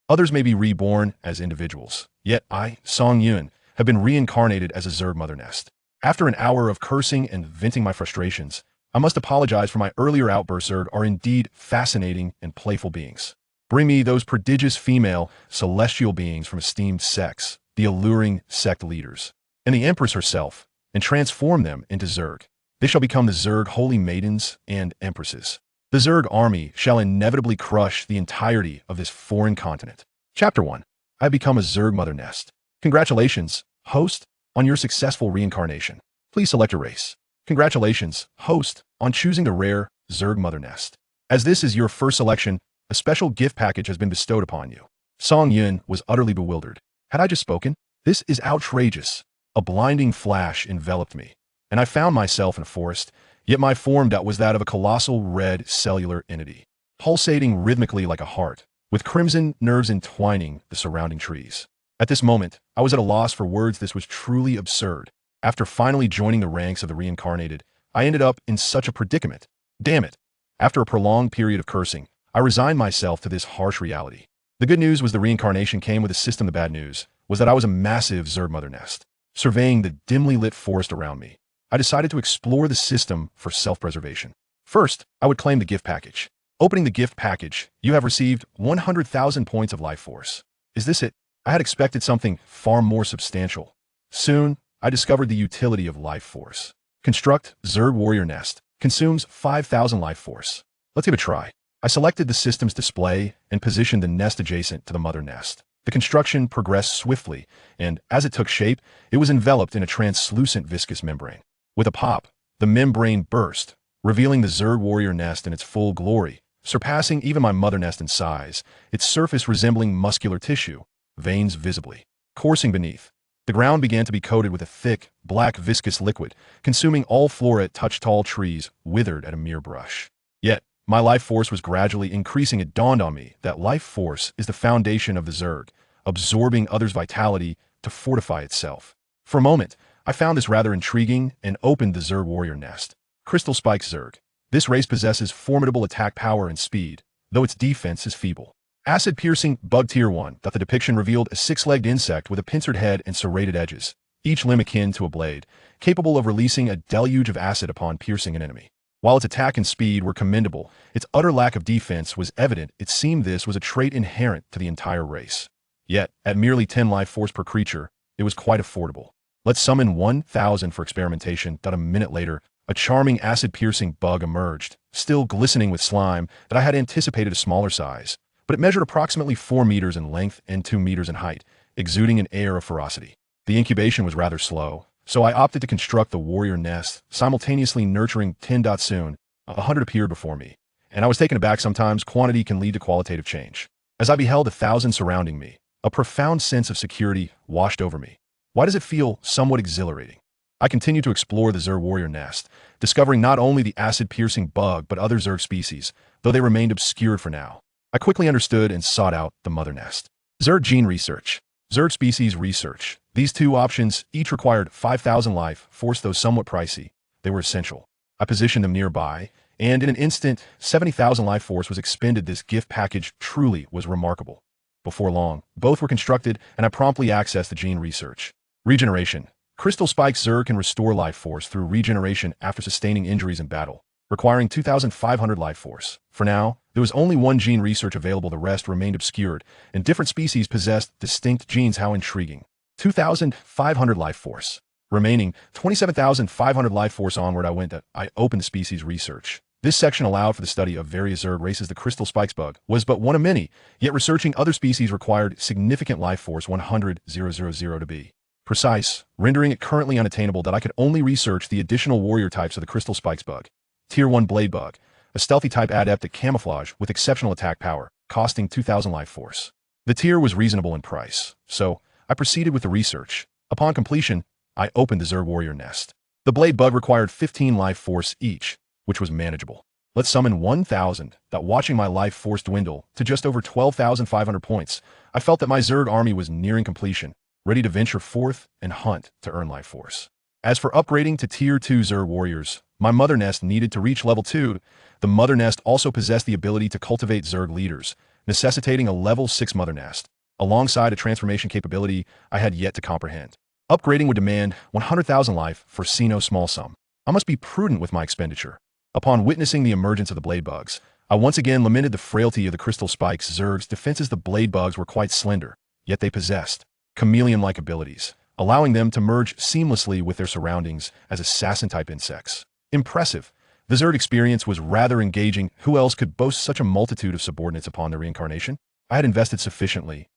Others may be reborn as individuals. Yet I, Song Yun, have been reincarnated as a Zerg mother nest. After an hour of cursing and venting my frustrations, I must apologize for my earlier outbursts. Zerg are indeed fascinating and playful beings. Bring me those prodigious female, celestial beings from esteemed sects, the alluring sect leaders, and the Empress herself, and transform them into Zerg. They shall become the Zerg holy maidens and empresses. The Zerg army shall inevitably crush the entirety of this foreign continent. Chapter 1. I have become a Zerg mother nest. Congratulations, host, on your successful reincarnation. Please select a race. Congratulations, host, on choosing the rare Zerg mother nest. As this is your first selection, a special gift package has been bestowed upon you. Song Yun was utterly bewildered. Had I just spoken? This is outrageous. A blinding flash enveloped me, and I found myself in a forest, yet my form was that of a colossal red cellular entity, pulsating rhythmically like a heart, with crimson nerves entwining the surrounding trees. At this moment, I was at a loss for words. This was truly absurd. After finally joining the ranks of the reincarnated, I ended up in such a predicament. Damn it. After a prolonged period of cursing, I resigned myself to this harsh reality. The good news was the reincarnation came with a system. The bad news was that I was a massive Zerg mother nest. Surveying the dimly lit forest around me, I decided to explore the system for self-preservation. First, I would claim the gift package. Opening the gift package, you have received 100,000 points of life force. Is this it? I had expected something far more substantial. Soon, I discovered the utility of life force. Construct Zerg warrior nest. Consumes 5,000 life force. Let's give it a try. I selected the system's display and positioned the nest adjacent to the mother nest. The construction progressed swiftly, and as it took shape, it was enveloped in a translucent viscous membrane. With a pop, the membrane burst, revealing the Zerg warrior nest in its full glory, surpassing even my mother nest in size, its surface resembling muscular tissue, veins visibly coursing beneath. The ground began to be coated with a thick, black viscous liquid, consuming all flora it touched. Tall trees withered at a mere brush. Yet, my life force was gradually increasing. It dawned on me that life force is the foundation of the Zerg, absorbing others' vitality to fortify itself. For a moment, I found this rather intriguing and opened the Zerg warrior nest. Crystal Spike Zerg. This race possesses formidable attack power and speed, though its defense is feeble. Acid-piercing bug tier 1. The depiction revealed a six-legged insect with a pincered head and serrated edges, each limb akin to a blade, capable of releasing a deluge of acid upon piercing an enemy. While its attack and speed were commendable, its utter lack of defense was evident. It seemed this was a trait inherent to the entire race. Yet, at merely 10 life force per creature, it was quite affordable. Let's summon 1,000 for experimentation. A minute later, a charming acid-piercing bug emerged, still glistening with slime that I had anticipated a smaller size, but it measured approximately 4 meters in length and 2 meters in height, exuding an air of ferocity. The incubation was rather slow, so I opted to construct the warrior nest, simultaneously nurturing 10. Soon, 100 appeared before me, and I was taken aback. Sometimes quantity can lead to qualitative change. As I beheld 1,000 surrounding me, a profound sense of security washed over me. Why does it feel somewhat exhilarating? I continued to explore the Zerg warrior nest, discovering not only the acid-piercing bug but other Zerg species, though they remained obscured for now. I quickly understood and sought out the mother nest. Zerg gene research. Zerg species research. These two options each required 5,000 life force, though somewhat pricey. They were essential. I positioned them nearby, and in an instant, 70,000 life force was expended. This gift package truly was remarkable. Before long, both were constructed, and I promptly accessed the gene research. Regeneration. Crystal Spike Zerg can restore life force through regeneration after sustaining injuries in battle, requiring 2,500 life force. For now, there was only one gene research available. The rest remained obscured, and different species possessed distinct genes. How intriguing. 2,500 life force. Remaining 27,500 life force. Onward I went. I opened the species research. This section allowed for the study of various Zerg races. The Crystal Spikes bug was but one of many, yet researching other species required significant life force. 100,000 to be precise, rendering it currently unattainable. I could only research the additional warrior types of the Crystal Spikes bug. Tier 1 Blade Bug, a stealthy type adept at camouflage with exceptional attack power, costing 2,000 life force. The tier was reasonable in price, so I proceeded with the research. Upon completion, I opened the Zerg warrior nest. The Blade Bug required 15 life force each, which was manageable. Let's summon 1,000. Watching my life force dwindle to just over 12,500 points, I felt that my Zerg army was nearing completion, ready to venture forth and hunt to earn life force. As for upgrading to Tier 2 Zerg warriors, my mother nest needed to reach level 2. The mother nest also possessed the ability to cultivate Zerg leaders, necessitating a level 6 mother nest, alongside a transformation capability I had yet to comprehend. Upgrading would demand 100,000 life for see no small sum. I must be prudent with my expenditure. Upon witnessing the emergence of the blade bugs, I once again lamented the frailty of the crystal spikes. Zerg's defenses. The blade bugs were quite slender, yet they possessed chameleon-like abilities, allowing them to merge seamlessly with their surroundings as assassin-type insects. Impressive. The Zerg experience was rather engaging. Who else could boast such a multitude of subordinates upon their reincarnation? I had invested sufficiently.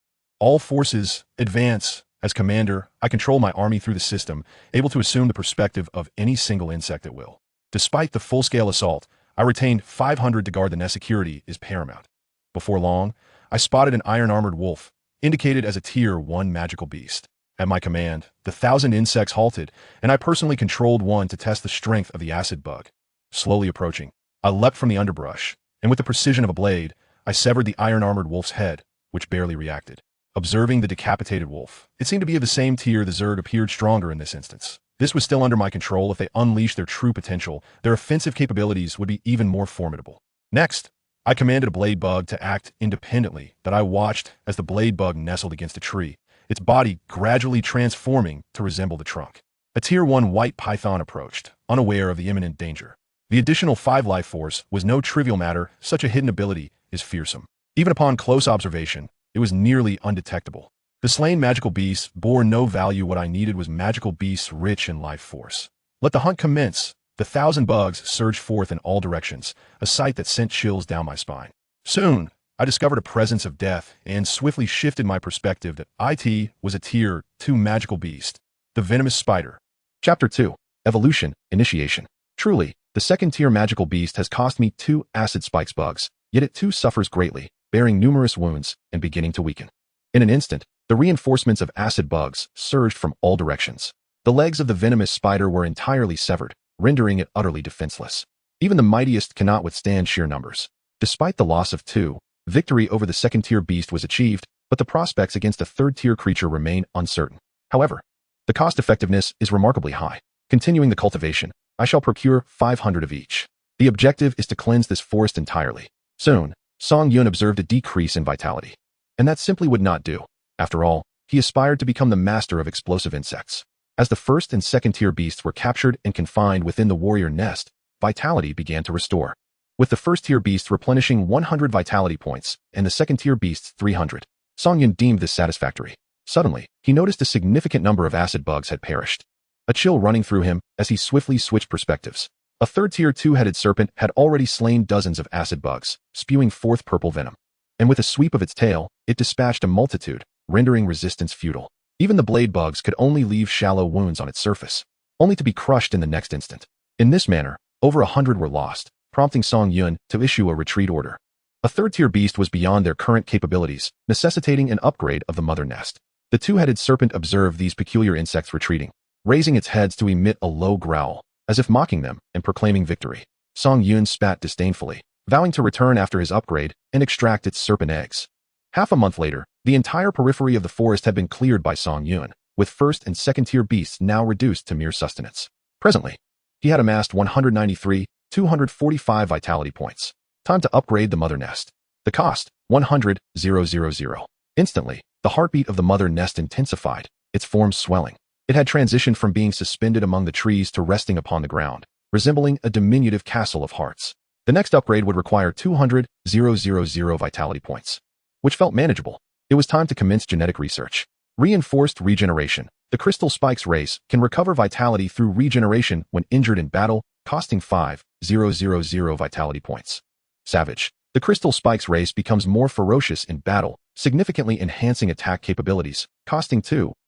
All forces advance. As commander, I control my army through the system, able to assume the perspective of any single insect at will. Despite the full-scale assault, I retained 500 to guard the nest. Security is paramount. Before long, I spotted an iron-armored wolf, indicated as a Tier 1 magical beast. At my command, the 1,000 insects halted, and I personally controlled one to test the strength of the acid bug. Slowly approaching, I leapt from the underbrush, and with the precision of a blade, I severed the iron-armored wolf's head, which barely reacted. Observing the decapitated wolf, it seemed to be of the same tier. The Zerg appeared stronger in this instance. This was still under my control. If they unleashed their true potential, their offensive capabilities would be even more formidable. Next, I commanded a blade bug to act independently. That I watched as the blade bug nestled against a tree, its body gradually transforming to resemble the trunk. A Tier 1 white python approached, unaware of the imminent danger. The additional 5 life force was no trivial matter. Such a hidden ability is fearsome. Even upon close observation, it was nearly undetectable. The slain magical beasts bore no value. What I needed was magical beasts rich in life force. Let the hunt commence. The 1,000 bugs surged forth in all directions, a sight that sent chills down my spine. Soon, I discovered a presence of death and swiftly shifted my perspective that it was a Tier 2 magical beast, the venomous spider. Chapter 2. Evolution, Initiation. Truly, the second-tier magical beast has cost me 2 acid spikes bugs, yet it too suffers greatly, bearing numerous wounds and beginning to weaken. In an instant, the reinforcements of acid bugs surged from all directions. The legs of the venomous spider were entirely severed, rendering it utterly defenseless. Even the mightiest cannot withstand sheer numbers. Despite the loss of 2, victory over the second-tier beast was achieved, but the prospects against a third-tier creature remain uncertain. However, the cost-effectiveness is remarkably high. Continuing the cultivation, I shall procure 500 of each. The objective is to cleanse this forest entirely. Soon, Song Yun observed a decrease in vitality. And that simply would not do. After all, he aspired to become the master of explosive insects. As the first and second-tier beasts were captured and confined within the warrior nest, vitality began to restore. With the first-tier beasts replenishing 100 vitality points and the second-tier beasts 300, Song Yun deemed this satisfactory. Suddenly, he noticed a significant number of acid bugs had perished. A chill running through him as he swiftly switched perspectives. A third-tier 2-headed serpent had already slain dozens of acid bugs, spewing forth purple venom. And with a sweep of its tail, it dispatched a multitude, rendering resistance futile. Even the blade bugs could only leave shallow wounds on its surface, only to be crushed in the next instant. In this manner, over 100 were lost, prompting Song Yun to issue a retreat order. A third-tier beast was beyond their current capabilities, necessitating an upgrade of the mother nest. The 2-headed serpent observed these peculiar insects retreating, raising its heads to emit a low growl, as if mocking them and proclaiming victory. Song Yun spat disdainfully, vowing to return after his upgrade and extract its serpent eggs. Half a month later, the entire periphery of the forest had been cleared by Song Yun, with first and second-tier beasts now reduced to mere sustenance. Presently, he had amassed 193,245 vitality points. Time to upgrade the mother nest. The cost, 100,000. Instantly, the heartbeat of the mother nest intensified, its form swelling. It had transitioned from being suspended among the trees to resting upon the ground, resembling a diminutive castle of hearts. The next upgrade would require 200,000 vitality points, which felt manageable. It was time to commence genetic research. Reinforced regeneration. The crystal spikes race can recover vitality through regeneration when injured in battle, costing 5,000 vitality points. Savage. The crystal spikes race becomes more ferocious in battle, significantly enhancing attack capabilities, costing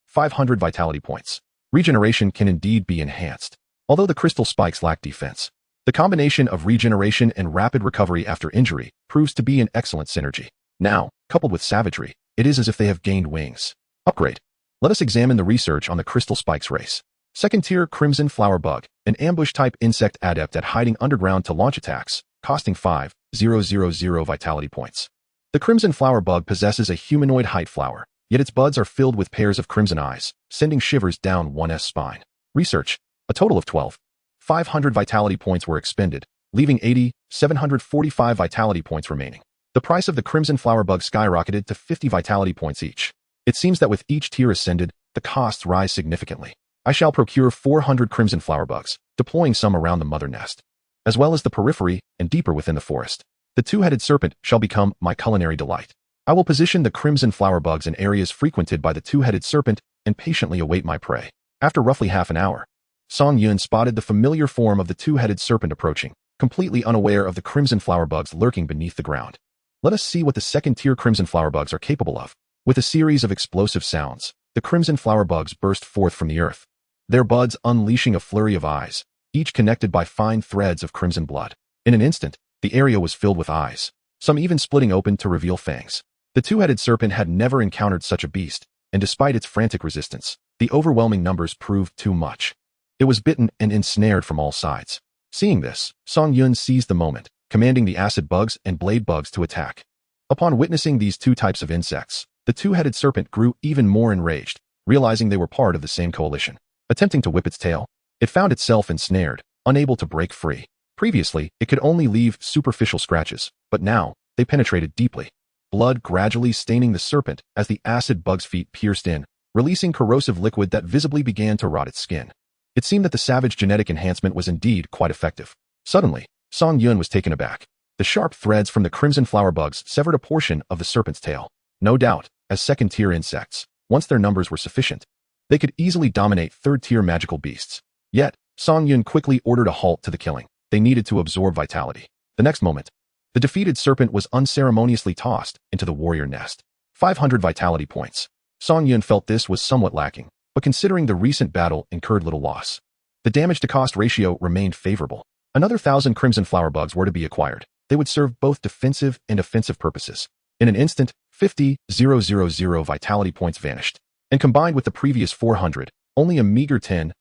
500 vitality points. Regeneration can indeed be enhanced. Although the crystal spikes lack defense, the combination of regeneration and rapid recovery after injury proves to be an excellent synergy. Now, coupled with savagery, it is as if they have gained wings. Upgrade. Let us examine the research on the crystal spikes race. Second-tier crimson flower bug, an ambush-type insect adept at hiding underground to launch attacks, costing 5,000 vitality points. The crimson flower bug possesses a humanoid height flower, yet its buds are filled with pairs of crimson eyes, sending shivers down one's spine. Research. A total of 12,500 vitality points were expended, leaving 8,745 vitality points remaining. The price of the crimson flower bugs skyrocketed to 50 vitality points each. It seems that with each tier ascended, the costs rise significantly. I shall procure 400 crimson flower bugs, deploying some around the mother nest, as well as the periphery and deeper within the forest. The two-headed serpent shall become my culinary delight. I will position the crimson flower bugs in areas frequented by the two-headed serpent and patiently await my prey. After roughly half an hour, Song Yun spotted the familiar form of the two-headed serpent approaching, completely unaware of the crimson flower bugs lurking beneath the ground. Let us see what the second-tier crimson flower bugs are capable of. With a series of explosive sounds, the crimson flower bugs burst forth from the earth, their buds unleashing a flurry of eyes, each connected by fine threads of crimson blood. In an instant, the area was filled with eyes, some even splitting open to reveal fangs. The two-headed serpent had never encountered such a beast, and despite its frantic resistance, the overwhelming numbers proved too much. It was bitten and ensnared from all sides. Seeing this, Song Yun seized the moment, commanding the acid bugs and blade bugs to attack. Upon witnessing these two types of insects, the two-headed serpent grew even more enraged, realizing they were part of the same coalition. Attempting to whip its tail, it found itself ensnared, unable to break free. Previously, it could only leave superficial scratches, but now, they penetrated deeply. Blood gradually staining the serpent as the acid bug's feet pierced in, releasing corrosive liquid that visibly began to rot its skin. It seemed that the savage genetic enhancement was indeed quite effective. Suddenly, Song Yun was taken aback. The sharp threads from the crimson flower bugs severed a portion of the serpent's tail. No doubt, as second-tier insects, once their numbers were sufficient, they could easily dominate third-tier magical beasts. Yet, Song Yun quickly ordered a halt to the killing. They needed to absorb vitality. The next moment, the defeated serpent was unceremoniously tossed into the warrior nest. 500 vitality points. Song Yun felt this was somewhat lacking, but considering the recent battle incurred little loss, the damage-to-cost ratio remained favorable. Another 1,000 crimson flower bugs were to be acquired. They would serve both defensive and offensive purposes. In an instant, 50,000 vitality points vanished, and combined with the previous 400, only a meager 10,000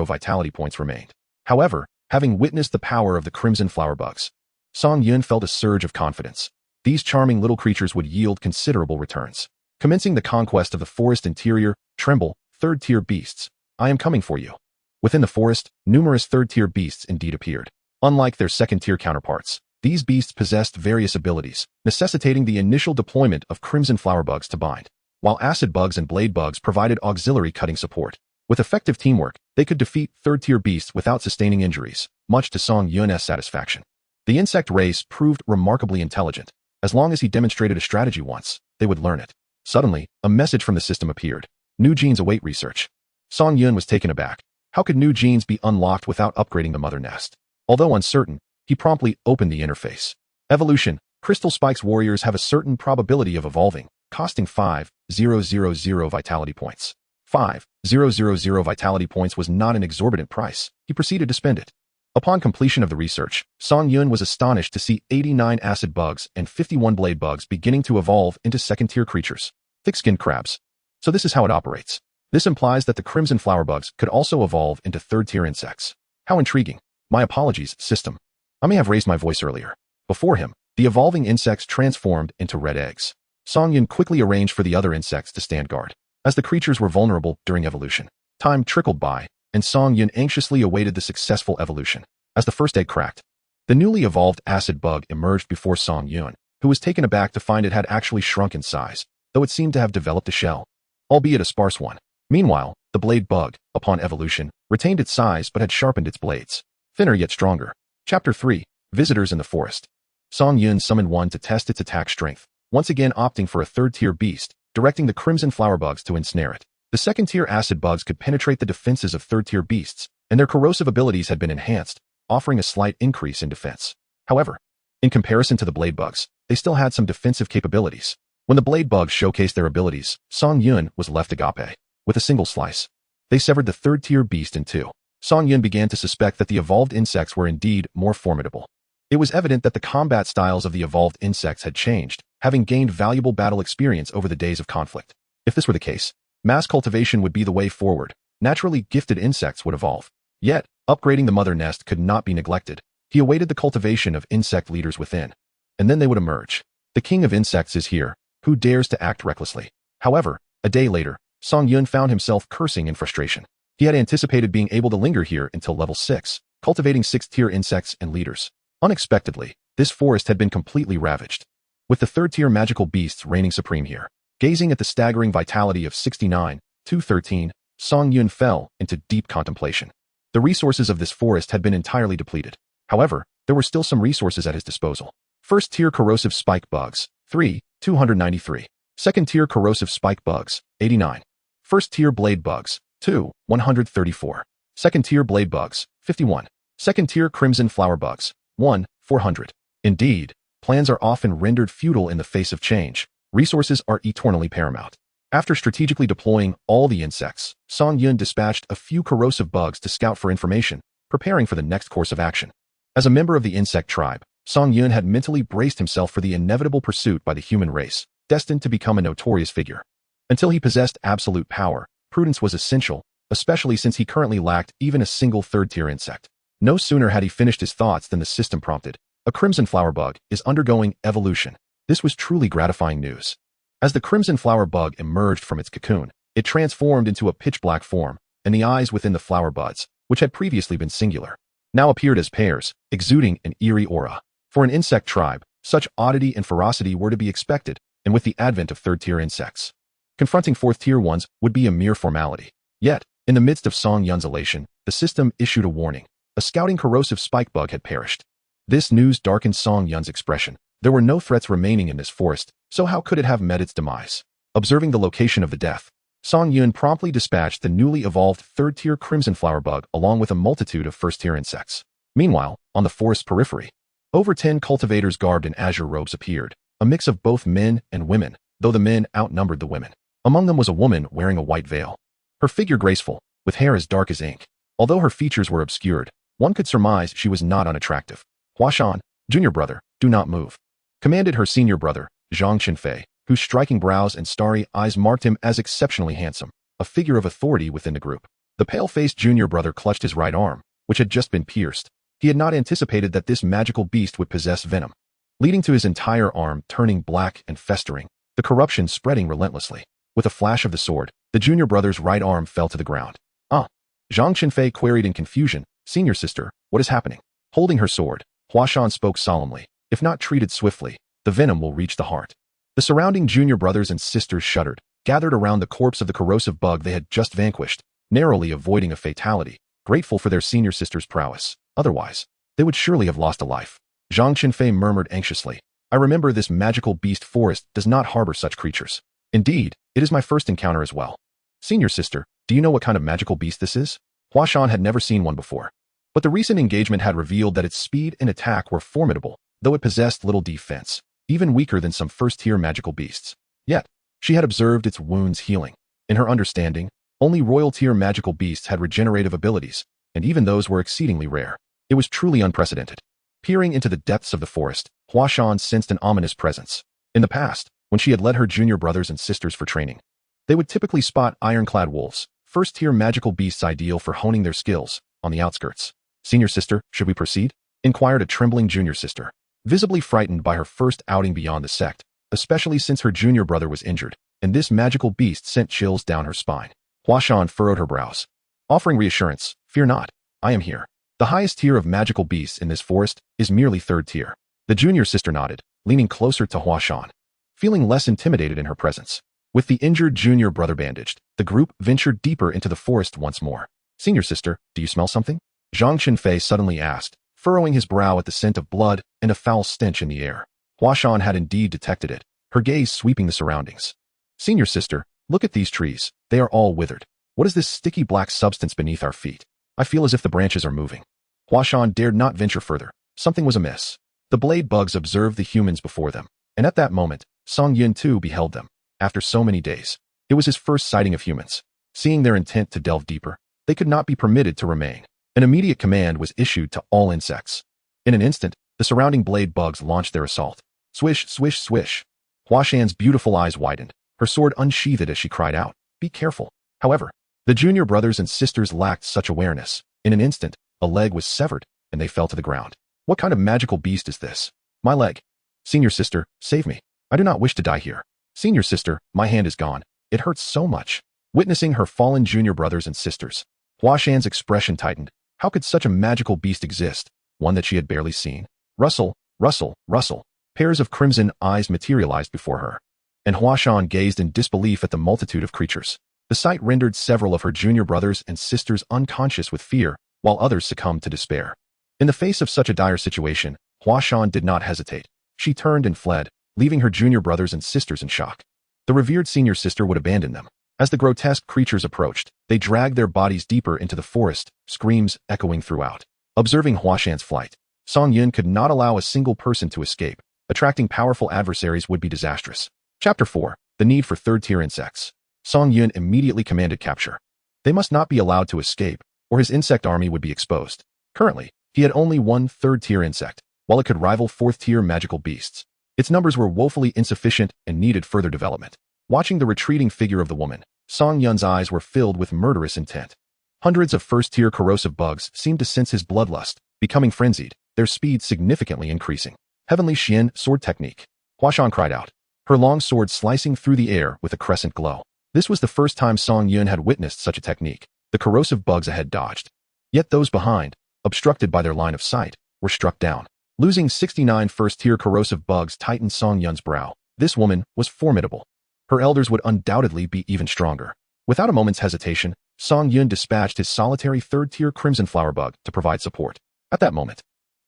vitality points remained. However, having witnessed the power of the crimson flower bugs, Song Yun felt a surge of confidence. These charming little creatures would yield considerable returns. Commencing the conquest of the forest interior, tremble, third-tier beasts. I am coming for you. Within the forest, numerous third-tier beasts indeed appeared. Unlike their second-tier counterparts, these beasts possessed various abilities, necessitating the initial deployment of crimson flower bugs to bind, while acid bugs and blade bugs provided auxiliary cutting support. With effective teamwork, they could defeat third-tier beasts without sustaining injuries, much to Song Yun's satisfaction. The insect race proved remarkably intelligent. As long as he demonstrated a strategy once, they would learn it. Suddenly, a message from the system appeared. New genes await research. Song Yun was taken aback. How could new genes be unlocked without upgrading the mother nest? Although uncertain, he promptly opened the interface. Evolution. Crystal Spike's warriors have a certain probability of evolving, costing 5,000 vitality points. 5,000 vitality points was not an exorbitant price. He proceeded to spend it. Upon completion of the research, Song Yun was astonished to see 89 acid bugs and 51 blade bugs beginning to evolve into second-tier creatures. Thick-skinned crabs. So this is how it operates. This implies that the crimson flower bugs could also evolve into third-tier insects. How intriguing. My apologies, system. I may have raised my voice earlier. Before him, the evolving insects transformed into red eggs. Song Yun quickly arranged for the other insects to stand guard, as the creatures were vulnerable during evolution. Time trickled by, and Song Yun anxiously awaited the successful evolution. As the first egg cracked, the newly evolved acid bug emerged before Song Yun, who was taken aback to find it had actually shrunk in size, though it seemed to have developed a shell, albeit a sparse one. Meanwhile, the blade bug, upon evolution, retained its size but had sharpened its blades. Thinner yet stronger. Chapter 3. Visitors in the Forest. Song Yun summoned one to test its attack strength, once again opting for a third-tier beast, directing the crimson flower bugs to ensnare it. The second-tier acid bugs could penetrate the defenses of third-tier beasts, and their corrosive abilities had been enhanced, offering a slight increase in defense. However, in comparison to the blade bugs, they still had some defensive capabilities. When the blade bugs showcased their abilities, Song Yun was left agape. With a single slice, they severed the third-tier beast in two. Song Yun began to suspect that the evolved insects were indeed more formidable. It was evident that the combat styles of the evolved insects had changed, having gained valuable battle experience over the days of conflict. If this were the case, mass cultivation would be the way forward. Naturally gifted insects would evolve. Yet, upgrading the mother nest could not be neglected. He awaited the cultivation of insect leaders within, and then they would emerge. The king of insects is here. Who dares to act recklessly? However, a day later, Song Yun found himself cursing in frustration. He had anticipated being able to linger here until level 6, cultivating 6th-tier insects and leaders. Unexpectedly, This forest had been completely ravaged, with the third-tier magical beasts reigning supreme here. Gazing at the staggering vitality of 69-213, Song Yun fell into deep contemplation. The resources of this forest had been entirely depleted. However, there were still some resources at his disposal. First-tier corrosive spike bugs, 293. Second-tier corrosive spike bugs, 89. First-tier blade bugs, 134. Second-tier blade bugs, 51. Second-tier crimson flower bugs, 400. Indeed, plans are often rendered futile in the face of change. Resources are eternally paramount. After strategically deploying all the insects, Song Yun dispatched a few corrosive bugs to scout for information, preparing for the next course of action. As a member of the insect tribe, Song Yun had mentally braced himself for the inevitable pursuit by the human race, destined to become a notorious figure. Until he possessed absolute power, prudence was essential, especially since he currently lacked even a single third-tier insect. No sooner had he finished his thoughts than the system prompted. A crimson flower bug is undergoing evolution. This was truly gratifying news. As the crimson flower bug emerged from its cocoon, it transformed into a pitch-black form, and the eyes within the flower buds, which had previously been singular, now appeared as pairs, exuding an eerie aura. For an insect tribe, such oddity and ferocity were to be expected, and with the advent of third-tier insects, confronting fourth-tier ones would be a mere formality. Yet, in the midst of Song Yun's elation, the system issued a warning. A scouting corrosive spike bug had perished. This news darkened Song Yun's expression. There were no threats remaining in this forest, so how could it have met its demise? Observing the location of the death, Song Yun promptly dispatched the newly evolved third-tier crimson flower bug along with a multitude of first-tier insects. Meanwhile, on the forest's periphery, over 10 cultivators garbed in azure robes appeared, a mix of both men and women, though the men outnumbered the women. Among them was a woman wearing a white veil, her figure graceful, with hair as dark as ink. Although her features were obscured, one could surmise she was not unattractive. Huashan, junior brother, do not move, commanded her senior brother, Zhang Qinfei, whose striking brows and starry eyes marked him as exceptionally handsome, a figure of authority within the group. The pale-faced junior brother clutched his right arm, which had just been pierced. He had not anticipated that this magical beast would possess venom, leading to his entire arm turning black and festering, the corruption spreading relentlessly. With a flash of the sword, the junior brother's right arm fell to the ground. Zhang Qinfei queried in confusion, "Senior sister, what is happening?" Holding her sword, Huashan spoke solemnly. If not treated swiftly, the venom will reach the heart. The surrounding junior brothers and sisters shuddered, gathered around the corpse of the corrosive bug they had just vanquished, narrowly avoiding a fatality, grateful for their senior sister's prowess. Otherwise, they would surely have lost a life. Zhang Qinfei murmured anxiously, "I remember this magical beast forest does not harbor such creatures. Indeed, it is my first encounter as well. Senior sister, do you know what kind of magical beast this is?" Huashan had never seen one before, but the recent engagement had revealed that its speed and attack were formidable, though it possessed little defense, even weaker than some first-tier magical beasts. Yet, she had observed its wounds healing. In her understanding, only royal-tier magical beasts had regenerative abilities, and even those were exceedingly rare. It was truly unprecedented. Peering into the depths of the forest, Huashan sensed an ominous presence. In the past, when she had led her junior brothers and sisters for training, they would typically spot ironclad wolves, first-tier magical beasts ideal for honing their skills, on the outskirts. "Senior sister, should we proceed?" inquired a trembling junior sister, visibly frightened by her first outing beyond the sect, especially since her junior brother was injured, and this magical beast sent chills down her spine. Huashan furrowed her brows, offering reassurance, "Fear not, I am here. The highest tier of magical beasts in this forest is merely third tier." The junior sister nodded, leaning closer to Huashan, feeling less intimidated in her presence. With the injured junior brother bandaged, the group ventured deeper into the forest once more. "Senior sister, do you smell something?" Zhang Qinfei suddenly asked, furrowing his brow at the scent of blood and a foul stench in the air. Huashan had indeed detected it, her gaze sweeping the surroundings. "Senior sister, look at these trees, they are all withered. What is this sticky black substance beneath our feet? I feel as if the branches are moving." Huashan dared not venture further. Something was amiss. The blade bugs observed the humans before them, and at that moment, Song Yun too beheld them. After so many days, it was his first sighting of humans. Seeing their intent to delve deeper, they could not be permitted to remain. An immediate command was issued to all insects. In an instant, the surrounding blade bugs launched their assault. Swish, swish, swish. Huashan's beautiful eyes widened, her sword unsheathed as she cried out, "Be careful." However, the junior brothers and sisters lacked such awareness. In an instant, a leg was severed, and they fell to the ground. "What kind of magical beast is this? My leg. Senior sister, save me. I do not wish to die here. Senior sister, my hand is gone. It hurts so much." Witnessing her fallen junior brothers and sisters, Huashan's expression tightened. How could such a magical beast exist, one that she had barely seen? "Russell, Rustle, rustle. Pairs of crimson eyes materialized before her, and Huashan gazed in disbelief at the multitude of creatures. The sight rendered several of her junior brothers and sisters unconscious with fear, while others succumbed to despair. In the face of such a dire situation, Huashan did not hesitate. She turned and fled, leaving her junior brothers and sisters in shock. The revered senior sister would abandon them. As the grotesque creatures approached, they dragged their bodies deeper into the forest, screams echoing throughout. Observing Huashan's flight, Song Yun could not allow a single person to escape. Attracting powerful adversaries would be disastrous. Chapter 4. The Need for Third-Tier Insects. Song Yun immediately commanded capture. They must not be allowed to escape, or his insect army would be exposed. Currently, he had only one third-tier insect, while it could rival fourth-tier magical beasts. Its numbers were woefully insufficient and needed further development. Watching the retreating figure of the woman, Song Yun's eyes were filled with murderous intent. Hundreds of first-tier corrosive bugs seemed to sense his bloodlust, becoming frenzied, their speed significantly increasing. Heavenly Xian sword technique. Huashan cried out, her long sword slicing through the air with a crescent glow. This was the first time Song Yun had witnessed such a technique. The corrosive bugs ahead dodged. Yet those behind, obstructed by their line of sight, were struck down. Losing 69 first-tier corrosive bugs tightened Song Yun's brow. This woman was formidable. Her elders would undoubtedly be even stronger. Without a moment's hesitation, Song Yun dispatched his solitary third-tier crimson flower bug to provide support. At that moment,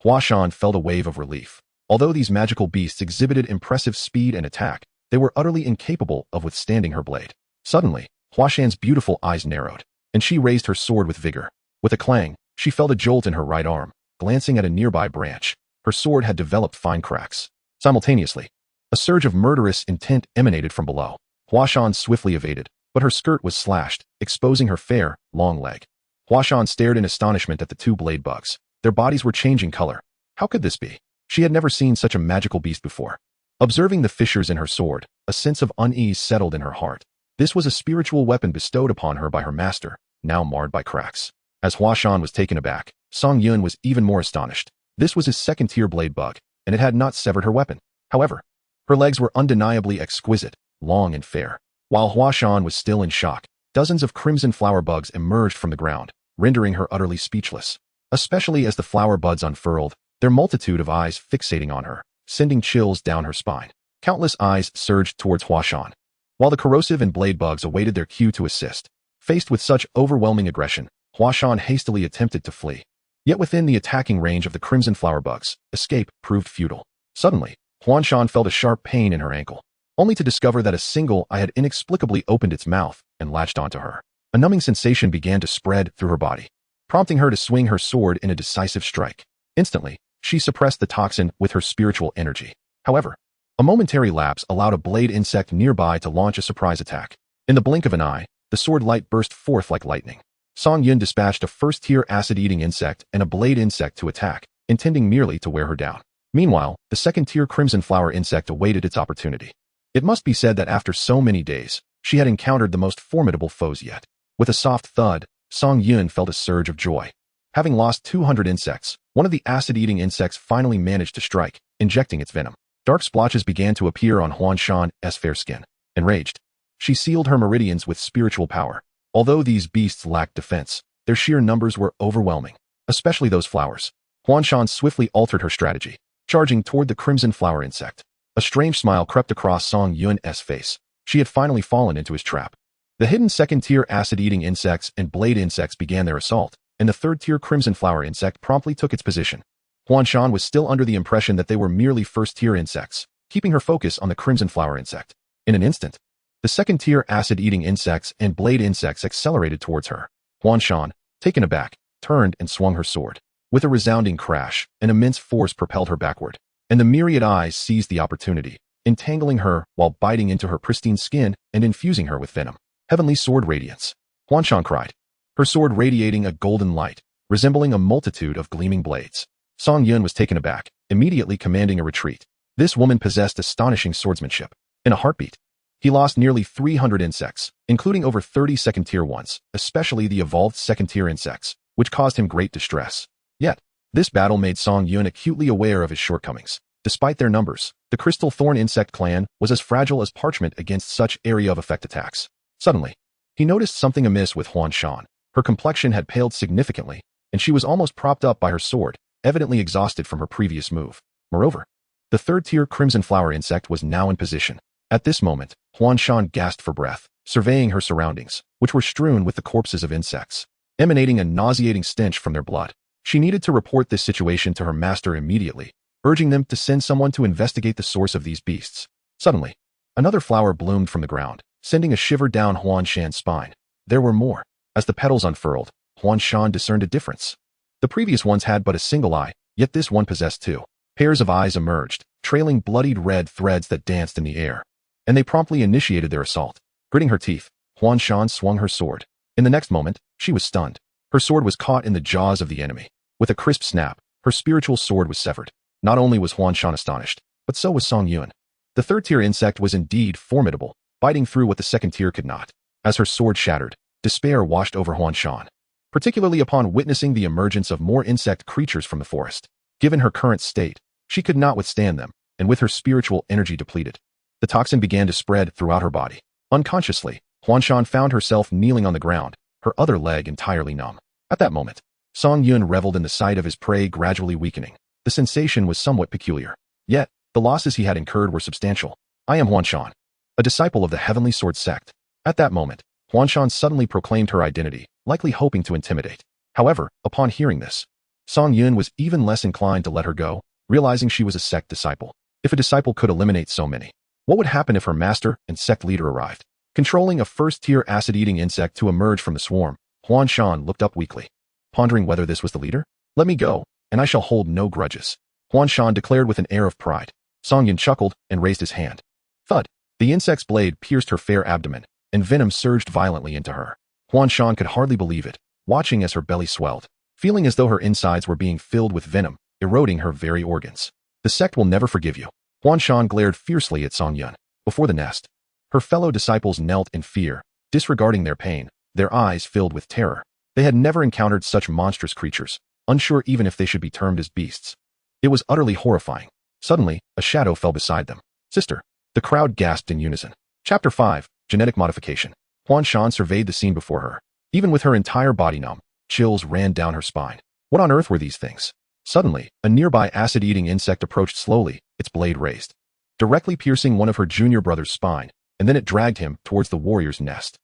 Huashan felt a wave of relief. Although these magical beasts exhibited impressive speed and attack, they were utterly incapable of withstanding her blade. Suddenly, Huashan's beautiful eyes narrowed, and she raised her sword with vigor. With a clang, she felt a jolt in her right arm. Glancing at a nearby branch, her sword had developed fine cracks. Simultaneously, a surge of murderous intent emanated from below. Huashan swiftly evaded, but her skirt was slashed, exposing her fair, long leg. Huashan stared in astonishment at the two blade bugs. Their bodies were changing color. How could this be? She had never seen such a magical beast before. Observing the fissures in her sword, a sense of unease settled in her heart. This was a spiritual weapon bestowed upon her by her master, now marred by cracks. As Huashan was taken aback, Song Yun was even more astonished. This was his second-tier blade bug, and it had not severed her weapon. However, her legs were undeniably exquisite, long and fair. While Huashan was still in shock, dozens of crimson flower bugs emerged from the ground, rendering her utterly speechless. Especially as the flower buds unfurled, their multitude of eyes fixating on her, sending chills down her spine. Countless eyes surged towards Huashan, while the corrosive and blade bugs awaited their cue to assist. Faced with such overwhelming aggression, Huashan hastily attempted to flee. Yet within the attacking range of the crimson flower bugs, escape proved futile. Suddenly, Huashan felt a sharp pain in her ankle, only to discover that a single eye had inexplicably opened its mouth and latched onto her. A numbing sensation began to spread through her body, prompting her to swing her sword in a decisive strike. Instantly, she suppressed the toxin with her spiritual energy. However, a momentary lapse allowed a blade insect nearby to launch a surprise attack. In the blink of an eye, the sword light burst forth like lightning. Song Yun dispatched a first-tier acid-eating insect and a blade insect to attack, intending merely to wear her down. Meanwhile, the second-tier crimson flower insect awaited its opportunity. It must be said that after so many days, she had encountered the most formidable foes yet. With a soft thud, Song Yun felt a surge of joy. Having lost 200 insects, one of the acid-eating insects finally managed to strike, injecting its venom. Dark splotches began to appear on Huashan's fair skin. Enraged, she sealed her meridians with spiritual power. Although these beasts lacked defense, their sheer numbers were overwhelming, especially those flowers. Huashan swiftly altered her strategy, charging toward the crimson flower insect. A strange smile crept across Song Yun's face. She had finally fallen into his trap. The hidden second-tier acid-eating insects and blade insects began their assault, and the third-tier crimson flower insect promptly took its position. Huashan was still under the impression that they were merely first-tier insects, keeping her focus on the crimson flower insect. In an instant, the second-tier acid-eating insects and blade insects accelerated towards her. Huashan, taken aback, turned and swung her sword. With a resounding crash, an immense force propelled her backward, and the myriad eyes seized the opportunity, entangling her while biting into her pristine skin and infusing her with venom. Heavenly sword radiance. Huashan cried, her sword radiating a golden light, resembling a multitude of gleaming blades. Song Yun was taken aback, immediately commanding a retreat. This woman possessed astonishing swordsmanship. In a heartbeat, he lost nearly 300 insects, including over 30 second-tier ones, especially the evolved second-tier insects, which caused him great distress. Yet, this battle made Song Yun acutely aware of his shortcomings. Despite their numbers, the crystal thorn insect clan was as fragile as parchment against such area of effect attacks. Suddenly, he noticed something amiss with Huashan. Her complexion had paled significantly, and she was almost propped up by her sword, evidently exhausted from her previous move. Moreover, the third-tier crimson flower insect was now in position. At this moment, Huan Shan gasped for breath, surveying her surroundings, which were strewn with the corpses of insects, emanating a nauseating stench from their blood. She needed to report this situation to her master immediately, urging them to send someone to investigate the source of these beasts. Suddenly, another flower bloomed from the ground, sending a shiver down Huan Shan's spine. There were more. As the petals unfurled, Huan Shan discerned a difference. The previous ones had but a single eye, yet this one possessed two. Pairs of eyes emerged, trailing bloodied red threads that danced in the air. And they promptly initiated their assault. Gritting her teeth, Huan Shan swung her sword. In the next moment, she was stunned. Her sword was caught in the jaws of the enemy. With a crisp snap, her spiritual sword was severed. Not only was Huan Shan astonished, but so was Song Yun. The third-tier insect was indeed formidable, biting through what the second tier could not. As her sword shattered, despair washed over Huan Shan, particularly upon witnessing the emergence of more insect creatures from the forest. Given her current state, she could not withstand them, and with her spiritual energy depleted, the toxin began to spread throughout her body. Unconsciously, Huan Shan found herself kneeling on the ground, her other leg entirely numb. At that moment, Song Yun reveled in the sight of his prey gradually weakening. The sensation was somewhat peculiar. Yet, the losses he had incurred were substantial. I am Huan Shan, a disciple of the Heavenly Sword sect. At that moment, Huan Shan suddenly proclaimed her identity, likely hoping to intimidate. However, upon hearing this, Song Yun was even less inclined to let her go, realizing she was a sect disciple. If a disciple could eliminate so many, what would happen if her master and sect leader arrived? Controlling a first-tier acid-eating insect to emerge from the swarm, Huan Shan looked up weakly, pondering whether this was the leader. Let me go, and I shall hold no grudges, Huan Shan declared with an air of pride. Song Yun chuckled and raised his hand. Thud! The insect's blade pierced her fair abdomen, and venom surged violently into her. Huan Shan could hardly believe it, watching as her belly swelled, feeling as though her insides were being filled with venom, eroding her very organs. The sect will never forgive you. Huan Shan glared fiercely at Song Yun. Before the nest, her fellow disciples knelt in fear, disregarding their pain, their eyes filled with terror. They had never encountered such monstrous creatures, unsure even if they should be termed as beasts. It was utterly horrifying. Suddenly, a shadow fell beside them. Sister! The crowd gasped in unison. Chapter 5, Genetic Modification. Huan Shan surveyed the scene before her. Even with her entire body numb, chills ran down her spine. What on earth were these things? Suddenly, a nearby acid-eating insect approached slowly, its blade raised, directly piercing one of her junior brother's spine, and then it dragged him towards the warrior's nest.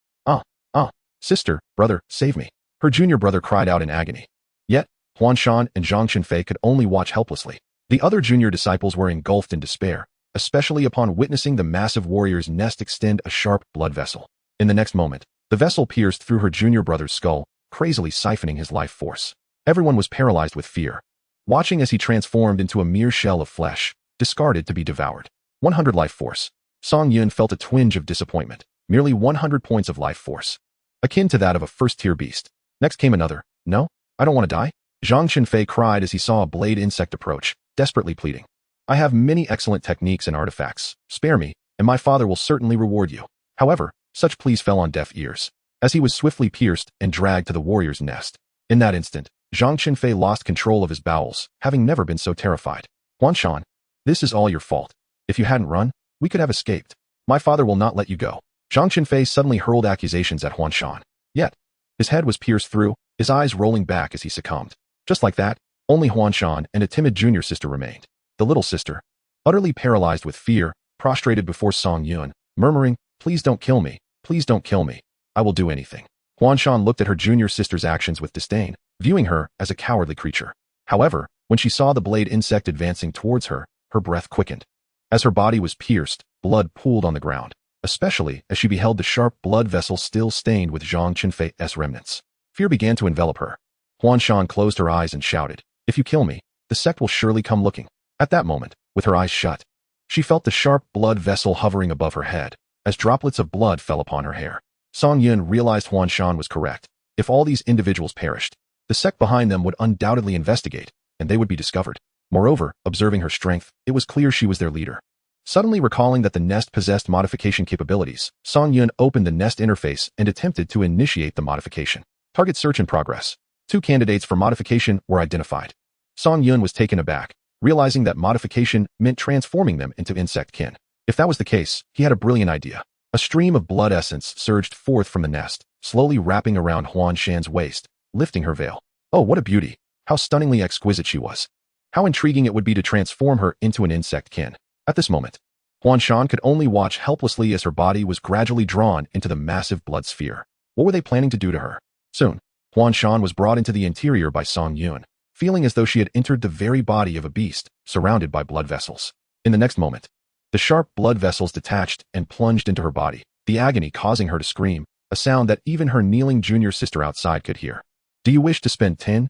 Sister, brother, save me. Her junior brother cried out in agony. Yet, Huan Shan and Zhang Qinfei could only watch helplessly. The other junior disciples were engulfed in despair, especially upon witnessing the massive warrior's nest extend a sharp blood vessel. In the next moment, the vessel pierced through her junior brother's skull, crazily siphoning his life force. Everyone was paralyzed with fear, watching as he transformed into a mere shell of flesh, discarded to be devoured. 100 life force. Song Yun felt a twinge of disappointment. Merely 100 points of life force, akin to that of a first-tier beast. Next came another. No, I don't want to die. Zhang Qinfei cried as he saw a blade insect approach, desperately pleading. I have many excellent techniques and artifacts. Spare me, and my father will certainly reward you. However, such pleas fell on deaf ears, as he was swiftly pierced and dragged to the warrior's nest. In that instant, Zhang Qinfei lost control of his bowels, having never been so terrified. Huan Shan, this is all your fault. If you hadn't run, we could have escaped. My father will not let you go. Zhang Qinfei suddenly hurled accusations at Huan Shan. Yet, his head was pierced through, his eyes rolling back as he succumbed. Just like that, only Huan Shan and a timid junior sister remained. The little sister, utterly paralyzed with fear, prostrated before Song Yun, murmuring, please don't kill me, please don't kill me. I will do anything. Huan Shan looked at her junior sister's actions with disdain, viewing her as a cowardly creature. However, when she saw the blade insect advancing towards her, her breath quickened. As her body was pierced, blood pooled on the ground, especially as she beheld the sharp blood vessel still stained with Zhang Qinfei's remnants. Fear began to envelop her. Huan Shan closed her eyes and shouted, if you kill me, the sect will surely come looking. At that moment, with her eyes shut, she felt the sharp blood vessel hovering above her head, as droplets of blood fell upon her hair. Song Yun realized Huan Shan was correct. If all these individuals perished, the sect behind them would undoubtedly investigate, and they would be discovered. Moreover, observing her strength, it was clear she was their leader. Suddenly recalling that the nest possessed modification capabilities, Song Yun opened the nest interface and attempted to initiate the modification. Target search in progress. 2 candidates for modification were identified. Song Yun was taken aback, realizing that modification meant transforming them into insect kin. If that was the case, he had a brilliant idea. A stream of blood essence surged forth from the nest, slowly wrapping around Huan Shan's waist, lifting her veil. Oh, what a beauty! How stunningly exquisite she was. How intriguing it would be to transform her into an insect kin. At this moment, Huanshan could only watch helplessly as her body was gradually drawn into the massive blood sphere. What were they planning to do to her? Soon, Huanshan was brought into the interior by Song Yun, feeling as though she had entered the very body of a beast, surrounded by blood vessels. In the next moment, the sharp blood vessels detached and plunged into her body, the agony causing her to scream, a sound that even her kneeling junior sister outside could hear. Do you wish to spend 10,000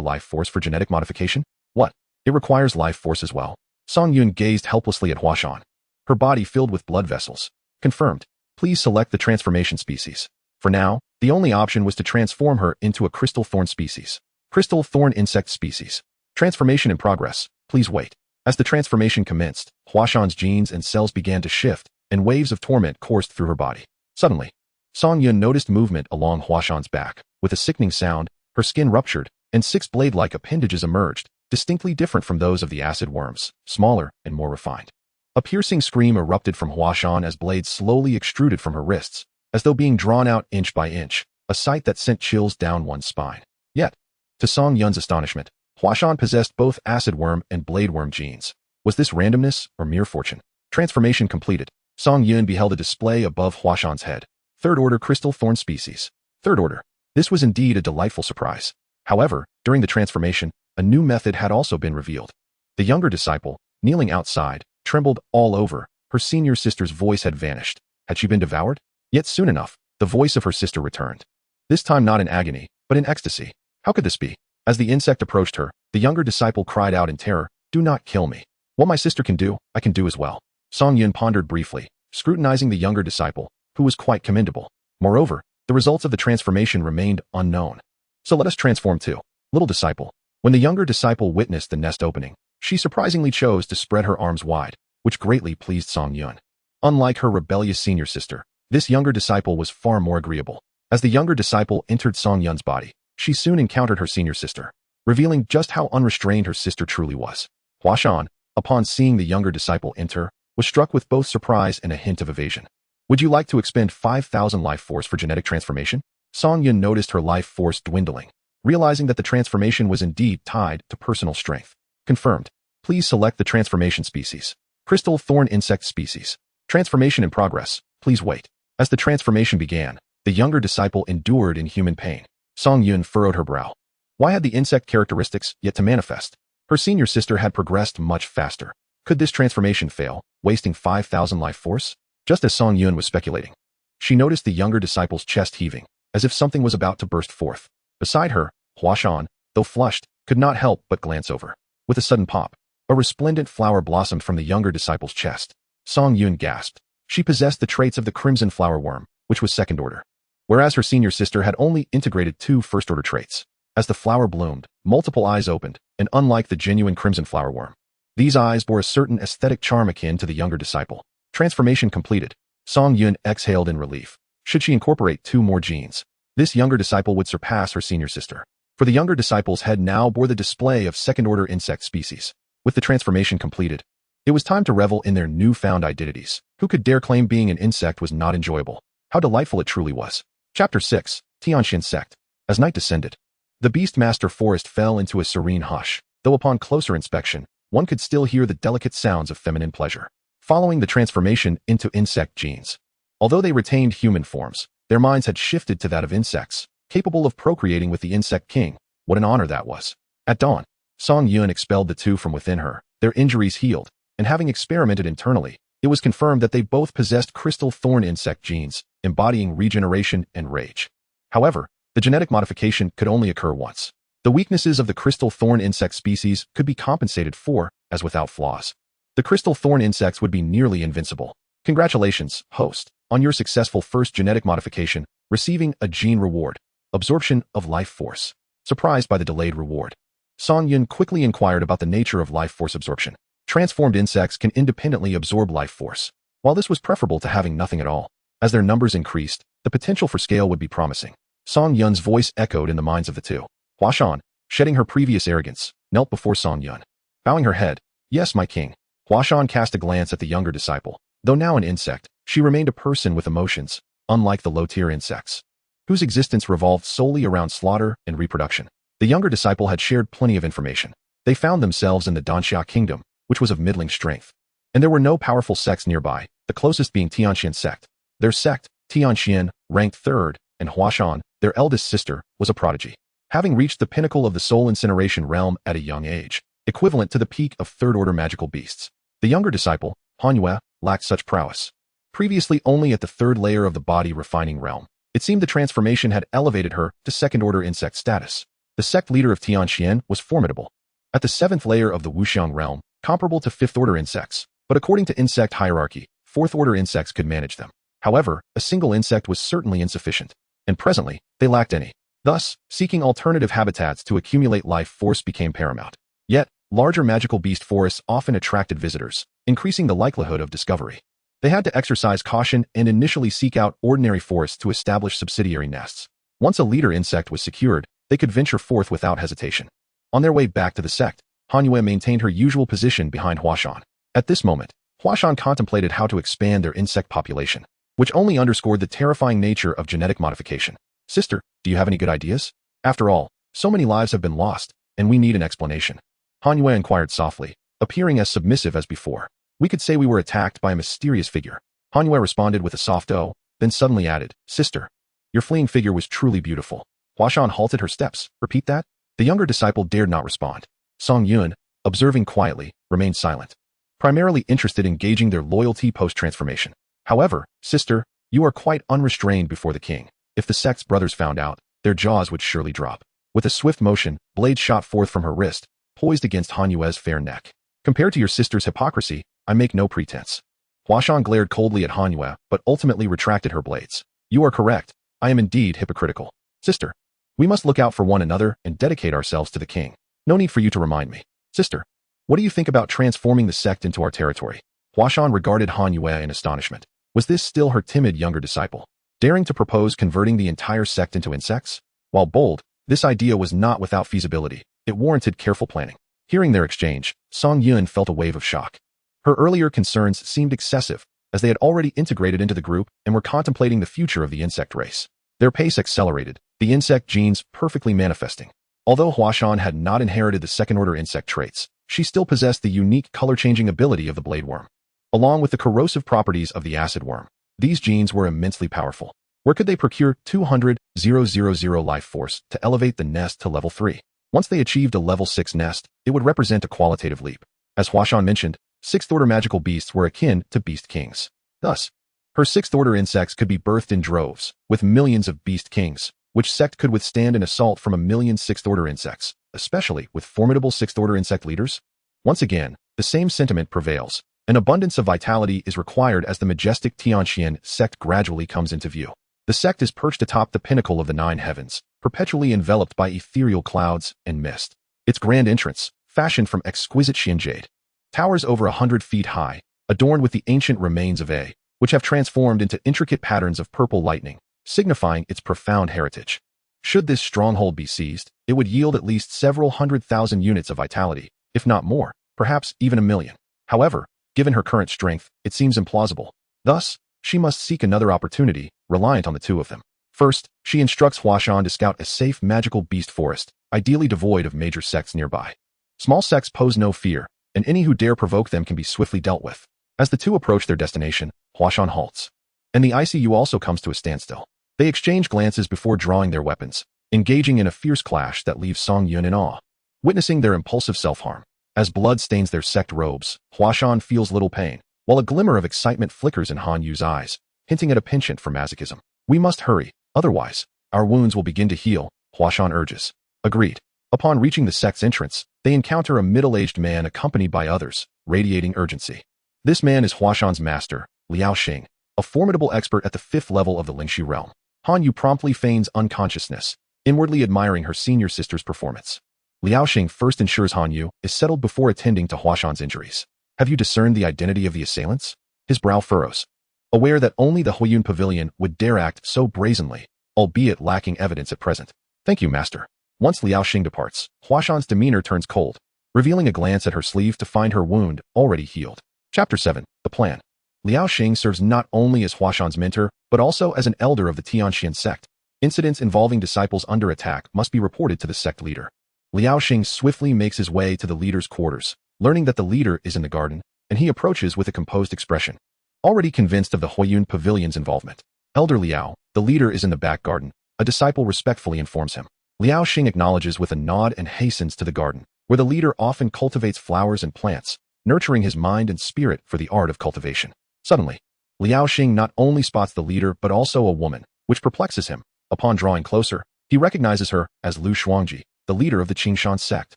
life force for genetic modification? What? It requires life force as well. Song Yun gazed helplessly at Huashan, her body filled with blood vessels. Confirmed. Please select the transformation species. For now, the only option was to transform her into a crystal thorn species. Crystal thorn insect species. Transformation in progress. Please wait. As the transformation commenced, Huashan's genes and cells began to shift, and waves of torment coursed through her body. Suddenly, Song Yun noticed movement along Huashan's back. With a sickening sound, her skin ruptured, and 6 blade-like appendages emerged, distinctly different from those of the acid worms, smaller and more refined. A piercing scream erupted from Huashan as blades slowly extruded from her wrists, as though being drawn out inch by inch, a sight that sent chills down one's spine. Yet, to Song Yun's astonishment, Huashan possessed both acid worm and blade worm genes. Was this randomness or mere fortune? Transformation completed. Song Yun beheld a display above Huashan's head. Third order crystal thorn species. Third order. This was indeed a delightful surprise. However, during the transformation, a new method had also been revealed. The younger disciple, kneeling outside, trembled all over. Her senior sister's voice had vanished. Had she been devoured? Yet soon enough, the voice of her sister returned. This time not in agony, but in ecstasy. How could this be? As the insect approached her, the younger disciple cried out in terror, "Do not kill me. What my sister can do, I can do as well." Song Yun pondered briefly, scrutinizing the younger disciple, who was quite commendable. Moreover, the results of the transformation remained unknown. So let us transform too. Little disciple. When the younger disciple witnessed the nest opening, she surprisingly chose to spread her arms wide, which greatly pleased Song Yun. Unlike her rebellious senior sister, this younger disciple was far more agreeable. As the younger disciple entered Song Yun's body, she soon encountered her senior sister, revealing just how unrestrained her sister truly was. Huashan, upon seeing the younger disciple enter, was struck with both surprise and a hint of evasion. Would you like to expend 5,000 life force for genetic transformation? Song Yun noticed her life force dwindling, realizing that the transformation was indeed tied to personal strength. Confirmed. Please select the transformation species. Crystal thorn insect species. Transformation in progress. Please wait. As the transformation began, the younger disciple endured inhuman pain. Song Yun furrowed her brow. Why had the insect characteristics yet to manifest? Her senior sister had progressed much faster. Could this transformation fail, wasting 5,000 life force? Just as Song Yun was speculating, she noticed the younger disciple's chest heaving, as if something was about to burst forth. Beside her, Huashan, though flushed, could not help but glance over. With a sudden pop, a resplendent flower blossomed from the younger disciple's chest. Song Yun gasped. She possessed the traits of the crimson flower worm, which was second order, whereas her senior sister had only integrated 2 first-order traits. As the flower bloomed, multiple eyes opened, and unlike the genuine crimson flower worm, these eyes bore a certain aesthetic charm akin to the younger disciple. Transformation completed. Song Yun exhaled in relief. Should she incorporate 2 more genes, this younger disciple would surpass her senior sister. For the younger disciple's head now bore the display of second-order insect species. With the transformation completed, it was time to revel in their newfound identities. Who could dare claim being an insect was not enjoyable? How delightful it truly was. Chapter 6. Tianxian Sect. As night descended, the Beastmaster forest fell into a serene hush, though upon closer inspection, one could still hear the delicate sounds of feminine pleasure. Following the transformation into insect genes, although they retained human forms, their minds had shifted to that of insects, capable of procreating with the insect king. What an honor that was. At dawn, Song Yun expelled the 2 from within her, their injuries healed, and having experimented internally, it was confirmed that they both possessed crystal thorn insect genes, embodying regeneration and rage. However, the genetic modification could only occur once. The weaknesses of the crystal thorn insect species could be compensated for, as without flaws. The crystal thorn insects would be nearly invincible. Congratulations, host, on your successful first genetic modification, receiving a gene reward, absorption of life force. Surprised by the delayed reward, Song Yun quickly inquired about the nature of life force absorption. Transformed insects can independently absorb life force. While this was preferable to having nothing at all, as their numbers increased, the potential for scale would be promising. Song Yun's voice echoed in the minds of the 2. Huashan, shedding her previous arrogance, knelt before Song Yun. Bowing her head, "Yes, my king." Huashan cast a glance at the younger disciple. Though now an insect, she remained a person with emotions, unlike the low-tier insects, whose existence revolved solely around slaughter and reproduction. The younger disciple had shared plenty of information. They found themselves in the Danxia kingdom, which was of middling strength. And there were no powerful sects nearby, the closest being Tianxian sect. Their sect, Tianxian, ranked third, and Huashan, their eldest sister, was a prodigy, having reached the pinnacle of the soul incineration realm at a young age, equivalent to the peak of third-order magical beasts. The younger disciple, Hanyue, lacked such prowess. Previously only at the third layer of the body refining realm, it seemed the transformation had elevated her to second-order insect status. The sect leader of Tianxian was formidable. At the seventh layer of the Wuxiang realm, comparable to fifth-order insects, but according to insect hierarchy, fourth-order insects could manage them. However, a single insect was certainly insufficient, and presently, they lacked any. Thus, seeking alternative habitats to accumulate life force became paramount. Yet, larger magical beast forests often attracted visitors, increasing the likelihood of discovery. They had to exercise caution and initially seek out ordinary forests to establish subsidiary nests. Once a leader insect was secured, they could venture forth without hesitation. On their way back to the sect, Hanyue maintained her usual position behind Huashan. At this moment, Huashan contemplated how to expand their insect population, which only underscored the terrifying nature of genetic modification. Sister, do you have any good ideas? After all, so many lives have been lost, and we need an explanation. Hanyue inquired softly, appearing as submissive as before. We could say we were attacked by a mysterious figure. Hanyue responded with a soft "oh," then suddenly added, Sister, your fleeing figure was truly beautiful. Huashan halted her steps. Repeat that? The younger disciple dared not respond. Song Yun, observing quietly, remained silent, primarily interested in gauging their loyalty post-transformation. However, sister, you are quite unrestrained before the king. If the sect's brothers found out, their jaws would surely drop. With a swift motion, blades shot forth from her wrist, poised against Hanyue's fair neck. Compared to your sister's hypocrisy, I make no pretense. Huashan glared coldly at Hanyue, but ultimately retracted her blades. You are correct. I am indeed hypocritical. Sister, we must look out for one another and dedicate ourselves to the king. No need for you to remind me. Sister, what do you think about transforming the sect into our territory? Huashan regarded Hanyue in astonishment. Was this still her timid younger disciple, daring to propose converting the entire sect into insects? While bold, this idea was not without feasibility. It warranted careful planning. Hearing their exchange, Song Yun felt a wave of shock. Her earlier concerns seemed excessive, as they had already integrated into the group and were contemplating the future of the insect race. Their pace accelerated, the insect genes perfectly manifesting. Although Huashan had not inherited the second-order insect traits, she still possessed the unique color-changing ability of the blade worm. Along with the corrosive properties of the acid worm, these genes were immensely powerful. Where could they procure 200,000 life force to elevate the nest to level 3? Once they achieved a level 6 nest, it would represent a qualitative leap. As Huashan mentioned, sixth-order magical beasts were akin to beast kings. Thus, her sixth-order insects could be birthed in droves, with millions of beast kings, which sect could withstand an assault from a million sixth-order insects, especially with formidable sixth-order insect leaders? Once again, the same sentiment prevails. An abundance of vitality is required as the majestic Tianxian sect gradually comes into view. The sect is perched atop the pinnacle of the 9 heavens, perpetually enveloped by ethereal clouds and mist. Its grand entrance, fashioned from exquisite Xian jade, towers over 100 feet high, adorned with the ancient remains of A, which have transformed into intricate patterns of purple lightning, signifying its profound heritage. Should this stronghold be seized, it would yield at least several 100,000 units of vitality, if not more, perhaps even 1,000,000. However, given her current strength, it seems implausible. Thus, she must seek another opportunity, reliant on the two of them. First, she instructs Huashan to scout a safe magical beast forest, ideally devoid of major sects nearby. Small sects pose no fear, and any who dare provoke them can be swiftly dealt with. As the two approach their destination, Huashan halts, and the ICU also comes to a standstill. They exchange glances before drawing their weapons, engaging in a fierce clash that leaves Song Yun in awe. Witnessing their impulsive self-harm, as blood stains their sect robes, Huashan feels little pain, while a glimmer of excitement flickers in Han Yu's eyes, hinting at a penchant for masochism. We must hurry, otherwise, our wounds will begin to heal, Huashan urges. Agreed. Upon reaching the sect's entrance, they encounter a middle-aged man accompanied by others, radiating urgency. This man is Huashan's master, Liao Xing, a formidable expert at the 5th level of the Lingxi realm. Han Yu promptly feigns unconsciousness, inwardly admiring her senior sister's performance. Liao Xing first ensures Han Yu is settled before attending to Huashan's injuries. Have you discerned the identity of the assailants? His brow furrows, aware that only the Huiyun Pavilion would dare act so brazenly, albeit lacking evidence at present. Thank you, master. Once Liao Xing departs, Huashan's demeanor turns cold, revealing a glance at her sleeve to find her wound already healed. Chapter 7. The Plan. Liao Xing serves not only as Huashan's mentor, but also as an elder of the Tianxian sect. Incidents involving disciples under attack must be reported to the sect leader. Liao Xing swiftly makes his way to the leader's quarters, learning that the leader is in the garden, and he approaches with a composed expression. Already convinced of the Huiyun Pavilion's involvement, Elder Liao, the leader, is in the back garden. A disciple respectfully informs him. Liao Xing acknowledges with a nod and hastens to the garden, where the leader often cultivates flowers and plants, nurturing his mind and spirit for the art of cultivation. Suddenly, Liao Xing not only spots the leader but also a woman, which perplexes him. Upon drawing closer, he recognizes her as Lu Shuangji, the leader of the Qingshan sect.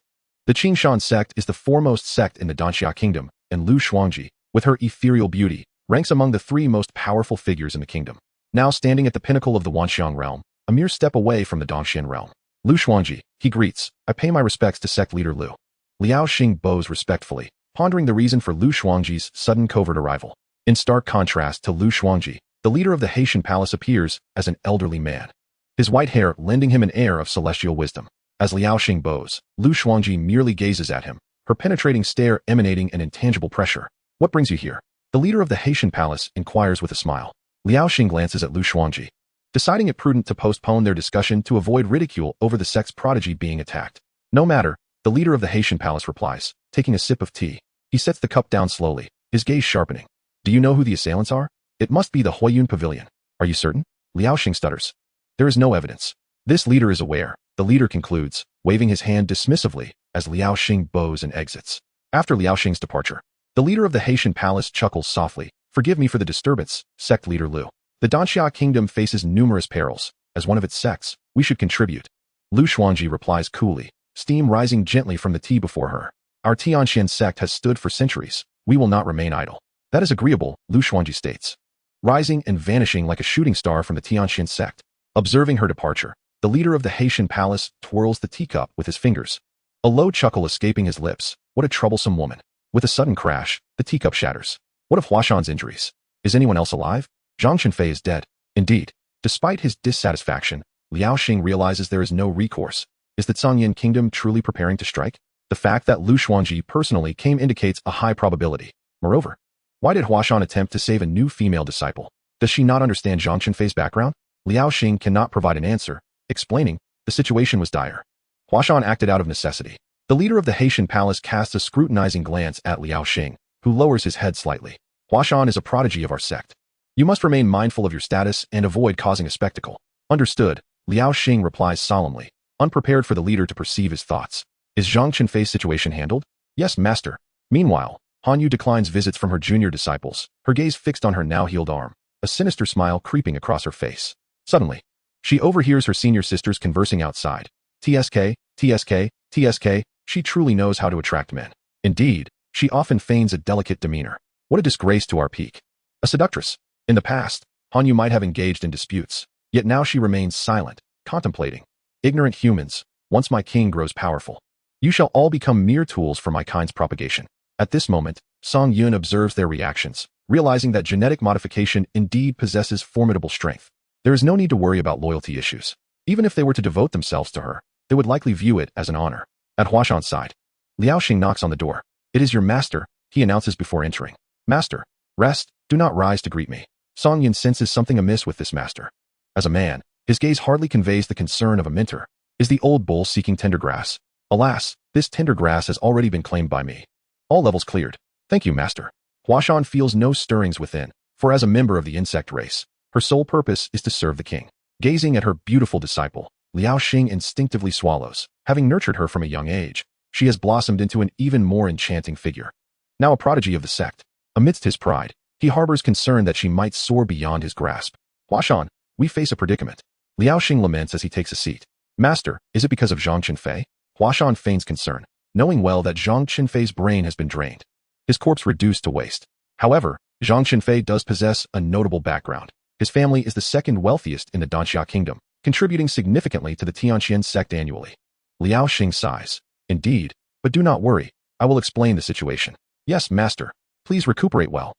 The Qingshan sect is the foremost sect in the Danxia kingdom, and Lu Shuangji, with her ethereal beauty, ranks among the 3 most powerful figures in the kingdom. Now standing at the pinnacle of the Wanxiang realm, a mere step away from the Dongxian realm. Lu Shuangji, he greets. I pay my respects to sect leader Lu. Liao Xing bows respectfully, pondering the reason for Lu Shuangji's sudden covert arrival. In stark contrast to Lu Shuangji, the leader of the Haitian palace appears as an elderly man, his white hair lending him an air of celestial wisdom. As Liao Xing bows, Lu Shuangji merely gazes at him, her penetrating stare emanating an intangible pressure. What brings you here? The leader of the Haitian palace inquires with a smile. Liao Xing glances at Lu Shuangji, deciding it prudent to postpone their discussion to avoid ridicule over the sect's prodigy being attacked. No matter, the leader of the Haitian palace replies, taking a sip of tea. He sets the cup down slowly, his gaze sharpening. Do you know who the assailants are? It must be the Huiyun Pavilion. Are you certain? Liao Xing stutters. There is no evidence. This leader is aware, the leader concludes, waving his hand dismissively as Liao Xing bows and exits. After Liao Xing's departure, the leader of the Haitian palace chuckles softly. Forgive me for the disturbance, sect leader Lu. The Danxia kingdom faces numerous perils. As one of its sects, we should contribute. Lu Shuangji replies coolly, steam rising gently from the tea before her. Our Tianxian sect has stood for centuries. We will not remain idle. That is agreeable, Lu Shuangji states, rising and vanishing like a shooting star from the Tianxian sect. Observing her departure, the leader of the Haitian palace twirls the teacup with his fingers, a low chuckle escaping his lips. What a troublesome woman. With a sudden crash, the teacup shatters. What of Huashan's injuries? Is anyone else alive? Zhang Qinfei is dead. Indeed. Despite his dissatisfaction, Liao Xing realizes there is no recourse. Is the Zhangyan kingdom truly preparing to strike? The fact that Lu Shuangji personally came indicates a high probability. Moreover, why did Huashan attempt to save a new female disciple? Does she not understand Zhang Qinfei's background? Liao Xing cannot provide an answer, explaining, the situation was dire. Huashan acted out of necessity. The leader of the Haitian palace casts a scrutinizing glance at Liao Xing, who lowers his head slightly. Huashan is a prodigy of our sect. You must remain mindful of your status and avoid causing a spectacle. Understood, Liao Xing replies solemnly, unprepared for the leader to perceive his thoughts. Is Zhang Qinfei's situation handled? Yes, master. Meanwhile, Han Yu declines visits from her junior disciples, her gaze fixed on her now healed arm, a sinister smile creeping across her face. Suddenly, she overhears her senior sisters conversing outside. TSK, TSK, TSK, she truly knows how to attract men. Indeed, she often feigns a delicate demeanor. What a disgrace to our peak. A seductress. In the past, Han Yu might have engaged in disputes, yet now she remains silent, contemplating. Ignorant humans, once my king grows powerful, you shall all become mere tools for my kind's propagation. At this moment, Song Yun observes their reactions, realizing that genetic modification indeed possesses formidable strength. There is no need to worry about loyalty issues. Even if they were to devote themselves to her, they would likely view it as an honor. At Huashan's side, Liao Xing knocks on the door. It is your master, he announces before entering. Master, rest, do not rise to greet me. Song Yun senses something amiss with this master. As a man, his gaze hardly conveys the concern of a mentor. Is the old bull seeking tender grass? Alas, this tender grass has already been claimed by me. All levels cleared. Thank you, master. Huashan feels no stirrings within, for as a member of the insect race, her sole purpose is to serve the king. Gazing at her beautiful disciple, Liao Xing instinctively swallows. Having nurtured her from a young age, she has blossomed into an even more enchanting figure. Now a prodigy of the sect. Amidst his pride, he harbors concern that she might soar beyond his grasp. Huashan, we face a predicament. Liao Xing laments as he takes a seat. Master, is it because of Zhang Qinfei? Huashan feigns concern, knowing well that Zhang Qinfei's brain has been drained, his corpse reduced to waste. However, Zhang Qinfei does possess a notable background. His family is the second wealthiest in the Danxia kingdom, contributing significantly to the Tianxian sect annually. Liao Xing sighs. Indeed, but do not worry, I will explain the situation. Yes, master. Please recuperate well.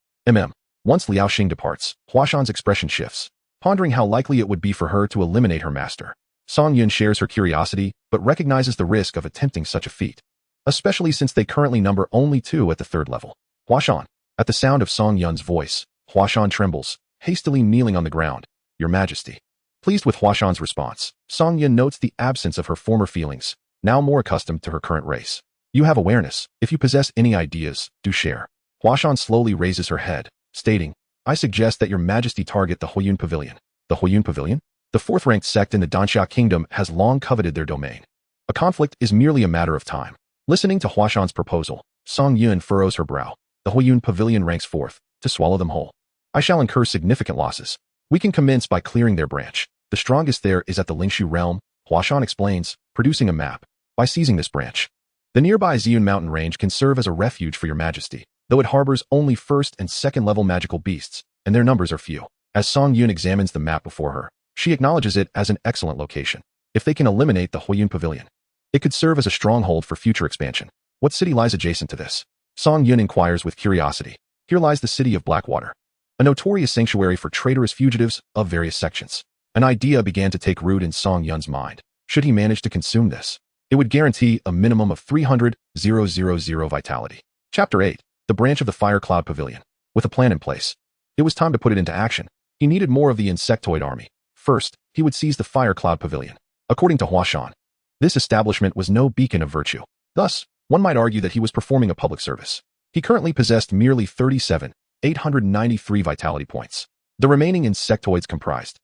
Once Liao Xing departs, Huashan's expression shifts, pondering how likely it would be for her to eliminate her master. Song Yun shares her curiosity, but recognizes the risk of attempting such a feat, especially since they currently number only 2 at the 3rd level. Huashan. At the sound of Song Yun's voice, Huashan trembles, hastily kneeling on the ground. Your Majesty. Pleased with Huashan's response, Song Yun notes the absence of her former feelings, now more accustomed to her current race. You have awareness. If you possess any ideas, do share. Huashan slowly raises her head, stating, I suggest that your majesty target the Huiyun Pavilion. The Huiyun Pavilion? The fourth-ranked sect in the Danxia Kingdom has long coveted their domain. A conflict is merely a matter of time. Listening to Huashan's proposal, Song Yun furrows her brow. The Huiyun Pavilion ranks fourth, to swallow them whole. I shall incur significant losses. We can commence by clearing their branch. The strongest there is at the Lingshu realm, Huashan explains, producing a map. By seizing this branch, the nearby Ziyun mountain range can serve as a refuge for your majesty, though it harbors only first and second level magical beasts, and their numbers are few. As Song Yun examines the map before her, she acknowledges it as an excellent location. If they can eliminate the Huiyun Pavilion, it could serve as a stronghold for future expansion. What city lies adjacent to this? Song Yun inquires with curiosity. Here lies the city of Blackwater, a notorious sanctuary for traitorous fugitives of various sections. An idea began to take root in Song Yun's mind. Should he manage to consume this, it would guarantee a minimum of 300,000 vitality. Chapter 8. The Branch of the Fire Cloud Pavilion. With a plan in place, it was time to put it into action. He needed more of the insectoid army. First, he would seize the Fire Cloud Pavilion. According to Huashan, this establishment was no beacon of virtue. Thus, one might argue that he was performing a public service. He currently possessed merely 37,893 vitality points. The remaining insectoids comprised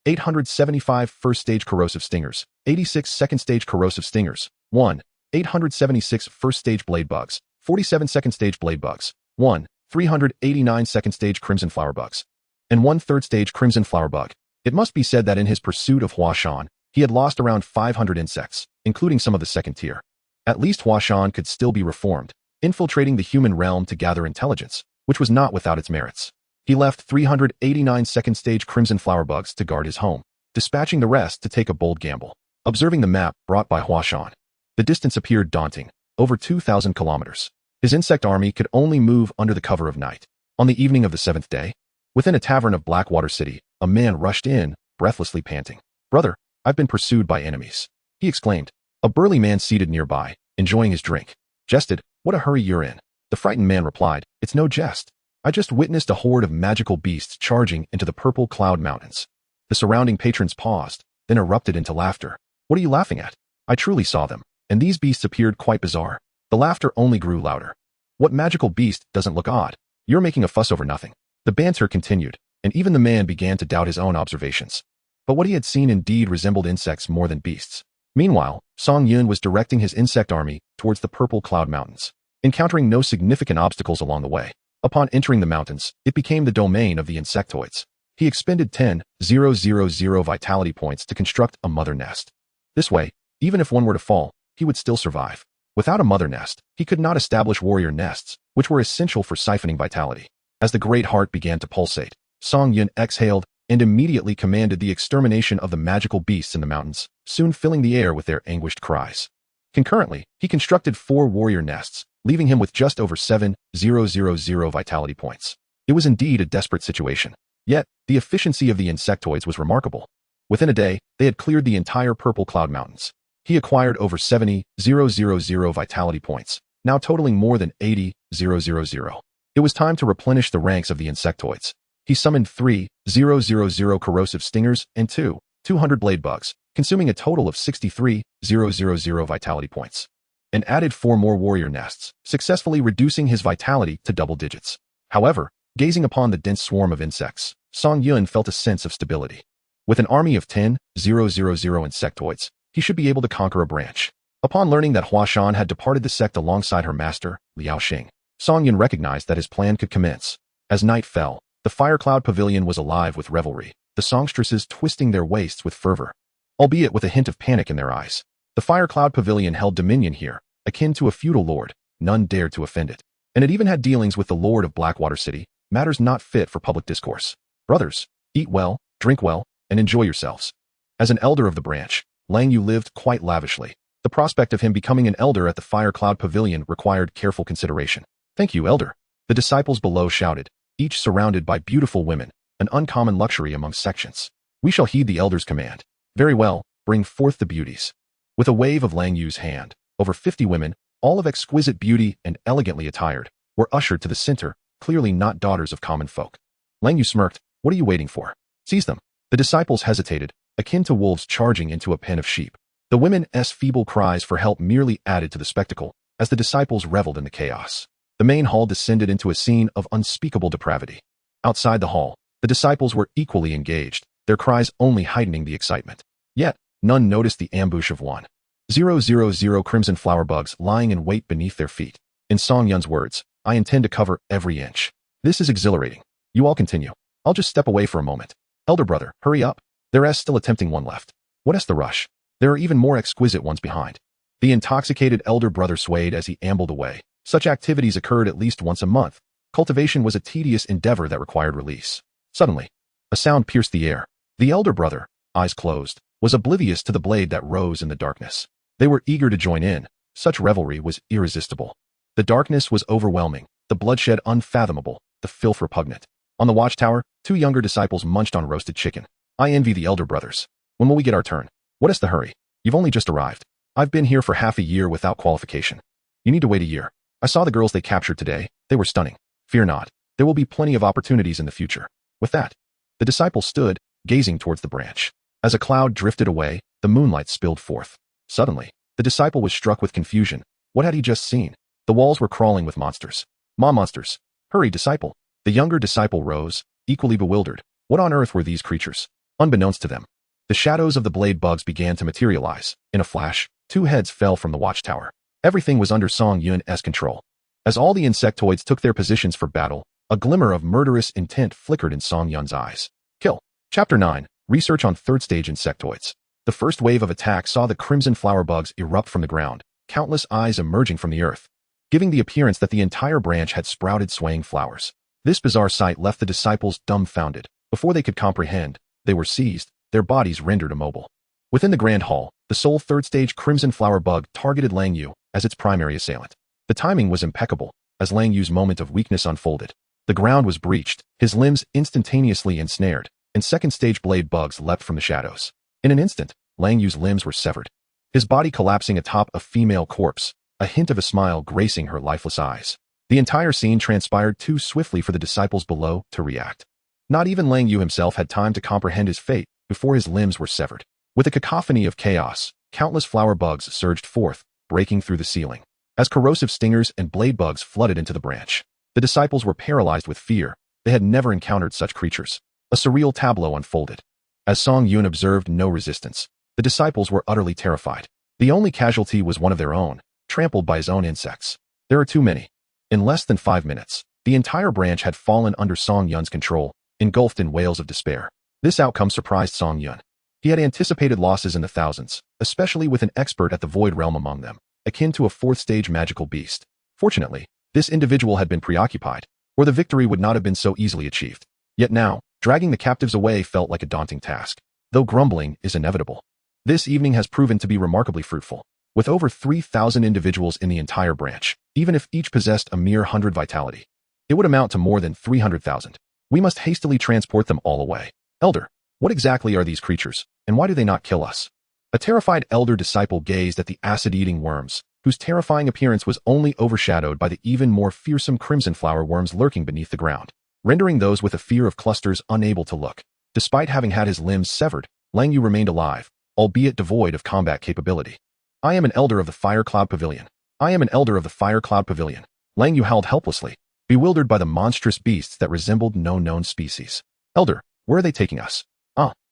875 first-stage corrosive stingers, 86 second-stage corrosive stingers, 876 first-stage blade bugs, 47 second-stage blade bugs, 389 second-stage crimson flower bugs, and 1 third-stage crimson flower bug. It must be said that in his pursuit of Huashan, he had lost around 500 insects, including some of the second tier. At least Huashan could still be reformed, infiltrating the human realm to gather intelligence, which was not without its merits. He left 389 second-stage crimson flower bugs to guard his home, dispatching the rest to take a bold gamble. Observing the map brought by Huashan, the distance appeared daunting, over 2,000 kilometers. His insect army could only move under the cover of night. On the evening of the 7th day, within a tavern of Blackwater City, a man rushed in, breathlessly panting. Brother, I've been pursued by enemies, he exclaimed. A burly man seated nearby, enjoying his drink, jested, What a hurry you're in. The frightened man replied, It's no jest. I just witnessed a horde of magical beasts charging into the purple cloud mountains. The surrounding patrons paused, then erupted into laughter. What are you laughing at? I truly saw them, and these beasts appeared quite bizarre. The laughter only grew louder. What magical beast doesn't look odd? You're making a fuss over nothing. The banter continued, and even the man began to doubt his own observations. But what he had seen indeed resembled insects more than beasts. Meanwhile, Song Yun was directing his insect army towards the purple cloud mountains, encountering no significant obstacles along the way. Upon entering the mountains, it became the domain of the insectoids. He expended 10,000 vitality points to construct a mother nest. This way, even if one were to fall, he would still survive. Without a mother nest, he could not establish warrior nests, which were essential for siphoning vitality. As the great heart began to pulsate, Song Yun exhaled and immediately commanded the extermination of the magical beasts in the mountains, soon filling the air with their anguished cries. Concurrently, he constructed 4 warrior nests, leaving him with just over 7,000 vitality points. It was indeed a desperate situation. Yet, the efficiency of the insectoids was remarkable. Within a day, they had cleared the entire purple cloud mountains. He acquired over 70,000 vitality points, now totaling more than 80,000. It was time to replenish the ranks of the insectoids. He summoned 3,000 corrosive stingers and 200 blade bugs, consuming a total of 63,000 vitality points, and added 4 more warrior nests, successfully reducing his vitality to double digits. However, gazing upon the dense swarm of insects, Song Yun felt a sense of stability. With an army of 10,000 insectoids, he should be able to conquer a branch. Upon learning that Huashan had departed the sect alongside her master, Liao Xing, Song Yun recognized that his plan could commence. As night fell, the Fire Cloud Pavilion was alive with revelry, the songstresses twisting their waists with fervor, albeit with a hint of panic in their eyes. The Fire Cloud Pavilion held dominion here, akin to a feudal lord. None dared to offend it. And it even had dealings with the lord of Blackwater City, matters not fit for public discourse. Brothers, eat well, drink well, and enjoy yourselves. As an elder of the branch, Lang Yu lived quite lavishly. The prospect of him becoming an elder at the Fire Cloud Pavilion required careful consideration. Thank you, elder. The disciples below shouted, each surrounded by beautiful women, an uncommon luxury among sections. We shall heed the elder's command. Very well, bring forth the beauties. With a wave of Lang Yu's hand, over 50 women, all of exquisite beauty and elegantly attired, were ushered to the center, clearly not daughters of common folk. Lang Yu smirked, What are you waiting for? Seize them. The disciples hesitated, akin to wolves charging into a pen of sheep. The women's feeble cries for help merely added to the spectacle, as the disciples reveled in the chaos. The main hall descended into a scene of unspeakable depravity. Outside the hall, the disciples were equally engaged, their cries only heightening the excitement. Yet, none noticed the ambush of 1,000 crimson flower bugs lying in wait beneath their feet. In Song Yun's words, "I intend to cover every inch. This is exhilarating. You all continue. I'll just step away for a moment. Elder brother, hurry up. There's still a tempting one left. What's the rush? There are even more exquisite ones behind." The intoxicated elder brother swayed as he ambled away. Such activities occurred at least once a month. Cultivation was a tedious endeavor that required release. Suddenly, a sound pierced the air. The elder brother, eyes closed, was oblivious to the blade that rose in the darkness. They were eager to join in. Such revelry was irresistible. The darkness was overwhelming, the bloodshed unfathomable, the filth repugnant. On the watchtower, 2 younger disciples munched on roasted chicken. "I envy the elder brothers. When will we get our turn? What's the hurry? You've only just arrived. I've been here for half a year without qualification. You need to wait a year. I saw the girls they captured today. They were stunning. Fear not. There will be plenty of opportunities in the future." With that, the disciple stood, gazing towards the branch. As a cloud drifted away, the moonlight spilled forth. Suddenly, the disciple was struck with confusion. What had he just seen? The walls were crawling with monsters. Monsters. Hurry, disciple. The younger disciple rose, equally bewildered. What on earth were these creatures? Unbeknownst to them, the shadows of the blade bugs began to materialize. In a flash, 2 heads fell from the watchtower. Everything was under Song Yun's control. As all the insectoids took their positions for battle, a glimmer of murderous intent flickered in Song Yun's eyes. Kill. Chapter 9. Research on third stage insectoids. The first wave of attack saw the crimson flower bugs erupt from the ground, countless eyes emerging from the earth, giving the appearance that the entire branch had sprouted swaying flowers. This bizarre sight left the disciples dumbfounded. Before they could comprehend, they were seized, their bodies rendered immobile. Within the grand hall, the sole third stage crimson flower bug targeted Lang Yu as its primary assailant. The timing was impeccable, as Lang Yu's moment of weakness unfolded. The ground was breached, his limbs instantaneously ensnared, and second stage blade bugs leapt from the shadows. In an instant, Lang Yu's limbs were severed, his body collapsing atop a female corpse, a hint of a smile gracing her lifeless eyes. The entire scene transpired too swiftly for the disciples below to react. Not even Lang Yu himself had time to comprehend his fate before his limbs were severed. With a cacophony of chaos, countless flower bugs surged forth, breaking through the ceiling. As corrosive stingers and blade bugs flooded into the branch, the disciples were paralyzed with fear. They had never encountered such creatures. A surreal tableau unfolded. As Song Yun observed no resistance, the disciples were utterly terrified. The only casualty was one of their own, trampled by his own insects. There are too many. In less than 5 minutes, the entire branch had fallen under Song Yun's control, engulfed in wails of despair. This outcome surprised Song Yun. He had anticipated losses in the thousands, especially with an expert at the void realm among them, akin to a 4th stage magical beast. Fortunately, this individual had been preoccupied, or the victory would not have been so easily achieved. Yet now, dragging the captives away felt like a daunting task, though grumbling is inevitable. This evening has proven to be remarkably fruitful. With over 3,000 individuals in the entire branch, even if each possessed a mere 100 vitality, it would amount to more than 300,000. We must hastily transport them all away. Elder, what exactly are these creatures, and why do they not kill us? A terrified elder disciple gazed at the acid-eating worms, whose terrifying appearance was only overshadowed by the even more fearsome crimson flower worms lurking beneath the ground, rendering those with a fear of clusters unable to look. Despite having had his limbs severed, Lang Yu remained alive, albeit devoid of combat capability. "I am an elder of the Fire Cloud Pavilion. I am an elder of the Fire Cloud Pavilion." Lang Yu howled helplessly, bewildered by the monstrous beasts that resembled no known species. "Elder, where are they taking us?"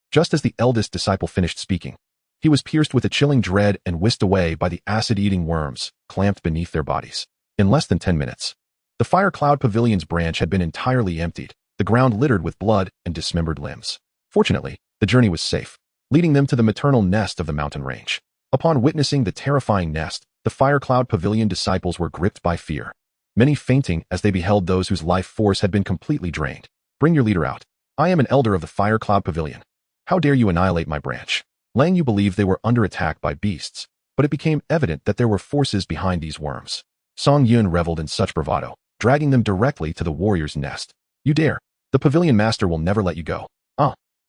Just as the eldest disciple finished speaking, he was pierced with a chilling dread and whisked away by the acid-eating worms, clamped beneath their bodies. In less than 10 minutes, the Fire Cloud Pavilion's branch had been entirely emptied, the ground littered with blood and dismembered limbs. Fortunately, the journey was safe, leading them to the maternal nest of the mountain range. Upon witnessing the terrifying nest, the Fire Cloud Pavilion disciples were gripped by fear, many fainting as they beheld those whose life force had been completely drained. "Bring your leader out. I am an elder of the Fire Cloud Pavilion. How dare you annihilate my branch?" Lang Yu believed they were under attack by beasts, but it became evident that there were forces behind these worms. Song Yun reveled in such bravado, dragging them directly to the warrior's nest. "You dare! The pavilion master will never let you go."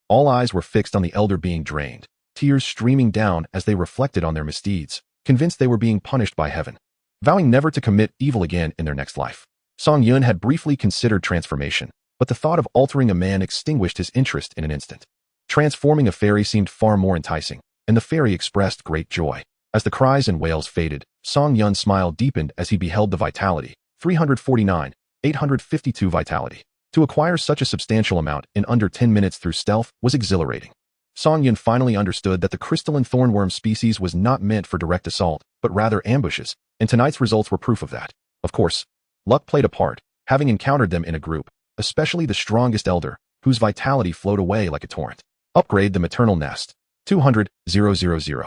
All eyes were fixed on the elder being drained, tears streaming down as they reflected on their misdeeds, convinced they were being punished by heaven, vowing never to commit evil again in their next life. Song Yun had briefly considered transformation, but the thought of altering a man extinguished his interest in an instant. Transforming a fairy seemed far more enticing. and the fairy expressed great joy. As the cries and wails faded, Song Yun's smile deepened as he beheld the vitality, 349, 852 vitality. To acquire such a substantial amount in under 10 minutes through stealth was exhilarating. Song Yun finally understood that the crystalline thornworm species was not meant for direct assault, but rather ambushes, and tonight's results were proof of that. Of course, luck played a part, having encountered them in a group, especially the strongest elder, whose vitality flowed away like a torrent. Upgrade the maternal nest. 200,000.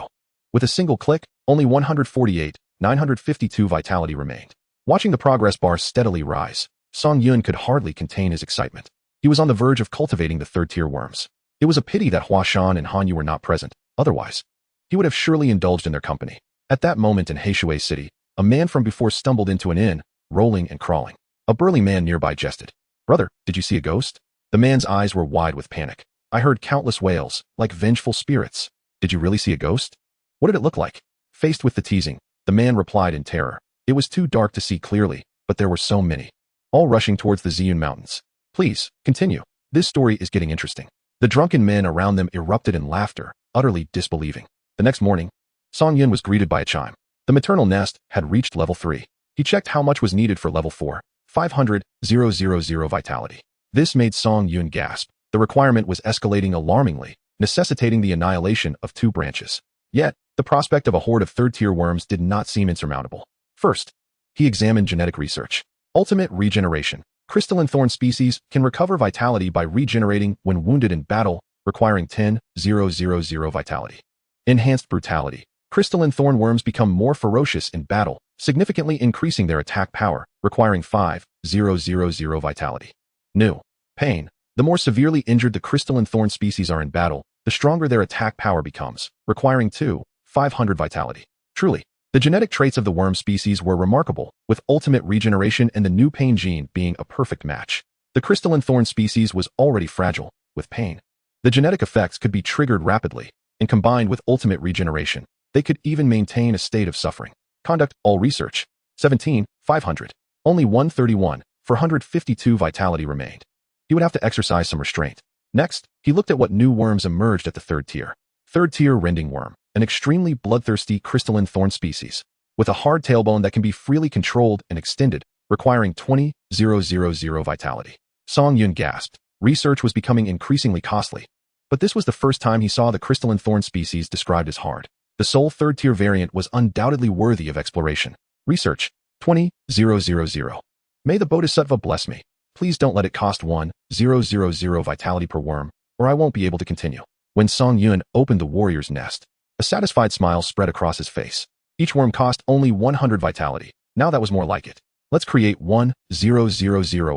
With a single click, only 148, 952 vitality remained. Watching the progress bar steadily rise, Song Yun could hardly contain his excitement. He was on the verge of cultivating the third-tier worms. It was a pity that Hua Shan and Han Yu were not present, otherwise, he would have surely indulged in their company. At that moment in Heishui City, a man from before stumbled into an inn, rolling and crawling. A burly man nearby jested. "Brother, did you see a ghost?" The man's eyes were wide with panic. "I heard countless wails, like vengeful spirits." "Did you really see a ghost? What did it look like?" Faced with the teasing, the man replied in terror. It was too dark to see clearly, but there were so many, all rushing towards the Ziyun Mountains. "Please, continue. This story is getting interesting." The drunken men around them erupted in laughter, utterly disbelieving. The next morning, Song Yun was greeted by a chime. The maternal nest had reached level 3. He checked how much was needed for level 4, 500,000 vitality. This made Song Yun gasp. The requirement was escalating alarmingly, necessitating the annihilation of 2 branches. Yet, the prospect of a horde of third-tier worms did not seem insurmountable. First, he examined genetic research. Ultimate regeneration. Crystalline thorn species can recover vitality by regenerating when wounded in battle, requiring 10,000 vitality. Enhanced brutality. Crystalline thorn worms become more ferocious in battle, significantly increasing their attack power, requiring 5,000 vitality. New pain. The more severely injured the crystalline thorn species are in battle, the stronger their attack power becomes, requiring 2,500 vitality. Truly, the genetic traits of the worm species were remarkable, with ultimate regeneration and the new pain gene being a perfect match. The crystalline thorn species was already fragile, with pain. The genetic effects could be triggered rapidly, and combined with ultimate regeneration, they could even maintain a state of suffering. Conduct all research. 17,500. Only 131, 452 vitality remained. He would have to exercise some restraint. Next, he looked at what new worms emerged at the third tier. Third tier rending worm, an extremely bloodthirsty crystalline thorn species, with a hard tailbone that can be freely controlled and extended, requiring 20,000 vitality. Song Yun gasped. Research was becoming increasingly costly. But this was the first time he saw the crystalline thorn species described as hard. The sole third-tier variant was undoubtedly worthy of exploration. Research. 20,000. May the Bodhisattva bless me. Please don't let it cost 1,000 vitality per worm, or I won't be able to continue. When Song Yun opened the warrior's nest, a satisfied smile spread across his face. Each worm cost only 100 vitality. Now that was more like it. Let's create 1,000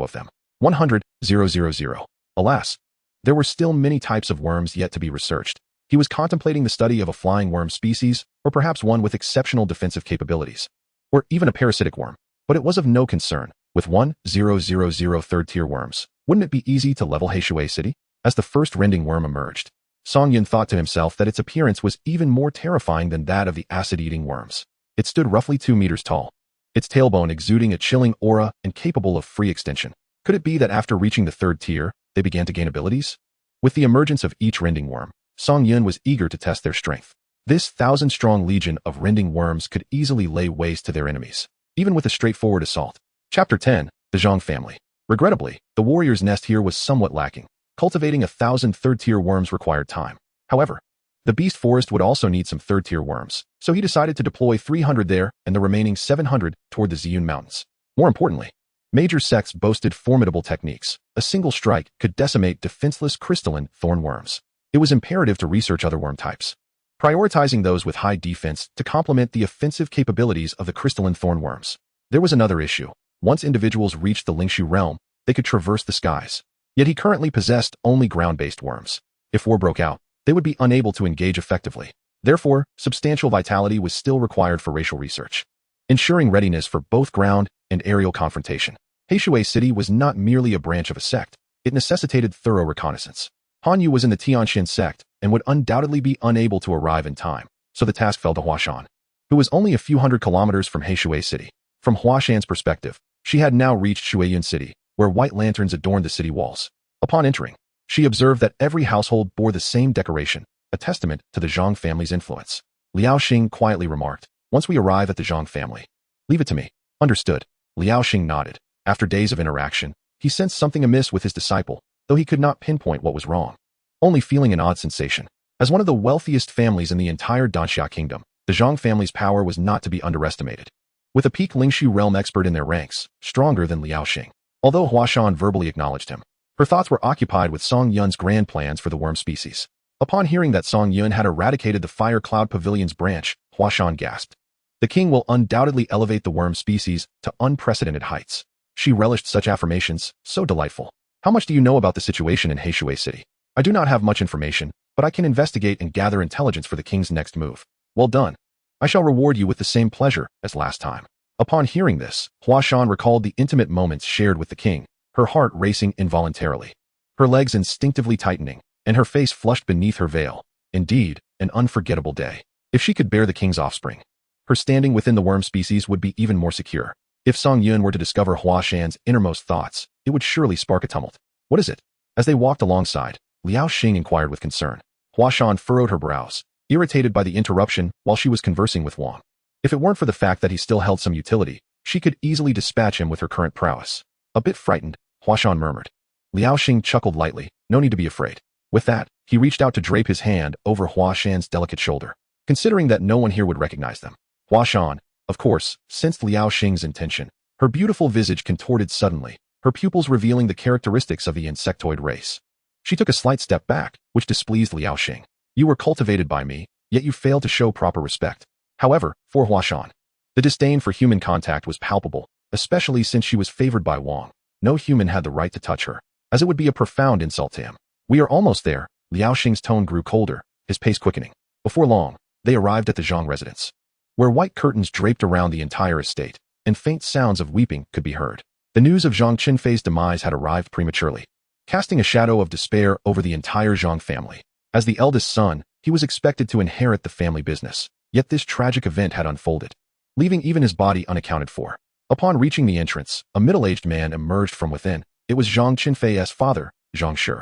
of them. 100,000. Alas, there were still many types of worms yet to be researched. He was contemplating the study of a flying worm species, or perhaps one with exceptional defensive capabilities, or even a parasitic worm. But it was of no concern. With 1,000 third-tier worms, wouldn't it be easy to level Heishui City? As the first rending worm emerged, Song Yun thought to himself that its appearance was even more terrifying than that of the acid-eating worms. It stood roughly 2 meters tall, its tailbone exuding a chilling aura and capable of free extension. Could it be that after reaching the third tier, they began to gain abilities? With the emergence of each rending worm, Song Yun was eager to test their strength. This 1,000-strong legion of rending worms could easily lay waste to their enemies, even with a straightforward assault. Chapter 10. The Zhang Family. Regrettably, the warrior's nest here was somewhat lacking. Cultivating 1,000 third-tier worms required time. However, the beast forest would also need some third-tier worms, so he decided to deploy 300 there and the remaining 700 toward the Ziyun Mountains. More importantly, major sects boasted formidable techniques. A single strike could decimate defenseless crystalline thorn worms. It was imperative to research other worm types, prioritizing those with high defense to complement the offensive capabilities of the crystalline thorn worms. There was another issue. Once individuals reached the Lingshu realm, they could traverse the skies. Yet he currently possessed only ground-based worms. If war broke out, they would be unable to engage effectively. Therefore, substantial vitality was still required for racial research, ensuring readiness for both ground and aerial confrontation. Heishui City was not merely a branch of a sect. It necessitated thorough reconnaissance. Han Yu was in the Tianxin sect and would undoubtedly be unable to arrive in time, so the task fell to Hua Shan, who was only a few hundred kilometers from Heishui City. From Hua Shan's perspective, she had now reached Shuiyun City, where white lanterns adorned the city walls. Upon entering, she observed that every household bore the same decoration, a testament to the Zhang family's influence. Liao Xing quietly remarked, "Once we arrive at the Zhang family, leave it to me." Understood. Liao Xing nodded. After days of interaction, he sensed something amiss with his disciple, though he could not pinpoint what was wrong. Only feeling an odd sensation. As one of the wealthiest families in the entire Danxia kingdom, the Zhang family's power was not to be underestimated. With a peak Lingshu realm expert in their ranks, stronger than Liao Xing. Although Huashan verbally acknowledged him, her thoughts were occupied with Song Yun's grand plans for the worm species. Upon hearing that Song Yun had eradicated the Fire Cloud Pavilion's branch, Huashan gasped. The king will undoubtedly elevate the worm species to unprecedented heights. She relished such affirmations, so delightful. How much do you know about the situation in Heishui City? I do not have much information, but I can investigate and gather intelligence for the king's next move. Well done. I shall reward you with the same pleasure as last time. Upon hearing this, Huashan recalled the intimate moments shared with the king, her heart racing involuntarily, her legs instinctively tightening, and her face flushed beneath her veil. Indeed, an unforgettable day. If she could bear the king's offspring, her standing within the worm species would be even more secure. If Song Yun were to discover Huashan's innermost thoughts, it would surely spark a tumult. What is it? As they walked alongside, Liao Xing inquired with concern. Huashan furrowed her brows, irritated by the interruption while she was conversing with Wang. If it weren't for the fact that he still held some utility, she could easily dispatch him with her current prowess. A bit frightened, Huashan murmured. Liao Xing chuckled lightly, no need to be afraid. With that, he reached out to drape his hand over Huashan's delicate shoulder. Considering that no one here would recognize them, Huashan, of course, sensed Liao Xing's intention. Her beautiful visage contorted suddenly, her pupils revealing the characteristics of the insectoid race. She took a slight step back, which displeased Liao Xing. You were cultivated by me, yet you failed to show proper respect. However, for Huashan, the disdain for human contact was palpable, especially since she was favored by Wang. No human had the right to touch her, as it would be a profound insult to him. We are almost there. Liao Xing's tone grew colder, his pace quickening. Before long, they arrived at the Zhang residence, where white curtains draped around the entire estate, and faint sounds of weeping could be heard. The news of Zhang Qinfei's demise had arrived prematurely, casting a shadow of despair over the entire Zhang family. As the eldest son, he was expected to inherit the family business, yet this tragic event had unfolded, leaving even his body unaccounted for. Upon reaching the entrance, a middle-aged man emerged from within. It was Zhang Qinfei's father, Zhang Shi.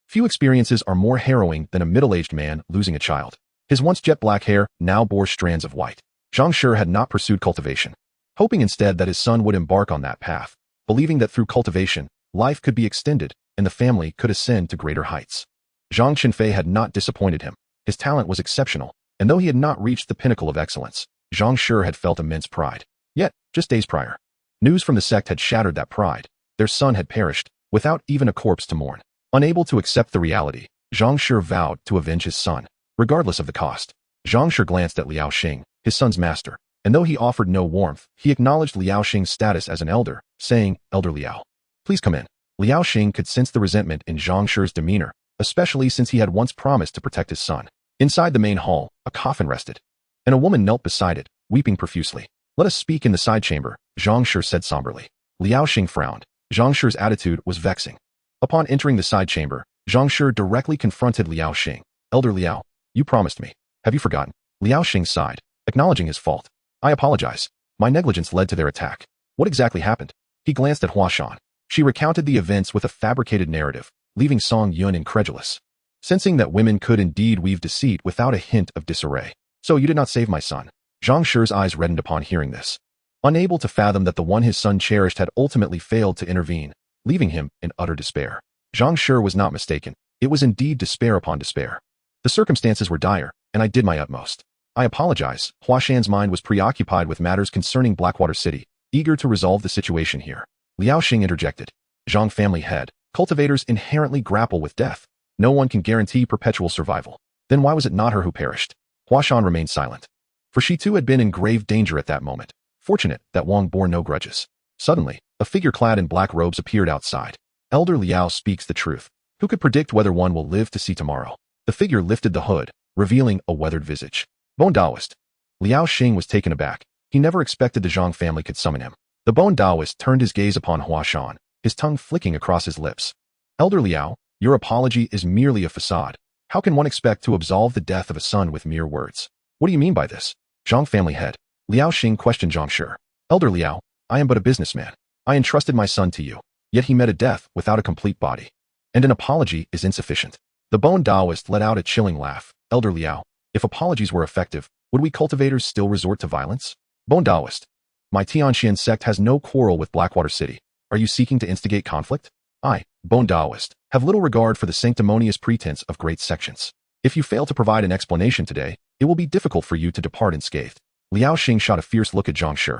Few experiences are more harrowing than a middle-aged man losing a child. His once jet-black hair now bore strands of white. Zhang Shi had not pursued cultivation, hoping instead that his son would embark on that path, believing that through cultivation, life could be extended and the family could ascend to greater heights. Zhang Qinfei had not disappointed him. His talent was exceptional, and though he had not reached the pinnacle of excellence, Zhang Shi had felt immense pride. Yet, just days prior, news from the sect had shattered that pride. Their son had perished, without even a corpse to mourn. Unable to accept the reality, Zhang Shi vowed to avenge his son, regardless of the cost. Zhang Shi glanced at Liao Xing, his son's master, and though he offered no warmth, he acknowledged Liao Xing's status as an elder, saying, "Elder Liao, please come in." Liao Xing could sense the resentment in Zhang Shi's demeanor, especially since he had once promised to protect his son. Inside the main hall, a coffin rested, and a woman knelt beside it, weeping profusely. "Let us speak in the side chamber," Zhang Shi said somberly. Liao Xing frowned. Zhang Shi's attitude was vexing. Upon entering the side chamber, Zhang Shi directly confronted Liao Xing. "Elder Liao, you promised me. Have you forgotten?" Liao Xing sighed, acknowledging his fault. "I apologize. My negligence led to their attack. What exactly happened?" He glanced at Huashan. She recounted the events with a fabricated narrative, leaving Song Yun incredulous, sensing that women could indeed weave deceit without a hint of disarray. "So you did not save my son." Zhang Shi's eyes reddened upon hearing this. Unable to fathom that the one his son cherished had ultimately failed to intervene, leaving him in utter despair. Zhang Shi was not mistaken. It was indeed despair upon despair. "The circumstances were dire, and I did my utmost. I apologize." Huashan's mind was preoccupied with matters concerning Blackwater City, eager to resolve the situation here. Liao Xing interjected. "Zhang family head, cultivators inherently grapple with death. No one can guarantee perpetual survival. Then why was it not her who perished?" Huashan remained silent, for she too had been in grave danger at that moment. Fortunate that Wang bore no grudges. Suddenly, a figure clad in black robes appeared outside. "Elder Liao speaks the truth. Who could predict whether one will live to see tomorrow?" The figure lifted the hood, revealing a weathered visage. "Bone Taoist." Liao Xing was taken aback. He never expected the Zhang family could summon him. The Bone Taoist turned his gaze upon Huashan, his tongue flicking across his lips. "Elder Liao, your apology is merely a facade. How can one expect to absolve the death of a son with mere words?" "What do you mean by this?" Zhang family head. Liao Xing questioned Zhang Shi. "Elder Liao, I am but a businessman. I entrusted my son to you, yet he met a death without a complete body. And an apology is insufficient." The Bone Taoist let out a chilling laugh, Elder Liao, if apologies were effective, would we cultivators still resort to violence? Bone Taoist. My Tianxian sect has no quarrel with Blackwater City. Are you seeking to instigate conflict? I, Bone Taoist, have little regard for the sanctimonious pretense of great sections. If you fail to provide an explanation today, it will be difficult for you to depart unscathed. Liao Xing shot a fierce look at Zhang Shi.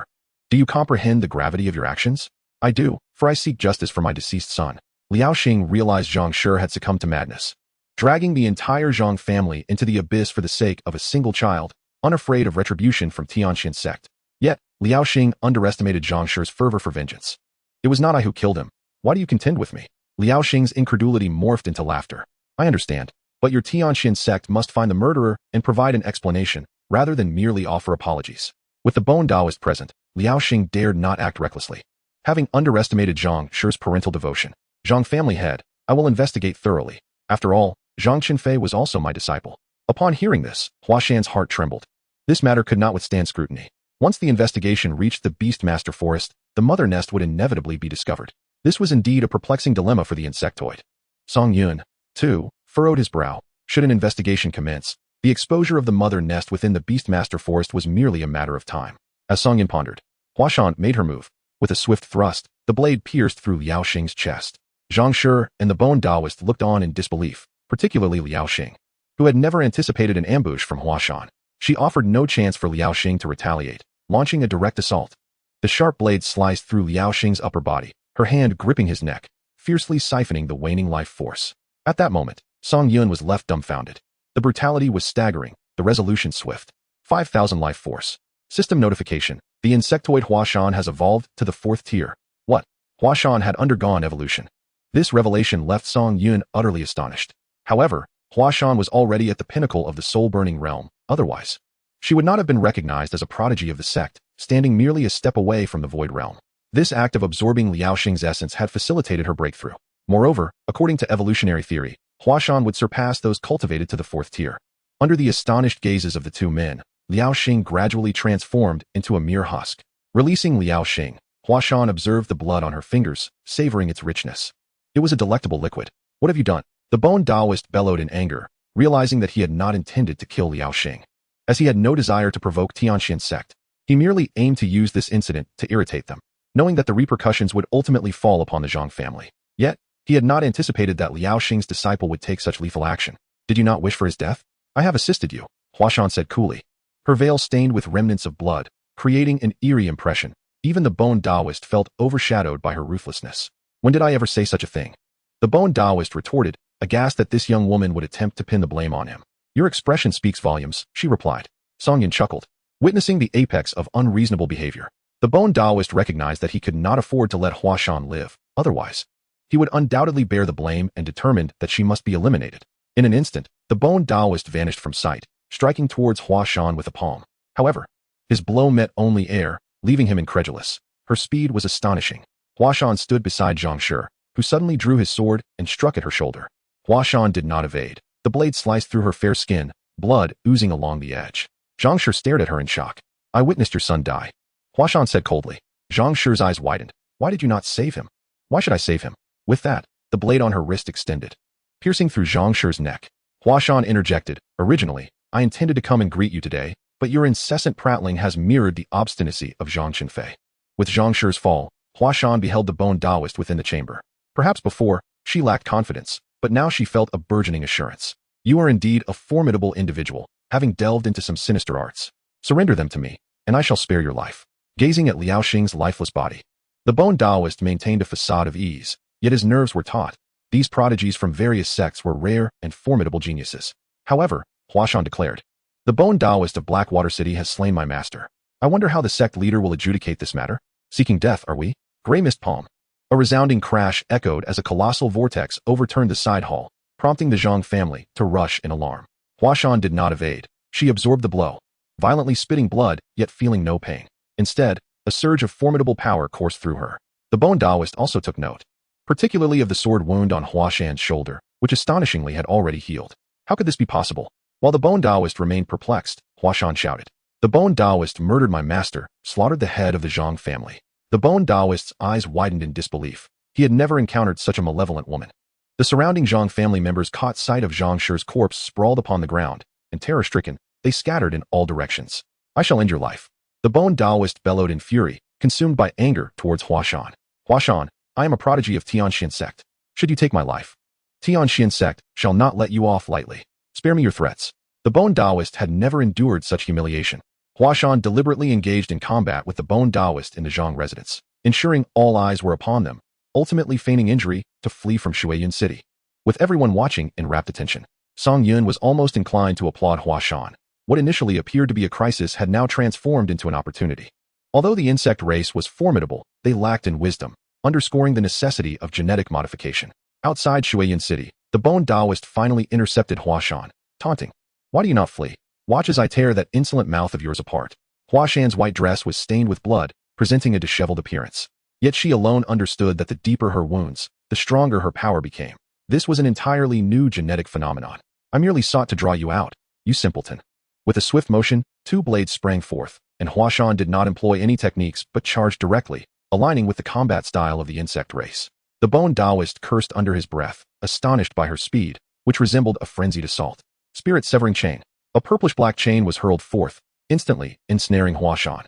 Do you comprehend the gravity of your actions? I do, for I seek justice for my deceased son. Liao Xing realized Zhang Shi had succumbed to madness. Dragging the entire Zhang family into the abyss for the sake of a single child, unafraid of retribution from Tianxian sect. Yet, Liao Xing underestimated Zhang Shi's fervor for vengeance. It was not I who killed him. Why do you contend with me? Liao Xing's incredulity morphed into laughter. I understand, but your Tianxian sect must find the murderer and provide an explanation, rather than merely offer apologies. With the Bone Taoist present, Liao Xing dared not act recklessly. Having underestimated Zhang Shi's parental devotion, Zhang family head, I will investigate thoroughly. After all, Zhang Qinfei was also my disciple. Upon hearing this, Huashan's heart trembled. This matter could not withstand scrutiny. Once the investigation reached the Beastmaster Forest, the mother nest would inevitably be discovered. This was indeed a perplexing dilemma for the insectoid. Song Yun, too, furrowed his brow. Should an investigation commence, the exposure of the mother nest within the Beastmaster Forest was merely a matter of time. As Song Yun pondered, Huashan made her move. With a swift thrust, the blade pierced through Liao Xing's chest. Zhang Shi and the Bone Taoist looked on in disbelief, particularly Liao Xing, who had never anticipated an ambush from Huashan. She offered no chance for Liao Xing to retaliate, launching a direct assault. The sharp blade sliced through Liao Xing's upper body, her hand gripping his neck, fiercely siphoning the waning life force. At that moment, Song Yun was left dumbfounded. The brutality was staggering, the resolution swift. 5,000 life force. System notification. The insectoid Huashan has evolved to the 4th tier. What? Huashan had undergone evolution. This revelation left Song Yun utterly astonished. However, Huashan was already at the pinnacle of the soul-burning realm. Otherwise, she would not have been recognized as a prodigy of the sect, standing merely a step away from the void realm. This act of absorbing Liao Xing's essence had facilitated her breakthrough. Moreover, according to evolutionary theory, Huashan would surpass those cultivated to the 4th tier. Under the astonished gazes of the two men, Liao Xing gradually transformed into a mere husk. Releasing Liao Xing, Huashan observed the blood on her fingers, savoring its richness. It was a delectable liquid. What have you done? The Bone Taoist bellowed in anger, realizing that he had not intended to kill Liao Xing. As he had no desire to provoke Tianxian sect, he merely aimed to use this incident to irritate them, knowing that the repercussions would ultimately fall upon the Zhang family. Yet, he had not anticipated that Liao Xing's disciple would take such lethal action. Did you not wish for his death? I have assisted you, Huashan said coolly. Her veil stained with remnants of blood, creating an eerie impression. Even the Bone Taoist felt overshadowed by her ruthlessness. When did I ever say such a thing? The Bone Taoist retorted, aghast that this young woman would attempt to pin the blame on him. Your expression speaks volumes, she replied. Song Yun chuckled, witnessing the apex of unreasonable behavior. The Bone Taoist recognized that he could not afford to let Huashan live. Otherwise, he would undoubtedly bear the blame and determined that she must be eliminated. In an instant, the Bone Taoist vanished from sight, striking towards Huashan with a palm. However, his blow met only air, leaving him incredulous. Her speed was astonishing. Huashan stood beside Zhang Shi, who suddenly drew his sword and struck at her shoulder. Huashan did not evade. The blade sliced through her fair skin, blood oozing along the edge. Zhang Shi stared at her in shock. I witnessed your son die. Huashan said coldly. Zhang Shi's eyes widened. Why did you not save him? Why should I save him? With that, the blade on her wrist extended, piercing through Zhang Shi's neck. Huashan interjected. Originally, I intended to come and greet you today, but your incessant prattling has mirrored the obstinacy of Zhang Qinfei. With Zhang Shi's fall, Huashan beheld the Bone Taoist within the chamber. Perhaps before, she lacked confidence, but now she felt a burgeoning assurance. You are indeed a formidable individual, having delved into some sinister arts. Surrender them to me, and I shall spare your life. Gazing at Liao Xing's lifeless body, the Bone Taoist maintained a facade of ease, yet his nerves were taut. These prodigies from various sects were rare and formidable geniuses. However, Huashan declared, the Bone Taoist of Blackwater City has slain my master. I wonder how the sect leader will adjudicate this matter. Seeking death, are we? Grey Mist Palm. A resounding crash echoed as a colossal vortex overturned the side hall, prompting the Zhang family to rush in alarm. Huashan did not evade. She absorbed the blow, violently spitting blood, yet feeling no pain. Instead, a surge of formidable power coursed through her. The Bone Taoist also took note, particularly of the sword wound on Huashan's shoulder, which astonishingly had already healed. How could this be possible? While the Bone Taoist remained perplexed, Huashan shouted, the Bone Taoist murdered my master, slaughtered the head of the Zhang family. The Bone Taoist's eyes widened in disbelief. He had never encountered such a malevolent woman. The surrounding Zhang family members caught sight of Zhang Shi's corpse sprawled upon the ground, and terror-stricken, they scattered in all directions. I shall end your life. The Bone Taoist bellowed in fury, consumed by anger towards Huashan. Huashan, I am a prodigy of Tianxian sect. Should you take my life, Tianxian sect shall not let you off lightly. Spare me your threats. The Bone Taoist had never endured such humiliation. Huashan deliberately engaged in combat with the Bone Taoist in the Zhang residence, ensuring all eyes were upon them, ultimately feigning injury to flee from Shuiyun City. With everyone watching in rapt attention, Song Yun was almost inclined to applaud Huashan. What initially appeared to be a crisis had now transformed into an opportunity. Although the insect race was formidable, they lacked in wisdom, underscoring the necessity of genetic modification. Outside Shuiyun City, the Bone Taoist finally intercepted Huashan, taunting. Why do you not flee? Watch as I tear that insolent mouth of yours apart. Huashan's white dress was stained with blood, presenting a disheveled appearance. Yet she alone understood that the deeper her wounds, the stronger her power became. This was an entirely new genetic phenomenon. I merely sought to draw you out, you simpleton. With a swift motion, two blades sprang forth, and Huashan did not employ any techniques but charged directly, aligning with the combat style of the insect race. The Bone Taoist cursed under his breath, astonished by her speed, which resembled a frenzied assault. Spirit-severing chain. A purplish-black chain was hurled forth, instantly ensnaring Huashan.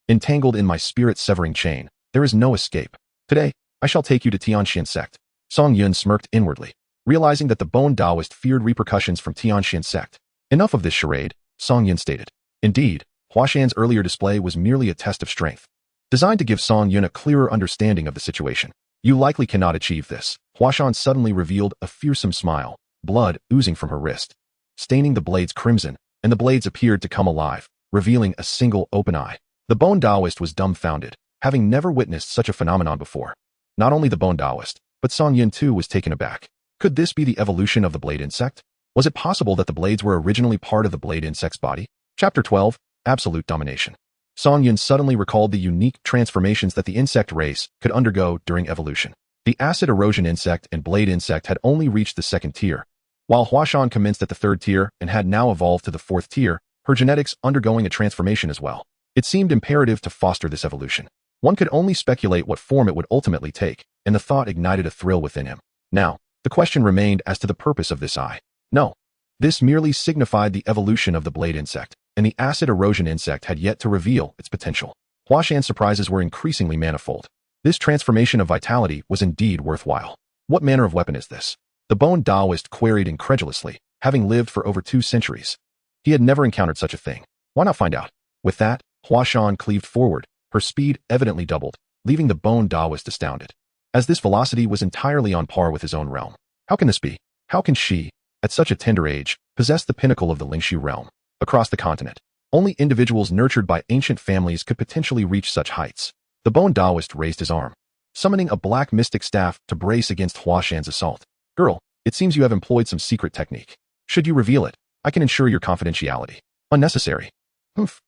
Entangled in my spirit-severing chain, there is no escape. Today, I shall take you to Tianxian sect. Song Yun smirked inwardly, realizing that the Bone Taoist feared repercussions from Tianxian sect. Enough of this charade, Song Yun stated. Indeed, Huashan's earlier display was merely a test of strength, designed to give Song Yun a clearer understanding of the situation. You likely cannot achieve this. Huashan suddenly revealed a fearsome smile, blood oozing from her wrist, staining the blades crimson, and the blades appeared to come alive, revealing a single open eye. The Bone Taoist was dumbfounded, having never witnessed such a phenomenon before. Not only the Bone Taoist, but Song Yun too was taken aback. Could this be the evolution of the blade insect? Was it possible that the blades were originally part of the blade insect's body? Chapter 12, Absolute Domination. Song Yun suddenly recalled the unique transformations that the insect race could undergo during evolution. The acid erosion insect and blade insect had only reached the second tier, while Huashan commenced at the third tier and had now evolved to the fourth tier, her genetics undergoing a transformation as well. It seemed imperative to foster this evolution. One could only speculate what form it would ultimately take, and the thought ignited a thrill within him. Now, the question remained as to the purpose of this eye. No. This merely signified the evolution of the blade insect, and the acid erosion insect had yet to reveal its potential. Huashan's surprises were increasingly manifold. This transformation of vitality was indeed worthwhile. What manner of weapon is this? The Bone Taoist queried incredulously, having lived for over 2 centuries. He had never encountered such a thing. Why not find out? With that, Huashan cleaved forward, her speed evidently doubled, leaving the Bone Taoist astounded, as this velocity was entirely on par with his own realm. How can this be? How can she, at such a tender age, possess the pinnacle of the Lingshu realm? Across the continent, only individuals nurtured by ancient families could potentially reach such heights. The Bone Taoist raised his arm, summoning a black mystic staff to brace against Huashan's assault. Girl, it seems you have employed some secret technique. Should you reveal it, I can ensure your confidentiality. Unnecessary.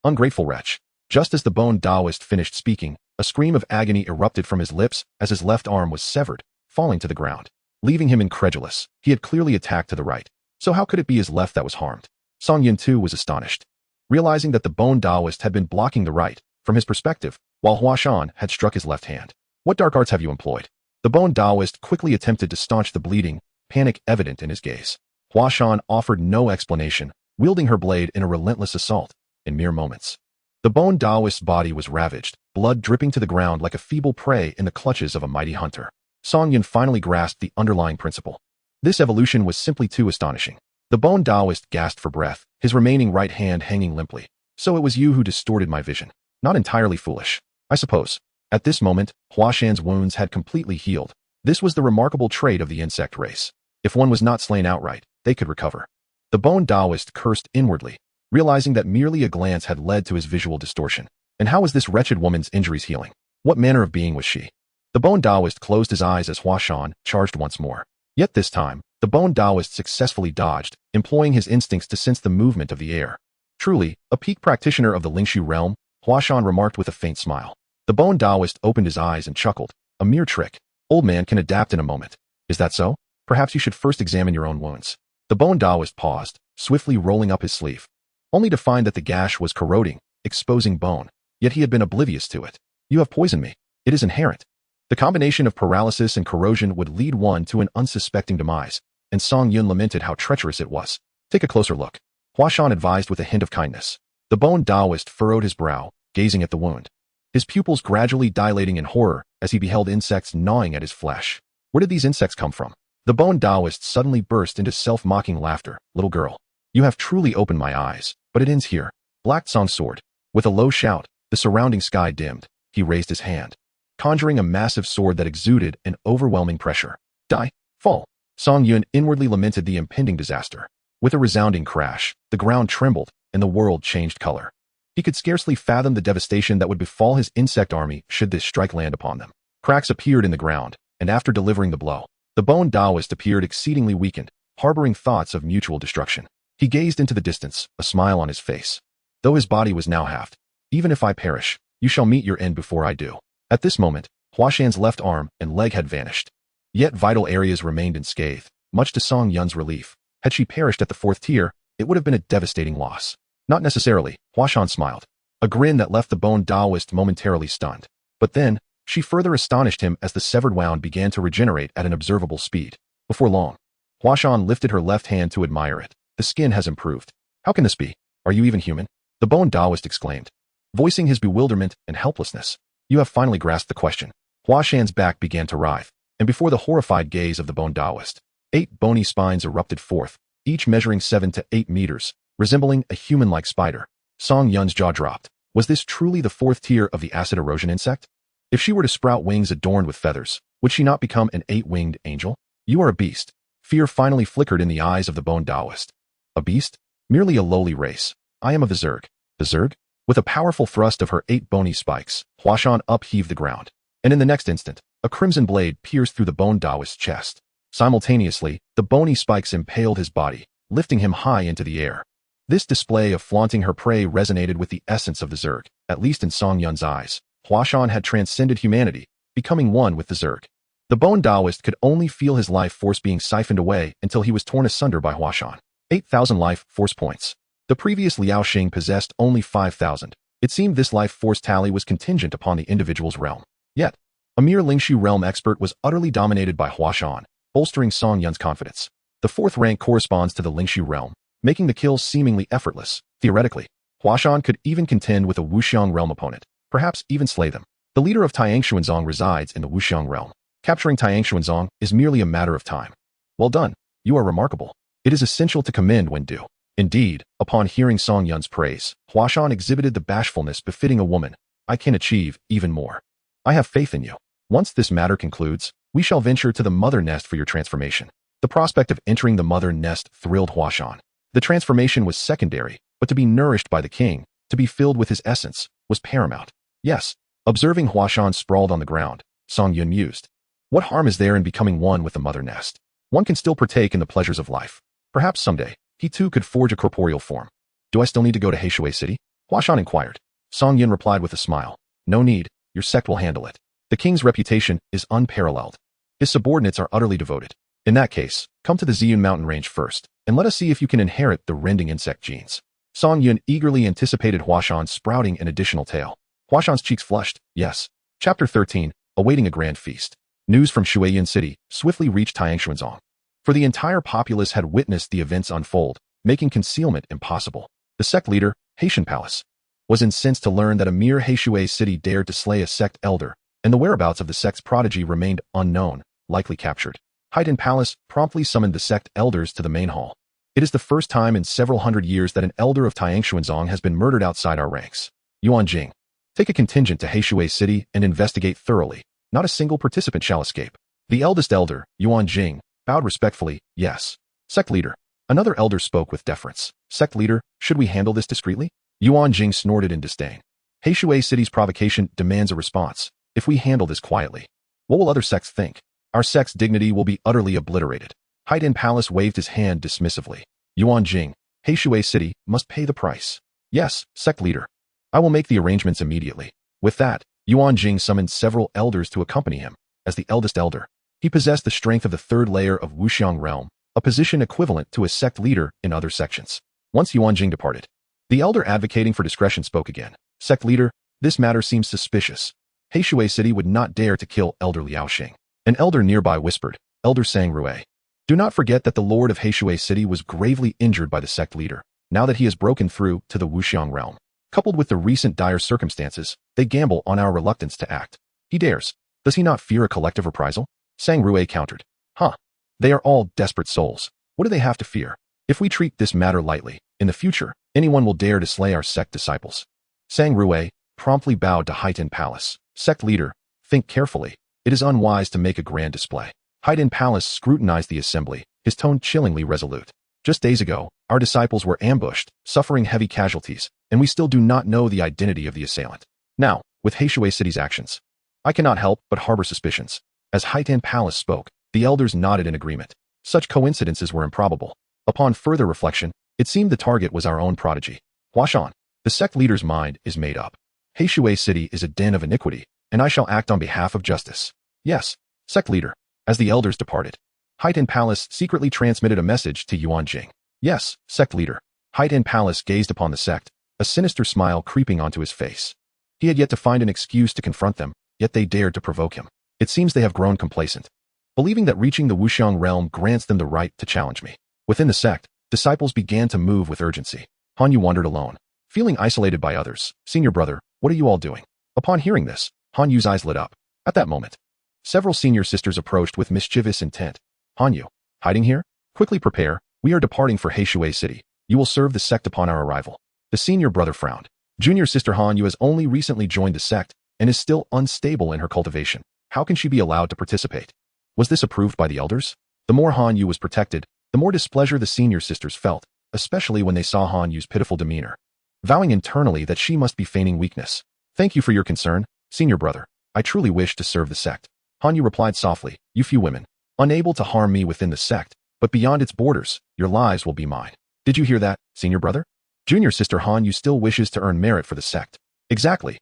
Ungrateful wretch. Just as the Bone Taoist finished speaking, a scream of agony erupted from his lips as his left arm was severed, falling to the ground, leaving him incredulous. He had clearly attacked to the right, so how could it be his left that was harmed? Song Yun too was astonished, realizing that the Bone Taoist had been blocking the right, from his perspective, while Huashan had struck his left hand. What dark arts have you employed? The Bone Taoist quickly attempted to staunch the bleeding, panic evident in his gaze. Huashan offered no explanation, wielding her blade in a relentless assault. In mere moments, the Bone Taoist's body was ravaged, blood dripping to the ground like a feeble prey in the clutches of a mighty hunter. Song Yun finally grasped the underlying principle. This evolution was simply too astonishing. The Bone Taoist gasped for breath, his remaining right hand hanging limply. So it was you who distorted my vision. Not entirely foolish, I suppose. At this moment, Huashan's wounds had completely healed. This was the remarkable trait of the insect race. If one was not slain outright, they could recover. The Bone Taoist cursed inwardly, realizing that merely a glance had led to his visual distortion. And how was this wretched woman's injuries healing? What manner of being was she? The Bone Taoist closed his eyes as Huashan charged once more. Yet this time, the Bone Taoist successfully dodged, employing his instincts to sense the movement of the air. Truly, a peak practitioner of the Lingshu realm, Huashan remarked with a faint smile. The Bone Taoist opened his eyes and chuckled. A mere trick. Old man can adapt in a moment. Is that so? Perhaps you should first examine your own wounds. The Bone Taoist paused, swiftly rolling up his sleeve, only to find that the gash was corroding, exposing bone. Yet he had been oblivious to it. You have poisoned me. It is inherent. The combination of paralysis and corrosion would lead one to an unsuspecting demise, and Song Yun lamented how treacherous it was. Take a closer look. Huashan advised with a hint of kindness. The Bone Taoist furrowed his brow, gazing at the wound, his pupils gradually dilating in horror as he beheld insects gnawing at his flesh. Where did these insects come from? The Bone Taoist suddenly burst into self-mocking laughter. Little girl, you have truly opened my eyes, but it ends here. Black Song's sword. With a low shout, the surrounding sky dimmed. He raised his hand, conjuring a massive sword that exuded an overwhelming pressure. Die, fall. Song Yun inwardly lamented the impending disaster. With a resounding crash, the ground trembled, and the world changed color. He could scarcely fathom the devastation that would befall his insect army should this strike land upon them. Cracks appeared in the ground, and after delivering the blow, the Bone Taoist appeared exceedingly weakened, harboring thoughts of mutual destruction. He gazed into the distance, a smile on his face. Though his body was now halved, even if I perish, you shall meet your end before I do. At this moment, Huashan's left arm and leg had vanished. Yet vital areas remained unscathed, much to Song Yun's relief. Had she perished at the 4th tier, it would have been a devastating loss. Not necessarily, Huashan smiled, a grin that left the Bone Taoist momentarily stunned. But then, she further astonished him as the severed wound began to regenerate at an observable speed. Before long, Huashan lifted her left hand to admire it. The skin has improved. How can this be? Are you even human? The Bone Taoist exclaimed, voicing his bewilderment and helplessness. You have finally grasped the question. Huashan's back began to writhe, and before the horrified gaze of the Bone Taoist, 8 bony spines erupted forth, each measuring 7 to 8 meters, resembling a human-like spider. Song Yun's jaw dropped. Was this truly the 4th tier of the acid erosion insect? If she were to sprout wings adorned with feathers, would she not become an 8-winged angel? You are a beast. Fear finally flickered in the eyes of the Bone Taoist. A beast? Merely a lowly race. I am of the Zerg. The Zerg? With a powerful thrust of her 8 bony spikes, Huashan upheaved the ground, and in the next instant, a crimson blade pierced through the Bone Taoist's chest. Simultaneously, the bony spikes impaled his body, lifting him high into the air. This display of flaunting her prey resonated with the essence of the Zerg, at least in Song Yun's eyes. Huashan had transcended humanity, becoming one with the Zerg. The Bone Taoist could only feel his life force being siphoned away until he was torn asunder by Huashan. 8,000 life force points. The previous Liao Xing possessed only 5,000. It seemed this life force tally was contingent upon the individual's realm. Yet, a mere Lingshu realm expert was utterly dominated by Huashan, bolstering Song Yun's confidence. The 4th rank corresponds to the Lingshu realm, making the kills seemingly effortless. Theoretically, Huashan could even contend with a Wuxiang realm opponent, perhaps even slay them. The leader of Tiangshuanzong resides in the Wuxiang realm. Capturing Tiangshuanzong is merely a matter of time. Well done. You are remarkable. It is essential to commend when due. Indeed, upon hearing Song Yun's praise, Huashan exhibited the bashfulness befitting a woman. I can achieve even more. I have faith in you. Once this matter concludes, we shall venture to the mother nest for your transformation. The prospect of entering the mother nest thrilled Huashan. The transformation was secondary, but to be nourished by the king, to be filled with his essence, was paramount. Yes. Observing Huashan sprawled on the ground, Song Yun mused. What harm is there in becoming one with the mother nest? One can still partake in the pleasures of life. Perhaps someday, he too could forge a corporeal form. Do I still need to go to Heishui City? Huashan inquired. Song Yun replied with a smile. No need, your sect will handle it. The king's reputation is unparalleled. His subordinates are utterly devoted. In that case, come to the Ziyun mountain range first, and let us see if you can inherit the rending insect genes. Song Yun eagerly anticipated Huashan sprouting an additional tail. Huashan's cheeks flushed. Yes. Chapter 13, Awaiting a Grand Feast. News from Shuiyin City swiftly reached Tiangshuanzong. For the entire populace had witnessed the events unfold, making concealment impossible. The sect leader, Haitian Palace, was incensed to learn that a mere Heishui City dared to slay a sect elder, and the whereabouts of the sect's prodigy remained unknown, likely captured. Haitian Palace promptly summoned the sect elders to the main hall. It is the first time in several hundred years that an elder of Tiangshuanzong has been murdered outside our ranks. Yuan Jing, take a contingent to Heishui City and investigate thoroughly. Not a single participant shall escape. The eldest elder, Yuan Jing, bowed respectfully. Yes. Sect leader. Another elder spoke with deference. Sect leader, should we handle this discreetly? Yuan Jing snorted in disdain. Heishui City's provocation demands a response. If we handle this quietly, what will other sects think? Our sect's dignity will be utterly obliterated. Haitian Palace waved his hand dismissively. Yuan Jing, Heishui City must pay the price. Yes, sect leader. I will make the arrangements immediately. With that, Yuan Jing summoned several elders to accompany him. As the eldest elder, he possessed the strength of the 3rd layer of Wuxiang realm, a position equivalent to a sect leader in other sections. Once Yuan Jing departed, the elder advocating for discretion spoke again. Sect leader, this matter seems suspicious. Heishui City would not dare to kill Elder Liao Xing. An elder nearby whispered, Elder Sang Rui. Do not forget that the lord of Heishui City was gravely injured by the sect leader. now that he has broken through to the Wuxiang realm. Coupled with the recent dire circumstances, they gamble on our reluctance to act. He dares. Does he not fear a collective reprisal? Sang Rue countered. Huh. They are all desperate souls. What do they have to fear? If we treat this matter lightly, in the future, anyone will dare to slay our sect disciples. Sang Rue promptly bowed to Haiten Palace. Sect leader, think carefully. It is unwise to make a grand display. Haiten Palace scrutinized the assembly, his tone chillingly resolute. Just days ago, our disciples were ambushed, suffering heavy casualties, and we still do not know the identity of the assailant. Now, with Heishui City's actions, I cannot help but harbor suspicions. As Haiten Palace spoke, the elders nodded in agreement. Such coincidences were improbable. Upon further reflection, it seemed the target was our own prodigy. Huashan, the sect leader's mind is made up. Heishui City is a den of iniquity, and I shall act on behalf of justice. Yes, sect leader. As the elders departed, Haiten Palace secretly transmitted a message to Yuan Jing. Yes, sect leader. Haiten Palace gazed upon the sect, a sinister smile creeping onto his face. He had yet to find an excuse to confront them, yet they dared to provoke him. It seems they have grown complacent, believing that reaching the Wuxiang realm grants them the right to challenge me. Within the sect, disciples began to move with urgency. Han Yu wandered alone, feeling isolated by others. Senior brother, what are you all doing? Upon hearing this, Han Yu's eyes lit up. At that moment, several senior sisters approached with mischievous intent. Han Yu, hiding here? Quickly prepare, we are departing for Heishui City. You will serve the sect upon our arrival. The senior brother frowned. Junior sister Han Yu has only recently joined the sect and is still unstable in her cultivation. How can she be allowed to participate? Was this approved by the elders? The more Han Yu was protected, the more displeasure the senior sisters felt, especially when they saw Han Yu's pitiful demeanor, vowing internally that she must be feigning weakness. Thank you for your concern, senior brother. I truly wish to serve the sect. Han Yu replied softly, you few women, unable to harm me within the sect, but beyond its borders, your lives will be mine. Did you hear that, senior brother? Junior sister Han Yu still wishes to earn merit for the sect. Exactly.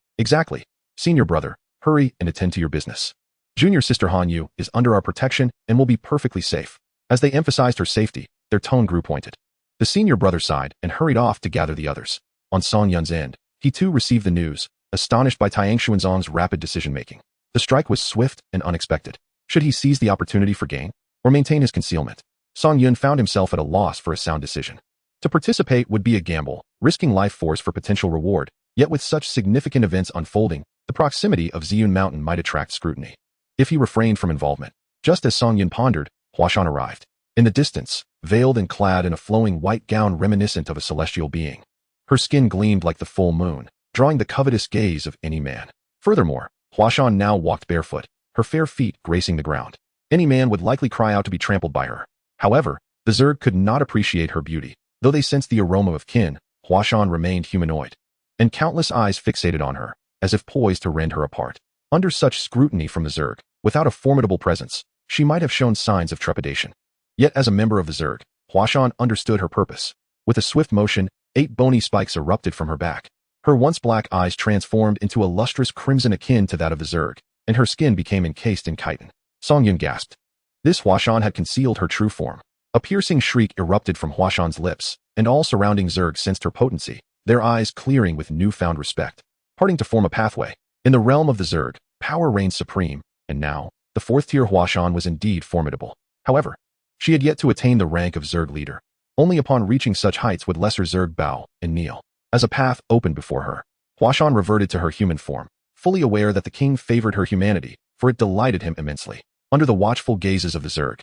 Senior brother, hurry and attend to your business. Junior sister Han Yu is under our protection and will be perfectly safe. As they emphasized her safety, their tone grew pointed. The senior brother sighed and hurried off to gather the others. On Song Yun's end, he too received the news, astonished by Tiang Xuanzong's rapid decision-making. The strike was swift and unexpected. Should he seize the opportunity for gain, or maintain his concealment? Song Yun found himself at a loss for a sound decision. To participate would be a gamble, risking life force for potential reward, yet with such significant events unfolding, the proximity of Ziyun Mountain might attract scrutiny. If he refrained from involvement, just as Song Yun pondered, Huashan arrived. In the distance, veiled and clad in a flowing white gown reminiscent of a celestial being. Her skin gleamed like the full moon, drawing the covetous gaze of any man. Furthermore, Huashan now walked barefoot, her fair feet gracing the ground. Any man would likely cry out to be trampled by her. However, the Zerg could not appreciate her beauty. Though they sensed the aroma of kin, Huashan remained humanoid, and countless eyes fixated on her, as if poised to rend her apart. Under such scrutiny from the Zerg, without a formidable presence, she might have shown signs of trepidation. Yet as a member of the Zerg, Huashan understood her purpose. With a swift motion, 8 bony spikes erupted from her back. Her once black eyes transformed into a lustrous crimson akin to that of the Zerg, and her skin became encased in chitin. Song Yun gasped. This Huashan had concealed her true form. A piercing shriek erupted from Huashan's lips, and all surrounding Zerg sensed her potency, their eyes clearing with newfound respect. Parting to form a pathway. In the realm of the Zerg, power reigned supreme, and now, the 4th-tier Huashan was indeed formidable. However, she had yet to attain the rank of Zerg leader. Only upon reaching such heights would lesser Zerg bow and kneel. As a path opened before her, Huashan reverted to her human form, fully aware that the king favored her humanity, for it delighted him immensely. Under the watchful gazes of the Zerg,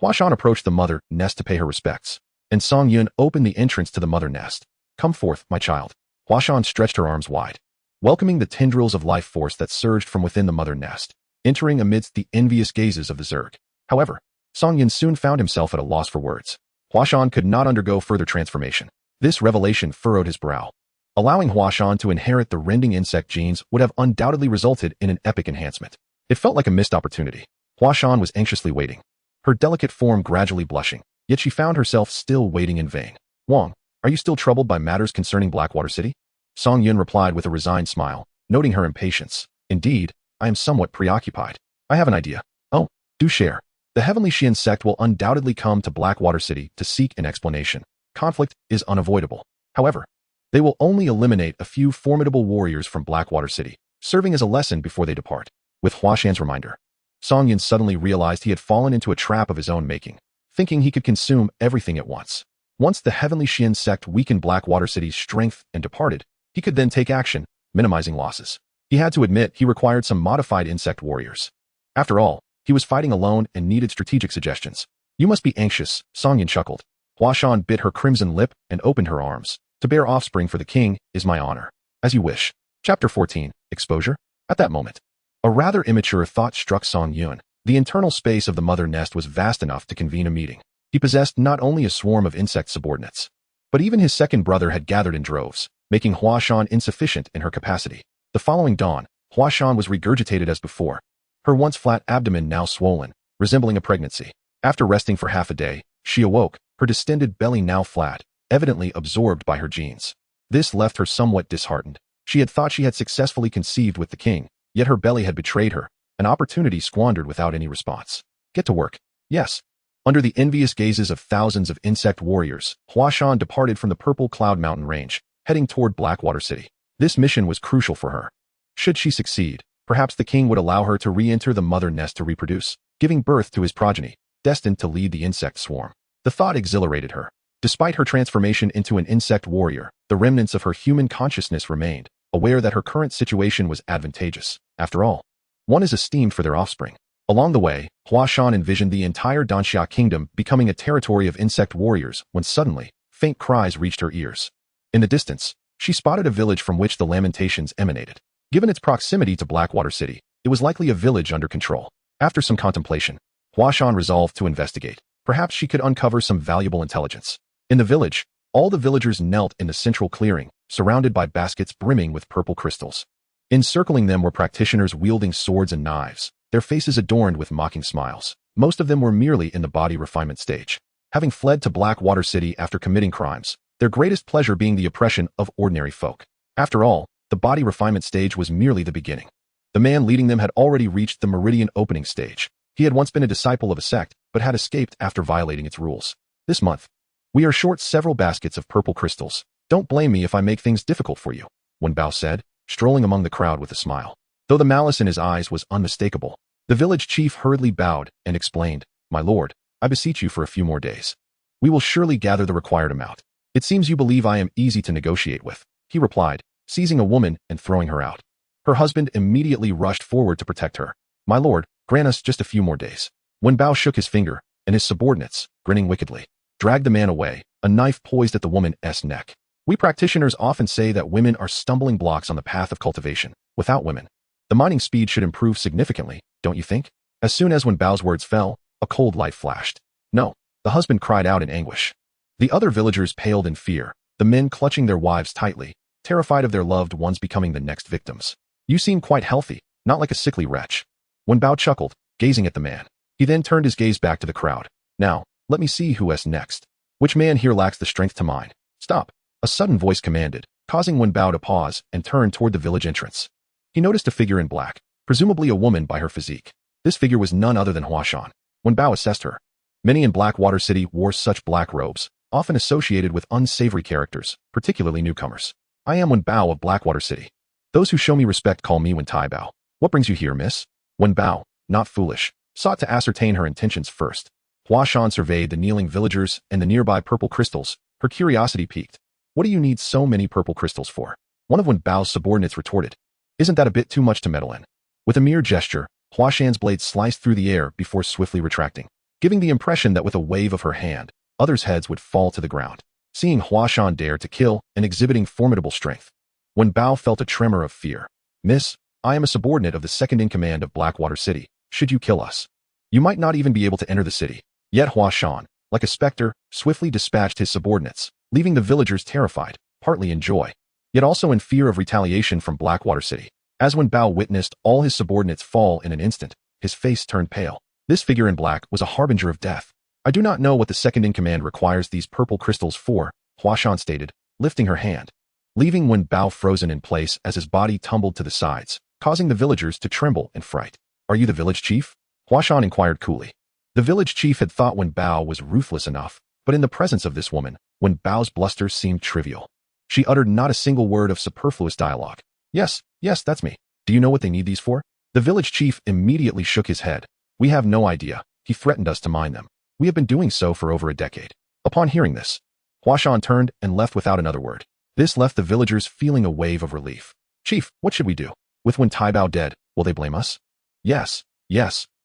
Huashan approached the mother nest to pay her respects, and Song Yun opened the entrance to the mother nest. Come forth, my child. Huashan stretched her arms wide, welcoming the tendrils of life force that surged from within the mother nest, entering amidst the envious gazes of the Zerg. However, Song Yun soon found himself at a loss for words. Huashan could not undergo further transformation. This revelation furrowed his brow. Allowing Huashan to inherit the rending insect genes would have undoubtedly resulted in an epic enhancement. It felt like a missed opportunity. Huashan was anxiously waiting, her delicate form gradually blushing, yet she found herself still waiting in vain. Wang, are you still troubled by matters concerning Blackwater City? Song Yun replied with a resigned smile, noting her impatience. Indeed, I am somewhat preoccupied. I have an idea. Oh, do share. The Heavenly Xian sect will undoubtedly come to Blackwater City to seek an explanation. Conflict is unavoidable. However, they will only eliminate a few formidable warriors from Blackwater City, serving as a lesson before they depart. With Huashan's reminder, Song Yun suddenly realized he had fallen into a trap of his own making, thinking he could consume everything at once. Once the Heavenly Xian sect weakened Blackwater City's strength and departed, he could then take action, minimizing losses. He had to admit he required some modified insect warriors. After all, he was fighting alone and needed strategic suggestions. You must be anxious, Song Yin chuckled. Hua Shan bit her crimson lip and opened her arms. To bear offspring for the king is my honor. As you wish. Chapter 14, Exposure? At that moment, a rather immature thought struck Song Yun. The internal space of the mother nest was vast enough to convene a meeting. He possessed not only a swarm of insect subordinates, but even his second brother had gathered in droves, making Hua Shan insufficient in her capacity. The following dawn, Hua Shan was regurgitated as before, her once flat abdomen now swollen, resembling a pregnancy. After resting for half a day, she awoke, her distended belly now flat, evidently absorbed by her genes. This left her somewhat disheartened. She had thought she had successfully conceived with the king, yet her belly had betrayed her, an opportunity squandered without any response. Get to work. Yes. Under the envious gazes of thousands of insect warriors, Hua Shan departed from the Purple Cloud Mountain range, heading toward Blackwater City. This mission was crucial for her. Should she succeed, perhaps the king would allow her to re-enter the mother nest to reproduce, giving birth to his progeny, destined to lead the insect swarm. The thought exhilarated her. Despite her transformation into an insect warrior, the remnants of her human consciousness remained, aware that her current situation was advantageous. After all, one is esteemed for their offspring. Along the way, Hua Shan envisioned the entire Danxia kingdom becoming a territory of insect warriors when suddenly, faint cries reached her ears. In the distance, she spotted a village from which the lamentations emanated. Given its proximity to Blackwater City, it was likely a village under control. After some contemplation, Hua Shan resolved to investigate. Perhaps she could uncover some valuable intelligence. In the village, all the villagers knelt in the central clearing, surrounded by baskets brimming with purple crystals. Encircling them were practitioners wielding swords and knives, their faces adorned with mocking smiles. Most of them were merely in the body refinement stage, having fled to Blackwater City after committing crimes, their greatest pleasure being the oppression of ordinary folk. After all, the body refinement stage was merely the beginning. The man leading them had already reached the meridian opening stage. He had once been a disciple of a sect, but had escaped after violating its rules. This month, we are short several baskets of purple crystals. Don't blame me if I make things difficult for you, Wen Bao said, strolling among the crowd with a smile. Though the malice in his eyes was unmistakable, the village chief hurriedly bowed and explained, My lord, I beseech you for a few more days. We will surely gather the required amount. It seems you believe I am easy to negotiate with, he replied, seizing a woman and throwing her out. Her husband immediately rushed forward to protect her. My lord, grant us just a few more days. Wen Bao shook his finger, and his subordinates, grinning wickedly, dragged the man away, a knife poised at the woman's neck. We practitioners often say that women are stumbling blocks on the path of cultivation. Without women, the mining speed should improve significantly, don't you think? As soon as Wen Bao's words fell, a cold light flashed. No, the husband cried out in anguish. The other villagers paled in fear, the men clutching their wives tightly, terrified of their loved ones becoming the next victims. You seem quite healthy, not like a sickly wretch. Wen Bao chuckled, gazing at the man. He then turned his gaze back to the crowd. Now, let me see who's next. Which man here lacks the strength to mine? Stop. A sudden voice commanded, causing Wen Bao to pause and turn toward the village entrance. He noticed a figure in black, presumably a woman by her physique. This figure was none other than Hua Shan. Wen Bao assessed her. Many in Blackwater City wore such black robes, often associated with unsavory characters, particularly newcomers. I am Wen Bao of Blackwater City. Those who show me respect call me Wen Tai Bao. What brings you here, miss? Wen Bao, not foolish, sought to ascertain her intentions first. Hua Shan surveyed the kneeling villagers and the nearby purple crystals. Her curiosity piqued. What do you need so many purple crystals for? One of Wen Bao's subordinates retorted. Isn't that a bit too much to meddle in? With a mere gesture, Hua Shan's blade sliced through the air before swiftly retracting, giving the impression that with a wave of her hand, others' heads would fall to the ground. Seeing Hua Shan dare to kill and exhibiting formidable strength, Wen Bao felt a tremor of fear. Miss, I am a subordinate of the second-in-command of Blackwater City. Should you kill us, you might not even be able to enter the city. Yet Hua Shan, like a specter, swiftly dispatched his subordinates, leaving the villagers terrified, partly in joy, yet also in fear of retaliation from Blackwater City. As Wen Bao witnessed all his subordinates fall in an instant, his face turned pale. This figure in black was a harbinger of death. I do not know what the second-in-command requires these purple crystals for, Hua Shan stated, lifting her hand, leaving Wen Bao frozen in place as his body tumbled to the sides, causing the villagers to tremble in fright. Are you the village chief? Hua Shan inquired coolly. The village chief had thought Wen Bao was ruthless enough, but in the presence of this woman, Wen Bao's bluster seemed trivial. She uttered not a single word of superfluous dialogue. Yes, that's me. Do you know what they need these for? The village chief immediately shook his head. We have no idea. He threatened us to mine them. We have been doing so for over a decade. Upon hearing this, Huashan turned and left without another word. This left the villagers feeling a wave of relief. Chief, what should we do? With Wen Taibao dead, will they blame us? Yes,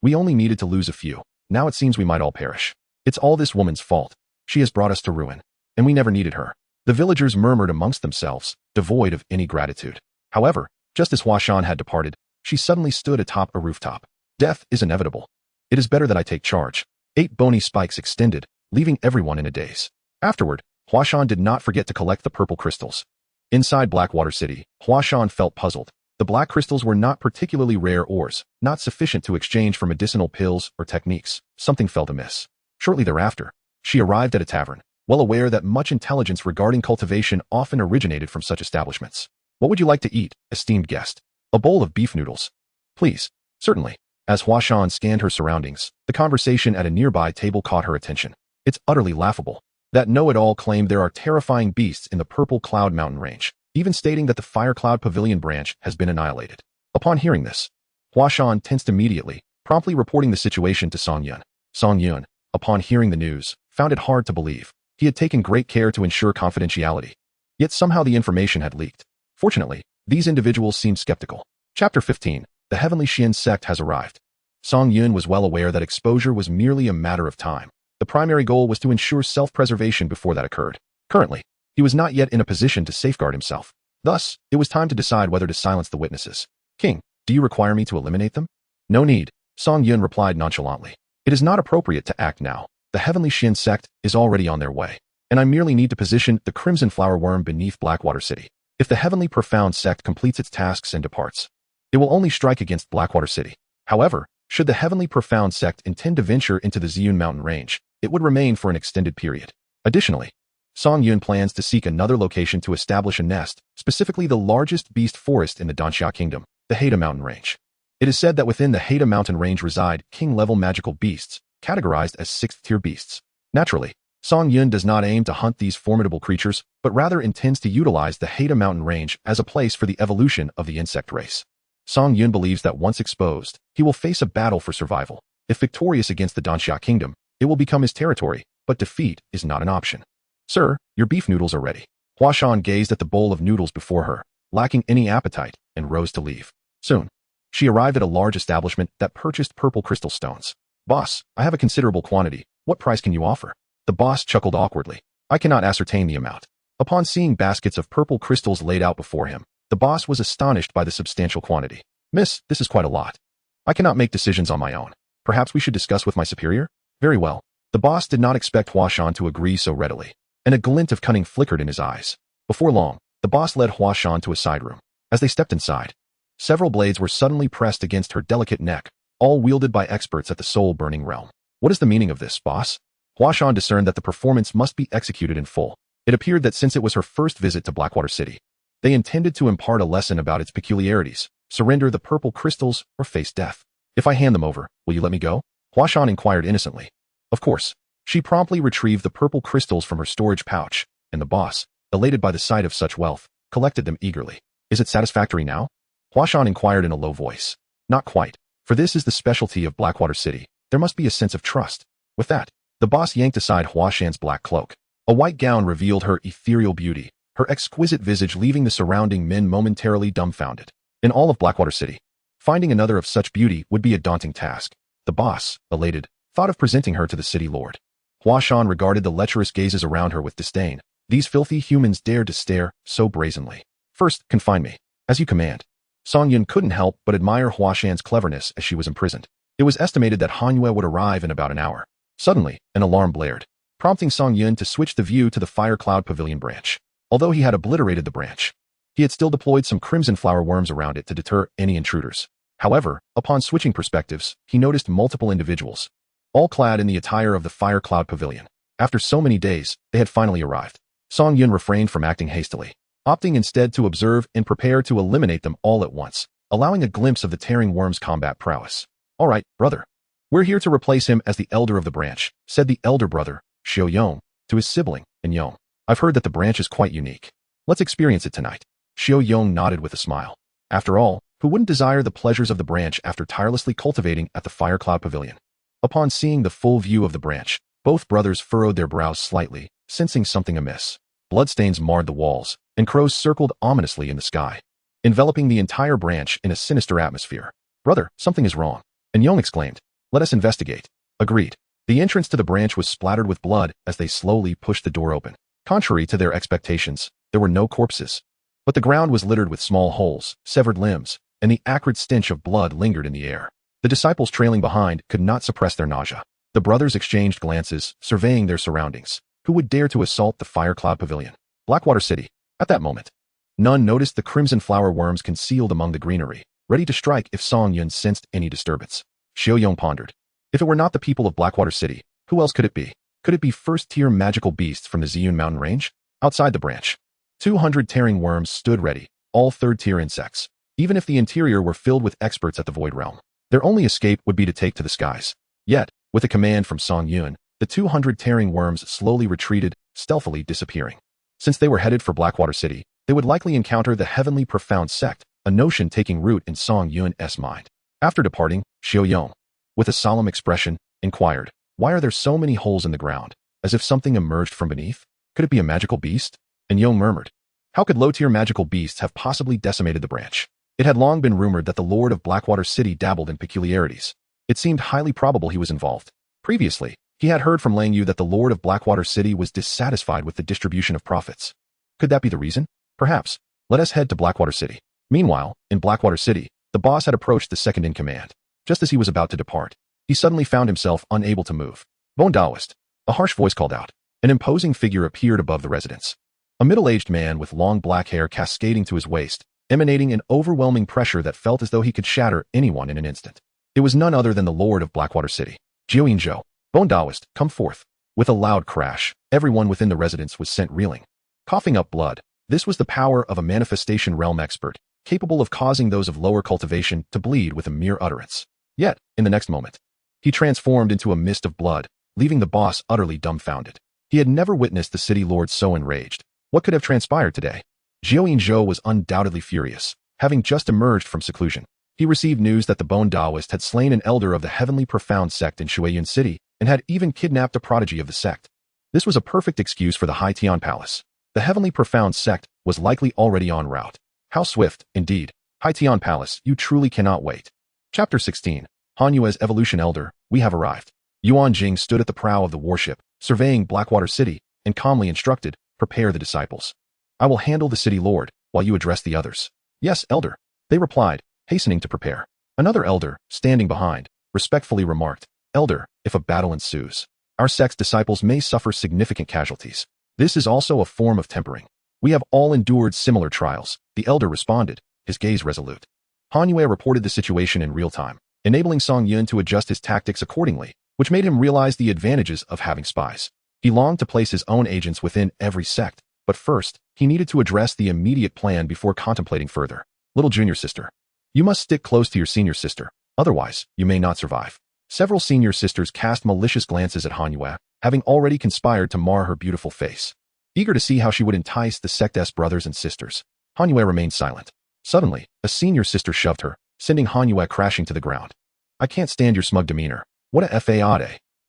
we only needed to lose a few. Now it seems we might all perish. It's all this woman's fault. She has brought us to ruin. And we never needed her. The villagers murmured amongst themselves, devoid of any gratitude. However, just as Huashan had departed, she suddenly stood atop a rooftop. Death is inevitable. It is better that I take charge. 8 bony spikes extended, leaving everyone in a daze. Afterward, Huashan did not forget to collect the purple crystals. Inside Blackwater City, Huashan felt puzzled. The black crystals were not particularly rare ores, not sufficient to exchange for medicinal pills or techniques. Something felt amiss. Shortly thereafter, she arrived at a tavern, well aware that much intelligence regarding cultivation often originated from such establishments. What would you like to eat, esteemed guest? A bowl of beef noodles. Please. Certainly. As Huashan scanned her surroundings, the conversation at a nearby table caught her attention. It's utterly laughable. That know-it-all claimed there are terrifying beasts in the Purple Cloud mountain range, even stating that the Fire Cloud Pavilion branch has been annihilated. Upon hearing this, Huashan tensed immediately, promptly reporting the situation to Song Yun. Song Yun, upon hearing the news, found it hard to believe. He had taken great care to ensure confidentiality. Yet somehow the information had leaked. Fortunately, these individuals seemed skeptical. Chapter 15. The Heavenly Xian sect has arrived. Song Yun was well aware that exposure was merely a matter of time. The primary goal was to ensure self-preservation before that occurred. Currently, he was not yet in a position to safeguard himself. Thus, it was time to decide whether to silence the witnesses. King, do you require me to eliminate them? No need, Song Yun replied nonchalantly. It is not appropriate to act now. The Heavenly Xian sect is already on their way, and I merely need to position the Crimson Flower Worm beneath Blackwater City. If the Heavenly Profound sect completes its tasks and departs, it will only strike against Blackwater City. However, should the Heavenly Profound sect intend to venture into the Ziyun mountain range, it would remain for an extended period. Additionally, Song Yun plans to seek another location to establish a nest, specifically the largest beast forest in the Danxia Kingdom, the Haida mountain range. It is said that within the Haida mountain range reside king-level magical beasts, categorized as 6th-tier beasts. Naturally, Song Yun does not aim to hunt these formidable creatures, but rather intends to utilize the Haida mountain range as a place for the evolution of the insect race. Song Yun believes that once exposed, he will face a battle for survival. If victorious against the Danxia Kingdom, it will become his territory, but defeat is not an option. Sir, your beef noodles are ready. Huashan gazed at the bowl of noodles before her, lacking any appetite, and rose to leave. Soon, she arrived at a large establishment that purchased purple crystal stones. Boss, I have a considerable quantity. What price can you offer? The boss chuckled awkwardly. I cannot ascertain the amount. Upon seeing baskets of purple crystals laid out before him, the boss was astonished by the substantial quantity. Miss, this is quite a lot. I cannot make decisions on my own. Perhaps we should discuss with my superior? Very well. The boss did not expect Huashan to agree so readily, and a glint of cunning flickered in his eyes. Before long, the boss led Huashan to a side room. As they stepped inside, several blades were suddenly pressed against her delicate neck, all wielded by experts at the soul-burning realm. What is the meaning of this, boss? Huashan discerned that the performance must be executed in full. It appeared that since it was her first visit to Blackwater City, they intended to impart a lesson about its peculiarities, surrender the purple crystals, or face death. If I hand them over, will you let me go? Huashan inquired innocently. Of course. She promptly retrieved the purple crystals from her storage pouch, and the boss, elated by the sight of such wealth, collected them eagerly. Is it satisfactory now? Huashan inquired in a low voice. Not quite. For this is the specialty of Blackwater City. There must be a sense of trust. With that, the boss yanked aside Huashan's black cloak. A white gown revealed her ethereal beauty, her exquisite visage leaving the surrounding men momentarily dumbfounded. In all of Blackwater City, finding another of such beauty would be a daunting task. The boss, elated, thought of presenting her to the city lord. Huashan regarded the lecherous gazes around her with disdain. These filthy humans dared to stare so brazenly. First, confine me. As you command. Song Yun couldn't help but admire Huashan's cleverness as she was imprisoned. It was estimated that Hanyue would arrive in about an hour. Suddenly, an alarm blared, prompting Song Yun to switch the view to the Fire Cloud Pavilion branch. Although he had obliterated the branch, he had still deployed some crimson flower worms around it to deter any intruders. However, upon switching perspectives, he noticed multiple individuals, all clad in the attire of the Fire Cloud Pavilion. After so many days, they had finally arrived. Song Yun refrained from acting hastily, opting instead to observe and prepare to eliminate them all at once, allowing a glimpse of the tearing worm's combat prowess. All right, brother. We're here to replace him as the elder of the branch, said the elder brother, Xiao Yong, to his sibling, Yong. I've heard that the branch is quite unique. Let's experience it tonight. Xiao Yong nodded with a smile. After all, who wouldn't desire the pleasures of the branch after tirelessly cultivating at the Fire Cloud Pavilion? Upon seeing the full view of the branch, both brothers furrowed their brows slightly, sensing something amiss. Bloodstains marred the walls, and crows circled ominously in the sky, enveloping the entire branch in a sinister atmosphere. "Brother, something is wrong," Enyong exclaimed. "Let us investigate." Agreed. The entrance to the branch was splattered with blood as they slowly pushed the door open. Contrary to their expectations, there were no corpses. But the ground was littered with small holes, severed limbs, and the acrid stench of blood lingered in the air. The disciples trailing behind could not suppress their nausea. The brothers exchanged glances, surveying their surroundings. Who would dare to assault the Fire Cloud Pavilion? Blackwater City. At that moment, none noticed the crimson flower worms concealed among the greenery, ready to strike if Song Yun sensed any disturbance. Xiaoyong pondered. If it were not the people of Blackwater City, who else could it be? Could it be first-tier magical beasts from the Ziyun mountain range? Outside the branch, 200 tearing worms stood ready, all third-tier insects. Even if the interior were filled with experts at the Void Realm, their only escape would be to take to the skies. Yet, with a command from Song Yun, the 200 tearing worms slowly retreated, stealthily disappearing. Since they were headed for Blackwater City, they would likely encounter the heavenly profound sect, a notion taking root in Song Yun's mind. After departing, Xiaoyong, with a solemn expression, inquired, "Why are there so many holes in the ground, as if something emerged from beneath? Could it be a magical beast?" And Yong murmured, "How could low-tier magical beasts have possibly decimated the branch?" It had long been rumored that the Lord of Blackwater City dabbled in peculiarities. It seemed highly probable he was involved. Previously, he had heard from Lang Yu that the Lord of Blackwater City was dissatisfied with the distribution of profits. Could that be the reason? Perhaps. Let us head to Blackwater City. Meanwhile, in Blackwater City, the boss had approached the second-in-command. Just as he was about to depart, he suddenly found himself unable to move. "Bone Daoist," a harsh voice called out. An imposing figure appeared above the residence. A middle-aged man with long black hair cascading to his waist, emanating an overwhelming pressure that felt as though he could shatter anyone in an instant. It was none other than the Lord of Blackwater City. "Jiuyin Zhou, Bone Daoist, come forth." With a loud crash, everyone within the residence was sent reeling, coughing up blood. This was the power of a manifestation realm expert, capable of causing those of lower cultivation to bleed with a mere utterance. Yet, in the next moment, he transformed into a mist of blood, leaving the boss utterly dumbfounded. He had never witnessed the city lord so enraged. What could have transpired today? Jiuyin Zhou was undoubtedly furious, having just emerged from seclusion. He received news that the Bone Daoist had slain an elder of the heavenly profound sect in Shuiyun City, and had even kidnapped a prodigy of the sect. This was a perfect excuse for the High Tian Palace. The heavenly profound sect was likely already en route. How swift, indeed. High Tian Palace, you truly cannot wait. Chapter 16. Hanyue's Evolution Elder, we have arrived. Yuan Jing stood at the prow of the warship, surveying Blackwater City, and calmly instructed, "Prepare the disciples. I will handle the city lord, while you address the others." "Yes, elder," they replied, hastening to prepare. Another elder, standing behind, respectfully remarked, "Elder, if a battle ensues, our sect's disciples may suffer significant casualties. This is also a form of tempering. We have all endured similar trials," the elder responded, his gaze resolute. Hanyue reported the situation in real time, enabling Song Yun to adjust his tactics accordingly, which made him realize the advantages of having spies. He longed to place his own agents within every sect, but first, he needed to address the immediate plan before contemplating further. "Little junior sister, you must stick close to your senior sister, otherwise, you may not survive." Several senior sisters cast malicious glances at Hanyue, having already conspired to mar her beautiful face. Eager to see how she would entice the sect's brothers and sisters, Hanyue remained silent. Suddenly, a senior sister shoved her, sending Hanyue crashing to the ground. "I can't stand your smug demeanor. What a fade.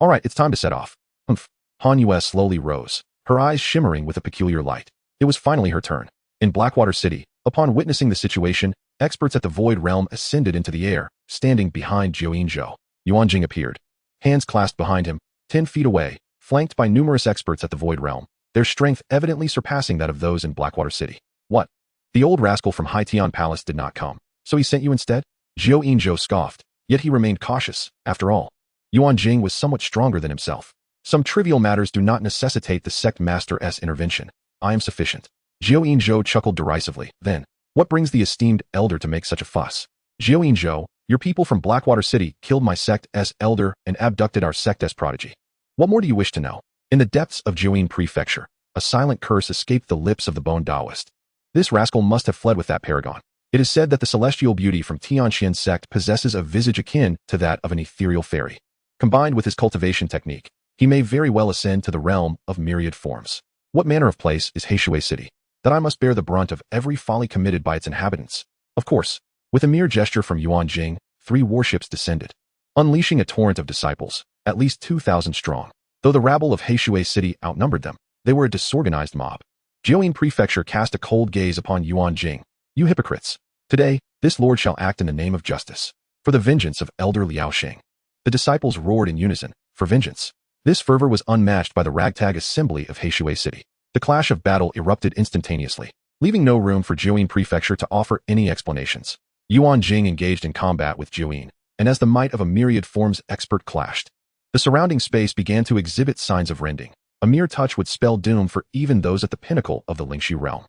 All right, it's time to set off." Humph. Hanyue slowly rose, her eyes shimmering with a peculiar light. It was finally her turn. In Blackwater City, upon witnessing the situation, experts at the Void Realm ascended into the air, standing behind Jiuyin Zhou. Yuan Jing appeared, hands clasped behind him, 10 feet away, flanked by numerous experts at the Void Realm, their strength evidently surpassing that of those in Blackwater City. "What? The old rascal from High Tian Palace did not come, so he sent you instead?" Jiuyin Zhou scoffed, yet he remained cautious. After all, Yuan Jing was somewhat stronger than himself. "Some trivial matters do not necessitate the sect master's intervention. I am sufficient." Jiuyin Zhou chuckled derisively. Then, "What brings the esteemed elder to make such a fuss?" "Jiuyin Zhou, your people from Blackwater City killed my sect's elder and abducted our sect's prodigy. What more do you wish to know?" In the depths of Jiuyin Prefecture, a silent curse escaped the lips of the Bone Daoist. This rascal must have fled with that paragon. It is said that the celestial beauty from Tianxian's sect possesses a visage akin to that of an ethereal fairy. Combined with his cultivation technique, he may very well ascend to the realm of myriad forms. What manner of place is Heishui City, that I must bear the brunt of every folly committed by its inhabitants? Of course, with a mere gesture from Yuan Jing, 3 warships descended, unleashing a torrent of disciples, at least 2,000 strong. Though the rabble of Heishui City outnumbered them, They were a disorganized mob. Jiuyin Prefecture cast a cold gaze upon Yuan Jing. You hypocrites. Today, this lord shall act in the name of justice. For the vengeance of Elder Liao Xing. The disciples roared in unison, for vengeance. This fervor was unmatched by the ragtag assembly of Heishui City. The clash of battle erupted instantaneously, leaving no room for Jiuyin Prefecture to offer any explanations. Yuan Jing engaged in combat with Jiuyin, and as the might of a myriad forms expert clashed, the surrounding space began to exhibit signs of rending. A mere touch would spell doom for even those at the pinnacle of the Lingxu realm.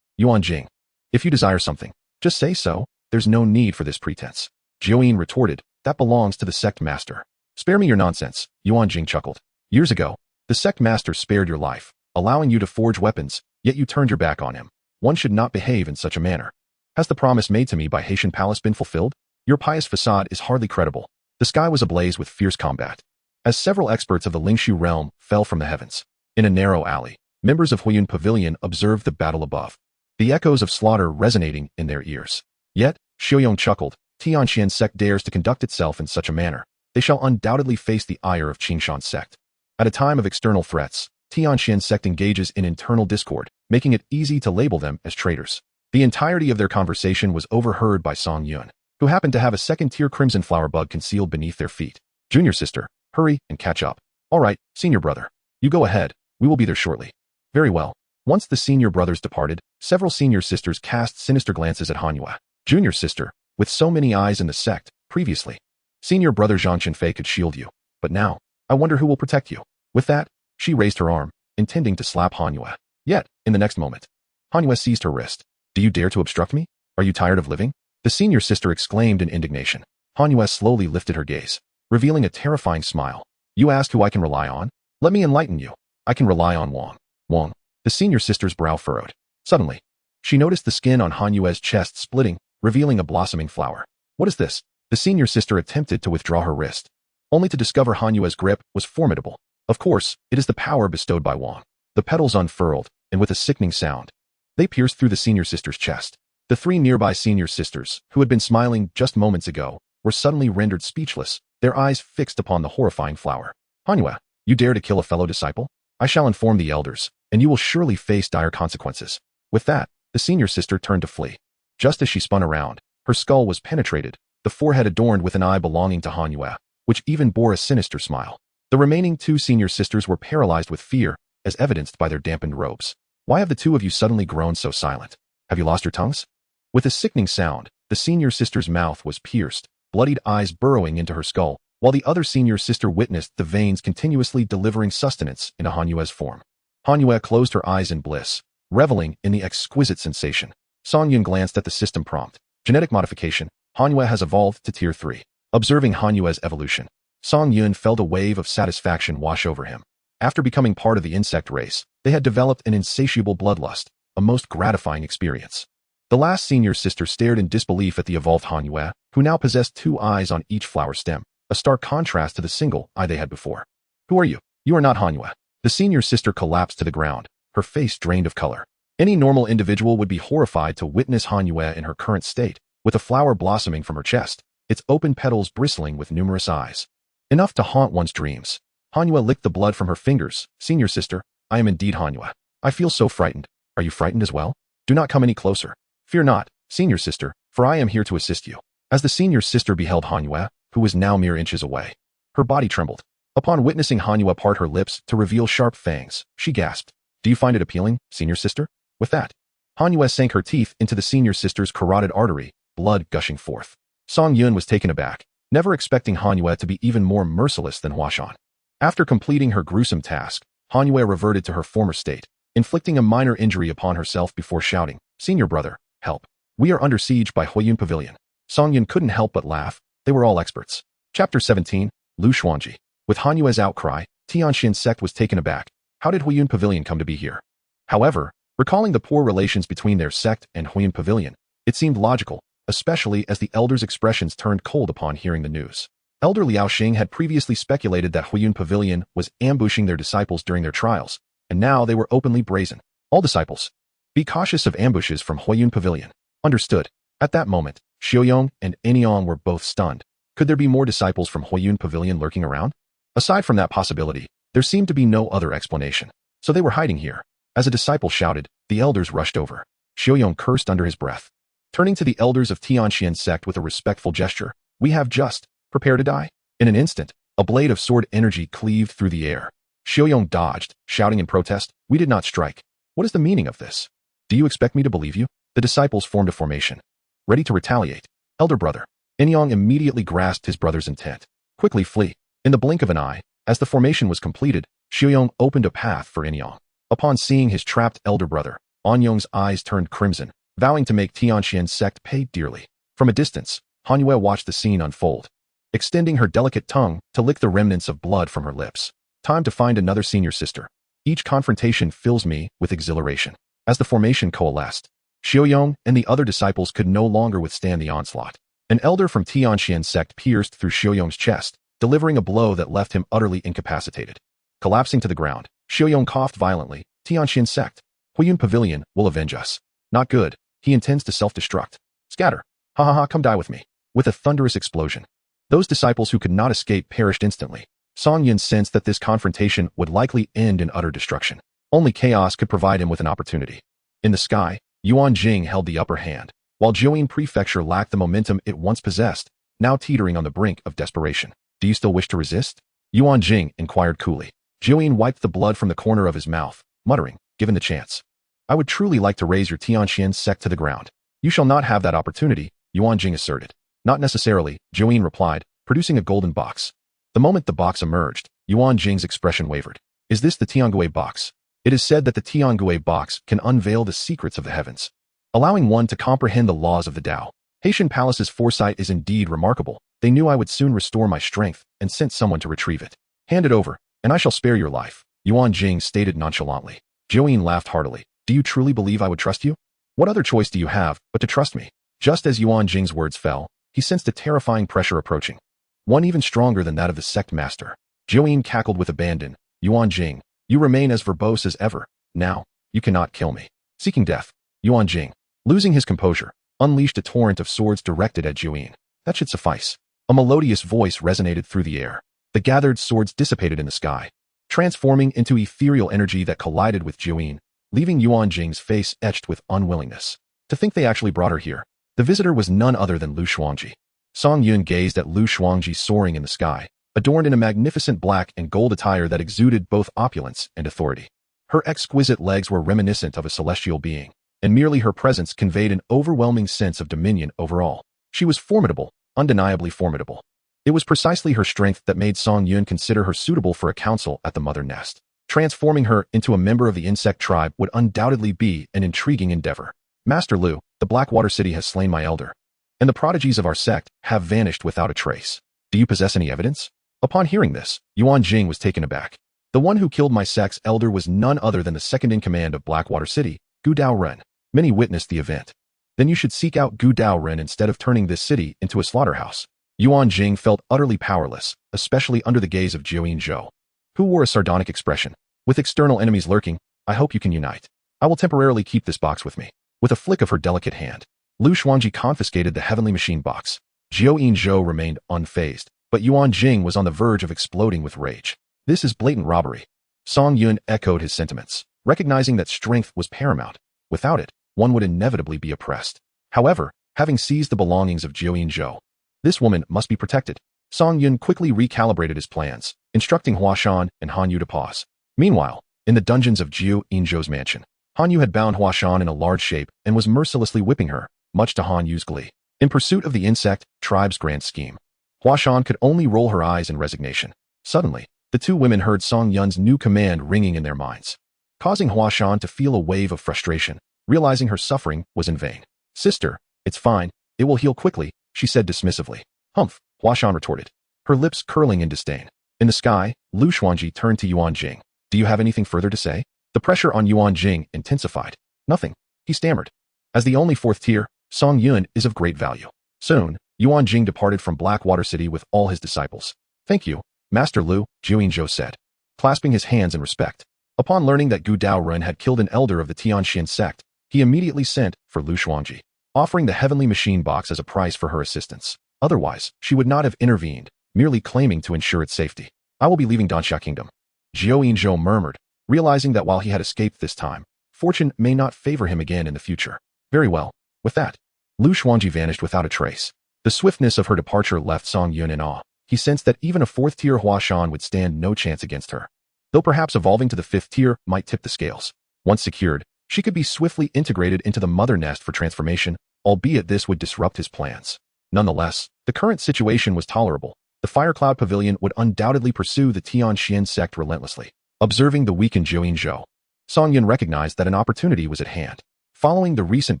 Yuan Jing. If you desire something, just say so. There's no need for this pretense. Jiuyin retorted, that belongs to the sect master. Spare me your nonsense, Yuan Jing chuckled. Years ago, the sect master spared your life, allowing you to forge weapons, yet you turned your back on him. One should not behave in such a manner. Has the promise made to me by Haitian Palace been fulfilled? Your pious facade is hardly credible. The sky was ablaze with fierce combat, as several experts of the Lingxu realm fell from the heavens. In a narrow alley, members of Huiyun Pavilion observed the battle above, the echoes of slaughter resonating in their ears. Yet, Xiaoyong chuckled, Tianxian sect dares to conduct itself in such a manner. They shall undoubtedly face the ire of Qingshan sect. At a time of external threats, Tianxian sect engages in internal discord, making it easy to label them as traitors. The entirety of their conversation was overheard by Song Yun, who happened to have a second-tier crimson flower bug concealed beneath their feet. Junior sister, hurry and catch up. All right, senior brother. You go ahead. We will be there shortly. Very well. Once the senior brothers departed, several senior sisters cast sinister glances at Hanhua. Junior sister, with so many eyes in the sect, previously, senior brother Zhang Qinfei could shield you. But now, I wonder who will protect you. With that, she raised her arm, intending to slap Hanhua. Yet, in the next moment, Hanhua seized her wrist. Do you dare to obstruct me? Are you tired of living? The senior sister exclaimed in indignation. Hanhua slowly lifted her gaze, revealing a terrifying smile. You ask who I can rely on? Let me enlighten you. I can rely on Wang. Wang. The senior sister's brow furrowed. Suddenly, she noticed the skin on Hanhua's chest splitting, revealing a blossoming flower. What is this? The senior sister attempted to withdraw her wrist, only to discover Hanhua's grip was formidable. Of course, it is the power bestowed by Wang. The petals unfurled, and with a sickening sound, they pierced through the senior sister's chest. The three nearby senior sisters, who had been smiling just moments ago, were suddenly rendered speechless, their eyes fixed upon the horrifying flower. Hanhua, you dare to kill a fellow disciple? I shall inform the elders, and you will surely face dire consequences. With that, the senior sister turned to flee. Just as she spun around, her skull was penetrated, the forehead adorned with an eye belonging to Hanhua, which even bore a sinister smile. The remaining two senior sisters were paralyzed with fear, as evidenced by their dampened robes. Why have the two of you suddenly grown so silent? Have you lost your tongues? With a sickening sound, the senior sister's mouth was pierced, bloodied eyes burrowing into her skull, while the other senior sister witnessed the veins continuously delivering sustenance into Hanhua's form. Hanhua closed her eyes in bliss, reveling in the exquisite sensation. Song Yun glanced at the system prompt. Genetic modification. Hanhua has evolved to Tier 3. Observing Hanhua's evolution, Song Yun felt a wave of satisfaction wash over him. After becoming part of the insect race, they had developed an insatiable bloodlust, a most gratifying experience. The last senior sister stared in disbelief at the evolved Hanhua, who now possessed two eyes on each flower stem, a stark contrast to the single eye they had before. Who are you? You are not Hanhua. The senior sister collapsed to the ground, her face drained of color. Any normal individual would be horrified to witness Hanhua in her current state, with a flower blossoming from her chest, its open petals bristling with numerous eyes. Enough to haunt one's dreams. Hanhua licked the blood from her fingers. Senior sister, I am indeed Hanhua. I feel so frightened. Are you frightened as well? Do not come any closer. Fear not, senior sister, for I am here to assist you. As the senior sister beheld Hanhua, who was now mere inches away, her body trembled. Upon witnessing Hanhua part her lips to reveal sharp fangs, she gasped. Do you find it appealing, senior sister? With that, Hanhua sank her teeth into the senior sister's carotid artery, blood gushing forth. Song Yun was taken aback, never expecting Hanhua to be even more merciless than Huashan. After completing her gruesome task, Hanhua reverted to her former state, inflicting a minor injury upon herself before shouting, Senior brother, help. We are under siege by Huiyun Pavilion. Song Yun couldn't help but laugh. They were all experts. Chapter 17, Lu Xuanji. With Hanhua's outcry, Tianxian sect was taken aback. How did Huiyun Pavilion come to be here? However, recalling the poor relations between their sect and Huiyun Pavilion, it seemed logical, especially as the elders' expressions turned cold upon hearing the news. Elder Liao Xing had previously speculated that Huiyun Pavilion was ambushing their disciples during their trials, and now they were openly brazen. All disciples, be cautious of ambushes from Huiyun Pavilion. Understood. At that moment, Xiaoyong and Anyong were both stunned. Could there be more disciples from Huiyun Pavilion lurking around? Aside from that possibility, there seemed to be no other explanation. So they were hiding here. As a disciple shouted, the elders rushed over. Xiaoyong cursed under his breath. Turning to the elders of Tianxian sect with a respectful gesture, we have just, prepare to die. In an instant, a blade of sword energy cleaved through the air. Xiaoyong dodged, shouting in protest, we did not strike. What is the meaning of this? Do you expect me to believe you? The disciples formed a formation, ready to retaliate. Elder brother. Enyang immediately grasped his brother's intent. Quickly flee. In the blink of an eye, as the formation was completed, Xiaoyong opened a path for Enyang. Upon seeing his trapped elder brother, Anyong's eyes turned crimson, vowing to make Tianxian sect pay dearly. From a distance, Hanyue watched the scene unfold, extending her delicate tongue to lick the remnants of blood from her lips. Time to find another senior sister. Each confrontation fills me with exhilaration. As the formation coalesced, Xiaoyong and the other disciples could no longer withstand the onslaught. An elder from Tianxian sect pierced through Xiaoyong's chest, delivering a blow that left him utterly incapacitated. Collapsing to the ground, Xiaoyong coughed violently. Tianxian sect. Huiyun Pavilion will avenge us. Not good. He intends to self-destruct. Scatter. Ha ha ha, come die with me. With a thunderous explosion, those disciples who could not escape perished instantly. Song Yun sensed that this confrontation would likely end in utter destruction. Only chaos could provide him with an opportunity. In the sky, Yuan Jing held the upper hand, while Jiuyin Prefecture lacked the momentum it once possessed, now teetering on the brink of desperation. Do you still wish to resist? Yuan Jing inquired coolly. Jiuyin wiped the blood from the corner of his mouth, muttering, given the chance. I would truly like to raise your Tianxian sect to the ground. You shall not have that opportunity, Yuan Jing asserted. Not necessarily, Jiuyin replied, producing a golden box. The moment the box emerged, Yuan Jing's expression wavered. Is this the Tiangui box? It is said that the Tiangui box can unveil the secrets of the heavens, allowing one to comprehend the laws of the Tao. Haitian Palace's foresight is indeed remarkable. They knew I would soon restore my strength and sent someone to retrieve it. Hand it over, and I shall spare your life, Yuan Jing stated nonchalantly. Jiuyin laughed heartily. Do you truly believe I would trust you? What other choice do you have but to trust me? Just as Yuan Jing's words fell, he sensed a terrifying pressure approaching, one even stronger than that of the sect master. Jiuyin cackled with abandon. Yuan Jing, you remain as verbose as ever. Now, you cannot kill me. Seeking death, Yuan Jing, losing his composure, unleashed a torrent of swords directed at Jiuyin. That should suffice. A melodious voice resonated through the air. The gathered swords dissipated in the sky, transforming into ethereal energy that collided with Jiuyin, leaving Yuan Jing's face etched with unwillingness. To think they actually brought her here. The visitor was none other than Lu Shuangji. Song Yun gazed at Lu Shuangji soaring in the sky, adorned in a magnificent black and gold attire that exuded both opulence and authority. Her exquisite legs were reminiscent of a celestial being, and merely her presence conveyed an overwhelming sense of dominion over all. She was formidable, undeniably formidable. It was precisely her strength that made Song Yun consider her suitable for a council at the Mother Nest. Transforming her into a member of the insect tribe would undoubtedly be an intriguing endeavor. Master Lu, the Blackwater City has slain my elder, and the prodigies of our sect have vanished without a trace. Do you possess any evidence? Upon hearing this, Yuan Jing was taken aback. The one who killed my sect's elder was none other than the second-in-command of Blackwater City, Gu Dao Ren. Many witnessed the event. Then you should seek out Gu Dao Ren instead of turning this city into a slaughterhouse. Yuan Jing felt utterly powerless, especially under the gaze of Jiuyin Zhou, who wore a sardonic expression. With external enemies lurking, I hope you can unite. I will temporarily keep this box with me. With a flick of her delicate hand, Lu Shuangji confiscated the heavenly machine box. Jiuyin Zhou remained unfazed, but Yuan Jing was on the verge of exploding with rage. This is blatant robbery. Song Yun echoed his sentiments, recognizing that strength was paramount. Without it, one would inevitably be oppressed. However, having seized the belongings of Jiuyin Zhou, this woman must be protected. Song Yun quickly recalibrated his plans, instructing Hua Shan and Han Yu to pause. Meanwhile, in the dungeons of Jiuyin Zhou's mansion, Han Yu had bound Hua Shan in a large shape and was mercilessly whipping her, much to Han Yu's glee. In pursuit of the insect tribe's grand scheme, Hua Shan could only roll her eyes in resignation. Suddenly, the two women heard Song Yun's new command ringing in their minds, causing Hua Shan to feel a wave of frustration, realizing her suffering was in vain. Sister, it's fine, it will heal quickly, she said dismissively. Humph, Hua Shan retorted, her lips curling in disdain. In the sky, Lu Shuangji turned to Yuan Jing. Do you have anything further to say? The pressure on Yuan Jing intensified. Nothing, he stammered. As the only fourth tier, Song Yun is of great value. Soon, Yuan Jing departed from Blackwater City with all his disciples. Thank you, Master Lu, Jiuyin Zhou said, clasping his hands in respect. Upon learning that Gu Dao Ren had killed an elder of the Tianxian sect, he immediately sent for Lu Shuangji, offering the heavenly machine box as a price for her assistance. Otherwise, she would not have intervened, merely claiming to ensure its safety. I will be leaving Danxia Kingdom. Jiuyin Zhou murmured, realizing that while he had escaped this time, fortune may not favor him again in the future. Very well. With that, Lu Xuanji vanished without a trace. The swiftness of her departure left Song Yun in awe. He sensed that even a fourth-tier Hua Shan would stand no chance against her. Though perhaps evolving to the fifth tier might tip the scales. Once secured, she could be swiftly integrated into the mother nest for transformation, albeit this would disrupt his plans. Nonetheless, the current situation was tolerable. The Fire Cloud Pavilion would undoubtedly pursue the Tianxian sect relentlessly. Observing the weakened Zhou, Song Yun recognized that an opportunity was at hand. Following the recent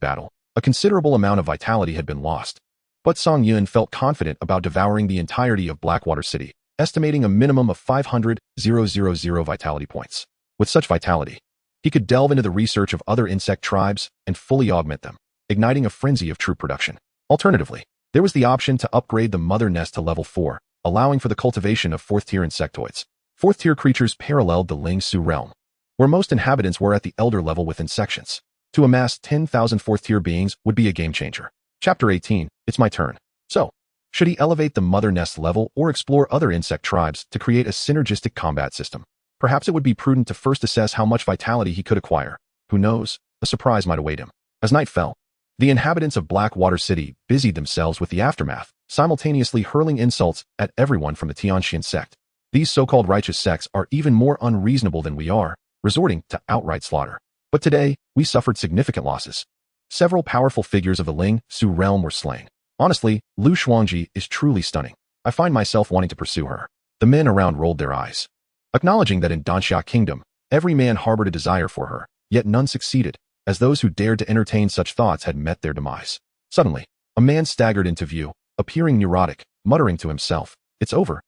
battle, a considerable amount of vitality had been lost. But Song Yun felt confident about devouring the entirety of Blackwater City, estimating a minimum of 500,000 vitality points. With such vitality, he could delve into the research of other insect tribes and fully augment them, igniting a frenzy of troop production. Alternatively, there was the option to upgrade the mother nest to level 4, allowing for the cultivation of fourth-tier insectoids. Fourth-tier creatures paralleled the Ling Su realm, where most inhabitants were at the elder level within sections. To amass 10,000 fourth-tier beings would be a game-changer. Chapter 18, it's my turn. So, should he elevate the mother nest level or explore other insect tribes to create a synergistic combat system? Perhaps it would be prudent to first assess how much vitality he could acquire. Who knows, a surprise might await him. As night fell, the inhabitants of Blackwater City busied themselves with the aftermath, simultaneously hurling insults at everyone from the Tianxian sect. These so-called righteous sects are even more unreasonable than we are, resorting to outright slaughter. But today, we suffered significant losses. Several powerful figures of the Ling Su realm were slain. Honestly, Lu Xuanji is truly stunning. I find myself wanting to pursue her. The men around rolled their eyes, acknowledging that in Danxia Kingdom, every man harbored a desire for her, yet none succeeded, as those who dared to entertain such thoughts had met their demise. Suddenly, a man staggered into view, appearing neurotic, muttering to himself, it's over,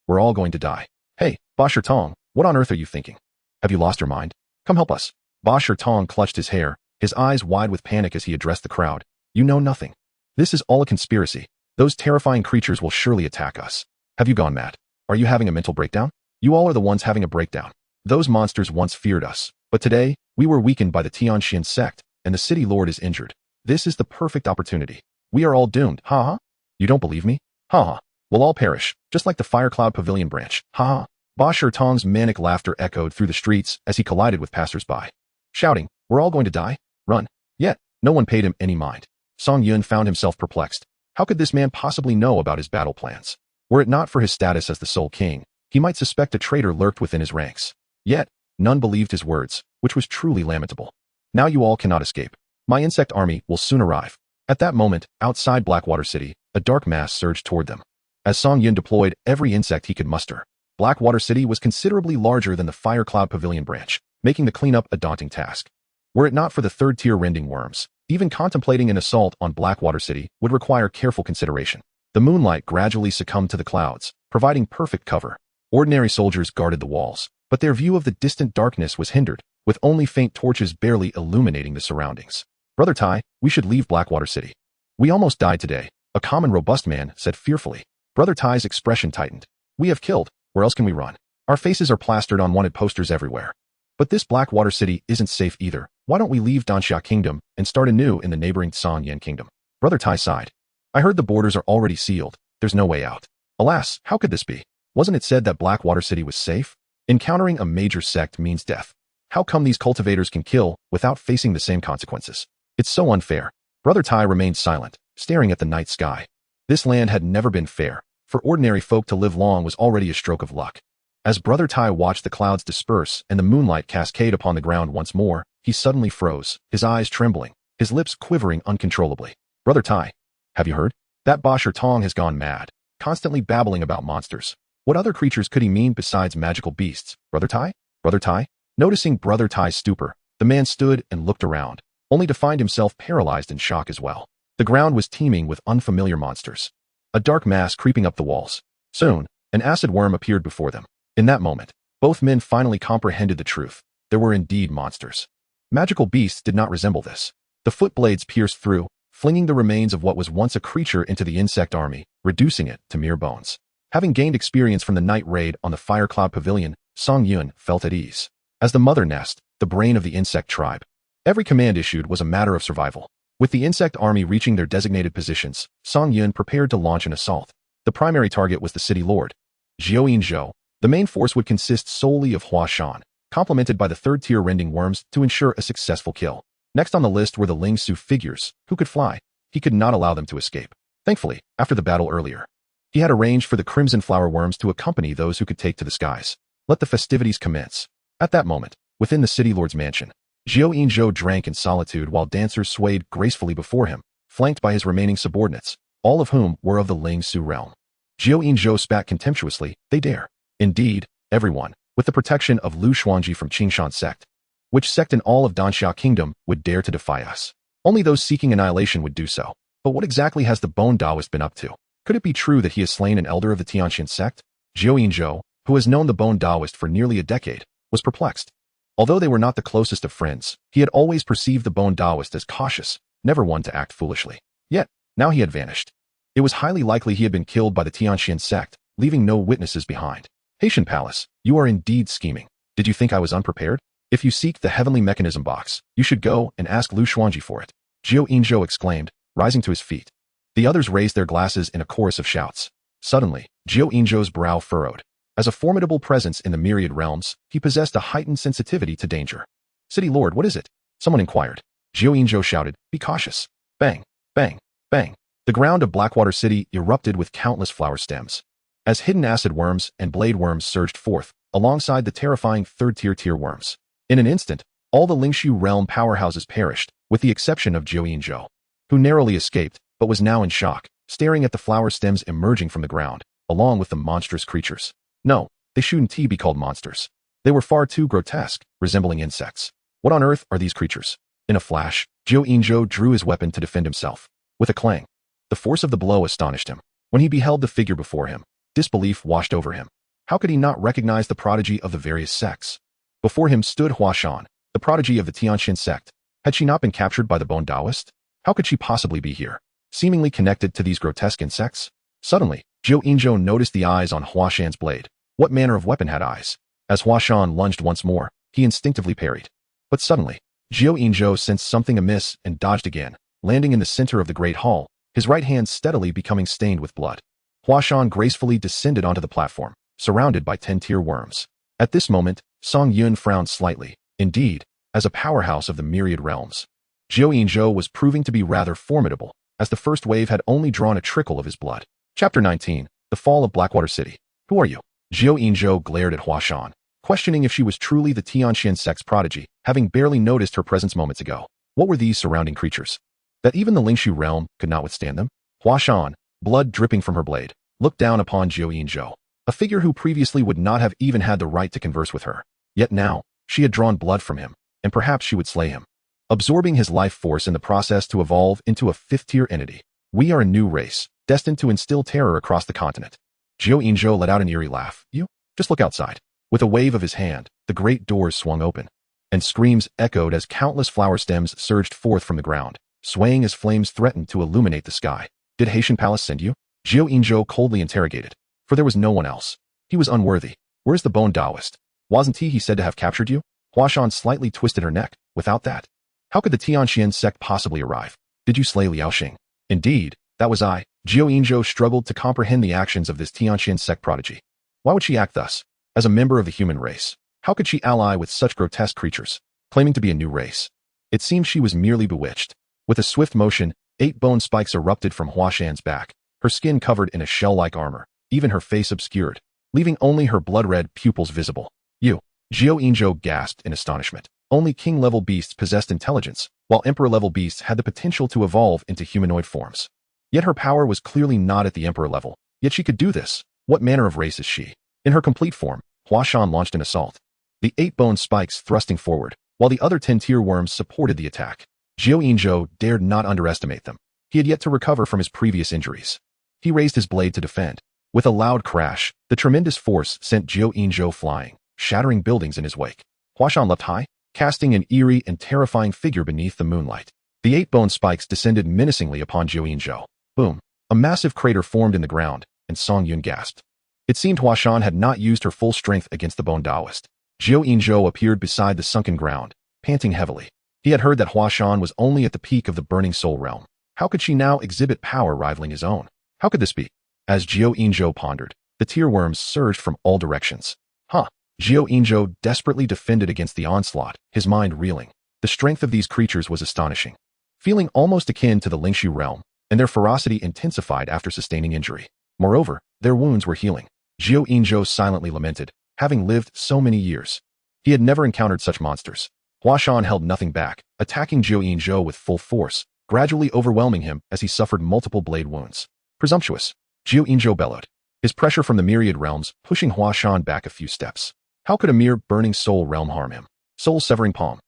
we're all going to die. Hey, Ba Tong, what on earth are you thinking? Have you lost your mind? Come help us. Ba Tong clutched his hair, his eyes wide with panic as he addressed the crowd. You know nothing. This is all a conspiracy. Those terrifying creatures will surely attack us. Have you gone mad? Are you having a mental breakdown? You all are the ones having a breakdown. Those monsters once feared us, but today, we were weakened by the Tianxian sect, and the city lord is injured. This is the perfect opportunity. We are all doomed, ha ha. You don't believe me? Ha ha. We'll all perish, just like the Fire Cloud Pavilion branch, ha ha. Ba Tong's manic laughter echoed through the streets as he collided with passers-by, shouting, we're all going to die? Run. Yet, no one paid him any mind. Song Yun found himself perplexed. How could this man possibly know about his battle plans? Were it not for his status as the sole king, he might suspect a traitor lurked within his ranks. Yet, none believed his words, which was truly lamentable. Now you all cannot escape. My insect army will soon arrive. At that moment, outside Blackwater City, a dark mass surged toward them. As Song Yun deployed every insect he could muster, Blackwater City was considerably larger than the Fire Cloud Pavilion branch, making the cleanup a daunting task. Were it not for the third-tier rending worms, even contemplating an assault on Blackwater City would require careful consideration. The moonlight gradually succumbed to the clouds, providing perfect cover. Ordinary soldiers guarded the walls, but their view of the distant darkness was hindered, with only faint torches barely illuminating the surroundings. Brother Tai, we should leave Blackwater City. We almost died today, a common robust man said fearfully. Brother Tai's expression tightened. We have killed, where else can we run? Our faces are plastered on wanted posters everywhere. But this Blackwater City isn't safe either. Why don't we leave Danxia Kingdom and start anew in the neighboring Songyan Kingdom? Brother Tai sighed. I heard the borders are already sealed. There's no way out. Alas, how could this be? Wasn't it said that Blackwater City was safe? Encountering a major sect means death. How come these cultivators can kill without facing the same consequences? It's so unfair. Brother Tai remained silent, staring at the night sky. This land had never been fair. For ordinary folk to live long was already a stroke of luck. As Brother Tai watched the clouds disperse and the moonlight cascade upon the ground once more, he suddenly froze, his eyes trembling, his lips quivering uncontrollably. Brother Tai, have you heard? That Ba Tong has gone mad, constantly babbling about monsters. What other creatures could he mean besides magical beasts? Brother Tai? Brother Tai? Noticing Brother Tai's stupor, the man stood and looked around, only to find himself paralyzed in shock as well. The ground was teeming with unfamiliar monsters. A dark mass creeping up the walls. Soon, an acid worm appeared before them. In that moment, both men finally comprehended the truth. There were indeed monsters. Magical beasts did not resemble this. The foot blades pierced through, flinging the remains of what was once a creature into the insect army, reducing it to mere bones. Having gained experience from the night raid on the Fire Cloud Pavilion, Song Yun felt at ease. As the mother nest, the brain of the insect tribe, every command issued was a matter of survival. With the insect army reaching their designated positions, Song Yun prepared to launch an assault. The primary target was the city lord, Zhou. The main force would consist solely of Hua Shan, complemented by the third-tier rending worms to ensure a successful kill. Next on the list were the Ling Su figures, who could fly. He could not allow them to escape. Thankfully, after the battle earlier, he had arranged for the crimson flower worms to accompany those who could take to the skies. Let the festivities commence. At that moment, within the city lord's mansion, Zhou Yinzhou drank in solitude while dancers swayed gracefully before him, flanked by his remaining subordinates, all of whom were of the Ling Su realm. Zhou Yinzhou spat contemptuously, they dare. Indeed, everyone, with the protection of Lu Xuanji from Qingshan sect. Which sect in all of Danxia Kingdom would dare to defy us? Only those seeking annihilation would do so. But what exactly has the Bone Taoist been up to? Could it be true that he has slain an elder of the Tianxian sect? Zhou Yinzhou, who has known the Bone Taoist for nearly a decade, was perplexed. Although they were not the closest of friends, he had always perceived the Bone Taoist as cautious, never one to act foolishly. Yet, now he had vanished. It was highly likely he had been killed by the Tianxian sect, leaving no witnesses behind. Haitian Palace, you are indeed scheming. Did you think I was unprepared? If you seek the heavenly mechanism box, you should go and ask Lu Xuanji for it. Zhou Yinzhou exclaimed, rising to his feet. The others raised their glasses in a chorus of shouts. Suddenly, Zhou Yinzhou's brow furrowed. As a formidable presence in the myriad realms, he possessed a heightened sensitivity to danger. City Lord, what is it? Someone inquired. Zhou Yinzhou shouted, be cautious. Bang, bang, bang. The ground of Blackwater City erupted with countless flower stems. As hidden acid worms and blade worms surged forth, alongside the terrifying third-tier worms. In an instant, all the Lingshu realm powerhouses perished, with the exception of Zhou Yinzhou, who narrowly escaped, but was now in shock, staring at the flower stems emerging from the ground, along with the monstrous creatures. No, they shouldn't be called monsters. They were far too grotesque, resembling insects. What on earth are these creatures? In a flash, Zhou Yinzhou drew his weapon to defend himself. With a clang, the force of the blow astonished him. When he beheld the figure before him, disbelief washed over him. How could he not recognize the prodigy of the various sects? Before him stood Hua Shan, the prodigy of the Tianxian sect. Had she not been captured by the Bone Taoist? How could she possibly be here, seemingly connected to these grotesque insects? Suddenly, Zhou Yinzhou noticed the eyes on Hua Shan's blade. What manner of weapon had eyes? As Hua Shan lunged once more, he instinctively parried. But suddenly, Zhou Yinzhou sensed something amiss and dodged again, landing in the center of the great hall, his right hand steadily becoming stained with blood. Hua Shan gracefully descended onto the platform, surrounded by 10-tier worms. At this moment, Song Yun frowned slightly. Indeed, as a powerhouse of the myriad realms, Zhou Yinzhou was proving to be rather formidable, as the first wave had only drawn a trickle of his blood. Chapter 19, The Fall of Blackwater City. Who are you? Zhou Yinzhou glared at Hua Shan, questioning if she was truly the Tianxian sect's prodigy, having barely noticed her presence moments ago. What were these surrounding creatures? That even the Lingshu realm could not withstand them? Hua Shan, blood dripping from her blade, looked down upon Zhou Yinzhou, a figure who previously would not have even had the right to converse with her. Yet now, she had drawn blood from him, and perhaps she would slay him, absorbing his life force in the process to evolve into a fifth-tier entity. We are a new race, destined to instill terror across the continent. Zhou Yinzhou let out an eerie laugh. You? Just look outside. With a wave of his hand, the great doors swung open, and screams echoed as countless flower stems surged forth from the ground, swaying as flames threatened to illuminate the sky. Did Haitian Palace send you? Zhou Yinzhou coldly interrogated, for there was no one else. He was unworthy. Where's the Bone Taoist? Wasn't he said to have captured you? Hua Shan slightly twisted her neck. Without that, how could the Tianxian sect possibly arrive? Did you slay Liao Xing? Indeed, that was I. Zhou Yinzhou struggled to comprehend the actions of this Tianxian sect prodigy. Why would she act thus? As a member of the human race, how could she ally with such grotesque creatures, claiming to be a new race? It seemed she was merely bewitched. With a swift motion, 8 bone spikes erupted from Hua Shan's back, her skin covered in a shell-like armor, even her face obscured, leaving only her blood-red pupils visible. You! Zhou Yinzhou gasped in astonishment. Only king-level beasts possessed intelligence, while emperor-level beasts had the potential to evolve into humanoid forms. Yet her power was clearly not at the emperor level. Yet she could do this. What manner of race is she? In her complete form, Hua Shan launched an assault, the 8 bone spikes thrusting forward, while the other 10-tier worms supported the attack. Zhou Yinzhou dared not underestimate them. He had yet to recover from his previous injuries. He raised his blade to defend. With a loud crash, the tremendous force sent Zhou Yinzhou flying, shattering buildings in his wake. Hua Shan leapt high, casting an eerie and terrifying figure beneath the moonlight. The 8 bone spikes descended menacingly upon Zhou Yinzhou. Boom! A massive crater formed in the ground, and Song Yun gasped. It seemed Hua Shan had not used her full strength against the Bone Taoist. Zhou Yinzhou appeared beside the sunken ground, panting heavily. He had heard that Hua Shan was only at the peak of the burning soul realm. How could she now exhibit power rivaling his own? How could this be? As Zhou Yinzhou pondered, the tear worms surged from all directions. Huh! Jiao Inzhou desperately defended against the onslaught, his mind reeling. The strength of these creatures was astonishing, feeling almost akin to the Lingshu realm, and their ferocity intensified after sustaining injury. Moreover, their wounds were healing. Jiao Inzhou silently lamented, having lived so many years. He had never encountered such monsters. Huashan held nothing back, attacking Jiao Inzhou with full force, gradually overwhelming him as he suffered multiple blade wounds. Presumptuous, Jiao Inzhou bellowed, his pressure from the myriad realms pushing Huashan back a few steps. How could a mere burning soul realm harm him? Soul-severing palm.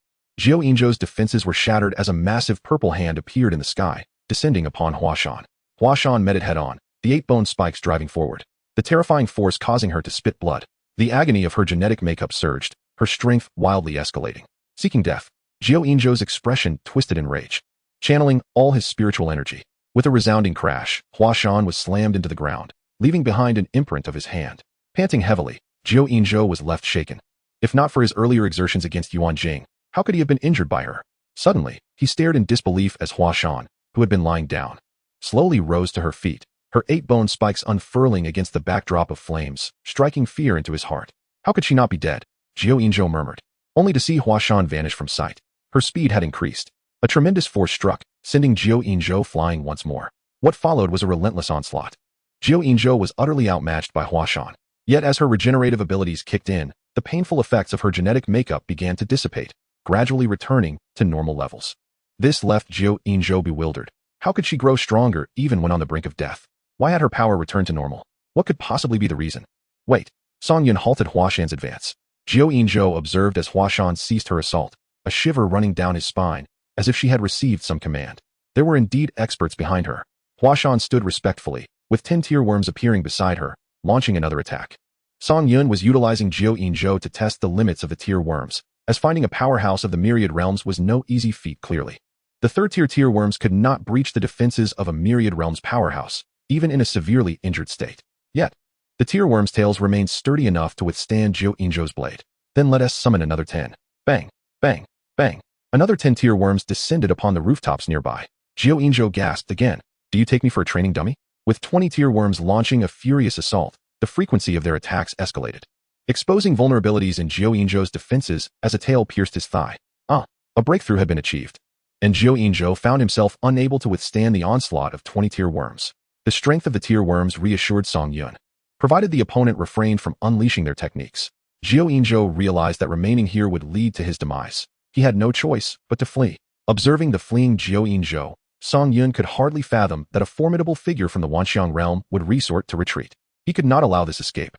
Jiao Inzhou's defenses were shattered as a massive purple hand appeared in the sky, descending upon Huashan. Huashan met it head-on, the 8-bone spikes driving forward, the terrifying force causing her to spit blood. The agony of her genetic makeup surged, her strength wildly escalating. Seeking death, Jiao Inzhou's expression twisted in rage, channeling all his spiritual energy. With a resounding crash, Huashan was slammed into the ground, leaving behind an imprint of his hand. Panting heavily, Jiao Inzhou was left shaken. If not for his earlier exertions against Yuan Jing, how could he have been injured by her? Suddenly, he stared in disbelief as Huashan, who had been lying down, slowly rose to her feet, her 8-bone spikes unfurling against the backdrop of flames, striking fear into his heart. How could she not be dead? Jiao Inzhou murmured, only to see Huashan vanish from sight. Her speed had increased. A tremendous force struck, sending Jiao Inzhou flying once more. What followed was a relentless onslaught. Jiao Inzhou was utterly outmatched by Huashan. Yet as her regenerative abilities kicked in, the painful effects of her genetic makeup began to dissipate, gradually returning to normal levels. This left Jiao Inzhou bewildered. How could she grow stronger even when on the brink of death? Why had her power returned to normal? What could possibly be the reason? Wait. Song Yun halted Huashan's advance. Jiao Inzhou observed as Huashan ceased her assault, a shiver running down his spine, as if she had received some command. There were indeed experts behind her. Huashan stood respectfully, with 10 tear worms appearing beside her, launching another attack. Song Yun was utilizing Jiao Inzhou to test the limits of the tear worms, as finding a powerhouse of the myriad realms was no easy feat clearly. The third-tier tear worms could not breach the defenses of a myriad realms powerhouse, even in a severely injured state. Yet, the tear worms' tails remained sturdy enough to withstand Jiao Inzhou's blade. Then let us summon another 10. Bang, bang, bang. Another 10 tear worms descended upon the rooftops nearby. Jiao Inzhou gasped again. Do you take me for a training dummy? With 20 tear worms launching a furious assault, the frequency of their attacks escalated, exposing vulnerabilities in Jiao Inzhou's defenses as a tail pierced his thigh. A breakthrough had been achieved, and Jiao Inzhou found himself unable to withstand the onslaught of 20 tear worms. The strength of the tear worms reassured Song Yun, provided the opponent refrained from unleashing their techniques. Jiao Inzhou realized that remaining here would lead to his demise. He had no choice but to flee. Observing the fleeing Jiao Inzhou, Song Yun could hardly fathom that a formidable figure from the Wanxiang realm would resort to retreat. He could not allow this escape.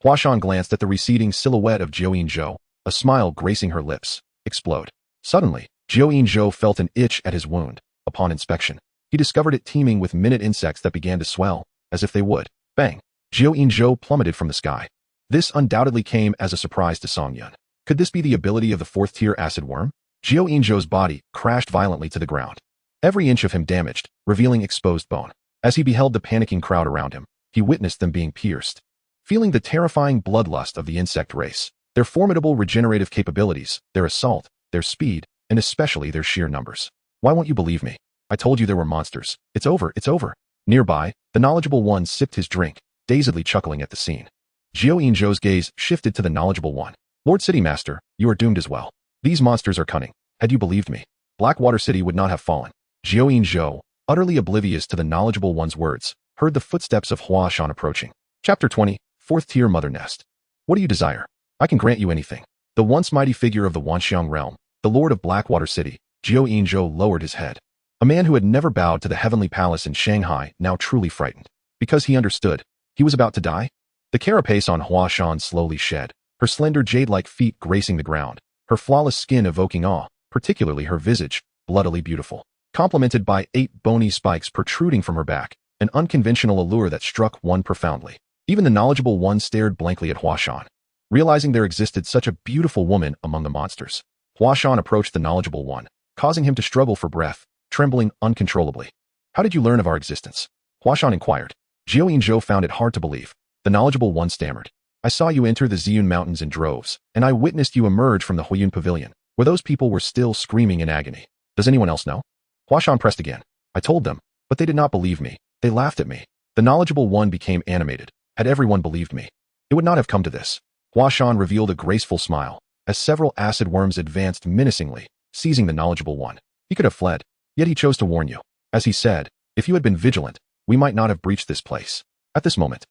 Huashan glanced at the receding silhouette of Jiao Inzhou, a smile gracing her lips, explode. Suddenly, Jiao Inzhou felt an itch at his wound. Upon inspection, he discovered it teeming with minute insects that began to swell, as if they would. Bang! Jiao Inzhou plummeted from the sky. This undoubtedly came as a surprise to Song Yun. Could this be the ability of the 4th-tier acid worm? Jiao Inzhou's body crashed violently to the ground, every inch of him damaged, revealing exposed bone. As he beheld the panicking crowd around him, he witnessed them being pierced. Feeling the terrifying bloodlust of the insect race, their formidable regenerative capabilities, their assault, their speed, and especially their sheer numbers. Why won't you believe me? I told you there were monsters. It's over, it's over. Nearby, the knowledgeable one sipped his drink, dazedly chuckling at the scene. Jiao Inzhou's gaze shifted to the knowledgeable one. Lord City Master, you are doomed as well. These monsters are cunning. Had you believed me, Blackwater City would not have fallen. Jiao Inzhou, utterly oblivious to the knowledgeable one's words, heard the footsteps of Huashan approaching. Chapter 20, 4th-tier Mother Nest. What do you desire? I can grant you anything. The once mighty figure of the Wanxiang realm, the Lord of Blackwater City, Jiao Inzhou lowered his head. A man who had never bowed to the heavenly palace in Shanghai, now truly frightened. Because he understood, he was about to die? The carapace on Huashan slowly shed, her slender jade-like feet gracing the ground, her flawless skin evoking awe, particularly her visage, bloodily beautiful, complemented by 8 bony spikes protruding from her back, an unconventional allure that struck one profoundly. Even the knowledgeable one stared blankly at Huashan, realizing there existed such a beautiful woman among the monsters. Huashan approached the knowledgeable one, causing him to struggle for breath, trembling uncontrollably. How did you learn of our existence? Huashan inquired. Jiao Inzhou found it hard to believe. The knowledgeable one stammered. I saw you enter the Ziyun Mountains in droves, and I witnessed you emerge from the Huiyun Pavilion, where those people were still screaming in agony. Does anyone else know? Huashan pressed again. I told them, but they did not believe me. They laughed at me. The knowledgeable one became animated. Had everyone believed me, it would not have come to this. Huashan revealed a graceful smile, as several acid worms advanced menacingly, seizing the knowledgeable one. He could have fled, yet he chose to warn you. As he said, if you had been vigilant, we might not have breached this place. At this moment,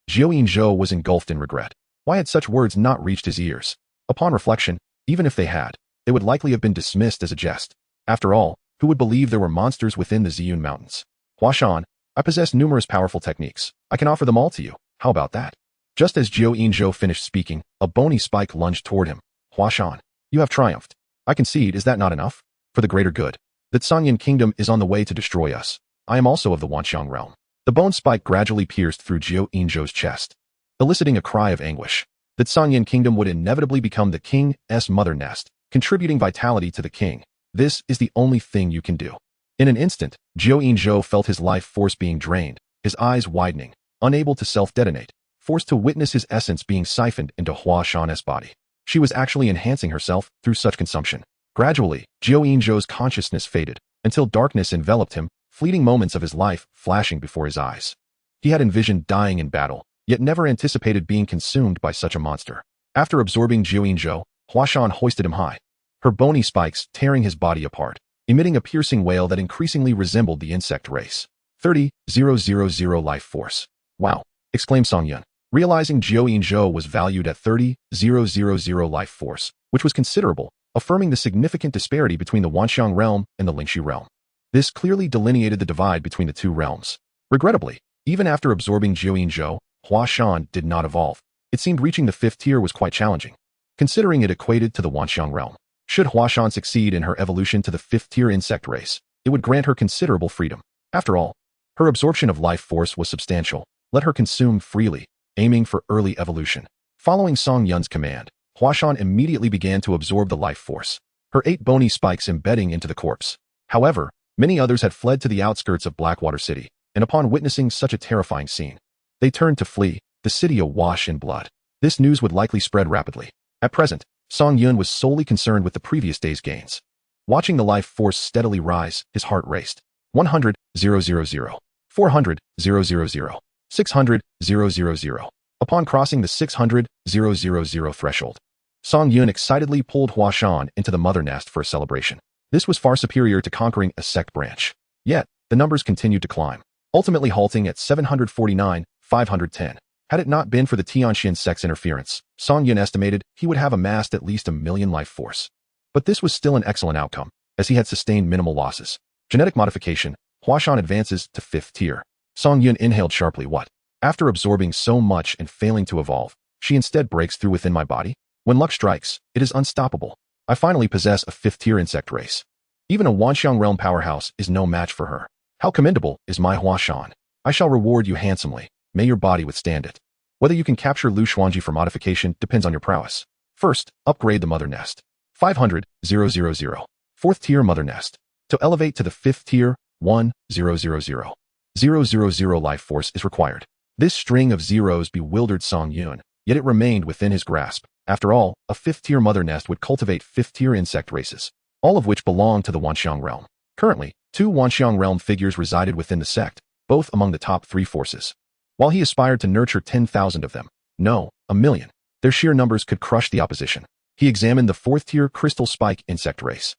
Zhou was engulfed in regret. Why had such words not reached his ears? Upon reflection, even if they had, they would likely have been dismissed as a jest. After all, who would believe there were monsters within the Ziyun Mountains? Huashan, I possess numerous powerful techniques. I can offer them all to you. How about that? Just as Zhou finished speaking, a bony spike lunged toward him. Huashan, you have triumphed. I concede, is that not enough? For the greater good. The Sanyan kingdom is on the way to destroy us. I am also of the Wanxiang realm. The bone spike gradually pierced through Zhou's chest, eliciting a cry of anguish. The Sanyan kingdom would inevitably become the king's mother nest, contributing vitality to the king. This is the only thing you can do. In an instant, Zhou felt his life force being drained, his eyes widening, unable to self-detonate, forced to witness his essence being siphoned into Huashan's body. She was actually enhancing herself through such consumption. Gradually, Zhou's consciousness faded, until darkness enveloped him, fleeting moments of his life flashing before his eyes. He had envisioned dying in battle, yet never anticipated being consumed by such a monster. After absorbing Zhou, Huashan hoisted him high, her bony spikes tearing his body apart, emitting a piercing wail that increasingly resembled the insect race. 30,000 life force. Wow! Exclaimed Song Yun, realizing Zhou was valued at 30,000 life force, which was considerable, affirming the significant disparity between the Wanxiang realm and the Lingxi realm. This clearly delineated the divide between the two realms. Regrettably, even after absorbing Zhou, Huashan did not evolve. It seemed reaching the 5th tier was quite challenging, considering it equated to the Wanxiang realm. Should Huashan succeed in her evolution to the 5th tier insect race, it would grant her considerable freedom. After all, her absorption of life force was substantial. Let her consume freely, aiming for early evolution. Following Song Yun's command, Huashan immediately began to absorb the life force, her 8 bony spikes embedding into the corpse. However, many others had fled to the outskirts of Blackwater City, and upon witnessing such a terrifying scene, they turned to flee, the city awash in blood. This news would likely spread rapidly. At present, Song Yun was solely concerned with the previous day's gains. Watching the life force steadily rise, his heart raced. 100,000, 400,000, 600,000. Upon crossing the 600,000 threshold, Song Yun excitedly pulled Huashan into the mother nest for a celebration. This was far superior to conquering a sect branch. Yet, the numbers continued to climb, ultimately halting at 749,510. Had it not been for the Tianxian sect's interference, Song Yun estimated he would have amassed at least 1 million life force. But this was still an excellent outcome, as he had sustained minimal losses. Genetic modification, Huashan advances to 5th tier. Song Yun inhaled sharply. What? After absorbing so much and failing to evolve, she instead breaks through within my body? When luck strikes, it is unstoppable. I finally possess a 5th tier insect race. Even a Wanxiang realm powerhouse is no match for her. How commendable is my Huashan. I shall reward you handsomely. May your body withstand it. Whether you can capture Lu Xuanji for modification depends on your prowess. First, upgrade the mother nest. 500,000. 4th tier mother nest. To elevate to the 5th tier, 1,000. 000 life force is required. This string of zeros bewildered Song Yun, yet it remained within his grasp. After all, a 5th tier mother nest would cultivate 5th tier insect races, all of which belong to the Wanxiang realm. Currently, 2 Wanxiang realm figures resided within the sect, both among the top 3 forces. While he aspired to nurture 10,000 of them, no, 1 million, their sheer numbers could crush the opposition. He examined the 4th tier crystal spike insect race.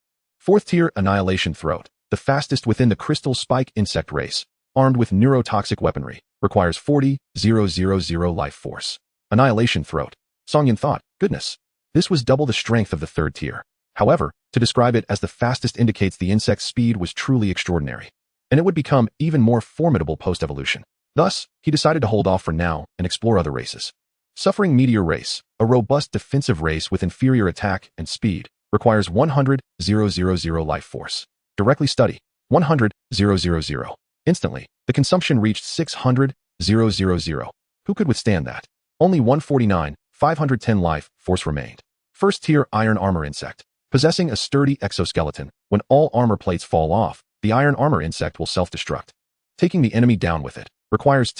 4th tier annihilation throat, the fastest within the crystal spike insect race, armed with neurotoxic weaponry, requires 40,000 life force. Annihilation throat. Song Yun thought, goodness, this was double the strength of the 3rd tier. However, to describe it as the fastest indicates the insect's speed was truly extraordinary, and it would become even more formidable post-evolution. Thus, he decided to hold off for now and explore other races. Suffering Meteor Race, a robust defensive race with inferior attack and speed, requires 100,000 life force. Directly study. 100,000. Instantly, the consumption reached 600,000. Who could withstand that? Only 149,510 life force remained. 1st tier iron armor insect. Possessing a sturdy exoskeleton, when all armor plates fall off, the iron armor insect will self-destruct. Taking the enemy down with it requires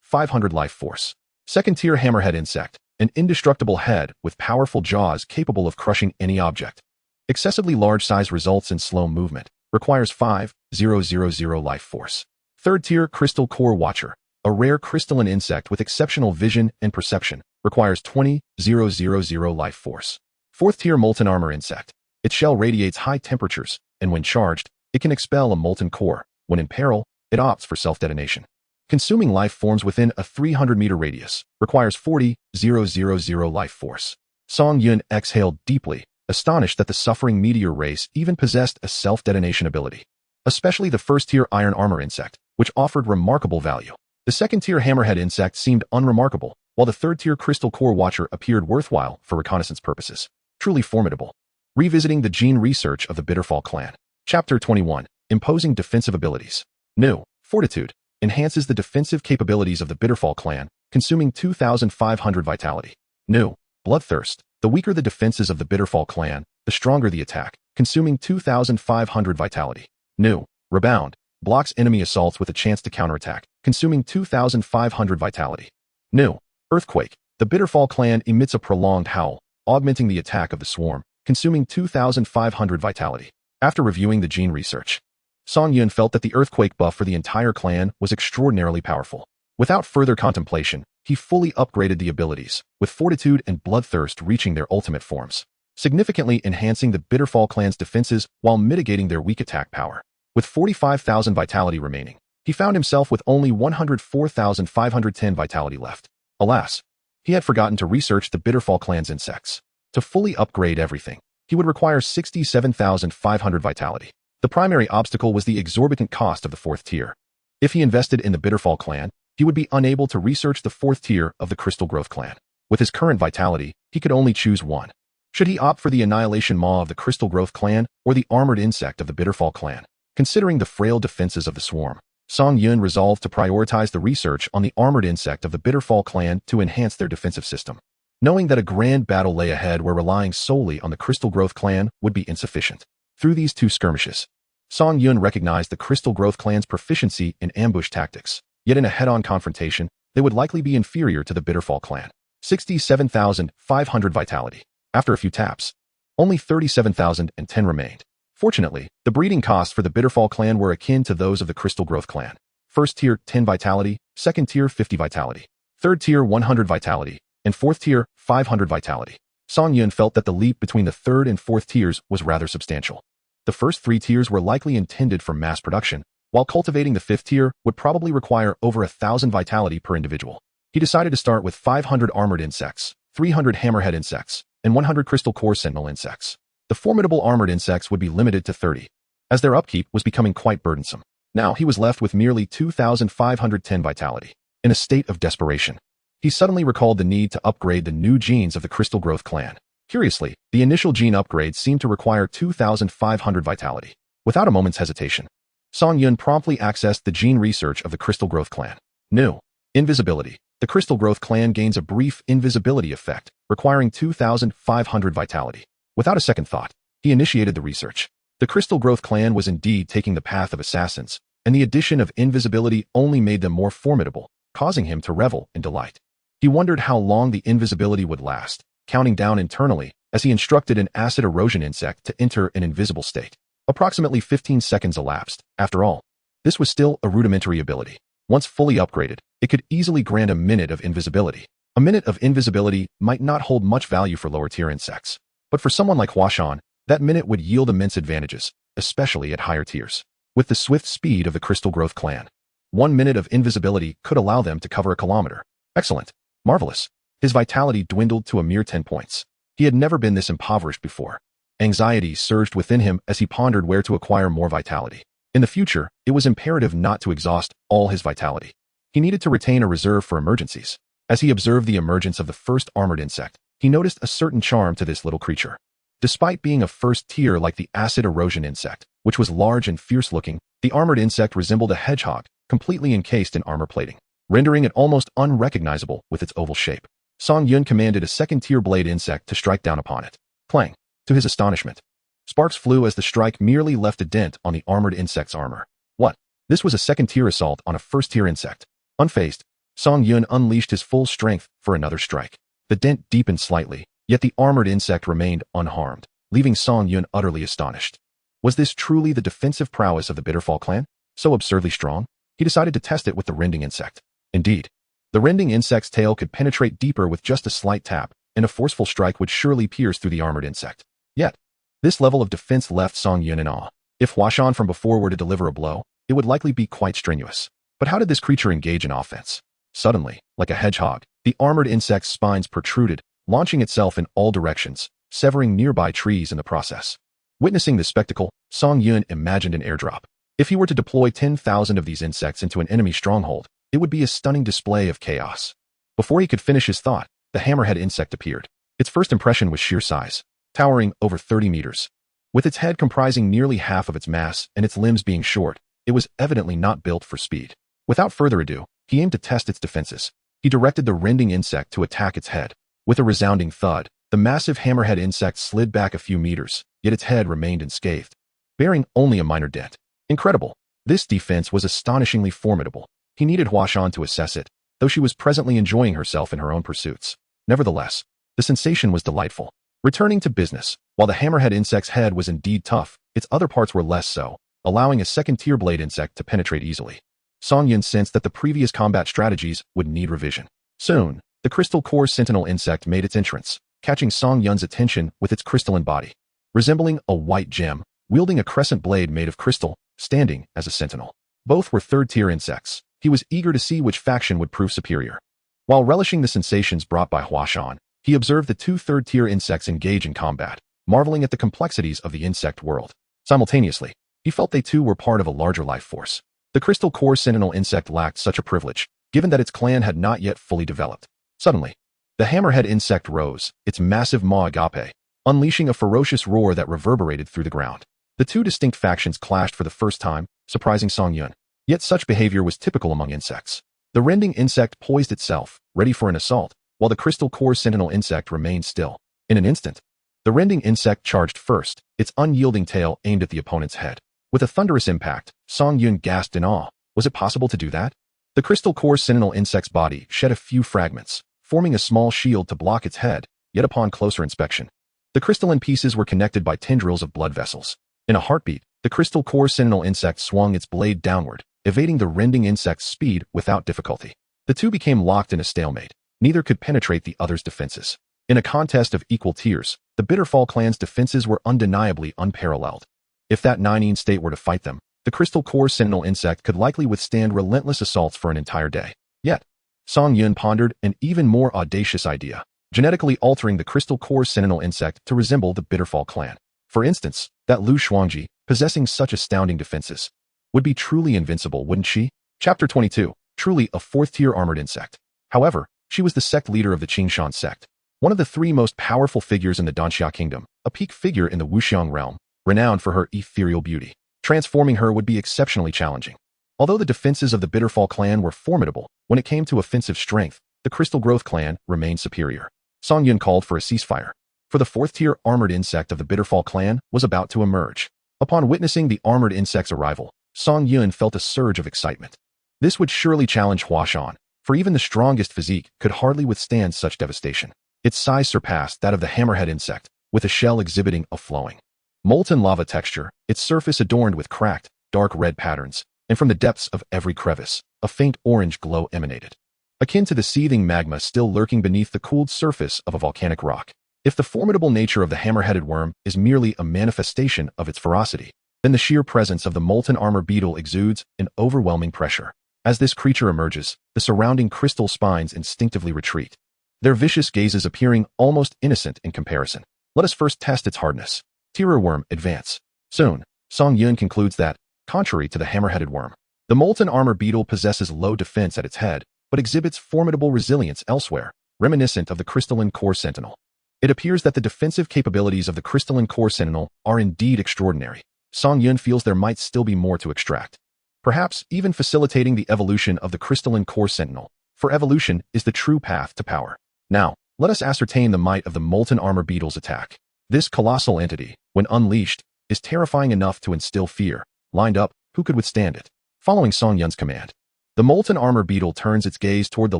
500 life force. 2nd tier hammerhead insect, an indestructible head with powerful jaws capable of crushing any object. Excessively large size results in slow movement, requires 5,000 life force. 3rd tier crystal core watcher, a rare crystalline insect with exceptional vision and perception, requires 20,000 life force. 4th tier molten armor insect. Its shell radiates high temperatures, and when charged, it can expel a molten core. When in peril, it opts for self-detonation. Consuming life forms within a 300-meter radius, requires 40,000 life force. Song Yun exhaled deeply, astonished that the suffering meteor race even possessed a self-detonation ability. Especially the 1st tier iron armor insect, which offered remarkable value. The 2nd tier hammerhead insect seemed unremarkable, while the 3rd tier crystal core watcher appeared worthwhile for reconnaissance purposes. Truly formidable. Revisiting the gene research of the Bitterfall clan. Chapter 21. Imposing defensive abilities. New. Fortitude. Enhances the defensive capabilities of the Bitterfall clan, consuming 2,500 vitality. New. Bloodthirst. The weaker the defenses of the Bitterfall clan, the stronger the attack, consuming 2,500 vitality. New. Rebound. Blocks enemy assaults with a chance to counterattack, consuming 2,500 vitality. New. Earthquake. The Bitterfall clan emits a prolonged howl, augmenting the attack of the swarm, consuming 2,500 vitality. After reviewing the gene research, Song Yun felt that the earthquake buff for the entire clan was extraordinarily powerful. Without further contemplation, he fully upgraded the abilities, with Fortitude and Bloodthirst reaching their ultimate forms, significantly enhancing the Bitterfall clan's defenses while mitigating their weak attack power. With 45,000 vitality remaining, he found himself with only 104,510 vitality left. Alas, he had forgotten to research the Bitterfall clan's insects. To fully upgrade everything, he would require 67,500 vitality. The primary obstacle was the exorbitant cost of the 4th tier. If he invested in the Bitterfall clan, he would be unable to research the 4th tier of the Crystal Growth clan. With his current vitality, he could only choose one. Should he opt for the Annihilation Maw of the Crystal Growth clan or the Armored Insect of the Bitterfall clan? Considering the frail defenses of the swarm, Song Yun resolved to prioritize the research on the Armored Insect of the Bitterfall clan to enhance their defensive system. Knowing that a grand battle lay ahead where relying solely on the Crystal Growth clan would be insufficient. Through these two skirmishes, Song Yun recognized the Crystal Growth clan's proficiency in ambush tactics, yet in a head-on confrontation, they would likely be inferior to the Bitterfall clan. 67,500 vitality. After a few taps, only 37,010 remained. Fortunately, the breeding costs for the Bitterfall clan were akin to those of the Crystal Growth clan. 1st tier 10 vitality, 2nd tier 50 vitality, 3rd tier 100 vitality, and 4th tier 500 vitality. Song Yun felt that the leap between the 3rd and 4th tiers was rather substantial. The first 3 tiers were likely intended for mass production, while cultivating the 5th tier would probably require over 1,000 vitality per individual. He decided to start with 500 armored insects, 300 hammerhead insects, and 100 crystal core sentinel insects. The formidable armored insects would be limited to 30, as their upkeep was becoming quite burdensome. Now he was left with merely 2,510 vitality. In a state of desperation, he suddenly recalled the need to upgrade the new genes of the Crystal Growth clan. Curiously, the initial gene upgrade seemed to require 2,500 vitality. Without a moment's hesitation, Song Yun promptly accessed the gene research of the Crystal Growth clan. New. Invisibility. The Crystal Growth clan gains a brief invisibility effect, requiring 2,500 vitality. Without a second thought, he initiated the research. The Crystal Growth clan was indeed taking the path of assassins, and the addition of invisibility only made them more formidable, causing him to revel in delight. He wondered how long the invisibility would last, counting down internally as he instructed an acid erosion insect to enter an invisible state. Approximately 15 seconds elapsed. After all, this was still a rudimentary ability. Once fully upgraded, it could easily grant a minute of invisibility. A minute of invisibility might not hold much value for lower-tier insects, but for someone like Huashan, that minute would yield immense advantages, especially at higher tiers. With the swift speed of the Crystal Growth clan, 1 minute of invisibility could allow them to cover a kilometer. Excellent. Marvelous. His vitality dwindled to a mere 10 points. He had never been this impoverished before. Anxiety surged within him as he pondered where to acquire more vitality. In the future, it was imperative not to exhaust all his vitality. He needed to retain a reserve for emergencies. As he observed the emergence of the first armored insect, he noticed a certain charm to this little creature. Despite being a first tier like the acid erosion insect, which was large and fierce-looking, the armored insect resembled a hedgehog, completely encased in armor plating, rendering it almost unrecognizable with its oval shape. Song Yun commanded a second-tier blade insect to strike down upon it. Clang! To his astonishment, sparks flew as the strike merely left a dent on the armored insect's armor. What? This was a second-tier assault on a first-tier insect. Unfazed, Song Yun unleashed his full strength for another strike. The dent deepened slightly, yet the armored insect remained unharmed, leaving Song Yun utterly astonished. Was this truly the defensive prowess of the Bitterfall clan? So absurdly strong? He decided to test it with the rending insect. Indeed, The rending insect's tail could penetrate deeper with just a slight tap, and a forceful strike would surely pierce through the armored insect. Yet, this level of defense left Song Yun in awe. If Huashan from before were to deliver a blow, it would likely be quite strenuous. But how did this creature engage in offense? Suddenly, like a hedgehog, the armored insect's spines protruded, launching itself in all directions, severing nearby trees in the process. Witnessing this spectacle, Song Yun imagined an airdrop. If he were to deploy 10,000 of these insects into an enemy stronghold, it would be a stunning display of chaos. Before he could finish his thought, the hammerhead insect appeared. Its first impression was sheer size, towering over 30 meters. With its head comprising nearly half of its mass and its limbs being short, it was evidently not built for speed. Without further ado, he aimed to test its defenses. He directed the rending insect to attack its head. With a resounding thud, the massive hammerhead insect slid back a few meters, yet its head remained unscathed, bearing only a minor dent. Incredible! This defense was astonishingly formidable. He needed Huashan to assess it, though she was presently enjoying herself in her own pursuits. Nevertheless, the sensation was delightful. Returning to business, while the hammerhead insect's head was indeed tough, its other parts were less so, allowing a second-tier blade insect to penetrate easily. Song Yun sensed that the previous combat strategies would need revision. Soon, the crystal core sentinel insect made its entrance, catching Song Yun's attention with its crystalline body. Resembling a white gem, wielding a crescent blade made of crystal, standing as a sentinel. Both were third-tier insects. He was eager to see which faction would prove superior. While relishing the sensations brought by Huashan, he observed the two third-tier insects engage in combat, marveling at the complexities of the insect world. Simultaneously, he felt they too were part of a larger life force. The crystal core sentinel insect lacked such a privilege, given that its clan had not yet fully developed. Suddenly, the hammerhead insect rose, its massive maw agape, unleashing a ferocious roar that reverberated through the ground. The two distinct factions clashed for the first time, surprising Song Yun. Yet such behavior was typical among insects. The rending insect poised itself, ready for an assault, while the crystal core sentinel insect remained still. In an instant, the rending insect charged first, its unyielding tail aimed at the opponent's head. With a thunderous impact, Song Yun gasped in awe. Was it possible to do that? The crystal core sentinel insect's body shed a few fragments, forming a small shield to block its head, yet upon closer inspection, the crystalline pieces were connected by tendrils of blood vessels. In a heartbeat, the crystal core sentinel insect swung its blade downward, evading the rending insect's speed without difficulty. The two became locked in a stalemate. Neither could penetrate the other's defenses. In a contest of equal tiers, the Bitterfall clan's defenses were undeniably unparalleled. If that Nine state were to fight them, the crystal core sentinel insect could likely withstand relentless assaults for an entire day. Yet, Song Yun pondered an even more audacious idea, genetically altering the crystal core sentinel insect to resemble the Bitterfall clan. For instance, that Lu Shuangji, possessing such astounding defenses, would be truly invincible, wouldn't she? Chapter 22, truly a fourth-tier armored insect. However, she was the sect leader of the Qingshan sect, one of the three most powerful figures in the Danxia kingdom, a peak figure in the Wuxiang realm, renowned for her ethereal beauty. Transforming her would be exceptionally challenging. Although the defenses of the Bitterfall clan were formidable, when it came to offensive strength, the Crystal Growth clan remained superior. Song Yun called for a ceasefire, for the fourth-tier armored insect of the Bitterfall clan was about to emerge. Upon witnessing the armored insect's arrival, Song Yun felt a surge of excitement. This would surely challenge Huashan, for even the strongest physique could hardly withstand such devastation. Its size surpassed that of the hammerhead insect, with a shell exhibiting a flowing, molten lava texture, its surface adorned with cracked, dark red patterns, and from the depths of every crevice, a faint orange glow emanated, akin to the seething magma still lurking beneath the cooled surface of a volcanic rock. If the formidable nature of the hammer-headed worm is merely a manifestation of its ferocity, then the sheer presence of the molten armor beetle exudes an overwhelming pressure. As this creature emerges, the surrounding crystal spines instinctively retreat, their vicious gazes appearing almost innocent in comparison. Let us first test its hardness. Terror worm, advance. Soon, Song Yun concludes that, contrary to the hammer-headed worm, the molten armor beetle possesses low defense at its head, but exhibits formidable resilience elsewhere, reminiscent of the crystalline core sentinel. It appears that the defensive capabilities of the crystalline core sentinel are indeed extraordinary. Song Yun feels there might still be more to extract, perhaps even facilitating the evolution of the crystalline core sentinel, for evolution is the true path to power. Now, let us ascertain the might of the molten armor beetle's attack. This colossal entity, when unleashed, is terrifying enough to instill fear. Lined up, who could withstand it? Following Song Yun's command, the molten armor beetle turns its gaze toward the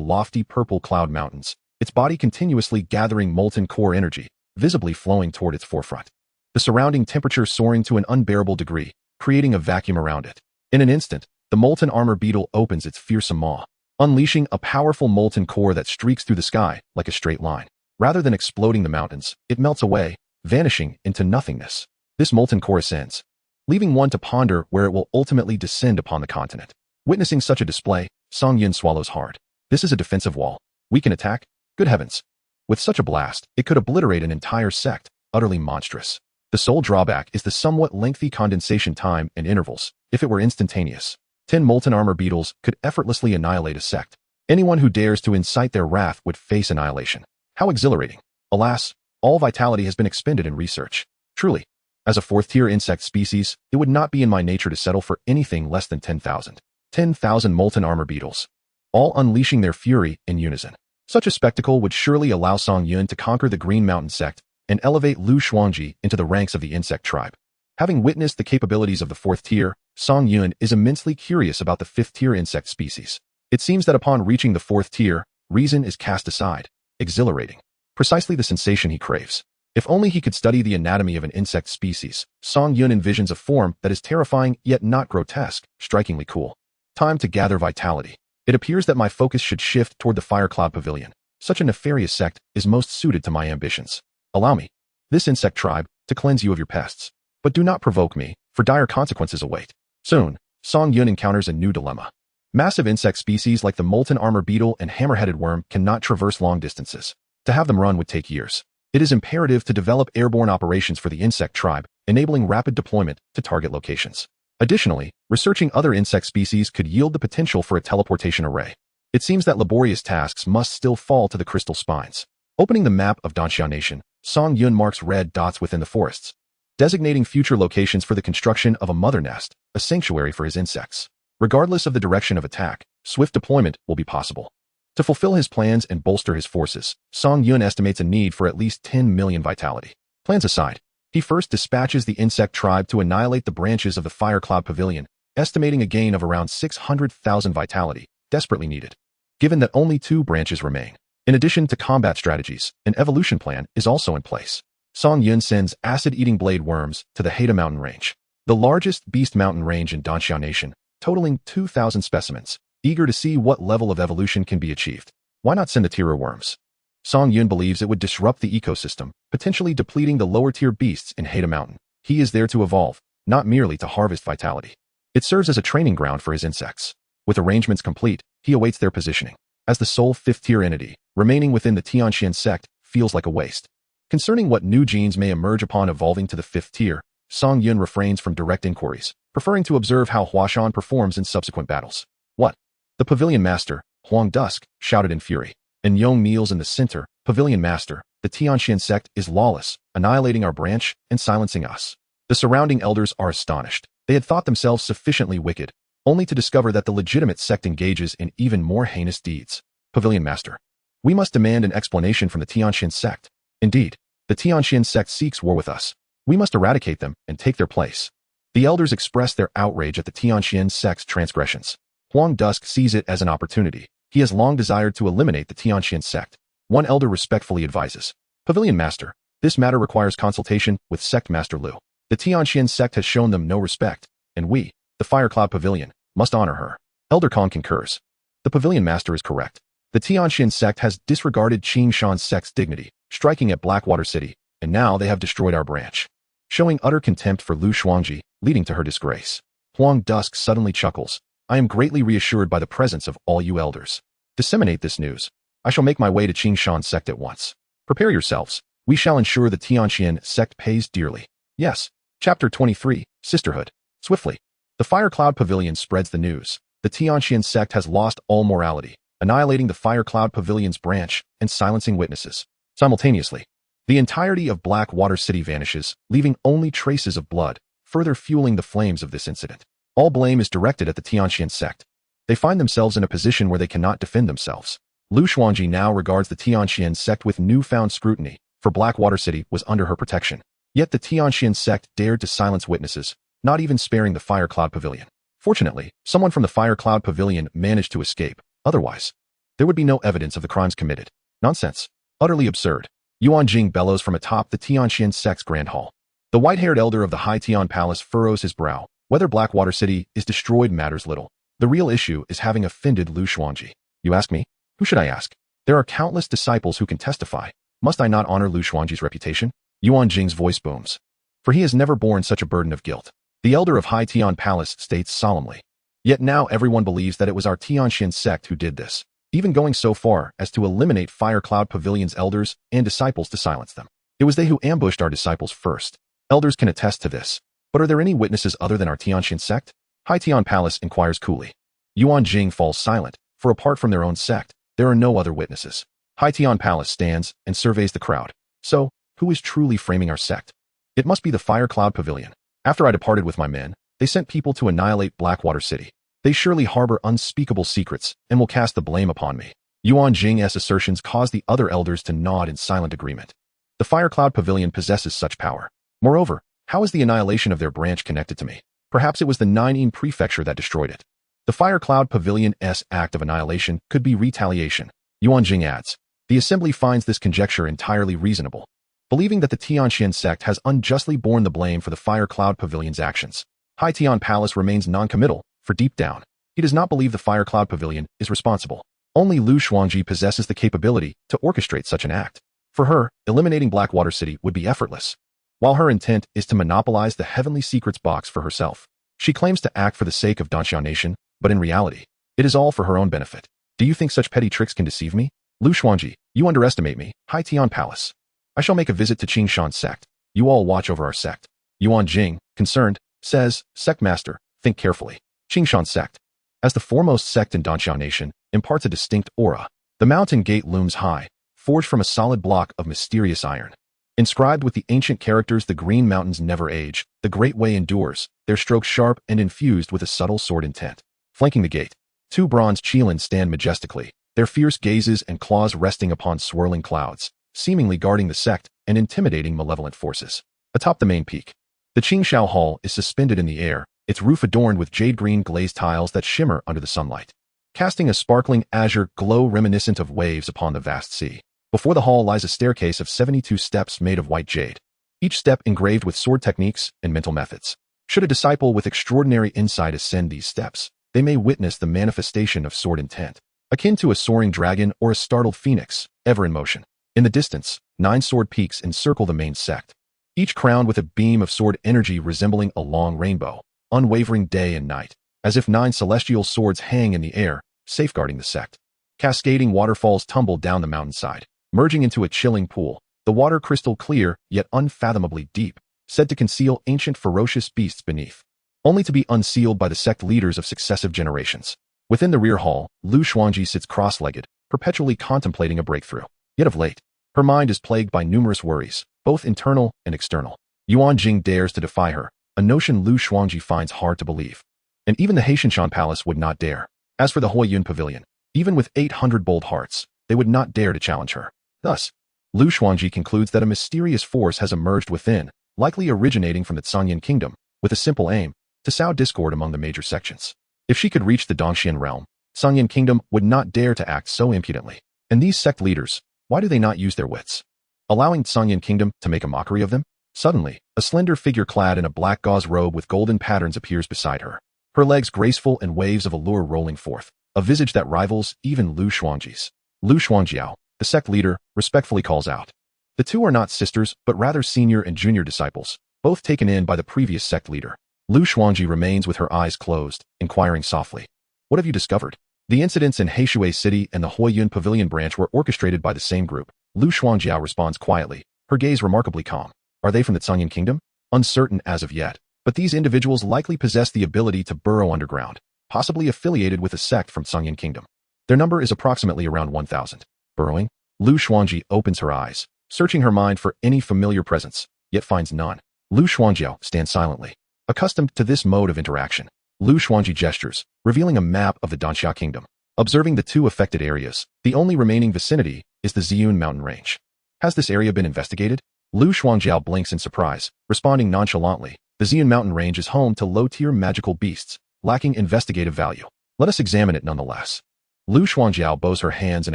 lofty purple cloud mountains, its body continuously gathering molten core energy, visibly flowing toward its forefront. The surrounding temperature soaring to an unbearable degree, creating a vacuum around it. In an instant, the molten armor beetle opens its fearsome maw. unleashing a powerful molten core that streaks through the sky like a straight line. Rather than exploding the mountains, it melts away, vanishing into nothingness. This molten core ascends, leaving one to ponder where it will ultimately descend upon the continent. Witnessing such a display, Song Yun swallows hard. This is a defensive wall. We can attack? Good heavens. With such a blast, it could obliterate an entire sect, utterly monstrous. The sole drawback is the somewhat lengthy condensation time and intervals. If it were instantaneous, 10 molten armor beetles could effortlessly annihilate a sect. Anyone who dares to incite their wrath would face annihilation. How exhilarating. Alas, all vitality has been expended in research. Truly, as a fourth-tier insect species, it would not be in my nature to settle for anything less than 10,000. 10,000 molten armor beetles, all unleashing their fury in unison. Such a spectacle would surely allow Song Yun to conquer the Green Mountain sect and elevate Lu Shuangji into the ranks of the insect tribe. Having witnessed the capabilities of the fourth tier, Song Yun is immensely curious about the fifth-tier insect species. It seems that upon reaching the fourth tier, reason is cast aside. Exhilarating. Precisely the sensation he craves. If only he could study the anatomy of an insect species, Song Yun envisions a form that is terrifying yet not grotesque, strikingly cool. Time to gather vitality. It appears that my focus should shift toward the Fire Cloud Pavilion. Such a nefarious sect is most suited to my ambitions. Allow me, this insect tribe, to cleanse you of your pests. But do not provoke me, for dire consequences await. Soon, Song Yun encounters a new dilemma. Massive insect species like the molten armor beetle and hammer-headed worm cannot traverse long distances. To have them run would take years. It is imperative to develop airborne operations for the insect tribe, enabling rapid deployment to target locations. Additionally, researching other insect species could yield the potential for a teleportation array. It seems that laborious tasks must still fall to the crystal spines. Opening the map of Danxia Nation, Song Yun marks red dots within the forests, designating future locations for the construction of a mother nest, a sanctuary for his insects. Regardless of the direction of attack, swift deployment will be possible. To fulfill his plans and bolster his forces, Song Yun estimates a need for at least 10 million vitality. Plans aside, he first dispatches the insect tribe to annihilate the branches of the Fire Cloud Pavilion, estimating a gain of around 600,000 vitality, desperately needed. Given that only 2 branches remain. In addition to combat strategies, an evolution plan is also in place. Song Yun sends acid-eating blade worms to the Haida Mountain Range, the largest beast mountain range in Danxia Nation, totaling 2,000 specimens. Eager to see what level of evolution can be achieved. Why not send the tier worms? Song Yun believes it would disrupt the ecosystem, potentially depleting the lower-tier beasts in Haida Mountain. He is there to evolve, not merely to harvest vitality. It serves as a training ground for his insects. With arrangements complete, he awaits their positioning. As the sole fifth-tier entity, remaining within the Tianxian sect feels like a waste. Concerning what new genes may emerge upon evolving to the fifth tier, Song Yun refrains from direct inquiries, preferring to observe how Huashan performs in subsequent battles. What? The Pavilion Master, Huang Dusk, shouted in fury. And Yong kneels in the center. Pavilion Master, the Tianxian sect is lawless, annihilating our branch and silencing us. The surrounding elders are astonished. They had thought themselves sufficiently wicked, only to discover that the legitimate sect engages in even more heinous deeds. Pavilion Master. We must demand an explanation from the Tianxian sect. Indeed, the Tianxian sect seeks war with us. We must eradicate them and take their place. The elders express their outrage at the Tianxian sect's transgressions. Huang Dusk sees it as an opportunity. He has long desired to eliminate the Tianxian sect. One elder respectfully advises. Pavilion Master, this matter requires consultation with Sect Master Lu. The Tianxian sect has shown them no respect, and we, the Fire Cloud Pavilion, must honor her. Elder Kong concurs. The Pavilion Master is correct. The Tianxian sect has disregarded Qing Shan's sect's dignity, striking at Blackwater City, and now they have destroyed our branch, showing utter contempt for Lu Shuangji, leading to her disgrace. Huang Dusk suddenly chuckles. I am greatly reassured by the presence of all you elders. Disseminate this news. I shall make my way to Qing Shan's sect at once. Prepare yourselves. We shall ensure the Tianxian sect pays dearly. Yes. Chapter 23, Sisterhood. Swiftly, the Fire Cloud Pavilion spreads the news. The Tianxian sect has lost all morality, annihilating the Fire Cloud Pavilion's branch and silencing witnesses. Simultaneously, the entirety of Blackwater City vanishes, leaving only traces of blood, further fueling the flames of this incident. All blame is directed at the Tianxian sect. They find themselves in a position where they cannot defend themselves. Lu Shuangji now regards the Tianxian sect with newfound scrutiny, for Blackwater City was under her protection. Yet the Tianxian sect dared to silence witnesses, not even sparing the Fire Cloud Pavilion. Fortunately, someone from the Fire Cloud Pavilion managed to escape. Otherwise, there would be no evidence of the crimes committed. Nonsense. Utterly absurd. Yuan Jing bellows from atop the Tianxian sect's grand hall. The white-haired elder of the High Tian Palace furrows his brow. Whether Blackwater City is destroyed matters little. The real issue is having offended Lu Shuangji. You ask me? Who should I ask? There are countless disciples who can testify. Must I not honor Lu Xuanji's reputation? Yuan Jing's voice booms. For he has never borne such a burden of guilt. The elder of Hai Tian Palace states solemnly. Yet now everyone believes that it was our Tianxian sect who did this, even going so far as to eliminate Fire Cloud Pavilion's elders and disciples to silence them. It was they who ambushed our disciples first. Elders can attest to this. But are there any witnesses other than our Tianxian sect? Hai Tian Palace inquires coolly. Yuan Jing falls silent, for apart from their own sect, there are no other witnesses. Hai Tian Palace stands and surveys the crowd. So, who is truly framing our sect? It must be the Fire Cloud Pavilion. After I departed with my men, they sent people to annihilate Blackwater City. They surely harbor unspeakable secrets and will cast the blame upon me. Yuan Jing's assertions caused the other elders to nod in silent agreement. The Fire Cloud Pavilion possesses such power. Moreover, how is the annihilation of their branch connected to me? Perhaps it was the Ninein Prefecture that destroyed it. The Fire Cloud Pavilion's act of annihilation could be retaliation. Yuan Jing adds. The assembly finds this conjecture entirely reasonable, believing that the Tianxian sect has unjustly borne the blame for the Fire Cloud Pavilion's actions. Hai Tian Palace remains non-committal, for deep down, he does not believe the Fire Cloud Pavilion is responsible. Only Lu Xuanji possesses the capability to orchestrate such an act. For her, eliminating Blackwater City would be effortless, while her intent is to monopolize the Heavenly Secrets box for herself. She claims to act for the sake of Danxiao Nation, but in reality, it is all for her own benefit. Do you think such petty tricks can deceive me? Lu Xuanji, you underestimate me. Hai Tian Palace. I shall make a visit to Qingshan's sect. You all watch over our sect. Yuan Jing, concerned, says, Sect Master, think carefully. Qingshan sect, as the foremost sect in Danxiao Nation, imparts a distinct aura. The mountain gate looms high, forged from a solid block of mysterious iron. Inscribed with the ancient characters, the green mountains never age, the great way endures, their strokes sharp and infused with a subtle sword intent. Flanking the gate, two bronze qilins stand majestically, their fierce gazes and claws resting upon swirling clouds, seemingly guarding the sect and intimidating malevolent forces. Atop the main peak, the Qingshao Hall is suspended in the air, its roof adorned with jade-green glazed tiles that shimmer under the sunlight, casting a sparkling azure glow reminiscent of waves upon the vast sea. Before the hall lies a staircase of 72 steps made of white jade, each step engraved with sword techniques and mental methods. Should a disciple with extraordinary insight ascend these steps, they may witness the manifestation of sword intent, akin to a soaring dragon or a startled phoenix, ever in motion. In the distance, 9 sword peaks encircle the main sect, each crowned with a beam of sword energy resembling a long rainbow, unwavering day and night, as if 9 celestial swords hang in the air, safeguarding the sect. Cascading waterfalls tumble down the mountainside, merging into a chilling pool, the water crystal clear yet unfathomably deep, said to conceal ancient ferocious beasts beneath, only to be unsealed by the sect leaders of successive generations. Within the rear hall, Lu Xuanji sits cross-legged, perpetually contemplating a breakthrough. Yet of late, her mind is plagued by numerous worries, both internal and external. Yuan Jing dares to defy her, a notion Lu Xuanji finds hard to believe. And even the Haishanshan Palace would not dare. As for the Huiyun Pavilion, even with 800 bold hearts, they would not dare to challenge her. Thus, Lu Xuanji concludes that a mysterious force has emerged within, likely originating from the Canyin Kingdom, with a simple aim, to sow discord among the major sections. If she could reach the Dongxian realm, Canyin Kingdom would not dare to act so impudently. And these sect leaders, why do they not use their wits? Allowing Canyin Kingdom to make a mockery of them? Suddenly, a slender figure clad in a black gauze robe with golden patterns appears beside her. Her legs graceful and waves of allure rolling forth, a visage that rivals even Lu Xuanji's. Lu Xuanjiao, the sect leader, respectfully calls out. The two are not sisters, but rather senior and junior disciples, both taken in by the previous sect leader. Lu Xuanji remains with her eyes closed, inquiring softly. What have you discovered? The incidents in Heishui City and the Huiyun Pavilion branch were orchestrated by the same group. Lu Xuanjiao responds quietly, her gaze remarkably calm. Are they from the Canyin Kingdom? Uncertain as of yet, but these individuals likely possess the ability to burrow underground, possibly affiliated with a sect from Canyin Kingdom. Their number is approximately around 1,000. Burrowing? Lu Xuanji opens her eyes, searching her mind for any familiar presence, yet finds none. Lu Xuanjiao stands silently, accustomed to this mode of interaction. Lu Xuanji gestures, revealing a map of the Danxia Kingdom. Observing the two affected areas, the only remaining vicinity is the Ziyun mountain range. Has this area been investigated? Lu Xuanjiao blinks in surprise, responding nonchalantly. The Ziyun mountain range is home to low-tier magical beasts, lacking investigative value. Let us examine it nonetheless. Lu Xuanjiao bows her hands in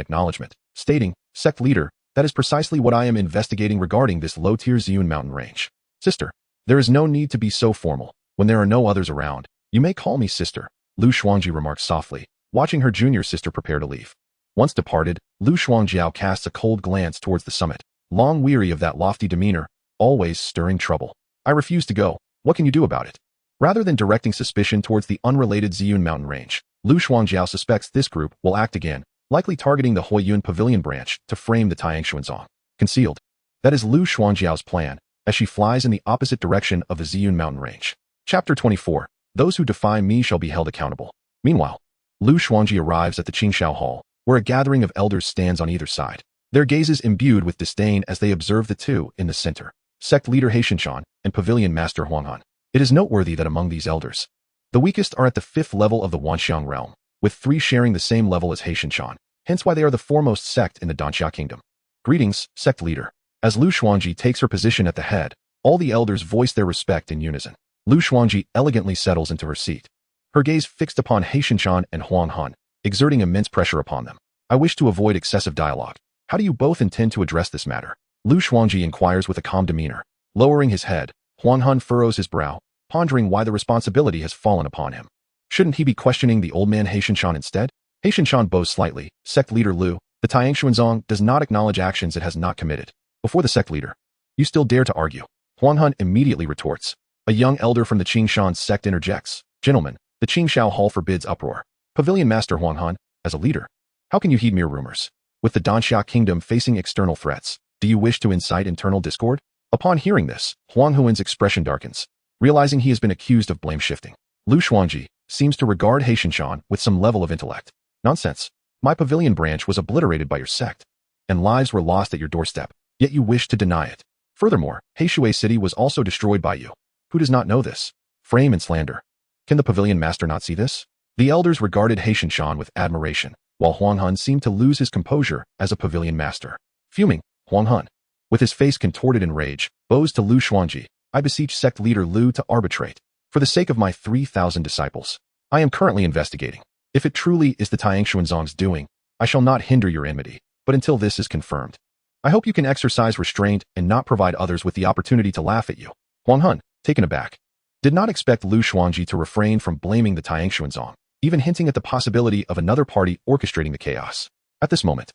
acknowledgement, stating, Sect leader, that is precisely what I am investigating regarding this low-tier Ziyun mountain range. Sister, there is no need to be so formal. When there are no others around, you may call me sister, Lu Xuanji remarks softly, watching her junior sister prepare to leave. Once departed, Lu Shuangjiao casts a cold glance towards the summit, long weary of that lofty demeanor, always stirring trouble. I refuse to go. What can you do about it? Rather than directing suspicion towards the unrelated Ziyun mountain range, Lu Shuangjiao suspects this group will act again, likely targeting the Huiyun Pavilion branch to frame the Taiyangxuanzong. Concealed. That is Lu Shuangjiao's plan, as she flies in the opposite direction of the Ziyun mountain range. Chapter 24. Those who defy me shall be held accountable. Meanwhile, Lu Shuangji arrives at the Qingshao Hall, where a gathering of elders stands on either side, their gazes imbued with disdain as they observe the two in the center, sect leader Heishinshan and pavilion master Huanghan. It is noteworthy that among these elders, the weakest are at the 5th level of the Wanxiang realm, with 3 sharing the same level as Heishinshan, hence why they are the foremost sect in the Danxia kingdom. Greetings, sect leader. As Lu Shuangji takes her position at the head, all the elders voice their respect in unison. Lu Shuangji elegantly settles into her seat, her gaze fixed upon Heishinshan and Huanghan, exerting immense pressure upon them. I wish to avoid excessive dialogue. How do you both intend to address this matter? Lu Shuangji inquires with a calm demeanor. Lowering his head, Huanghan furrows his brow, pondering why the responsibility has fallen upon him. Shouldn't he be questioning the old man Heishinshan instead? Heishinshan bows slightly. Sect leader Lu, the Taiyangxuanzong does not acknowledge actions it has not committed. Before the sect leader, you still dare to argue? Huanghan immediately retorts. A young elder from the Qingshan sect interjects. Gentlemen, the Qingshao Hall forbids uproar. Pavilion master Huanghan, as a leader, how can you heed mere rumors? With the Danxia kingdom facing external threats, do you wish to incite internal discord? Upon hearing this, Huang Huan's expression darkens, realizing he has been accused of blame-shifting. Lu Shuangji seems to regard Heishinshan with some level of intellect. Nonsense. My pavilion branch was obliterated by your sect, and lives were lost at your doorstep, yet you wish to deny it. Furthermore, Heishui City was also destroyed by you. Who does not know this? Frame and slander. Can the pavilion master not see this? The elders regarded Heishinshan with admiration, while Huanghan seemed to lose his composure as a pavilion master. Fuming, Huanghan, with his face contorted in rage, bows to Lu Shuangji. I beseech sect leader Lu to arbitrate. For the sake of my 3,000 disciples, I am currently investigating. If it truly is the Taiyangxuanzong's doing, I shall not hinder your enmity, but until this is confirmed, I hope you can exercise restraint and not provide others with the opportunity to laugh at you. Huanghan, taken aback, did not expect Lu Shuangji to refrain from blaming the Taiyangxuanzong, even hinting at the possibility of another party orchestrating the chaos. At this moment,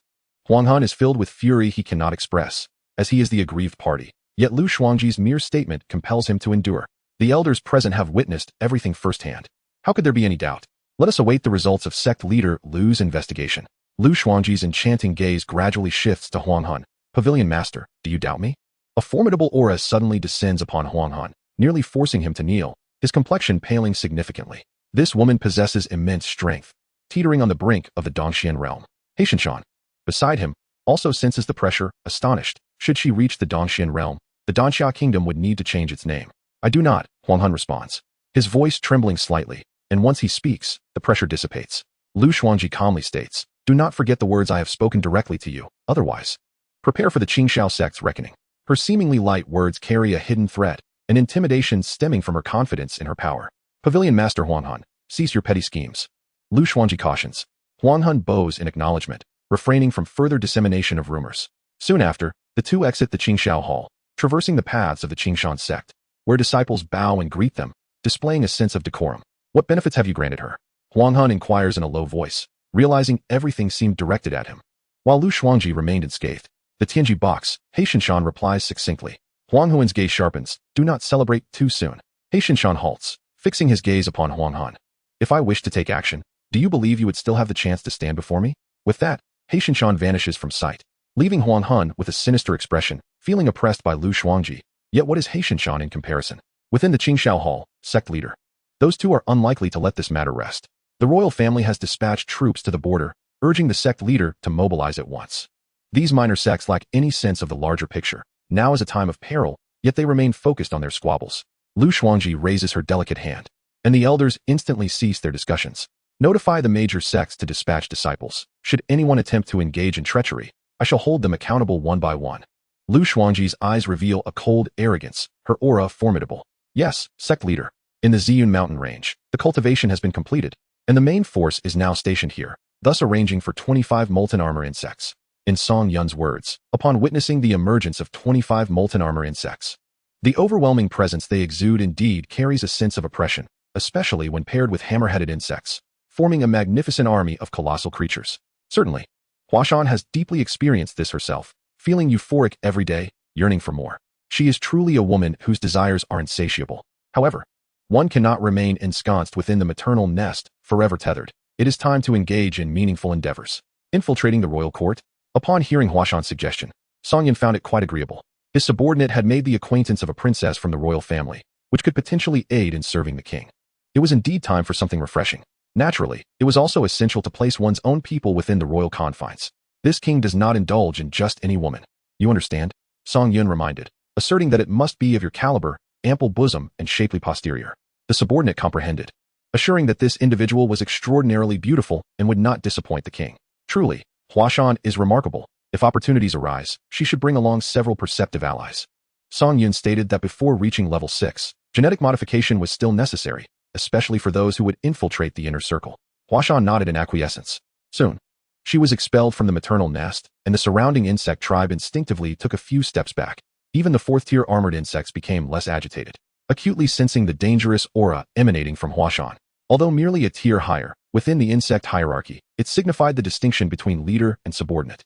Huanghan is filled with fury he cannot express, as he is the aggrieved party. Yet Lu Shuangji's mere statement compels him to endure. The elders present have witnessed everything firsthand. How could there be any doubt? Let us await the results of sect leader Lu's investigation. Lu Shuangji's enchanting gaze gradually shifts to Huanghan. Pavilion master, do you doubt me? A formidable aura suddenly descends upon Huanghan, nearly forcing him to kneel, his complexion paling significantly. This woman possesses immense strength, teetering on the brink of the Dongxian realm. Heishinshan, beside him, also senses the pressure, astonished. Should she reach the Dongxian realm, the Danxia kingdom would need to change its name. I do not, Huanghan responds, his voice trembling slightly, and once he speaks, the pressure dissipates. Lu Shuangji calmly states, do not forget the words I have spoken directly to you, otherwise, prepare for the Qingshao sect's reckoning. Her seemingly light words carry a hidden threat, an intimidation stemming from her confidence in her power. Pavilion master Huanghan, cease your petty schemes. Lu Shuangji cautions. Huanghan bows in acknowledgement, refraining from further dissemination of rumors. Soon after, the two exit the Qingshao Hall, traversing the paths of the Qingshan sect, where disciples bow and greet them, displaying a sense of decorum. What benefits have you granted her? Huanghan inquires in a low voice, realizing everything seemed directed at him. While Lu Shuangji remained unscathed, the Tianji box, Heishinshan replies succinctly. Huang Huan's gaze sharpens. Do not celebrate too soon. Heishinshan halts, fixing his gaze upon Huanghan. If I wish to take action, do you believe you would still have the chance to stand before me? With that, Heishinshan vanishes from sight, leaving Huanghan with a sinister expression, feeling oppressed by Lu Shuangji. Yet what is Heishinshan in comparison? Within the Qingshao Hall, sect leader. Those two are unlikely to let this matter rest. The royal family has dispatched troops to the border, urging the sect leader to mobilize at once. These minor sects lack any sense of the larger picture. Now is a time of peril, yet they remain focused on their squabbles. Lu Shuangji raises her delicate hand, and the elders instantly cease their discussions. Notify the major sects to dispatch disciples. Should anyone attempt to engage in treachery, I shall hold them accountable one by one. Lu Shuangji's eyes reveal a cold arrogance, her aura formidable. Yes, sect leader. In the Ziyun mountain range, the cultivation has been completed, and the main force is now stationed here, thus arranging for 25 molten armor insects. In Song Yun's words, upon witnessing the emergence of 25 molten armor insects, the overwhelming presence they exude indeed carries a sense of oppression, especially when paired with hammer-headed insects, forming a magnificent army of colossal creatures. Certainly, Huashan has deeply experienced this herself, feeling euphoric every day, yearning for more. She is truly a woman whose desires are insatiable. However, one cannot remain ensconced within the maternal nest, forever tethered. It is time to engage in meaningful endeavors. Infiltrating the royal court? Upon hearing Huashan's suggestion, Song Yun found it quite agreeable. His subordinate had made the acquaintance of a princess from the royal family, which could potentially aid in serving the king. It was indeed time for something refreshing. Naturally, it was also essential to place one's own people within the royal confines. This king does not indulge in just any woman. You understand? Song Yun reminded, asserting that it must be of your caliber, ample bosom, and shapely posterior. The subordinate comprehended, assuring that this individual was extraordinarily beautiful and would not disappoint the king. Truly, Huashan is remarkable. If opportunities arise, she should bring along several perceptive allies. Song Yun stated that before reaching level 6, genetic modification was still necessary, especially for those who would infiltrate the inner circle. Huashan nodded in acquiescence. Soon, she was expelled from the maternal nest, and the surrounding insect tribe instinctively took a few steps back. Even the 4th-tier armored insects became less agitated, acutely sensing the dangerous aura emanating from Huashan. Although merely a tier higher, within the insect hierarchy, it signified the distinction between leader and subordinate.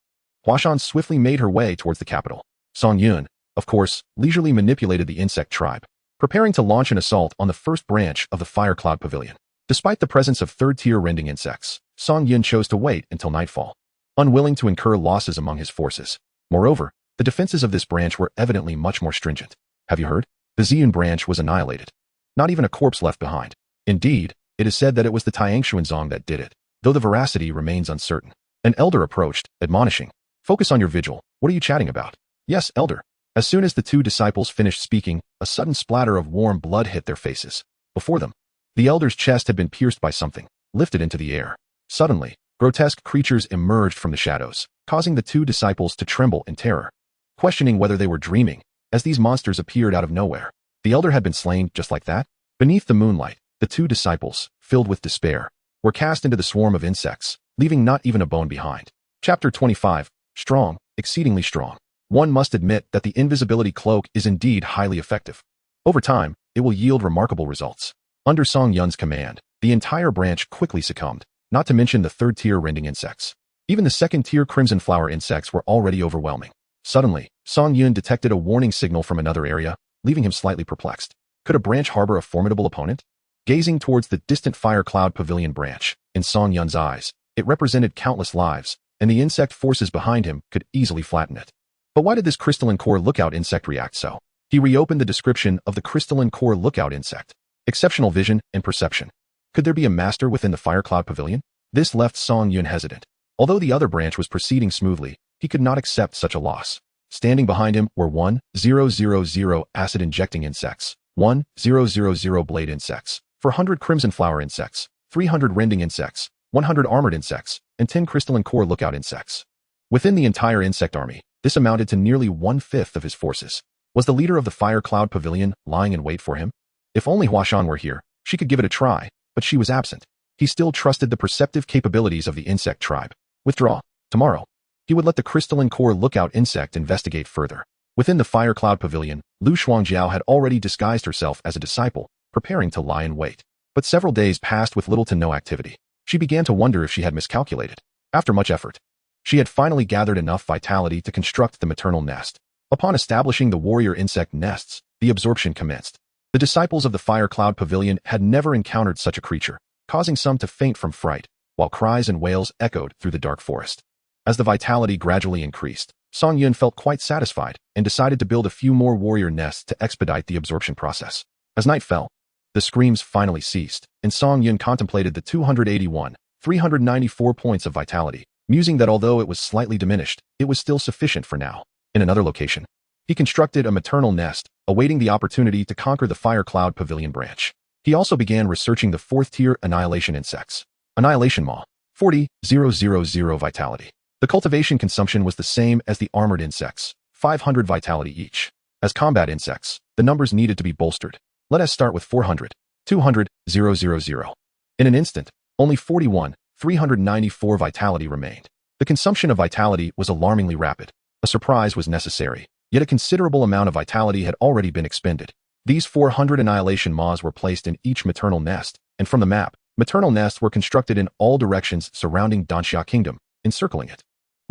Huashan swiftly made her way towards the capital. Song Yun, of course, leisurely manipulated the insect tribe, preparing to launch an assault on the first branch of the Fire Cloud Pavilion. Despite the presence of 3rd-tier rending insects, Song Yun chose to wait until nightfall, unwilling to incur losses among his forces. Moreover, the defenses of this branch were evidently much more stringent. Have you heard? The Ziyun branch was annihilated. Not even a corpse left behind. Indeed, it is said that it was the Tiangshuanzong that did it, though the veracity remains uncertain. An elder approached, admonishing, "Focus on your vigil. What are you chatting about?" "Yes, elder." As soon as the 2 disciples finished speaking, a sudden splatter of warm blood hit their faces. Before them, the elder's chest had been pierced by something, lifted into the air. Suddenly, grotesque creatures emerged from the shadows, causing the 2 disciples to tremble in terror, questioning whether they were dreaming, as these monsters appeared out of nowhere. The elder had been slain just like that? Beneath the moonlight, the 2 disciples, filled with despair, were cast into the swarm of insects, leaving not even a bone behind. Chapter 25. Strong, exceedingly strong. One must admit that the invisibility cloak is indeed highly effective. Over time, it will yield remarkable results. Under Song Yun's command, the entire branch quickly succumbed, not to mention the 3rd-tier rending insects. Even the 2nd-tier crimson flower insects were already overwhelming. Suddenly, Song Yun detected a warning signal from another area, leaving him slightly perplexed. Could a branch harbor a formidable opponent? Gazing towards the distant Fire Cloud Pavilion branch, in Song Yun's eyes, it represented countless lives, and the insect forces behind him could easily flatten it. But why did this crystalline core lookout insect react so? He reopened the description of the crystalline core lookout insect. Exceptional vision and perception. Could there be a master within the Fire Cloud Pavilion? This left Song Yun hesitant. Although the other branch was proceeding smoothly, he could not accept such a loss. Standing behind him were 1,000 acid-injecting insects, 1,000 blade insects, 400 crimson flower insects, 300 rending insects, 100 armored insects, and 10 crystalline core lookout insects. Within the entire insect army, this amounted to nearly 1/5 of his forces. Was the leader of the Fire Cloud Pavilion lying in wait for him? If only Huashan were here, she could give it a try, but she was absent. He still trusted the perceptive capabilities of the insect tribe. Withdraw. Tomorrow, he would let the crystalline core lookout insect investigate further. Within the Fire Cloud Pavilion, Lu Shuangjiao had already disguised herself as a disciple, preparing to lie in wait. But several days passed with little to no activity. She began to wonder if she had miscalculated. After much effort, she had finally gathered enough vitality to construct the maternal nest. Upon establishing the warrior insect nests, the absorption commenced. The disciples of the Fire Cloud Pavilion had never encountered such a creature, causing some to faint from fright, while cries and wails echoed through the dark forest. As the vitality gradually increased, Song Yun felt quite satisfied and decided to build a few more warrior nests to expedite the absorption process. As night fell, the screams finally ceased, and Song Yun contemplated the 394 points of vitality, musing that although it was slightly diminished, it was still sufficient for now. In another location, he constructed a maternal nest, awaiting the opportunity to conquer the Fire Cloud Pavilion branch. He also began researching the 4th-tier annihilation insects. Annihilation Maw, 40,000 vitality. The cultivation consumption was the same as the armored insects, 500 vitality each. As combat insects, the numbers needed to be bolstered. Let us start with 400, 200, 000. In an instant, only 394 vitality remained. The consumption of vitality was alarmingly rapid. A surprise was necessary, yet a considerable amount of vitality had already been expended. These 400 annihilation maws were placed in each maternal nest, and from the map, maternal nests were constructed in all directions surrounding Danxia Kingdom, encircling it.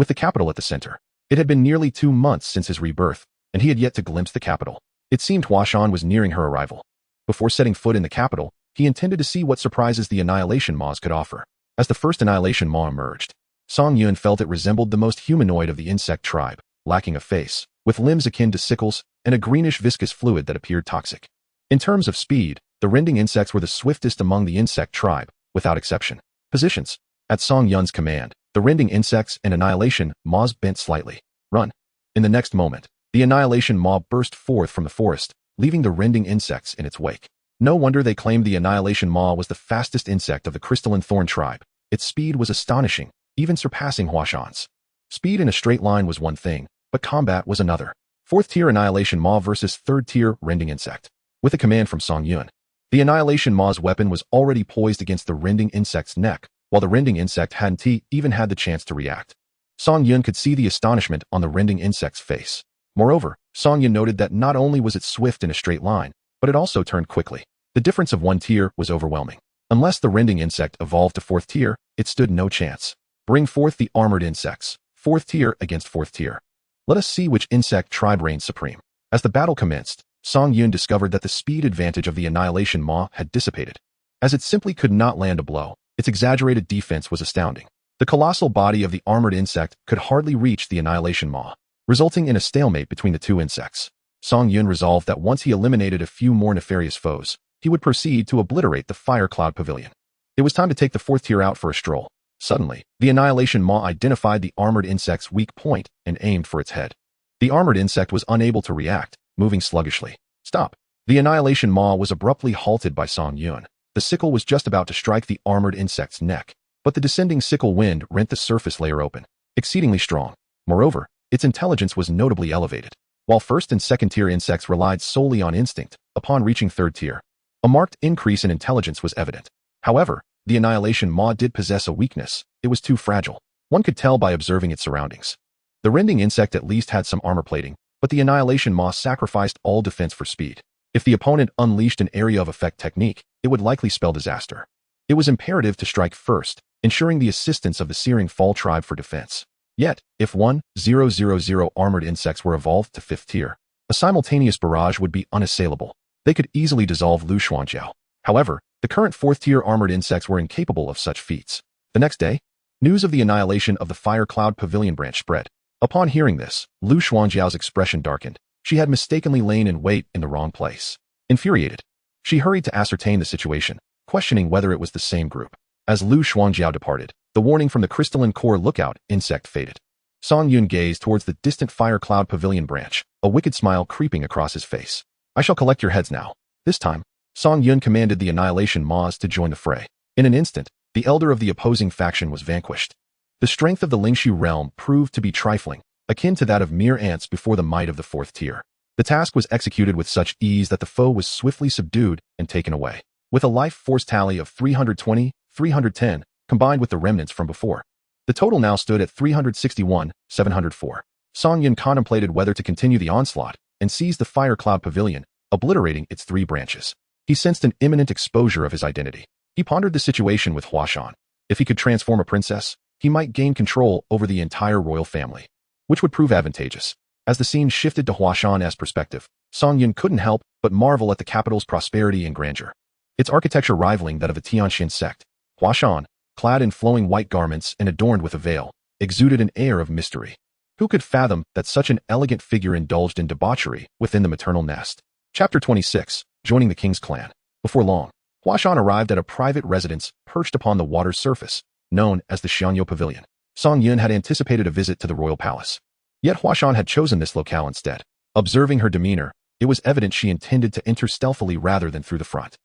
with the capital at the center. It had been nearly 2 months since his rebirth, and he had yet to glimpse the capital. It seemed Huashan was nearing her arrival. Before setting foot in the capital, he intended to see what surprises the Annihilation Maws could offer. As the first Annihilation Maw emerged, Song Yun felt it resembled the most humanoid of the insect tribe, lacking a face, with limbs akin to sickles, and a greenish viscous fluid that appeared toxic. In terms of speed, the rending insects were the swiftest among the insect tribe, without exception. Positions. At Song Yun's command, the rending insects and Annihilation Maws bent slightly. Run. In the next moment, the Annihilation Maw burst forth from the forest, leaving the rending insects in its wake. No wonder they claimed the Annihilation Maw was the fastest insect of the crystalline thorn tribe. Its speed was astonishing, even surpassing Huashan's. Speed in a straight line was one thing, but combat was another. 4th-tier Annihilation Maw versus 3rd-tier rending insect. With a command from Song Yun, the Annihilation Maw's weapon was already poised against the rending insect's neck, while the rending insect hadn't even had the chance to react. Song Yun could see the astonishment on the rending insect's face. Moreover, Song Yun noted that not only was it swift in a straight line, but it also turned quickly. The difference of 1 tier was overwhelming. Unless the rending insect evolved to 4th tier, it stood no chance. Bring forth the armored insects, 4th tier against 4th tier. Let us see which insect tribe reigns supreme. As the battle commenced, Song Yun discovered that the speed advantage of the Annihilation Maw had dissipated. As it simply could not land a blow, its exaggerated defense was astounding. The colossal body of the armored insect could hardly reach the Annihilation Maw, resulting in a stalemate between the two insects. Song Yun resolved that once he eliminated a few more nefarious foes, he would proceed to obliterate the Fire Cloud Pavilion. It was time to take the 4th tier out for a stroll. Suddenly, the Annihilation Maw identified the armored insect's weak point and aimed for its head. The armored insect was unable to react, moving sluggishly. Stop. The Annihilation Maw was abruptly halted by Song Yun. The sickle was just about to strike the armored insect's neck, but the descending sickle wind rent the surface layer open. Exceedingly strong. Moreover, its intelligence was notably elevated. While 1st and 2nd tier insects relied solely on instinct, upon reaching 3rd tier, a marked increase in intelligence was evident. However, the Annihilation Maw did possess a weakness. It was too fragile. One could tell by observing its surroundings. The rending insect at least had some armor plating, but the Annihilation Maw sacrificed all defense for speed. If the opponent unleashed an area of effect technique, it would likely spell disaster. It was imperative to strike first, ensuring the assistance of the Searing Fall tribe for defense. Yet, if 1,000 armored insects were evolved to 5th tier, a simultaneous barrage would be unassailable. They could easily dissolve Lu Xuanjiao. However, the current 4th tier armored insects were incapable of such feats. The next day, news of the annihilation of the Fire Cloud Pavilion branch spread. Upon hearing this, Lu Xuanjiao's expression darkened. She had mistakenly lain in wait in the wrong place. Infuriated, she hurried to ascertain the situation, questioning whether it was the same group. As Lu Xuanjiao departed, the warning from the crystalline core lookout insect faded. Song Yun gazed towards the distant Fire Cloud Pavilion branch, a wicked smile creeping across his face. I shall collect your heads now. This time, Song Yun commanded the Annihilation Maws to join the fray. In an instant, the elder of the opposing faction was vanquished. The strength of the Lingshu realm proved to be trifling, akin to that of mere ants before the might of the 4th tier. The task was executed with such ease that the foe was swiftly subdued and taken away. With a life force tally of 320, 310, combined with the remnants from before, the total now stood at 361, 704. Song Yun contemplated whether to continue the onslaught and seize the Fire Cloud Pavilion, obliterating its 3 branches. He sensed an imminent exposure of his identity. He pondered the situation with Huashan. If he could transform a princess, he might gain control over the entire royal family, which would prove advantageous. As the scene shifted to Huashan's perspective, Song Yun couldn't help but marvel at the capital's prosperity and grandeur, its architecture rivaling that of the Tianxin sect. Huashan, clad in flowing white garments and adorned with a veil, exuded an air of mystery. Who could fathom that such an elegant figure indulged in debauchery within the maternal nest? Chapter 26, Joining the King's Clan. Before long, Huashan arrived at a private residence perched upon the water's surface, known as the Xianyo Pavilion. Song Yun had anticipated a visit to the royal palace. Yet Huashan had chosen this locale instead. Observing her demeanor, it was evident she intended to enter stealthily rather than through the front.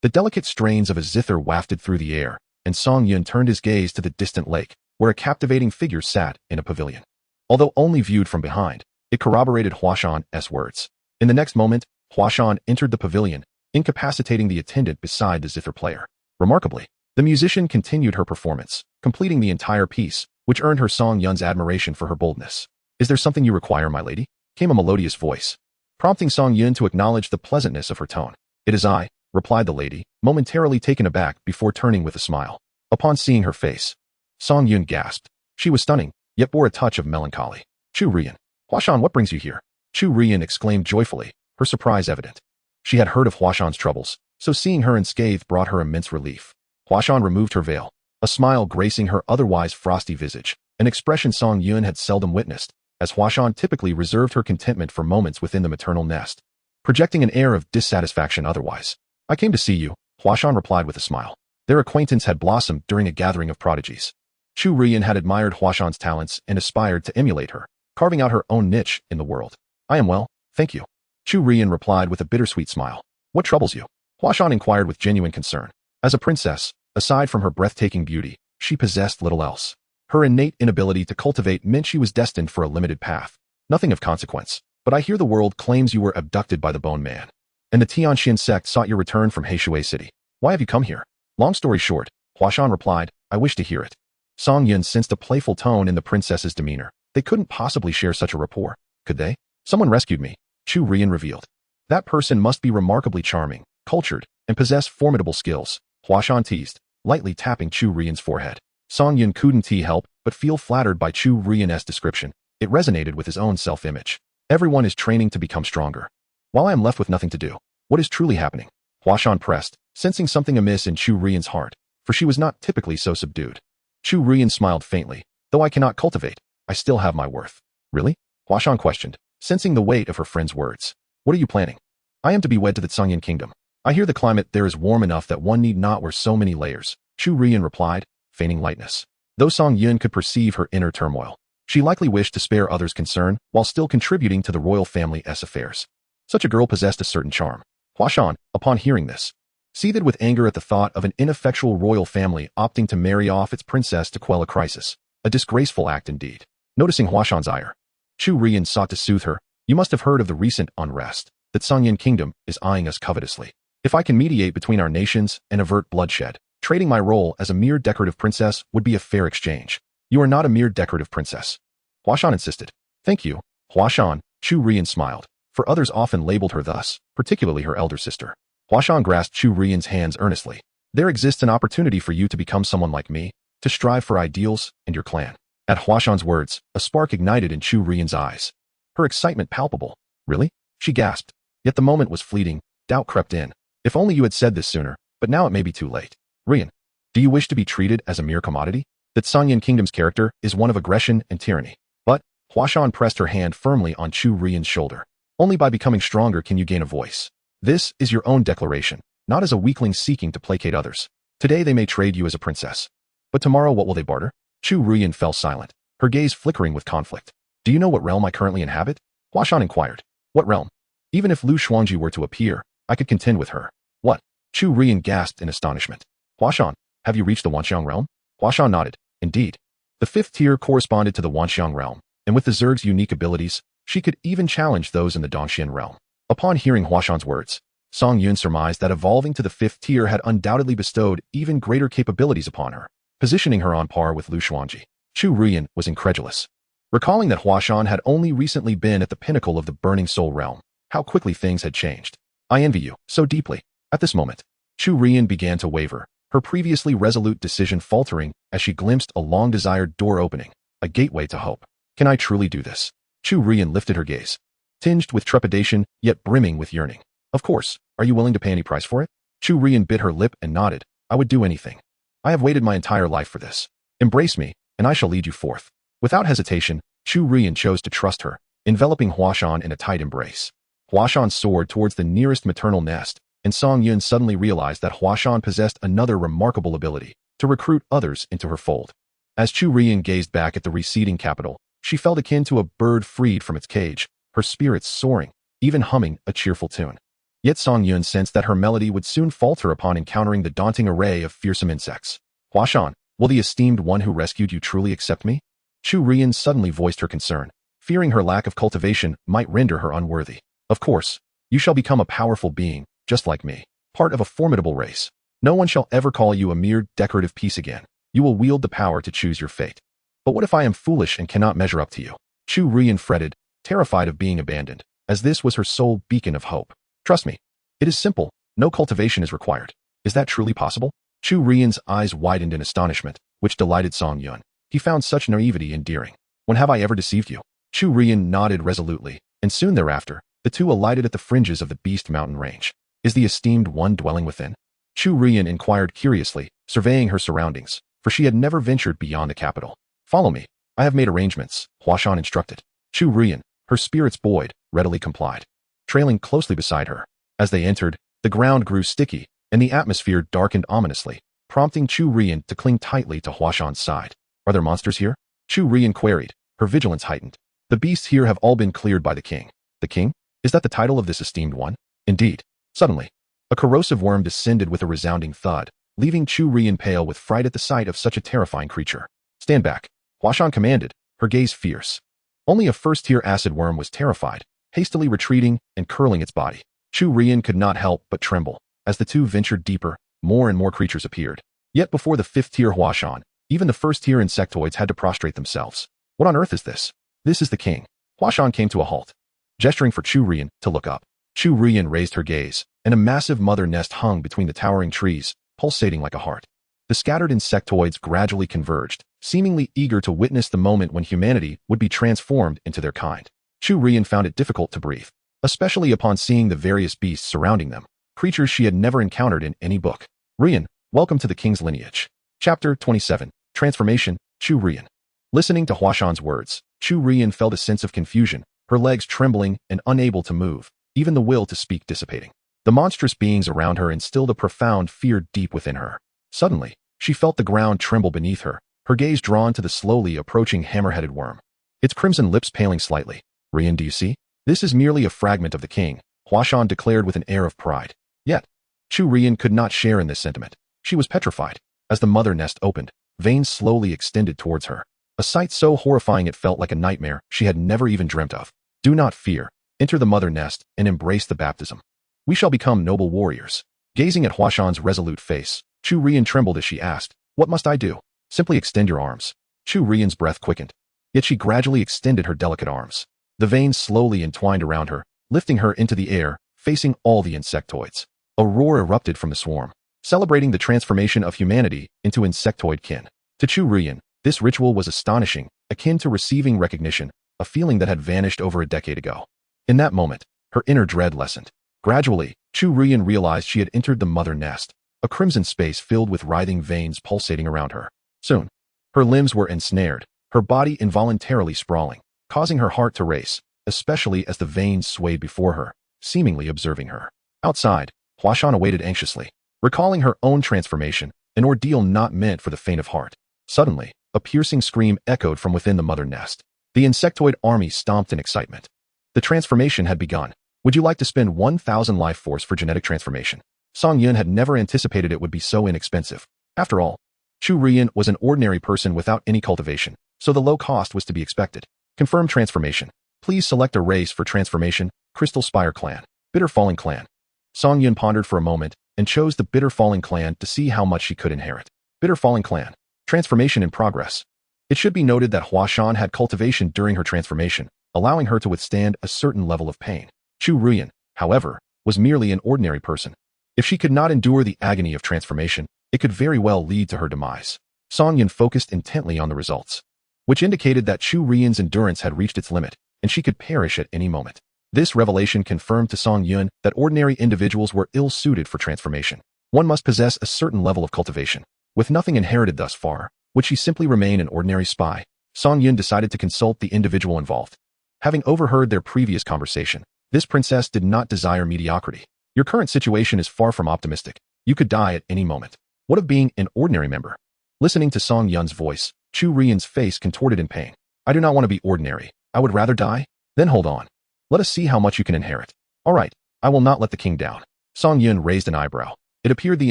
The delicate strains of a zither wafted through the air, and Song Yun turned his gaze to the distant lake, where a captivating figure sat in a pavilion. Although only viewed from behind, it corroborated Huashan's words. In the next moment, Huashan entered the pavilion, incapacitating the attendant beside the zither player. Remarkably, the musician continued her performance, completing the entire piece, which earned her Song Yun's admiration for her boldness. Is there something you require, my lady? Came a melodious voice, prompting Song Yun to acknowledge the pleasantness of her tone. It is I, replied the lady, momentarily taken aback before turning with a smile. Upon seeing her face, Song Yun gasped. She was stunning, yet bore a touch of melancholy. Chu Rian. Huashan, what brings you here? Chu Rian exclaimed joyfully, her surprise evident. She had heard of Huashan's troubles, so seeing her unscathed brought her immense relief. Huashan removed her veil, a smile gracing her otherwise frosty visage, an expression Song Yun had seldom witnessed, as Huashan typically reserved her contentment for moments within the maternal nest, projecting an air of dissatisfaction otherwise. I came to see you, Huashan replied with a smile. Their acquaintance had blossomed during a gathering of prodigies. Chu Rian had admired Huashan's talents and aspired to emulate her, carving out her own niche in the world. I am well, thank you. Chu Rian replied with a bittersweet smile. What troubles you? Huashan inquired with genuine concern. As a princess, aside from her breathtaking beauty, she possessed little else. Her innate inability to cultivate meant she was destined for a limited path. Nothing of consequence, but I hear the world claims you were abducted by the Bone Man, and the Tianxian sect sought your return from Heishui City. Why have you come here? Long story short, Huashan replied, I wish to hear it. Song Yun sensed a playful tone in the princess's demeanor. They couldn't possibly share such a rapport, could they? Someone rescued me, Chu Rian revealed. That person must be remarkably charming, cultured, and possess formidable skills, Huashan teased, lightly tapping Chu Rian's forehead. Song Yun couldn't help but feel flattered by Chu Rian's description. It resonated with his own self-image. Everyone is training to become stronger. While I am left with nothing to do, what is truly happening? Huashan pressed, sensing something amiss in Chu Rian's heart, for she was not typically so subdued. Chu Rian smiled faintly. Though I cannot cultivate, I still have my worth. Really? Huashan questioned, sensing the weight of her friend's words. What are you planning? I am to be wed to the Tsangyan kingdom. I hear the climate there is warm enough that one need not wear so many layers, Chu Rian replied, feigning lightness. Though Song Yun could perceive her inner turmoil, she likely wished to spare others concern while still contributing to the royal family's affairs. Such a girl possessed a certain charm. Huashan, upon hearing this, seethed with anger at the thought of an ineffectual royal family opting to marry off its princess to quell a crisis. A disgraceful act indeed. Noticing Huashan's ire, Chu Rian sought to soothe her. You must have heard of the recent unrest. The Tsangyan kingdom is eyeing us covetously. If I can mediate between our nations and avert bloodshed, trading my role as a mere decorative princess would be a fair exchange. You are not a mere decorative princess, Huashan insisted. Thank you, Huashan, Chu Rian smiled, for others often labeled her thus, particularly her elder sister. Huashan grasped Chu Rian's hands earnestly. There exists an opportunity for you to become someone like me, to strive for ideals and your clan. At Huashan's words, a spark ignited in Chu Rian's eyes. Her excitement palpable. Really? She gasped. Yet the moment was fleeting, doubt crept in. If only you had said this sooner, but now it may be too late. Rian, do you wish to be treated as a mere commodity? The Tsangyan kingdom's character is one of aggression and tyranny. But, Huashan pressed her hand firmly on Chu Rian's shoulder. Only by becoming stronger can you gain a voice. This is your own declaration, not as a weakling seeking to placate others. Today they may trade you as a princess. But tomorrow what will they barter? Chu Rian fell silent, her gaze flickering with conflict. Do you know what realm I currently inhabit? Huashan inquired. What realm? Even if Lu Shuangji were to appear, I could contend with her. What? Chu Rian gasped in astonishment. Huashan, have you reached the Wanxiang realm? Huashan nodded. Indeed. The fifth tier corresponded to the Wanxiang realm, and with the Zerg's unique abilities, she could even challenge those in the Dongxian realm. Upon hearing Huashan's words, Song Yun surmised that evolving to the fifth tier had undoubtedly bestowed even greater capabilities upon her, positioning her on par with Lu Shuangji. Chu Rian was incredulous. Recalling that Huashan had only recently been at the pinnacle of the Burning Soul realm, how quickly things had changed. I envy you so deeply. At this moment, Chu Rian began to waver, her previously resolute decision faltering as she glimpsed a long-desired door opening, a gateway to hope. Can I truly do this? Chu Rian lifted her gaze, tinged with trepidation yet brimming with yearning. Of course, are you willing to pay any price for it? Chu Rian bit her lip and nodded. I would do anything. I have waited my entire life for this. Embrace me, and I shall lead you forth. Without hesitation, Chu Rian chose to trust her, enveloping Huashan in a tight embrace. Huashan soared towards the nearest maternal nest, and Song Yun suddenly realized that Huashan possessed another remarkable ability, to recruit others into her fold. As Chu Rian gazed back at the receding capital, she felt akin to a bird freed from its cage, her spirits soaring, even humming a cheerful tune. Yet Song Yun sensed that her melody would soon falter upon encountering the daunting array of fearsome insects. Huashan, will the esteemed one who rescued you truly accept me? Chu Rian suddenly voiced her concern, fearing her lack of cultivation might render her unworthy. Of course, you shall become a powerful being, just like me, part of a formidable race. No one shall ever call you a mere decorative piece again. You will wield the power to choose your fate. But what if I am foolish and cannot measure up to you? Chu Rian fretted, terrified of being abandoned, as this was her sole beacon of hope. Trust me. It is simple. No cultivation is required. Is that truly possible? Chu Rian's eyes widened in astonishment, which delighted Song Yun. He found such naivety endearing. When have I ever deceived you? Chu Rian nodded resolutely, and soon thereafter, the two alighted at the fringes of the Beast Mountain range. Is the esteemed one dwelling within? Chu Rian inquired curiously, surveying her surroundings, for she had never ventured beyond the capital. Follow me. I have made arrangements, Huashan instructed. Chu Rian, her spirits buoyed, readily complied. Trailing closely beside her. As they entered, the ground grew sticky, and the atmosphere darkened ominously, prompting Chu Rian to cling tightly to Huashan's side. Are there monsters here? Chu Rian queried, her vigilance heightened. The beasts here have all been cleared by the king. The king? Is that the title of this esteemed one? Indeed. Suddenly, a corrosive worm descended with a resounding thud, leaving Chu Rian pale with fright at the sight of such a terrifying creature. Stand back, Huashan commanded, her gaze fierce. Only a first-tier acid worm was terrified, hastily retreating and curling its body. Chu Rian could not help but tremble. As the two ventured deeper, more and more creatures appeared. Yet before the fifth-tier Huashan, even the first-tier insectoids had to prostrate themselves. What on earth is this? This is the king. Huashan came to a halt, gesturing for Chu Rian to look up. Chu Rian raised her gaze, and a massive mother nest hung between the towering trees, pulsating like a heart. The scattered insectoids gradually converged, seemingly eager to witness the moment when humanity would be transformed into their kind. Chu Rian found it difficult to breathe, especially upon seeing the various beasts surrounding them, creatures she had never encountered in any book. Rian, welcome to the king's lineage. Chapter 27, Transformation, Chu Rian. Listening to Huashan's words, Chu Rian felt a sense of confusion, her legs trembling and unable to move, even the will to speak dissipating. The monstrous beings around her instilled a profound fear deep within her. Suddenly, she felt the ground tremble beneath her, her gaze drawn to the slowly approaching hammer-headed worm. Its crimson lips paling slightly. Rian, do you see? This is merely a fragment of the king, Huashan declared with an air of pride. Yet, Chu Rian could not share in this sentiment. She was petrified. As the mother nest opened, veins slowly extended towards her. A sight so horrifying it felt like a nightmare she had never even dreamt of. Do not fear. Enter the mother nest and embrace the baptism. We shall become noble warriors. Gazing at Huashan's resolute face, Chu Rian trembled as she asked, What must I do? Simply extend your arms. Chu Rian's breath quickened. Yet she gradually extended her delicate arms. The veins slowly entwined around her, lifting her into the air, facing all the insectoids. A roar erupted from the swarm, celebrating the transformation of humanity into insectoid kin. To Chu Rian, this ritual was astonishing, akin to receiving recognition, a feeling that had vanished over a decade ago. In that moment, her inner dread lessened. Gradually, Chu Rian realized she had entered the mother nest, a crimson space filled with writhing veins pulsating around her. Soon, her limbs were ensnared, her body involuntarily sprawling, causing her heart to race, especially as the veins swayed before her, seemingly observing her. Outside, Huashan awaited anxiously, recalling her own transformation, an ordeal not meant for the faint of heart. Suddenly, a piercing scream echoed from within the mother nest. The insectoid army stomped in excitement. The transformation had begun. Would you like to spend 1,000 life force for genetic transformation? Song Yun had never anticipated it would be so inexpensive. After all, Chu Rian was an ordinary person without any cultivation, so the low cost was to be expected. Confirm transformation. Please select a race for transformation, Crystal Spire Clan, Bitter Falling Clan. Song Yun pondered for a moment and chose the Bitter Falling Clan to see how much she could inherit. Bitter Falling Clan. Transformation in progress. It should be noted that Huashan had cultivation during her transformation, allowing her to withstand a certain level of pain. Chu Rian, however, was merely an ordinary person. If she could not endure the agony of transformation, it could very well lead to her demise. Song Yun focused intently on the results, which indicated that Chu Rian's endurance had reached its limit, and she could perish at any moment. This revelation confirmed to Song Yun that ordinary individuals were ill-suited for transformation. One must possess a certain level of cultivation. With nothing inherited thus far, would she simply remain an ordinary spy? Song Yun decided to consult the individual involved. Having overheard their previous conversation, this princess did not desire mediocrity. Your current situation is far from optimistic. You could die at any moment. What of being an ordinary member? Listening to Song Yun's voice, Chu Rian's face contorted in pain. I do not want to be ordinary. I would rather die. Then hold on. Let us see how much you can inherit. All right, I will not let the king down. Song Yun raised an eyebrow. It appeared the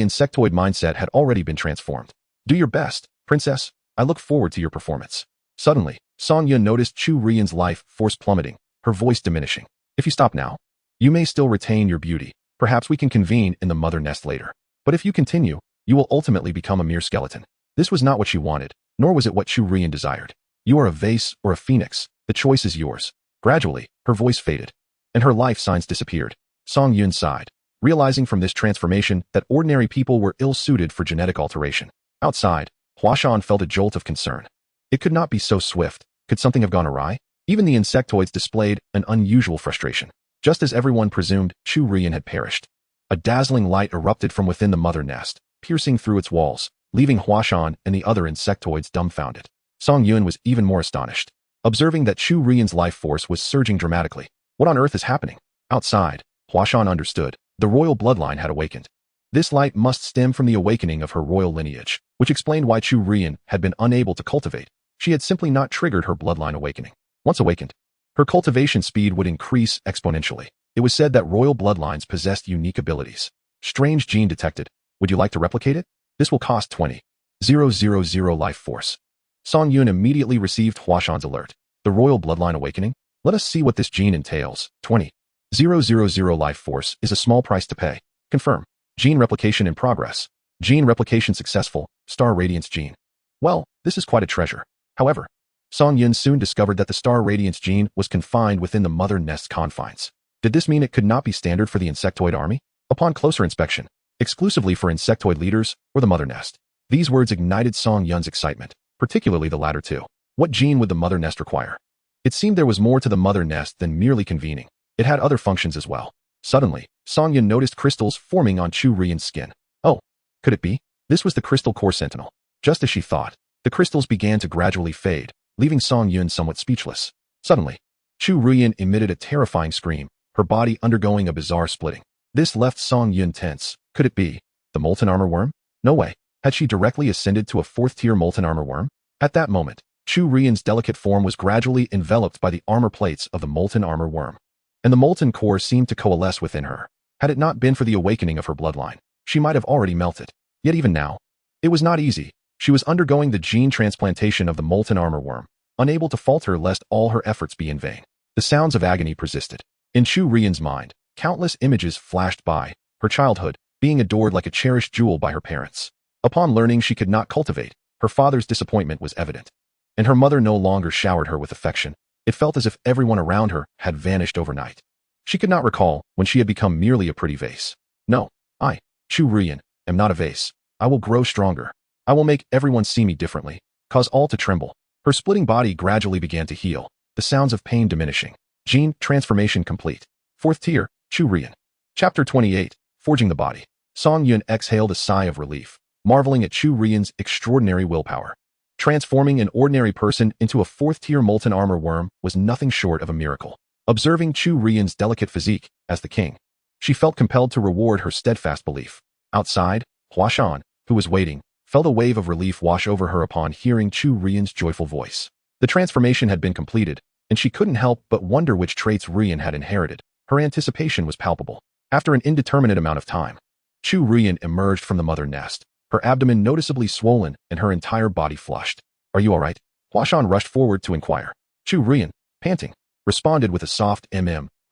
insectoid mindset had already been transformed. Do your best, princess. I look forward to your performance. Suddenly, Song Yun noticed Chu Rian's life force plummeting, her voice diminishing. If you stop now, you may still retain your beauty. Perhaps we can convene in the mother nest later. But if you continue, you will ultimately become a mere skeleton. This was not what she wanted, nor was it what Chu Rian desired. You are a vase or a phoenix. The choice is yours. Gradually, her voice faded, and her life signs disappeared. Song Yun sighed, realizing from this transformation that ordinary people were ill-suited for genetic alteration. Outside, Huashan felt a jolt of concern. It could not be so swift. Could something have gone awry? Even the insectoids displayed an unusual frustration. Just as everyone presumed, Chu Rian had perished. A dazzling light erupted from within the mother nest, piercing through its walls, leaving Huashan and the other insectoids dumbfounded. Song Yun was even more astonished, observing that Chu Rian's life force was surging dramatically. What on earth is happening? Outside, Huashan understood. The royal bloodline had awakened. This light must stem from the awakening of her royal lineage, which explained why Chu Rian had been unable to cultivate. She had simply not triggered her bloodline awakening. Once awakened, her cultivation speed would increase exponentially. It was said that royal bloodlines possessed unique abilities. Strange gene detected. Would you like to replicate it? This will cost 20,000 life force. Song Yun immediately received Huashan's alert. The royal bloodline awakening? Let us see what this gene entails. 20,000 life force is a small price to pay. Confirm. Gene replication in progress. Gene replication successful. Star Radiance gene. Well, this is quite a treasure. However, Song Yun soon discovered that the Star Radiance gene was confined within the mother nest's confines. Did this mean it could not be standard for the insectoid army? Upon closer inspection, exclusively for insectoid leaders or the mother nest. These words ignited Song Yun's excitement, particularly the latter two. What gene would the mother nest require? It seemed there was more to the mother nest than merely convening. It had other functions as well. Suddenly, Song Yun noticed crystals forming on Chu Rian's skin. Oh, could it be? This was the crystal core sentinel. Just as she thought, the crystals began to gradually fade, leaving Song Yun somewhat speechless. Suddenly, Chu Rian emitted a terrifying scream, her body undergoing a bizarre splitting. This left Song Yun tense. Could it be the molten armor worm? No way. Had she directly ascended to a fourth-tier molten armor worm? At that moment, Chu Rian's delicate form was gradually enveloped by the armor plates of the molten armor worm, and the molten core seemed to coalesce within her. Had it not been for the awakening of her bloodline, she might have already melted. Yet even now, it was not easy. She was undergoing the gene transplantation of the molten armor worm, unable to falter lest all her efforts be in vain. The sounds of agony persisted. In Chu Rian's mind, countless images flashed by, her childhood, being adored like a cherished jewel by her parents. Upon learning she could not cultivate, her father's disappointment was evident. And her mother no longer showered her with affection. It felt as if everyone around her had vanished overnight. She could not recall when she had become merely a pretty vase. No, I, Chu Rian, am not a vase. I will grow stronger. I will make everyone see me differently, cause all to tremble. Her splitting body gradually began to heal, the sounds of pain diminishing. Gene transformation complete. Fourth tier, Chu Rian. Chapter 28, Forging the Body. Song Yun exhaled a sigh of relief, marveling at Chu Rian's extraordinary willpower. Transforming an ordinary person into a fourth-tier molten armor worm was nothing short of a miracle. Observing Chu Rian's delicate physique as the king, she felt compelled to reward her steadfast belief. Outside, Huashan, who was waiting, felt a wave of relief wash over her upon hearing Chu Rian's joyful voice. The transformation had been completed, and she couldn't help but wonder which traits Rian had inherited. Her anticipation was palpable. After an indeterminate amount of time, Chu Rian emerged from the mother nest, her abdomen noticeably swollen and her entire body flushed. Are you all right? Huashan rushed forward to inquire. Chu Rian, panting, responded with a soft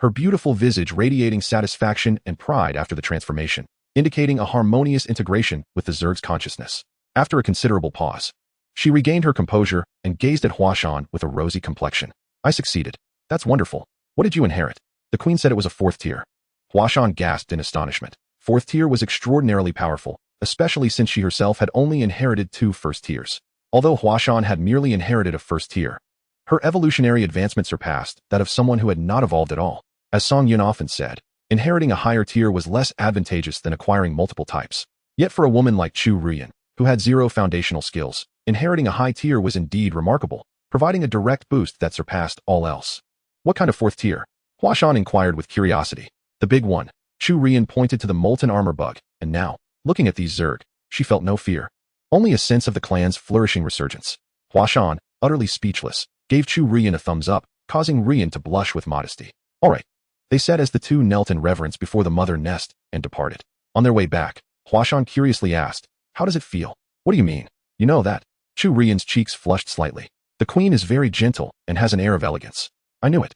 her beautiful visage radiating satisfaction and pride after the transformation, indicating a harmonious integration with the Zerg's consciousness. After a considerable pause, she regained her composure and gazed at Huashan with a rosy complexion. I succeeded. That's wonderful. What did you inherit? The queen said it was a fourth tier. Huashan gasped in astonishment. Fourth tier was extraordinarily powerful, especially since she herself had only inherited 2 first tiers. Although Huashan had merely inherited a first tier, her evolutionary advancement surpassed that of someone who had not evolved at all. As Song Yun often said, inheriting a higher tier was less advantageous than acquiring multiple types. Yet for a woman like Chu Rian, who had 0 foundational skills, inheriting a high tier was indeed remarkable, providing a direct boost that surpassed all else. What kind of fourth tier? Huashan inquired with curiosity. The big one. Chu Rian pointed to the molten armor bug, and now, looking at these Zerg, she felt no fear. Only a sense of the clan's flourishing resurgence. Huashan, utterly speechless, gave Chu Rian a thumbs up, causing Rian to blush with modesty. All right, they said as the two knelt in reverence before the mother nest and departed. On their way back, Huashan curiously asked, how does it feel? What do you mean? You know that. Chu Rian's cheeks flushed slightly. The queen is very gentle and has an air of elegance. I knew it.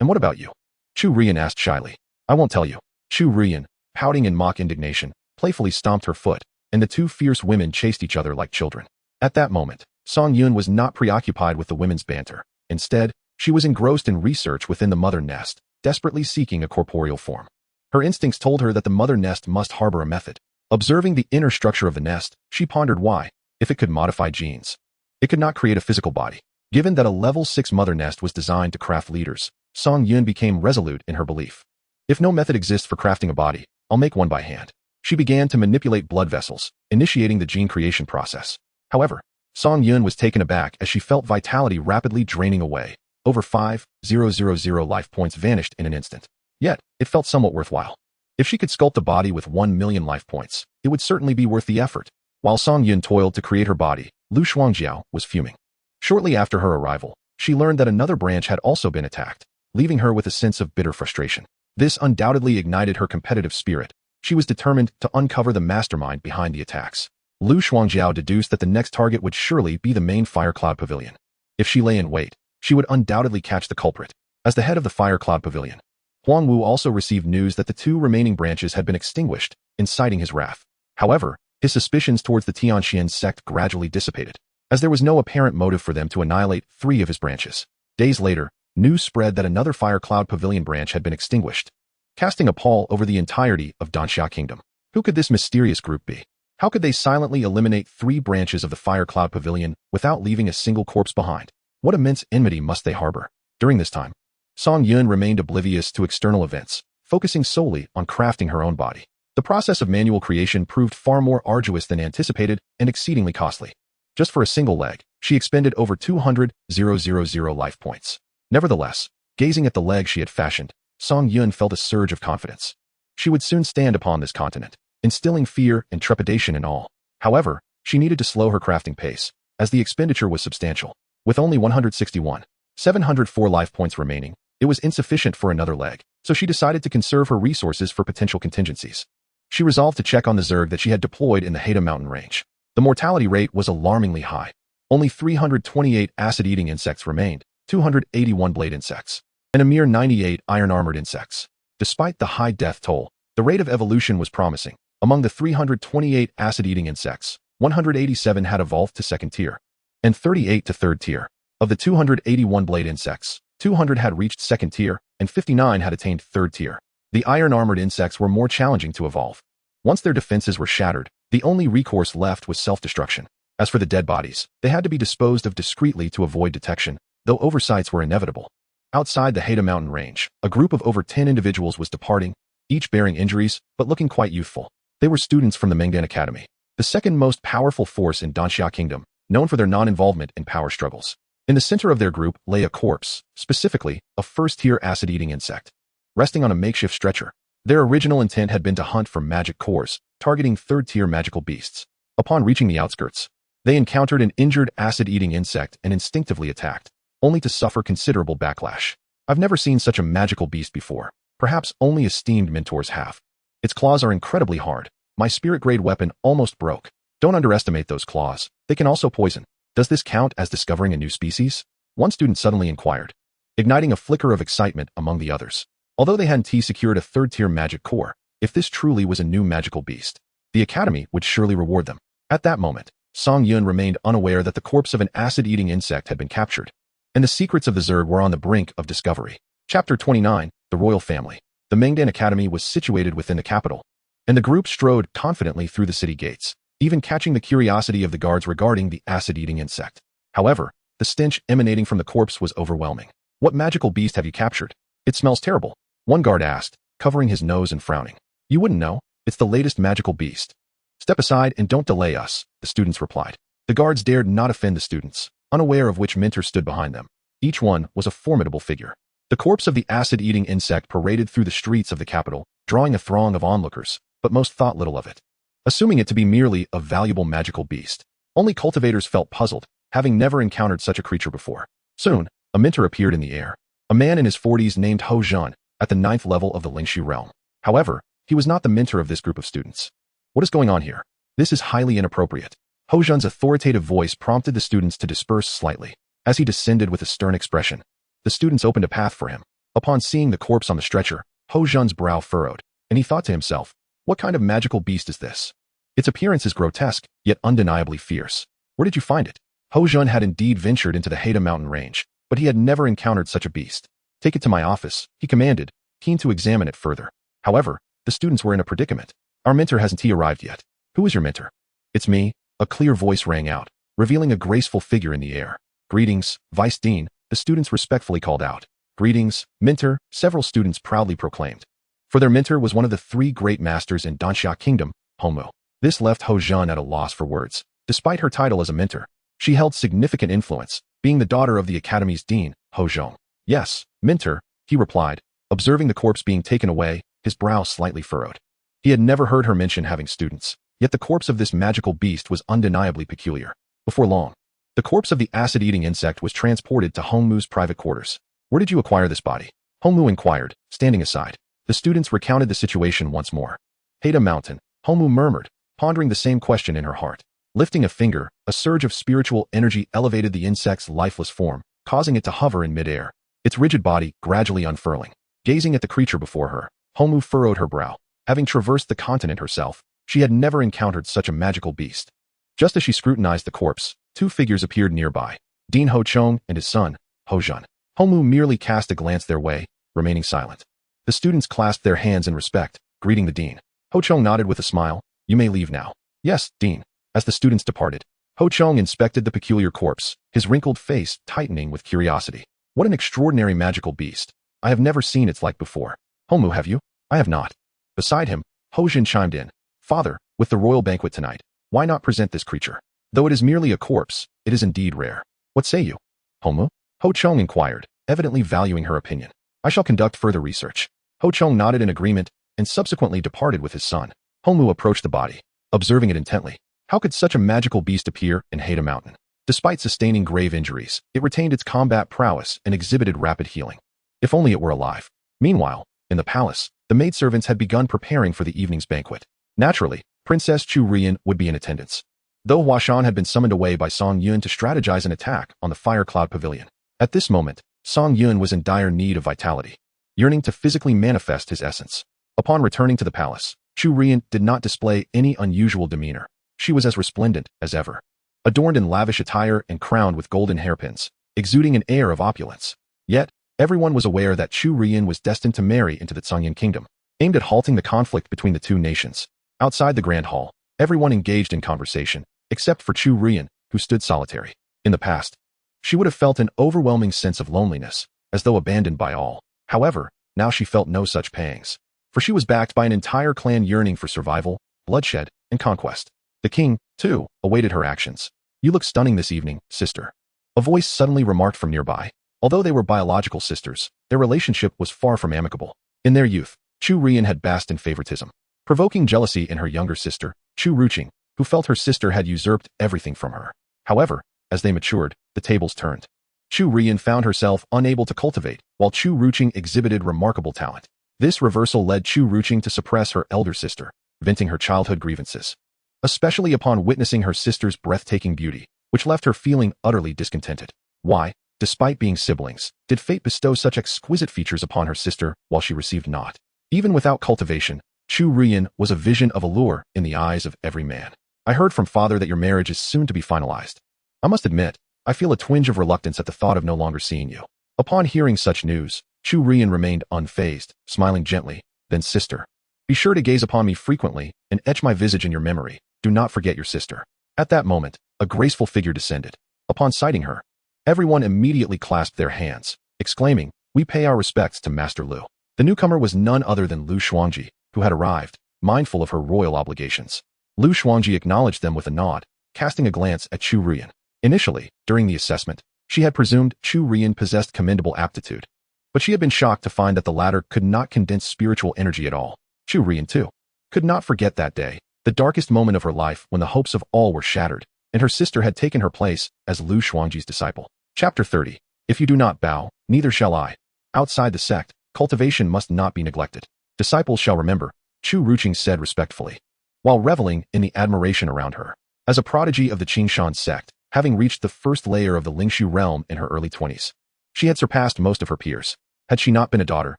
And what about you? Chu Rian asked shyly. I won't tell you. Chu Rian, pouting in mock indignation, playfully stomped her foot, and the two fierce women chased each other like children. At that moment, Song Yun was not preoccupied with the women's banter. Instead, she was engrossed in research within the mother nest, desperately seeking a corporeal form. Her instincts told her that the mother nest must harbor a method. Observing the inner structure of the nest, she pondered why, if it could modify genes, it could not create a physical body. Given that a level 6 mother nest was designed to craft leaders, Song Yun became resolute in her belief. If no method exists for crafting a body, I'll make one by hand. She began to manipulate blood vessels, initiating the gene creation process. However, Song Yun was taken aback as she felt vitality rapidly draining away. Over 5,000 life points vanished in an instant. Yet, it felt somewhat worthwhile. If she could sculpt a body with 1 million life points, it would certainly be worth the effort. While Song Yun toiled to create her body, Lu Shuangjiao was fuming. Shortly after her arrival, she learned that another branch had also been attacked, leaving her with a sense of bitter frustration. This undoubtedly ignited her competitive spirit. She was determined to uncover the mastermind behind the attacks. Lu Shuangjiao deduced that the next target would surely be the main Fire Cloud Pavilion. If she lay in wait, she would undoubtedly catch the culprit. As the head of the Fire Cloud Pavilion, Huang Wu also received news that the 2 remaining branches had been extinguished, inciting his wrath. However, his suspicions towards the Tianxian sect gradually dissipated, as there was no apparent motive for them to annihilate 3 of his branches. Days later, news spread that another Fire Cloud Pavilion branch had been extinguished, casting a pall over the entirety of Danxia Kingdom. Who could this mysterious group be? How could they silently eliminate 3 branches of the Fire Cloud Pavilion without leaving a single corpse behind? What immense enmity must they harbor? During this time, Song Yun remained oblivious to external events, focusing solely on crafting her own body. The process of manual creation proved far more arduous than anticipated and exceedingly costly. Just for a single leg, she expended over 200,000 life points. Nevertheless, gazing at the leg she had fashioned, Song Yun felt a surge of confidence. She would soon stand upon this continent, instilling fear and trepidation in all. However, she needed to slow her crafting pace, as the expenditure was substantial. With only 161,704 life points remaining, it was insufficient for another leg, so she decided to conserve her resources for potential contingencies. She resolved to check on the Zerg that she had deployed in the Haida mountain range. The mortality rate was alarmingly high. Only 328 acid-eating insects remained, 281 blade insects, and a mere 98 iron-armored insects. Despite the high death toll, the rate of evolution was promising. Among the 328 acid-eating insects, 187 had evolved to 2nd tier, and 38 to 3rd tier. Of the 281 blade insects, 200 had reached 2nd tier, and 59 had attained 3rd tier. The iron-armored insects were more challenging to evolve. Once their defenses were shattered, the only recourse left was self-destruction. As for the dead bodies, they had to be disposed of discreetly to avoid detection, though oversights were inevitable. Outside the Haida mountain range, a group of over 10 individuals was departing, each bearing injuries, but looking quite youthful. They were students from the Mengdan Academy, the second most powerful force in Danxia Kingdom, known for their non-involvement in power struggles. In the center of their group lay a corpse, specifically, a first-tier acid-eating insect, resting on a makeshift stretcher. Their original intent had been to hunt for magic cores, targeting 3rd-tier magical beasts. Upon reaching the outskirts, they encountered an injured acid-eating insect and instinctively attacked, only to suffer considerable backlash. I've never seen such a magical beast before. Perhaps only esteemed mentors have. Its claws are incredibly hard. My spirit-grade weapon almost broke. Don't underestimate those claws. They can also poison. Does this count as discovering a new species? One student suddenly inquired, igniting a flicker of excitement among the others. Although they hadn't secured a 3rd-tier magic core, if this truly was a new magical beast, the academy would surely reward them. At that moment, Song Yun remained unaware that the corpse of an acid-eating insect had been captured, and the secrets of the Zerg were on the brink of discovery. Chapter 29, The Royal Family. The Mengdan Academy was situated within the capital, and the group strode confidently through the city gates, even catching the curiosity of the guards regarding the acid-eating insect. However, the stench emanating from the corpse was overwhelming. What magical beast have you captured? It smells terrible, one guard asked, covering his nose and frowning. You wouldn't know. It's the latest magical beast. Step aside and don't delay us, the students replied. The guards dared not offend the students, unaware of which mentor stood behind them. Each one was a formidable figure. The corpse of the acid-eating insect paraded through the streets of the capital, drawing a throng of onlookers, but most thought little of it, assuming it to be merely a valuable magical beast. Only cultivators felt puzzled, having never encountered such a creature before. Soon, a mentor appeared in the air. A man in his 40s named Ho Zhan, at the 9th level of the Lingshu realm. However, he was not the mentor of this group of students. What is going on here? This is highly inappropriate. Ho Zhan's authoritative voice prompted the students to disperse slightly. As he descended with a stern expression, the students opened a path for him. Upon seeing the corpse on the stretcher, Ho Zhan's brow furrowed, and he thought to himself, what kind of magical beast is this? Its appearance is grotesque, yet undeniably fierce. Where did you find it? Ho Zhan had indeed ventured into the Haida mountain range, but he had never encountered such a beast. Take it to my office, he commanded, keen to examine it further. However, the students were in a predicament. Our mentor hasn't arrived yet. Who is your mentor? It's me, a clear voice rang out, revealing a graceful figure in the air. Greetings, Vice Dean, the students respectfully called out. Greetings, Mentor, several students proudly proclaimed. For their mentor was one of the three great masters in Danxia Kingdom, Hongmu. This left Ho Zhan at a loss for words. Despite her title as a mentor, she held significant influence, being the daughter of the academy's dean, Ho Zhong. Yes, mentor, he replied, observing the corpse being taken away, his brow slightly furrowed. He had never heard her mention having students, yet the corpse of this magical beast was undeniably peculiar. Before long, the corpse of the acid-eating insect was transported to Hongmu's private quarters. Where did you acquire this body? Hongmu inquired, standing aside. The students recounted the situation once more. Hada Mountain, Hongmu murmured, pondering the same question in her heart. Lifting a finger, a surge of spiritual energy elevated the insect's lifeless form, causing it to hover in midair, its rigid body gradually unfurling. Gazing at the creature before her, Hongmu furrowed her brow. Having traversed the continent herself, she had never encountered such a magical beast. Just as she scrutinized the corpse, two figures appeared nearby, Dean Ho Chong and his son, Ho Zhan. Hongmu merely cast a glance their way, remaining silent. The students clasped their hands in respect, greeting the dean. Ho Chong nodded with a smile. You may leave now. Yes, Dean. As the students departed, Ho Chong inspected the peculiar corpse, his wrinkled face tightening with curiosity. What an extraordinary magical beast. I have never seen its like before. Hongmu, have you? I have not. Beside him, Ho Zhen chimed in. Father, with the royal banquet tonight, why not present this creature? Though it is merely a corpse, it is indeed rare. What say you? Hongmu? Ho Chong inquired, evidently valuing her opinion. I shall conduct further research. Ho Chong nodded in agreement and subsequently departed with his son. Hongmu approached the body, observing it intently. How could such a magical beast appear in Hada Mountain? Despite sustaining grave injuries, it retained its combat prowess and exhibited rapid healing. If only it were alive. Meanwhile, in the palace, the maidservants had begun preparing for the evening's banquet. Naturally, Princess Chu Rian would be in attendance. Though Huashan had been summoned away by Song Yun to strategize an attack on the Fire Cloud Pavilion. At this moment, Song Yun was in dire need of vitality, yearning to physically manifest his essence. Upon returning to the palace, Chu Rian did not display any unusual demeanor. She was as resplendent as ever, adorned in lavish attire and crowned with golden hairpins, exuding an air of opulence. Yet, everyone was aware that Chu Rian was destined to marry into the Zhongyan kingdom, aimed at halting the conflict between the two nations. Outside the grand hall, everyone engaged in conversation, except for Chu Rian, who stood solitary. In the past, she would have felt an overwhelming sense of loneliness, as though abandoned by all. However, now she felt no such pangs, for she was backed by an entire clan yearning for survival, bloodshed, and conquest. The king, too, awaited her actions. You look stunning this evening, sister. A voice suddenly remarked from nearby. Although they were biological sisters, their relationship was far from amicable. In their youth, Chu Rian had basked in favoritism, provoking jealousy in her younger sister, Chu Ruqing, who felt her sister had usurped everything from her. However, as they matured, the tables turned. Chu Rian found herself unable to cultivate, while Chu Ruqing exhibited remarkable talent. This reversal led Chu Ruqing to suppress her elder sister, venting her childhood grievances, especially upon witnessing her sister's breathtaking beauty, which left her feeling utterly discontented. Why, despite being siblings, did fate bestow such exquisite features upon her sister while she received naught? Even without cultivation, Chu Rian was a vision of allure in the eyes of every man. I heard from father that your marriage is soon to be finalized. I must admit, I feel a twinge of reluctance at the thought of no longer seeing you. Upon hearing such news, Chu Rian remained unfazed, smiling gently. Then, sister, be sure to gaze upon me frequently and etch my visage in your memory. Do not forget your sister. At that moment, a graceful figure descended. Upon sighting her, everyone immediately clasped their hands, exclaiming, we pay our respects to Master Lu. The newcomer was none other than Lu Shuangji, who had arrived, mindful of her royal obligations. Lu Shuangji acknowledged them with a nod, casting a glance at Chu Rian. Initially, during the assessment, she had presumed Chu Rian possessed commendable aptitude, but she had been shocked to find that the latter could not condense spiritual energy at all. Chu Rian, too, could not forget that day, the darkest moment of her life when the hopes of all were shattered, and her sister had taken her place as Lu Shuangji's disciple. Chapter 30. If you do not bow, neither shall I. Outside the sect, cultivation must not be neglected. Disciples shall remember, Chu Ruqing said respectfully, while reveling in the admiration around her. As a prodigy of the Qingshan sect, having reached the first layer of the Lingshu realm in her early 20s, she had surpassed most of her peers. Had she not been a daughter,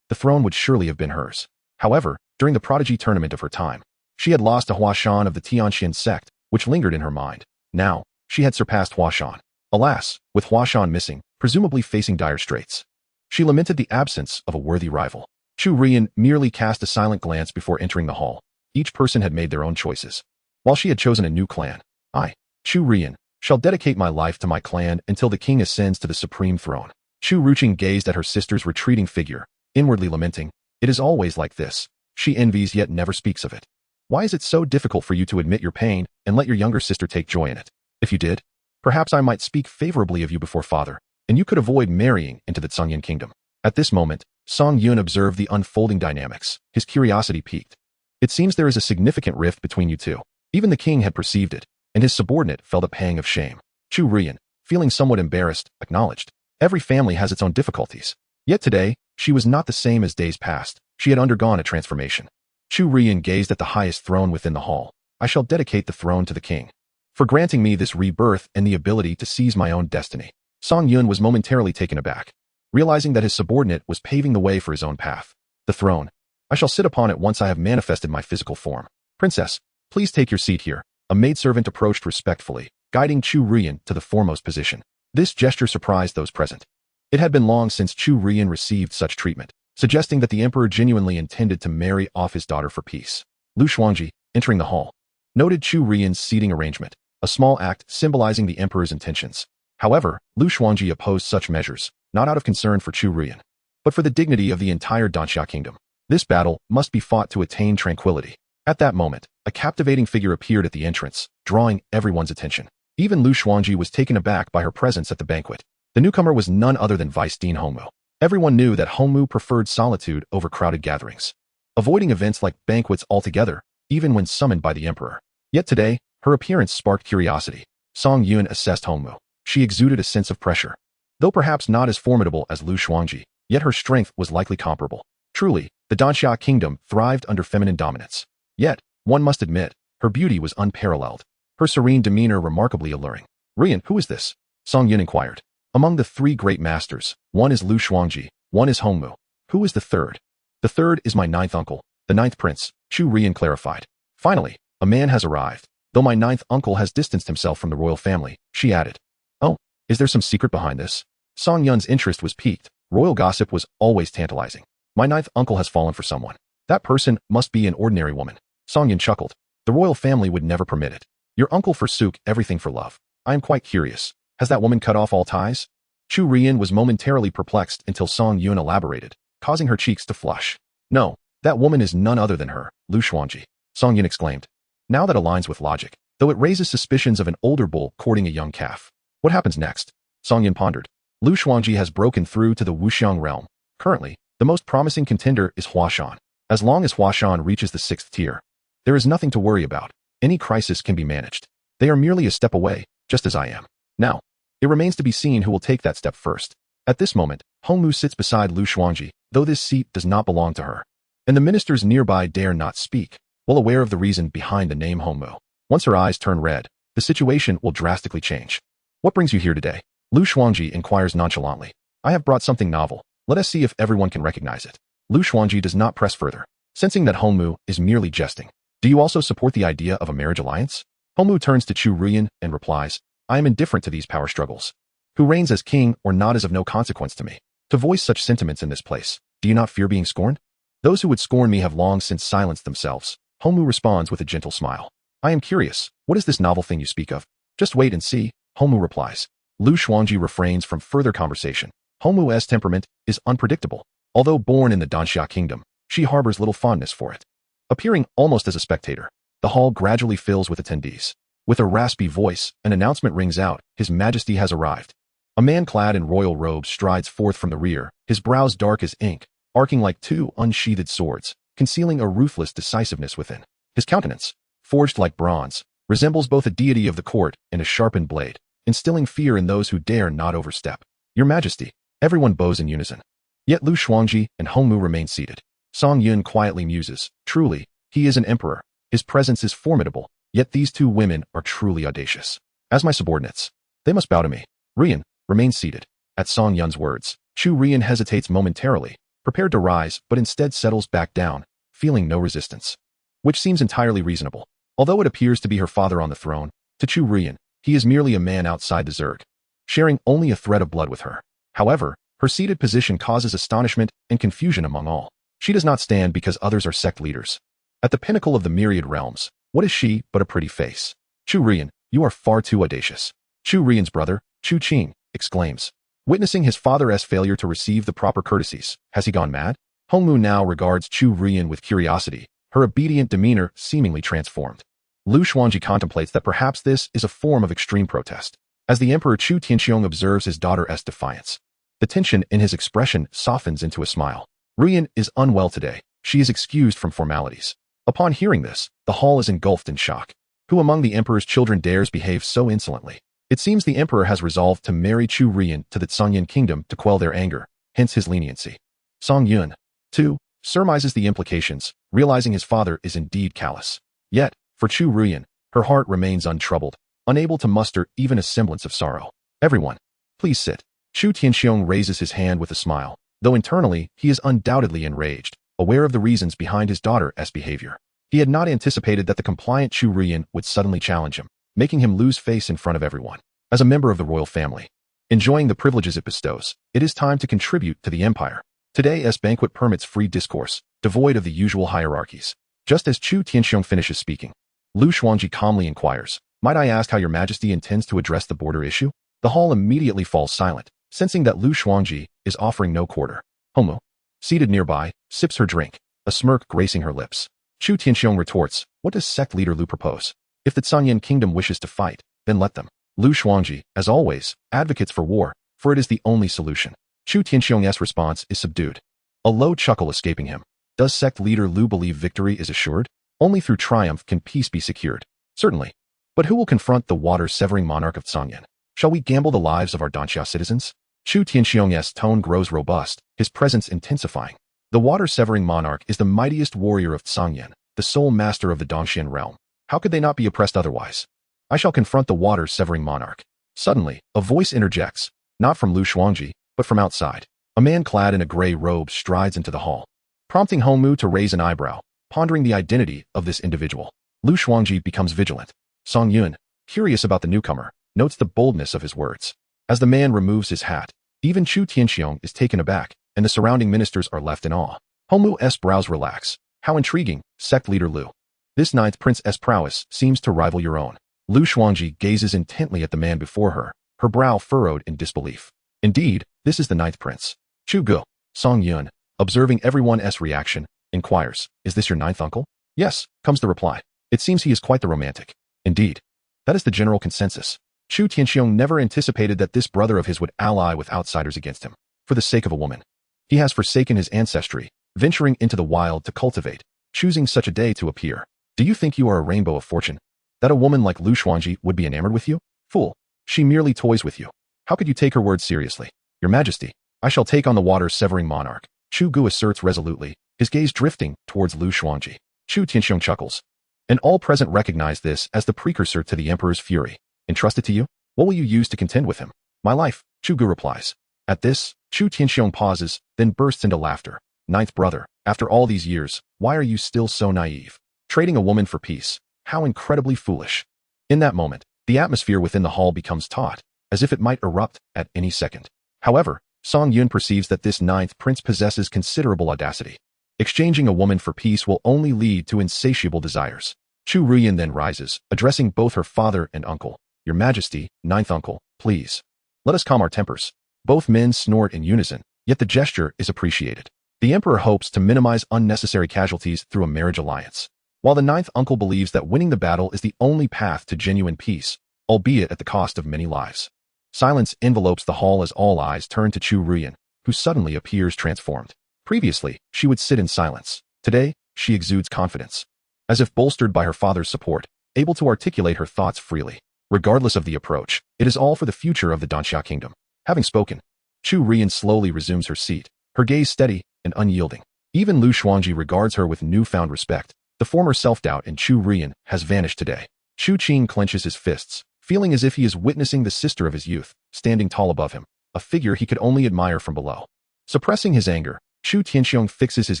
the throne would surely have been hers. However, during the prodigy tournament of her time, she had lost to Huashan of the Tianxian sect, which lingered in her mind. Now, she had surpassed Huashan. Alas, with Huashan missing, presumably facing dire straits, she lamented the absence of a worthy rival. Chu Rian merely cast a silent glance before entering the hall. Each person had made their own choices. While she had chosen a new clan, I, Chu Rian, shall dedicate my life to my clan until the king ascends to the supreme throne. Chu Ruqing gazed at her sister's retreating figure, inwardly lamenting, "It is always like this. She envies yet never speaks of it. Why is it so difficult for you to admit your pain and let your younger sister take joy in it? If you did, perhaps I might speak favorably of you before father, and you could avoid marrying into the Tsangyan kingdom." At this moment, Song Yun observed the unfolding dynamics. His curiosity piqued. "It seems there is a significant rift between you two." Even the king had perceived it, and his subordinate felt a pang of shame. Chu Rian, feeling somewhat embarrassed, acknowledged. Every family has its own difficulties. Yet today, she was not the same as days past. She had undergone a transformation. Chu Rian gazed at the highest throne within the hall. "I shall dedicate the throne to the king, for granting me this rebirth and the ability to seize my own destiny." Song Yun was momentarily taken aback, realizing that his subordinate was paving the way for his own path. "The throne. I shall sit upon it once I have manifested my physical form. Princess, please take your seat here." A maidservant approached respectfully, guiding Chu Rian to the foremost position. This gesture surprised those present. It had been long since Chu Rian received such treatment, suggesting that the emperor genuinely intended to marry off his daughter for peace. Lu Xuanji, entering the hall, noted Chu Rian's seating arrangement, a small act symbolizing the emperor's intentions. However, Lu Xuanji opposed such measures, not out of concern for Chu Rian, but for the dignity of the entire Danxia kingdom. This battle must be fought to attain tranquility. At that moment, a captivating figure appeared at the entrance, drawing everyone's attention. Even Lu Xuanji was taken aback by her presence at the banquet. The newcomer was none other than Vice Dean Hongmu. Everyone knew that Hongmu preferred solitude over crowded gatherings, avoiding events like banquets altogether, even when summoned by the emperor. Yet today, her appearance sparked curiosity. Song Yun assessed Hongmu. She exuded a sense of pressure. Though perhaps not as formidable as Lu Xuanji, yet her strength was likely comparable. Truly, the Danxia kingdom thrived under feminine dominance. Yet, one must admit, her beauty was unparalleled. Her serene demeanor remarkably alluring. "Rian, who is this?" Song Yun inquired. "Among the three great masters, one is Lu Xuanji, one is Hongmu. Who is the third?" "The third is my ninth uncle, the ninth prince," Chu Rian clarified. "Finally, a man has arrived, though my ninth uncle has distanced himself from the royal family," she added. "Oh, is there some secret behind this?" Song Yun's interest was piqued. Royal gossip was always tantalizing. "My ninth uncle has fallen for someone. That person must be an ordinary woman." Song Yun chuckled. "The royal family would never permit it. Your uncle forsook everything for love. I am quite curious. Has that woman cut off all ties?" Chu Rian was momentarily perplexed until Song Yun elaborated, causing her cheeks to flush. "No, that woman is none other than her, Lu Xuanji," Song Yun exclaimed. "Now that aligns with logic, though it raises suspicions of an older bull courting a young calf. What happens next?" Song Yun pondered. "Lu Xuanji has broken through to the Wuxiang realm. Currently, the most promising contender is Huashan. As long as Huashan reaches the 6th tier, there is nothing to worry about. Any crisis can be managed. They are merely a step away, just as I am. Now, it remains to be seen who will take that step first." At this moment, Hongmu sits beside Lu Xuanji, though this seat does not belong to her. And the ministers nearby dare not speak, well aware of the reason behind the name Hongmu. Once her eyes turn red, the situation will drastically change. "What brings you here today?" Lu Xuanji inquires nonchalantly. "I have brought something novel. Let us see if everyone can recognize it." Lu Xuanji does not press further, sensing that Hongmu is merely jesting. "Do you also support the idea of a marriage alliance?" Hongmu turns to Chu Rian and replies, "I am indifferent to these power struggles. Who reigns as king or not is of no consequence to me. To voice such sentiments in this place, do you not fear being scorned? Those who would scorn me have long since silenced themselves." Hongmu responds with a gentle smile. "I am curious, what is this novel thing you speak of?" "Just wait and see," Hongmu replies. Lu Xuanji refrains from further conversation. Hongmu's temperament is unpredictable. Although born in the Danxia kingdom, she harbors little fondness for it. Appearing almost as a spectator, the hall gradually fills with attendees. With a raspy voice, an announcement rings out, "His Majesty has arrived." A man clad in royal robes strides forth from the rear, his brows dark as ink, arcing like two unsheathed swords, concealing a ruthless decisiveness within. His countenance, forged like bronze, resembles both a deity of the court and a sharpened blade, instilling fear in those who dare not overstep. "Your Majesty," everyone bows in unison. Yet Lu Xuanji and Hongmu remain seated. Song Yun quietly muses, "Truly, he is an emperor. His presence is formidable, yet these two women are truly audacious. As my subordinates, they must bow to me." Rian, remain seated. At Song Yun's words, Chu Rian hesitates momentarily, prepared to rise, but instead settles back down, feeling no resistance. Which seems entirely reasonable. Although it appears to be her father on the throne, to Chu Rian, he is merely a man outside the Zerg, sharing only a thread of blood with her. However, her seated position causes astonishment and confusion among all. She does not stand because others are sect leaders. At the pinnacle of the myriad realms, what is she but a pretty face? "Chu Rian, you are far too audacious." Chu Ruian's brother, Chu Qing, exclaims, witnessing his father's failure to receive the proper courtesies. Has he gone mad? Hongmu now regards Chu Ruian with curiosity, her obedient demeanor seemingly transformed. Lu Xuanji contemplates that perhaps this is a form of extreme protest. As the Emperor Chu Tianxiong observes his daughter's defiance, the tension in his expression softens into a smile. Ruian is unwell today. She is excused from formalities. Upon hearing this, the hall is engulfed in shock. Who among the Emperor's children dares behave so insolently? It seems the Emperor has resolved to marry Chu Ruian to the Songyan kingdom to quell their anger, hence his leniency. Song Yun, too, surmises the implications, realizing his father is indeed callous. Yet, for Chu Ruian, her heart remains untroubled, unable to muster even a semblance of sorrow. Everyone, please sit. Chu Tianxiong raises his hand with a smile, though internally he is undoubtedly enraged, aware of the reasons behind his daughter's behavior. He had not anticipated that the compliant Chu Ruian would suddenly challenge him, making him lose face in front of everyone. As a member of the royal family, enjoying the privileges it bestows, it is time to contribute to the empire. Today's banquet permits free discourse, devoid of the usual hierarchies. Just as Chu Tianxiong finishes speaking, Lu Xuanji calmly inquires, might I ask how your majesty intends to address the border issue? The hall immediately falls silent, sensing that Lu Xuanji is offering no quarter. Hongmu, seated nearby, sips her drink, a smirk gracing her lips. Chu Tianxiong retorts, what does sect leader Lu propose? If the Songyan kingdom wishes to fight, then let them. Lu Xuanji, as always, advocates for war, for it is the only solution. Chu Tianxiong's response is subdued, a low chuckle escaping him. Does sect leader Lu believe victory is assured? Only through triumph can peace be secured. Certainly. But who will confront the water-severing monarch of Songyan? Shall we gamble the lives of our Danxia citizens? Chu Tianxiong's tone grows robust, his presence intensifying. The water-severing monarch is the mightiest warrior of Songyan, the sole master of the Dongxian realm. How could they not be oppressed otherwise? I shall confront the water-severing monarch. Suddenly, a voice interjects, not from Lu Xuanji, but from outside. A man clad in a gray robe strides into the hall, prompting Hongmu to raise an eyebrow, pondering the identity of this individual. Lu Xuanji becomes vigilant. Song Yun, curious about the newcomer, notes the boldness of his words. As the man removes his hat, even Chu Tianxiong is taken aback, and the surrounding ministers are left in awe. Hongmu's brows relax. How intriguing, sect leader Lu. This ninth prince's prowess seems to rival your own. Lu Xuanji gazes intently at the man before her, her brow furrowed in disbelief. Indeed, this is the ninth prince. Chu Gu. Song Yun, observing everyone's reaction, inquires, is this your ninth uncle? Yes, comes the reply. It seems he is quite the romantic. Indeed. That is the general consensus. Chu Tianxiong never anticipated that this brother of his would ally with outsiders against him. For the sake of a woman, he has forsaken his ancestry, venturing into the wild to cultivate, choosing such a day to appear. Do you think you are a rainbow of fortune? That a woman like Lu Xuanji would be enamored with you? Fool. She merely toys with you. How could you take her words seriously? Your Majesty, I shall take on the water-severing monarch, Chu Gu asserts resolutely, his gaze drifting towards Lu Xuanji. Chu Tianxiong chuckles. And all present recognize this as the precursor to the Emperor's fury. Entrusted to you? What will you use to contend with him? My life, Chu Gu replies. At this, Chu Tianxiong pauses, then bursts into laughter. Ninth brother, after all these years, why are you still so naive? Trading a woman for peace. How incredibly foolish. In that moment, the atmosphere within the hall becomes taut, as if it might erupt at any second. However, Song Yun perceives that this ninth prince possesses considerable audacity. Exchanging a woman for peace will only lead to insatiable desires. Chu Ruian then rises, addressing both her father and uncle. Your Majesty, ninth uncle, please. Let us calm our tempers. Both men snort in unison, yet the gesture is appreciated. The Emperor hopes to minimize unnecessary casualties through a marriage alliance, while the ninth uncle believes that winning the battle is the only path to genuine peace, albeit at the cost of many lives. Silence envelopes the hall as all eyes turn to Chu Ruian, who suddenly appears transformed. Previously, she would sit in silence. Today, she exudes confidence. As if bolstered by her father's support, able to articulate her thoughts freely. Regardless of the approach, it is all for the future of the Danxia kingdom. Having spoken, Chu Ruian slowly resumes her seat, her gaze steady and unyielding. Even Lu Xuanji regards her with newfound respect. The former self-doubt in Chu Ruian has vanished today. Chu Qing clenches his fists, feeling as if he is witnessing the sister of his youth, standing tall above him, a figure he could only admire from below. Suppressing his anger, Chu Tianxiong fixes his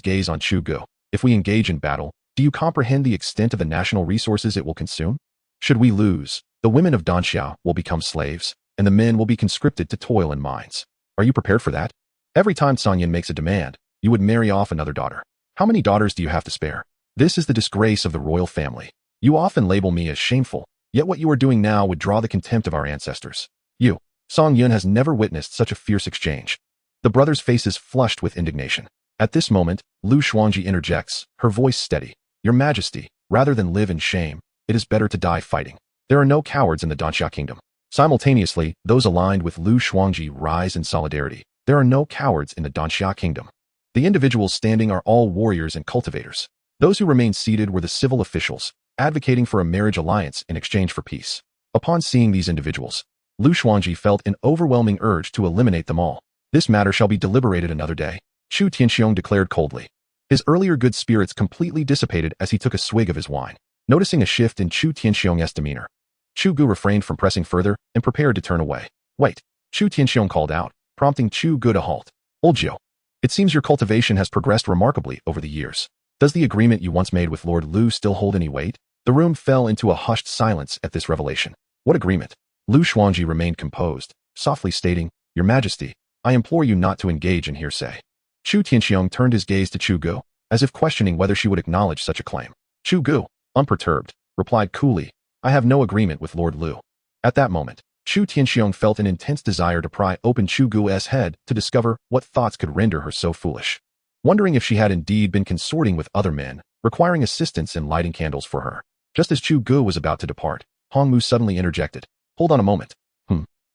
gaze on Chu Gu. If we engage in battle, do you comprehend the extent of the national resources it will consume? Should we lose, the women of Danxia will become slaves, and the men will be conscripted to toil in mines. Are you prepared for that? Every time Songyan makes a demand, you would marry off another daughter. How many daughters do you have to spare? This is the disgrace of the royal family. You often label me as shameful, Yet what you are doing now would draw the contempt of our ancestors. You, Song Yun, has never witnessed such a fierce exchange. The brothers' faces flushed with indignation. At this moment, Lu Xuanji interjects, her voice steady. Your Majesty, rather than live in shame, it is better to die fighting. There are no cowards in the Danxia Kingdom. Simultaneously, those aligned with Lu Xuanji rise in solidarity. There are no cowards in the Danxia Kingdom. The individuals standing are all warriors and cultivators. Those who remained seated were the civil officials, advocating for a marriage alliance in exchange for peace. Upon seeing these individuals, Lu Xuanji felt an overwhelming urge to eliminate them all. This matter shall be deliberated another day, Chu Tianxiong declared coldly. His earlier good spirits completely dissipated as he took a swig of his wine. Noticing a shift in Chu Tianxiong's demeanor, Chu Gu refrained from pressing further and prepared to turn away. Wait, Chu Tianxiong called out, prompting Chu Gu to halt. Old Jiu, it seems your cultivation has progressed remarkably over the years. Does the agreement you once made with Lord Lu still hold any weight? The room fell into a hushed silence at this revelation. What agreement? Lu Xuanji remained composed, softly stating, Your Majesty, I implore you not to engage in hearsay. Chu Tianxiong turned his gaze to Chu Gu, as if questioning whether she would acknowledge such a claim. Chu Gu, unperturbed, replied coolly, I have no agreement with Lord Lu. At that moment, Chu Tianxiong felt an intense desire to pry open Chu Gu's head to discover what thoughts could render her so foolish. Wondering if she had indeed been consorting with other men, requiring assistance in lighting candles for her. Just as Chu Gu was about to depart, Hongmu suddenly interjected. Hold on a moment.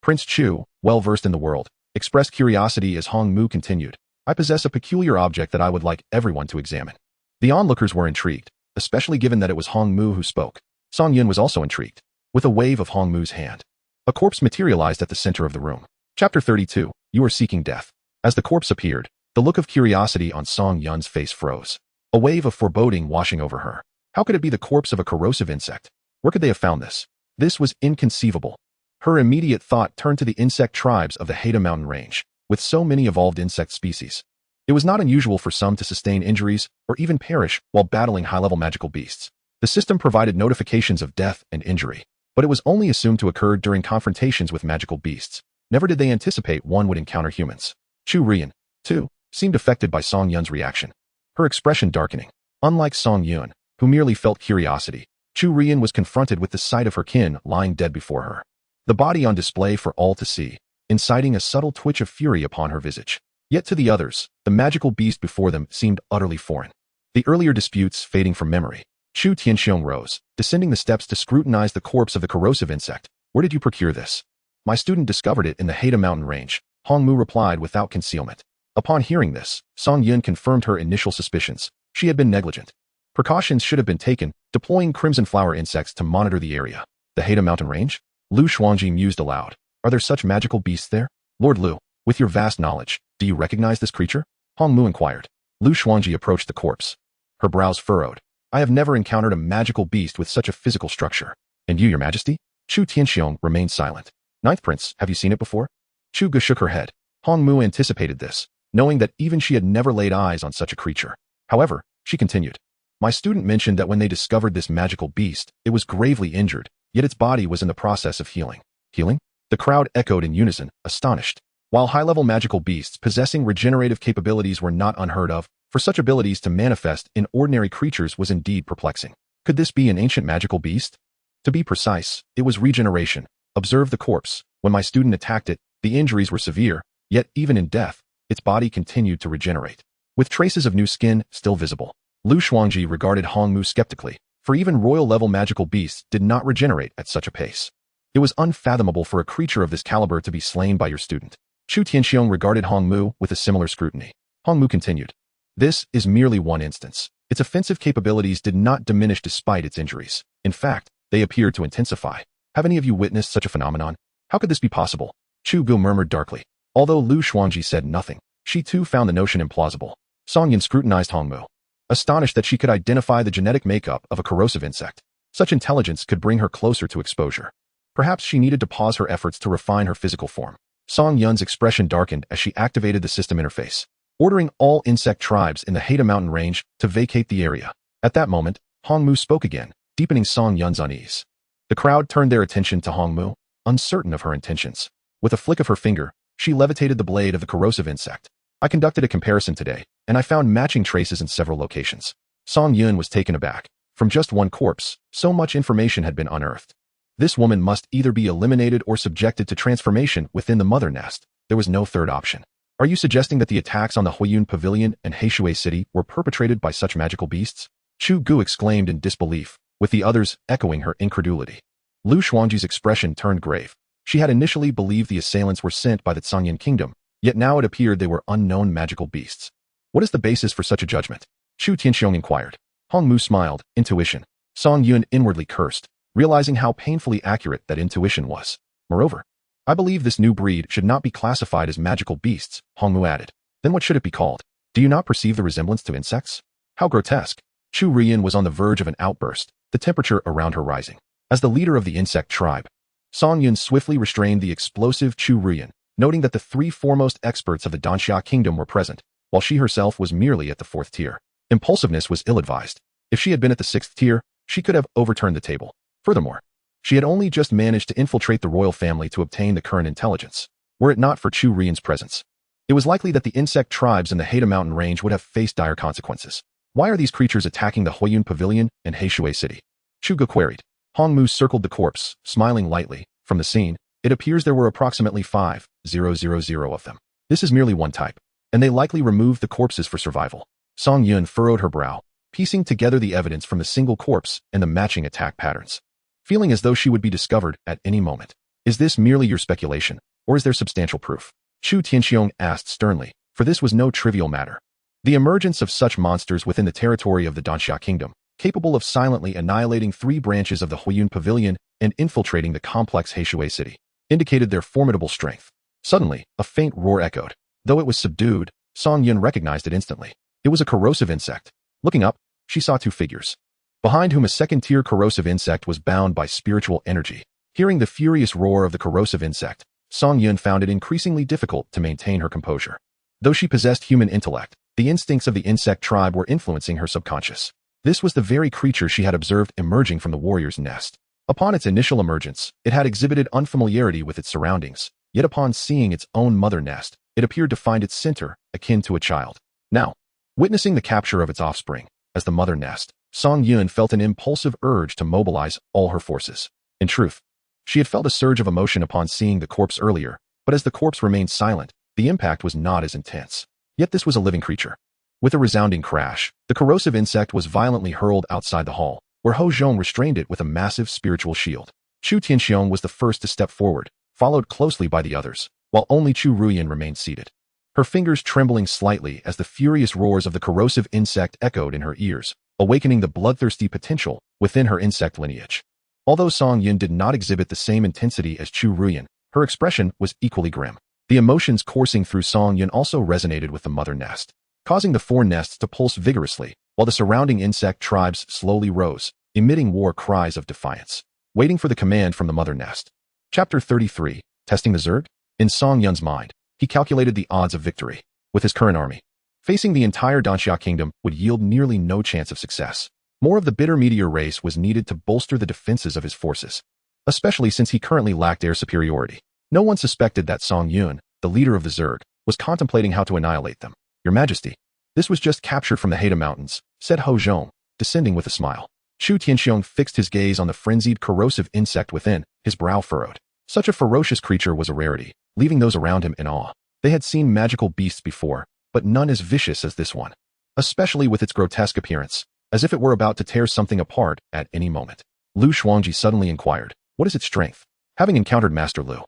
Prince Chu, well versed in the world, expressed curiosity as Hongmu continued. I possess a peculiar object that I would like everyone to examine. The onlookers were intrigued, especially given that it was Hongmu who spoke. Song Yun was also intrigued. With a wave of Hongmu's hand, a corpse materialized at the center of the room. Chapter 32, You Are Seeking Death. As the corpse appeared, the look of curiosity on Song Yun's face froze. A wave of foreboding washing over her. How could it be the corpse of a corrosive insect? Where could they have found this? This was inconceivable. Her immediate thought turned to the insect tribes of the Haida mountain range, with so many evolved insect species. It was not unusual for some to sustain injuries or even perish while battling high-level magical beasts. The system provided notifications of death and injury, but it was only assumed to occur during confrontations with magical beasts. Never did they anticipate one would encounter humans. Chu Rian, too, seemed affected by Song Yun's reaction, her expression darkening. Unlike Song Yun, who merely felt curiosity, Chu Rian was confronted with the sight of her kin lying dead before her. The body on display for all to see, inciting a subtle twitch of fury upon her visage. Yet to the others, the magical beast before them seemed utterly foreign. The earlier disputes fading from memory, Chu Tianxiong rose, descending the steps to scrutinize the corpse of the corrosive insect. Where did you procure this? My student discovered it in the Haida mountain range, Hongmu replied without concealment. Upon hearing this, Song Yun confirmed her initial suspicions. She had been negligent. Precautions should have been taken, deploying crimson flower insects to monitor the area. The Haida mountain range? Lu Xuanji mused aloud. Are there such magical beasts there? Lord Lu, with your vast knowledge, do you recognize this creature? Hongmu inquired. Lu Xuanji approached the corpse. Her brows furrowed. I have never encountered a magical beast with such a physical structure. And you, Your Majesty? Chu Tianxiong remained silent. Ninth Prince, have you seen it before? Chu Gu shook her head. Hongmu anticipated this, knowing that even she had never laid eyes on such a creature. However, she continued. My student mentioned that when they discovered this magical beast, it was gravely injured, yet its body was in the process of healing. Healing? The crowd echoed in unison, astonished. While high-level magical beasts possessing regenerative capabilities were not unheard of, for such abilities to manifest in ordinary creatures was indeed perplexing. Could this be an ancient magical beast? To be precise, it was regeneration. Observe the corpse. When my student attacked it, the injuries were severe, yet even in death, its body continued to regenerate, with traces of new skin still visible. Lu Xuanji regarded Hongmu skeptically, for even royal-level magical beasts did not regenerate at such a pace. It was unfathomable for a creature of this caliber to be slain by your student. Chu Tianxiong regarded Hongmu with a similar scrutiny. Hongmu continued. This is merely one instance. Its offensive capabilities did not diminish despite its injuries. In fact, they appeared to intensify. Have any of you witnessed such a phenomenon? How could this be possible? Chu Gu murmured darkly. Although Lu Xuanji said nothing, she too found the notion implausible. Song Yun scrutinized Hongmu, astonished that she could identify the genetic makeup of a corrosive insect. Such intelligence could bring her closer to exposure. Perhaps she needed to pause her efforts to refine her physical form. Song Yun's expression darkened as she activated the system interface, ordering all insect tribes in the Haida mountain range to vacate the area. At that moment, Hongmu spoke again, deepening Song Yun's unease. The crowd turned their attention to Hongmu, uncertain of her intentions. With a flick of her finger, she levitated the blade of the corrosive insect. I conducted a comparison today, and I found matching traces in several locations. Song Yun was taken aback. From just one corpse, so much information had been unearthed. This woman must either be eliminated or subjected to transformation within the mother nest. There was no third option. Are you suggesting that the attacks on the Huiyun Pavilion and Heishui City were perpetrated by such magical beasts? Chu Gu exclaimed in disbelief, with the others echoing her incredulity. Lu Xuangji's expression turned grave. She had initially believed the assailants were sent by the Zhangyan kingdom, yet now it appeared they were unknown magical beasts. What is the basis for such a judgment? Chu Tianxiong inquired. Hong Mu smiled. Intuition. Song Yun inwardly cursed, realizing how painfully accurate that intuition was. Moreover, I believe this new breed should not be classified as magical beasts, Hong Mu added. Then what should it be called? Do you not perceive the resemblance to insects? How grotesque. Chu Rian was on the verge of an outburst, the temperature around her rising. As the leader of the insect tribe, Song Yun swiftly restrained the explosive Chu Rian, noting that the three foremost experts of the Danxia kingdom were present, while she herself was merely at the 4th tier. Impulsiveness was ill-advised. If she had been at the 6th tier, she could have overturned the table. Furthermore, she had only just managed to infiltrate the royal family to obtain the current intelligence. Were it not for Chu Rian's presence, it was likely that the insect tribes in the Haida Mountain range would have faced dire consequences. Why are these creatures attacking the Huiyun Pavilion and Heishui City? Chu Gu queried. Hong Mu circled the corpse, smiling lightly. From the scene, it appears there were approximately 5,000 of them. This is merely one type, and they likely removed the corpses for survival. Song Yun furrowed her brow, piecing together the evidence from the single corpse and the matching attack patterns, feeling as though she would be discovered at any moment. Is this merely your speculation, or is there substantial proof? Chu Tianxiong asked sternly, for this was no trivial matter. The emergence of such monsters within the territory of the Danxia kingdom, capable of silently annihilating 3 branches of the Huiyun Pavilion and infiltrating the complex Heishui City, indicated their formidable strength. Suddenly, a faint roar echoed. Though it was subdued, Song Yun recognized it instantly. It was a corrosive insect. Looking up, she saw 2 figures, behind whom a second-tier corrosive insect was bound by spiritual energy. Hearing the furious roar of the corrosive insect, Song Yun found it increasingly difficult to maintain her composure. Though she possessed human intellect, the instincts of the insect tribe were influencing her subconscious. This was the very creature she had observed emerging from the warrior's nest. Upon its initial emergence, it had exhibited unfamiliarity with its surroundings, yet upon seeing its own mother nest, it appeared to find its center akin to a child. Now, witnessing the capture of its offspring as the mother nest, Song Yun felt an impulsive urge to mobilize all her forces. In truth, she had felt a surge of emotion upon seeing the corpse earlier, but as the corpse remained silent, the impact was not as intense. Yet this was a living creature. With a resounding crash, the corrosive insect was violently hurled outside the hall, where Ho Zhong restrained it with a massive spiritual shield. Chu Tianxiong was the first to step forward, followed closely by the others, while only Chu Ruyan remained seated, her fingers trembling slightly as the furious roars of the corrosive insect echoed in her ears, awakening the bloodthirsty potential within her insect lineage. Although Song Yun did not exhibit the same intensity as Chu Ruyan, her expression was equally grim. The emotions coursing through Song Yun also resonated with the mother nest, causing the 4 nests to pulse vigorously, while the surrounding insect tribes slowly rose, emitting war cries of defiance, waiting for the command from the mother nest. Chapter 33, Testing the Zerg? In Song Yun's mind, he calculated the odds of victory. With his current army, facing the entire Danxia kingdom would yield nearly no chance of success. More of the bitter meteor race was needed to bolster the defenses of his forces, especially since he currently lacked air superiority. No one suspected that Song Yun, the leader of the Zerg, was contemplating how to annihilate them. Your Majesty, this was just captured from the Haida Mountains, said Ho Zhong, descending with a smile. Chu Tianxiong fixed his gaze on the frenzied corrosive insect within, his brow furrowed. Such a ferocious creature was a rarity, leaving those around him in awe. They had seen magical beasts before, but none as vicious as this one, especially with its grotesque appearance, as if it were about to tear something apart at any moment. Lu Xuangji suddenly inquired, what is its strength? Having encountered Master Lu,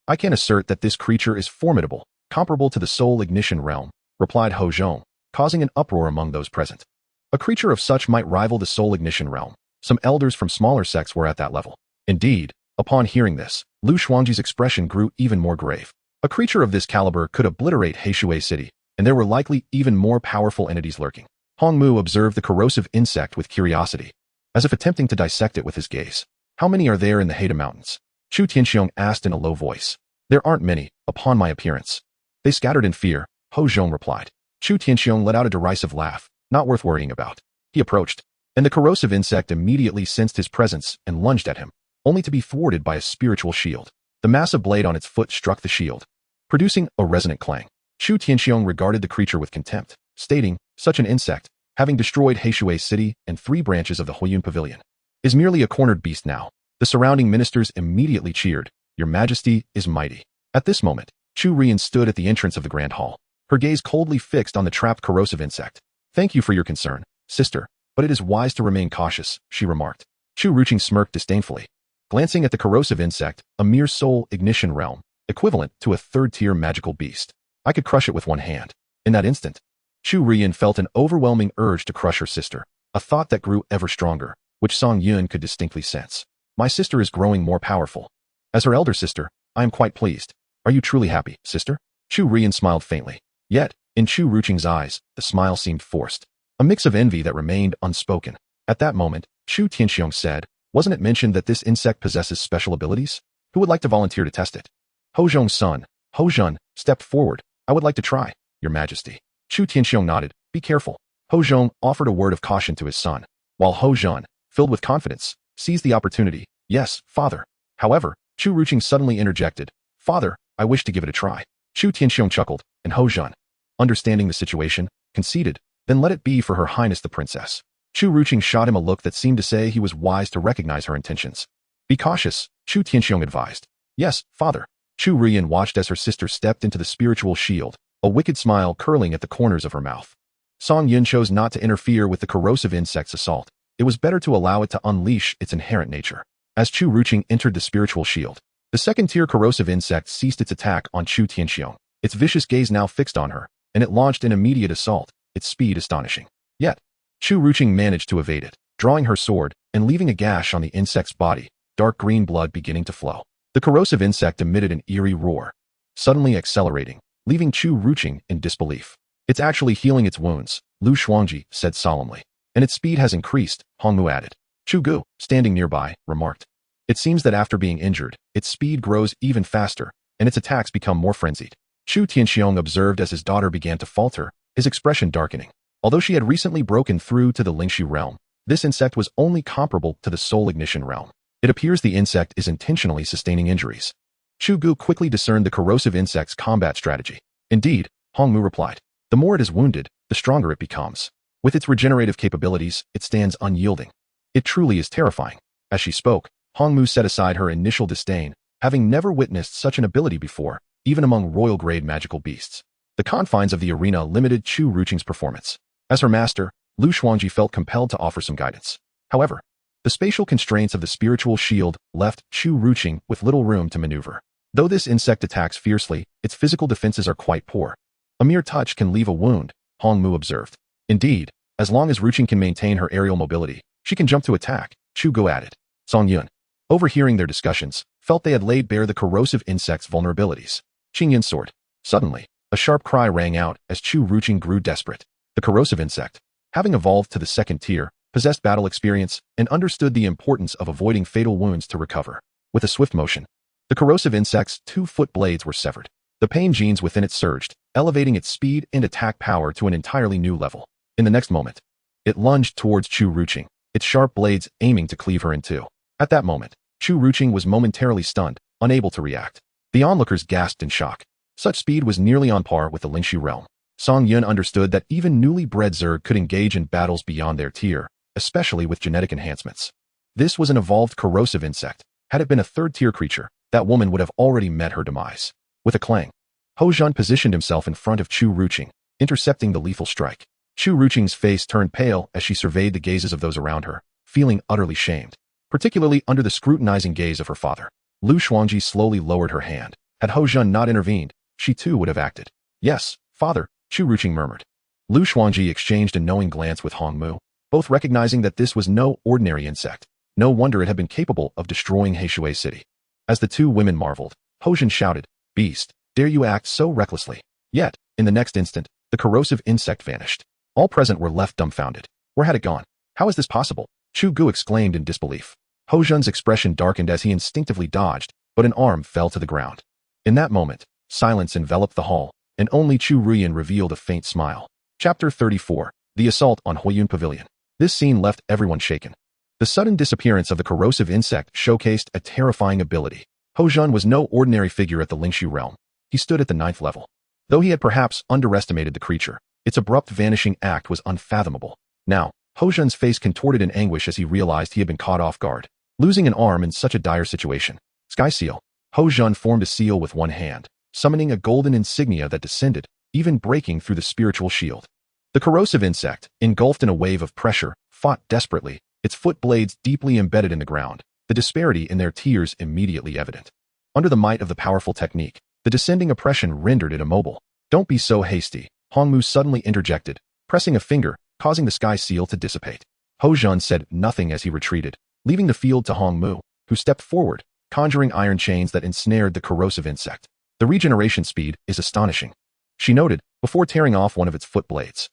I can assert that this creature is formidable, comparable to the soul ignition realm, replied Ho Zhong, causing an uproar among those present. A creature of such might rival the soul ignition realm. Some elders from smaller sects were at that level. Indeed, upon hearing this, Lu Xuangji's expression grew even more grave. A creature of this caliber could obliterate Heishui City, and there were likely even more powerful entities lurking. Hong Mu observed the corrosive insect with curiosity, as if attempting to dissect it with his gaze. How many are there in the Haida Mountains? Chu Tianxiong asked in a low voice. There aren't many, upon my appearance. They scattered in fear, Ho Zhong replied. Chu Tianxiong let out a derisive laugh, not worth worrying about. He approached, and the corrosive insect immediately sensed his presence and lunged at him, only to be thwarted by a spiritual shield. The massive blade on its foot struck the shield, producing a resonant clang. Chu Tianxiong regarded the creature with contempt, stating, such an insect, having destroyed Heishui City and 3 branches of the Huiyun Pavilion, is merely a cornered beast now. The surrounding ministers immediately cheered, "Your Majesty is mighty." At this moment, Chu Rian stood at the entrance of the grand hall, her gaze coldly fixed on the trapped corrosive insect. "Thank you for your concern, sister, but it is wise to remain cautious," she remarked. Chu Ruching smirked disdainfully, glancing at the corrosive insect, a mere soul ignition realm, equivalent to a third-tier magical beast. "I could crush it with one hand." In that instant, Chu Rian felt an overwhelming urge to crush her sister, a thought that grew ever stronger, which Song Yun could distinctly sense. "My sister is growing more powerful. As her elder sister, I am quite pleased. Are you truly happy, sister?" Chu Rian smiled faintly. Yet, in Chu Ruching's eyes, the smile seemed forced, a mix of envy that remained unspoken. At that moment, Chu Tianxiong said, "Wasn't it mentioned that this insect possesses special abilities? Who would like to volunteer to test it?" Ho Zhong's son, Ho Zhun, stepped forward. "I would like to try, Your Majesty." Chu Tianxiong nodded. "Be careful." Ho Zhong offered a word of caution to his son, while Ho Zhun, filled with confidence, seized the opportunity. "Yes, father." However, Chu Ruching suddenly interjected, "Father, I wish to give it a try." Chu Tianxiong chuckled, and Ho Zhun, understanding the situation, conceded, "Then let it be for Her Highness the Princess." Chu Ruching shot him a look that seemed to say he was wise to recognize her intentions. "Be cautious," Chu Tianxiong advised. "Yes, father." Chu Rian watched as her sister stepped into the spiritual shield, a wicked smile curling at the corners of her mouth. Song Yun chose not to interfere with the corrosive insect's assault. It was better to allow it to unleash its inherent nature. As Chu Ruching entered the spiritual shield, the second-tier corrosive insect ceased its attack on Chu Tianxiong, its vicious gaze now fixed on her, and it launched an immediate assault, its speed astonishing. Yet, Chu Ruching managed to evade it, drawing her sword and leaving a gash on the insect's body, dark green blood beginning to flow. The corrosive insect emitted an eerie roar, suddenly accelerating, leaving Chu Ruching in disbelief. "It's actually healing its wounds," Lu Shuangji said solemnly. "And its speed has increased," Hongmu added. Chu Gu, standing nearby, remarked. "It seems that after being injured, its speed grows even faster, and its attacks become more frenzied." Chu Tianxiong observed as his daughter began to falter, his expression darkening. Although she had recently broken through to the Lingshu realm, this insect was only comparable to the soul ignition realm. It appears the insect is intentionally sustaining injuries. Chu Gu quickly discerned the corrosive insect's combat strategy. "Indeed," Hongmu replied. "The more it is wounded, the stronger it becomes. With its regenerative capabilities, it stands unyielding. It truly is terrifying." As she spoke, Hongmu set aside her initial disdain, having never witnessed such an ability before, even among royal-grade magical beasts. The confines of the arena limited Chu Ruching's performance. As her master, Lu Shuangji felt compelled to offer some guidance. However, the spatial constraints of the spiritual shield left Chu Ruching with little room to maneuver. Though this insect attacks fiercely, its physical defenses are quite poor. "A mere touch can leave a wound," Hongmu observed. "Indeed, as long as Ruching can maintain her aerial mobility, she can jump to attack," Chu Gu added. Song Yun, overhearing their discussions, felt they had laid bare the corrosive insect's vulnerabilities. Qing Yun soared. Suddenly, a sharp cry rang out as Chu Ruching grew desperate. The corrosive insect, having evolved to the second tier, possessed battle experience and understood the importance of avoiding fatal wounds to recover. With a swift motion, the corrosive insect's 2-foot blades were severed. The pain genes within it surged, elevating its speed and attack power to an entirely new level. In the next moment, it lunged towards Chu Ruching, its sharp blades aiming to cleave her in two. At that moment, Chu Ruching was momentarily stunned, unable to react. The onlookers gasped in shock. Such speed was nearly on par with the Lingshu realm. Song Yun understood that even newly bred Zerg could engage in battles beyond their tier, especially with genetic enhancements. This was an evolved corrosive insect. Had it been a third-tier creature, that woman would have already met her demise. With a clang, Ho Zhun positioned himself in front of Chu Ruching, intercepting the lethal strike. Chu Ruching's face turned pale as she surveyed the gazes of those around her, feeling utterly shamed, particularly under the scrutinizing gaze of her father. Lu Shuangji slowly lowered her hand. Had Ho Zhun not intervened, she too would have acted. "Yes, father," Chu Ruching murmured. Lu Shuangji exchanged a knowing glance with Hongmu, both recognizing that this was no ordinary insect. No wonder it had been capable of destroying Heishui City. As the two women marveled, Ho Zhun shouted, "Beast, dare you act so recklessly?" Yet, in the next instant, the corrosive insect vanished. All present were left dumbfounded. Where had it gone? How is this possible? Chu Gu exclaimed in disbelief. Ho Zhun's expression darkened as he instinctively dodged, but an arm fell to the ground. In that moment, silence enveloped the hall, and only Chu Rian revealed a faint smile. Chapter 34, The Assault on Huiyun Pavilion. This scene left everyone shaken. The sudden disappearance of the corrosive insect showcased a terrifying ability. Ho Zhun was no ordinary figure at the Lingshu realm. He stood at the 9th level. Though he had perhaps underestimated the creature, its abrupt vanishing act was unfathomable. Now, Ho Zhun's face contorted in anguish as he realized he had been caught off guard. losing an arm in such a dire situation. Sky Seal. Ho Jun formed a seal with one hand, summoning a golden insignia that descended, even breaking through the spiritual shield. The corrosive insect, engulfed in a wave of pressure, fought desperately, its foot blades deeply embedded in the ground, the disparity in their tears immediately evident. Under the might of the powerful technique, the descending oppression rendered it immobile. Don't be so hasty, Hongmu suddenly interjected, pressing a finger, causing the Sky Seal to dissipate. Ho Jun said nothing as he retreated, leaving the field to Hongmu, who stepped forward, conjuring iron chains that ensnared the corrosive insect. The regeneration speed is astonishing, she noted, before tearing off one of its foot blades.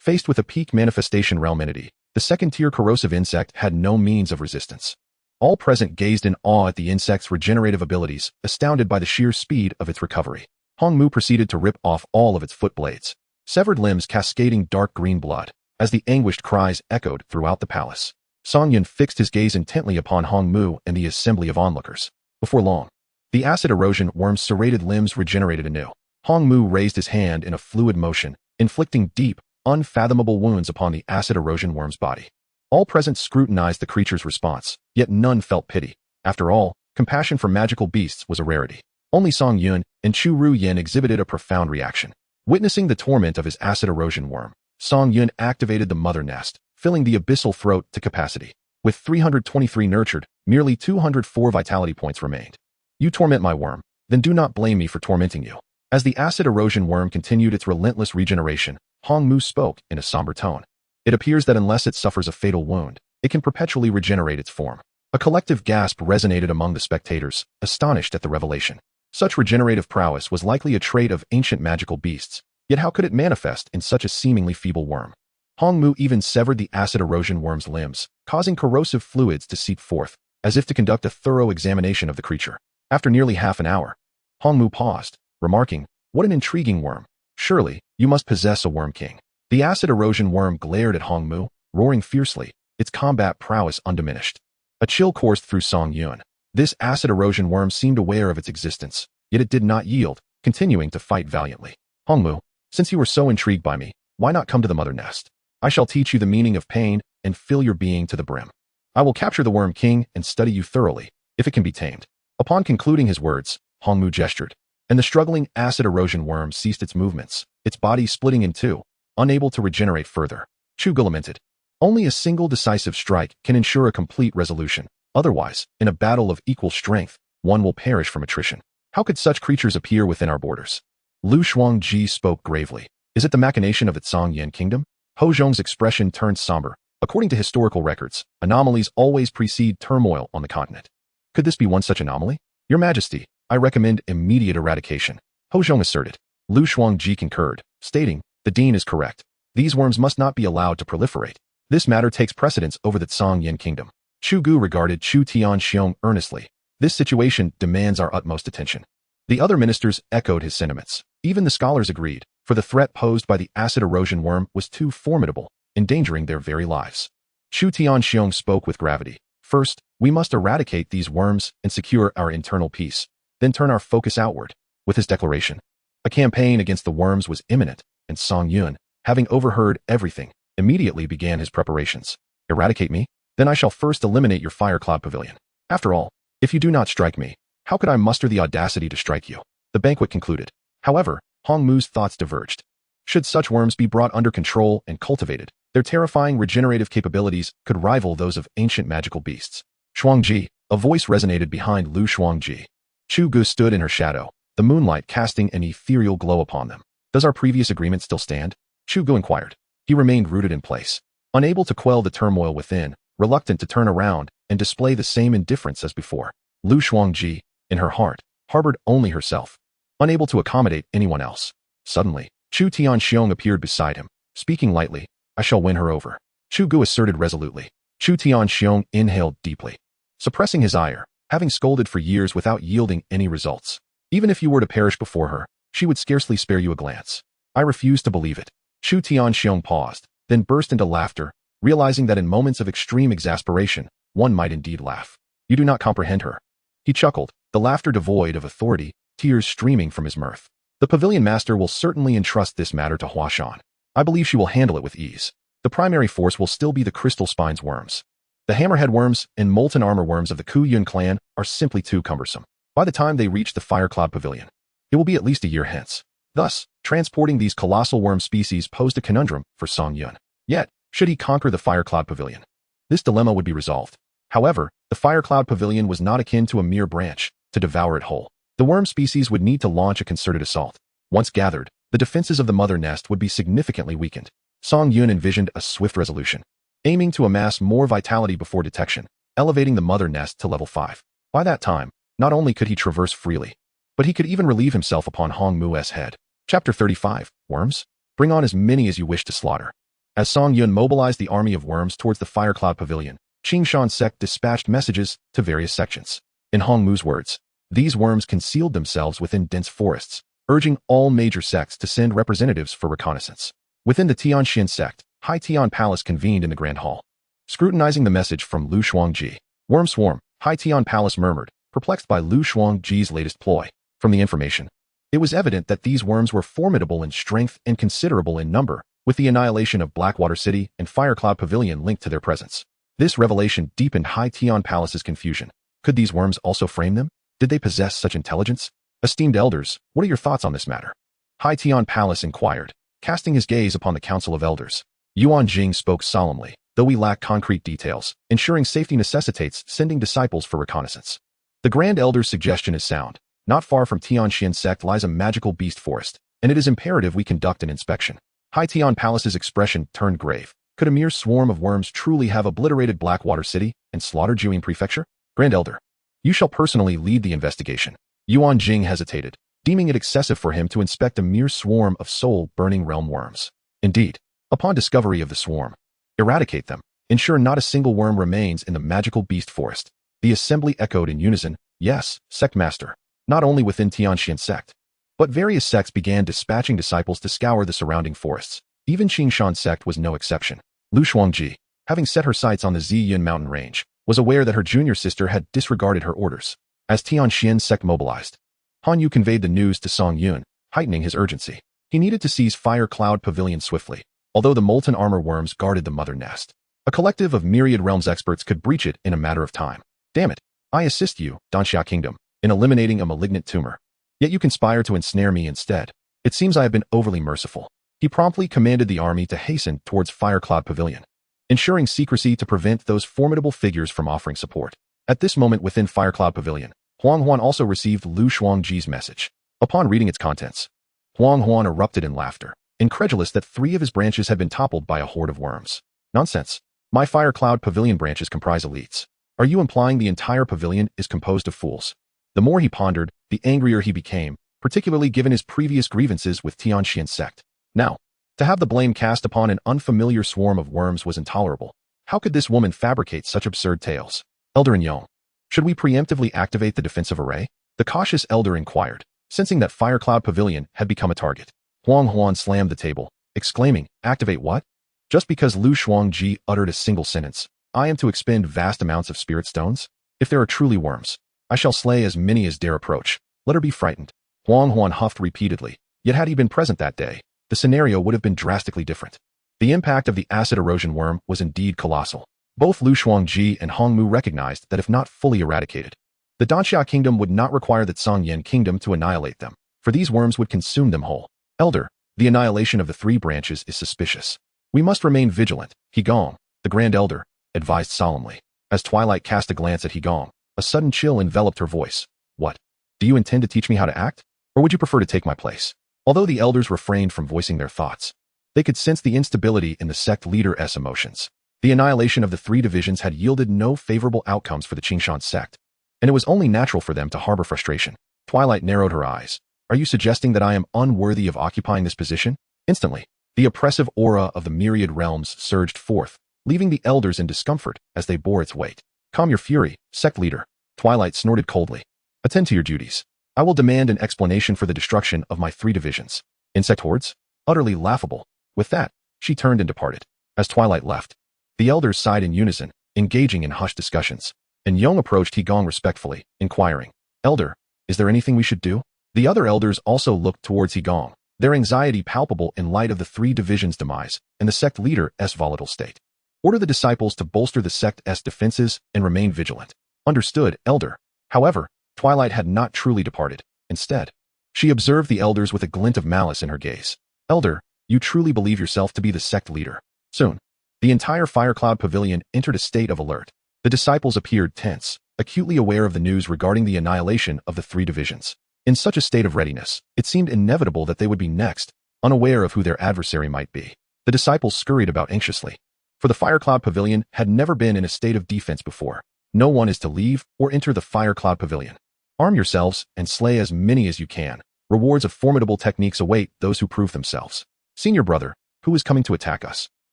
Faced with a peak manifestation realm entity, the second-tier corrosive insect had no means of resistance. All present gazed in awe at the insect's regenerative abilities, astounded by the sheer speed of its recovery. Hongmu proceeded to rip off all of its foot blades, severed limbs cascading dark green blood, as the anguished cries echoed throughout the palace. Song Yun fixed his gaze intently upon Hongmu and the assembly of onlookers. Before long, the acid erosion worm's serrated limbs regenerated anew. Hongmu raised his hand in a fluid motion, inflicting deep, unfathomable wounds upon the acid erosion worm's body. All present scrutinized the creature's response, yet none felt pity. After all, compassion for magical beasts was a rarity. Only Song Yun and Chu Ru Yin exhibited a profound reaction. Witnessing the torment of his acid erosion worm, Song Yun activated the mother nest, filling the abyssal throat to capacity. With 323 nurtured, merely 204 vitality points remained. You torment my worm, then do not blame me for tormenting you. As the acid erosion worm continued its relentless regeneration, Hongmu spoke in a somber tone. It appears that unless it suffers a fatal wound, it can perpetually regenerate its form. A collective gasp resonated among the spectators, astonished at the revelation. Such regenerative prowess was likely a trait of ancient magical beasts, yet how could it manifest in such a seemingly feeble worm? Hongmu even severed the acid erosion worm's limbs, causing corrosive fluids to seep forth, as if to conduct a thorough examination of the creature. After nearly half an hour, Hongmu paused, remarking, "What an intriguing worm. Surely, you must possess a worm king." The acid erosion worm glared at Hongmu, roaring fiercely, its combat prowess undiminished. A chill coursed through Song Yun. This acid erosion worm seemed aware of its existence, yet it did not yield, continuing to fight valiantly. Hongmu, since you were so intrigued by me, why not come to the mother nest? I shall teach you the meaning of pain and fill your being to the brim. I will capture the worm king and study you thoroughly, if it can be tamed. Upon concluding his words, Hongmu gestured, and the struggling acid erosion worm ceased its movements, its body splitting in two, unable to regenerate further. Chu Gu lamented. Only a single decisive strike can ensure a complete resolution. Otherwise, in a battle of equal strength, one will perish from attrition. How could such creatures appear within our borders? Lu Shuangji spoke gravely. Is it the machination of the Songyan kingdom? Ho Zhong's expression turned somber. According to historical records, anomalies always precede turmoil on the continent. Could this be one such anomaly? Your Majesty, I recommend immediate eradication, Ho Zhong asserted. Lu Shuangji concurred, stating, the dean is correct. These worms must not be allowed to proliferate. This matter takes precedence over the Songyan kingdom. Chu Gu regarded Chu Tianxiong earnestly. This situation demands our utmost attention. The other ministers echoed his sentiments. Even the scholars agreed, for the threat posed by the acid erosion worm was too formidable, endangering their very lives. Chu Tianxiong spoke with gravity. First, we must eradicate these worms and secure our internal peace, then turn our focus outward. With his declaration, a campaign against the worms was imminent, and Song Yun, having overheard everything, immediately began his preparations. Eradicate me? Then I shall first eliminate your fire cloud pavilion. After all, if you do not strike me, how could I muster the audacity to strike you? The banquet concluded. However, Hongmu's thoughts diverged. Should such worms be brought under control and cultivated, their terrifying regenerative capabilities could rival those of ancient magical beasts. Shuangji, a voice resonated behind Lu Shuangji. Chu Gu stood in her shadow, the moonlight casting an ethereal glow upon them. Does our previous agreement still stand? Chu Gu inquired. He remained rooted in place, unable to quell the turmoil within, reluctant to turn around and display the same indifference as before. Lu Shuangji, in her heart, harbored only herself, unable to accommodate anyone else. Suddenly, Chu Tianxiong appeared beside him, speaking lightly. I shall win her over, Chu Gu asserted resolutely. Chu Tianxiong inhaled deeply, suppressing his ire, having scolded for years without yielding any results. Even if you were to perish before her, she would scarcely spare you a glance. I refuse to believe it. Chu Tianxiong paused, then burst into laughter, realizing that in moments of extreme exasperation, one might indeed laugh. You do not comprehend her. He chuckled, the laughter devoid of authority, tears streaming from his mirth. The pavilion master will certainly entrust this matter to Hua Shan. I believe she will handle it with ease. The primary force will still be the crystal spine's worms. The hammerhead worms and molten armor worms of the Ku Yun clan are simply too cumbersome. By the time they reach the Fire Cloud Pavilion, it will be at least a year hence. Thus, transporting these colossal worm species posed a conundrum for Song Yun. Yet, should he conquer the Fire Cloud Pavilion, this dilemma would be resolved. However, the Fire Cloud Pavilion was not akin to a mere branch to devour it whole. The worm species would need to launch a concerted assault. Once gathered, the defenses of the mother nest would be significantly weakened. Song Yun envisioned a swift resolution, aiming to amass more vitality before detection, elevating the mother nest to level 5. By that time, not only could he traverse freely, but he could even relieve himself upon Hong Mu's head. Chapter 35, Worms? Bring on as many as you wish to slaughter. As Song Yun mobilized the army of worms towards the Fire Cloud Pavilion, Qingshan sect dispatched messages to various sections. In Hong Mu's words, these worms concealed themselves within dense forests, urging all major sects to send representatives for reconnaissance. Within the Tianxian sect, High Tian Palace convened in the Grand Hall. Scrutinizing the message from Lu Shuangji, Worm Swarm, High Tian Palace murmured, perplexed by Lu Shuangji's latest ploy. From the information, it was evident that these worms were formidable in strength and considerable in number, with the annihilation of Blackwater City and Fire Cloud Pavilion linked to their presence. This revelation deepened High Tian Palace's confusion. Could these worms also frame them? Did they possess such intelligence? Esteemed elders, what are your thoughts on this matter? High Tian Palace inquired, casting his gaze upon the Council of Elders. Yuan Jing spoke solemnly, though we lack concrete details, ensuring safety necessitates sending disciples for reconnaissance. The Grand Elder's suggestion is sound. Not far from Tianxian sect lies a magical beast forest, and it is imperative we conduct an inspection. High Tian Palace's expression turned grave. Could a mere swarm of worms truly have obliterated Blackwater City and slaughtered Juyin Prefecture? Grand Elder, you shall personally lead the investigation. Yuan Jing hesitated, deeming it excessive for him to inspect a mere swarm of soul-burning realm worms. Indeed, upon discovery of the swarm, eradicate them. Ensure not a single worm remains in the magical beast forest. The assembly echoed in unison, yes, sect master. Not only within Tianxian sect, but various sects began dispatching disciples to scour the surrounding forests. Even Qingshan sect was no exception. Lu Shuangji, having set her sights on the Ziyun mountain range, was aware that her junior sister had disregarded her orders. As Tianxian sect mobilized, Han Yu conveyed the news to Song Yun, heightening his urgency. He needed to seize Fire Cloud Pavilion swiftly, although the molten armor worms guarded the mother nest. A collective of myriad realms experts could breach it in a matter of time. Damn it, I assist you, Danxia Kingdom, in eliminating a malignant tumor. Yet you conspire to ensnare me instead. It seems I have been overly merciful. He promptly commanded the army to hasten towards Fire Cloud Pavilion, ensuring secrecy to prevent those formidable figures from offering support. At this moment within Fire Cloud Pavilion, Huang Huan also received Lu Shuangji's message. Upon reading its contents, Huang Huan erupted in laughter, incredulous that 3 of his branches had been toppled by a horde of worms. Nonsense. My Fire Cloud Pavilion branches comprise elites. Are you implying the entire pavilion is composed of fools? The more he pondered, the angrier he became, particularly given his previous grievances with Tianxian sect. Now, to have the blame cast upon an unfamiliar swarm of worms was intolerable. How could this woman fabricate such absurd tales? Elder and Yong, should we preemptively activate the defensive array? The cautious elder inquired, sensing that Fire Cloud Pavilion had become a target. Huang Huan slammed the table, exclaiming, activate what? Just because Lu Shuangji uttered a single sentence, I am to expend vast amounts of spirit stones? If there are truly worms, I shall slay as many as dare approach. Let her be frightened. Huang Huan huffed repeatedly, yet had he been present that day, the scenario would have been drastically different. The impact of the acid erosion worm was indeed colossal. Both Lu Shuangji and Hong Mu recognized that if not fully eradicated, the Danxia Kingdom would not require the Songyan Kingdom to annihilate them, for these worms would consume them whole. Elder, the annihilation of the 3 branches is suspicious. We must remain vigilant, Higong, the Grand Elder, advised solemnly. As Twilight cast a glance at Higong, a sudden chill enveloped her voice. What? Do you intend to teach me how to act? Or would you prefer to take my place? Although the elders refrained from voicing their thoughts, they could sense the instability in the sect leader's emotions. The annihilation of the 3 divisions had yielded no favorable outcomes for the Qingshan sect, and it was only natural for them to harbor frustration. Twilight narrowed her eyes. Are you suggesting that I am unworthy of occupying this position? Instantly, the oppressive aura of the myriad realms surged forth, leaving the elders in discomfort as they bore its weight. Calm your fury, sect leader. Twilight snorted coldly. Attend to your duties. I will demand an explanation for the destruction of my 3 divisions. Insect hordes? Utterly laughable. With that, she turned and departed. As Twilight left, the elders sighed in unison, engaging in hushed discussions. And Yong approached Higong respectfully, inquiring, Elder, is there anything we should do? The other elders also looked towards Higong, their anxiety palpable in light of the 3 divisions' demise and the sect leader's volatile state. Order the disciples to bolster the sect's defenses and remain vigilant. Understood, Elder. However, Twilight had not truly departed. Instead, she observed the elders with a glint of malice in her gaze. Elder, you truly believe yourself to be the sect leader. Soon, the entire Firecloud Pavilion entered a state of alert. The disciples appeared tense, acutely aware of the news regarding the annihilation of the three divisions. In such a state of readiness, it seemed inevitable that they would be next, unaware of who their adversary might be. The disciples scurried about anxiously. For the Firecloud Pavilion had never been in a state of defense before. No one is to leave or enter the Firecloud Pavilion. Arm yourselves and slay as many as you can. Rewards of formidable techniques await those who prove themselves. Senior brother, who is coming to attack us?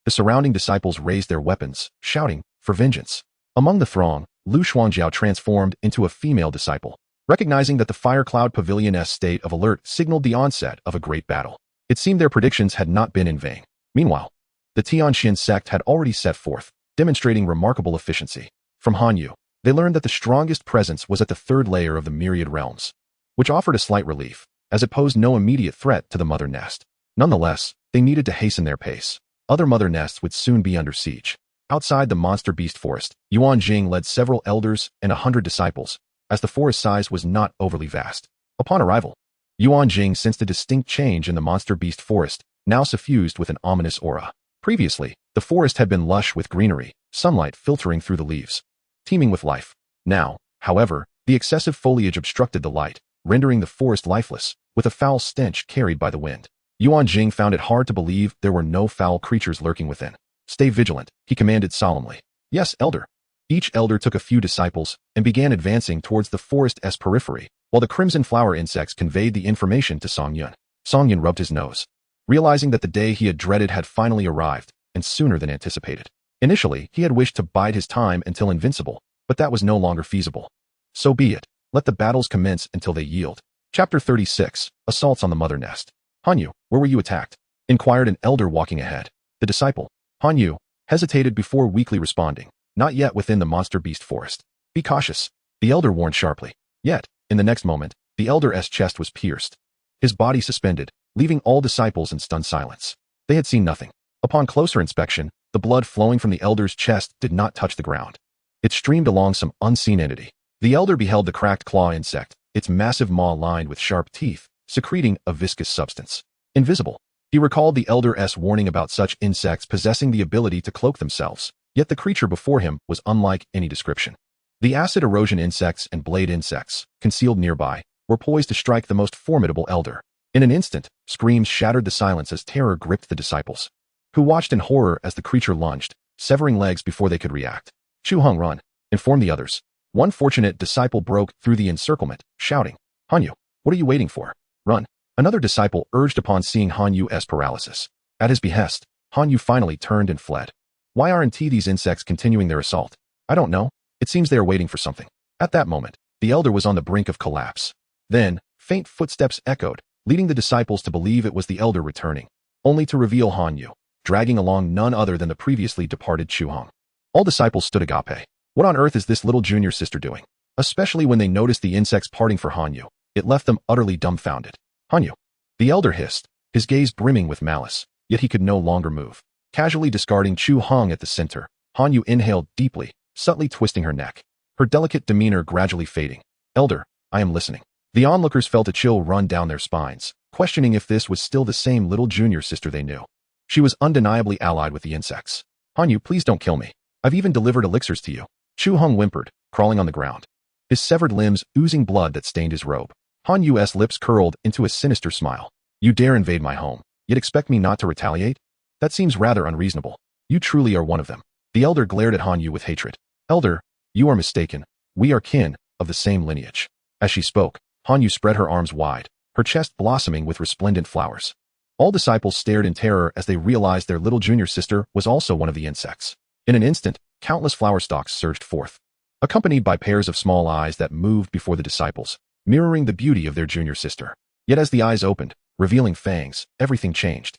The surrounding disciples raised their weapons, shouting for vengeance. Among the throng, Lu Xuanjiao transformed into a female disciple. Recognizing that the Firecloud Pavilion's state of alert signaled the onset of a great battle, it seemed their predictions had not been in vain. Meanwhile, the Tianxin sect had already set forth, demonstrating remarkable efficiency. From Hanyu, they learned that the strongest presence was at the third layer of the myriad realms, which offered a slight relief, as it posed no immediate threat to the mother nest. Nonetheless, they needed to hasten their pace. Other mother nests would soon be under siege. Outside the monster beast forest, Yuan Jing led several elders and 100 disciples, as the forest size was not overly vast. Upon arrival, Yuan Jing sensed a distinct change in the monster beast forest, now suffused with an ominous aura. Previously, the forest had been lush with greenery, sunlight filtering through the leaves, teeming with life. Now, however, the excessive foliage obstructed the light, rendering the forest lifeless, with a foul stench carried by the wind. Yuan Jing found it hard to believe there were no foul creatures lurking within. Stay vigilant, he commanded solemnly. Yes, Elder. Each elder took a few disciples and began advancing towards the forest's periphery, while the crimson flower insects conveyed the information to Song Yun. Song Yun rubbed his nose, realizing that the day he had dreaded had finally arrived, and sooner than anticipated. Initially, he had wished to bide his time until invincible, but that was no longer feasible. So be it. Let the battles commence until they yield. Chapter 36, Assaults on the Mother Nest. Hanyu, where were you attacked? Inquired an elder walking ahead. The disciple, Hanyu, hesitated before weakly responding. Not yet within the monster beast forest. Be cautious, the elder warned sharply. Yet, in the next moment, the elder's chest was pierced. His body suspended, leaving all disciples in stunned silence. They had seen nothing. Upon closer inspection, the blood flowing from the elder's chest did not touch the ground. It streamed along some unseen entity. The elder beheld the cracked claw insect, its massive maw lined with sharp teeth, secreting a viscous substance. Invisible. He recalled the elder's warning about such insects possessing the ability to cloak themselves. Yet the creature before him was unlike any description. The acid erosion insects and blade insects, concealed nearby, were poised to strike the most formidable elder. In an instant, screams shattered the silence as terror gripped the disciples, who watched in horror as the creature lunged, severing legs before they could react. Chu Heng, run, informed the others. One fortunate disciple broke through the encirclement, shouting, Hanyu, what are you waiting for? Run. Another disciple urged upon seeing Hanyu's paralysis. At his behest, Hanyu finally turned and fled. Why aren't these insects continuing their assault? I don't know. It seems they are waiting for something. At that moment, the elder was on the brink of collapse. Then, faint footsteps echoed, leading the disciples to believe it was the elder returning, only to reveal Hanyu, dragging along none other than the previously departed Chu Heng. All disciples stood agape. What on earth is this little junior sister doing? Especially when they noticed the insects parting for Hanyu, it left them utterly dumbfounded. Hanyu. The elder hissed, his gaze brimming with malice, yet he could no longer move. Casually discarding Chu Heng at the center, Hanyu inhaled deeply, subtly twisting her neck, her delicate demeanor gradually fading. Elder, I am listening. The onlookers felt a chill run down their spines, questioning if this was still the same little junior sister they knew. She was undeniably allied with the insects. Hanyu, please don't kill me. I've even delivered elixirs to you. Chu Heng whimpered, crawling on the ground, his severed limbs oozing blood that stained his robe. Hanyu's lips curled into a sinister smile. You dare invade my home, yet expect me not to retaliate? That seems rather unreasonable. You truly are one of them. The elder glared at Hanyu with hatred. Elder, you are mistaken. We are kin, of the same lineage. As she spoke, Hanyu spread her arms wide, her chest blossoming with resplendent flowers. All disciples stared in terror as they realized their little junior sister was also one of the insects. In an instant, countless flower stalks surged forth, accompanied by pairs of small eyes that moved before the disciples, mirroring the beauty of their junior sister. Yet as the eyes opened, revealing fangs, everything changed.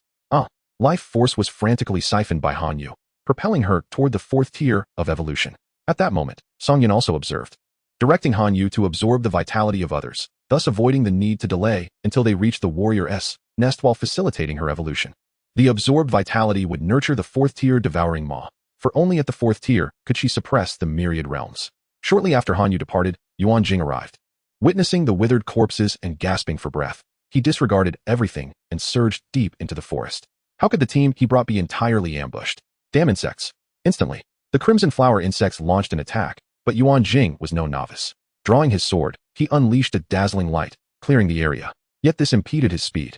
Life force was frantically siphoned by Hanyu, propelling her toward the fourth tier of evolution. At that moment, Song Yin also observed, directing Hanyu to absorb the vitality of others, thus avoiding the need to delay until they reached the warrior's nest while facilitating her evolution. The absorbed vitality would nurture the fourth tier devouring maw, for only at the 4th tier could she suppress the myriad realms. Shortly after Han Yu departed, Yuan Jing arrived. Witnessing the withered corpses and gasping for breath, he disregarded everything and surged deep into the forest. How could the team he brought be entirely ambushed? Damn insects. Instantly, the crimson flower insects launched an attack, but Yuan Jing was no novice. Drawing his sword, he unleashed a dazzling light, clearing the area. Yet this impeded his speed.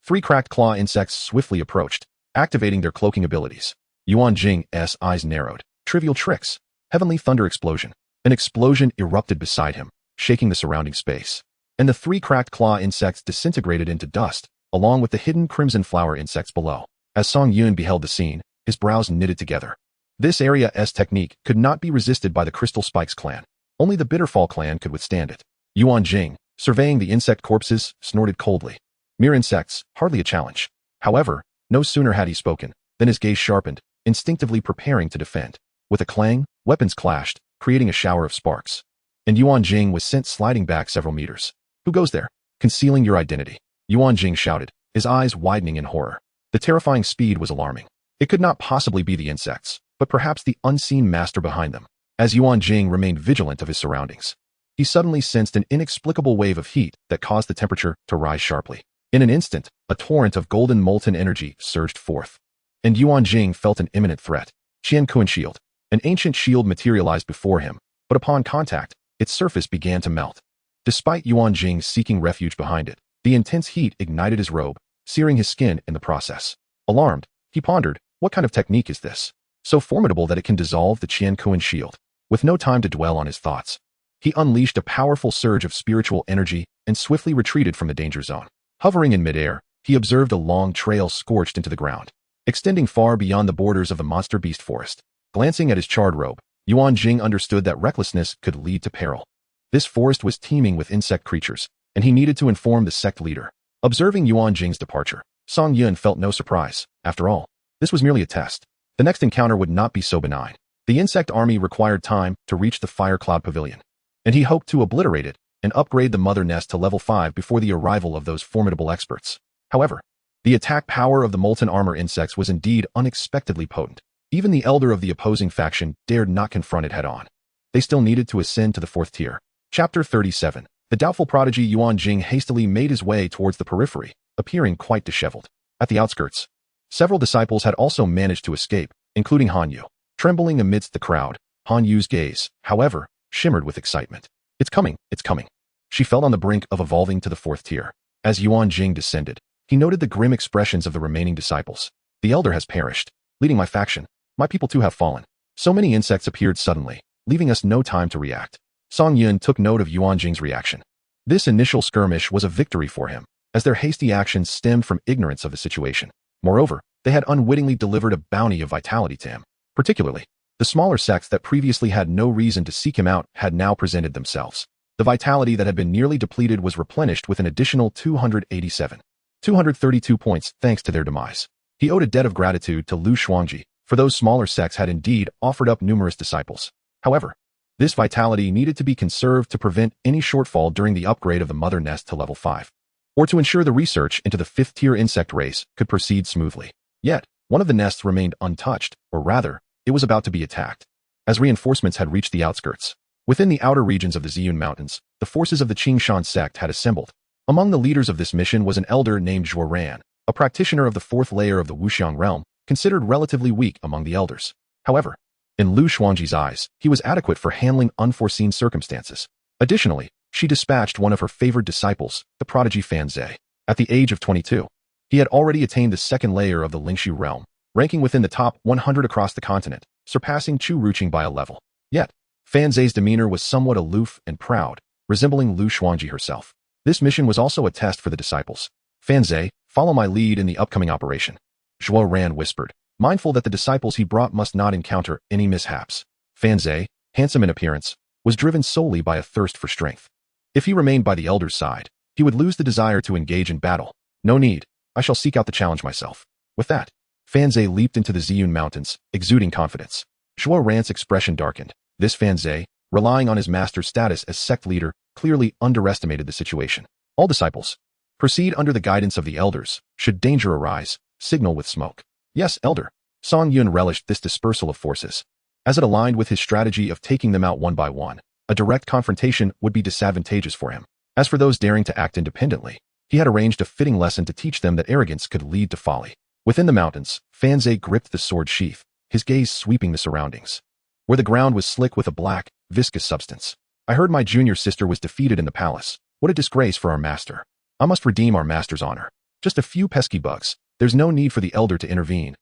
3 cracked claw insects swiftly approached, activating their cloaking abilities. Yuan Jing's eyes narrowed. Trivial tricks. Heavenly thunder explosion. An explosion erupted beside him, shaking the surrounding space. And the 3 cracked claw insects disintegrated into dust, along with the hidden crimson flower insects below. As Song Yun beheld the scene, his brows knitted together. This area's technique could not be resisted by the Crystal Spikes clan. Only the Bitterfall clan could withstand it. Yuan Jing, surveying the insect corpses, snorted coldly. Mere insects, hardly a challenge. However, no sooner had he spoken than his gaze sharpened, instinctively preparing to defend. With a clang, weapons clashed, creating a shower of sparks. And Yuan Jing was sent sliding back several meters. Who goes there? Concealing your identity. Yuan Jing shouted, his eyes widening in horror. The terrifying speed was alarming. It could not possibly be the insects, but perhaps the unseen master behind them. As Yuan Jing remained vigilant of his surroundings, he suddenly sensed an inexplicable wave of heat that caused the temperature to rise sharply. In an instant, a torrent of golden molten energy surged forth. And Yuan Jing felt an imminent threat. Qiankuan shield. An ancient shield materialized before him, but upon contact, its surface began to melt. Despite Yuan Jing seeking refuge behind it, the intense heat ignited his robe, searing his skin in the process. Alarmed, he pondered, what kind of technique is this? So formidable that it can dissolve the Qiankuan shield. With no time to dwell on his thoughts, he unleashed a powerful surge of spiritual energy and swiftly retreated from the danger zone. Hovering in midair, he observed a long trail scorched into the ground, extending far beyond the borders of the monster beast forest. Glancing at his charred robe, Yuan Jing understood that recklessness could lead to peril. This forest was teeming with insect creatures, and he needed to inform the sect leader. Observing Yuan Jing's departure, Song Yun felt no surprise. After all, this was merely a test. The next encounter would not be so benign. The insect army required time to reach the Fire Cloud Pavilion, and he hoped to obliterate it and upgrade the mother nest to level 5 before the arrival of those formidable experts. However, the attack power of the molten armor insects was indeed unexpectedly potent. Even the elder of the opposing faction dared not confront it head-on. They still needed to ascend to the 4th tier. Chapter 37. The doubtful prodigy Yuan Jing hastily made his way towards the periphery, appearing quite disheveled. At the outskirts, several disciples had also managed to escape, including Han Yu. Trembling amidst the crowd, Han Yu's gaze, however, shimmered with excitement. It's coming, it's coming. She felt on the brink of evolving to the 4th tier. As Yuan Jing descended, he noted the grim expressions of the remaining disciples. The elder has perished, leading my faction. My people too have fallen. So many insects appeared suddenly, leaving us no time to react. Song Yun took note of Yuan Jing's reaction. This initial skirmish was a victory for him, as their hasty actions stemmed from ignorance of the situation. Moreover, they had unwittingly delivered a bounty of vitality to him. Particularly, the smaller sects that previously had no reason to seek him out had now presented themselves. The vitality that had been nearly depleted was replenished with an additional 232 points thanks to their demise. He owed a debt of gratitude to Lu Shuangji, for those smaller sects had indeed offered up numerous disciples. However, this vitality needed to be conserved to prevent any shortfall during the upgrade of the mother nest to level 5, or to ensure the research into the 5th tier insect race could proceed smoothly. Yet, one of the nests remained untouched, or rather, it was about to be attacked. As reinforcements had reached the outskirts, within the outer regions of the Ziyun Mountains, the forces of the Qingshan sect had assembled. Among the leaders of this mission was an elder named Zhuo Ran, a practitioner of the 4th layer of the Wuxiang realm, considered relatively weak among the elders. However, in Lu Shuangji's eyes, he was adequate for handling unforeseen circumstances. Additionally, she dispatched one of her favored disciples, the prodigy Fan Zhe. At the age of 22, he had already attained the 2nd layer of the Lingshu realm, ranking within the top 100 across the continent, surpassing Chu Ruqing by a level. Yet, Fan Zhe's demeanor was somewhat aloof and proud, resembling Lu Shuangji herself. This mission was also a test for the disciples. Fan Zhe, follow my lead in the upcoming operation. Zhuo Ran whispered, mindful that the disciples he brought must not encounter any mishaps. Fan Zhe, handsome in appearance, was driven solely by a thirst for strength. If he remained by the elder's side, he would lose the desire to engage in battle. No need, I shall seek out the challenge myself. With that, Fan Zhe leaped into the Ziyun Mountains, exuding confidence. Zhuo Ran's expression darkened. This Fan Zhe, relying on his master's status as sect leader, clearly underestimated the situation. All disciples, proceed under the guidance of the elders. Should danger arise, signal with smoke. Yes, elder. Song Yun relished this dispersal of forces, as it aligned with his strategy of taking them out one by one. A direct confrontation would be disadvantageous for him. As for those daring to act independently, he had arranged a fitting lesson to teach them that arrogance could lead to folly. Within the mountains, Fanzai gripped the sword sheath, his gaze sweeping the surroundings, where the ground was slick with a black, viscous substance. I heard my junior sister was defeated in the palace. What a disgrace for our master. I must redeem our master's honor. Just a few pesky bugs. There's no need for the elder to intervene.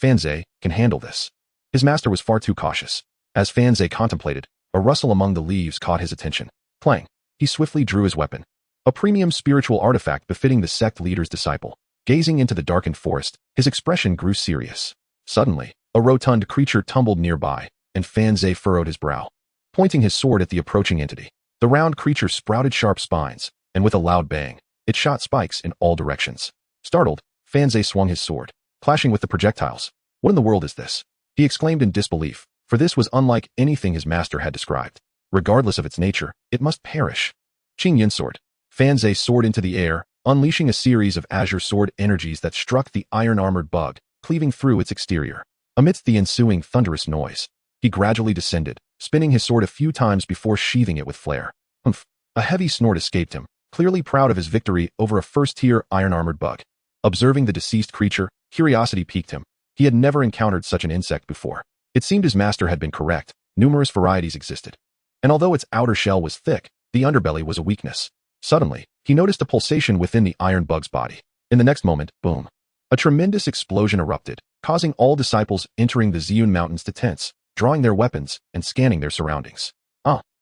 Fanzai, can handle this. His master was far too cautious. As Fanzai contemplated, a rustle among the leaves caught his attention. Clang. He swiftly drew his weapon. A premium spiritual artifact befitting the sect leader's disciple. Gazing into the darkened forest, his expression grew serious. Suddenly, a rotund creature tumbled nearby, and Fanzai furrowed his brow, pointing his sword at the approaching entity. The round creature sprouted sharp spines, and with a loud bang, it shot spikes in all directions. Startled, Fanzai swung his sword, clashing with the projectiles. What in the world is this? He exclaimed in disbelief, for this was unlike anything his master had described. Regardless of its nature, it must perish. Qing Yin sword. Fanzai soared into the air, unleashing a series of azure sword energies that struck the iron-armored bug, cleaving through its exterior. Amidst the ensuing thunderous noise, he gradually descended, spinning his sword a few times before sheathing it with flair. Humph! A heavy snort escaped him, clearly proud of his victory over a first-tier iron-armored bug. Observing the deceased creature, curiosity piqued him. He had never encountered such an insect before. It seemed his master had been correct. Numerous varieties existed. And although its outer shell was thick, the underbelly was a weakness. Suddenly, he noticed a pulsation within the iron bug's body. In the next moment, boom! A tremendous explosion erupted, causing all disciples entering the Ziyun Mountains to tense, drawing their weapons and scanning their surroundings.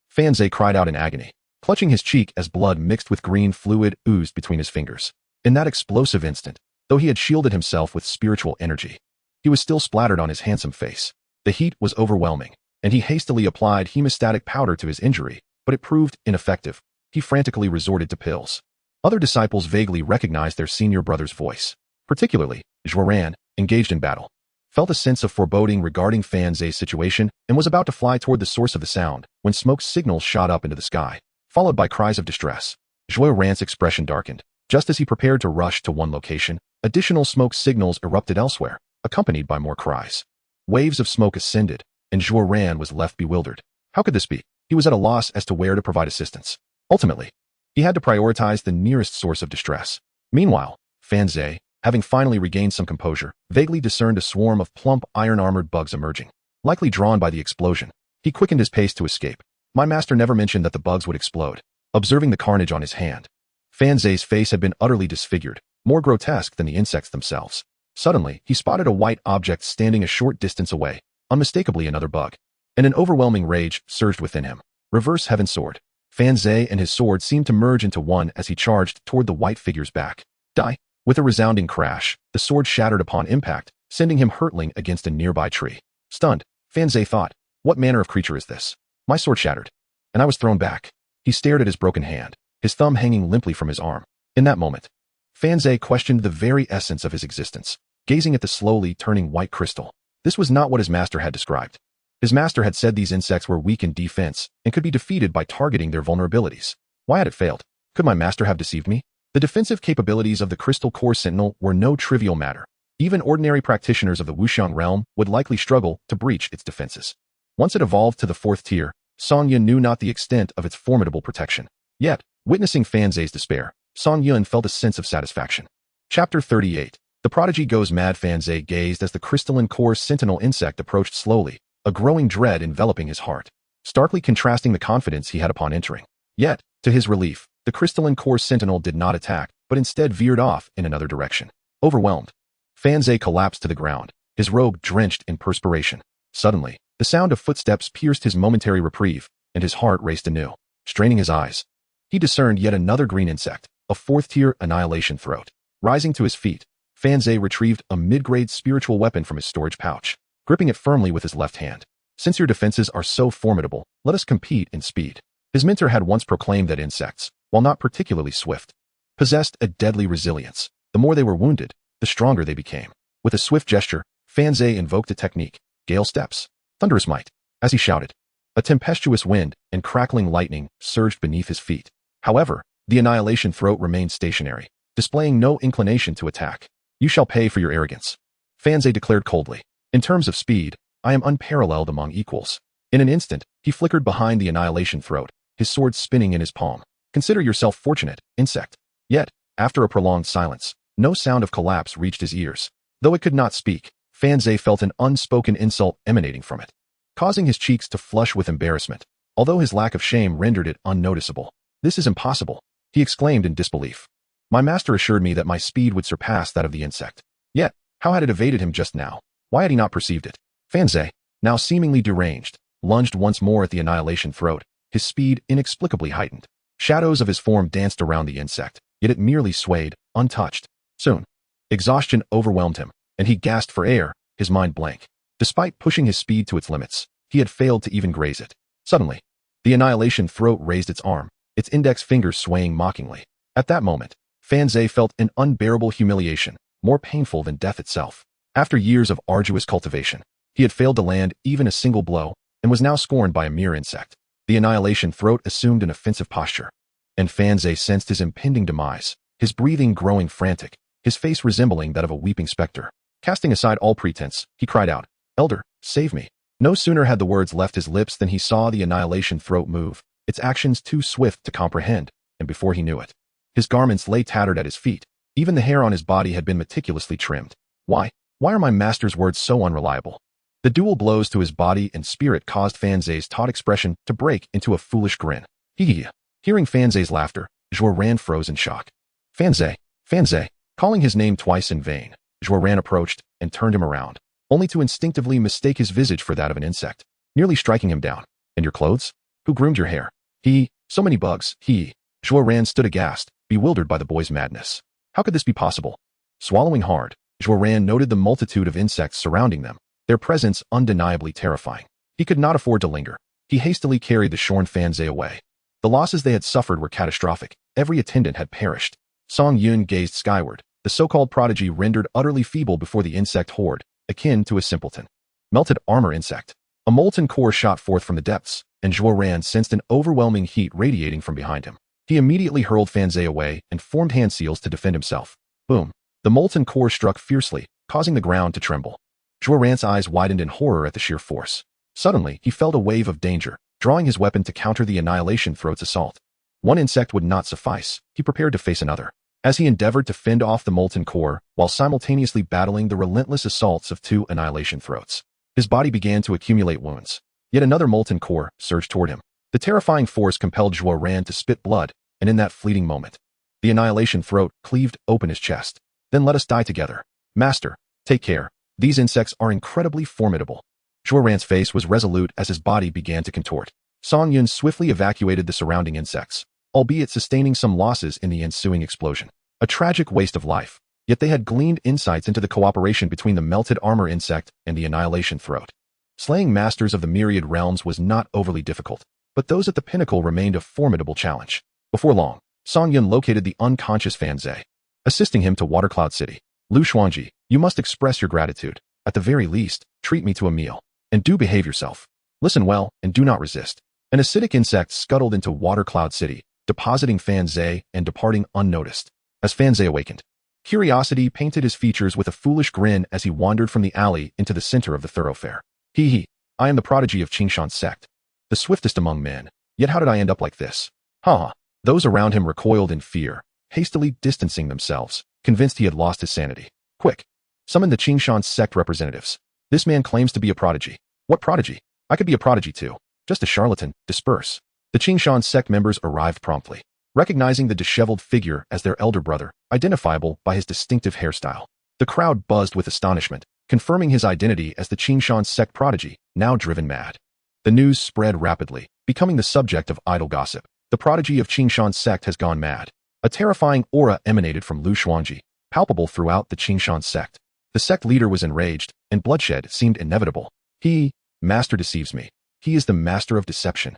Fanzai cried out in agony, clutching his cheek as blood mixed with green fluid oozed between his fingers. In that explosive instant, though he had shielded himself with spiritual energy, he was still splattered on his handsome face. The heat was overwhelming, and he hastily applied hemostatic powder to his injury, but it proved ineffective. He frantically resorted to pills. Other disciples vaguely recognized their senior brother's voice. Particularly, Zhuoran, engaged in battle, felt a sense of foreboding regarding Fanzai's situation and was about to fly toward the source of the sound when smoke signals shot up into the sky, followed by cries of distress. Zhuoran's expression darkened. Just as he prepared to rush to one location, additional smoke signals erupted elsewhere, accompanied by more cries. Waves of smoke ascended, and Zhuoran was left bewildered. How could this be? He was at a loss as to where to provide assistance. Ultimately, he had to prioritize the nearest source of distress. Meanwhile, Fanzai, having finally regained some composure, vaguely discerned a swarm of plump iron-armored bugs emerging. Likely drawn by the explosion, he quickened his pace to escape. My master never mentioned that the bugs would explode. Observing the carnage on his hand, Fanzai's face had been utterly disfigured, more grotesque than the insects themselves. Suddenly, he spotted a white object standing a short distance away, unmistakably another bug, and an overwhelming rage surged within him. Reverse Heaven Sword. Fanzai and his sword seemed to merge into one as he charged toward the white figure's back. Die! With a resounding crash, the sword shattered upon impact, sending him hurtling against a nearby tree. Stunned, Fanzai thought, what manner of creature is this? My sword shattered, and I was thrown back. He stared at his broken hand, his thumb hanging limply from his arm. In that moment, Fanzai questioned the very essence of his existence, gazing at the slowly turning white crystal. This was not what his master had described. His master had said these insects were weak in defense and could be defeated by targeting their vulnerabilities. Why had it failed? Could my master have deceived me? The defensive capabilities of the Crystal Core Sentinel were no trivial matter. Even ordinary practitioners of the Wuxiang realm would likely struggle to breach its defenses. Once it evolved to the 4th tier, Song Yun knew not the extent of its formidable protection. Yet, witnessing Fanzai's despair, Song Yun felt a sense of satisfaction. Chapter 38. The Prodigy Goes Mad. Fanzai gazed as the crystalline core sentinel insect approached slowly, a growing dread enveloping his heart, starkly contrasting the confidence he had upon entering. Yet, to his relief, the crystalline core sentinel did not attack, but instead veered off in another direction. Overwhelmed, Fanzai collapsed to the ground, his robe drenched in perspiration. Suddenly, the sound of footsteps pierced his momentary reprieve, and his heart raced anew. Straining his eyes, he discerned yet another green insect, a 4th-tier annihilation throat. Rising to his feet, Fanzai retrieved a mid-grade spiritual weapon from his storage pouch, gripping it firmly with his left hand. Since your defenses are so formidable, let us compete in speed. His mentor had once proclaimed that insects, while not particularly swift, possessed a deadly resilience. The more they were wounded, the stronger they became. With a swift gesture, Fanzai invoked a technique, Gale Steps, Thunderous Might. As he shouted, a tempestuous wind and crackling lightning surged beneath his feet. However, the annihilation throat remained stationary, displaying no inclination to attack. You shall pay for your arrogance. Fanze declared coldly. In terms of speed, I am unparalleled among equals. In an instant, he flickered behind the annihilation throat, his sword spinning in his palm. Consider yourself fortunate, insect. Yet, after a prolonged silence, no sound of collapse reached his ears. Though it could not speak, Fanze felt an unspoken insult emanating from it, causing his cheeks to flush with embarrassment, although his lack of shame rendered it unnoticeable. This is impossible, he exclaimed in disbelief. My master assured me that my speed would surpass that of the insect. Yet, how had it evaded him just now? Why had he not perceived it? Fanze, now seemingly deranged, lunged once more at the annihilation throat, his speed inexplicably heightened. Shadows of his form danced around the insect, yet it merely swayed, untouched. Soon, exhaustion overwhelmed him, and he gasped for air, his mind blank. Despite pushing his speed to its limits, he had failed to even graze it. Suddenly, the annihilation throat raised its arm, its index finger swaying mockingly. At that moment, Fanze felt an unbearable humiliation, more painful than death itself. After years of arduous cultivation, he had failed to land even a single blow, and was now scorned by a mere insect. The annihilation throat assumed an offensive posture, and Fanze sensed his impending demise, his breathing growing frantic, his face resembling that of a weeping specter. Casting aside all pretense, he cried out, Elder, save me. No sooner had the words left his lips than he saw the annihilation throat move, its actions too swift to comprehend, and before he knew it, his garments lay tattered at his feet. Even the hair on his body had been meticulously trimmed. Why are my master's words so unreliable? The dual blows to his body and spirit caused Fanze's taut expression to break into a foolish grin. Hee. Hearing Fanze's laughter, Joran froze in shock. Fanze. Calling his name twice in vain, Joran approached and turned him around, only to instinctively mistake his visage for that of an insect, nearly striking him down. And your clothes? Who groomed your hair? So many bugs. Joran stood aghast, bewildered by the boy's madness. How could this be possible? Swallowing hard, Joran noted the multitude of insects surrounding them, their presence undeniably terrifying. He could not afford to linger. He hastily carried the shorn Fanze away. The losses they had suffered were catastrophic. Every attendant had perished. Song Yun gazed skyward, the so-called prodigy rendered utterly feeble before the insect horde, akin to a simpleton. Melted armor insect. A molten core shot forth from the depths, and Joran sensed an overwhelming heat radiating from behind him. He immediately hurled Fanze away and formed hand seals to defend himself. Boom. The molten core struck fiercely, causing the ground to tremble. Joran's eyes widened in horror at the sheer force. Suddenly, he felt a wave of danger, drawing his weapon to counter the annihilation throat's assault. One insect would not suffice. He prepared to face another. As he endeavored to fend off the molten core, while simultaneously battling the relentless assaults of two annihilation throats, his body began to accumulate wounds. Yet another molten core surged toward him. The terrifying force compelled Joran to spit blood, and in that fleeting moment, the annihilation throat cleaved open his chest. Then let us die together. Master, take care. These insects are incredibly formidable. Joran's face was resolute as his body began to contort. Song Yun swiftly evacuated the surrounding insects, albeit sustaining some losses in the ensuing explosion. A tragic waste of life, yet they had gleaned insights into the cooperation between the melted armor insect and the annihilation throat. Slaying masters of the myriad realms was not overly difficult, but those at the pinnacle remained a formidable challenge. Before long, Song Yun located the unconscious Fanze, assisting him to Watercloud City. Lu Xuanji, you must express your gratitude. At the very least, treat me to a meal. And do behave yourself. Listen well, and do not resist. An acidic insect scuttled into Watercloud City, depositing Fanze and departing unnoticed. As Fanze awakened, curiosity painted his features with a foolish grin as he wandered from the alley into the center of the thoroughfare. I am the prodigy of Qingshan's sect, the swiftest among men. Yet how did I end up like this? Those around him recoiled in fear, hastily distancing themselves, convinced he had lost his sanity. Quick! Summon the Qingshan sect representatives. This man claims to be a prodigy. What prodigy? I could be a prodigy too. Just a charlatan. Disperse. The Qingshan sect members arrived promptly, recognizing the disheveled figure as their elder brother, identifiable by his distinctive hairstyle. The crowd buzzed with astonishment, confirming his identity as the Qingshan sect prodigy, now driven mad. The news spread rapidly, becoming the subject of idle gossip. The prodigy of Qingshan sect has gone mad. A terrifying aura emanated from Lu Xuanji, palpable throughout the Qingshan sect. The sect leader was enraged, and bloodshed seemed inevitable. Master deceives me. He is the master of deception.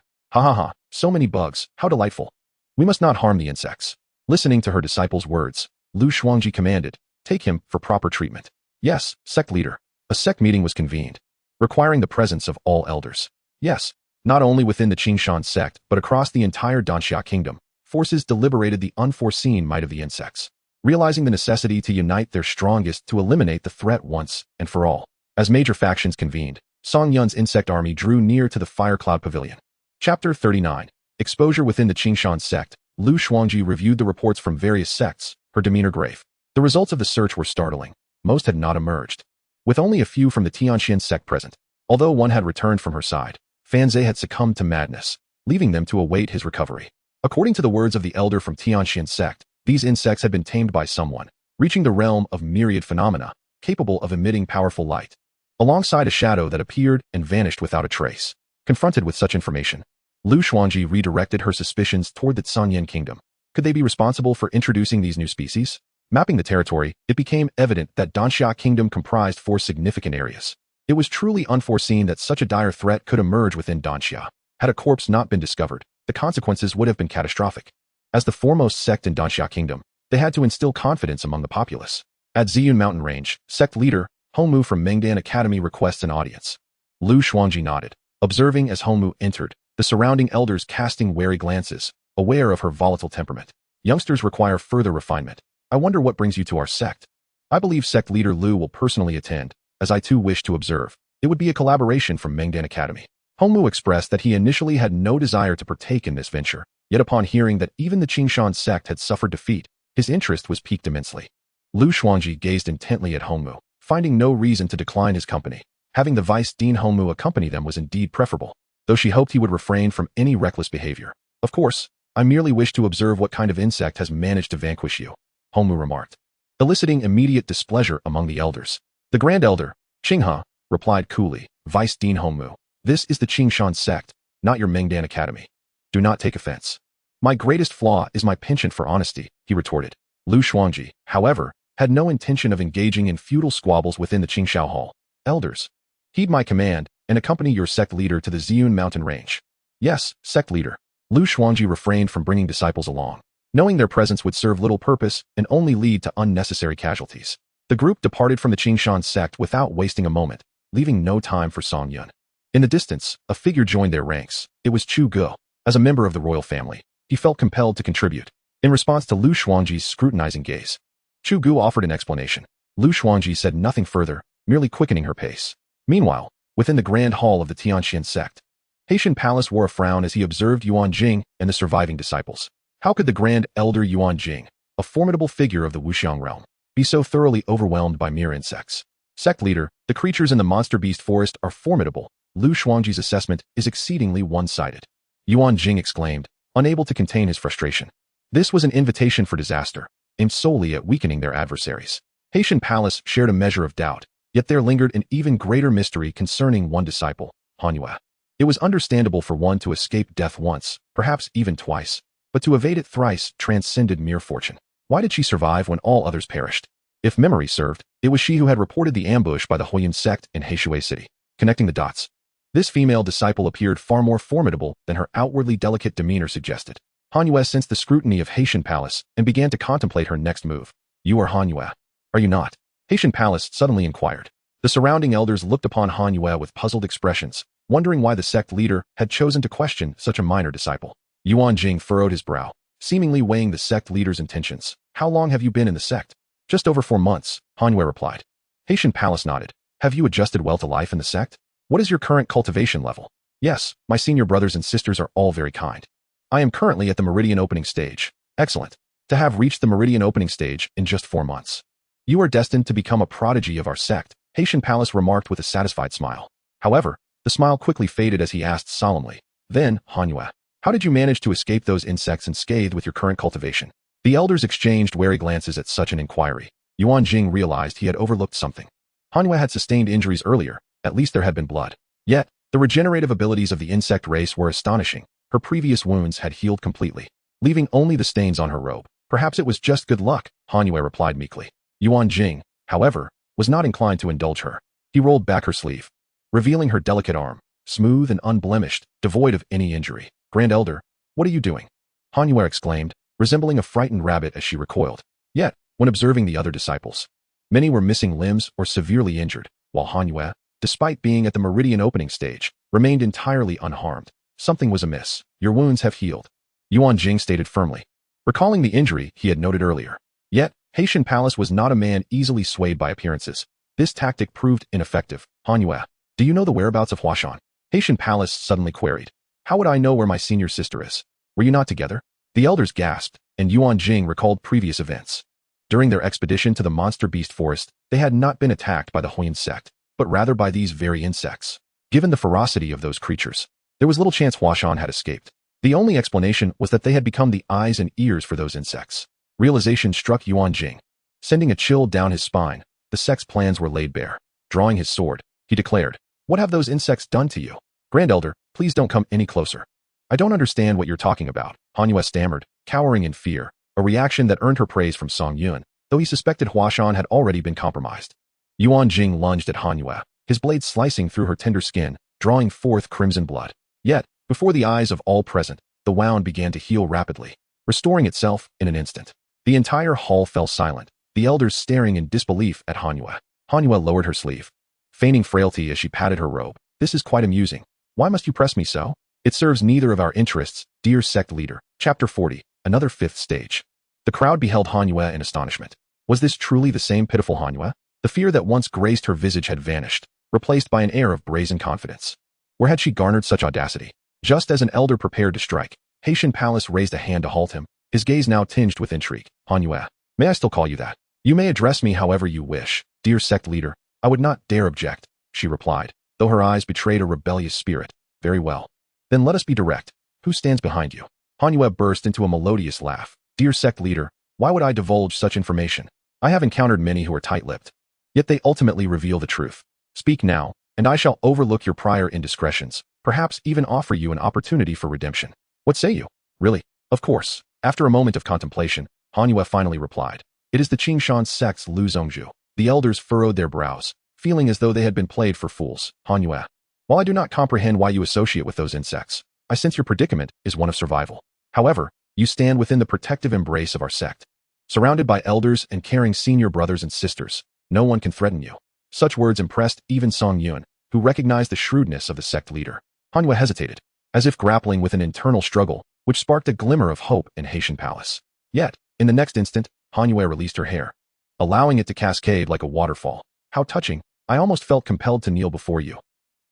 So many bugs, how delightful. We must not harm the insects. Listening to her disciples' words, Lu Xuanji commanded, take him for proper treatment. Yes, sect leader. A sect meeting was convened, requiring the presence of all elders. Yes, not only within the Qingshan sect, but across the entire Danxia kingdom, forces deliberated the unforeseen might of the insects. realizing the necessity to unite their strongest to eliminate the threat once and for all. As major factions convened, Song Yun's insect army drew near to the Fire Cloud Pavilion. Chapter 39. Exposure within the Qingshan sect. Lu Xuangji reviewed the reports from various sects, her demeanor grave. The results of the search were startling. Most had not emerged, with only a few from the Tianxian sect present. Although one had returned from her side, Fanzhe had succumbed to madness, leaving them to await his recovery. According to the words of the elder from Tianxian sect, these insects had been tamed by someone, reaching the realm of myriad phenomena, capable of emitting powerful light, alongside a shadow that appeared and vanished without a trace. Confronted with such information, Lu Xuangji redirected her suspicions toward the Sanyan kingdom. Could they be responsible for introducing these new species? Mapping the territory, it became evident that Danxia Kingdom comprised 4 significant areas. It was truly unforeseen that such a dire threat could emerge within Danxia. Had a corpse not been discovered, the consequences would have been catastrophic. As the foremost sect in Danxia Kingdom, they had to instill confidence among the populace. At Ziyun Mountain Range, sect leader, Hongmu from Mengdan Academy requests an audience. Lu Xuangji nodded, observing as Hongmu entered, the surrounding elders casting wary glances, aware of her volatile temperament. Youngsters require further refinement. I wonder what brings you to our sect. I believe sect leader Lu will personally attend, as I too wish to observe. It would be a collaboration from Mengdan Academy. Hongmu expressed that he initially had no desire to partake in this venture, yet upon hearing that even the Qingshan sect had suffered defeat, his interest was piqued immensely. Lu Xuangji gazed intently at Hongmu, finding no reason to decline his company. Having the Vice Dean Hongmu accompany them was indeed preferable, though she hoped he would refrain from any reckless behavior. Of course, I merely wish to observe what kind of insect has managed to vanquish you, Hongmu remarked, eliciting immediate displeasure among the elders. The Grand Elder, Qinghe, replied coolly, Vice Dean Hongmu, this is the Qingshan sect, not your Mengdan Academy. Do not take offense. My greatest flaw is my penchant for honesty, he retorted. Lu Xuangji, however, had no intention of engaging in futile squabbles within the Qingxiao Hall. Elders, heed my command and accompany your sect leader to the Ziyun Mountain Range. Yes, sect leader. Lu Xuangji refrained from bringing disciples along, knowing their presence would serve little purpose and only lead to unnecessary casualties. The group departed from the Qingshan sect without wasting a moment, leaving no time for Song Yun. In the distance, a figure joined their ranks. It was Chu Ge. As a member of the royal family, he felt compelled to contribute. In response to Lu Xuangji's scrutinizing gaze, Chu Ge offered an explanation. Lu Xuangji said nothing further, merely quickening her pace. Meanwhile, within the grand hall of the Tianxian sect, Haitian Palace wore a frown as he observed Yuan Jing and the surviving disciples. How could the Grand Elder Yuan Jing, a formidable figure of the Wuxiang realm, be so thoroughly overwhelmed by mere insects? Sect leader, the creatures in the monster beast forest are formidable. Lu Xuangji's assessment is exceedingly one-sided. Yuan Jing exclaimed, unable to contain his frustration. This was an invitation for disaster, aimed solely at weakening their adversaries. Haitian Palace shared a measure of doubt, yet there lingered an even greater mystery concerning one disciple, Hanhua. It was understandable for one to escape death once, perhaps even twice, but to evade it thrice transcended mere fortune. Why did she survive when all others perished? If memory served, it was she who had reported the ambush by the Huoyun sect in Heishui City. Connecting the dots, this female disciple appeared far more formidable than her outwardly delicate demeanor suggested. Hanhua sensed the scrutiny of Haitian Palace and began to contemplate her next move. You are Hanhua, are you not? Haitian Palace suddenly inquired. The surrounding elders looked upon Hanhua with puzzled expressions, wondering why the sect leader had chosen to question such a minor disciple. Yuan Jing furrowed his brow, seemingly weighing the sect leader's intentions. How long have you been in the sect? Just over 4 months, Hanhua replied. Haitian Palace nodded. Have you adjusted well to life in the sect? What is your current cultivation level? Yes, my senior brothers and sisters are all very kind. I am currently at the meridian opening stage. Excellent. To have reached the meridian opening stage in just 4 months. You are destined to become a prodigy of our sect, Haitian Palace remarked with a satisfied smile. However, the smile quickly faded as he asked solemnly. Then, Hanhua, how did you manage to escape those insects unscathed with your current cultivation? The elders exchanged wary glances at such an inquiry. Yuan Jing realized he had overlooked something. Hanhua had sustained injuries earlier, at least there had been blood. Yet, the regenerative abilities of the insect race were astonishing. Her previous wounds had healed completely, leaving only the stains on her robe. Perhaps it was just good luck, Hanhua replied meekly. Yuan Jing, however, was not inclined to indulge her. He rolled back her sleeve, revealing her delicate arm, smooth and unblemished, devoid of any injury. Grand Elder, what are you doing? Hanhua exclaimed, resembling a frightened rabbit as she recoiled. Yet, when observing the other disciples, many were missing limbs or severely injured, while Hanhua, despite being at the meridian opening stage, remained entirely unharmed. Something was amiss. Your wounds have healed, Yuan Jing stated firmly, recalling the injury he had noted earlier. Yet, Haitian Palace was not a man easily swayed by appearances. This tactic proved ineffective. Hanwue, do you know the whereabouts of Huashan? Haitian Palace suddenly queried. How would I know where my senior sister is? Were you not together? The elders gasped, and Yuan Jing recalled previous events. During their expedition to the monster beast forest, they had not been attacked by the Huyan sect, but rather by these very insects. Given the ferocity of those creatures, there was little chance Huashan had escaped. The only explanation was that they had become the eyes and ears for those insects. Realization struck Yuan Jing. Sending a chill down his spine, the sect's plans were laid bare. Drawing his sword, he declared, What have those insects done to you? Grand Elder, please don't come any closer. I don't understand what you're talking about, Hanwue stammered, cowering in fear, a reaction that earned her praise from Song Yun, though he suspected Huashan had already been compromised. Yuan Jing lunged at Hanwue, his blade slicing through her tender skin, drawing forth crimson blood. Yet, before the eyes of all present, the wound began to heal rapidly, restoring itself in an instant. The entire hall fell silent, the elders staring in disbelief at Hanwue. Hanwue lowered her sleeve, feigning frailty as she patted her robe. This is quite amusing. Why must you press me so? It serves neither of our interests, dear sect leader. Chapter 40, another fifth stage. The crowd beheld Hanwue in astonishment. Was this truly the same pitiful Hanwue? The fear that once graced her visage had vanished, replaced by an air of brazen confidence. Where had she garnered such audacity? Just as an elder prepared to strike, Haitian Palace raised a hand to halt him, his gaze now tinged with intrigue. Hanwue, may I still call you that? You may address me however you wish, dear sect leader. I would not dare object, she replied, though her eyes betrayed a rebellious spirit. Very well. Then let us be direct. Who stands behind you? Hanwue burst into a melodious laugh. Dear sect leader, why would I divulge such information? I have encountered many who are tight-lipped. Yet they ultimately reveal the truth. Speak now, and I shall overlook your prior indiscretions, perhaps even offer you an opportunity for redemption. What say you? Really? Of course. After a moment of contemplation, Hanwue finally replied. It is the Qingshan sect's Lu Zongju. The elders furrowed their brows, feeling as though they had been played for fools. Hanwue, while I do not comprehend why you associate with those insects, I sense your predicament is one of survival. However, you stand within the protective embrace of our sect. Surrounded by elders and caring senior brothers and sisters, no one can threaten you. Such words impressed even Song Yun, who recognized the shrewdness of the sect leader. Hanwue hesitated, as if grappling with an internal struggle, which sparked a glimmer of hope in Haitian Palace. Yet, in the next instant, Hanwue released her hair, allowing it to cascade like a waterfall. How touching! I almost felt compelled to kneel before you.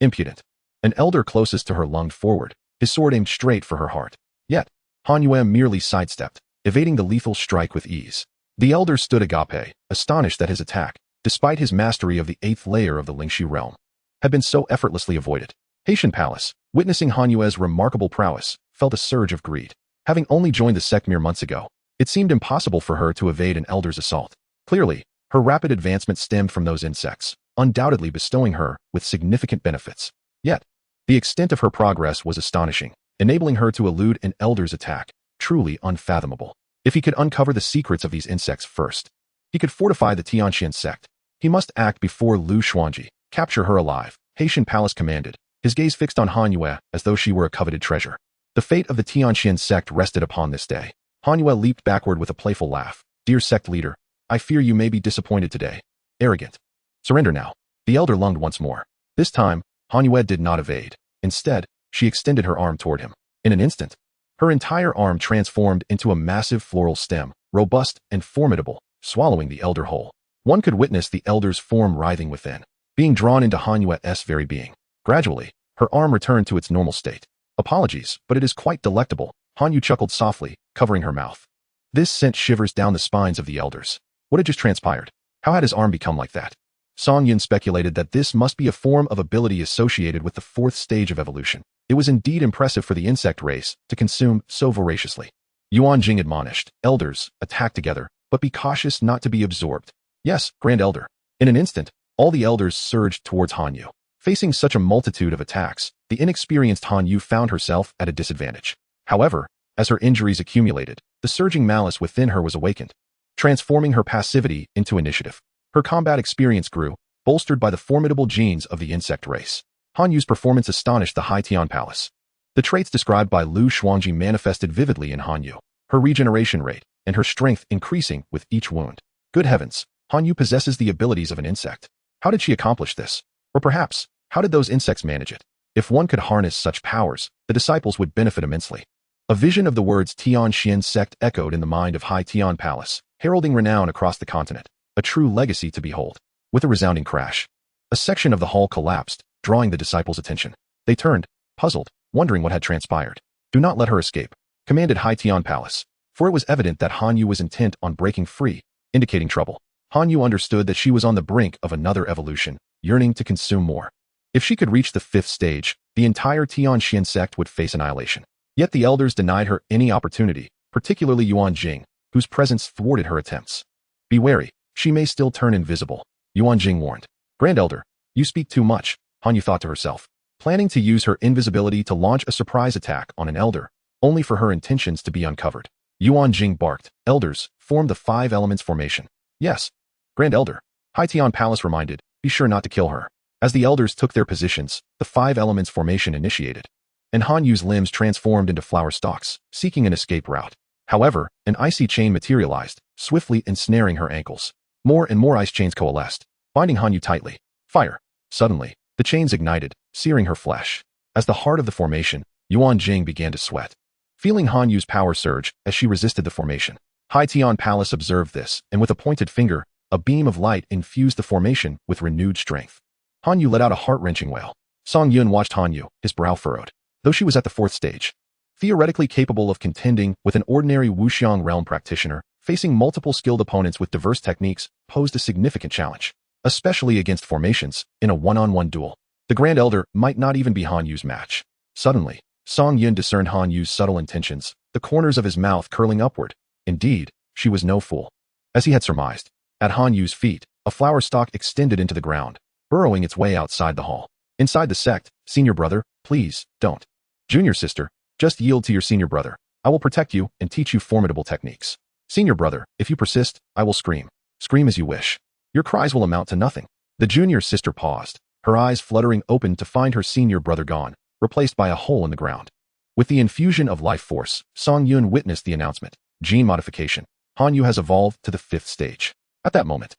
Impudent. An elder closest to her lunged forward, his sword aimed straight for her heart. Yet, Hanwue merely sidestepped, evading the lethal strike with ease. The elder stood agape, astonished that his attack, despite his mastery of the 8th layer of the Lingxi realm, had been so effortlessly avoided. Haitian Palace, witnessing Hanwue's remarkable prowess, felt a surge of greed. Having only joined the sect mere months ago, it seemed impossible for her to evade an elder's assault. Clearly, her rapid advancement stemmed from those insects, undoubtedly bestowing her with significant benefits. Yet, the extent of her progress was astonishing, enabling her to elude an elder's attack, truly unfathomable. If he could uncover the secrets of these insects first, he could fortify the Tianqian sect. He must act before Lu Xuanji, capture her alive, Haitian Palace commanded, his gaze fixed on Hanwue as though she were a coveted treasure. The fate of the Tianqian sect rested upon this day. Hanwue leaped backward with a playful laugh. Dear sect leader, I fear you may be disappointed today. Arrogant. Surrender now. The elder lunged once more. This time, Hanwue did not evade. Instead, she extended her arm toward him. In an instant, her entire arm transformed into a massive floral stem, robust and formidable, swallowing the elder whole. One could witness the elder's form writhing within, being drawn into Hanwue's very being. Gradually, her arm returned to its normal state. Apologies, but it is quite delectable, Hanyu chuckled softly, covering her mouth. This sent shivers down the spines of the elders. What had just transpired? How had his arm become like that? Song Yun speculated that this must be a form of ability associated with the 4th stage of evolution. It was indeed impressive for the insect race to consume so voraciously. Yuan Jing admonished, elders, attack together, but be cautious not to be absorbed. Yes, Grand Elder. In an instant, all the elders surged towards Hanyu. Facing such a multitude of attacks, the inexperienced Hanyu found herself at a disadvantage. However, as her injuries accumulated, the surging malice within her was awakened, transforming her passivity into initiative. Her combat experience grew, bolstered by the formidable genes of the insect race. Hanyu's performance astonished the Haitian Palace. The traits described by Lu Xuanji manifested vividly in Hanyu, her regeneration rate, and her strength increasing with each wound. Good heavens, Hanyu possesses the abilities of an insect. How did she accomplish this? Or perhaps, how did those insects manage it? If one could harness such powers, the disciples would benefit immensely. A vision of the words Tianqian sect echoed in the mind of Haitian Palace, heralding renown across the continent, a true legacy to behold. With a resounding crash, a section of the hall collapsed, drawing the disciples' attention. They turned, puzzled, wondering what had transpired. "Do not let her escape," commanded High Tian Palace, for it was evident that Hanyu was intent on breaking free, indicating trouble. Hanyu understood that she was on the brink of another evolution, yearning to consume more. If she could reach the 5th stage, the entire Tianxian sect would face annihilation. Yet the elders denied her any opportunity, particularly Yuan Jing, whose presence thwarted her attempts. "Be wary, she may still turn invisible," Yuan Jing warned. "Grand Elder, you speak too much," Hanyu thought to herself, planning to use her invisibility to launch a surprise attack on an elder, only for her intentions to be uncovered. Yuan Jing barked, "Elders, form the 5 elements formation." "Yes, Grand Elder," High Tian Palace reminded, "be sure not to kill her." As the elders took their positions, the 5 elements formation initiated, and Hanyu's limbs transformed into flower stalks, seeking an escape route. However, an icy chain materialized, swiftly ensnaring her ankles. More and more ice chains coalesced, binding Hanyu tightly. Fire! Suddenly, the chains ignited, searing her flesh. As the heart of the formation, Yuan Jing began to sweat, feeling Hanyu's power surge as she resisted the formation. High Tian Palace observed this, and with a pointed finger, a beam of light infused the formation with renewed strength. Hanyu let out a heart-wrenching wail. Song Yun watched Hanyu, his brow furrowed. Though she was at the 4th stage, theoretically capable of contending with an ordinary Wuxiang realm practitioner, facing multiple skilled opponents with diverse techniques posed a significant challenge, especially against formations in a one-on-one duel. The Grand Elder might not even be Hanyu's match. Suddenly, Song Yun discerned Hanyu's subtle intentions, the corners of his mouth curling upward. Indeed, she was no fool. As he had surmised, at Hanyu's feet, a flower stalk extended into the ground, burrowing its way outside the hall. Inside the sect, "Senior brother, please, don't. Junior sister, just yield to your senior brother. I will protect you and teach you formidable techniques. Senior brother, if you persist, I will scream. Scream as you wish. Your cries will amount to nothing." The junior sister paused, her eyes fluttering open to find her senior brother gone, replaced by a hole in the ground. With the infusion of life force, Song Yun witnessed the announcement. Gene modification. Hanyu has evolved to the 5th stage. At that moment,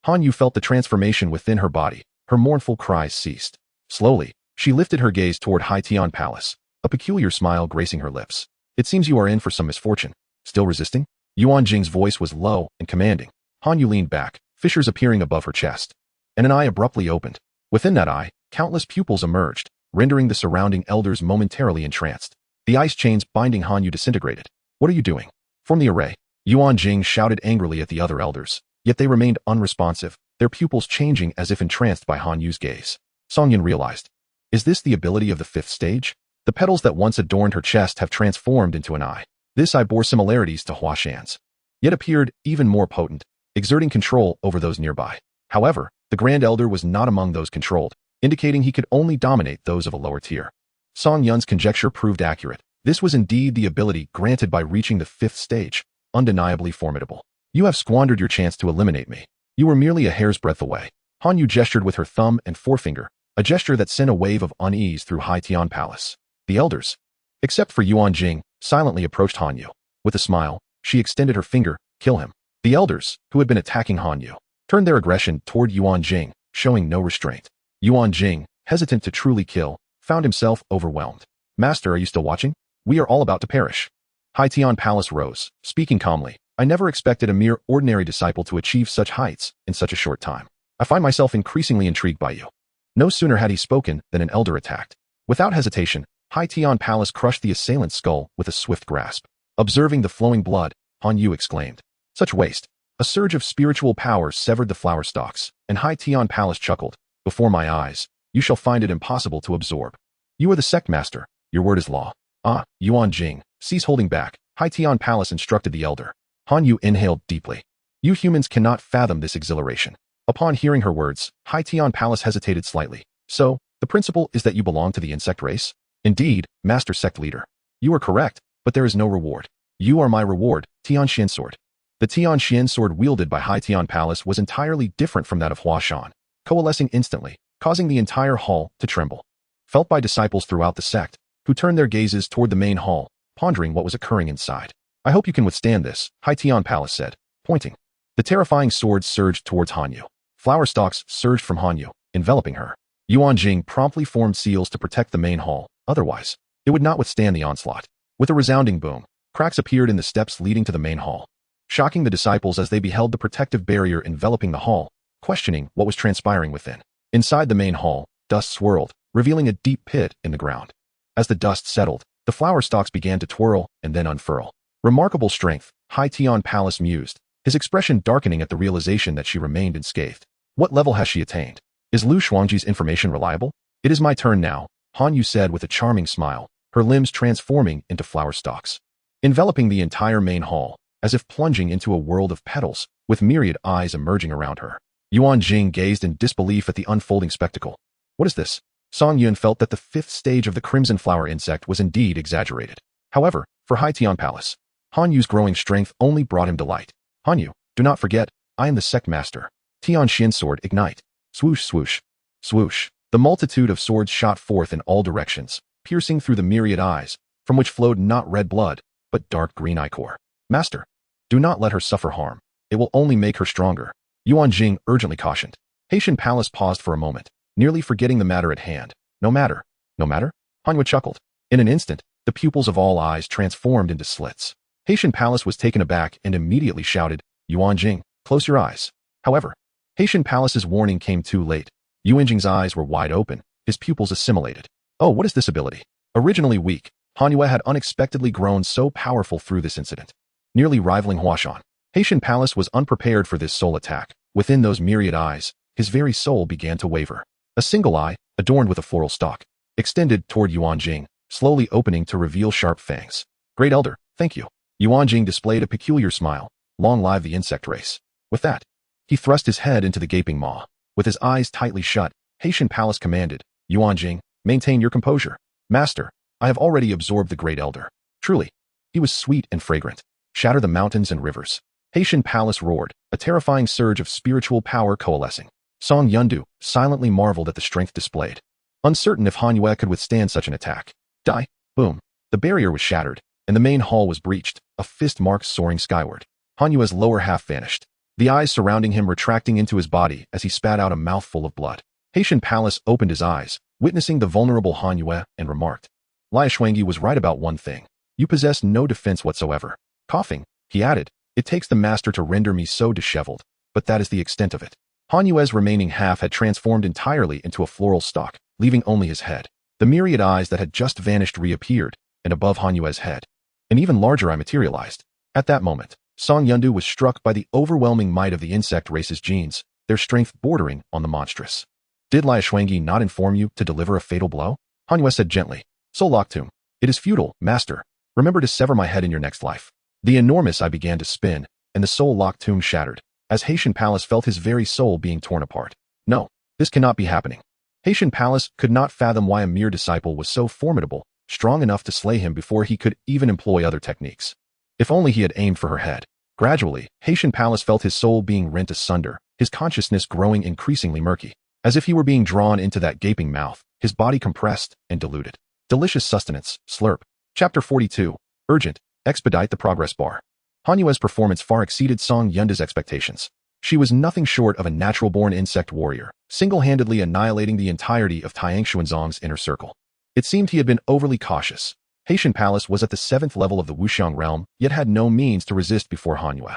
Hanyu felt the transformation within her body. Her mournful cries ceased. Slowly, she lifted her gaze toward High Tian Palace, a peculiar smile gracing her lips. "It seems you are in for some misfortune. Still resisting?" Yuan Jing's voice was low and commanding. Hanyu leaned back, fissures appearing above her chest, and an eye abruptly opened. Within that eye, countless pupils emerged, rendering the surrounding elders momentarily entranced. The ice chains binding Hanyu disintegrated. "What are you doing? Form the array." Yuan Jing shouted angrily at the other elders, yet they remained unresponsive, their pupils changing as if entranced by Hanyu's gaze. Song Yun realized. Is this the ability of the 5th stage? The petals that once adorned her chest have transformed into an eye. This eye bore similarities to Hua Shan's, yet appeared even more potent, exerting control over those nearby. However, the Grand Elder was not among those controlled, indicating he could only dominate those of a lower tier. Song Yun's conjecture proved accurate. This was indeed the ability granted by reaching the 5th stage, undeniably formidable. "You have squandered your chance to eliminate me. You were merely a hair's breadth away." Hanyu gestured with her thumb and forefinger, a gesture that sent a wave of unease through High Tian Palace. The elders, except for Yuan Jing, silently approached Hanyu. With a smile, she extended her finger, "Kill him." The elders, who had been attacking Hanyu, turned their aggression toward Yuan Jing, showing no restraint. Yuan Jing, hesitant to truly kill, found himself overwhelmed. "Master, are you still watching? We are all about to perish." High Tian Palace rose, speaking calmly. "I never expected a mere ordinary disciple to achieve such heights in such a short time. I find myself increasingly intrigued by you." No sooner had he spoken than an elder attacked. Without hesitation, High Tian Palace crushed the assailant's skull with a swift grasp. Observing the flowing blood, Hanyu exclaimed, "Such waste." A surge of spiritual power severed the flower stalks, and High Tian Palace chuckled. "Before my eyes, you shall find it impossible to absorb. You are the sect master. Your word is law." "Ah, Yuan Jing, cease holding back," High Tian Palace instructed the elder. Hanyu inhaled deeply. "You humans cannot fathom this exhilaration." Upon hearing her words, High Tian Palace hesitated slightly. "So, the principle is that you belong to the insect race?" "Indeed, Master Sect Leader. You are correct, but there is no reward. You are my reward, Tianxian Sword." The Tianxian Sword wielded by High Tian Palace was entirely different from that of Hua Shan, coalescing instantly, causing the entire hall to tremble. Felt by disciples throughout the sect, who turned their gazes toward the main hall, pondering what was occurring inside. "I hope you can withstand this," High Tian Palace said, pointing. The terrifying sword surged towards Hanyu. Flower stalks surged from Hanyu, enveloping her. Yuan Jing promptly formed seals to protect the main hall, otherwise, it would not withstand the onslaught. With a resounding boom, cracks appeared in the steps leading to the main hall. shocking the disciples as they beheld the protective barrier enveloping the hall, questioning what was transpiring within. Inside the main hall, dust swirled, revealing a deep pit in the ground. As the dust settled, the flower stalks began to twirl and then unfurl. Remarkable strength, High Tian Palace mused, his expression darkening at the realization that she remained unscathed. What level has she attained? Is Lu Shuangji's information reliable? It is my turn now, Han Yu said with a charming smile, her limbs transforming into flower stalks, enveloping the entire main hall, as if plunging into a world of petals, with myriad eyes emerging around her. Yuan Jing gazed in disbelief at the unfolding spectacle. What is this? Song Yun felt that the fifth stage of the crimson flower insect was indeed exaggerated. However, for High Tian Palace, Han Yu's growing strength only brought him delight. Han Yu, do not forget, I am the sect master. Tian Xin sword ignite. Swoosh swoosh. Swoosh. The multitude of swords shot forth in all directions, piercing through the myriad eyes, from which flowed not red blood, but dark green ichor. Master, do not let her suffer harm. It will only make her stronger. Yuan Jing urgently cautioned. Haitian Palace paused for a moment, nearly forgetting the matter at hand. No matter. No matter? Han Yu chuckled. In an instant, the pupils of all eyes transformed into slits. Haitian Palace was taken aback and immediately shouted, Yuan Jing, close your eyes. However, Haitian Palace's warning came too late. Yuan Jing's eyes were wide open, his pupils assimilated. Oh, what is this ability? Originally weak, Han Yu had unexpectedly grown so powerful through this incident, nearly rivaling Huashan. Haitian Palace was unprepared for this soul attack. Within those myriad eyes, his very soul began to waver. A single eye, adorned with a floral stalk, extended toward Yuan Jing, slowly opening to reveal sharp fangs. Great Elder, thank you. Yuan Jing displayed a peculiar smile. Long live the insect race. With that, he thrust his head into the gaping maw. With his eyes tightly shut, Haitian Palace commanded, Yuan Jing, maintain your composure. Master, I have already absorbed the Great Elder. Truly, he was sweet and fragrant. Shatter the mountains and rivers. Haitian Palace roared, a terrifying surge of spiritual power coalescing. Song Yundu silently marveled at the strength displayed, uncertain if Han Yue could withstand such an attack. Die! Boom! The barrier was shattered, and the main hall was breached, a fist mark soaring skyward. Han Yue's lower half vanished, the eyes surrounding him retracting into his body as he spat out a mouthful of blood. Haitian Palace opened his eyes, witnessing the vulnerable Han Yue, and remarked, Lai Shuangyi was right about one thing. You possess no defense whatsoever. Coughing, he added, it takes the master to render me so disheveled, but that is the extent of it. Han Yue's remaining half had transformed entirely into a floral stalk, leaving only his head. The myriad eyes that had just vanished reappeared, and above Han Yue's head, an even larger eye materialized. At that moment, Song Yundu was struck by the overwhelming might of the insect race's genes, their strength bordering on the monstrous. Did Lai Shuangyi not inform you to deliver a fatal blow? Han Yue said gently. Soul Lock Tomb. It is futile, master. Remember to sever my head in your next life. The enormous eye began to spin, and the soul lock tomb shattered, as Haitian Palace felt his very soul being torn apart. No, this cannot be happening. Haitian Palace could not fathom why a mere disciple was so formidable, strong enough to slay him before he could even employ other techniques. If only he had aimed for her head. Gradually, Haitian Palace felt his soul being rent asunder, his consciousness growing increasingly murky. As if he were being drawn into that gaping mouth, his body compressed and diluted. Delicious sustenance, slurp. Chapter 42. Urgent. Expedite the progress bar. Han Yue's performance far exceeded Song Yunda's expectations. She was nothing short of a natural-born insect warrior, single-handedly annihilating the entirety of Tiang Xuanzong's inner circle. It seemed he had been overly cautious. Haitian Palace was at the 7th level of the Wuxiang realm, yet had no means to resist before Han Yue.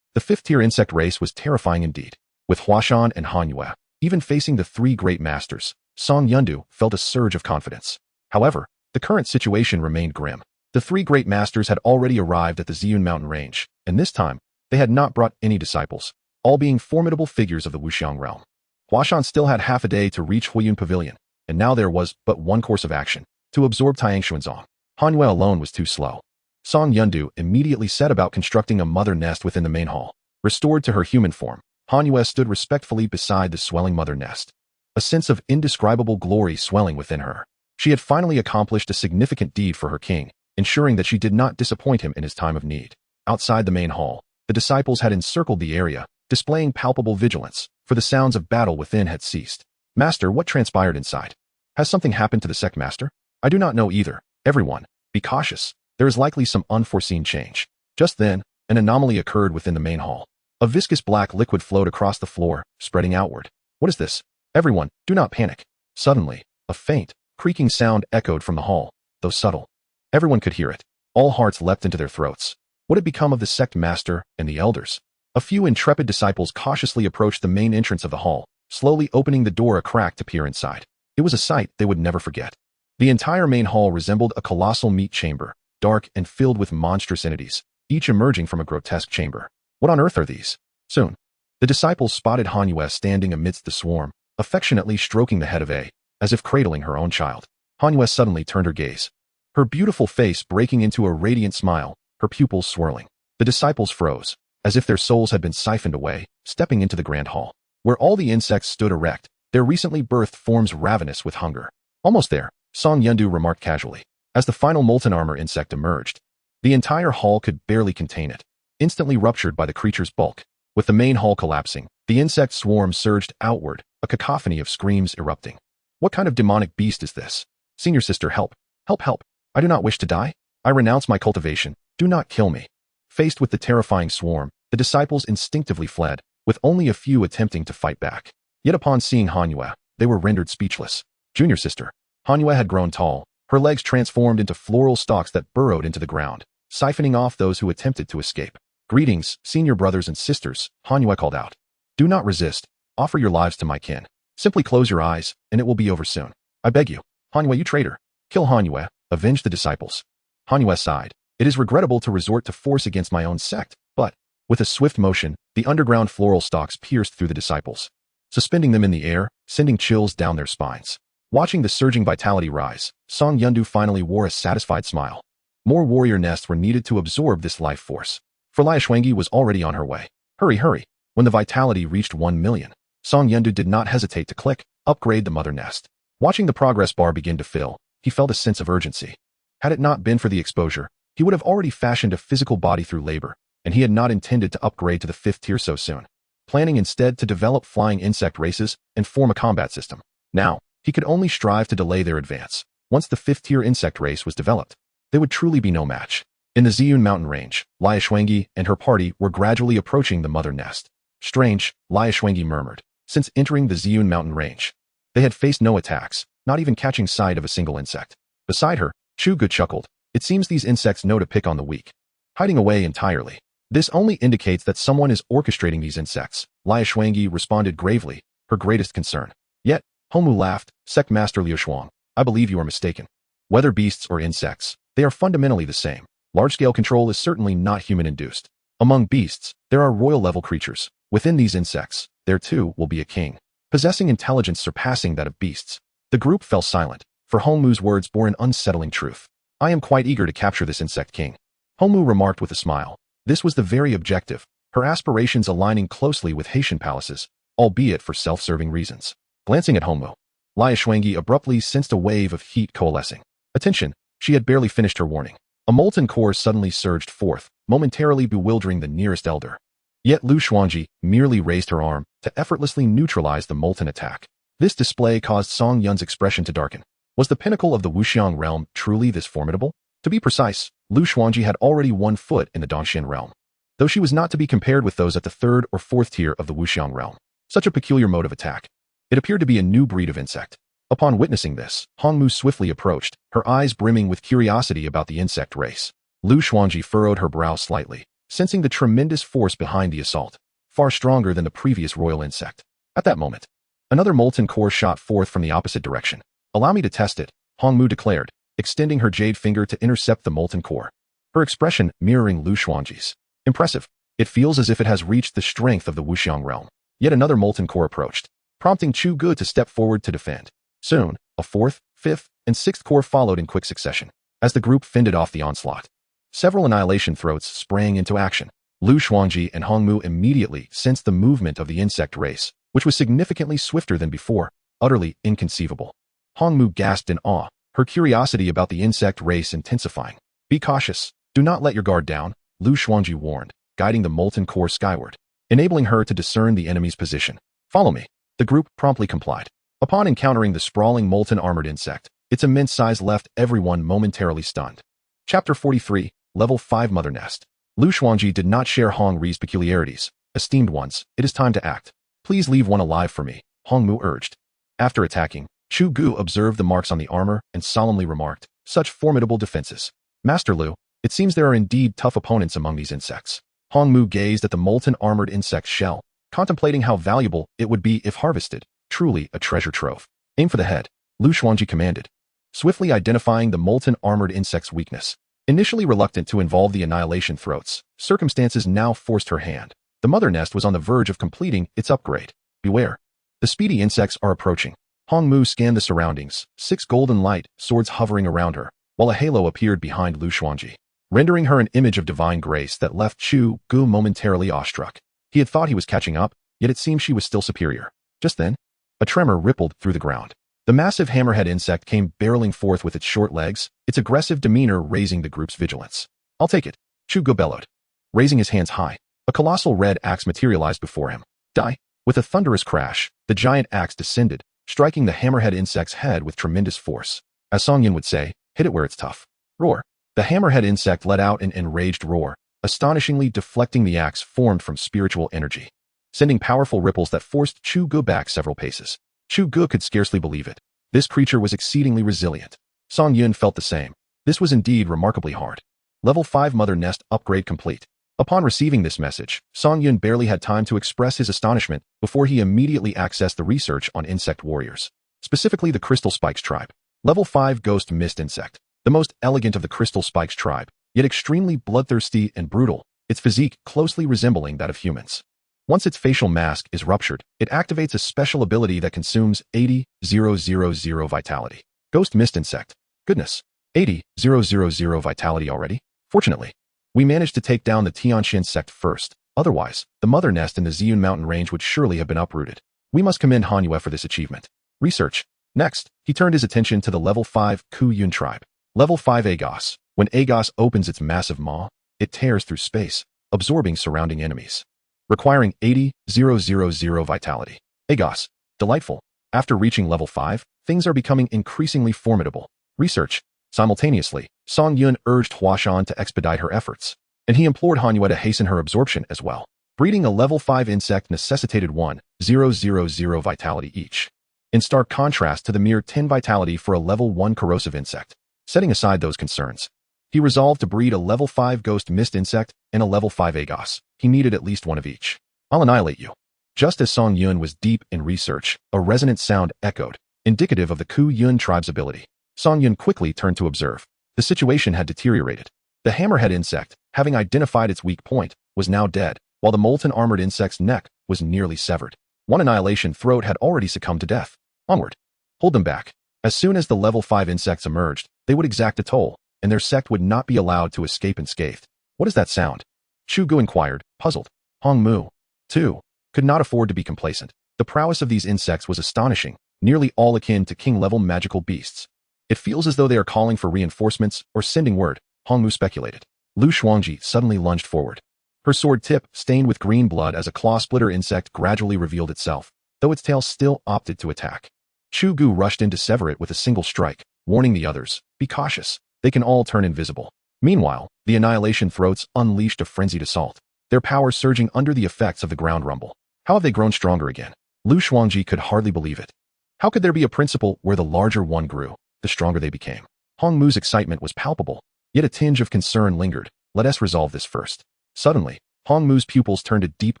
The 5th-tier insect race was terrifying indeed. With Huashan and Han Yue, even facing the three great masters, Song Yundu felt a surge of confidence. However, the current situation remained grim. The three great masters had already arrived at the Ziyun mountain range, and this time, they had not brought any disciples, all being formidable figures of the Wuxiang realm. Huashan still had half a day to reach Huiyun Pavilion, and now there was but one course of action, to absorb Tiang Xuanzong. Han Yue alone was too slow. Song Yundu immediately set about constructing a mother nest within the main hall. Restored to her human form, Han Yue stood respectfully beside the swelling mother nest, a sense of indescribable glory swelling within her. She had finally accomplished a significant deed for her king, ensuring that she did not disappoint him in his time of need. Outside the main hall, the disciples had encircled the area, displaying palpable vigilance, for the sounds of battle within had ceased. Master, what transpired inside? Has something happened to the sect master? I do not know either. Everyone, be cautious. There is likely some unforeseen change. Just then, an anomaly occurred within the main hall. A viscous black liquid flowed across the floor, spreading outward. What is this? Everyone, do not panic. Suddenly, a faint, creaking sound echoed from the hall, though subtle. Everyone could hear it. All hearts leapt into their throats. What had become of the sect master and the elders? A few intrepid disciples cautiously approached the main entrance of the hall, slowly opening the door a crack to peer inside. It was a sight they would never forget. The entire main hall resembled a colossal meat chamber, dark and filled with monstrous entities, each emerging from a grotesque chamber. What on earth are these? Soon, the disciples spotted Hanwaa standing amidst the swarm, affectionately stroking the head of A, as if cradling her own child. Hanwaa suddenly turned her gaze, her beautiful face breaking into a radiant smile, her pupils swirling. The disciples froze, as if their souls had been siphoned away, stepping into the grand hall, where all the insects stood erect, their recently birthed forms ravenous with hunger. Almost there, Song Yundu remarked casually. As the final molten armor insect emerged, the entire hall could barely contain it, instantly ruptured by the creature's bulk. With the main hall collapsing, the insect swarm surged outward, a cacophony of screams erupting. What kind of demonic beast is this? Senior sister, help! Help, help! I do not wish to die. I renounce my cultivation. Do not kill me. Faced with the terrifying swarm, the disciples instinctively fled, with only a few attempting to fight back. Yet upon seeing Hanwaa, they were rendered speechless. Junior sister. Hanwaa had grown tall, her legs transformed into floral stalks that burrowed into the ground, siphoning off those who attempted to escape. Greetings, senior brothers and sisters, Hanwaa called out. Do not resist. Offer your lives to my kin. Simply close your eyes, and it will be over soon. I beg you. Hanwaa, you traitor. Kill Hanwaa, avenge the disciples. Hanwaa sighed. It is regrettable to resort to force against my own sect, but, with a swift motion, the underground floral stalks pierced through the disciples, suspending them in the air, sending chills down their spines. Watching the surging vitality rise, Song Yundu finally wore a satisfied smile. More warrior nests were needed to absorb this life force. For Liashwengi was already on her way. Hurry, hurry. When the vitality reached 1 million, Song Yundu did not hesitate to click, upgrade the mother nest. Watching the progress bar begin to fill, he felt a sense of urgency. Had it not been for the exposure, he would have already fashioned a physical body through labor, and he had not intended to upgrade to the 5th tier so soon, planning instead to develop flying insect races and form a combat system. Now, he could only strive to delay their advance. Once the 5th tier insect race was developed, they would truly be no match. In the Ziyun mountain range, Liashwengi and her party were gradually approaching the mother nest. Strange, Liashwengi murmured. Since entering the Ziyun mountain range, they had faced no attacks, not even catching sight of a single insect. Beside her, Chugu chuckled. It seems these insects know to pick on the weak. Hiding away entirely. This only indicates that someone is orchestrating these insects. Liashwengi responded gravely, her greatest concern. Yet, Homu laughed. Sect Master Liu Shuang, I believe you are mistaken. Whether beasts or insects, they are fundamentally the same. Large-scale control is certainly not human-induced. Among beasts, there are royal-level creatures. Within these insects, there too will be a king, possessing intelligence surpassing that of beasts. The group fell silent, for Homu's words bore an unsettling truth. I am quite eager to capture this insect king, Homu remarked with a smile. This was the very objective, her aspirations aligning closely with Haitian palaces, albeit for self-serving reasons. Glancing at Homu, Liashwengi abruptly sensed a wave of heat coalescing. Attention, she had barely finished her warning. A molten core suddenly surged forth, momentarily bewildering the nearest elder. Yet Lu Xuanji merely raised her arm to effortlessly neutralize the molten attack. This display caused Song Yun's expression to darken. Was the pinnacle of the Wuxiang realm truly this formidable? To be precise, Lu Xuanji had already 1 foot in the Dongxian realm, though she was not to be compared with those at the 3rd or 4th tier of the Wuxiang realm. Such a peculiar mode of attack. It appeared to be a new breed of insect. Upon witnessing this, Hongmu swiftly approached, her eyes brimming with curiosity about the insect race. Lu Xuanji furrowed her brow slightly, sensing the tremendous force behind the assault, far stronger than the previous royal insect. At that moment, another molten core shot forth from the opposite direction. Allow me to test it, Hongmu declared, extending her jade finger to intercept the molten core. Her expression mirroring Lu Xuanji's. Impressive. It feels as if it has reached the strength of the Wuxiang realm. Yet another molten core approached, prompting Chu Gu to step forward to defend. Soon, a 4th, 5th, and 6th core followed in quick succession. As the group fended off the onslaught, several annihilation throats sprang into action. Lu Xuanji and Hongmu immediately sensed the movement of the insect race, which was significantly swifter than before, utterly inconceivable. Hongmu gasped in awe, her curiosity about the insect race intensifying. Be cautious. Do not let your guard down, Lu Xuanji warned, guiding the molten core skyward, enabling her to discern the enemy's position. Follow me. The group promptly complied. Upon encountering the sprawling molten armored insect, its immense size left everyone momentarily stunned. Chapter 43, Level 5 Mother Nest. Lu Xuanji did not share Hong Ri's peculiarities. Esteemed ones, it is time to act. Please leave one alive for me, Hongmu urged. After attacking, Chu Gu observed the marks on the armor and solemnly remarked, such formidable defenses. Master Lu, It seems there are indeed tough opponents among these insects. Hongmu gazed at the molten armored insect's shell, contemplating how valuable it would be if harvested, truly a treasure trove. Aim for the head, Lu Xuanji commanded, swiftly identifying the molten armored insect's weakness. Initially reluctant to involve the annihilation throats, circumstances now forced her hand. The mother nest was on the verge of completing its upgrade. Beware. The speedy insects are approaching. Hongmu scanned the surroundings, 6 golden light swords hovering around her, while a halo appeared behind Lu Xuanji, rendering her an image of divine grace that left Chu Gu momentarily awestruck. He had thought he was catching up, yet it seemed she was still superior. Just then, a tremor rippled through the ground. The massive hammerhead insect came barreling forth with its short legs, its aggressive demeanor raising the group's vigilance. I'll take it, Chu Gu bellowed. Raising his hands high, a colossal red axe materialized before him. Die! With a thunderous crash, the giant axe descended, striking the hammerhead insect's head with tremendous force. As Song Yun would say, hit it where it's tough. Roar! The hammerhead insect let out an enraged roar, astonishingly deflecting the axe formed from spiritual energy, sending powerful ripples that forced Chu Gu back several paces. Chu Gu could scarcely believe it. This creature was exceedingly resilient. Song Yun felt the same. This was indeed remarkably hard. Level 5 Mother Nest upgrade complete. Upon receiving this message, Song Yun barely had time to express his astonishment before he immediately accessed the research on insect warriors, specifically the Crystal Spikes tribe. Level 5 Ghost Mist Insect. The most elegant of the Crystal Spikes tribe, yet extremely bloodthirsty and brutal, its physique closely resembling that of humans. Once its facial mask is ruptured, it activates a special ability that consumes 80,000 vitality. Ghost Mist Insect. Goodness, 80,000 vitality already? Fortunately, we managed to take down the Tianxian sect first. Otherwise, the mother nest in the Ziyun mountain range would surely have been uprooted. We must commend Hanyue for this achievement. Research. Next, he turned his attention to the level 5 Ku Yun tribe. Level 5 Agos. When Agos opens its massive maw, it tears through space, absorbing surrounding enemies, requiring 80,000 vitality. Agos. Delightful. After reaching level 5, things are becoming increasingly formidable. Research. Simultaneously, Song Yun urged Huashan to expedite her efforts, and he implored Hanyue to hasten her absorption as well. Breeding a level 5 insect necessitated 1,000 vitality each, in stark contrast to the mere 10 vitality for a level 1 corrosive insect. Setting aside those concerns, he resolved to breed a level 5 ghost mist insect and a level 5 Agos. He needed at least one of each. I'll annihilate you. Just as Song Yun was deep in research, a resonant sound echoed, indicative of the Ku Yun tribe's ability. Song Yun quickly turned to observe. The situation had deteriorated. The hammerhead insect, having identified its weak point, was now dead, while the molten armored insect's neck was nearly severed. One annihilation throat had already succumbed to death. Onward. Hold them back. As soon as the level 5 insects emerged, they would exact a toll, and their sect would not be allowed to escape unscathed. What is that sound? Chu Gu inquired, puzzled. Hongmu, too, could not afford to be complacent. The prowess of these insects was astonishing, nearly all akin to king-level magical beasts. It feels as though they are calling for reinforcements or sending word, Hongmu speculated. Lu Xuanji suddenly lunged forward. Her sword tip stained with green blood as a claw-splitter insect gradually revealed itself, though its tail still opted to attack. Chu Gu rushed in to sever it with a single strike, warning the others, be cautious, they can all turn invisible. Meanwhile, the annihilation throats unleashed a frenzied assault, their power surging under the effects of the ground rumble. How have they grown stronger again? Lu Xuanji could hardly believe it. How could there be a principle where the larger one grew, the stronger they became? Hongmu's excitement was palpable, yet a tinge of concern lingered. Let us resolve this first. Suddenly, Hongmu's pupils turned a deep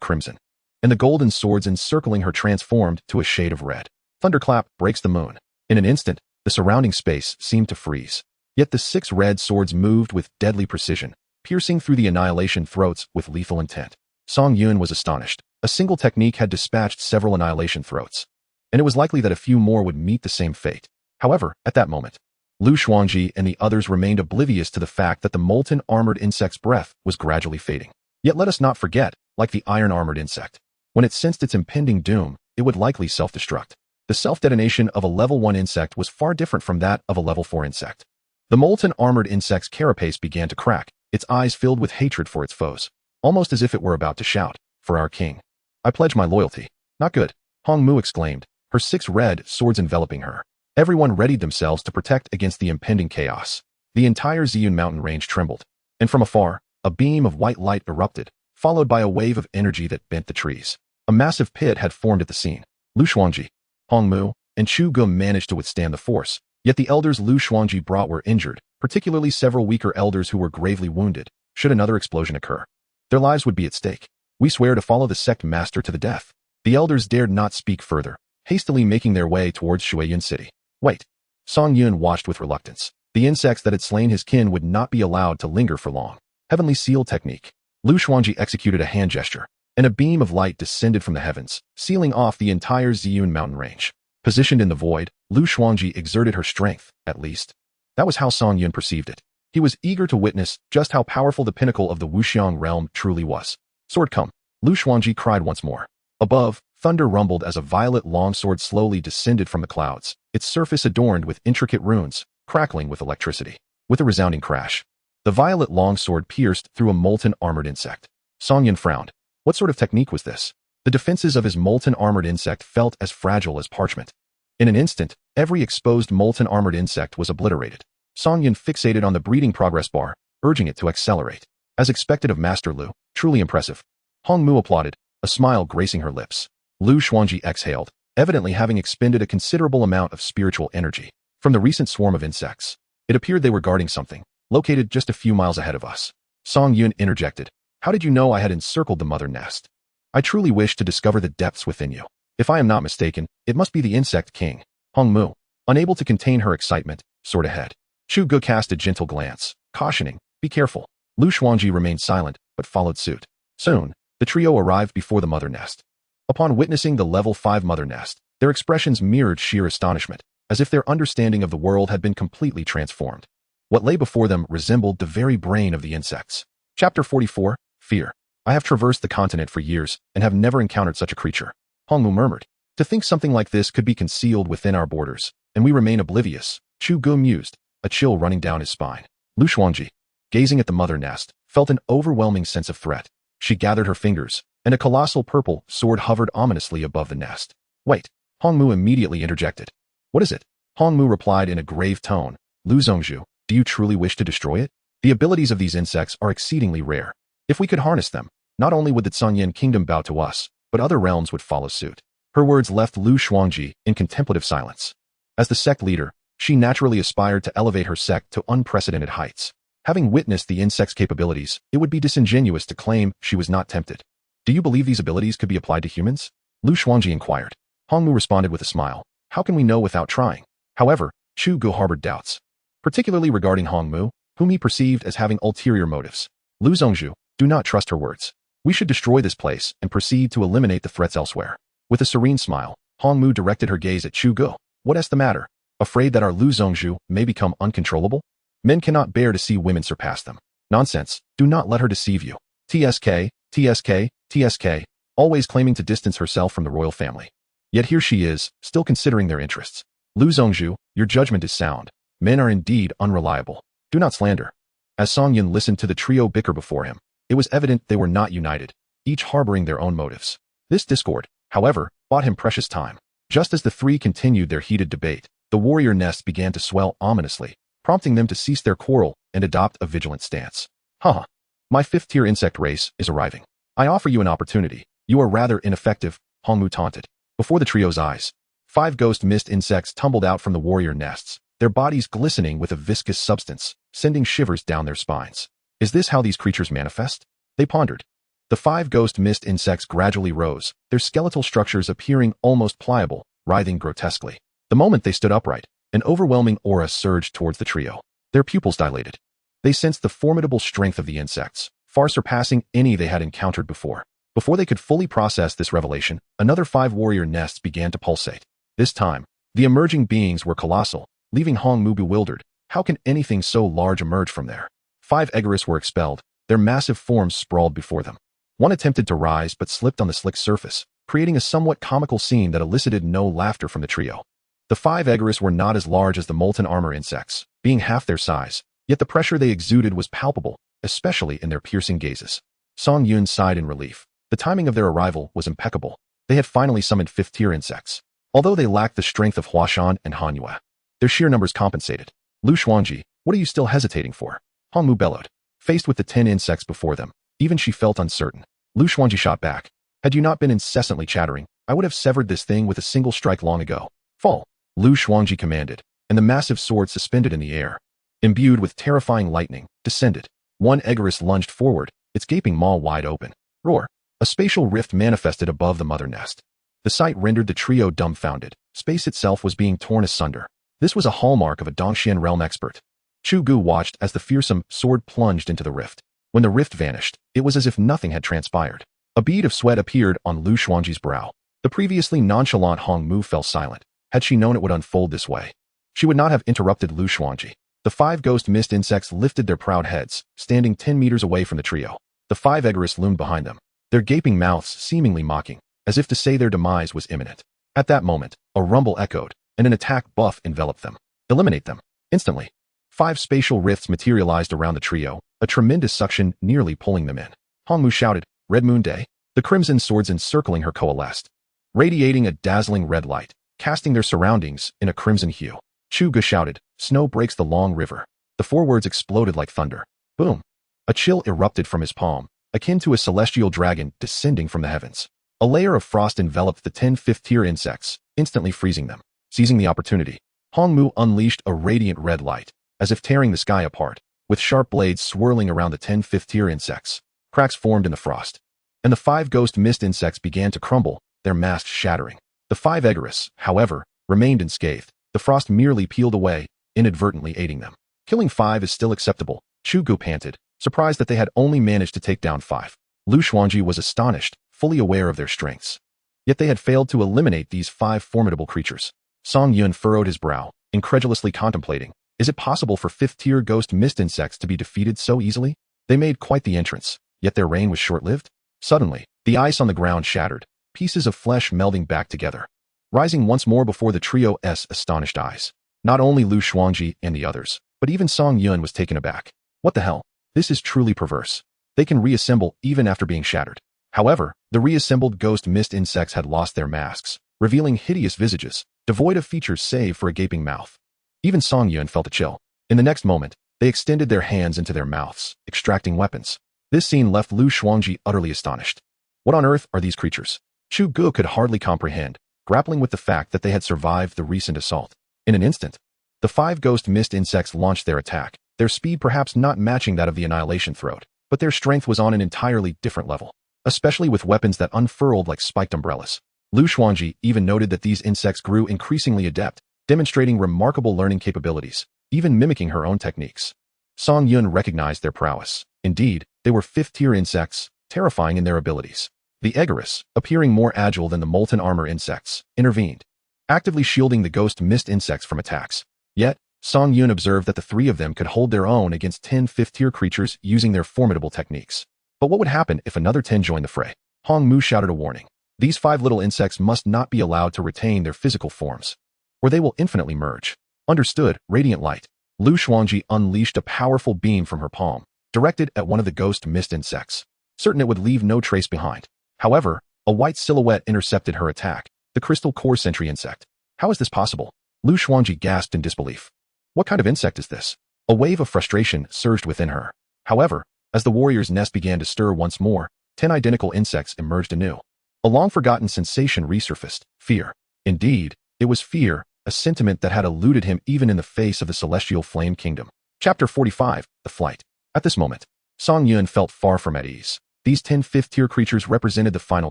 crimson, and the golden swords encircling her transformed to a shade of red. Thunderclap breaks the moon. In an instant, the surrounding space seemed to freeze. Yet the 6 red swords moved with deadly precision, piercing through the annihilation throats with lethal intent. Song Yun was astonished. A single technique had dispatched several annihilation throats, and it was likely that a few more would meet the same fate. However, at that moment, Lu Xuanji and the others remained oblivious to the fact that the molten armored insect's breath was gradually fading. Yet let us not forget, like the iron armored insect, when it sensed its impending doom, it would likely self-destruct. The self-detonation of a level 1 insect was far different from that of a level 4 insect. The molten armored insect's carapace began to crack, its eyes filled with hatred for its foes, almost as if it were about to shout, "For our king. I pledge my loyalty." Not good, Hongmu exclaimed, her 6 red swords enveloping her. Everyone readied themselves to protect against the impending chaos. The entire Ziyun mountain range trembled, and from afar, a beam of white light erupted, followed by a wave of energy that bent the trees. A massive pit had formed at the scene. Lu Xuanji, Hongmu, and Chu Gu managed to withstand the force, Yet the elders Lu Xuanji brought were injured, particularly several weaker elders who were gravely wounded. Should another explosion occur, their lives would be at stake. We swear to follow the sect master to the death. The elders dared not speak further, hastily making their way towards Shuiyun City. Wait. Song Yun watched with reluctance. The insects that had slain his kin would not be allowed to linger for long. Heavenly seal technique. Lu Xuanji executed a hand gesture, and a beam of light descended from the heavens, sealing off the entire Ziyun mountain range. Positioned in the void, Lu Xuanji exerted her strength, at least. That was how Song Yun perceived it. He was eager to witness just how powerful the pinnacle of the Wuxiang realm truly was. Sword come. Lu Xuanji cried once more. Above, thunder rumbled as a violet longsword slowly descended from the clouds, its surface adorned with intricate runes, crackling with electricity. With a resounding crash, the violet longsword pierced through a molten armored insect. Song Yun frowned. What sort of technique was this? The defenses of his molten armored insect felt as fragile as parchment. In an instant, every exposed molten armored insect was obliterated. Song Yun fixated on the breeding progress bar, urging it to accelerate. As expected of Master Lu, truly impressive. Hong Mu applauded, a smile gracing her lips. Lu Xuanji exhaled, evidently having expended a considerable amount of spiritual energy. From the recent swarm of insects, it appeared they were guarding something, located just a few miles ahead of us. Song Yun interjected. How did you know I had encircled the mother nest? I truly wish to discover the depths within you. If I am not mistaken, it must be the insect king. Hong Mu, unable to contain her excitement, soared ahead. Chu Ge cast a gentle glance, cautioning, be careful. Lu Xuanji remained silent, but followed suit. Soon, the trio arrived before the mother nest. Upon witnessing the level 5 mother nest, their expressions mirrored sheer astonishment, as if their understanding of the world had been completely transformed. What lay before them resembled the very brain of the insects. Chapter 44, Fear. I have traversed the continent for years and have never encountered such a creature. Hong Mu murmured. To think something like this could be concealed within our borders, and we remain oblivious, Chu Ge mused, a chill running down his spine. Lu Xuanji, gazing at the mother nest, felt an overwhelming sense of threat. She gathered her fingers, and a colossal purple sword hovered ominously above the nest. Wait, Hong Mu immediately interjected. What is it? Hong Mu replied in a grave tone. Lu Zongzhu, do you truly wish to destroy it? The abilities of these insects are exceedingly rare. If we could harness them, not only would the Canyan kingdom bow to us, but other realms would follow suit. Her words left Lu Xuanji in contemplative silence. As the sect leader, she naturally aspired to elevate her sect to unprecedented heights. Having witnessed the insect's capabilities, it would be disingenuous to claim she was not tempted. Do you believe these abilities could be applied to humans? Lu Xuanji inquired. Hong Mu responded with a smile. How can we know without trying? However, Chu Ge harbored doubts, particularly regarding Hong Mu, whom he perceived as having ulterior motives. Lu Zongzhu, do not trust her words. We should destroy this place and proceed to eliminate the threats elsewhere. With a serene smile, Hong Mu directed her gaze at Chu Ge. What is the matter? Afraid that our Lu Zongzhu may become uncontrollable? Men cannot bear to see women surpass them. Nonsense, do not let her deceive you. TSK, TSK, TSK, always claiming to distance herself from the royal family. Yet here she is, still considering their interests. Lu Zongzhu, your judgment is sound. Men are indeed unreliable. Do not slander. As Song Yun listened to the trio bicker before him, it was evident they were not united, each harboring their own motives. This discord, however, bought him precious time. Just as the three continued their heated debate, the warrior nest began to swell ominously, prompting them to cease their quarrel and adopt a vigilant stance. Haha. My 5th-tier insect race is arriving. I offer you an opportunity. You are rather ineffective, Hong Mu taunted. Before the trio's eyes, 5 ghost mist insects tumbled out from the warrior nests, their bodies glistening with a viscous substance, sending shivers down their spines. Is this how these creatures manifest? They pondered. The 5 ghost mist insects gradually rose, their skeletal structures appearing almost pliable, writhing grotesquely. The moment they stood upright, an overwhelming aura surged towards the trio. Their pupils dilated. They sensed the formidable strength of the insects, far surpassing any they had encountered before. Before they could fully process this revelation, another 5 warrior nests began to pulsate. This time, the emerging beings were colossal, leaving Hong Mu bewildered. How can anything so large emerge from there? 5 Egoris were expelled, their massive forms sprawled before them. One attempted to rise but slipped on the slick surface, creating a somewhat comical scene that elicited no laughter from the trio. The 5 Egoris were not as large as the molten armor insects, being half their size, yet the pressure they exuded was palpable, especially in their piercing gazes. Song Yun sighed in relief. The timing of their arrival was impeccable. They had finally summoned 5th-tier insects. Although they lacked the strength of Huashan and Hanyue, their sheer numbers compensated. Lu Xuanji, what are you still hesitating for? Hong Mu bellowed. Faced with the 10 insects before them, even she felt uncertain. Lu Xuanji shot back. Had you not been incessantly chattering, I would have severed this thing with a single strike long ago. Fall. Lu Xuanji commanded, and the massive sword suspended in the air, imbued with terrifying lightning, descended. One Egerus lunged forward, its gaping maw wide open. Roar! A spatial rift manifested above the mother nest. The sight rendered the trio dumbfounded. Space itself was being torn asunder. This was a hallmark of a Dongxian realm expert. Chu Gu watched as the fearsome sword plunged into the rift. When the rift vanished, it was as if nothing had transpired. A bead of sweat appeared on Lu Xuanji's brow. The previously nonchalant Hong Mu fell silent. Had she known it would unfold this way, she would not have interrupted Lu Xuanji. The 5 ghost mist insects lifted their proud heads, standing 10 meters away from the trio. The 5 Egerus loomed behind them, their gaping mouths seemingly mocking, as if to say their demise was imminent. At that moment, a rumble echoed, and an attack buff enveloped them. Eliminate them. Instantly. 5 spatial rifts materialized around the trio, a tremendous suction nearly pulling them in. Hong Mu shouted, "Red Moon Day?" The crimson swords encircling her coalesced, radiating a dazzling red light, casting their surroundings in a crimson hue. Chu Gu shouted, "Snow breaks the long river." The 4 words exploded like thunder. Boom! A chill erupted from his palm, akin to a celestial dragon descending from the heavens. A layer of frost enveloped the 10 fifth-tier insects, instantly freezing them. Seizing the opportunity, Hong Mu unleashed a radiant red light, as if tearing the sky apart, with sharp blades swirling around the 10 fifth-tier insects. Cracks formed in the frost, and the 5 ghost mist insects began to crumble, their masks shattering. The 5 Egerus, however, remained unscathed. The frost merely peeled away, inadvertently aiding them. Killing 5 is still acceptable, Chu Gu panted, surprised that they had only managed to take down 5. Lu Xuanji was astonished, fully aware of their strengths. Yet they had failed to eliminate these 5 formidable creatures. Song Yun furrowed his brow, incredulously contemplating, is it possible for 5th-tier ghost mist insects to be defeated so easily? They made quite the entrance, yet their reign was short-lived. Suddenly, the ice on the ground shattered, pieces of flesh melding back together, rising once more before the trio's astonished eyes. Not only Lu Xuanji and the others, but even Song Yun was taken aback. What the hell? This is truly perverse. They can reassemble even after being shattered. However, the reassembled ghost mist insects had lost their masks, revealing hideous visages, devoid of features save for a gaping mouth. Even Song Yun felt a chill. In the next moment, they extended their hands into their mouths, extracting weapons. This scene left Lu Xuanji utterly astonished. What on earth are these creatures? Chu Gu could hardly comprehend, grappling with the fact that they had survived the recent assault. In an instant, the 5 ghost mist insects launched their attack, their speed perhaps not matching that of the annihilation throat, but their strength was on an entirely different level, especially with weapons that unfurled like spiked umbrellas. Lu Xuanji even noted that these insects grew increasingly adept, demonstrating remarkable learning capabilities, even mimicking her own techniques. Song Yun recognized their prowess. Indeed, they were 5th-tier insects, terrifying in their abilities. The Egerus, appearing more agile than the molten armor insects, intervened, actively shielding the ghost mist insects from attacks. Yet, Song Yun observed that the 3 of them could hold their own against 10 5th-tier creatures using their formidable techniques. But what would happen if another 10 joined the fray? Hong Mu shouted a warning. These 5 little insects must not be allowed to retain their physical forms, or they will infinitely merge. Understood, radiant light. Lu Xuanji unleashed a powerful beam from her palm, directed at one of the ghost mist insects, certain it would leave no trace behind. However, a white silhouette intercepted her attack, the crystal core sentry insect. How is this possible? Lu Xuanji gasped in disbelief. What kind of insect is this? A wave of frustration surged within her. However, as the warrior's nest began to stir once more, 10 identical insects emerged anew. A long-forgotten sensation resurfaced, fear. Indeed, it was fear, a sentiment that had eluded him even in the face of the celestial flame kingdom. Chapter 45, The Flight. At this moment, Song Yun felt far from at ease. These 10 5th-tier creatures represented the final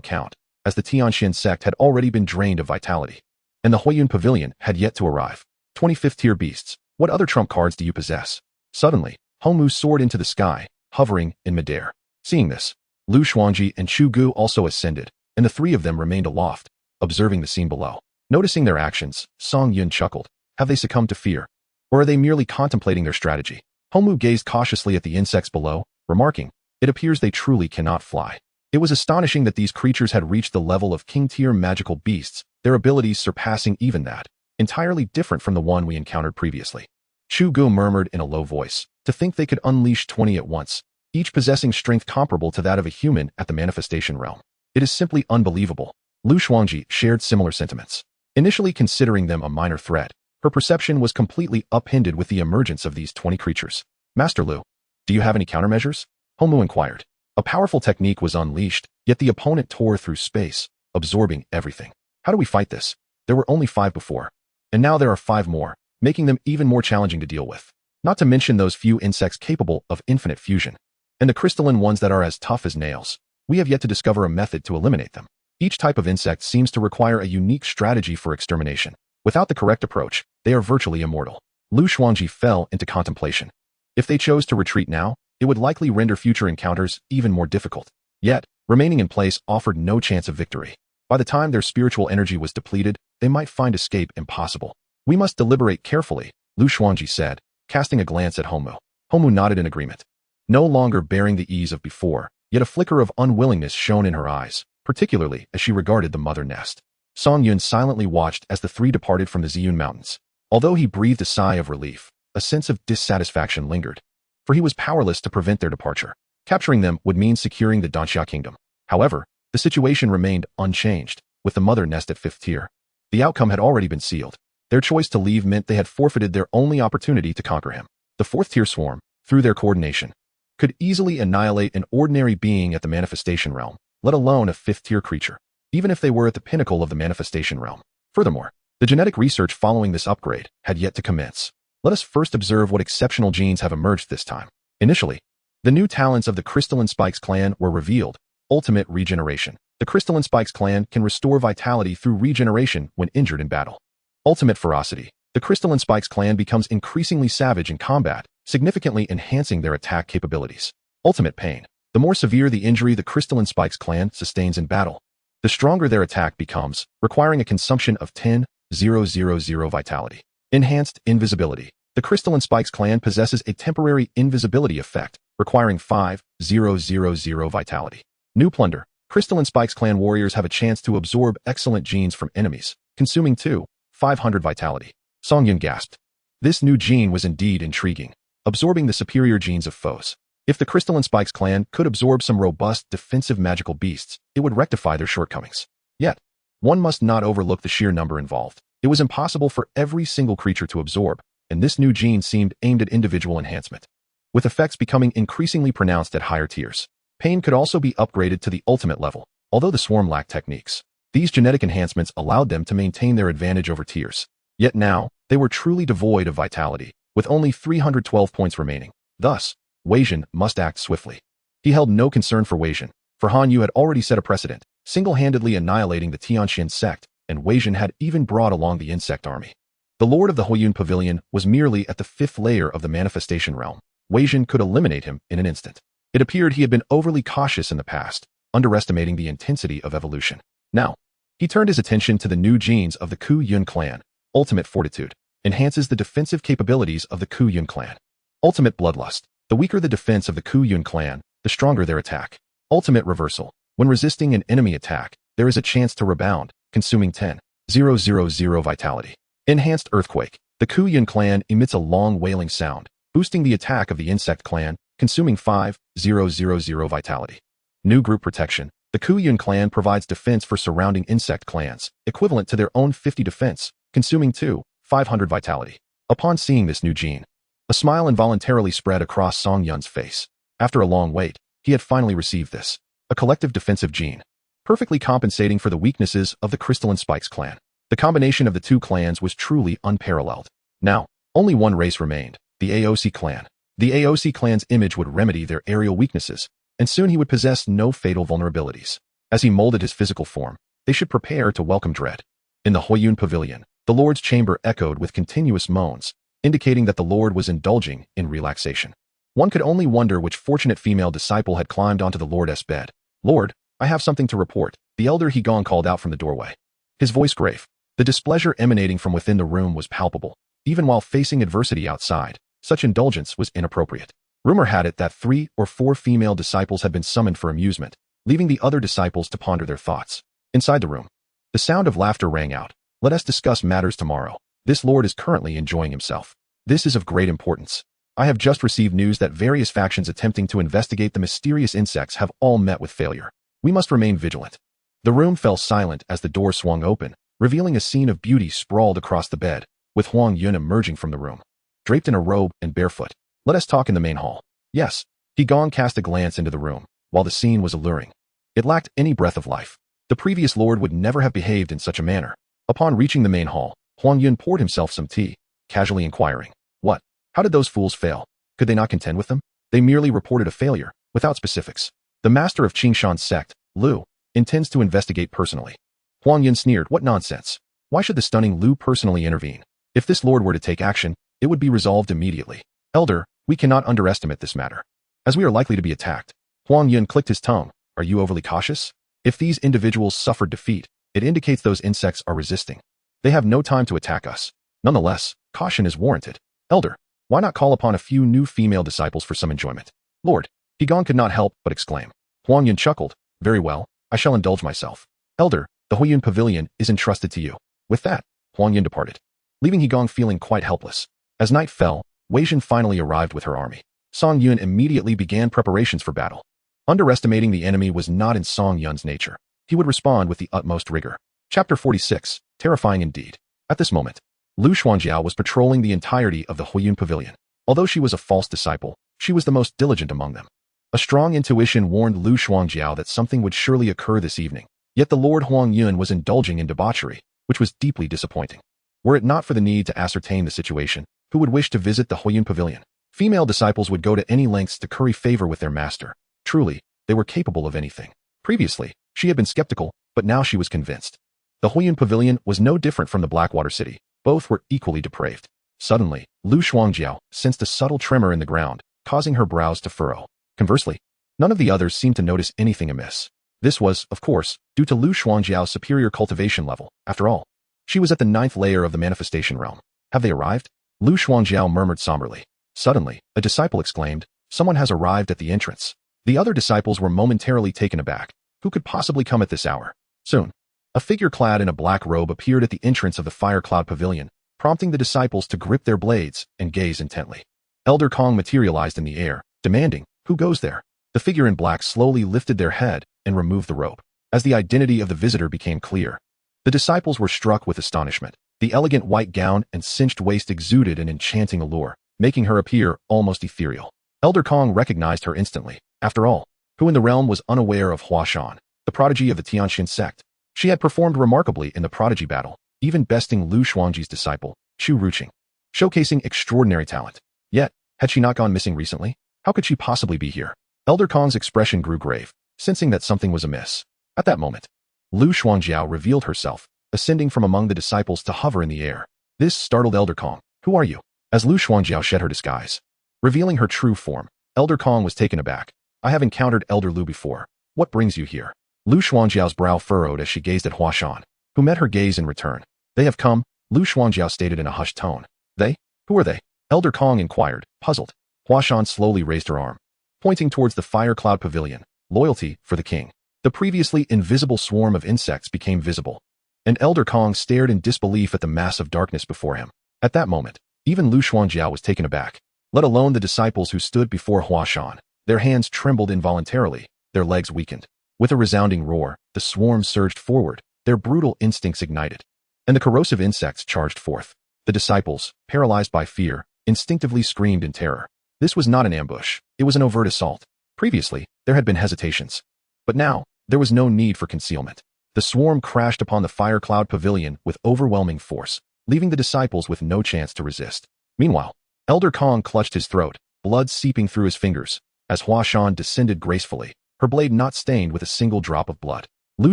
count, as the Tianxian sect had already been drained of vitality, and the Huiyun Pavilion had yet to arrive. 25th-tier beasts, what other trump cards do you possess? Suddenly, Hong Mu soared into the sky, hovering in midair. Seeing this, Lu Xuanji and Chu Gu also ascended, and the 3 of them remained aloft, observing the scene below. Noticing their actions, Song Yun chuckled. Have they succumbed to fear? Or are they merely contemplating their strategy? Hong Mu gazed cautiously at the insects below, remarking, it appears they truly cannot fly. It was astonishing that these creatures had reached the level of king-tier magical beasts, their abilities surpassing even that, entirely different from the one we encountered previously. Chu Gu murmured in a low voice, to think they could unleash 20 at once, each possessing strength comparable to that of a human at the manifestation realm. It is simply unbelievable. Lu Xuanji shared similar sentiments. Initially considering them a minor threat, her perception was completely upended with the emergence of these 20 creatures. Master Lu, do you have any countermeasures? Hong Mu inquired. A powerful technique was unleashed, yet the opponent tore through space, absorbing everything. How do we fight this? There were only 5 before, and now there are 5 more. making them even more challenging to deal with. Not to mention those few insects capable of infinite fusion. And the crystalline ones that are as tough as nails. We have yet to discover a method to eliminate them. Each type of insect seems to require a unique strategy for extermination. Without the correct approach, they are virtually immortal. Lu Xuangji fell into contemplation. If they chose to retreat now, it would likely render future encounters even more difficult. Yet, remaining in place offered no chance of victory. By the time their spiritual energy was depleted, they might find escape impossible. We must deliberate carefully, Lu Xuangji said, casting a glance at Homu. Homu nodded in agreement. No longer bearing the ease of before, yet a flicker of unwillingness shone in her eyes, particularly as she regarded the mother nest. Song Yun silently watched as the three departed from the Ziyun Mountains. Although he breathed a sigh of relief, a sense of dissatisfaction lingered. For he was powerless to prevent their departure. Capturing them would mean securing the Danxia kingdom. However, the situation remained unchanged, with the mother nest at 5th tier. The outcome had already been sealed. Their choice to leave meant they had forfeited their only opportunity to conquer him. The 4th tier swarm, through their coordination, could easily annihilate an ordinary being at the manifestation realm, let alone a 5th tier creature, even if they were at the pinnacle of the manifestation realm. Furthermore, the genetic research following this upgrade had yet to commence. Let us first observe what exceptional genes have emerged this time. Initially, the new talents of the Crystalline Spikes clan were revealed. Ultimate regeneration. The Crystalline Spikes clan can restore vitality through regeneration when injured in battle. Ultimate ferocity. The Crystalline Spikes clan becomes increasingly savage in combat, significantly enhancing their attack capabilities. Ultimate pain. The more severe the injury the Crystalline Spikes clan sustains in battle, the stronger their attack becomes, requiring a consumption of 10,000 vitality. Enhanced invisibility. The Crystalline Spikes clan possesses a temporary invisibility effect, requiring 5,000 vitality. New plunder. Crystalline Spikes clan warriors have a chance to absorb excellent genes from enemies, consuming 500 vitality. Song Yun gasped. This new gene was indeed intriguing, absorbing the superior genes of foes. If the Crystalline Spikes clan could absorb some robust defensive magical beasts, it would rectify their shortcomings. Yet, one must not overlook the sheer number involved. It was impossible for every single creature to absorb, and this new gene seemed aimed at individual enhancement, with effects becoming increasingly pronounced at higher tiers. Pain could also be upgraded to the ultimate level, although the swarm lacked techniques. These genetic enhancements allowed them to maintain their advantage over tiers. Yet now, they were truly devoid of vitality, with only 312 points remaining. Thus, Weijin must act swiftly. He held no concern for Weijin, for Han Yu had already set a precedent, single-handedly annihilating the Tianxian sect, and Weijin had even brought along the insect army. The Lord of the Huiyun Pavilion was merely at the 5th layer of the manifestation realm. Weijin could eliminate him in an instant. It appeared he had been overly cautious in the past, underestimating the intensity of evolution. Now, he turned his attention to the new genes of the Ku Yun clan. Ultimate Fortitude enhances the defensive capabilities of the Ku Yun clan. Ultimate Bloodlust. The weaker the defense of the Ku Yun clan, the stronger their attack. Ultimate Reversal. When resisting an enemy attack, there is a chance to rebound, consuming 10,000 vitality. Enhanced Earthquake. The Ku Yun clan emits a long wailing sound, boosting the attack of the Insect clan, consuming 5,000 vitality. New Group Protection. The Ku Yun clan provides defense for surrounding insect clans, equivalent to their own 50 defense, consuming 500 vitality. Upon seeing this new gene, a smile involuntarily spread across Song Yun's face. After a long wait, he had finally received this. A collective defensive gene, perfectly compensating for the weaknesses of the Crystalline Spikes clan. The combination of the two clans was truly unparalleled. Now, only one race remained, the AOC clan. The AOC clan's image would remedy their aerial weaknesses, and soon he would possess no fatal vulnerabilities. As he molded his physical form, they should prepare to welcome dread. In the Huiyun Pavilion, the Lord's chamber echoed with continuous moans, indicating that the Lord was indulging in relaxation. One could only wonder which fortunate female disciple had climbed onto the Lord's bed. Lord, I have something to report, the elder Hegong called out from the doorway. His voice grave. The displeasure emanating from within the room was palpable. Even while facing adversity outside, such indulgence was inappropriate. Rumor had it that 3 or 4 female disciples had been summoned for amusement, leaving the other disciples to ponder their thoughts. Inside the room, the sound of laughter rang out. Let us discuss matters tomorrow. This lord is currently enjoying himself. This is of great importance. I have just received news that various factions attempting to investigate the mysterious insects have all met with failure. We must remain vigilant. The room fell silent as the door swung open, revealing a scene of beauty sprawled across the bed, with Huang Yun emerging from the room, draped in a robe and barefoot. Let us talk in the main hall. Yes. Hegong cast a glance into the room, while the scene was alluring. It lacked any breath of life. The previous lord would never have behaved in such a manner. Upon reaching the main hall, Huang Yun poured himself some tea, casually inquiring. What? How did those fools fail? Could they not contend with them? They merely reported a failure, without specifics. The master of Qingshan's sect, Lu, intends to investigate personally. Huang Yun sneered, what nonsense. Why should the stunning Lu personally intervene? If this lord were to take action, it would be resolved immediately. Elder, we cannot underestimate this matter. As we are likely to be attacked. Huang Yun clicked his tongue. Are you overly cautious? If these individuals suffered defeat, it indicates those insects are resisting. They have no time to attack us. Nonetheless, caution is warranted. Elder, why not call upon a few new female disciples for some enjoyment? Lord, Higong could not help but exclaim. Huang Yun chuckled. Very well, I shall indulge myself. Elder, the Huiyun Pavilion is entrusted to you. With that, Huang Yun departed, leaving Higong feeling quite helpless. As night fell, Wei Jin finally arrived with her army. Song Yun immediately began preparations for battle. Underestimating the enemy was not in Song Yun's nature. He would respond with the utmost rigor. Chapter 46, terrifying indeed. At this moment, Lu Xuanjiao was patrolling the entirety of the Huiyun Pavilion. Although she was a false disciple, she was the most diligent among them. A strong intuition warned Lu Xuanjiao that something would surely occur this evening. Yet the Lord Huang Yun was indulging in debauchery, which was deeply disappointing. Were it not for the need to ascertain the situation, who would wish to visit the Huiyun Pavilion? Female disciples would go to any lengths to curry favor with their master. Truly, they were capable of anything. Previously, she had been skeptical, but now she was convinced. The Huiyun Pavilion was no different from the Blackwater City. Both were equally depraved. Suddenly, Lu Xuanjiao sensed a subtle tremor in the ground, causing her brows to furrow. Conversely, none of the others seemed to notice anything amiss. This was, of course, due to Lu Xuanjiao's superior cultivation level. After all, she was at the 9th layer of the manifestation realm. Have they arrived? Lu Xuanjiao murmured somberly. Suddenly, a disciple exclaimed, someone has arrived at the entrance. The other disciples were momentarily taken aback. Who could possibly come at this hour? Soon, a figure clad in a black robe appeared at the entrance of the Fire Cloud Pavilion, prompting the disciples to grip their blades and gaze intently. Elder Kong materialized in the air, demanding, who goes there? The figure in black slowly lifted their head and removed the robe. As the identity of the visitor became clear, the disciples were struck with astonishment. The elegant white gown and cinched waist exuded an enchanting allure, making her appear almost ethereal. Elder Kong recognized her instantly. After all, who in the realm was unaware of Hua Shan, the prodigy of the Tianxin sect? She had performed remarkably in the prodigy battle, even besting Lu Xuanji's disciple, Chu Ruqing, showcasing extraordinary talent. Yet, had she not gone missing recently? How could she possibly be here? Elder Kong's expression grew grave, sensing that something was amiss. At that moment, Lu Xuanjiao revealed herself, ascending from among the disciples to hover in the air. This startled Elder Kong. Who are you? As Lu Xuanjiao shed her disguise, revealing her true form, Elder Kong was taken aback. I have encountered Elder Lu before. What brings you here? Lu Xuanjiao's brow furrowed as she gazed at Hua Shan, who met her gaze in return. They have come, Lu Xuanjiao stated in a hushed tone. They? Who are they? Elder Kong inquired, puzzled. Hua Shan slowly raised her arm, pointing towards the Fire Cloud Pavilion. Loyalty for the king. The previously invisible swarm of insects became visible, and Elder Kong stared in disbelief at the mass of darkness before him. At that moment, even Lu Xuanjiao was taken aback, let alone the disciples who stood before Hua Shan. Their hands trembled involuntarily, their legs weakened. With a resounding roar, the swarm surged forward, their brutal instincts ignited, and the corrosive insects charged forth. The disciples, paralyzed by fear, instinctively screamed in terror. This was not an ambush, it was an overt assault. Previously, there had been hesitations. But now, there was no need for concealment. The swarm crashed upon the Fire Cloud Pavilion with overwhelming force, leaving the disciples with no chance to resist. Meanwhile, Elder Kong clutched his throat, blood seeping through his fingers, as Hua Shan descended gracefully, her blade not stained with a single drop of blood. Lu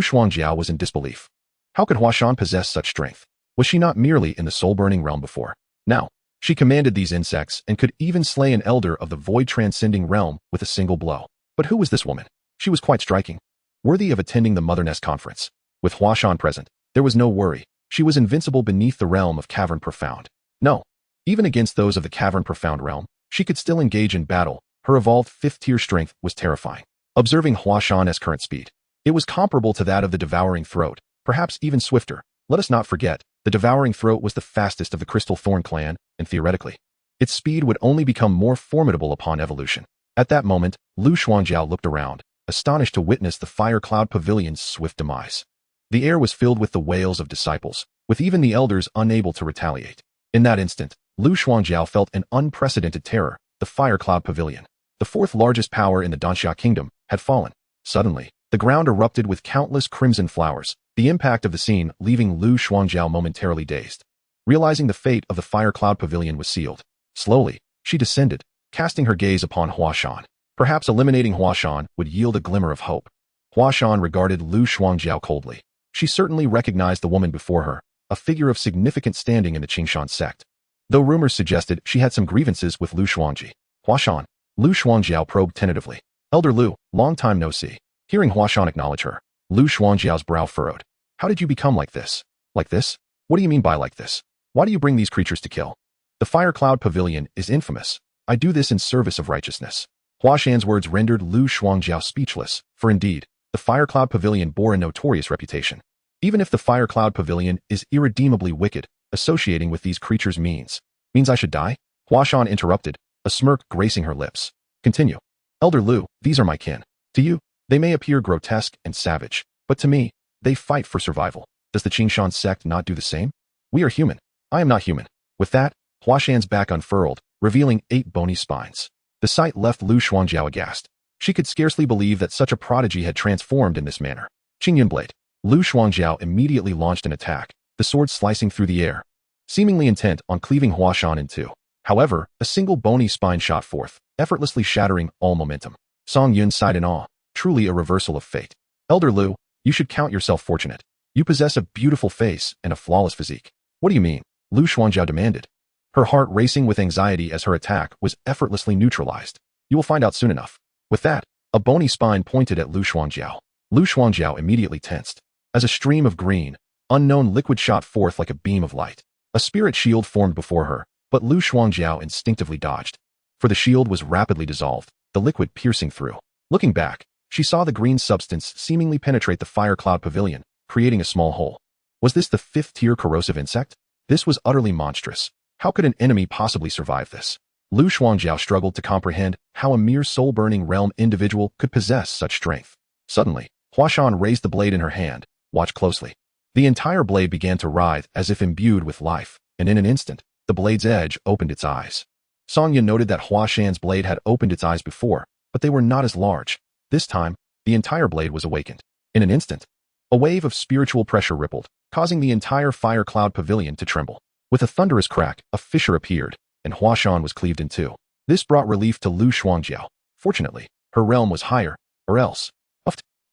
Xuanjiao was in disbelief. How could Hua Shan possess such strength? Was she not merely in the soul-burning realm before? Now, she commanded these insects and could even slay an elder of the void-transcending realm with a single blow. But who was this woman? She was quite striking, worthy of attending the Mother Nest conference. With Hua Shan present, there was no worry. She was invincible beneath the realm of Cavern Profound. No, even against those of the Cavern Profound realm, she could still engage in battle. Her evolved 5th-tier strength was terrifying. Observing Hua Shan's current speed, it was comparable to that of the Devouring Throat, perhaps even swifter. Let us not forget, the Devouring Throat was the fastest of the Crystal Thorn clan, and theoretically, its speed would only become more formidable upon evolution. At that moment, Lu Xuanjiao looked around, astonished to witness the Fire Cloud Pavilion's swift demise. The air was filled with the wails of disciples, with even the elders unable to retaliate. In that instant, Lu Xuanjiao felt an unprecedented terror. The Fire Cloud Pavilion, the 4th largest power in the Danxia Kingdom, had fallen. Suddenly, the ground erupted with countless crimson flowers, the impact of the scene leaving Lu Xuanjiao momentarily dazed. realizing the fate of the Fire Cloud Pavilion was sealed. Slowly, she descended, casting her gaze upon Huashan. Perhaps eliminating Huashan would yield a glimmer of hope. Huashan regarded Lu Shuangjiao coldly. She certainly recognized the woman before her, a figure of significant standing in the Qingshan sect. Though rumors suggested she had some grievances with Lu Shuangji. Huashan, Lu Shuangjiao probed tentatively. Elder Lu, long time no see. Hearing Huashan acknowledge her, Lu Shuangjiao's brow furrowed. How did you become like this? Like this? What do you mean by like this? Why do you bring these creatures to kill? The Fire Cloud Pavilion is infamous. I do this in service of righteousness. Huashan's words rendered Lu Shuangjiao speechless, for indeed, the Fire Cloud Pavilion bore a notorious reputation. Even if the Fire Cloud Pavilion is irredeemably wicked, associating with these creatures means I should die? Huashan interrupted, a smirk gracing her lips. Continue. Elder Lu, these are my kin. To you, they may appear grotesque and savage, but to me, they fight for survival. Does the Qingshan sect not do the same? We are human. I am not human. With that, Huashan's back unfurled, revealing 8 bony spines. The sight left Lu Shuangjiao aghast. She could scarcely believe that such a prodigy had transformed in this manner. Qingyun Blade. Lu Shuangjiao immediately launched an attack, the sword slicing through the air, seemingly intent on cleaving Huashan in two. However, a single bony spine shot forth, effortlessly shattering all momentum. Song Yun sighed in awe, truly a reversal of fate. Elder Lu, you should count yourself fortunate. You possess a beautiful face and a flawless physique. What do you mean? Lu Shuangjiao demanded. Her heart racing with anxiety as her attack was effortlessly neutralized. You will find out soon enough. With that, a bony spine pointed at Lu Shuangjiao. Lu Shuangjiao immediately tensed. As a stream of green, unknown liquid shot forth like a beam of light. A spirit shield formed before her, but Lu Shuangjiao instinctively dodged. For the shield was rapidly dissolved, the liquid piercing through. Looking back, she saw the green substance seemingly penetrate the Fire Cloud Pavilion, creating a small hole. Was this the 5th-tier corrosive insect? This was utterly monstrous. How could an enemy possibly survive this? Lu Shuangjiao struggled to comprehend how a mere soul-burning realm individual could possess such strength. Suddenly, Huashan raised the blade in her hand. Watch closely. The entire blade began to writhe as if imbued with life, and in an instant, the blade's edge opened its eyes. Songya noted that Huashan's blade had opened its eyes before, but they were not as large. This time, the entire blade was awakened. In an instant, a wave of spiritual pressure rippled, causing the entire Fire Cloud Pavilion to tremble. With a thunderous crack, a fissure appeared, and Huashan was cleaved in two. This brought relief to Lu Shuangjiao. Fortunately, her realm was higher, or else.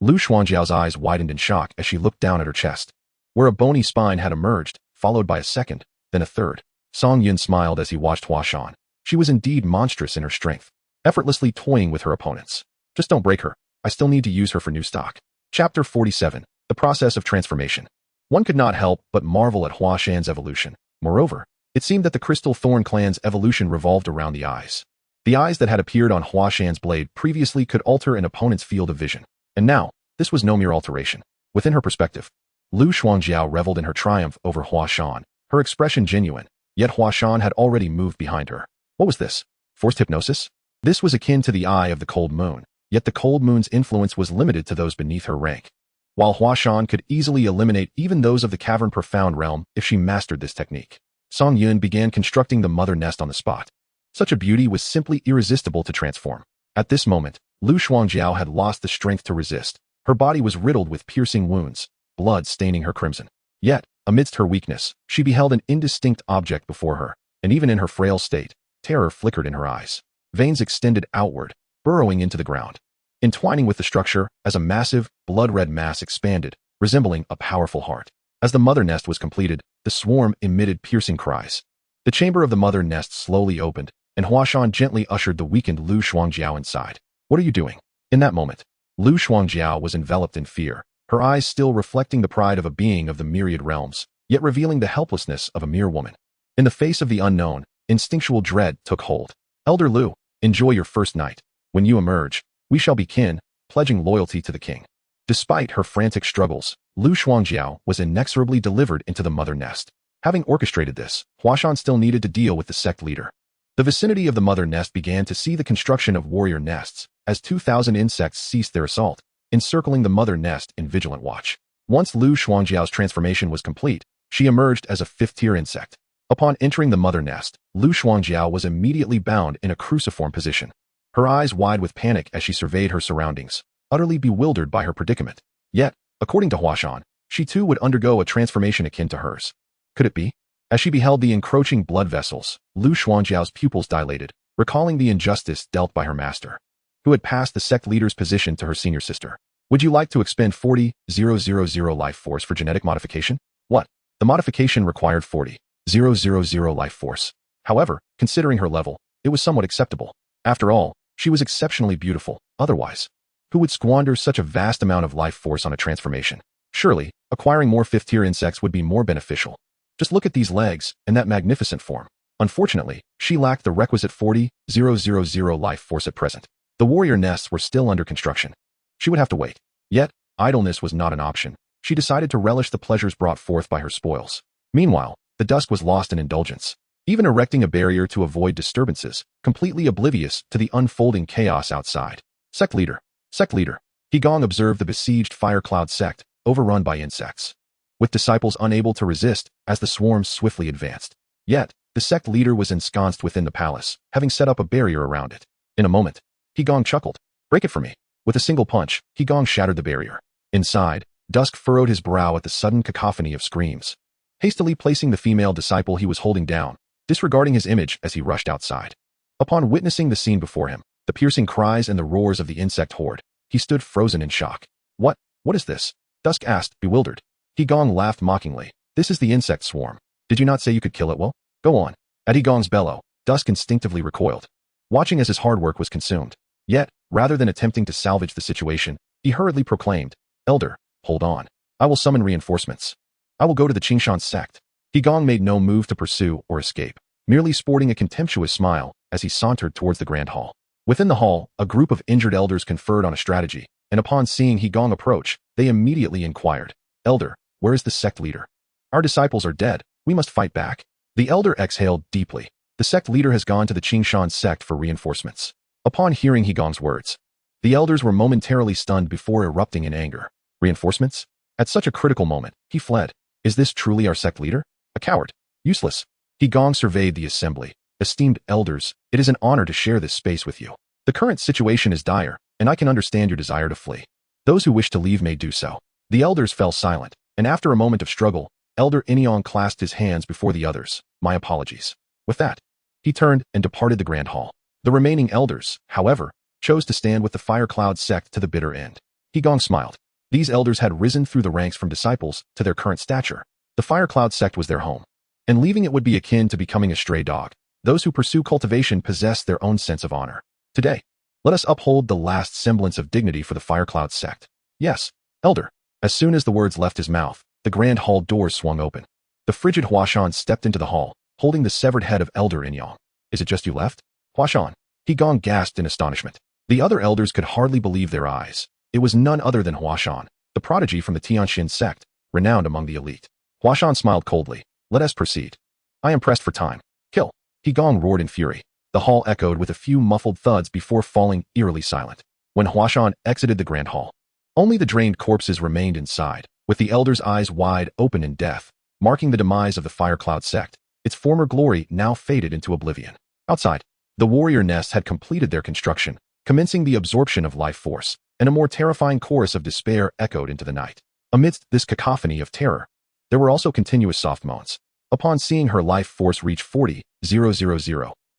Lu Shuangjiao's eyes widened in shock as she looked down at her chest, where a bony spine had emerged, followed by a second, then a third. Song Yun smiled as he watched Huashan. She was indeed monstrous in her strength, effortlessly toying with her opponents. Just don't break her. I still need to use her for new stock. Chapter 47. The Process of Transformation. One could not help but marvel at Huashan's evolution. Moreover, it seemed that the Crystal Thorn clan's evolution revolved around the eyes. The eyes that had appeared on Huashan's blade previously could alter an opponent's field of vision. And now, this was no mere alteration. Within her perspective, Lu Shuangjiao reveled in her triumph over Huashan, her expression genuine, yet Huashan had already moved behind her. What was this? Forced hypnosis? This was akin to the eye of the cold moon, yet the cold moon's influence was limited to those beneath her rank. While Huashan could easily eliminate even those of the Cavern Profound realm if she mastered this technique. Song Yun began constructing the mother nest on the spot. Such a beauty was simply irresistible to transform. At this moment, Lu Shuangjiao had lost the strength to resist. Her body was riddled with piercing wounds, blood staining her crimson. Yet, amidst her weakness, she beheld an indistinct object before her, and even in her frail state, terror flickered in her eyes. Veins extended outward, burrowing into the ground, entwining with the structure as a massive, blood-red mass expanded, resembling a powerful heart. As the mother nest was completed, the swarm emitted piercing cries. The chamber of the mother nest slowly opened, and Huashan gently ushered the weakened Lu Shuangjiao inside. What are you doing? In that moment, Lu Shuangjiao was enveloped in fear, her eyes still reflecting the pride of a being of the myriad realms, yet revealing the helplessness of a mere woman. In the face of the unknown, instinctual dread took hold. Elder Lu, enjoy your first night. When you emerge, we shall be kin, pledging loyalty to the king. Despite her frantic struggles, Lu Shuangjiao was inexorably delivered into the mother nest. Having orchestrated this, Huashan still needed to deal with the sect leader. The vicinity of the mother nest began to see the construction of warrior nests, as 2,000 insects ceased their assault, encircling the mother nest in vigilant watch. Once Lu Shuangjiao's transformation was complete, she emerged as a 5th-tier insect. Upon entering the mother nest, Lu Shuangjiao was immediately bound in a cruciform position, her eyes wide with panic as she surveyed her surroundings, utterly bewildered by her predicament. Yet, according to Huashan, she too would undergo a transformation akin to hers. Could it be? As she beheld the encroaching blood vessels, Lu Xuanjiao's pupils dilated, recalling the injustice dealt by her master, who had passed the sect leader's position to her senior sister. Would you like to expend 40,000 life force for genetic modification? What? The modification required 40,000 life force. However, considering her level, it was somewhat acceptable. After all, she was exceptionally beautiful. Otherwise, who would squander such a vast amount of life force on a transformation? Surely, acquiring more fifth-tier insects would be more beneficial. Just look at these legs and that magnificent form. Unfortunately, she lacked the requisite 40,000 life force at present. The warrior nests were still under construction. She would have to wait. Yet, idleness was not an option. She decided to relish the pleasures brought forth by her spoils. Meanwhile, the dusk was lost in indulgence, even erecting a barrier to avoid disturbances, completely oblivious to the unfolding chaos outside. Sect leader. Higong observed the besieged fire cloud sect, overrun by insects, with disciples unable to resist as the swarms swiftly advanced. Yet, the sect leader was ensconced within the palace, having set up a barrier around it. In a moment, Higong chuckled. Break it for me. With a single punch, Higong shattered the barrier. Inside, Dusk furrowed his brow at the sudden cacophony of screams. Hastily placing the female disciple he was holding down, disregarding his image as he rushed outside. Upon witnessing the scene before him, the piercing cries and the roars of the insect horde, he stood frozen in shock. What is this? Dusk asked, bewildered. Higong laughed mockingly. This is the insect swarm. Did you not say you could kill it? Well, go on. At Higong's bellow, Dusk instinctively recoiled, watching as his hard work was consumed. Yet, rather than attempting to salvage the situation, he hurriedly proclaimed, Elder, hold on. I will summon reinforcements. I will go to the Qingshan sect. Higong made no move to pursue or escape, merely sporting a contemptuous smile as he sauntered towards the grand hall. Within the hall, a group of injured elders conferred on a strategy, and upon seeing Higong approach, they immediately inquired, Elder, where is the sect leader? Our disciples are dead. We must fight back. The elder exhaled deeply. The sect leader has gone to the Qingshan sect for reinforcements. Upon hearing Higong's words, the elders were momentarily stunned before erupting in anger. Reinforcements? At such a critical moment, he fled. Is this truly our sect leader? A coward. Useless. Higong surveyed the assembly. Esteemed elders, it is an honor to share this space with you. The current situation is dire, and I can understand your desire to flee. Those who wish to leave may do so. The elders fell silent, and after a moment of struggle, Elder Inyong clasped his hands before the others. My apologies. With that, he turned and departed the grand hall. The remaining elders, however, chose to stand with the Fire Cloud sect to the bitter end. Higong smiled. These elders had risen through the ranks from disciples to their current stature. The Fire Cloud sect was their home, and leaving it would be akin to becoming a stray dog. Those who pursue cultivation possess their own sense of honor. Today, let us uphold the last semblance of dignity for the Fire Cloud sect. Yes, Elder. As soon as the words left his mouth, the grand hall doors swung open. The frigid Huashan stepped into the hall, holding the severed head of Elder Inyong. Is it just you left? Huashan. Higong gasped in astonishment. The other elders could hardly believe their eyes. It was none other than Huashan, the prodigy from the Tianxin sect, renowned among the elite. Huashan smiled coldly. Let us proceed. I am pressed for time. Kill. Higong roared in fury. The hall echoed with a few muffled thuds before falling eerily silent. When Huashan exited the grand hall, only the drained corpses remained inside, with the elders' eyes wide open in death, marking the demise of the Fire Cloud sect. Its former glory now faded into oblivion. Outside, the warrior nests had completed their construction, commencing the absorption of life force, and a more terrifying chorus of despair echoed into the night. Amidst this cacophony of terror, there were also continuous soft moans. Upon seeing her life force reach 40,000,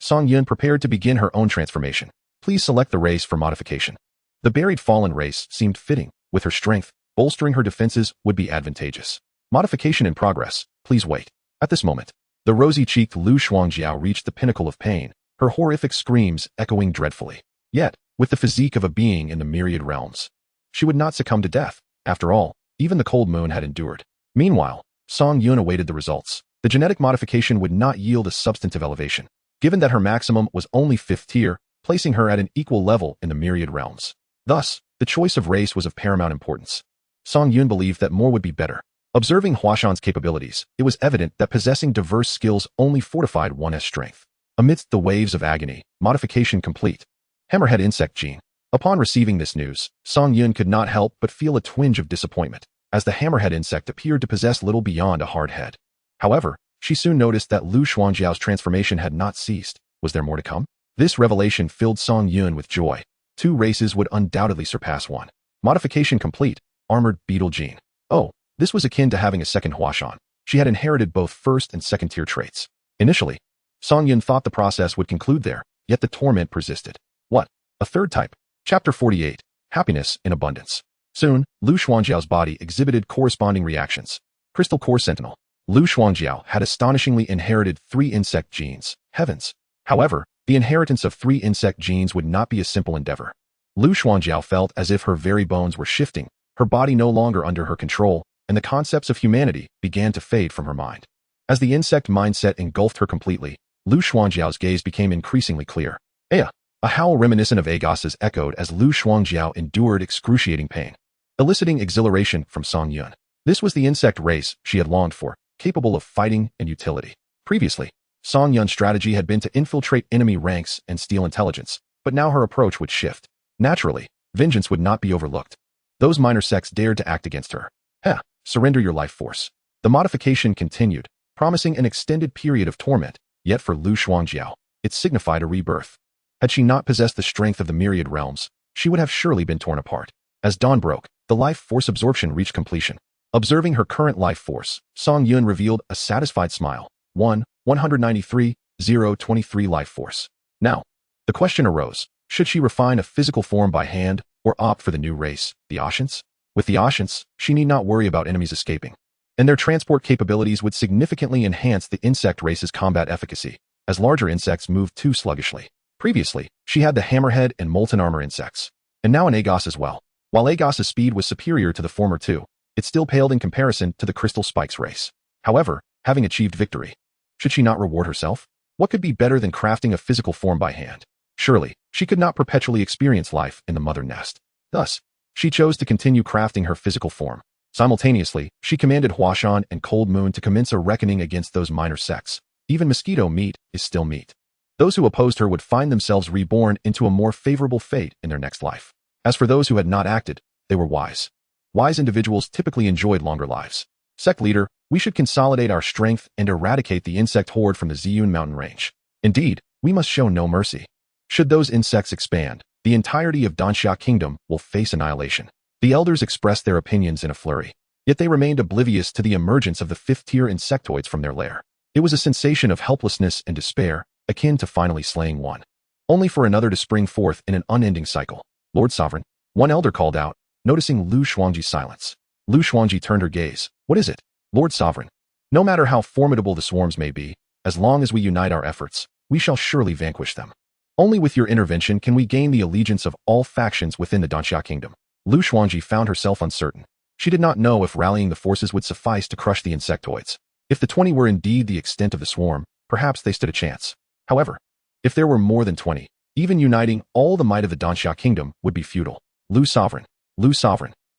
Song Yun prepared to begin her own transformation. Please select the race for modification. The buried fallen race seemed fitting. With her strength, bolstering her defenses would be advantageous. Modification in progress. Please wait. At this moment, the rosy-cheeked Lu Shuangjiao reached the pinnacle of pain, her horrific screams echoing dreadfully. Yet, with the physique of a being in the myriad realms, she would not succumb to death. After all, even the cold moon had endured. Meanwhile, Song Yun awaited the results. The genetic modification would not yield a substantive elevation, given that her maximum was only 5th tier, placing her at an equal level in the myriad realms. Thus, the choice of race was of paramount importance. Song Yun believed that more would be better. Observing Huashan's capabilities, it was evident that possessing diverse skills only fortified one's strength. Amidst the waves of agony, modification complete. Hammerhead insect gene. Upon receiving this news, Song Yun could not help but feel a twinge of disappointment, as the hammerhead insect appeared to possess little beyond a hard head. However, she soon noticed that Lu Xuanjiao's transformation had not ceased. Was there more to come? This revelation filled Song Yun with joy. 2 races would undoubtedly surpass one. Modification complete. Armored beetle gene. Oh, this was akin to having a second Huashan. She had inherited both first and second-tier traits. Initially, Song Yun thought the process would conclude there, yet the torment persisted. What? A third type? Chapter 48. Happiness in Abundance. Soon, Lu Shuangjiao's body exhibited corresponding reactions. Crystal Core Sentinel. Lu Shuangjiao had astonishingly inherited 3 insect genes. Heavens! However, the inheritance of 3 insect genes would not be a simple endeavor. Lu Shuangjiao felt as if her very bones were shifting, her body no longer under her control, and the concepts of humanity began to fade from her mind. As the insect mindset engulfed her completely, Lu Shuangjiao's gaze became increasingly clear. Aya! A howl reminiscent of Agos's echoed as Lu Shuangjiao endured excruciating pain, eliciting exhilaration from Song Yun. This was the insect race she had longed for, capable of fighting and utility. Previously, Song Yun's strategy had been to infiltrate enemy ranks and steal intelligence, but now her approach would shift. Naturally, vengeance would not be overlooked. Those minor sects dared to act against her. Surrender your life force. The modification continued, promising an extended period of torment, yet for Lu Shuangjiao, it signified a rebirth. Had she not possessed the strength of the myriad realms, she would have surely been torn apart. As dawn broke, the life force absorption reached completion. Observing her current life force, Song Yun revealed a satisfied smile. 193,023 life force. Now, the question arose, should she refine a physical form by hand or opt for the new race, the Oshants? With the Oshants, she need not worry about enemies escaping, and their transport capabilities would significantly enhance the insect race's combat efficacy, as larger insects moved too sluggishly. Previously, she had the hammerhead and molten armor insects, and now an Agos as well. While Agos's speed was superior to the former two, it still paled in comparison to the Crystal Spikes race. However, having achieved victory, should she not reward herself? What could be better than crafting a physical form by hand? Surely, she could not perpetually experience life in the mother nest. Thus, she chose to continue crafting her physical form. Simultaneously, she commanded Huashan and Cold Moon to commence a reckoning against those minor sects. Even mosquito meat is still meat. Those who opposed her would find themselves reborn into a more favorable fate in their next life. As for those who had not acted, they were wise. Wise individuals typically enjoyed longer lives. Sect leader, we should consolidate our strength and eradicate the insect horde from the Ziyun mountain range. Indeed, we must show no mercy. Should those insects expand, the entirety of Danxia Kingdom will face annihilation. The elders expressed their opinions in a flurry, yet they remained oblivious to the emergence of the 5th-tier insectoids from their lair. It was a sensation of helplessness and despair, akin to finally slaying one, only for another to spring forth in an unending cycle. Lord Sovereign, one elder called out, noticing Lu Shuangji's silence. Lu Shuangji turned her gaze. What is it? Lord Sovereign, no matter how formidable the swarms may be, as long as we unite our efforts, we shall surely vanquish them. Only with your intervention can we gain the allegiance of all factions within the Danxia Kingdom. Lu Shuangji found herself uncertain. She did not know if rallying the forces would suffice to crush the insectoids. If the 20 were indeed the extent of the swarm, perhaps they stood a chance. However, if there were more than 20, even uniting all the might of the Danxia Kingdom would be futile. Lu Sovereign,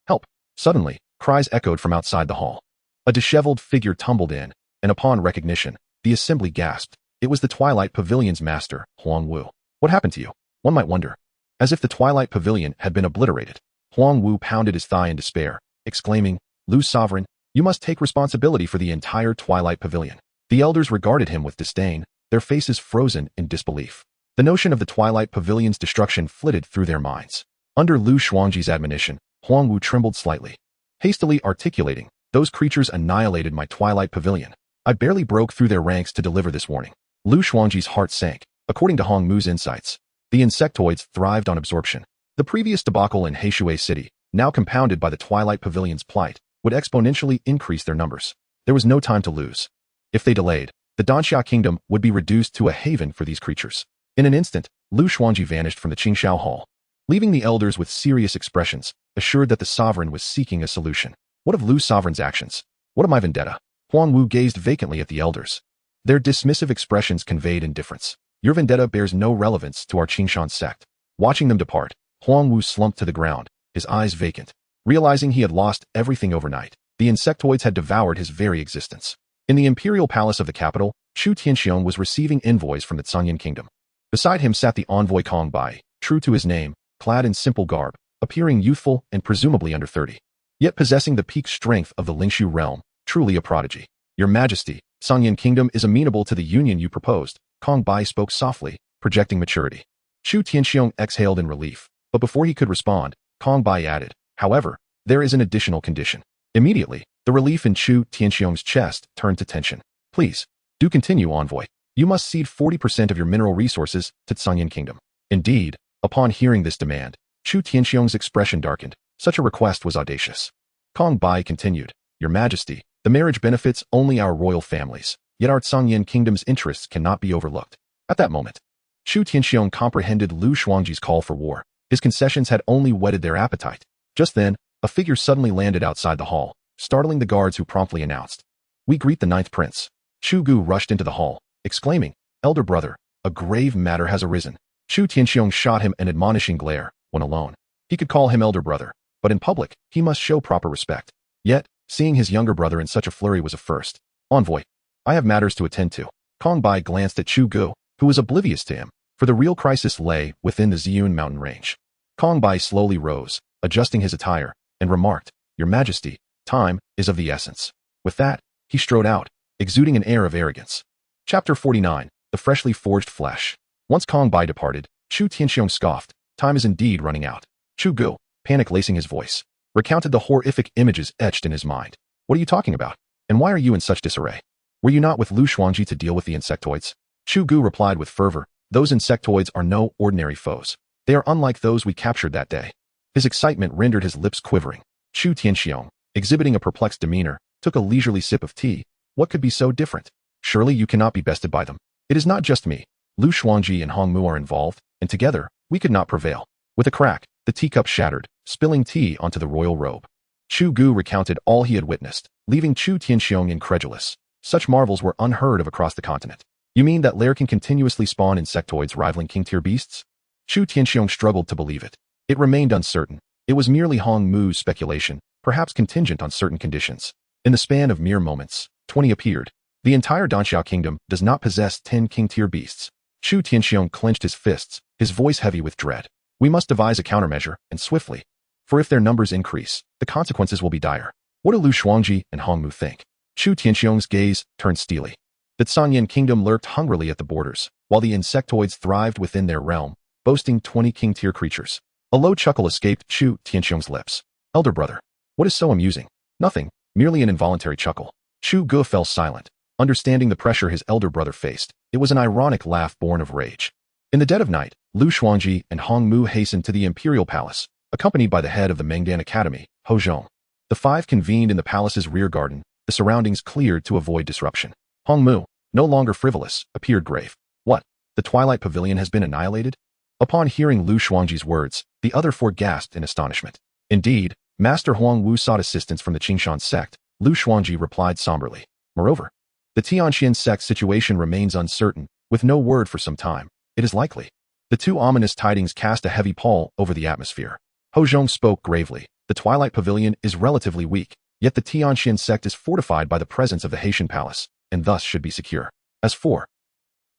help! Suddenly, cries echoed from outside the hall. A disheveled figure tumbled in, and upon recognition, the assembly gasped. It was the Twilight Pavilion's master, Huang Wu. What happened to you? One might wonder. As if the Twilight Pavilion had been obliterated, Huang Wu pounded his thigh in despair, exclaiming, Lu Sovereign, you must take responsibility for the entire Twilight Pavilion. The elders regarded him with disdain, their faces frozen in disbelief. The notion of the Twilight Pavilion's destruction flitted through their minds. Under Lu Shuangji's admonition, Huang Wu trembled slightly, hastily articulating, those creatures annihilated my Twilight Pavilion. I barely broke through their ranks to deliver this warning. Lu Shuangji's heart sank. According to Hong Mu's insights, the insectoids thrived on absorption. The previous debacle in Heishui City, now compounded by the Twilight Pavilion's plight, would exponentially increase their numbers. There was no time to lose. If they delayed, the Danxia Kingdom would be reduced to a haven for these creatures. In an instant, Lu Shuangji vanished from the Qingxiao Hall, leaving the elders with serious expressions, assured that the sovereign was seeking a solution. What of Lu Sovereign's actions? What of my vendetta? Huang Wu gazed vacantly at the elders. Their dismissive expressions conveyed indifference. Your vendetta bears no relevance to our Qingshan sect. Watching them depart, Huang Wu slumped to the ground, his eyes vacant. Realizing he had lost everything overnight, the insectoids had devoured his very existence. In the imperial palace of the capital, Chu Tianxiong was receiving envoys from the Zhangyan kingdom. Beside him sat the envoy Kong Bai, true to his name, clad in simple garb, appearing youthful and presumably under 30. Yet possessing the peak strength of the Lingshu realm, truly a prodigy. Your Majesty, Zhangyan kingdom is amenable to the union you proposed. Kong Bai spoke softly, projecting maturity. Chu Tianxiong exhaled in relief, but before he could respond, Kong Bai added, however, there is an additional condition. Immediately, the relief in Chu Tianxiong's chest turned to tension. Please, do continue, envoy. You must cede 40% of your mineral resources to Tsangyan Kingdom. Indeed, upon hearing this demand, Chu Tianxiong's expression darkened. Such a request was audacious. Kong Bai continued, Your Majesty, the marriage benefits only our royal families, yet our Tsangyan Kingdom's interests cannot be overlooked. At that moment, Chu Tianxiong comprehended Lu Shuangji's call for war. His concessions had only whetted their appetite. Just then, a figure suddenly landed outside the hall, startling the guards who promptly announced, We greet the 9th prince. Chu Gu rushed into the hall, exclaiming, Elder brother, a grave matter has arisen. Chu Tianxiong shot him an admonishing glare. When alone, he could call him elder brother, but in public, he must show proper respect. Yet, seeing his younger brother in such a flurry was a first. Envoy, I have matters to attend to. Kong Bai glanced at Chu Gu, who was oblivious to him, for the real crisis lay within the Ziyun mountain range. Kong Bai slowly rose, adjusting his attire, and remarked, Your Majesty, time is of the essence. With that, he strode out, exuding an air of arrogance. Chapter 49, The Freshly Forged Flesh. Once Kong Bai departed, Chu Tianxiong scoffed, Time is indeed running out. Chu Gu, panic lacing his voice, recounted the horrific images etched in his mind. What are you talking about? And why are you in such disarray? Were you not with Lu Shuangji to deal with the insectoids? Chu Gu replied with fervor, Those insectoids are no ordinary foes. They are unlike those we captured that day. His excitement rendered his lips quivering. Chu Tianxiong, exhibiting a perplexed demeanor, took a leisurely sip of tea. What could be so different? Surely you cannot be bested by them. It is not just me. Lu Shuangji and Hong Mu are involved, and together, we could not prevail. With a crack, the teacup shattered, spilling tea onto the royal robe. Chu Gu recounted all he had witnessed, leaving Chu Tianxiong incredulous. Such marvels were unheard of across the continent. You mean that lair can continuously spawn insectoids rivaling king-tier beasts? Chu Tianxiong struggled to believe it. It remained uncertain. It was merely Hong Mu's speculation, perhaps contingent on certain conditions. In the span of mere moments, 20 appeared. The entire Danxiao kingdom does not possess 10 king-tier beasts. Chu Tianxiong clenched his fists, his voice heavy with dread. We must devise a countermeasure, and swiftly. For if their numbers increase, the consequences will be dire. What do Lu Shuangji and Hong Mu think? Chu Tianxiong's gaze turned steely. The Tsangyan kingdom lurked hungrily at the borders, while the insectoids thrived within their realm, boasting 20 king-tier creatures. A low chuckle escaped Chu Tianxiong's lips. Elder brother, what is so amusing? Nothing, merely an involuntary chuckle. Chu Gu fell silent, understanding the pressure his elder brother faced. It was an ironic laugh born of rage. In the dead of night, Lu Shuangji and Hong Mu hastened to the imperial palace, accompanied by the head of the Mengdan Academy, Ho Zhong. The five convened in the palace's rear garden, the surroundings cleared to avoid disruption. Hong Mu, no longer frivolous, appeared grave. What? The Twilight Pavilion has been annihilated? Upon hearing Lu Shuangji's words, the other four gasped in astonishment. Indeed, Master Huang Wu sought assistance from the Qingshan sect, Lu Shuangji replied somberly. Moreover, the Tianxian sect's situation remains uncertain, with no word for some time. It is likely. The two ominous tidings cast a heavy pall over the atmosphere. Ho Zhong spoke gravely. The Twilight Pavilion is relatively weak, yet the Tianxian sect is fortified by the presence of the Haitian palace, and thus should be secure. As for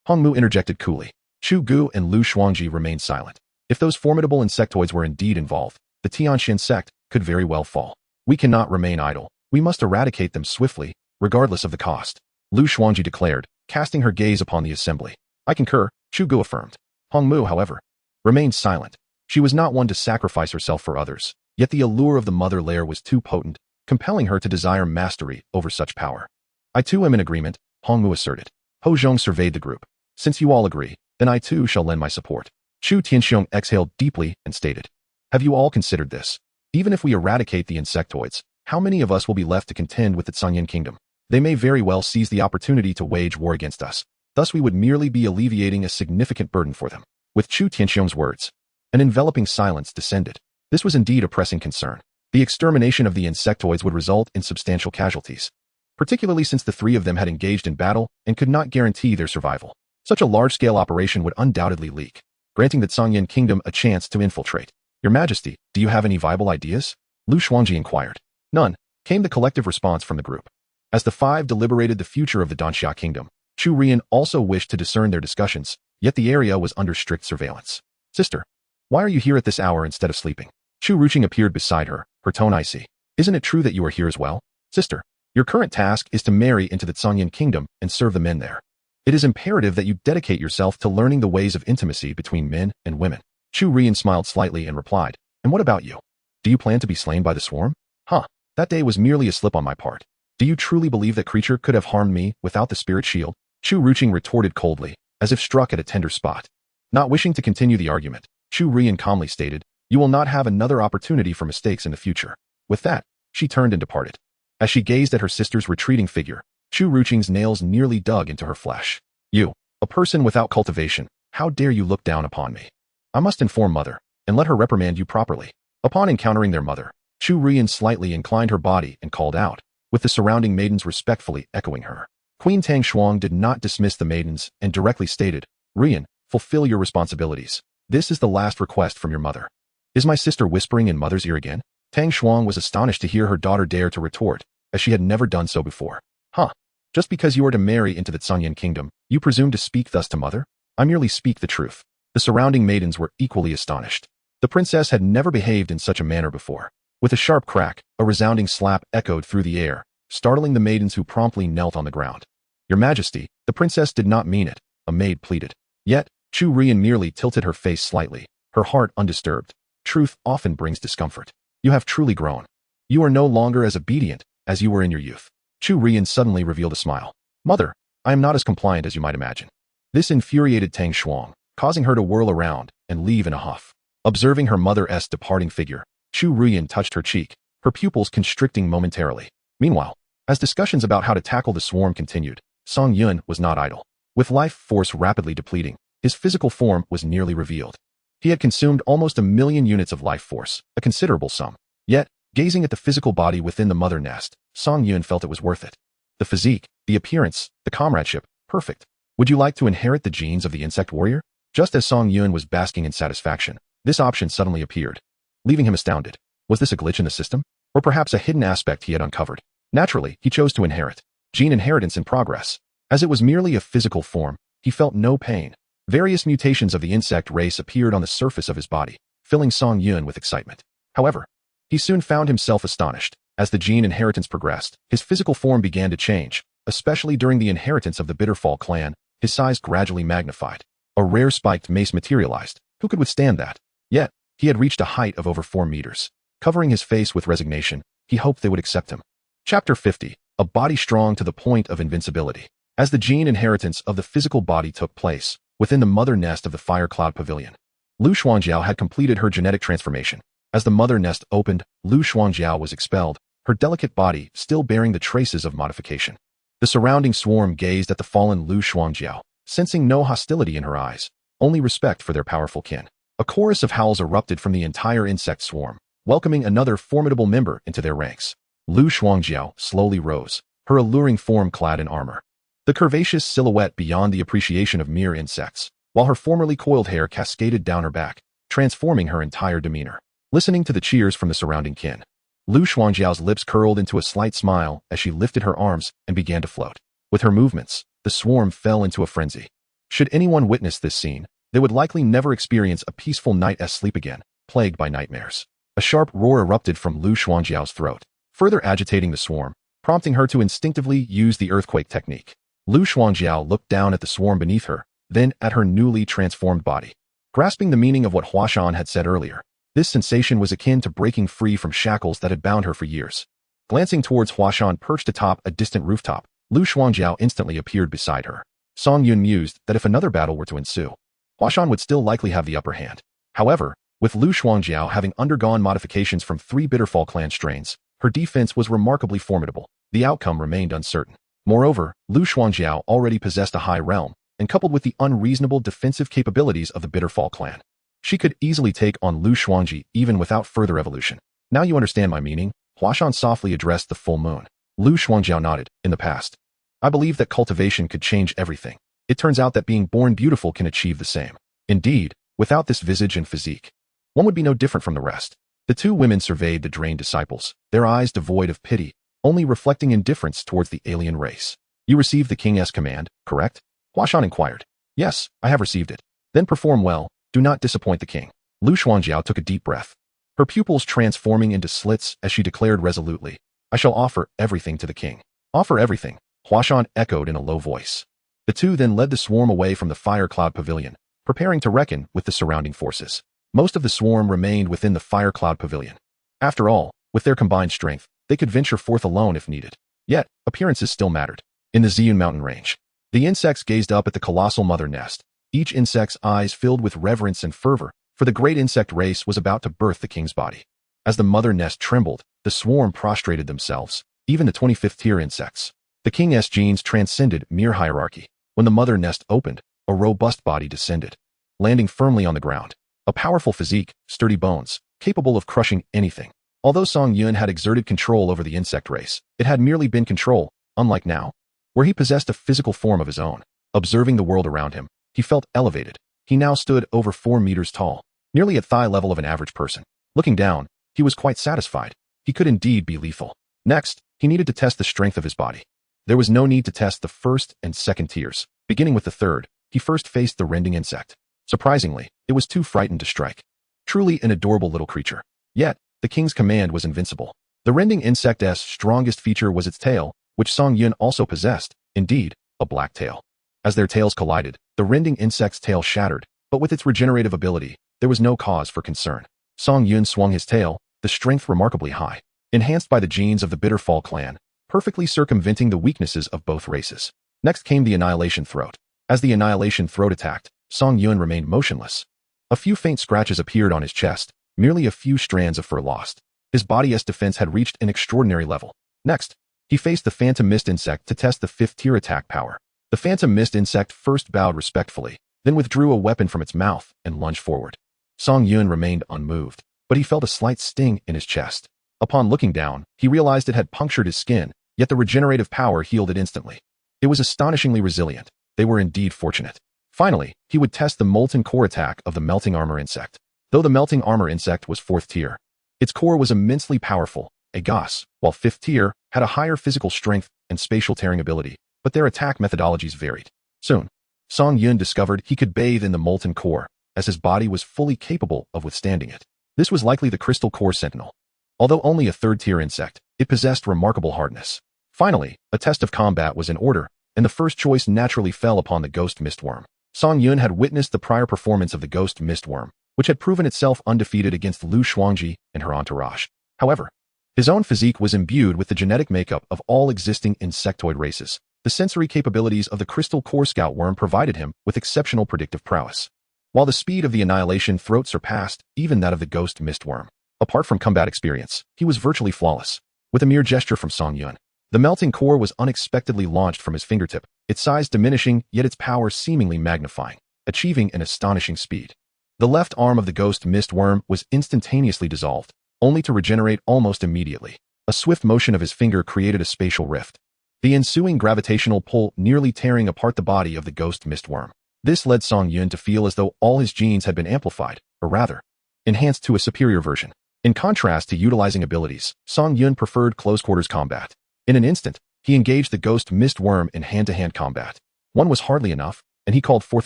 Hong Mu interjected coolly. Chu Gu and Lu Shuangji remained silent. If those formidable insectoids were indeed involved, the Tianxian sect could very well fall. We cannot remain idle. We must eradicate them swiftly, regardless of the cost. Lu Shuangji declared, casting her gaze upon the assembly. I concur, Chu Gu affirmed. Hong Mu, however, remained silent. She was not one to sacrifice herself for others, yet the allure of the mother lair was too potent, compelling her to desire mastery over such power. I too am in agreement, Hong Mu asserted. Ho Zhong surveyed the group. Since you all agree, then I too shall lend my support. Chu Tianxiong exhaled deeply and stated, Have you all considered this? Even if we eradicate the insectoids, how many of us will be left to contend with the Tsangyan kingdom? They may very well seize the opportunity to wage war against us. Thus we would merely be alleviating a significant burden for them. With Chu Tianxiong's words, an enveloping silence descended. This was indeed a pressing concern. The extermination of the insectoids would result in substantial casualties, particularly since the three of them had engaged in battle and could not guarantee their survival. Such a large-scale operation would undoubtedly leak, granting the Tsangyan kingdom a chance to infiltrate. Your Majesty, do you have any viable ideas? Lu Shuangji inquired. None, came the collective response from the group. As the five deliberated the future of the Danxia kingdom, Chu Rian also wished to discern their discussions, yet the area was under strict surveillance. Sister, why are you here at this hour instead of sleeping? Chu Ruqing appeared beside her, her tone icy. Isn't it true that you are here as well? Sister, your current task is to marry into the Tsangyan kingdom and serve the men there. It is imperative that you dedicate yourself to learning the ways of intimacy between men and women. Chu Rian smiled slightly and replied, And what about you? Do you plan to be slain by the swarm? Huh, That day was merely a slip on my part. Do you truly believe that creature could have harmed me without the spirit shield? Chu Ruqing retorted coldly, as if struck at a tender spot. Not wishing to continue the argument, Chu Rian calmly stated, "You will not have another opportunity for mistakes in the future." With that, she turned and departed. As she gazed at her sister's retreating figure, Chu Ruqing's nails nearly dug into her flesh. "You, a person without cultivation, how dare you look down upon me? I must inform Mother, and let her reprimand you properly." Upon encountering their mother, Chu Rian slightly inclined her body and called out, with the surrounding maidens respectfully echoing her. Queen Tang Xuang did not dismiss the maidens and directly stated, "Rian, fulfill your responsibilities. This is the last request from your mother." Is my sister whispering in Mother's ear again? Tang Xuang was astonished to hear her daughter dare to retort, as she had never done so before. "Huh? Just because you are to marry into the Cunyan kingdom, you presume to speak thus to Mother? I merely speak the truth." The surrounding maidens were equally astonished. The princess had never behaved in such a manner before. With a sharp crack, a resounding slap echoed through the air, startling the maidens who promptly knelt on the ground. "Your Majesty, the princess did not mean it," a maid pleaded. Yet, Chu Rian merely tilted her face slightly, her heart undisturbed. Truth often brings discomfort. "You have truly grown. You are no longer as obedient as you were in your youth." Chu Rian suddenly revealed a smile. "Mother, I am not as compliant as you might imagine." This infuriated Tang Xuang, causing her to whirl around and leave in a huff. Observing her mother's departing figure, Chu Rian touched her cheek, her pupils constricting momentarily. Meanwhile, as discussions about how to tackle the swarm continued, Song Yun was not idle. With life force rapidly depleting, his physical form was nearly revealed. He had consumed almost 1,000,000 units of life force, a considerable sum. Yet, gazing at the physical body within the mother nest, Song Yun felt it was worth it. The physique, the appearance, the comradeship, perfect. Would you like to inherit the genes of the insect warrior? Just as Song Yun was basking in satisfaction, this option suddenly appeared, leaving him astounded. Was this a glitch in the system? Or perhaps a hidden aspect he had uncovered? Naturally, he chose to inherit. Gene inheritance in progress. As it was merely a physical form, he felt no pain. Various mutations of the insect race appeared on the surface of his body, filling Song Yun with excitement. However, he soon found himself astonished. As the gene inheritance progressed, his physical form began to change, especially during the inheritance of the Bitterfall clan. His size gradually magnified. A rare spiked mace materialized. Who could withstand that? Yet, he had reached a height of over 4 meters. Covering his face with resignation, he hoped they would accept him. Chapter 50. A body strong to the point of invincibility. As the gene inheritance of the physical body took place, within the mother nest of the Fire Cloud Pavilion, Lu Xuangjiao had completed her genetic transformation. As the mother nest opened, Lu Xuangjiao was expelled, her delicate body still bearing the traces of modification. The surrounding swarm gazed at the fallen Lu Xuangjiao, sensing no hostility in her eyes, only respect for their powerful kin. A chorus of howls erupted from the entire insect swarm, welcoming another formidable member into their ranks. Lu Xuangjiao slowly rose, her alluring form clad in armor. The curvaceous silhouette beyond the appreciation of mere insects, while her formerly coiled hair cascaded down her back, transforming her entire demeanor. Listening to the cheers from the surrounding kin, Lu Xuangjiao's lips curled into a slight smile as she lifted her arms and began to float. With her movements, the swarm fell into a frenzy. Should anyone witness this scene, they would likely never experience a peaceful night's sleep again, plagued by nightmares. A sharp roar erupted from Lu Xuangjiao's throat, further agitating the swarm, prompting her to instinctively use the earthquake technique. Lu Xuangjiao looked down at the swarm beneath her, then at her newly transformed body. Grasping the meaning of what Huashan had said earlier, this sensation was akin to breaking free from shackles that had bound her for years. Glancing towards Huashan perched atop a distant rooftop, Lu Xuangjiao instantly appeared beside her. Song Yun mused that if another battle were to ensue, Huashan would still likely have the upper hand. However, with Lu Xuangjiao having undergone modifications from 3 Bitterfall clan strains, her defense was remarkably formidable. The outcome remained uncertain. Moreover, Lu Xuangjiao already possessed a high realm, and coupled with the unreasonable defensive capabilities of the Bitterfall clan, she could easily take on Lu Xuangji even without further evolution. "Now you understand my meaning," Huashan softly addressed the full moon. Lu Xuangjiao nodded. "In the past, I believed that cultivation could change everything. It turns out that being born beautiful can achieve the same. Indeed, without this visage and physique, one would be no different from the rest." The two women surveyed the drained disciples, their eyes devoid of pity, only reflecting indifference towards the alien race. "You received the king's command, correct?" Huashan inquired. "Yes, I have received it." "Then perform well. Do not disappoint the king." Lu Xuangjiao took a deep breath, her pupils transforming into slits as she declared resolutely, "I shall offer everything to the king." "Offer everything," Huashan echoed in a low voice. The two then led the swarm away from the Fire Cloud Pavilion, preparing to reckon with the surrounding forces. Most of the swarm remained within the Fire Cloud Pavilion. After all, with their combined strength, they could venture forth alone if needed. Yet, appearances still mattered. In the Ziyun mountain range, the insects gazed up at the colossal mother nest, each insect's eyes filled with reverence and fervor, for the great insect race was about to birth the king's body. As the mother nest trembled, the swarm prostrated themselves, even the 25th tier insects. The king's genes transcended mere hierarchy. When the mother nest opened, a robust body descended, landing firmly on the ground. A powerful physique, sturdy bones, capable of crushing anything. Although Song Yun had exerted control over the insect race, it had merely been control, unlike now, where he possessed a physical form of his own. Observing the world around him, he felt elevated. He now stood over 4 meters tall, nearly at thigh level of an average person. Looking down, he was quite satisfied. He could indeed be lethal. Next, he needed to test the strength of his body. There was no need to test the first and second tiers. Beginning with the third, he first faced the rending insect. Surprisingly, it was too frightened to strike. Truly an adorable little creature. Yet, the king's command was invincible. The rending insect's strongest feature was its tail, which Song Yun also possessed, indeed, a black tail. As their tails collided, the rending insect's tail shattered, but with its regenerative ability, there was no cause for concern. Song Yun swung his tail, the strength remarkably high, enhanced by the genes of the Bitterfall clan, perfectly circumventing the weaknesses of both races. Next came the Annihilation Throat. As the Annihilation Throat attacked, Song Yun remained motionless. A few faint scratches appeared on his chest, merely a few strands of fur lost. His body's defense had reached an extraordinary level. Next, he faced the Phantom Mist insect to test the 5th tier attack power. The Phantom Mist insect first bowed respectfully, then withdrew a weapon from its mouth and lunged forward. Song Yun remained unmoved, but he felt a slight sting in his chest. Upon looking down, he realized it had punctured his skin, yet the regenerative power healed it instantly. It was astonishingly resilient. They were indeed fortunate. Finally, he would test the molten core attack of the melting armor insect. Though the melting armor insect was 4th tier, its core was immensely powerful, a goss, while 5th tier had a higher physical strength and spatial tearing ability, but their attack methodologies varied. Soon, Song Yun discovered he could bathe in the molten core, as his body was fully capable of withstanding it. This was likely the Crystal Core Sentinel. Although only a 3rd tier insect, it possessed remarkable hardness. Finally, a test of combat was in order, and the first choice naturally fell upon the Ghost Mistworm. Song Yun had witnessed the prior performance of the Ghost Mistworm, which had proven itself undefeated against Lu Shuangji and her entourage. However, his own physique was imbued with the genetic makeup of all existing insectoid races. The sensory capabilities of the Crystal Core Scout Worm provided him with exceptional predictive prowess, while the speed of the Annihilation Throat surpassed even that of the Ghost Mistworm. Apart from combat experience, he was virtually flawless. With a mere gesture from Song Yun, the melting core was unexpectedly launched from his fingertip, its size diminishing, yet its power seemingly magnifying, achieving an astonishing speed. The left arm of the Ghost Mistworm was instantaneously dissolved, only to regenerate almost immediately. A swift motion of his finger created a spatial rift, the ensuing gravitational pull nearly tearing apart the body of the Ghost Mistworm. This led Song Yun to feel as though all his genes had been amplified, or rather, enhanced to a superior version. In contrast to utilizing abilities, Song Yun preferred close-quarters combat. In an instant, he engaged the Ghost Mistworm in hand-to-hand combat. One was hardly enough, and he called forth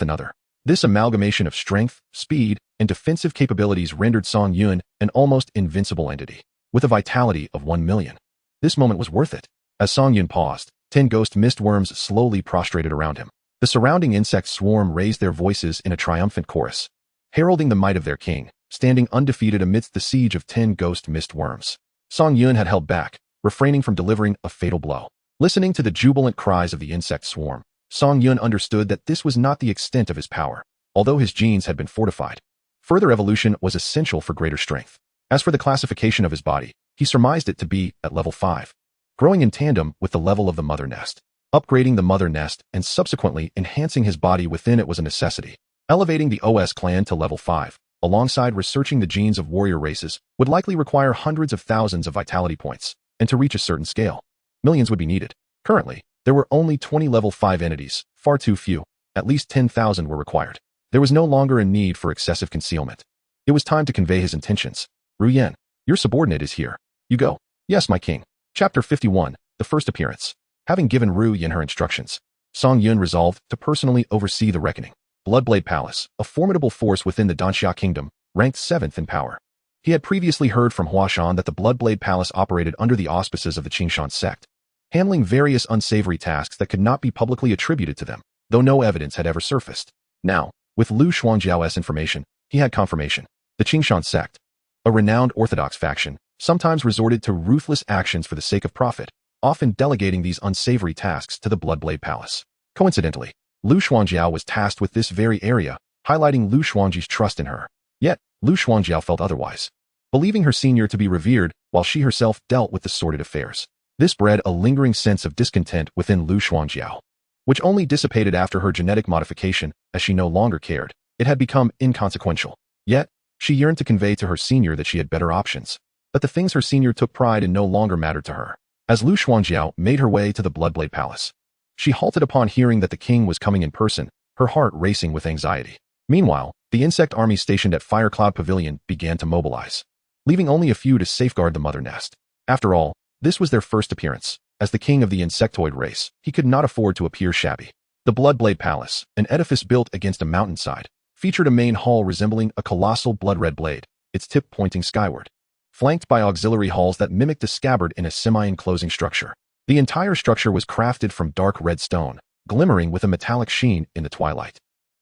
another. This amalgamation of strength, speed, and defensive capabilities rendered Song Yun an almost invincible entity, with a vitality of 1 million. This moment was worth it. As Song Yun paused, 10 Ghost Mistworms slowly prostrated around him. The surrounding insect swarm raised their voices in a triumphant chorus, heralding the might of their king, standing undefeated amidst the siege of 10 Ghost Mistworms. Song Yun had held back, refraining from delivering a fatal blow. Listening to the jubilant cries of the insect swarm, Song Yun understood that this was not the extent of his power, although his genes had been fortified. Further evolution was essential for greater strength. As for the classification of his body, he surmised it to be at level 5, growing in tandem with the level of the mother nest. Upgrading the mother nest and subsequently enhancing his body within it was a necessity. Elevating the OS clan to level 5, alongside researching the genes of warrior races, would likely require hundreds of thousands of vitality points, and to reach a certain scale, millions would be needed. Currently, there were only 20 level 5 entities, far too few. At least 10,000 were required. There was no longer a need for excessive concealment. It was time to convey his intentions. Ru Yan, your subordinate is here. You go. Yes, my king. Chapter 51, The First Appearance. Having given Ru Yan her instructions, Song Yun resolved to personally oversee the reckoning. Bloodblade Palace, a formidable force within the Danxia Kingdom, ranked 7th in power. He had previously heard from Huashan that the Bloodblade Palace operated under the auspices of the Qingshan sect, handling various unsavory tasks that could not be publicly attributed to them, though no evidence had ever surfaced. Now, with Lu Shuangjiao's information, he had confirmation. The Qingshan sect, a renowned orthodox faction, sometimes resorted to ruthless actions for the sake of profit, often delegating these unsavory tasks to the Bloodblade Palace. Coincidentally, Lu Xuanjiao was tasked with this very area, highlighting Lu Xuanji's trust in her. Yet, Lu Xuanjiao felt otherwise, believing her senior to be revered while she herself dealt with the sordid affairs. This bred a lingering sense of discontent within Lu Xuanjiao, which only dissipated after her genetic modification, as she no longer cared. It had become inconsequential. Yet, she yearned to convey to her senior that she had better options, that the things her senior took pride in no longer mattered to her. As Lu Xuanjiao made her way to the Bloodblade Palace, she halted upon hearing that the king was coming in person, her heart racing with anxiety. Meanwhile, the insect army stationed at Firecloud Pavilion began to mobilize, leaving only a few to safeguard the mother nest. After all, this was their first appearance. As the king of the insectoid race, he could not afford to appear shabby. The Bloodblade Palace, an edifice built against a mountainside, featured a main hall resembling a colossal blood-red blade, its tip pointing skyward, flanked by auxiliary halls that mimicked a scabbard in a semi-enclosing structure. The entire structure was crafted from dark red stone, glimmering with a metallic sheen in the twilight,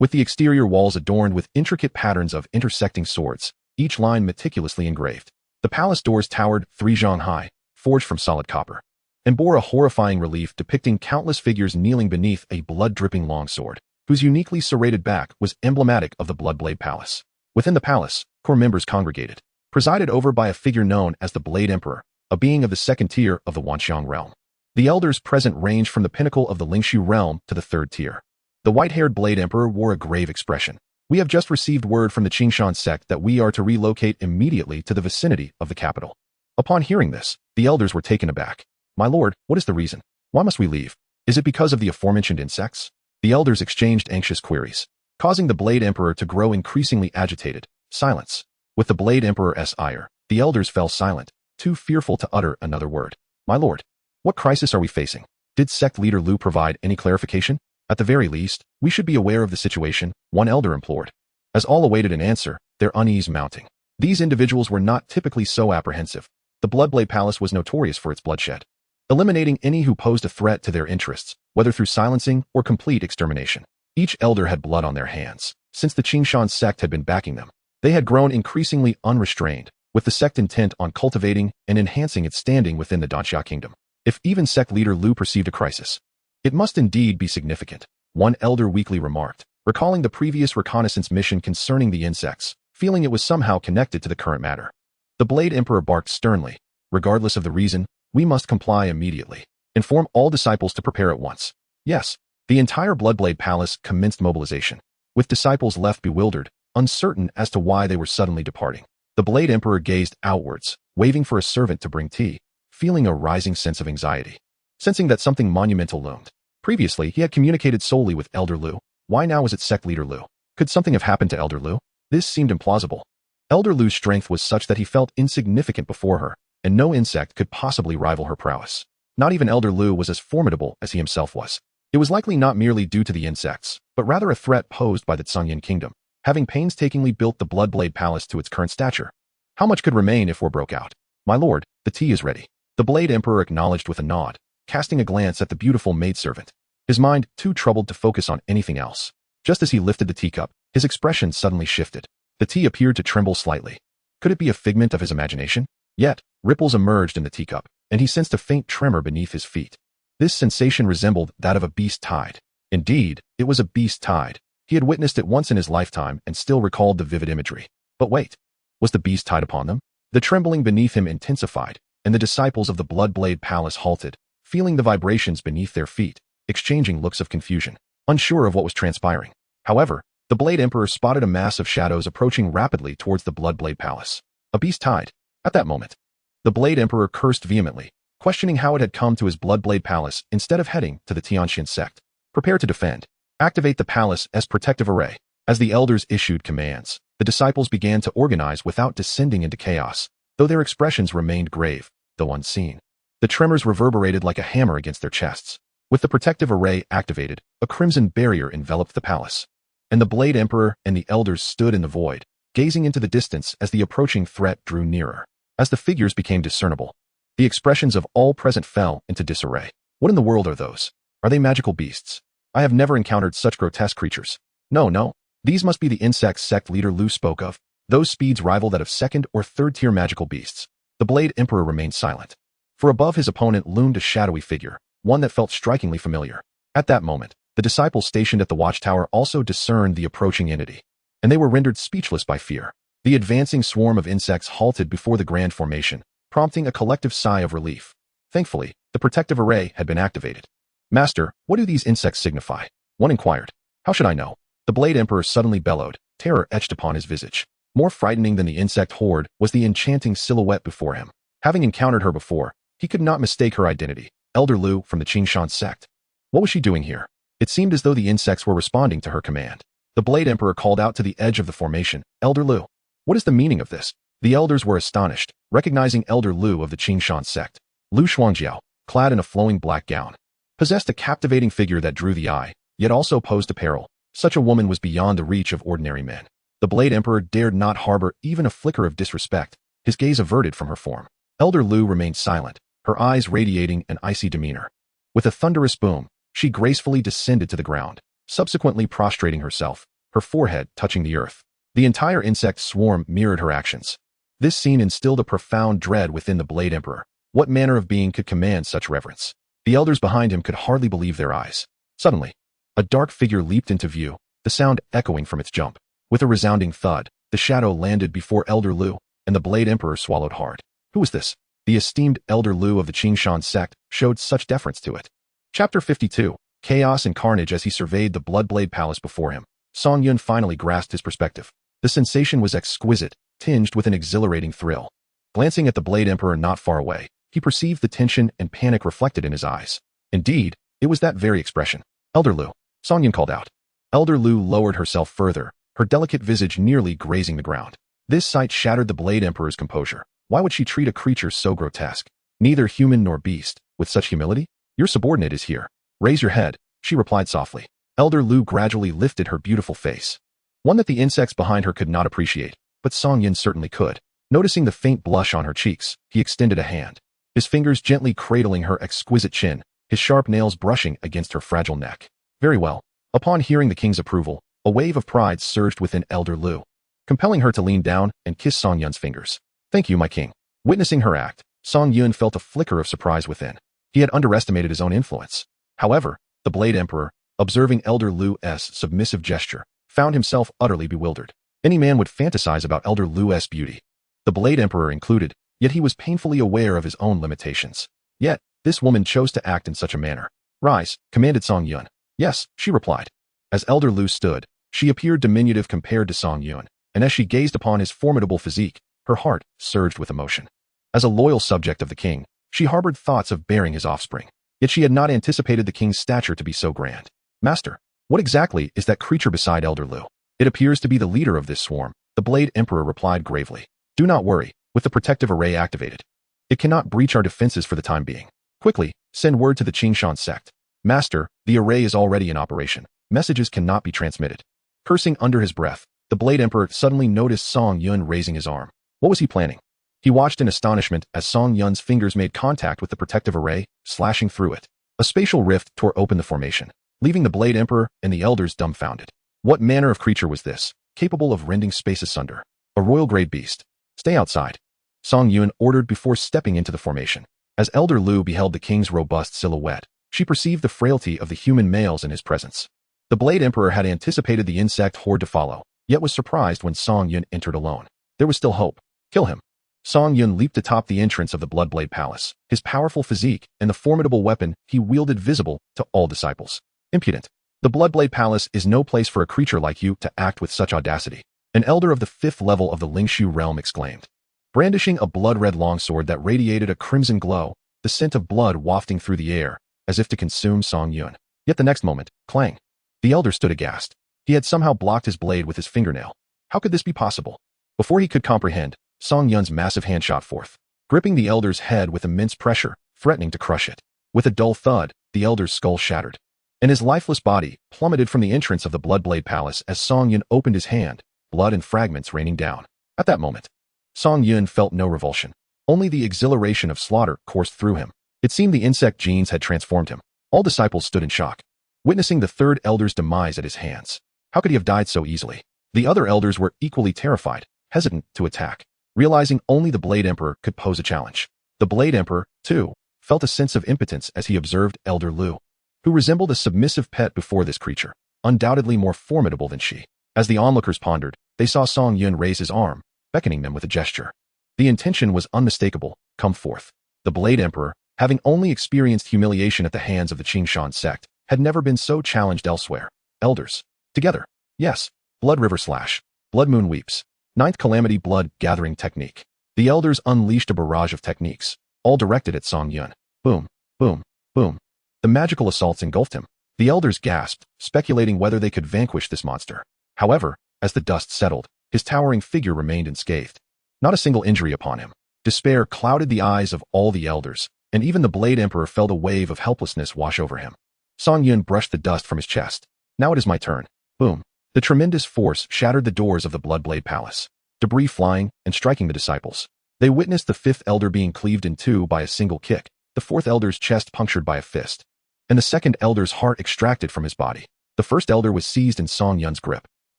with the exterior walls adorned with intricate patterns of intersecting swords, each line meticulously engraved. The palace doors towered 3 zhang high, forged from solid copper, and bore a horrifying relief depicting countless figures kneeling beneath a blood-dripping longsword, whose uniquely serrated back was emblematic of the Bloodblade Palace. Within the palace, core members congregated, presided over by a figure known as the Blade Emperor, a being of the second tier of the Wanxiang realm. The elders present ranged from the pinnacle of the Lingshu realm to the third tier. The white-haired Blade Emperor wore a grave expression. We have just received word from the Qingshan sect that we are to relocate immediately to the vicinity of the capital. Upon hearing this, the elders were taken aback. My lord, what is the reason? Why must we leave? Is it because of the aforementioned insects? The elders exchanged anxious queries, causing the Blade Emperor to grow increasingly agitated. Silence. With the Blade Emperor's ire, the elders fell silent, too fearful to utter another word. My lord, what crisis are we facing? Did sect leader Lu provide any clarification? At the very least, we should be aware of the situation, one elder implored. As all awaited an answer, their unease mounting. These individuals were not typically so apprehensive. The Bloodblade Palace was notorious for its bloodshed, eliminating any who posed a threat to their interests, whether through silencing or complete extermination. Each elder had blood on their hands. Since the Qingshan sect had been backing them, they had grown increasingly unrestrained, with the sect intent on cultivating and enhancing its standing within the Danxia kingdom. If even sect leader Lu perceived a crisis, it must indeed be significant, one elder weakly remarked, recalling the previous reconnaissance mission concerning the insects, feeling it was somehow connected to the current matter. The Blade Emperor barked sternly. Regardless of the reason, we must comply immediately. Inform all disciples to prepare at once. Yes, the entire Bloodblade Palace commenced mobilization, with disciples left bewildered, uncertain as to why they were suddenly departing. The Blade Emperor gazed outwards, waving for a servant to bring tea, feeling a rising sense of anxiety, sensing that something monumental loomed. Previously, he had communicated solely with Elder Lu. Why now was it sect leader Lu? Could something have happened to Elder Lu? This seemed implausible. Elder Lu's strength was such that he felt insignificant before her, and no insect could possibly rival her prowess. Not even Elder Lu was as formidable as he himself was. It was likely not merely due to the insects, but rather a threat posed by the Zhongyan kingdom, having painstakingly built the Bloodblade Palace to its current stature. How much could remain if war broke out? My lord, the tea is ready. The Blade Emperor acknowledged with a nod, casting a glance at the beautiful maidservant, his mind too troubled to focus on anything else. Just as he lifted the teacup, his expression suddenly shifted. The tea appeared to tremble slightly. Could it be a figment of his imagination? Yet, ripples emerged in the teacup, and he sensed a faint tremor beneath his feet. This sensation resembled that of a beast tide. Indeed, it was a beast tide. He had witnessed it once in his lifetime and still recalled the vivid imagery. But wait, was the beast tide upon them? The trembling beneath him intensified, and the disciples of the Bloodblade Palace halted, feeling the vibrations beneath their feet, exchanging looks of confusion, unsure of what was transpiring. However, the Blade Emperor spotted a mass of shadows approaching rapidly towards the Bloodblade Palace. A beast tide. At that moment, the Blade Emperor cursed vehemently, questioning how it had come to his Bloodblade Palace instead of heading to the Tianxian sect. Prepare to defend. Activate the palace as protective array. As the elders issued commands, the disciples began to organize without descending into chaos, though their expressions remained grave, though unseen. The tremors reverberated like a hammer against their chests. With the protective array activated, a crimson barrier enveloped the palace, and the Blade Emperor and the elders stood in the void, gazing into the distance as the approaching threat drew nearer. As the figures became discernible, the expressions of all present fell into disarray. What in the world are those? Are they magical beasts? I have never encountered such grotesque creatures. No, these must be the insect sect leader Lu spoke of. Those speeds rival that of second or third tier magical beasts. The Blade Emperor remained silent. For above his opponent loomed a shadowy figure, one that felt strikingly familiar. At that moment, the disciples stationed at the watchtower also discerned the approaching entity, and they were rendered speechless by fear. The advancing swarm of insects halted before the grand formation, prompting a collective sigh of relief. Thankfully, the protective array had been activated. "Master, what do these insects signify?" one inquired. "How should I know?" The Blade Emperor suddenly bellowed, terror etched upon his visage. More frightening than the insect horde was the enchanting silhouette before him. Having encountered her before, he could not mistake her identity, Elder Lu from the Qingshan sect. What was she doing here? It seemed as though the insects were responding to her command. The Blade Emperor called out to the edge of the formation, "Elder Lu, what is the meaning of this?" The elders were astonished, recognizing Elder Lu of the Qingshan sect. Lu Shuangjiao, clad in a flowing black gown, possessed a captivating figure that drew the eye, yet also posed a peril. Such a woman was beyond the reach of ordinary men. The Blade Emperor dared not harbor even a flicker of disrespect, his gaze averted from her form. Elder Lu remained silent, her eyes radiating an icy demeanor. With a thunderous boom, she gracefully descended to the ground, subsequently prostrating herself, her forehead touching the earth. The entire insect swarm mirrored her actions. This scene instilled a profound dread within the Blade Emperor. What manner of being could command such reverence? The elders behind him could hardly believe their eyes. Suddenly, a dark figure leaped into view, the sound echoing from its jump. With a resounding thud, the shadow landed before Elder Lu, and the Blade Emperor swallowed hard. Who was this? The esteemed Elder Lu of the Qingshan sect showed such deference to it. Chapter 52. Chaos and carnage. As he surveyed the Bloodblade Palace before him, Song Yun finally grasped his perspective. The sensation was exquisite, tinged with an exhilarating thrill. Glancing at the Blade Emperor not far away, he perceived the tension and panic reflected in his eyes. Indeed, it was that very expression. "Elder Lu," Song Yun called out. Elder Lu lowered herself further, her delicate visage nearly grazing the ground. This sight shattered the Blade Emperor's composure. Why would she treat a creature so grotesque, neither human nor beast, with such humility? "Your subordinate is here. Raise your head," she replied softly. Elder Lu gradually lifted her beautiful face, one that the insects behind her could not appreciate, but Song Yun certainly could. Noticing the faint blush on her cheeks, he extended a hand, his fingers gently cradling her exquisite chin, his sharp nails brushing against her fragile neck. "Very well." Upon hearing the king's approval, a wave of pride surged within Elder Lu, compelling her to lean down and kiss Song Yun's fingers. "Thank you, my king." Witnessing her act, Song Yun felt a flicker of surprise within. He had underestimated his own influence. However, the Blade Emperor, observing Elder Lu's submissive gesture, found himself utterly bewildered. Any man would fantasize about Elder Lu's beauty, the Blade Emperor included, yet he was painfully aware of his own limitations. Yet, this woman chose to act in such a manner. "Rise," commanded Song Yun. "Yes," she replied. As Elder Lu stood, she appeared diminutive compared to Song Yun, and as she gazed upon his formidable physique, her heart surged with emotion. As a loyal subject of the king, she harbored thoughts of bearing his offspring, yet she had not anticipated the king's stature to be so grand. "Master, what exactly is that creature beside Elder Lu?" "It appears to be the leader of this swarm," the Blade Emperor replied gravely. "Do not worry, with the protective array activated, it cannot breach our defenses for the time being. Quickly, send word to the Qingshan sect." "Master, the array is already in operation. Messages cannot be transmitted." Cursing under his breath, the Blade Emperor suddenly noticed Song Yun raising his arm. What was he planning? He watched in astonishment as Song Yun's fingers made contact with the protective array, slashing through it. A spatial rift tore open the formation, leaving the Blade Emperor and the elders dumbfounded. What manner of creature was this, capable of rending space asunder? A royal-grade beast. "Stay outside," Song Yun ordered before stepping into the formation. As Elder Lu beheld the king's robust silhouette, she perceived the frailty of the human males in his presence. The Blade Emperor had anticipated the insect horde to follow, yet was surprised when Song Yun entered alone. There was still hope. "Kill him." Song Yun leaped atop the entrance of the Bloodblade Palace, his powerful physique and the formidable weapon he wielded visible to all disciples. "Impudent. The Bloodblade Palace is no place for a creature like you to act with such audacity," an elder of the 5th level of the Lingshu realm exclaimed. Brandishing a blood-red longsword that radiated a crimson glow, the scent of blood wafting through the air, as if to consume Song Yun. Yet the next moment, clang. The elder stood aghast. He had somehow blocked his blade with his fingernail. How could this be possible? Before he could comprehend, Song Yun's massive hand shot forth, gripping the elder's head with immense pressure, threatening to crush it. With a dull thud, the elder's skull shattered, and his lifeless body plummeted from the entrance of the Bloodblade Palace as Song Yun opened his hand, blood and fragments raining down. At that moment, Song Yun felt no revulsion. Only the exhilaration of slaughter coursed through him. It seemed the insect genes had transformed him. All disciples stood in shock, witnessing the third elder's demise at his hands. How could he have died so easily? The other elders were equally terrified, hesitant to attack. realizing only the Blade Emperor could pose a challenge. The Blade Emperor, too, felt a sense of impotence as he observed Elder Lu, who resembled a submissive pet before this creature, undoubtedly more formidable than she. As the onlookers pondered, they saw Song Yun raise his arm, beckoning them with a gesture. The intention was unmistakable: come forth. The Blade Emperor, having only experienced humiliation at the hands of the Qingshan sect, had never been so challenged elsewhere. Elders. Together. Yes. Blood River / Blood Moon Weeps. Ninth Calamity Blood Gathering Technique. The elders unleashed a barrage of techniques, all directed at Song Yun. Boom, boom, boom. The magical assaults engulfed him. The elders gasped, speculating whether they could vanquish this monster. However, as the dust settled, his towering figure remained unscathed. Not a single injury upon him. Despair clouded the eyes of all the elders, and even the Blade Emperor felt a wave of helplessness wash over him. Song Yun brushed the dust from his chest. Now it is my turn. Boom. The tremendous force shattered the doors of the Bloodblade Palace, debris flying and striking the disciples. They witnessed the fifth elder being cleaved in two by a single kick, the fourth elder's chest punctured by a fist, and the second elder's heart extracted from his body. The first elder was seized in Song Yun's grip.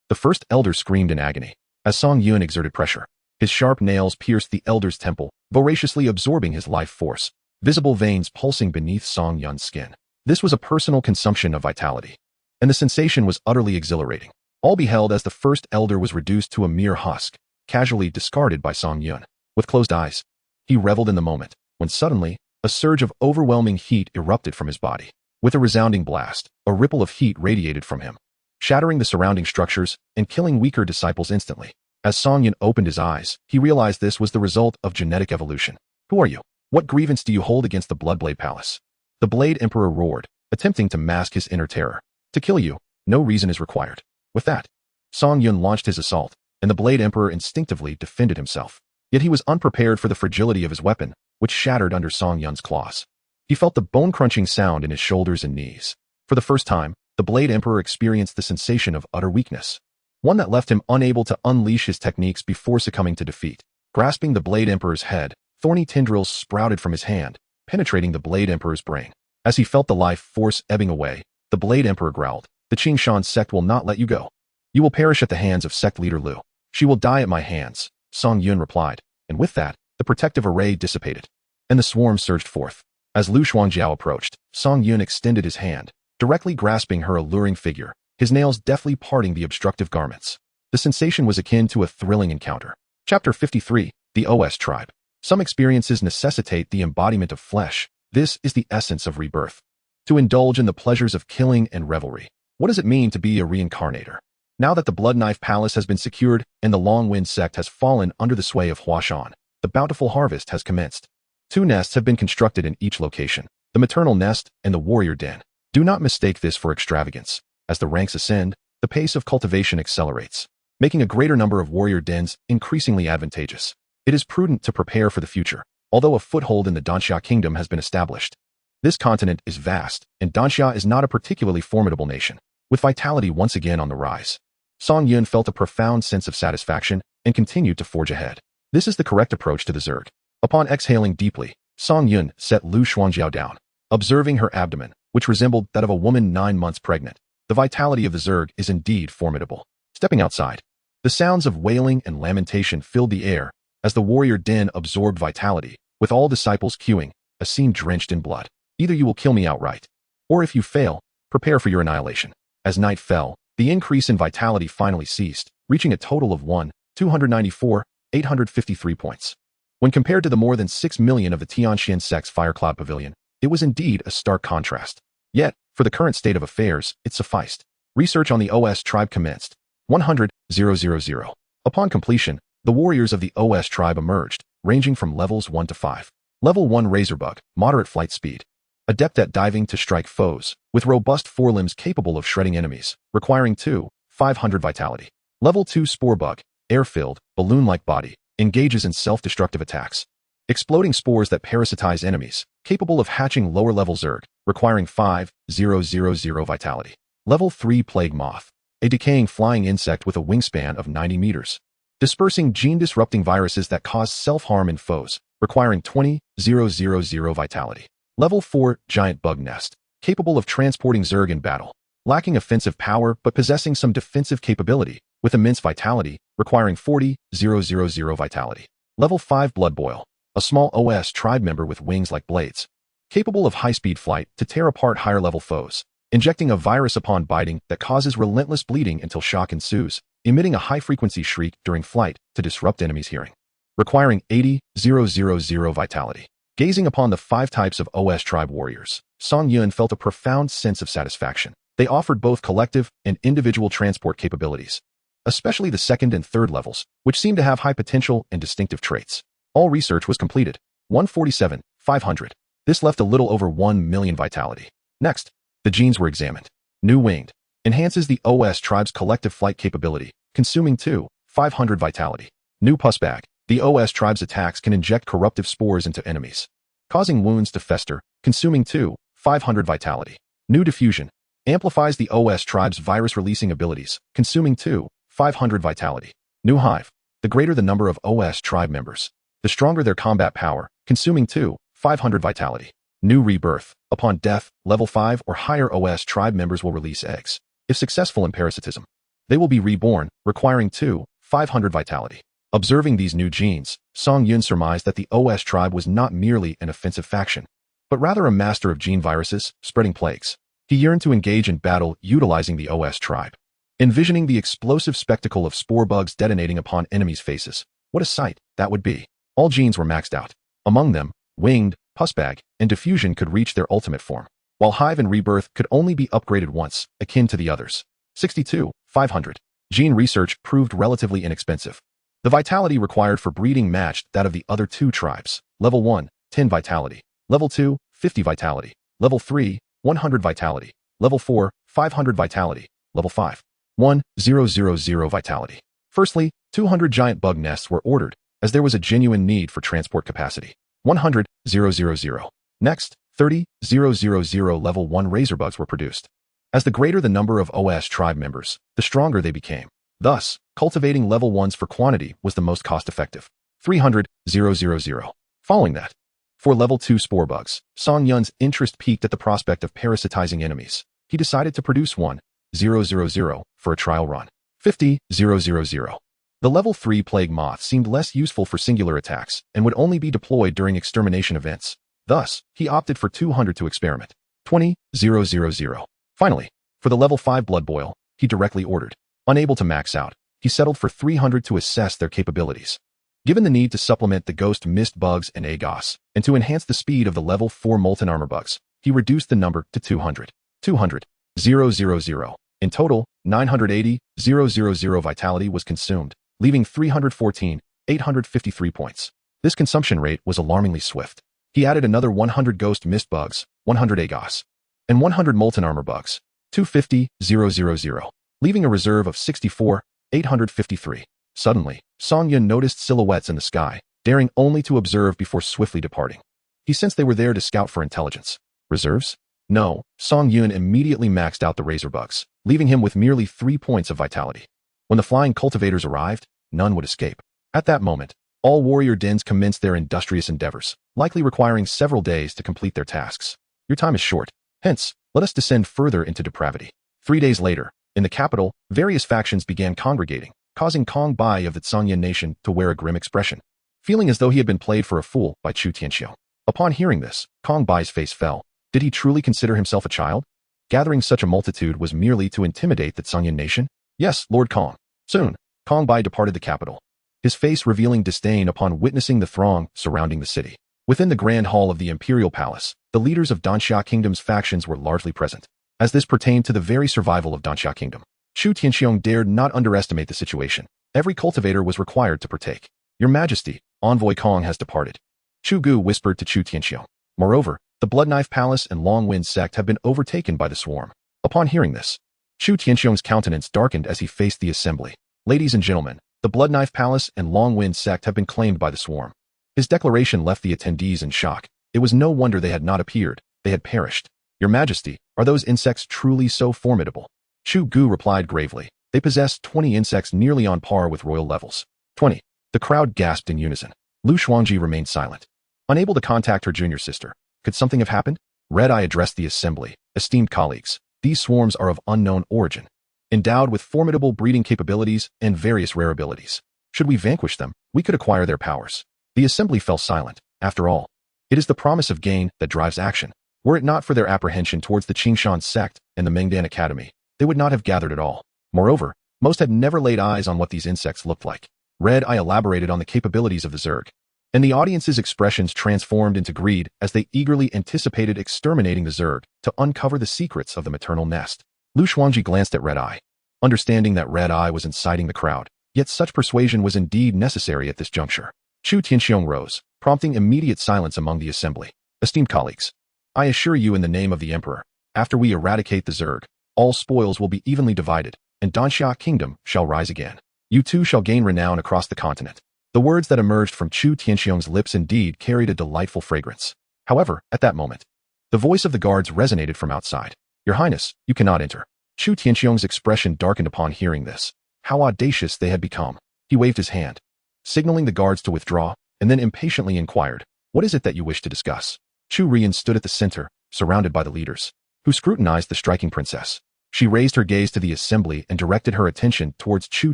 The first elder screamed in agony. As Song Yun exerted pressure, his sharp nails pierced the elder's temple, voraciously absorbing his life force, visible veins pulsing beneath Song Yun's skin. This was a personal consumption of vitality, and the sensation was utterly exhilarating. All beheld as the first elder was reduced to a mere husk, casually discarded by Song Yun. With closed eyes, he reveled in the moment, when suddenly, a surge of overwhelming heat erupted from his body. With a resounding blast, a ripple of heat radiated from him, shattering the surrounding structures and killing weaker disciples instantly. As Song Yun opened his eyes, he realized this was the result of genetic evolution. Who are you? What grievance do you hold against the Bloodblade Palace? The Blade Emperor roared, attempting to mask his inner terror. To kill you, no reason is required. With that, Song Yun launched his assault, and the Blade Emperor instinctively defended himself. Yet he was unprepared for the fragility of his weapon, which shattered under Song Yun's claws. He felt the bone-crunching sound in his shoulders and knees. For the first time, the Blade Emperor experienced the sensation of utter weakness, one that left him unable to unleash his techniques before succumbing to defeat. Grasping the Blade Emperor's head, thorny tendrils sprouted from his hand, penetrating the Blade Emperor's brain. As he felt the life force ebbing away, the Blade Emperor growled, "The Qingshan sect will not let you go. You will perish at the hands of sect leader Lu. She will die at my hands," Song Yun replied, and with that, the protective array dissipated, and the swarm surged forth. As Lu Shuangjiao approached, Song Yun extended his hand, directly grasping her alluring figure, his nails deftly parting the obstructive garments. The sensation was akin to a thrilling encounter. Chapter 53, The OS Tribe. Some experiences necessitate the embodiment of flesh. This is the essence of rebirth. To indulge in the pleasures of killing and revelry. What does it mean to be a reincarnator? Now that the Blood Knife Palace has been secured and the Long Wind sect has fallen under the sway of Huashan, the bountiful harvest has commenced. 2 nests have been constructed in each location, the maternal nest and the warrior den. Do not mistake this for extravagance. As the ranks ascend, the pace of cultivation accelerates, making a greater number of warrior dens increasingly advantageous. It is prudent to prepare for the future, although a foothold in the Danxia kingdom has been established. This continent is vast, and Danxia is not a particularly formidable nation, with vitality once again on the rise. Song Yun felt a profound sense of satisfaction and continued to forge ahead. This is the correct approach to the Zerg. Upon exhaling deeply, Song Yun set Lu Shuangjiao down, observing her abdomen, which resembled that of a woman 9 months pregnant. The vitality of the Zerg is indeed formidable. Stepping outside, the sounds of wailing and lamentation filled the air as the warrior den absorbed vitality, with all disciples queuing, a scene drenched in blood. Either you will kill me outright, or if you fail, prepare for your annihilation. As night fell, the increase in vitality finally ceased, reaching a total of 1,294,853 points. When compared to the more than 6 million of the Tianxian sect's Firecloud Pavilion, it was indeed a stark contrast. Yet, for the current state of affairs, it sufficed. Research on the OS tribe commenced. 100,000. Upon completion, the warriors of the OS tribe emerged, ranging from levels 1 to 5. Level 1 Razorbug, moderate flight speed. Adept at diving to strike foes, with robust forelimbs capable of shredding enemies, requiring 500 vitality. Level 2 Sporebug, air-filled, balloon-like body, engages in self-destructive attacks. Exploding spores that parasitize enemies, capable of hatching lower-level Zerg, requiring 5,000 vitality. Level 3 Plague Moth, a decaying flying insect with a wingspan of 90 meters. Dispersing gene-disrupting viruses that cause self-harm in foes, requiring 20,000 vitality. Level 4 Giant Bug Nest, capable of transporting Zerg in battle. Lacking offensive power but possessing some defensive capability, with immense vitality, requiring 40,000 vitality. Level 5 Blood Boil, a small OS tribe member with wings like blades, capable of high-speed flight to tear apart higher-level foes, injecting a virus upon biting that causes relentless bleeding until shock ensues, emitting a high-frequency shriek during flight to disrupt enemies' hearing, requiring 80,000 vitality. Gazing upon the 5 types of OS tribe warriors, Song Yun felt a profound sense of satisfaction. They offered both collective and individual transport capabilities, especially the second and third levels, which seemed to have high potential and distinctive traits. All research was completed. 147,500. This left a little over 1 million vitality. Next, the genes were examined. New Winged enhances the OS tribe's collective flight capability, consuming 2,500 vitality. New Pussbag. The OS tribe's attacks can inject corruptive spores into enemies, causing wounds to fester, consuming 2,500 vitality. New Diffusion amplifies the OS tribe's virus-releasing abilities, consuming 2,500 vitality. New Hive. The greater the number of OS tribe members, the stronger their combat power, consuming 2,500 vitality. New Rebirth. Upon death, level 5 or higher OS tribe members will release eggs. If successful in parasitism, they will be reborn, requiring 2,500 vitality. Observing these new genes, Song Yun surmised that the OS tribe was not merely an offensive faction, but rather a master of gene viruses, spreading plagues. He yearned to engage in battle utilizing the OS tribe. Envisioning the explosive spectacle of spore bugs detonating upon enemies' faces, what a sight that would be. All genes were maxed out. Among them, Winged, Pussbag, and Diffusion could reach their ultimate form, while Hive and Rebirth could only be upgraded once, akin to the others. 62,500. Gene research proved relatively inexpensive. The vitality required for breeding matched that of the other 2 tribes. Level 1, 10 vitality. Level 2, 50 vitality. Level 3, 100 vitality. Level 4, 500 vitality. Level 5, 1,000 vitality. Firstly, 200 giant bug nests were ordered, as there was a genuine need for transport capacity. 100,000. Next, 30,000 level 1 razorbugs were produced. As the greater the number of OS tribe members, the stronger they became. Thus, cultivating level 1s for quantity was the most cost-effective. 300,000. Following that, for level 2 spore bugs, Song Yun's interest peaked at the prospect of parasitizing enemies. He decided to produce 1,000 for a trial run. 50,000. The level 3 plague moth seemed less useful for singular attacks and would only be deployed during extermination events. Thus, he opted for 200 to experiment. 20,000. Finally, for the level 5 blood boil, he directly ordered. Unable to max out, he settled for 300 to assess their capabilities. Given the need to supplement the ghost mist bugs and agos, and to enhance the speed of the level 4 molten armor bugs, he reduced the number to 200. 200,000. In total, 980,000 vitality was consumed, leaving 314,853 points. This consumption rate was alarmingly swift. He added another 100 ghost mist bugs, 100 agos, and 100 molten armor bugs, 250,000, leaving a reserve of 64,853. Suddenly, Song Yun noticed silhouettes in the sky, daring only to observe before swiftly departing. He sensed they were there to scout for intelligence. Reserves? No. Song Yun immediately maxed out the razorbugs, leaving him with merely 3 points of vitality. When the flying cultivators arrived, none would escape. At that moment, all warrior dens commenced their industrious endeavors, likely requiring several days to complete their tasks. Your time is short. Hence, let us descend further into depravity. 3 days later, in the capital, various factions began congregating, causing Kong Bai of the Tsangyan nation to wear a grim expression, feeling as though he had been played for a fool by Chu Tianxiong. Upon hearing this, Kong Bai's face fell. Did he truly consider himself a child? Gathering such a multitude was merely to intimidate the Tsangyan nation? Yes, Lord Kong. Soon, Kong Bai departed the capital, his face revealing disdain upon witnessing the throng surrounding the city. Within the grand hall of the imperial palace, the leaders of Danxia Kingdom's factions were largely present, as this pertained to the very survival of Danxia Kingdom. Chu Tianxiong dared not underestimate the situation. Every cultivator was required to partake. Your Majesty, Envoy Kong has departed, Chu Gu whispered to Chu Tianxiong. Moreover, the Bloodknife Palace and Long Wind sect have been overtaken by the swarm. Upon hearing this, Chu Tianxiong's countenance darkened as he faced the assembly. Ladies and gentlemen, the Bloodknife Palace and Long Wind sect have been claimed by the swarm. His declaration left the attendees in shock. It was no wonder they had not appeared. They had perished. Your Majesty, are those insects truly so formidable? Chu Gu replied gravely. They possess 20 insects nearly on par with royal levels. 20. The crowd gasped in unison. Lu Shuangji remained silent, unable to contact her junior sister. Could something have happened? Red Eye addressed the assembly. Esteemed colleagues, these swarms are of unknown origin. endowed with formidable breeding capabilities and various rare abilities. Should we vanquish them, we could acquire their powers. The assembly fell silent. After all, it is the promise of gain that drives action. Were it not for their apprehension towards the Qingshan sect and the Mengdan Academy, they would not have gathered at all. Moreover, most had never laid eyes on what these insects looked like. Red Eye elaborated on the capabilities of the Zerg, and the audience's expressions transformed into greed as they eagerly anticipated exterminating the Zerg to uncover the secrets of the maternal nest. Lu Shuangji glanced at Red Eye, understanding that Red Eye was inciting the crowd, yet such persuasion was indeed necessary at this juncture. Chu Tianxiong rose, prompting immediate silence among the assembly. Esteemed colleagues, I assure you in the name of the Emperor, after we eradicate the Zerg, all spoils will be evenly divided, and Danxia Kingdom shall rise again. You too shall gain renown across the continent. The words that emerged from Chu Tianxiong's lips indeed carried a delightful fragrance. However, at that moment, the voice of the guards resonated from outside. Your Highness, you cannot enter. Chu Tianxiong's expression darkened upon hearing this. How audacious they had become. He waved his hand, signaling the guards to withdraw, and then impatiently inquired, what is it that you wish to discuss? Chu Rian stood at the center, surrounded by the leaders, who scrutinized the striking princess. She raised her gaze to the assembly and directed her attention towards Chu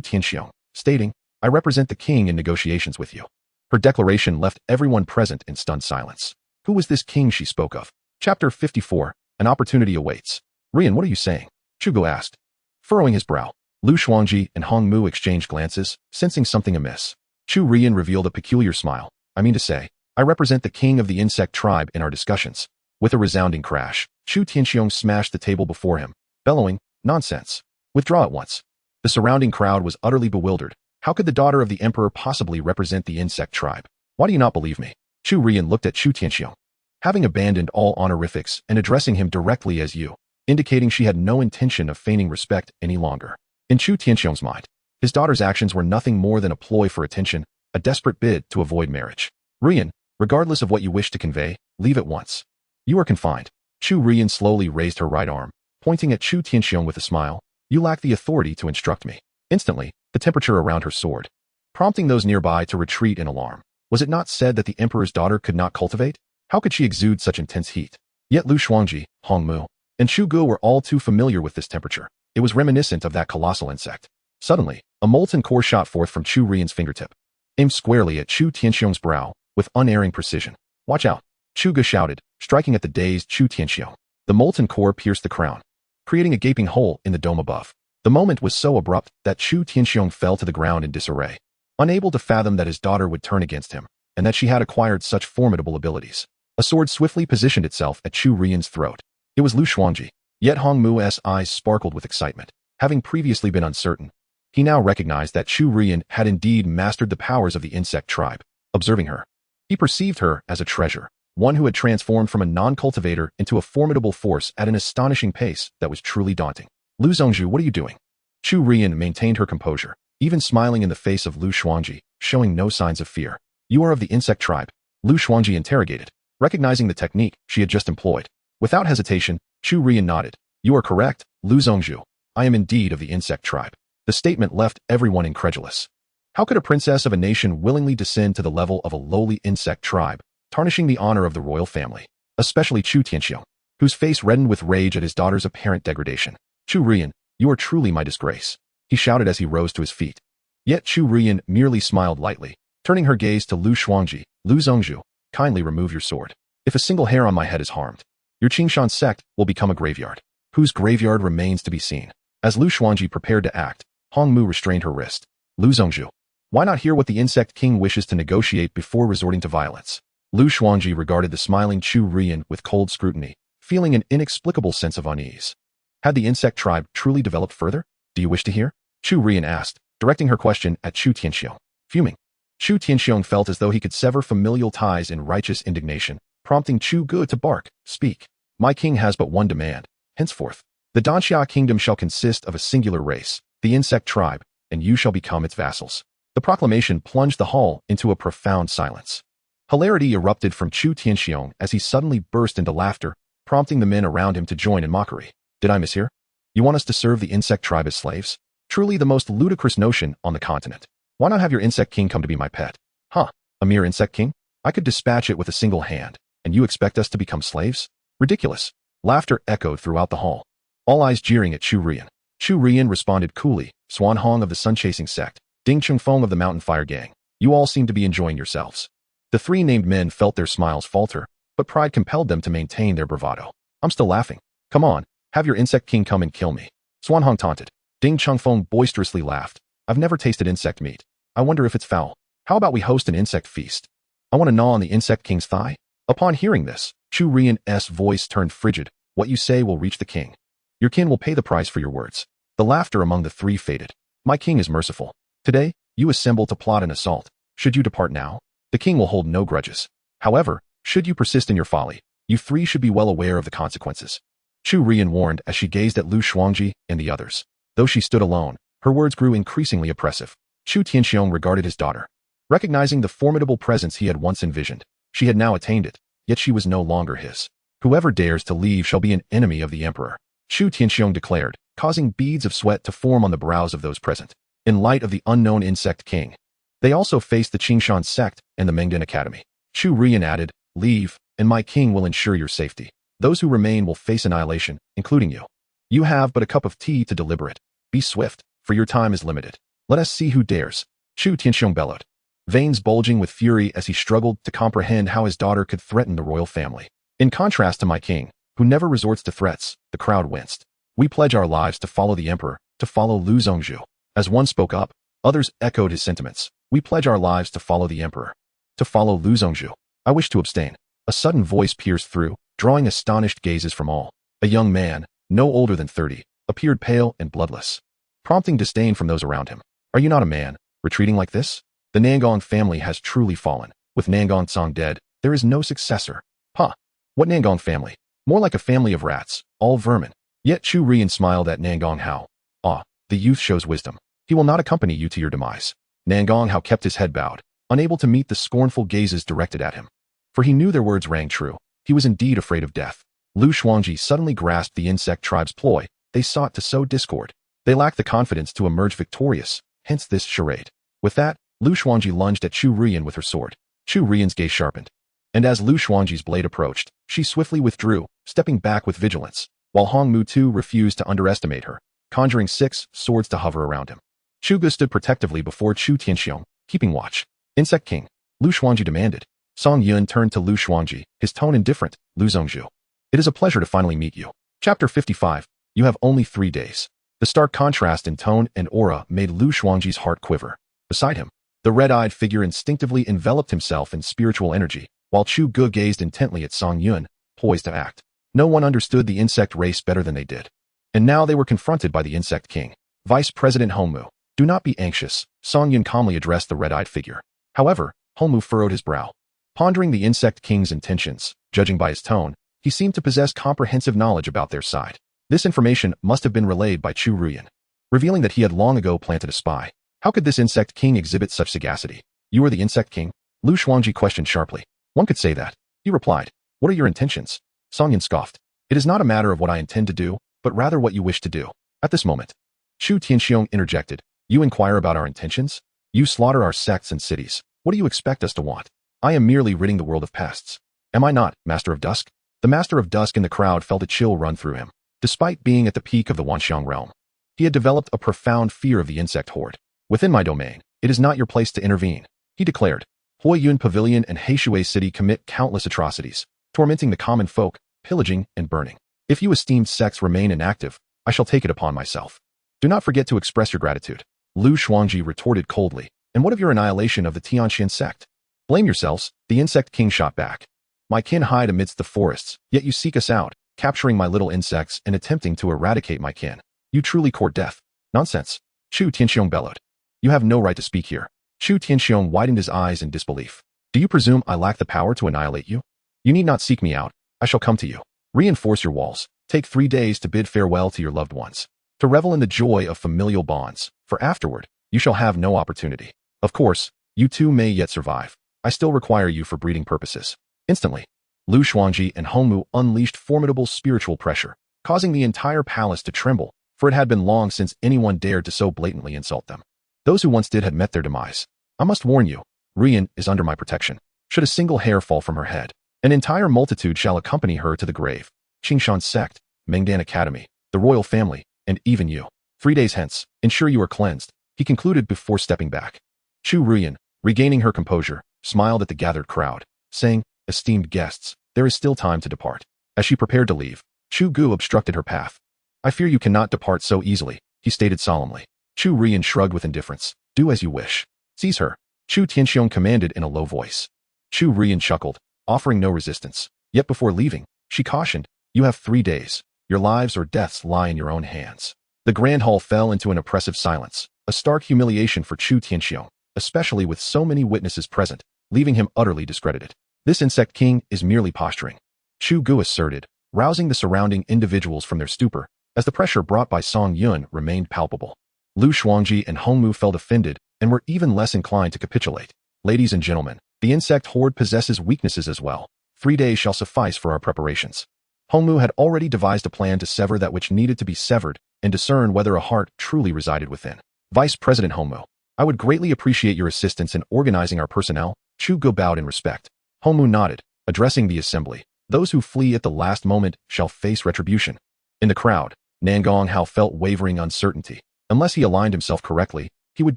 Tianxiong, stating, I represent the king in negotiations with you. Her declaration left everyone present in stunned silence. Who was this king she spoke of? Chapter 54, An Opportunity Awaits. Rian, what are you saying? Chugo asked, furrowing his brow. Lu Shuangji and Hong Mu exchanged glances, sensing something amiss. Chu Rian revealed a peculiar smile. I mean to say, I represent the king of the insect tribe in our discussions. With a resounding crash, Chu Tianxiong smashed the table before him, bellowing, nonsense. Withdraw at once. The surrounding crowd was utterly bewildered. How could the daughter of the emperor possibly represent the insect tribe? Why do you not believe me? Chu Rian looked at Chu Tianxiong, having abandoned all honorifics and addressing him directly as you, indicating she had no intention of feigning respect any longer. In Chu Tianxiong's mind, his daughter's actions were nothing more than a ploy for attention, a desperate bid to avoid marriage. Rian, regardless of what you wish to convey, leave at once. You are confined. Chu Rian slowly raised her right arm, pointing at Chu Tianxiong with a smile. You lack the authority to instruct me. Instantly, the temperature around her soared, prompting those nearby to retreat in alarm. Was it not said that the emperor's daughter could not cultivate? How could she exude such intense heat? Yet Lu Shuangji, Hong Mu, and Chu Gu were all too familiar with this temperature. It was reminiscent of that colossal insect. Suddenly, a molten core shot forth from Chu Rian's fingertip, aimed squarely at Chu Tianxiong's brow, with unerring precision. Watch out! Chu Gu shouted, striking at the dazed Chu Tianxiong. The molten core pierced the crown, creating a gaping hole in the dome above. The moment was so abrupt that Chu Tianxiong fell to the ground in disarray, unable to fathom that his daughter would turn against him, and that she had acquired such formidable abilities. A sword swiftly positioned itself at Chu Rian's throat. It was Lu Shuangji, yet Hong Mu's eyes sparkled with excitement. Having previously been uncertain, he now recognized that Chu Rian had indeed mastered the powers of the insect tribe. Observing her, he perceived her as a treasure, one who had transformed from a non-cultivator into a formidable force at an astonishing pace that was truly daunting. Lu Zhongzhu, what are you doing? Chu Rian maintained her composure, even smiling in the face of Lu Shuangji, showing no signs of fear. You are of the insect tribe? Lu Shuangji interrogated, recognizing the technique she had just employed. Without hesitation, Chu Rian nodded. You are correct, Lu Zhongzhu. I am indeed of the insect tribe. The statement left everyone incredulous. How could a princess of a nation willingly descend to the level of a lowly insect tribe, tarnishing the honor of the royal family? Especially Chu Tianxiong, whose face reddened with rage at his daughter's apparent degradation. Chu Rian, you are truly my disgrace, he shouted as he rose to his feet. Yet Chu Rian merely smiled lightly, turning her gaze to Lu Shuangji. Lu Zhongzhu, kindly remove your sword. If a single hair on my head is harmed, your Qingshan sect will become a graveyard. Whose graveyard remains to be seen. As Lu Shuangji prepared to act, Hong Mu restrained her wrist. Lu Zhongzhu, why not hear what the insect king wishes to negotiate before resorting to violence? Lu Shuangji regarded the smiling Chu Rian with cold scrutiny, feeling an inexplicable sense of unease. Had the insect tribe truly developed further? Do you wish to hear? Chu Rian asked, directing her question at Chu Tianxiong. Fuming, Chu Tianxiong felt as though he could sever familial ties in righteous indignation, prompting Chu Gu to bark. Speak. My king has but one demand. Henceforth, the Danxia kingdom shall consist of a singular race, the insect tribe, and you shall become its vassals. The proclamation plunged the hall into a profound silence. Hilarity erupted from Chu Tianxiong as he suddenly burst into laughter, prompting the men around him to join in mockery. Did I mishear? You want us to serve the insect tribe as slaves? Truly the most ludicrous notion on the continent. Why not have your insect king come to be my pet? Huh, a mere insect king? I could dispatch it with a single hand, and you expect us to become slaves? Ridiculous. Laughter echoed throughout the hall, all eyes jeering at Chu Rian. Chu Rian responded coolly, Swan Hong of the Sun-Chasing Sect, Ding Chungfeng of the Mountain Fire Gang. You all seem to be enjoying yourselves. The three named men felt their smiles falter, but pride compelled them to maintain their bravado. I'm still laughing. Come on, have your insect king come and kill me. Swan Hong taunted. Ding Chungfeng boisterously laughed. I've never tasted insect meat. I wonder if it's foul. How about we host an insect feast? I want to gnaw on the insect king's thigh. Upon hearing this, Chu Rian's voice turned frigid. What you say will reach the king. Your kin will pay the price for your words. The laughter among the three faded. My king is merciful. Today, you assemble to plot an assault. Should you depart now, the king will hold no grudges. However, should you persist in your folly, you three should be well aware of the consequences. Chu Rian warned as she gazed at Lu Shuangji and the others. Though she stood alone, her words grew increasingly oppressive. Chu Tianxiong regarded his daughter. Recognizing the formidable presence he had once envisioned, she had now attained it, yet she was no longer his. Whoever dares to leave shall be an enemy of the emperor, Chu Tianxiong declared, causing beads of sweat to form on the brows of those present. In light of the unknown insect king, they also faced the Qingshan sect and the Mengdan Academy. Chu Rian added, leave, and my king will ensure your safety. Those who remain will face annihilation, including you. You have but a cup of tea to deliberate. Be swift, for your time is limited. Let us see who dares. Chu Tianxiong bellowed, veins bulging with fury as he struggled to comprehend how his daughter could threaten the royal family. In contrast to my king, who never resorts to threats, the crowd winced. We pledge our lives to follow the emperor, to follow Lu Zongzhu. As one spoke up, others echoed his sentiments. We pledge our lives to follow the emperor, to follow Lu Zongzhu. I wish to abstain. A sudden voice pierced through, drawing astonished gazes from all. A young man, no older than 30, appeared pale and bloodless, prompting disdain from those around him. Are you not a man, retreating like this? The Nangong family has truly fallen. With Nangong Song dead, there is no successor. Huh? What Nangong family? More like a family of rats, all vermin. Yet Chu Rian smiled at Nangong Hao. Ah, the youth shows wisdom. He will not accompany you to your demise. Nangong Hao kept his head bowed, unable to meet the scornful gazes directed at him. For he knew their words rang true. He was indeed afraid of death. Lu Shuangji suddenly grasped the insect tribe's ploy. They sought to sow discord. They lacked the confidence to emerge victorious, hence this charade. With that, Lu Shuangji lunged at Chu Rian with her sword. Chu Rian's gaze sharpened. And as Lu Shuangji's blade approached, she swiftly withdrew, stepping back with vigilance, while Hong Mu too refused to underestimate her, conjuring 6 swords to hover around him. Chu Gu stood protectively before Chu Tianxiong, keeping watch. Insect King, Lu Shuangji demanded. Song Yun turned to Lu Shuangji, his tone indifferent. Lu Zongzhu. It is a pleasure to finally meet you. Chapter 55. You have only 3 days. The stark contrast in tone and aura made Lu Shuangji's heart quiver. Beside him, the red-eyed figure instinctively enveloped himself in spiritual energy, while Chu Gu gazed intently at Song Yun, poised to act. No one understood the insect race better than they did. And now they were confronted by the insect king. Vice President Hongmu. Do not be anxious, Song Yun calmly addressed the red-eyed figure. However, Hongmu furrowed his brow. Pondering the insect king's intentions, judging by his tone, he seemed to possess comprehensive knowledge about their side. This information must have been relayed by Chu Rian, revealing that he had long ago planted a spy. How could this insect king exhibit such sagacity? You are the insect king? Lu Shuangji questioned sharply. One could say that. He replied. What are your intentions? Song Yun scoffed. It is not a matter of what I intend to do, but rather what you wish to do. At this moment, Chu Tianxiong interjected. You inquire about our intentions? You slaughter our sects and cities. What do you expect us to want? I am merely ridding the world of pests. Am I not, Master of Dusk? The Master of Dusk in the crowd felt a chill run through him. Despite being at the peak of the Wanxiang realm, he had developed a profound fear of the insect horde. Within my domain, it is not your place to intervene, he declared. Huiyun Pavilion and Heishui City commit countless atrocities, tormenting the common folk, pillaging and burning. If you esteemed sects remain inactive, I shall take it upon myself. Do not forget to express your gratitude. Lu Shuangji retorted coldly. And what of your annihilation of the Tianxian sect? Blame yourselves, the insect king shot back. My kin hide amidst the forests, yet you seek us out, capturing my little insects and attempting to eradicate my kin. You truly court death. Nonsense. Chu Tianxiong bellowed. You have no right to speak here. Chu Tianxiong widened his eyes in disbelief. Do you presume I lack the power to annihilate you? You need not seek me out. I shall come to you. Reinforce your walls. Take 3 days to bid farewell to your loved ones, to revel in the joy of familial bonds, for afterward, you shall have no opportunity. Of course, you two may yet survive. I still require you for breeding purposes. Instantly, Lu Shuangji and Hongmu unleashed formidable spiritual pressure, causing the entire palace to tremble, for it had been long since anyone dared to so blatantly insult them. Those who once did had met their demise. I must warn you, Rian is under my protection. Should a single hair fall from her head, an entire multitude shall accompany her to the grave. Qingshan sect, Mengdan Academy, the royal family, and even you. 3 days hence, ensure you are cleansed, he concluded before stepping back. Chu Ruyan, regaining her composure, smiled at the gathered crowd, saying, esteemed guests, there is still time to depart. As she prepared to leave, Chu Gu obstructed her path. I fear you cannot depart so easily, he stated solemnly. Chu Ruyan shrugged with indifference. Do as you wish. Seize her, Chu Tianxiong commanded in a low voice. Chu Ruyan chuckled, offering no resistance. Yet before leaving, she cautioned, you have 3 days. Your lives or deaths lie in your own hands. The grand hall fell into an oppressive silence, a stark humiliation for Chu Tianxiong, especially with so many witnesses present, leaving him utterly discredited. This insect king is merely posturing, Chu Gu asserted, rousing the surrounding individuals from their stupor, as the pressure brought by Song Yun remained palpable. Lu Shuangji and Hongmu felt offended and were even less inclined to capitulate. Ladies and gentlemen, the insect horde possesses weaknesses as well. 3 days shall suffice for our preparations. Hongmu had already devised a plan to sever that which needed to be severed and discern whether a heart truly resided within. Vice President Hongmu, I would greatly appreciate your assistance in organizing our personnel. Chu Gu bowed in respect. Hongmu nodded, addressing the assembly. Those who flee at the last moment shall face retribution. In the crowd, Nangong Hao felt wavering uncertainty. Unless he aligned himself correctly, he would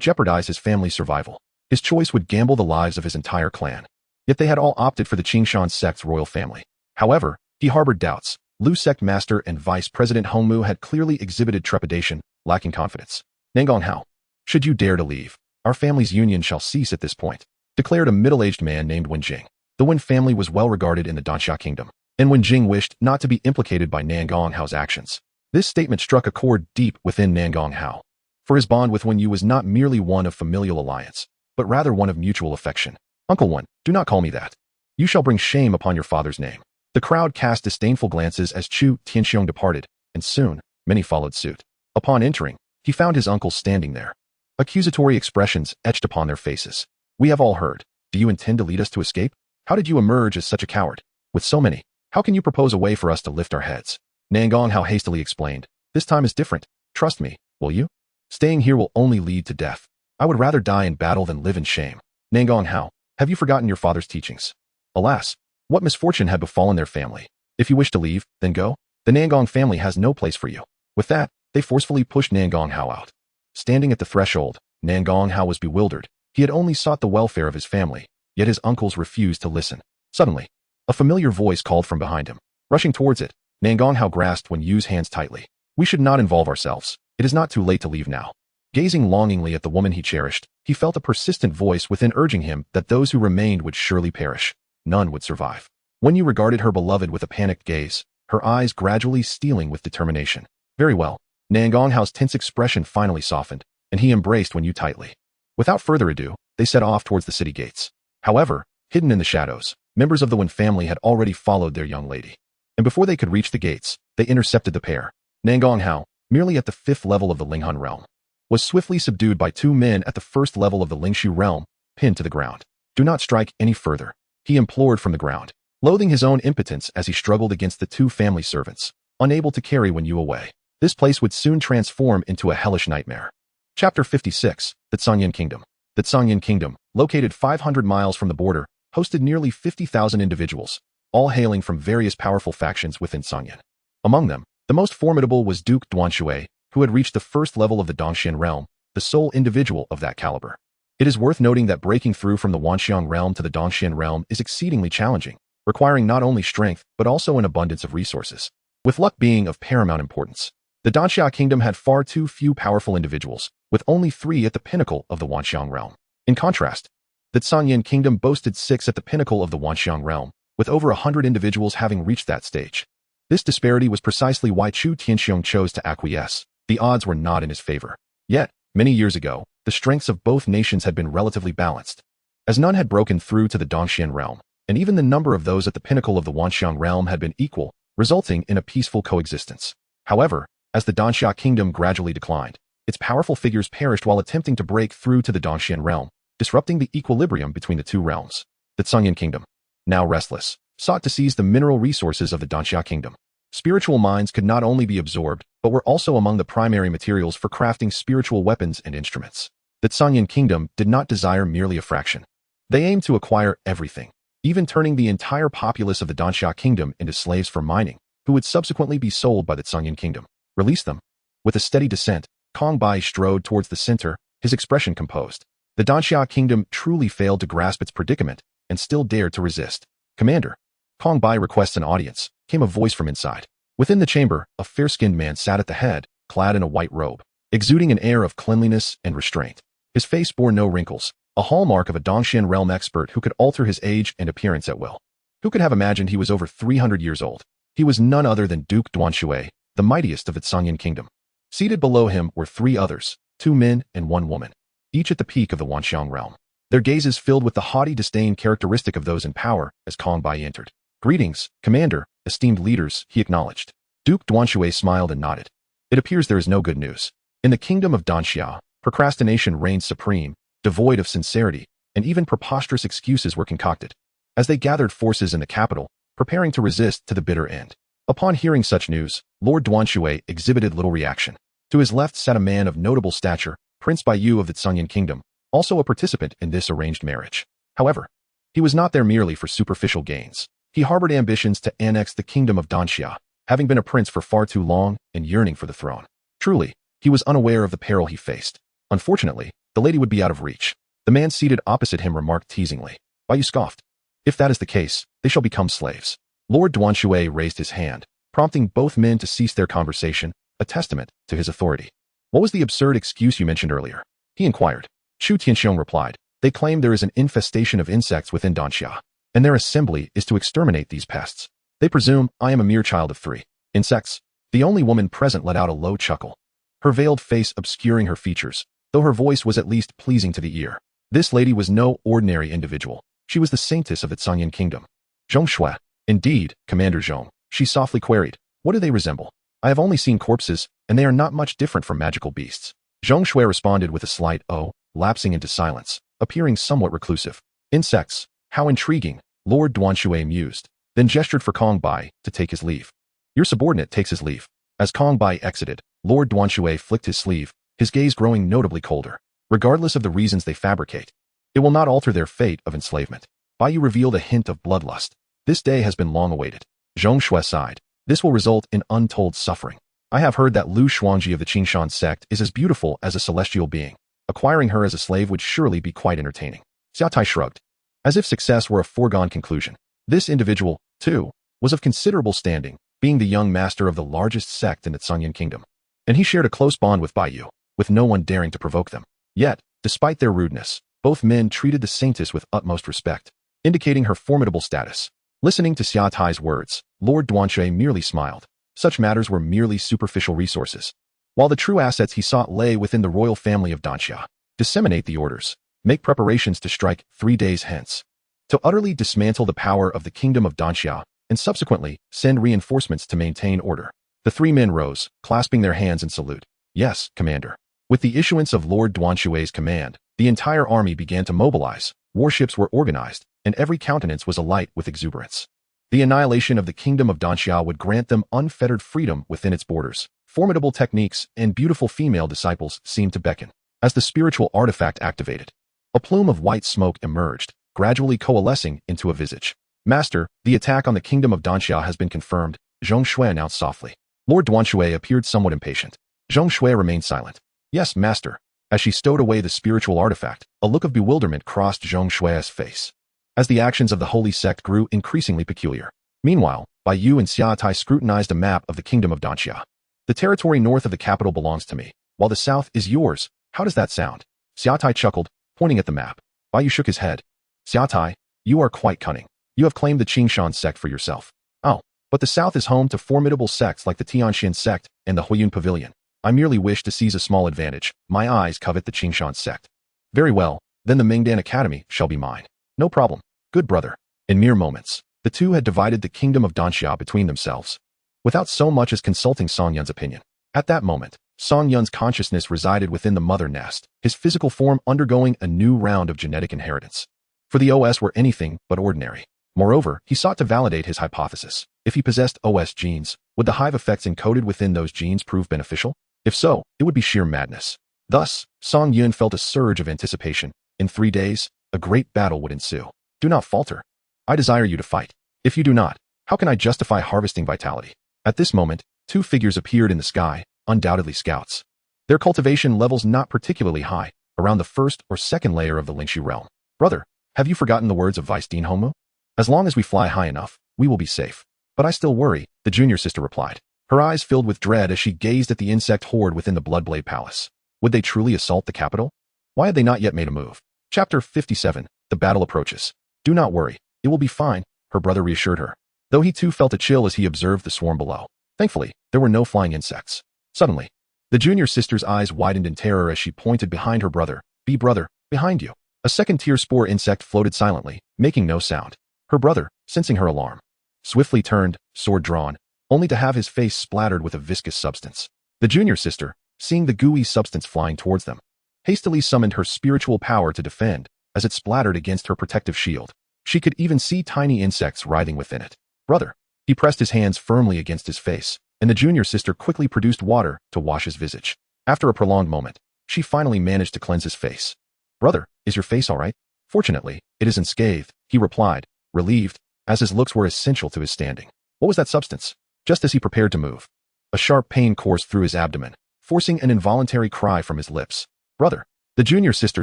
jeopardize his family's survival. His choice would gamble the lives of his entire clan. Yet they had all opted for the Qingshan sect's royal family. However, he harbored doubts. Lu sect master and Vice President Hongmu had clearly exhibited trepidation, lacking confidence. Nangong Hao, should you dare to leave, our family's union shall cease at this point, declared a middle-aged man named Wen Jing. The Wen family was well regarded in the Danxia kingdom, and Wen Jing wished not to be implicated by Nangong Hao's actions. This statement struck a chord deep within Nangong Hao. For his bond with Wen Yu was not merely one of familial alliance, but rather one of mutual affection. Uncle Wen, do not call me that. You shall bring shame upon your father's name. The crowd cast disdainful glances as Chu Tianxiong departed, and soon, many followed suit. Upon entering, he found his uncle standing there. Accusatory expressions etched upon their faces. We have all heard. Do you intend to lead us to escape? How did you emerge as such a coward? With so many, how can you propose a way for us to lift our heads? Nangong Hao hastily explained. This time is different. Trust me, will you? Staying here will only lead to death. I would rather die in battle than live in shame. Nangong Hao, have you forgotten your father's teachings? Alas, what misfortune had befallen their family? If you wish to leave, then go. The Nangong family has no place for you. With that, they forcefully pushed Nangong Hao out. Standing at the threshold, Nangong Hao was bewildered. He had only sought the welfare of his family, yet his uncles refused to listen. Suddenly, a familiar voice called from behind him. Rushing towards it, Nangong Hao grasped Wen Yu's hands tightly. We should not involve ourselves. It is not too late to leave now. Gazing longingly at the woman he cherished, he felt a persistent voice within urging him that those who remained would surely perish. None would survive. Wen Yu regarded her beloved with a panicked gaze, her eyes gradually steeling with determination. Very well. Nangong Hao's tense expression finally softened, and he embraced Wen Yu tightly. Without further ado, they set off towards the city gates. However, hidden in the shadows, members of the Wen family had already followed their young lady. And before they could reach the gates, they intercepted the pair. Nangong Hao, merely at the 5th level of the Linghan realm, was swiftly subdued by 2 men at the 1st level of the Lingshu realm, pinned to the ground. Do not strike any further, he implored from the ground, loathing his own impotence as he struggled against the 2 family servants, unable to carry Wen Yu away. This place would soon transform into a hellish nightmare. Chapter 56, the Tsangyan Kingdom. The Tsangyan Kingdom, located 500 miles from the border, hosted nearly 50,000 individuals, all hailing from various powerful factions within Tsangyan. Among them, the most formidable was Duke Duanshui, who had reached the 1st level of the Dongxian realm, the sole individual of that caliber. It is worth noting that breaking through from the Wanxiang realm to the Dongxian realm is exceedingly challenging, requiring not only strength but also an abundance of resources, with luck being of paramount importance. The Danxia Kingdom had far too few powerful individuals, with only 3 at the pinnacle of the Wanxiang realm. In contrast, the Tsangyan Kingdom boasted 6 at the pinnacle of the Wanxiang realm, with over 100 individuals having reached that stage. This disparity was precisely why Chu Tianxiong chose to acquiesce. The odds were not in his favor. Yet, many years ago, the strengths of both nations had been relatively balanced, as none had broken through to the Dongxian realm, and even the number of those at the pinnacle of the Wanxiang realm had been equal, resulting in a peaceful coexistence. However, as the Danxia Kingdom gradually declined, its powerful figures perished while attempting to break through to the Dongxian realm, disrupting the equilibrium between the 2 realms. The Tsangyan Kingdom, now restless, sought to seize the mineral resources of the Danxia Kingdom. Spiritual minds could not only be absorbed, but were also among the primary materials for crafting spiritual weapons and instruments. The Tsangyan Kingdom did not desire merely a fraction. They aimed to acquire everything, even turning the entire populace of the Danxia Kingdom into slaves for mining, who would subsequently be sold by the Tsangyan Kingdom. Release them. With a steady descent, Kong Bai strode towards the center, his expression composed. The Danxia kingdom truly failed to grasp its predicament and still dared to resist. Commander, Kong Bai requests an audience, came a voice from inside. Within the chamber, a fair-skinned man sat at the head, clad in a white robe, exuding an air of cleanliness and restraint. His face bore no wrinkles, a hallmark of a Dongxian realm expert who could alter his age and appearance at will. Who could have imagined he was over 300 years old? He was none other than Duke Duanshui, the mightiest of the Songyan kingdom. Seated below him were 3 others, 2 men and 1 woman, each at the peak of the Wanxiang realm. Their gazes filled with the haughty disdain characteristic of those in power as Kong Bai entered. Greetings, Commander, esteemed leaders, he acknowledged. Duke Duanshui smiled and nodded. It appears there is no good news. In the kingdom of Danxia, procrastination reigned supreme, devoid of sincerity, and even preposterous excuses were concocted. As they gathered forces in the capital, preparing to resist to the bitter end. Upon hearing such news, Lord Duanshui exhibited little reaction. To his left sat a man of notable stature, Prince Baiyu of the Songyan kingdom, also a participant in this arranged marriage. However, he was not there merely for superficial gains. He harbored ambitions to annex the kingdom of Danxia, having been a prince for far too long and yearning for the throne. Truly, he was unaware of the peril he faced. Unfortunately, the lady would be out of reach. The man seated opposite him remarked teasingly. Baiyu scoffed. If that is the case, they shall become slaves. Lord Duanshui raised his hand, prompting both men to cease their conversation, a testament to his authority. What was the absurd excuse you mentioned earlier? He inquired. Chu Tianxiong replied. They claim there is an infestation of insects within Danxia, and their assembly is to exterminate these pests. They presume I am a mere child of 3. Insects? The only woman present let out a low chuckle, her veiled face obscuring her features, though her voice was at least pleasing to the ear. This lady was no ordinary individual. She was the saintess of the Songyan kingdom. Zhong Shui. Indeed, Commander Zhong, she softly queried. What do they resemble? I have only seen corpses, and they are not much different from magical beasts. Zhong Shui responded with a slight "oh," lapsing into silence, appearing somewhat reclusive. Insects. How intriguing, Lord Duanshui mused, then gestured for Kong Bai to take his leave. Your subordinate takes his leave. As Kong Bai exited, Lord Duanshui flicked his sleeve, his gaze growing notably colder. Regardless of the reasons they fabricate, it will not alter their fate of enslavement. Baiyu revealed a hint of bloodlust. This day has been long awaited. Zhong Shui sighed. This will result in untold suffering. I have heard that Lu Xuanji of the Qingshan sect is as beautiful as a celestial being. Acquiring her as a slave would surely be quite entertaining. Xiaotai shrugged, as if success were a foregone conclusion. This individual, too, was of considerable standing, being the young master of the largest sect in the Songyan kingdom. And he shared a close bond with Baiyu, with no one daring to provoke them. Yet, despite their rudeness, both men treated the saintess with utmost respect, indicating her formidable status. Listening to Xiaotai's words, Lord Duanshui merely smiled. Such matters were merely superficial resources, while the true assets he sought lay within the royal family of Danxia. Disseminate the orders. Make preparations to strike 3 days hence, to utterly dismantle the power of the kingdom of Danxia, and subsequently send reinforcements to maintain order. The 3 men rose, clasping their hands in salute. Yes, Commander. With the issuance of Lord Duanshui's command, the entire army began to mobilize, warships were organized, and every countenance was alight with exuberance. The annihilation of the kingdom of Danxia would grant them unfettered freedom within its borders. Formidable techniques and beautiful female disciples seemed to beckon. As the spiritual artifact activated, a plume of white smoke emerged, gradually coalescing into a visage. Master, the attack on the kingdom of Danxia has been confirmed, Zhong Shui announced softly. Lord Duanshui appeared somewhat impatient. Zhong Shui remained silent. Yes, Master. As she stowed away the spiritual artifact, a look of bewilderment crossed Zhong Shui's face, as the actions of the holy sect grew increasingly peculiar. Meanwhile, Baiyu and Xiaotai scrutinized a map of the kingdom of Danxia. The territory north of the capital belongs to me, while the south is yours. How does that sound? Xiaotai chuckled, pointing at the map. Baiyu shook his head. Xiaotai, you are quite cunning. You have claimed the Qingshan sect for yourself. Oh, but the south is home to formidable sects like the Tianxian sect and the Huiyun Pavilion. I merely wish to seize a small advantage. My eyes covet the Qingshan sect. Very well, then the Mingdan Academy shall be mine. No problem. Good brother. In mere moments, the two had divided the kingdom of Danxia between themselves, without so much as consulting Song Yun's opinion. At that moment, Song Yun's consciousness resided within the mother nest, his physical form undergoing a new round of genetic inheritance. For the OS were anything but ordinary. Moreover, he sought to validate his hypothesis. If he possessed OS genes, would the hive effects encoded within those genes prove beneficial? If so, it would be sheer madness. Thus, Song Yun felt a surge of anticipation. In 3 days, a great battle would ensue. Do not falter. I desire you to fight. If you do not, how can I justify harvesting vitality? At this moment, 2 figures appeared in the sky, undoubtedly scouts. Their cultivation levels not particularly high, around the first or second layer of the Lingxi realm. Brother, have you forgotten the words of Vice Dean Homu? As long as we fly high enough, we will be safe. But I still worry, the junior sister replied. Her eyes filled with dread as she gazed at the insect horde within the Bloodblade Palace. Would they truly assault the capital? Why had they not yet made a move? Chapter 57. The battle approaches. Do not worry, it will be fine, her brother reassured her, though he too felt a chill as he observed the swarm below. Thankfully, there were no flying insects. Suddenly, the junior sister's eyes widened in terror as she pointed behind her brother. Brother, behind you. A second-tier spore insect floated silently, making no sound. Her brother, sensing her alarm, swiftly turned, sword drawn, only to have his face splattered with a viscous substance. The junior sister, seeing the gooey substance flying towards them, hastily summoned her spiritual power to defend as it splattered against her protective shield. She could even see tiny insects writhing within it. Brother. He pressed his hands firmly against his face, and the junior sister quickly produced water to wash his visage. After a prolonged moment, she finally managed to cleanse his face. Brother, is your face all right? Fortunately, it is unscathed, he replied, relieved, as his looks were essential to his standing. What was that substance? Just as he prepared to move, a sharp pain coursed through his abdomen, forcing an involuntary cry from his lips. Brother. The junior sister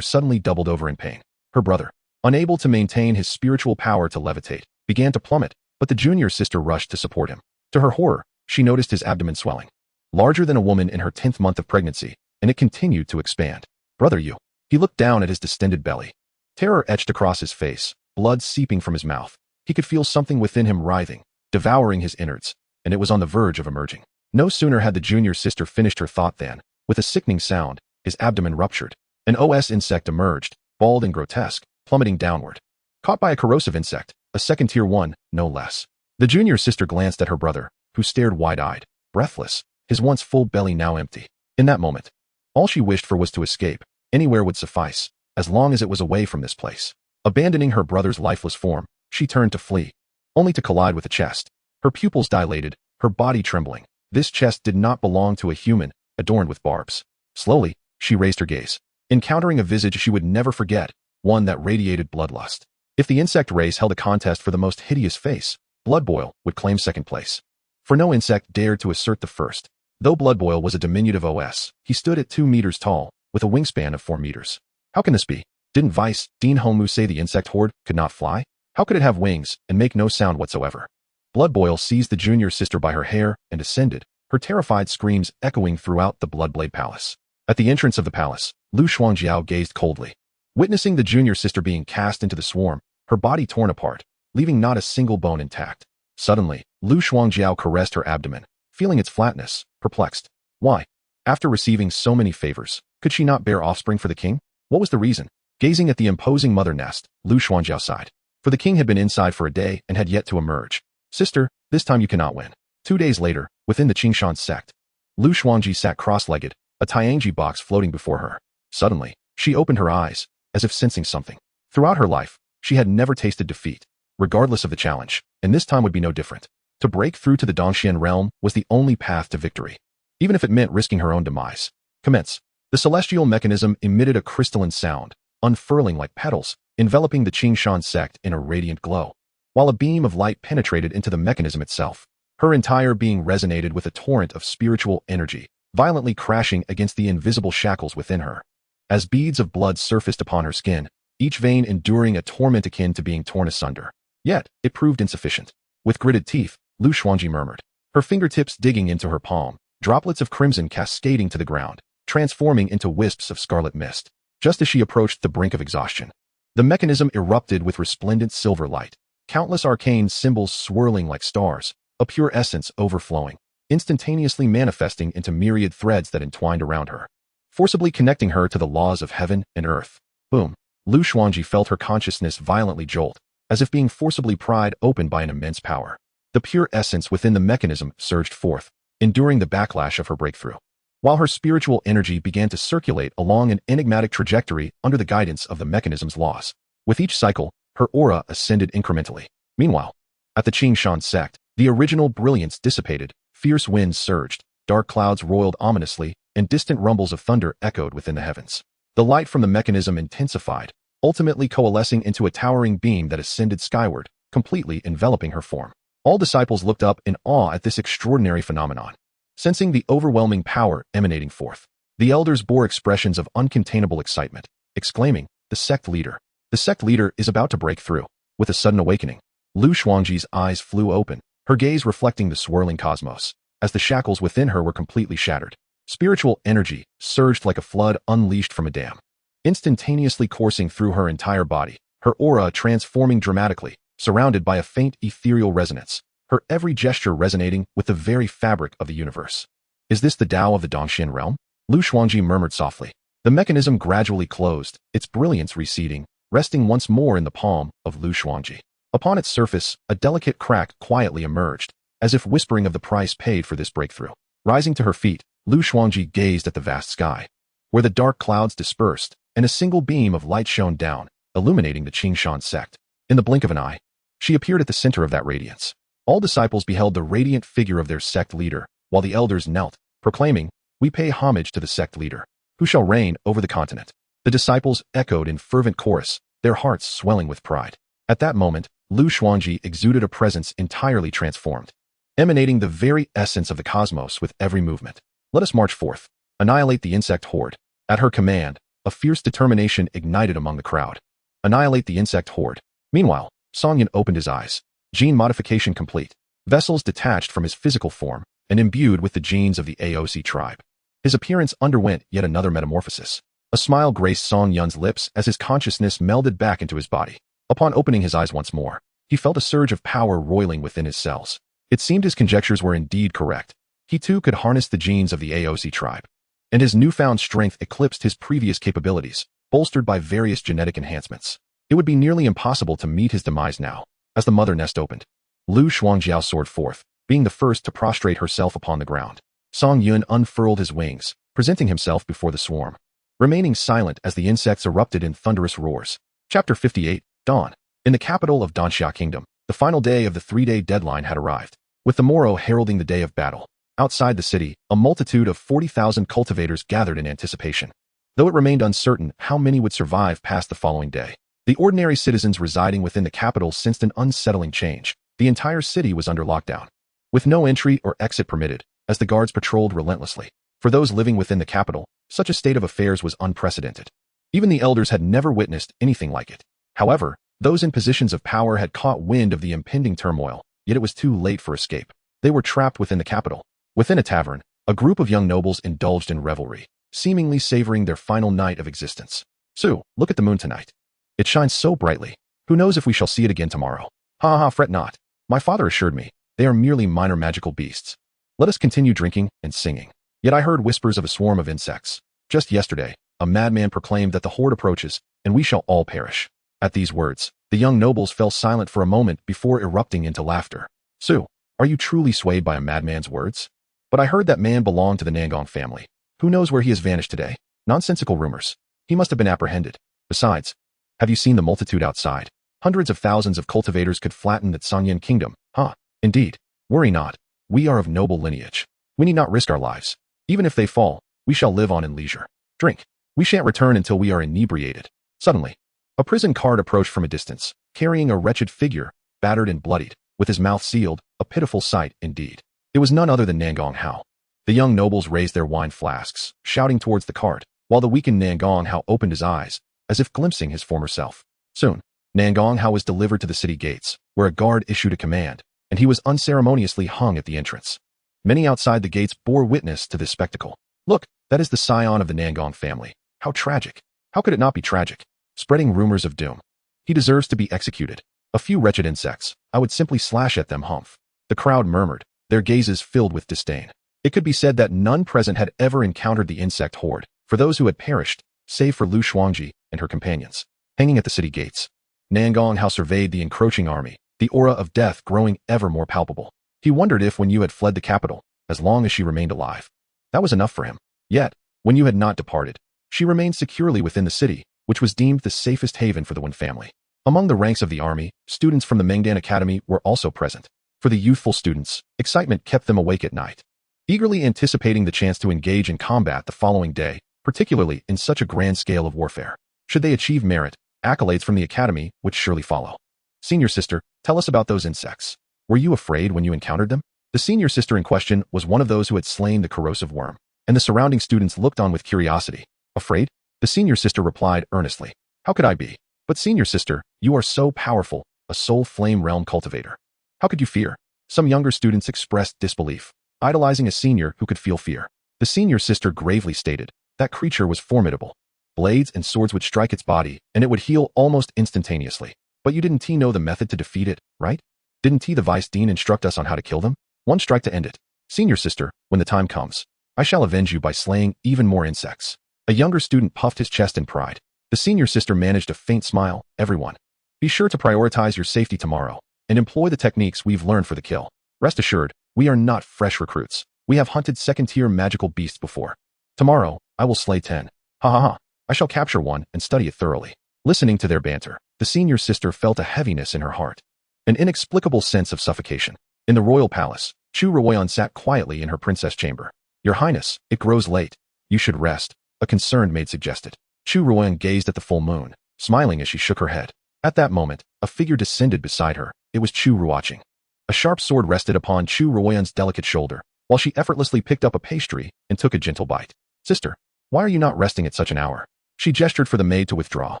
suddenly doubled over in pain. Her brother, unable to maintain his spiritual power to levitate, began to plummet, but the junior sister rushed to support him. To her horror, she noticed his abdomen swelling, larger than a woman in her 10th month of pregnancy, and it continued to expand. Brother, you. He looked down at his distended belly. Terror etched across his face, blood seeping from his mouth. He could feel something within him writhing, devouring his innards, and it was on the verge of emerging. No sooner had the junior sister finished her thought than, with a sickening sound, his abdomen ruptured. An OS insect emerged, bald and grotesque, plummeting downward. Caught by a corrosive insect, a second-tier one, no less. The junior sister glanced at her brother, who stared wide-eyed, breathless, his once full belly now empty. In that moment, all she wished for was to escape. Anywhere would suffice, as long as it was away from this place. Abandoning her brother's lifeless form, she turned to flee, only to collide with a chest. Her pupils dilated, her body trembling. This chest did not belong to a human, adorned with barbs. Slowly, she raised her gaze, encountering a visage she would never forget, one that radiated bloodlust. If the insect race held a contest for the most hideous face, Bloodboil would claim second place. For no insect dared to assert the first. Though Bloodboil was a diminutive OS, he stood at 2 meters tall, with a wingspan of 4 meters. How can this be? Didn't Vice Dean Homu say the insect horde could not fly? How could it have wings and make no sound whatsoever? Bloodboil seized the junior sister by her hair and ascended, her terrified screams echoing throughout the Bloodblade Palace. At the entrance of the palace, Lu Shuangjiao gazed coldly. Witnessing the junior sister being cast into the swarm, her body torn apart, leaving not a single bone intact. Suddenly, Lu Shuangjiao caressed her abdomen, feeling its flatness, perplexed. Why? After receiving so many favors, could she not bear offspring for the king? What was the reason? Gazing at the imposing mother nest, Lu Shuangjiao sighed. For the king had been inside for a day and had yet to emerge. Sister, this time you cannot win. 2 days later, within the Qingshan sect, Lu Shuangji sat cross-legged, a Tianji box floating before her. Suddenly, she opened her eyes, as if sensing something. Throughout her life, she had never tasted defeat, regardless of the challenge, and this time would be no different. To break through to the Dongxian realm was the only path to victory, even if it meant risking her own demise. Commence. The celestial mechanism emitted a crystalline sound, unfurling like petals, enveloping the Qingshan sect in a radiant glow, while a beam of light penetrated into the mechanism itself. Her entire being resonated with a torrent of spiritual energy, violently crashing against the invisible shackles within her. As beads of blood surfaced upon her skin, each vein enduring a torment akin to being torn asunder. Yet, it proved insufficient. With gritted teeth, Lu Shuangji murmured, her fingertips digging into her palm, droplets of crimson cascading to the ground, transforming into wisps of scarlet mist. Just as she approached the brink of exhaustion, the mechanism erupted with resplendent silver light, countless arcane symbols swirling like stars, a pure essence overflowing, instantaneously manifesting into myriad threads that entwined around her, forcibly connecting her to the laws of heaven and earth. Boom! Lu Shuangji felt her consciousness violently jolt, as if being forcibly pried open by an immense power. The pure essence within the mechanism surged forth, enduring the backlash of her breakthrough, while her spiritual energy began to circulate along an enigmatic trajectory under the guidance of the mechanism's laws. With each cycle, her aura ascended incrementally. Meanwhile, at the Qingshan sect, the original brilliance dissipated, fierce winds surged, dark clouds roiled ominously, and distant rumbles of thunder echoed within the heavens. The light from the mechanism intensified, ultimately coalescing into a towering beam that ascended skyward, completely enveloping her form. All disciples looked up in awe at this extraordinary phenomenon, sensing the overwhelming power emanating forth. The elders bore expressions of uncontainable excitement, exclaiming, "The sect leader! The sect leader is about to break through." With a sudden awakening, Lu Shuangji's eyes flew open, her gaze reflecting the swirling cosmos, as the shackles within her were completely shattered. Spiritual energy surged like a flood unleashed from a dam, instantaneously coursing through her entire body, her aura transforming dramatically, surrounded by a faint ethereal resonance, her every gesture resonating with the very fabric of the universe. "Is this the Tao of the Dongxian realm?" Lu Shuangji murmured softly. The mechanism gradually closed, its brilliance receding, resting once more in the palm of Lu Shuangji. Upon its surface, a delicate crack quietly emerged, as if whispering of the price paid for this breakthrough. Rising to her feet, Lu Shuangji gazed at the vast sky, where the dark clouds dispersed, and a single beam of light shone down, illuminating the Qingshan sect. In the blink of an eye, she appeared at the center of that radiance. All disciples beheld the radiant figure of their sect leader, while the elders knelt, proclaiming, "We pay homage to the sect leader, who shall reign over the continent." The disciples echoed in fervent chorus, their hearts swelling with pride. At that moment, Lu Shuangji exuded a presence entirely transformed, emanating the very essence of the cosmos with every movement. "Let us march forth, annihilate the insect horde." At her command, a fierce determination ignited among the crowd. Annihilate the insect horde. Meanwhile, Song Yun opened his eyes. Gene modification complete. Vessels detached from his physical form and imbued with the genes of the AOC tribe. His appearance underwent yet another metamorphosis. A smile graced Song Yun's lips as his consciousness melded back into his body. Upon opening his eyes once more, he felt a surge of power roiling within his cells. It seemed his conjectures were indeed correct. He too could harness the genes of the AOC tribe, and his newfound strength eclipsed his previous capabilities, bolstered by various genetic enhancements. It would be nearly impossible to meet his demise now. As the mother nest opened, Lu Shuangjiao soared forth, being the first to prostrate herself upon the ground. Song Yun unfurled his wings, presenting himself before the swarm, remaining silent as the insects erupted in thunderous roars. Chapter 58, Dawn. In the capital of Danxia Kingdom, the final day of the 3-day deadline had arrived, with the morrow heralding the day of battle. Outside the city, a multitude of 40,000 cultivators gathered in anticipation. Though it remained uncertain how many would survive past the following day, the ordinary citizens residing within the capital sensed an unsettling change. The entire city was under lockdown, with no entry or exit permitted, as the guards patrolled relentlessly. For those living within the capital, such a state of affairs was unprecedented. Even the elders had never witnessed anything like it. However, those in positions of power had caught wind of the impending turmoil, yet it was too late for escape. They were trapped within the capital. Within a tavern, a group of young nobles indulged in revelry, seemingly savoring their final night of existence. "Su, look at the moon tonight. It shines so brightly. Who knows if we shall see it again tomorrow? Ha ha, fret not. My father assured me, they are merely minor magical beasts. Let us continue drinking and singing." Yet I heard whispers of a swarm of insects. Just yesterday, a madman proclaimed that the horde approaches, and we shall all perish. At these words, the young nobles fell silent for a moment before erupting into laughter. "Su, are you truly swayed by a madman's words? But I heard that man belonged to the Nangong family. Who knows where he has vanished today? Nonsensical rumors. He must have been apprehended. Besides, have you seen the multitude outside? Hundreds of thousands of cultivators could flatten the Sangyan kingdom. Huh? Indeed. Worry not. We are of noble lineage. We need not risk our lives. Even if they fall, we shall live on in leisure. Drink. We shan't return until we are inebriated." Suddenly, a prison guard approached from a distance, carrying a wretched figure, battered and bloodied, with his mouth sealed, a pitiful sight indeed. It was none other than Nangong Hao. The young nobles raised their wine flasks, shouting towards the cart, while the weakened Nangong Hao opened his eyes, as if glimpsing his former self. Soon, Nangong Hao was delivered to the city gates, where a guard issued a command, and he was unceremoniously hung at the entrance. Many outside the gates bore witness to this spectacle. "Look, that is the scion of the Nangong family. How tragic. How could it not be tragic? Spreading rumors of doom. He deserves to be executed. A few wretched insects. I would simply slash at them, humph." The crowd murmured, their gazes filled with disdain. It could be said that none present had ever encountered the insect horde, for those who had perished, save for Lu Shuangji and her companions. Hanging at the city gates, Nangong Hao surveyed the encroaching army, the aura of death growing ever more palpable. He wondered if when you had fled the capital, as long as she remained alive, that was enough for him. Yet, when you had not departed, she remained securely within the city, which was deemed the safest haven for the Wen family. Among the ranks of the army, students from the Mengdan Academy were also present. For the youthful students, excitement kept them awake at night, eagerly anticipating the chance to engage in combat the following day, particularly in such a grand scale of warfare. Should they achieve merit, accolades from the academy would surely follow. "Senior sister, tell us about those insects. Were you afraid when you encountered them?" The senior sister in question was one of those who had slain the corrosive worm. and the surrounding students looked on with curiosity. Afraid? The senior sister replied earnestly. How could I be? But senior sister, you are so powerful, a soul flame realm cultivator. How could you fear? Some younger students expressed disbelief, idolizing a senior who could feel fear. The senior sister gravely stated, that creature was formidable. Blades and swords would strike its body, and it would heal almost instantaneously. But you didn't know the method to defeat it, right? Didn't the Vice Dean instruct us on how to kill them? One strike to end it. Senior sister, when the time comes, I shall avenge you by slaying even more insects. A younger student puffed his chest in pride. The senior sister managed a faint smile. Everyone, be sure to prioritize your safety tomorrow, and employ the techniques we've learned for the kill. Rest assured, we are not fresh recruits. We have hunted second-tier magical beasts before. Tomorrow, I will slay 10. Ha ha ha. I shall capture one and study it thoroughly. Listening to their banter, the senior sister felt a heaviness in her heart. An inexplicable sense of suffocation. In the royal palace, Chu Ruoyan sat quietly in her princess chamber. Your Highness, it grows late. You should rest, a concerned maid suggested. Chu Ruoyan gazed at the full moon, smiling as she shook her head. At that moment, a figure descended beside her. It was Chu Ruoching. A sharp sword rested upon Chu Ruoyan's delicate shoulder, while she effortlessly picked up a pastry and took a gentle bite. Sister, why are you not resting at such an hour? She gestured for the maid to withdraw.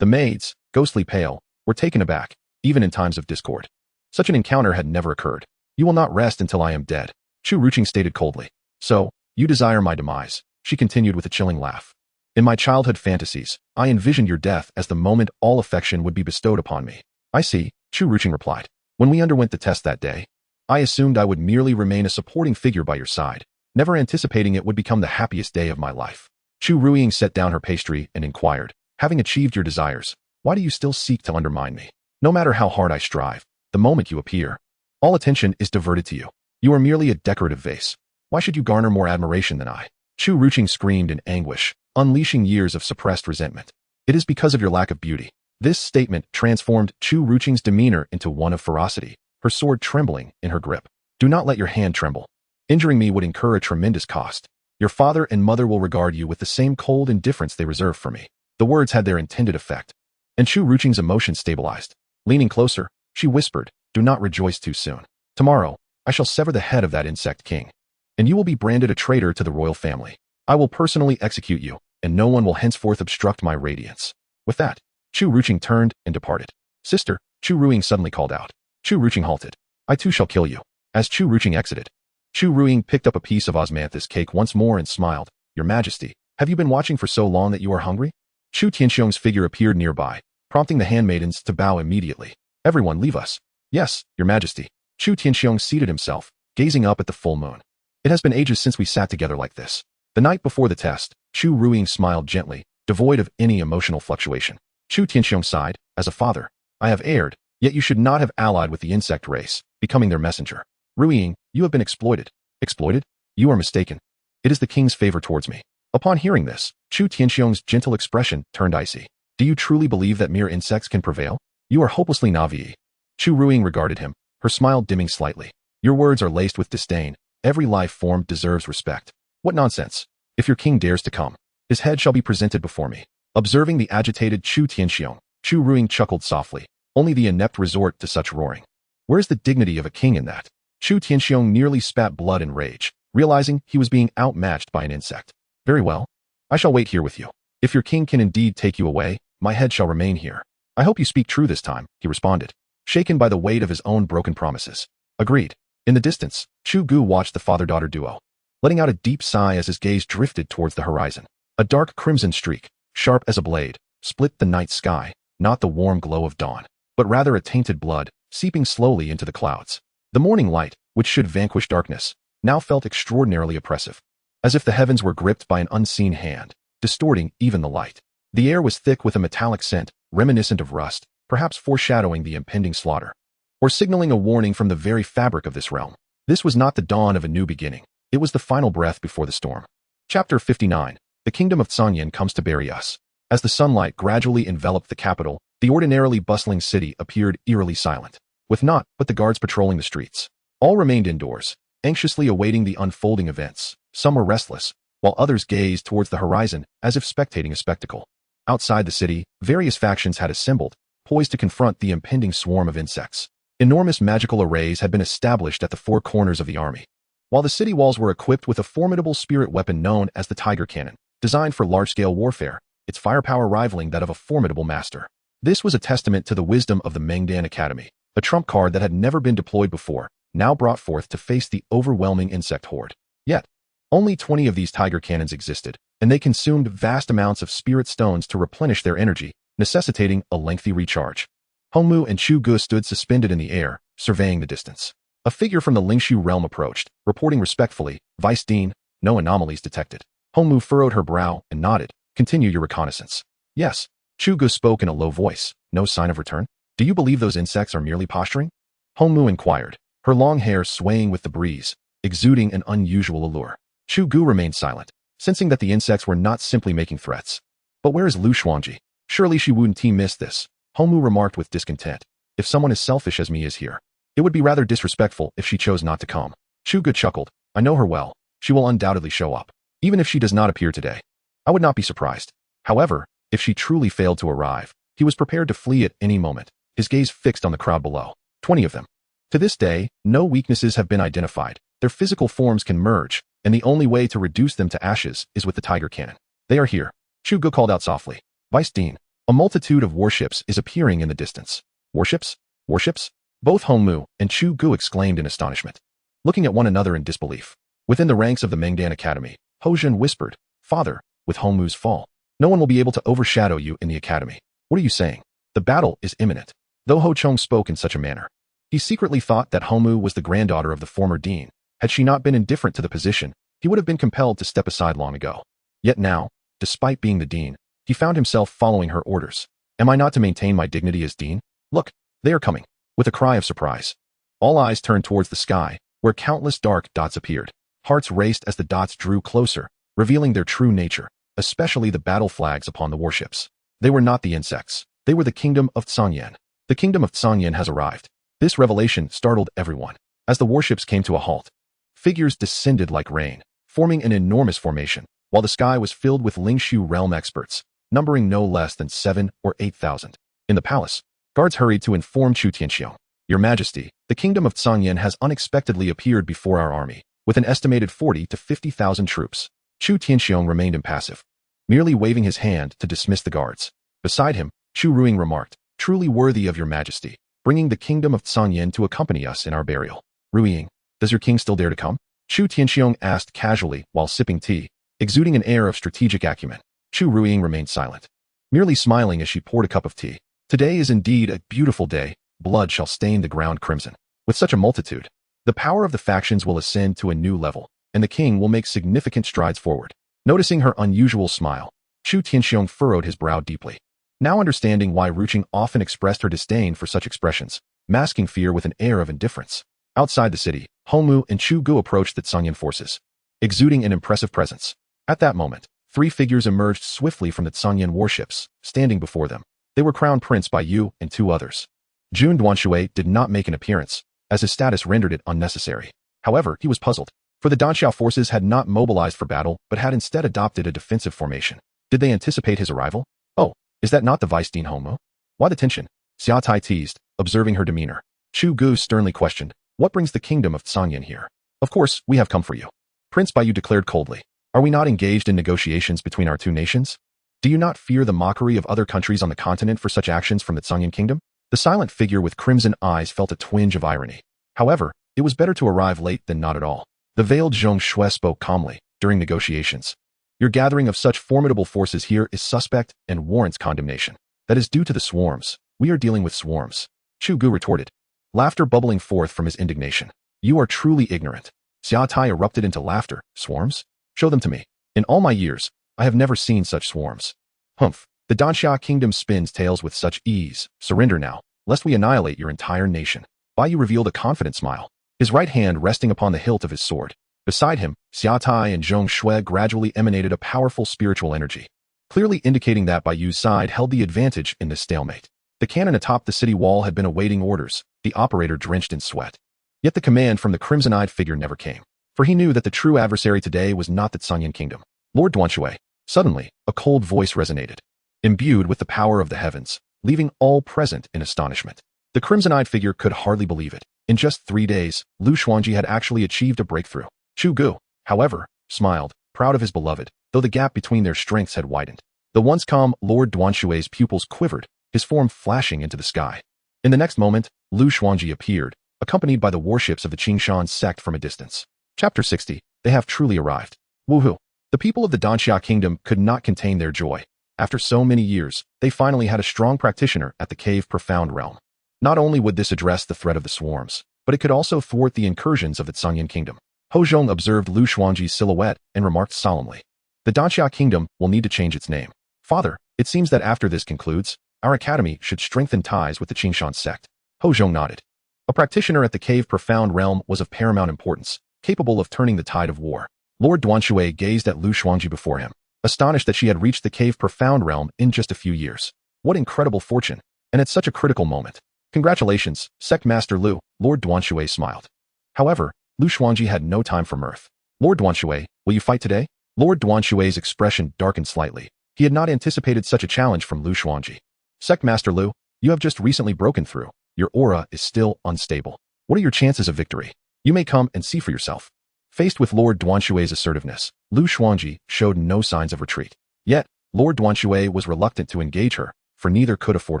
The maids, ghostly pale, were taken aback, even in times of discord. Such an encounter had never occurred. You will not rest until I am dead, Chu Ruoching stated coldly. So, you desire my demise, she continued with a chilling laugh. In my childhood fantasies, I envisioned your death as the moment all affection would be bestowed upon me. I see, Chu Ruoching replied. When we underwent the test that day, I assumed I would merely remain a supporting figure by your side, never anticipating it would become the happiest day of my life. Chu Ruoching set down her pastry and inquired, having achieved your desires, why do you still seek to undermine me? No matter how hard I strive, the moment you appear, all attention is diverted to you. You are merely a decorative vase. Why should you garner more admiration than I? Chu Ruoching screamed in anguish, unleashing years of suppressed resentment. It is because of your lack of beauty. This statement transformed Chu Ruoching's demeanor into one of ferocity, her sword trembling in her grip. Do not let your hand tremble. Injuring me would incur a tremendous cost. Your father and mother will regard you with the same cold indifference they reserve for me. The words had their intended effect, and Chu Ruoching's emotions stabilized. Leaning closer, she whispered, do not rejoice too soon. Tomorrow, I shall sever the head of that insect king, and you will be branded a traitor to the royal family. I will personally execute you, and no one will henceforth obstruct my radiance. With that, Chu Ruoching turned and departed. Sister, Chu Ruoching suddenly called out. Chu Ruoching halted. I too shall kill you. As Chu Ruoching exited, Chu Ruoching picked up a piece of osmanthus cake once more and smiled. Your Majesty, have you been watching for so long that you are hungry? Chu Tianxiong's figure appeared nearby, prompting the handmaidens to bow immediately. Everyone leave us. Yes, Your Majesty. Chu Tianxiong seated himself, gazing up at the full moon. It has been ages since we sat together like this. The night before the test, Chu Ruoching smiled gently, devoid of any emotional fluctuation. Chu Tianxiong sighed, as a father, I have erred, yet you should not have allied with the insect race, becoming their messenger. Ruoching, you have been exploited. Exploited? You are mistaken. It is the king's favor towards me. Upon hearing this, Chu Tianxiong's gentle expression turned icy. Do you truly believe that mere insects can prevail? You are hopelessly naive. Chu Ruoching regarded him, her smile dimming slightly. Your words are laced with disdain. Every life form deserves respect. What nonsense. If your king dares to come, his head shall be presented before me. Observing the agitated Chu Tianxiong, Chu Ruoching chuckled softly. Only the inept resort to such roaring. Where's the dignity of a king in that? Chu Tianxiong nearly spat blood in rage, realizing he was being outmatched by an insect. Very well. I shall wait here with you. If your king can indeed take you away, my head shall remain here. I hope you speak true this time, he responded, shaken by the weight of his own broken promises. Agreed. In the distance, Chu Gu watched the father-daughter duo, letting out a deep sigh as his gaze drifted towards the horizon. A dark crimson streak, sharp as a blade, split the night sky, not the warm glow of dawn, but rather a tainted blood, seeping slowly into the clouds. The morning light, which should vanquish darkness, now felt extraordinarily oppressive, as if the heavens were gripped by an unseen hand, distorting even the light. The air was thick with a metallic scent, reminiscent of rust, perhaps foreshadowing the impending slaughter, or signaling a warning from the very fabric of this realm. This was not the dawn of a new beginning. It was the final breath before the storm. Chapter 59. The kingdom of Canyin comes to bury us. As the sunlight gradually enveloped the capital, the ordinarily bustling city appeared eerily silent, with naught but the guards patrolling the streets. All remained indoors, anxiously awaiting the unfolding events. Some were restless, while others gazed towards the horizon as if spectating a spectacle. Outside the city, various factions had assembled, poised to confront the impending swarm of insects. Enormous magical arrays had been established at the four corners of the army, While the city walls were equipped with a formidable spirit weapon known as the Tiger Cannon, designed for large-scale warfare, its firepower rivaling that of a formidable master. This was a testament to the wisdom of the Mengdan Academy, a trump card that had never been deployed before, now brought forth to face the overwhelming insect horde. Yet, only 20 of these tiger cannons existed, and they consumed vast amounts of spirit stones to replenish their energy, necessitating a lengthy recharge. Hongmu and Chu Gu stood suspended in the air, surveying the distance. A figure from the Lingshu realm approached, reporting respectfully, "Vice Dean, no anomalies detected." Hongmu furrowed her brow and nodded. "Continue your reconnaissance." "Yes." Chu Gu spoke in a low voice. "No sign of return? Do you believe those insects are merely posturing?" Hongmu inquired, her long hair swaying with the breeze, exuding an unusual allure. Chu Gu remained silent, sensing that the insects were not simply making threats. "But where is Lu Xuanji? Surely she wouldn't miss this." Hongmu remarked with discontent. "If someone as selfish as me is here, it would be rather disrespectful if she chose not to come." Chu Gu chuckled. "I know her well. She will undoubtedly show up. Even if she does not appear today, I would not be surprised." However, if she truly failed to arrive, he was prepared to flee at any moment, his gaze fixed on the crowd below. 20 of them. To this day, no weaknesses have been identified. Their physical forms can merge, and the only way to reduce them to ashes is with the Tiger Cannon. "They are here," Chu Gu called out softly. "Vice Dean, a multitude of warships is appearing in the distance." "Warships? Warships?" Both Hongmu and Chu Gu exclaimed in astonishment, looking at one another in disbelief. Within the ranks of the Mengdan Academy, Hojun whispered, "Father, with Hongmu's fall, no one will be able to overshadow you in the academy." "What are you saying? The battle is imminent." Though Ho Chong spoke in such a manner, he secretly thought that Hongmu was the granddaughter of the former dean. Had she not been indifferent to the position, he would have been compelled to step aside long ago. Yet now, despite being the dean, he found himself following her orders. "Am I not to maintain my dignity as dean? Look, they are coming." With a cry of surprise, all eyes turned towards the sky, where countless dark dots appeared. Hearts raced as the dots drew closer, revealing their true nature, especially the battle flags upon the warships. They were not the insects. They were the kingdom of Tsangyan. The kingdom of Tsangyan has arrived. This revelation startled everyone. As the warships came to a halt, figures descended like rain, forming an enormous formation, while the sky was filled with Lingshu realm experts, numbering no less than 7 or 8,000. In the palace, guards hurried to inform Chu Tianxiong. "Your Majesty, the kingdom of Tsangyan has unexpectedly appeared before our army, with an estimated 40 to 50,000 troops." Chu Tianxiong remained impassive, merely waving his hand to dismiss the guards. Beside him, Chu Ruing remarked, "Truly worthy of your Majesty, bringing the kingdom of Tsangyan to accompany us in our burial." "Ruing, does your king still dare to come?" Chu Tianxiong asked casually while sipping tea, exuding an air of strategic acumen. Chu Ruing remained silent, merely smiling as she poured a cup of tea. "Today is indeed a beautiful day. Blood shall stain the ground crimson. With such a multitude, the power of the factions will ascend to a new level, and the king will make significant strides forward." Noticing her unusual smile, Chu Tianxiong furrowed his brow deeply, now understanding why Ruching often expressed her disdain for such expressions, masking fear with an air of indifference. Outside the city, Hongmu and Chu Gu approached the Tsangyan forces, exuding an impressive presence. At that moment, 3 figures emerged swiftly from the Tsangyan warships, standing before them. They were Crown Prince Bai Yu and 2 others. Jun Duanshui did not make an appearance, as his status rendered it unnecessary. However, he was puzzled, for the Danxiao forces had not mobilized for battle but had instead adopted a defensive formation. Did they anticipate his arrival? "Oh, is that not the Vice Dean Hongmu? Why the tension?" Xia Tai teased, observing her demeanor. Chu Gu sternly questioned, "What brings the kingdom of Tsangyan here?" "Of course, we have come for you." Prince Bai Yu declared coldly. "Are we not engaged in negotiations between our 2 nations? Do you not fear the mockery of other countries on the continent for such actions from the Tsangyan kingdom?" The silent figure with crimson eyes felt a twinge of irony. However, it was better to arrive late than not at all. The veiled Zhong Shui spoke calmly. "During negotiations, your gathering of such formidable forces here is suspect and warrants condemnation. That is due to the swarms. We are dealing with swarms." Chu Gu retorted, laughter bubbling forth from his indignation. "You are truly ignorant." Xia Tai erupted into laughter. "Swarms? Show them to me. In all my years, I have never seen such swarms." "Humph. The Danxia kingdom spins tales with such ease. Surrender now, lest we annihilate your entire nation." Bai Yu revealed a confident smile, his right hand resting upon the hilt of his sword. Beside him, Xia Tai and Zhong Shui gradually emanated a powerful spiritual energy, clearly indicating that Bai Yu's side held the advantage in this stalemate. The cannon atop the city wall had been awaiting orders, the operator drenched in sweat. Yet the command from the crimson-eyed figure never came, for he knew that the true adversary today was not the Tsangyan kingdom. "Lord Duanshui." Suddenly, a cold voice resonated, imbued with the power of the heavens, leaving all present in astonishment. The crimson-eyed figure could hardly believe it. In just 3 days, Lu Xuanji had actually achieved a breakthrough. Chu Gu, however, smiled, proud of his beloved, though the gap between their strengths had widened. The once calm Lord Duanshui's pupils quivered, his form flashing into the sky. In the next moment, Lu Xuanji appeared, accompanied by the warships of the Qingshan sect from a distance. Chapter 60. They have truly arrived. Woohoo! The people of the Danxia kingdom could not contain their joy. After so many years, they finally had a strong practitioner at the Cave Profound realm. Not only would this address the threat of the swarms, but it could also thwart the incursions of the Tsanyan kingdom. Ho Zhong observed Lu Xuanji's silhouette and remarked solemnly, "The Danxia kingdom will need to change its name. Father, it seems that after this concludes, our academy should strengthen ties with the Qingshan sect." Ho Zhong nodded. A practitioner at the Cave Profound realm was of paramount importance, capable of turning the tide of war. Lord Duanshui gazed at Lu Xuanji before him, astonished that she had reached the Cave Profound realm in just a few years. What incredible fortune, and at such a critical moment. Congratulations, Sect Master Lu, Lord Duanshui smiled. However, Lu Xuanji had no time for mirth. Lord Duanshui, will you fight today? Lord Duanshui's expression darkened slightly. He had not anticipated such a challenge from Lu Xuanji. Sect Master Lu, you have just recently broken through. Your aura is still unstable. What are your chances of victory? You may come and see for yourself. Faced with Lord Duanshui's assertiveness, Lu Xuanji showed no signs of retreat. Yet, Lord Duanshui was reluctant to engage her, for neither could afford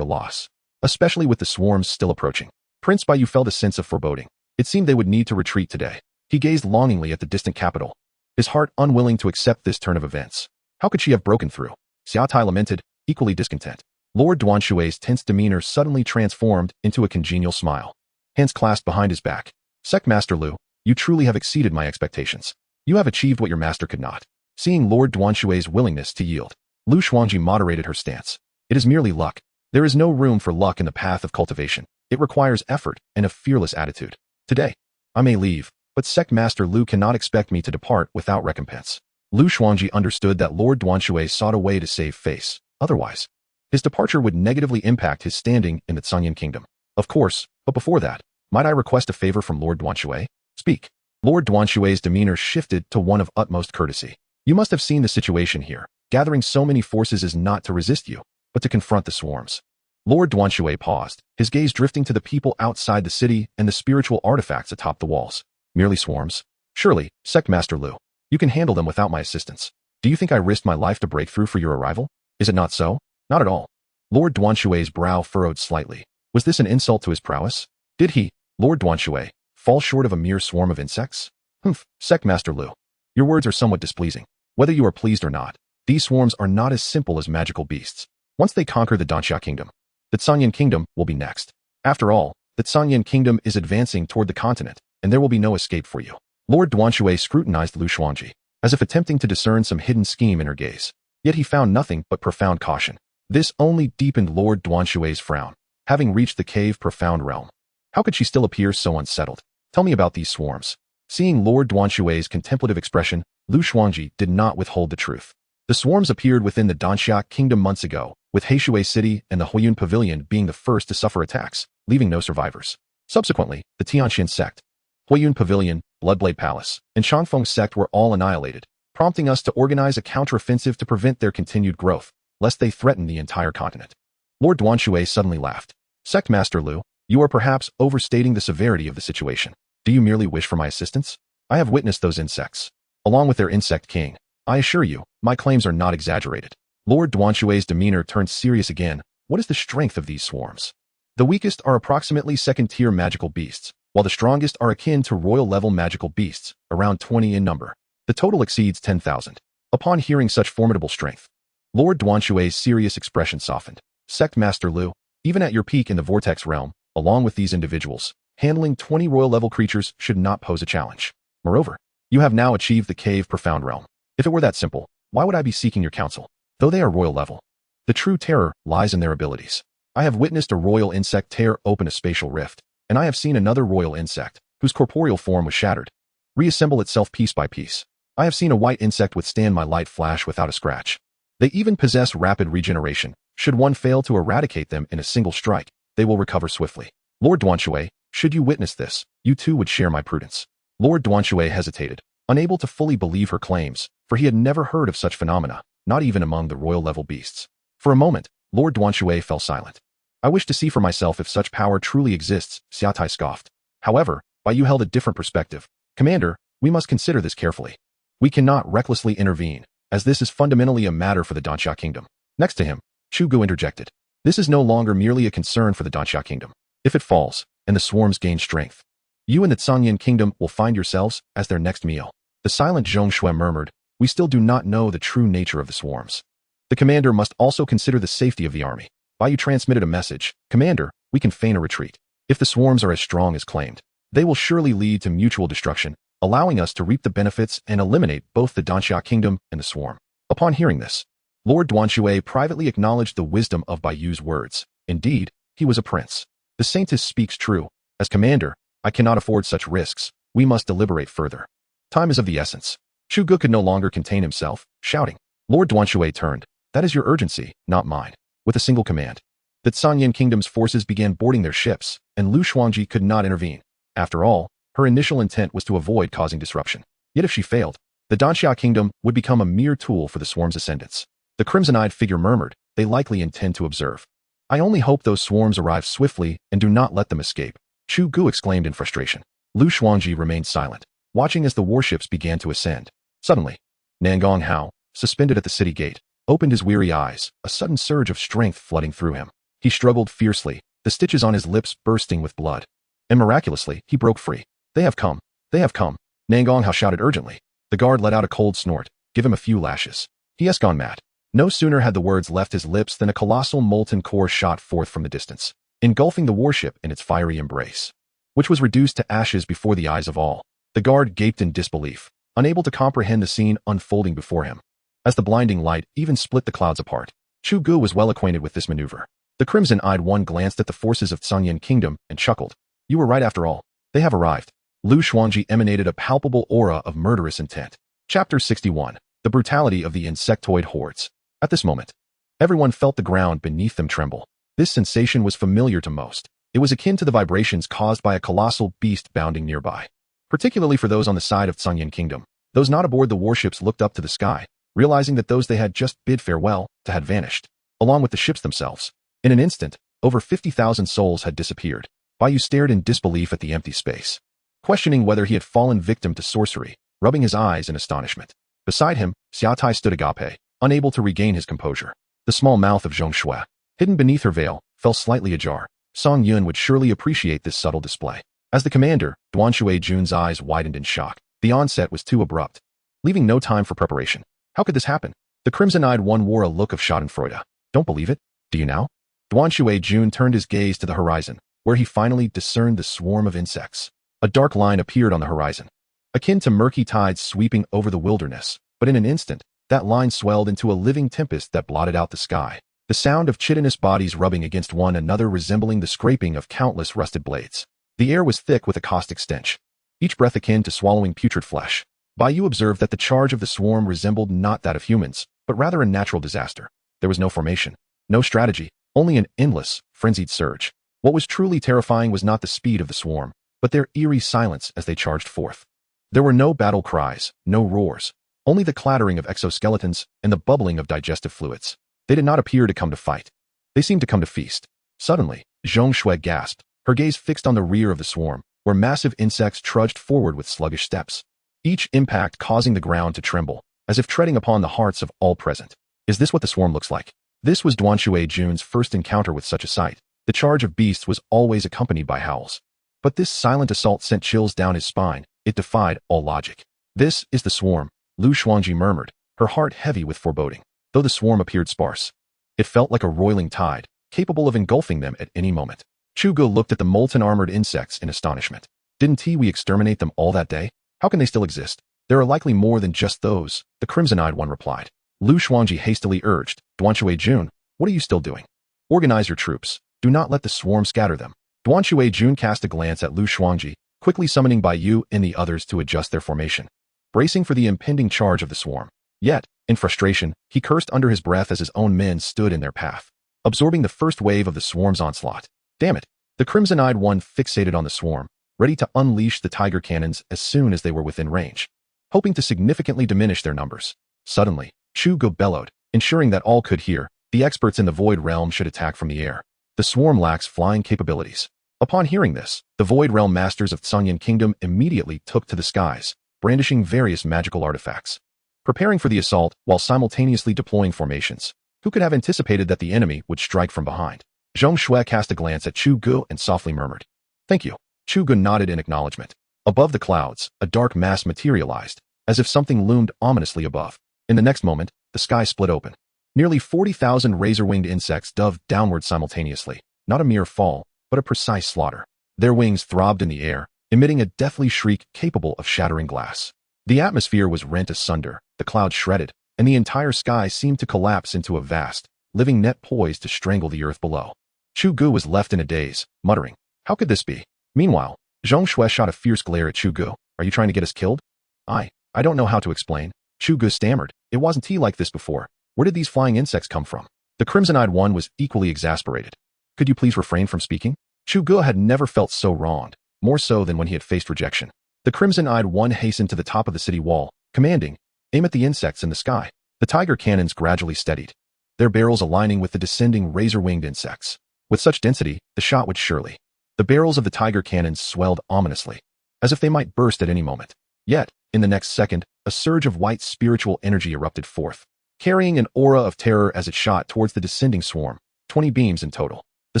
a loss. Especially with the swarms still approaching. Prince Baiyu felt a sense of foreboding. It seemed they would need to retreat today. He gazed longingly at the distant capital, his heart unwilling to accept this turn of events. How could she have broken through? Xiaotai lamented, equally discontent. Lord Duanshui's tense demeanor suddenly transformed into a congenial smile. Hands clasped behind his back. Sect Master Lu, you truly have exceeded my expectations. You have achieved what your master could not. Seeing Lord Duanshui's willingness to yield, Lu Xuanji moderated her stance. It is merely luck. There is no room for luck in the path of cultivation. It requires effort and a fearless attitude. Today, I may leave, but Sect Master Lu cannot expect me to depart without recompense. Lu Xuanji understood that Lord Duanshui sought a way to save face. Otherwise, his departure would negatively impact his standing in the Tsanyan kingdom. Of course, but before that, might I request a favor from Lord Duanshui? Speak. Lord Duanshui's demeanor shifted to one of utmost courtesy. You must have seen the situation here. Gathering so many forces is not to resist you, but to confront the swarms. Lord Duanshui paused, his gaze drifting to the people outside the city and the spiritual artifacts atop the walls. Merely swarms? Surely, Sect Master Lu, you can handle them without my assistance. Do you think I risked my life to break through for your arrival? Is it not so? Not at all. Lord Duanshui's brow furrowed slightly. Was this an insult to his prowess? Did he, Lord Duanshui, fall short of a mere swarm of insects? Humph, Sect Master Lu. Your words are somewhat displeasing. Whether you are pleased or not, these swarms are not as simple as magical beasts. Once they conquer the Danxia kingdom, the Tsanyan kingdom will be next. After all, the Tsanyan kingdom is advancing toward the continent, and there will be no escape for you. Lord Duanshui scrutinized Lu Xuanji, as if attempting to discern some hidden scheme in her gaze. Yet he found nothing but profound caution. This only deepened Lord Duanshui's frown, having reached the Cave Profound realm. How could she still appear so unsettled? Tell me about these swarms. Seeing Lord Duanshui's contemplative expression, Lu Xuanji did not withhold the truth. The swarms appeared within the Danxia kingdom months ago, with Heishui City and the Huiyun Pavilion being the first to suffer attacks, leaving no survivors. Subsequently, the Tianxian sect, Huiyun Pavilion, Bloodblade Palace, and Shanfeng sect were all annihilated, prompting us to organize a counteroffensive to prevent their continued growth, lest they threaten the entire continent. Lord Duanshui suddenly laughed. Sect Master Lu, you are perhaps overstating the severity of the situation. Do you merely wish for my assistance? I have witnessed those insects, along with their insect king. I assure you, my claims are not exaggerated. Lord Duanshui's demeanor turned serious again. What is the strength of these swarms? The weakest are approximately second-tier magical beasts, while the strongest are akin to royal-level magical beasts, around 20 in number. The total exceeds 10,000. Upon hearing such formidable strength, Lord Duanshui's serious expression softened. Sect Master Lu, even at your peak in the Vortex realm, along with these individuals, handling 20 royal-level creatures should not pose a challenge. Moreover, you have now achieved the Cave Profound realm. If it were that simple, why would I be seeking your counsel? Though they are royal level, the true terror lies in their abilities. I have witnessed a royal insect tear open a spatial rift, and I have seen another royal insect, whose corporeal form was shattered, reassemble itself piece by piece. I have seen a white insect withstand my light flash without a scratch. They even possess rapid regeneration. Should one fail to eradicate them in a single strike, they will recover swiftly. Lord Duanshui, should you witness this, you too would share my prudence. Lord Duanshui hesitated, unable to fully believe her claims, for he had never heard of such phenomena, not even among the royal-level beasts. For a moment, Lord Duanshui fell silent. I wish to see for myself if such power truly exists, Xiaotai scoffed. However, Baiyu held a different perspective. Commander, We must consider this carefully. We cannot recklessly intervene, as this is fundamentally a matter for the Danxia Kingdom. Next to him, Chu interjected. This is no longer merely a concern for the Danxia Kingdom. If it falls, and the swarms gain strength, you and the Zhangyan Kingdom will find yourselves as their next meal. The silent Zhong Shui murmured, we still do not know the true nature of the swarms. The commander must also consider the safety of the army. Bai Yu transmitted a message. Commander, we can feign a retreat. If the swarms are as strong as claimed, they will surely lead to mutual destruction, allowing us to reap the benefits and eliminate both the Danxia Kingdom and the swarm. Upon hearing this, Lord Duanshui privately acknowledged the wisdom of Bai Yu's words. Indeed, he was a prince. The saintess speaks true. As commander, I cannot afford such risks. We must deliberate further. Time is of the essence. Chu could no longer contain himself, shouting. Lord Duanshui turned. That is your urgency, not mine. With a single command, the Zhangyan Kingdom's forces began boarding their ships, and Lu Shuangji could not intervene. After all, her initial intent was to avoid causing disruption. Yet if she failed, the Danxia Kingdom would become a mere tool for the swarm's ascendants. The crimson-eyed figure murmured, they likely intend to observe. I only hope those swarms arrive swiftly and do not let them escape. Chu exclaimed in frustration. Lu Shuangji remained silent, watching as the warships began to ascend. Suddenly, Nangong Hao, suspended at the city gate, opened his weary eyes, a sudden surge of strength flooding through him. He struggled fiercely, the stitches on his lips bursting with blood. And miraculously, he broke free. They have come. They have come. Nangong Hao shouted urgently. The guard let out a cold snort. Give him a few lashes. He has gone mad. No sooner had the words left his lips than a colossal molten core shot forth from the distance, engulfing the warship in its fiery embrace, which was reduced to ashes before the eyes of all. The guard gaped in disbelief, unable to comprehend the scene unfolding before him. As the blinding light even split the clouds apart, Chu was well acquainted with this maneuver. The crimson-eyed one glanced at the forces of Zhangyan Kingdom and chuckled. You were right after all. They have arrived. Lu Shuangji emanated a palpable aura of murderous intent. Chapter 61. The brutality of the insectoid hordes. At this moment, everyone felt the ground beneath them tremble. This sensation was familiar to most. It was akin to the vibrations caused by a colossal beast bounding nearby. Particularly for those on the side of Zhangyan Kingdom, those not aboard the warships looked up to the sky, realizing that those they had just bid farewell to had vanished, along with the ships themselves. In an instant, over 50,000 souls had disappeared. Bai Yu stared in disbelief at the empty space, questioning whether he had fallen victim to sorcery, rubbing his eyes in astonishment. Beside him, Xiaotai stood agape, unable to regain his composure. The small mouth of Zhong Shui, hidden beneath her veil, fell slightly ajar. Song Yun would surely appreciate this subtle display. As the commander, Duanshui Jun's eyes widened in shock. The onset was too abrupt, leaving no time for preparation. How could this happen? The crimson-eyed one wore a look of schadenfreude. Don't believe it? Do you now? Duanshui Jun turned his gaze to the horizon, where he finally discerned the swarm of insects. A dark line appeared on the horizon, akin to murky tides sweeping over the wilderness, but in an instant, that line swelled into a living tempest that blotted out the sky. The sound of chitinous bodies rubbing against one another resembling the scraping of countless rusted blades. The air was thick with a caustic stench, each breath akin to swallowing putrid flesh. Bai Yu observed that the charge of the swarm resembled not that of humans, but rather a natural disaster. There was no formation, no strategy, only an endless, frenzied surge. What was truly terrifying was not the speed of the swarm, but their eerie silence as they charged forth. There were no battle cries, no roars, only the clattering of exoskeletons and the bubbling of digestive fluids. They did not appear to come to fight. They seemed to come to feast. Suddenly, Zhong Shui gasped, her gaze fixed on the rear of the swarm, where massive insects trudged forward with sluggish steps, each impact causing the ground to tremble, as if treading upon the hearts of all present. Is this what the swarm looks like? This was Duanshui Jun's first encounter with such a sight. The charge of beasts was always accompanied by howls. But this silent assault sent chills down his spine. It defied all logic. This is the swarm, Lu Shuangji murmured, her heart heavy with foreboding. Though the swarm appeared sparse, it felt like a roiling tide, capable of engulfing them at any moment. Chu looked at the molten armored insects in astonishment. Didn't we exterminate them all that day? How can they still exist? There are likely more than just those, the crimson-eyed one replied. Lu Shuangji hastily urged, Duanshui Jun, what are you still doing? Organize your troops. Do not let the swarm scatter them. Duanshui Jun cast a glance at Lu Shuangji, quickly summoning Bai Yu and the others to adjust their formation, bracing for the impending charge of the swarm. Yet, in frustration, he cursed under his breath as his own men stood in their path, absorbing the first wave of the swarm's onslaught. Damn it! The crimson-eyed one fixated on the swarm, ready to unleash the tiger cannons as soon as they were within range, hoping to significantly diminish their numbers. Suddenly, Chu bellowed, ensuring that all could hear, the experts in the Void Realm should attack from the air. The swarm lacks flying capabilities. Upon hearing this, the Void Realm masters of Zhangyan Kingdom immediately took to the skies, brandishing various magical artifacts, preparing for the assault while simultaneously deploying formations. Who could have anticipated that the enemy would strike from behind? Zhong Shui cast a glance at Chu Gu and softly murmured, "Thank you." Chu Gu nodded in acknowledgement. Above the clouds, a dark mass materialized, as if something loomed ominously above. In the next moment, the sky split open. Nearly 40,000 razor-winged insects dove downward simultaneously, not a mere fall, but a precise slaughter. Their wings throbbed in the air, emitting a deathly shriek capable of shattering glass. The atmosphere was rent asunder, the clouds shredded, and the entire sky seemed to collapse into a vast, living net poised to strangle the earth below. Chu Gu was left in a daze, muttering, "How could this be?" Meanwhile, Zhong Shui shot a fierce glare at Chu Gu. "Are you trying to get us killed?" I don't know how to explain." Chu Gu stammered. "It wasn't tea like this before. Where did these flying insects come from?" The crimson-eyed one was equally exasperated. "Could you please refrain from speaking?" Chu Gu had never felt so wronged, more so than when he had faced rejection. The crimson-eyed one hastened to the top of the city wall, commanding, "Aim at the insects in the sky." The tiger cannons gradually steadied, their barrels aligning with the descending razor-winged insects. With such density, the shot would surely. The barrels of the tiger cannons swelled ominously, as if they might burst at any moment. Yet, in the next second, a surge of white spiritual energy erupted forth, carrying an aura of terror as it shot towards the descending swarm, 20 beams in total. The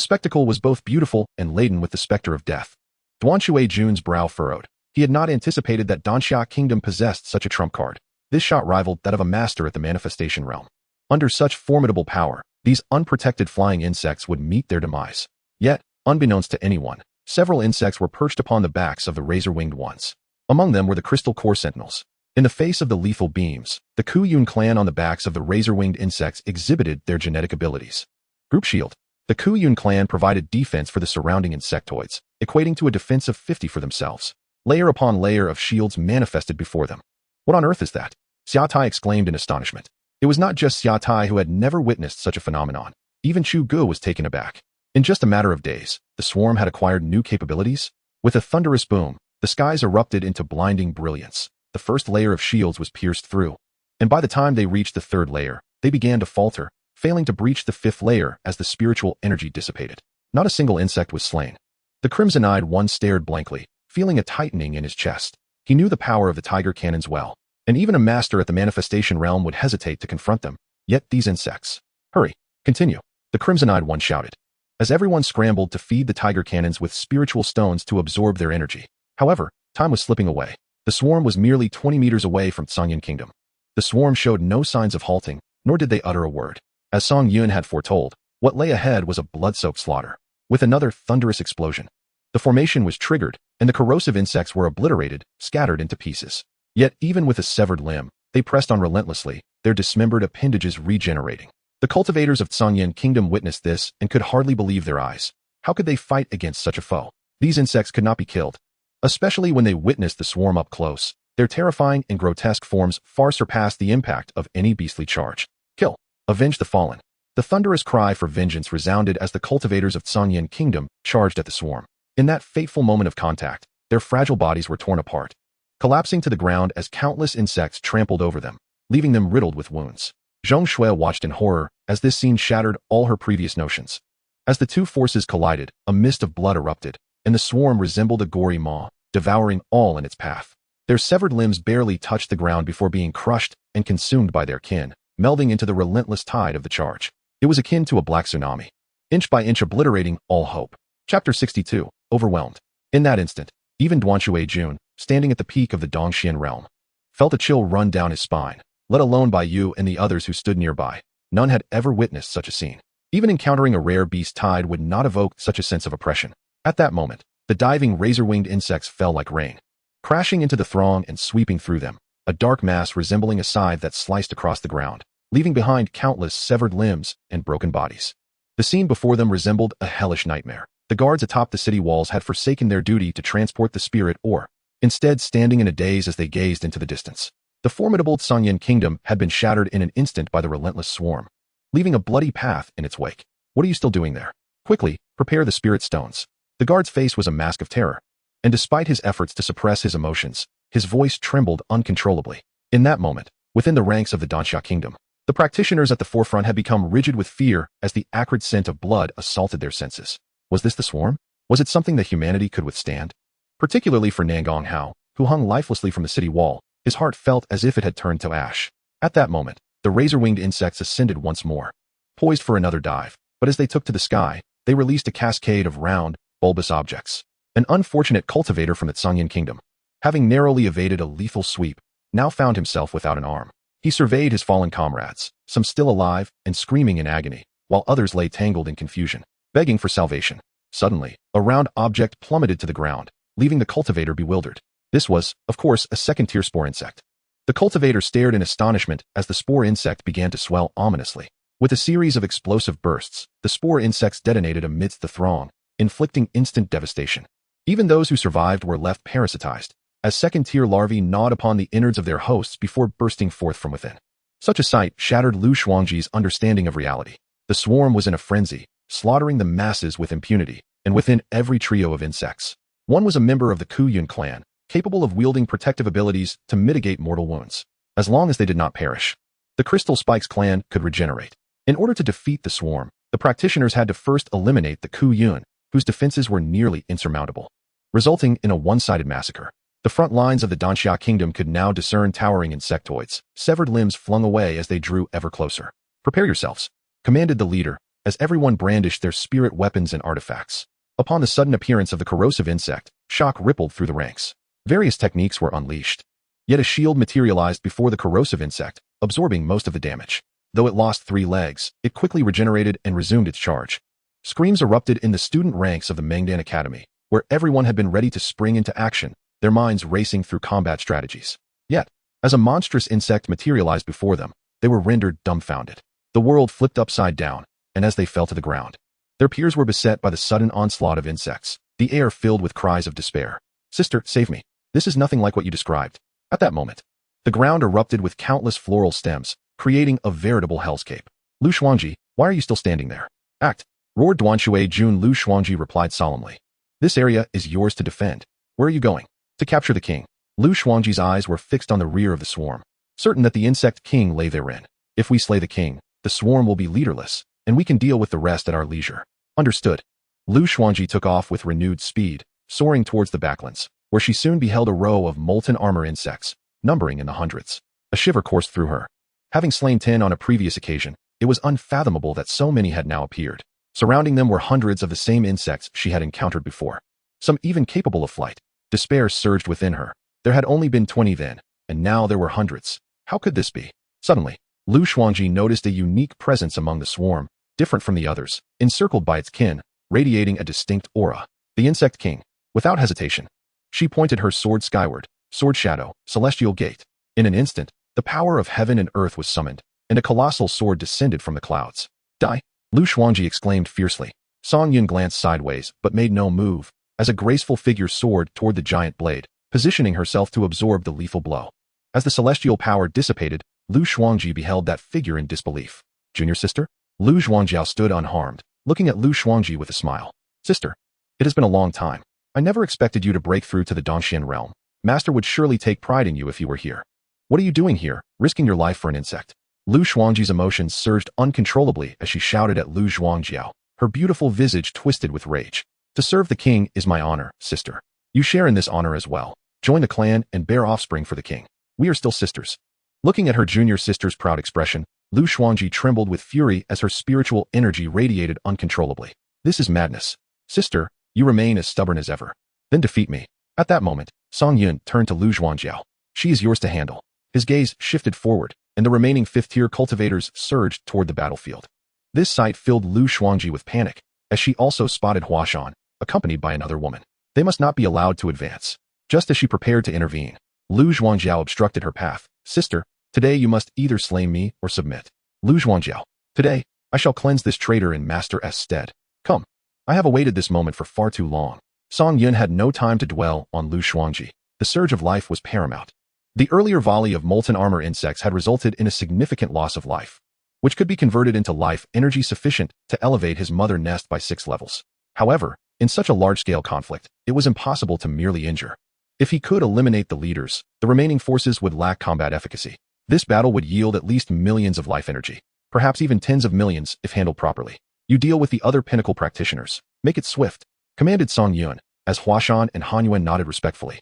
spectacle was both beautiful and laden with the specter of death. Duanshui Jun's brow furrowed. He had not anticipated that Danxia Kingdom possessed such a trump card. This shot rivaled that of a master at the manifestation realm. Under such formidable power, these unprotected flying insects would meet their demise. Yet, unbeknownst to anyone, several insects were perched upon the backs of the razor-winged ones. Among them were the crystal core sentinels. In the face of the lethal beams, the Kuyun clan on the backs of the razor-winged insects exhibited their genetic abilities. Group Shield. The Kuyun clan provided defense for the surrounding insectoids, equating to a defense of 50 for themselves. Layer upon layer of shields manifested before them. "What on earth is that?" Xiaotai exclaimed in astonishment. It was not just Xiaotai who had never witnessed such a phenomenon. Even Chu Gu was taken aback. In just a matter of days, the swarm had acquired new capabilities. With a thunderous boom, the skies erupted into blinding brilliance. The first layer of shields was pierced through, and by the time they reached the third layer, they began to falter, failing to breach the fifth layer as the spiritual energy dissipated. Not a single insect was slain. The crimson-eyed one stared blankly, feeling a tightening in his chest. He knew the power of the tiger cannons well, and even a master at the manifestation realm would hesitate to confront them. Yet these insects... "Hurry, continue," the crimson-eyed one shouted, as everyone scrambled to feed the tiger cannons with spiritual stones to absorb their energy. However, time was slipping away. The swarm was merely 20 meters away from Songyan Kingdom. The swarm showed no signs of halting, nor did they utter a word. As Song Yun had foretold, what lay ahead was a blood-soaked slaughter. With another thunderous explosion, the formation was triggered, and the corrosive insects were obliterated, scattered into pieces. Yet even with a severed limb, they pressed on relentlessly, their dismembered appendages regenerating. The cultivators of Songyan Kingdom witnessed this and could hardly believe their eyes. How could they fight against such a foe? These insects could not be killed. Especially when they witnessed the swarm up close, their terrifying and grotesque forms far surpassed the impact of any beastly charge. "Kill! Avenge the fallen!" The thunderous cry for vengeance resounded as the cultivators of Songyan Kingdom charged at the swarm. In that fateful moment of contact, their fragile bodies were torn apart, collapsing to the ground as countless insects trampled over them, leaving them riddled with wounds. Zhong Shui watched in horror as this scene shattered all her previous notions. As the two forces collided, a mist of blood erupted, and the swarm resembled a gory maw, devouring all in its path. Their severed limbs barely touched the ground before being crushed and consumed by their kin, melding into the relentless tide of the charge. It was akin to a black tsunami, inch by inch obliterating all hope. Chapter 62. Overwhelmed. In that instant, even Duanshui Jun, standing at the peak of the Dongxian realm, felt a chill run down his spine, let alone by you and the others who stood nearby. None had ever witnessed such a scene. Even encountering a rare beast tide would not evoke such a sense of oppression. At that moment, the diving razor-winged insects fell like rain, crashing into the throng and sweeping through them, a dark mass resembling a scythe that sliced across the ground, leaving behind countless severed limbs and broken bodies. The scene before them resembled a hellish nightmare. The guards atop the city walls had forsaken their duty to transport the spirit or, instead standing in a daze as they gazed into the distance. The formidable Songyan Kingdom had been shattered in an instant by the relentless swarm, leaving a bloody path in its wake. "What are you still doing there? Quickly, prepare the spirit stones." The guard's face was a mask of terror, and despite his efforts to suppress his emotions, his voice trembled uncontrollably. In that moment, within the ranks of the Danxia Kingdom, the practitioners at the forefront had become rigid with fear as the acrid scent of blood assaulted their senses. Was this the swarm? Was it something that humanity could withstand? Particularly for Nangong Hao, who hung lifelessly from the city wall, his heart felt as if it had turned to ash. At that moment, the razor-winged insects ascended once more, poised for another dive, but as they took to the sky, they released a cascade of round, bulbous objects. An unfortunate cultivator from the Songyan kingdom, having narrowly evaded a lethal sweep, now found himself without an arm. He surveyed his fallen comrades, some still alive and screaming in agony, while others lay tangled in confusion, begging for salvation. Suddenly, a round object plummeted to the ground, leaving the cultivator bewildered. This was, of course, a second-tier spore insect. The cultivator stared in astonishment as the spore insect began to swell ominously. With a series of explosive bursts, the spore insects detonated amidst the throng, inflicting instant devastation. Even those who survived were left parasitized, as second-tier larvae gnawed upon the innards of their hosts before bursting forth from within. Such a sight shattered Lu Shuangji's understanding of reality. The swarm was in a frenzy, slaughtering the masses with impunity, and within every trio of insects, one was a member of the Kuyun clan, capable of wielding protective abilities to mitigate mortal wounds, as long as they did not perish. The Crystal Spikes clan could regenerate. In order to defeat the swarm, the practitioners had to first eliminate the Kuyun, whose defenses were nearly insurmountable, resulting in a one-sided massacre. The front lines of the Danxia kingdom could now discern towering insectoids, severed limbs flung away as they drew ever closer. "Prepare yourselves," commanded the leader, as everyone brandished their spirit weapons and artifacts. Upon the sudden appearance of the corrosive insect, shock rippled through the ranks. Various techniques were unleashed. Yet a shield materialized before the corrosive insect, absorbing most of the damage. Though it lost 3 legs, it quickly regenerated and resumed its charge. Screams erupted in the student ranks of the Mangdan Academy, where everyone had been ready to spring into action, their minds racing through combat strategies. Yet, as a monstrous insect materialized before them, they were rendered dumbfounded. The world flipped upside down, and as they fell to the ground, their peers were beset by the sudden onslaught of insects, the air filled with cries of despair. "Sister, save me. This is nothing like what you described." At that moment, the ground erupted with countless floral stems, creating a veritable hellscape. "Lu Shuangji, why are you still standing there?" "Act!" roared Duanshui Jun. Lu Shuangji replied solemnly. "This area is yours to defend. Where are you going?" "To capture the king." Lu Shuangji's eyes were fixed on the rear of the swarm, certain that the insect king lay therein. "If we slay the king, the swarm will be leaderless, and we can deal with the rest at our leisure." "Understood." Lu Shuangji took off with renewed speed, soaring towards the backlands, where she soon beheld a row of molten armor insects, numbering in the hundreds. A shiver coursed through her. Having slain 10 on a previous occasion, it was unfathomable that so many had now appeared. Surrounding them were hundreds of the same insects she had encountered before, some even capable of flight. Despair surged within her. There had only been 20 then, and now there were hundreds. How could this be? Suddenly, Lu Shuangji noticed a unique presence among the swarm, different from the others, encircled by its kin, radiating a distinct aura. The insect king. Without hesitation, she pointed her sword skyward, sword shadow, celestial gate. In an instant, the power of heaven and earth was summoned, and a colossal sword descended from the clouds. "Die!" Lu Shuangji exclaimed fiercely. Song Yun glanced sideways, but made no move, as a graceful figure soared toward the giant blade, positioning herself to absorb the lethal blow. As the celestial power dissipated, Lu Shuangji beheld that figure in disbelief. "Junior sister?" Lu Zhuangjiao stood unharmed, looking at Lu Shuangji with a smile. "Sister, it has been a long time. I never expected you to break through to the Dongxian realm. Master would surely take pride in you if you were here. What are you doing here, risking your life for an insect?" Lu Shuangji's emotions surged uncontrollably as she shouted at Lu Zhuangjiao, her beautiful visage twisted with rage. "To serve the king is my honor, sister. You share in this honor as well. Join the clan and bear offspring for the king. We are still sisters." Looking at her junior sister's proud expression, Lu Shuangji trembled with fury as her spiritual energy radiated uncontrollably. "This is madness. Sister, you remain as stubborn as ever. Then defeat me." At that moment, Song Yun turned to Lu Zhuangjiao. "She is yours to handle." His gaze shifted forward, and the remaining 5th-tier cultivators surged toward the battlefield. This sight filled Lu Shuangji with panic, as she also spotted Huashan, accompanied by another woman. They must not be allowed to advance. Just as she prepared to intervene, Lu Zhuangjiao obstructed her path. "Sister, today you must either slay me or submit." "Lu Zhuangjiao, today, I shall cleanse this traitor in Master's stead. Come. I have awaited this moment for far too long." Song Yun had no time to dwell on Lu Shuangji. The surge of life was paramount. The earlier volley of molten armor insects had resulted in a significant loss of life, which could be converted into life energy sufficient to elevate his mother nest by 6 levels. However, in such a large-scale conflict, it was impossible to merely injure. If he could eliminate the leaders, the remaining forces would lack combat efficacy. This battle would yield at least millions of life energy, perhaps even tens of millions if handled properly. "You deal with the other pinnacle practitioners. Make it swift," commanded Song Yun, as Huashan and Han Yuan nodded respectfully.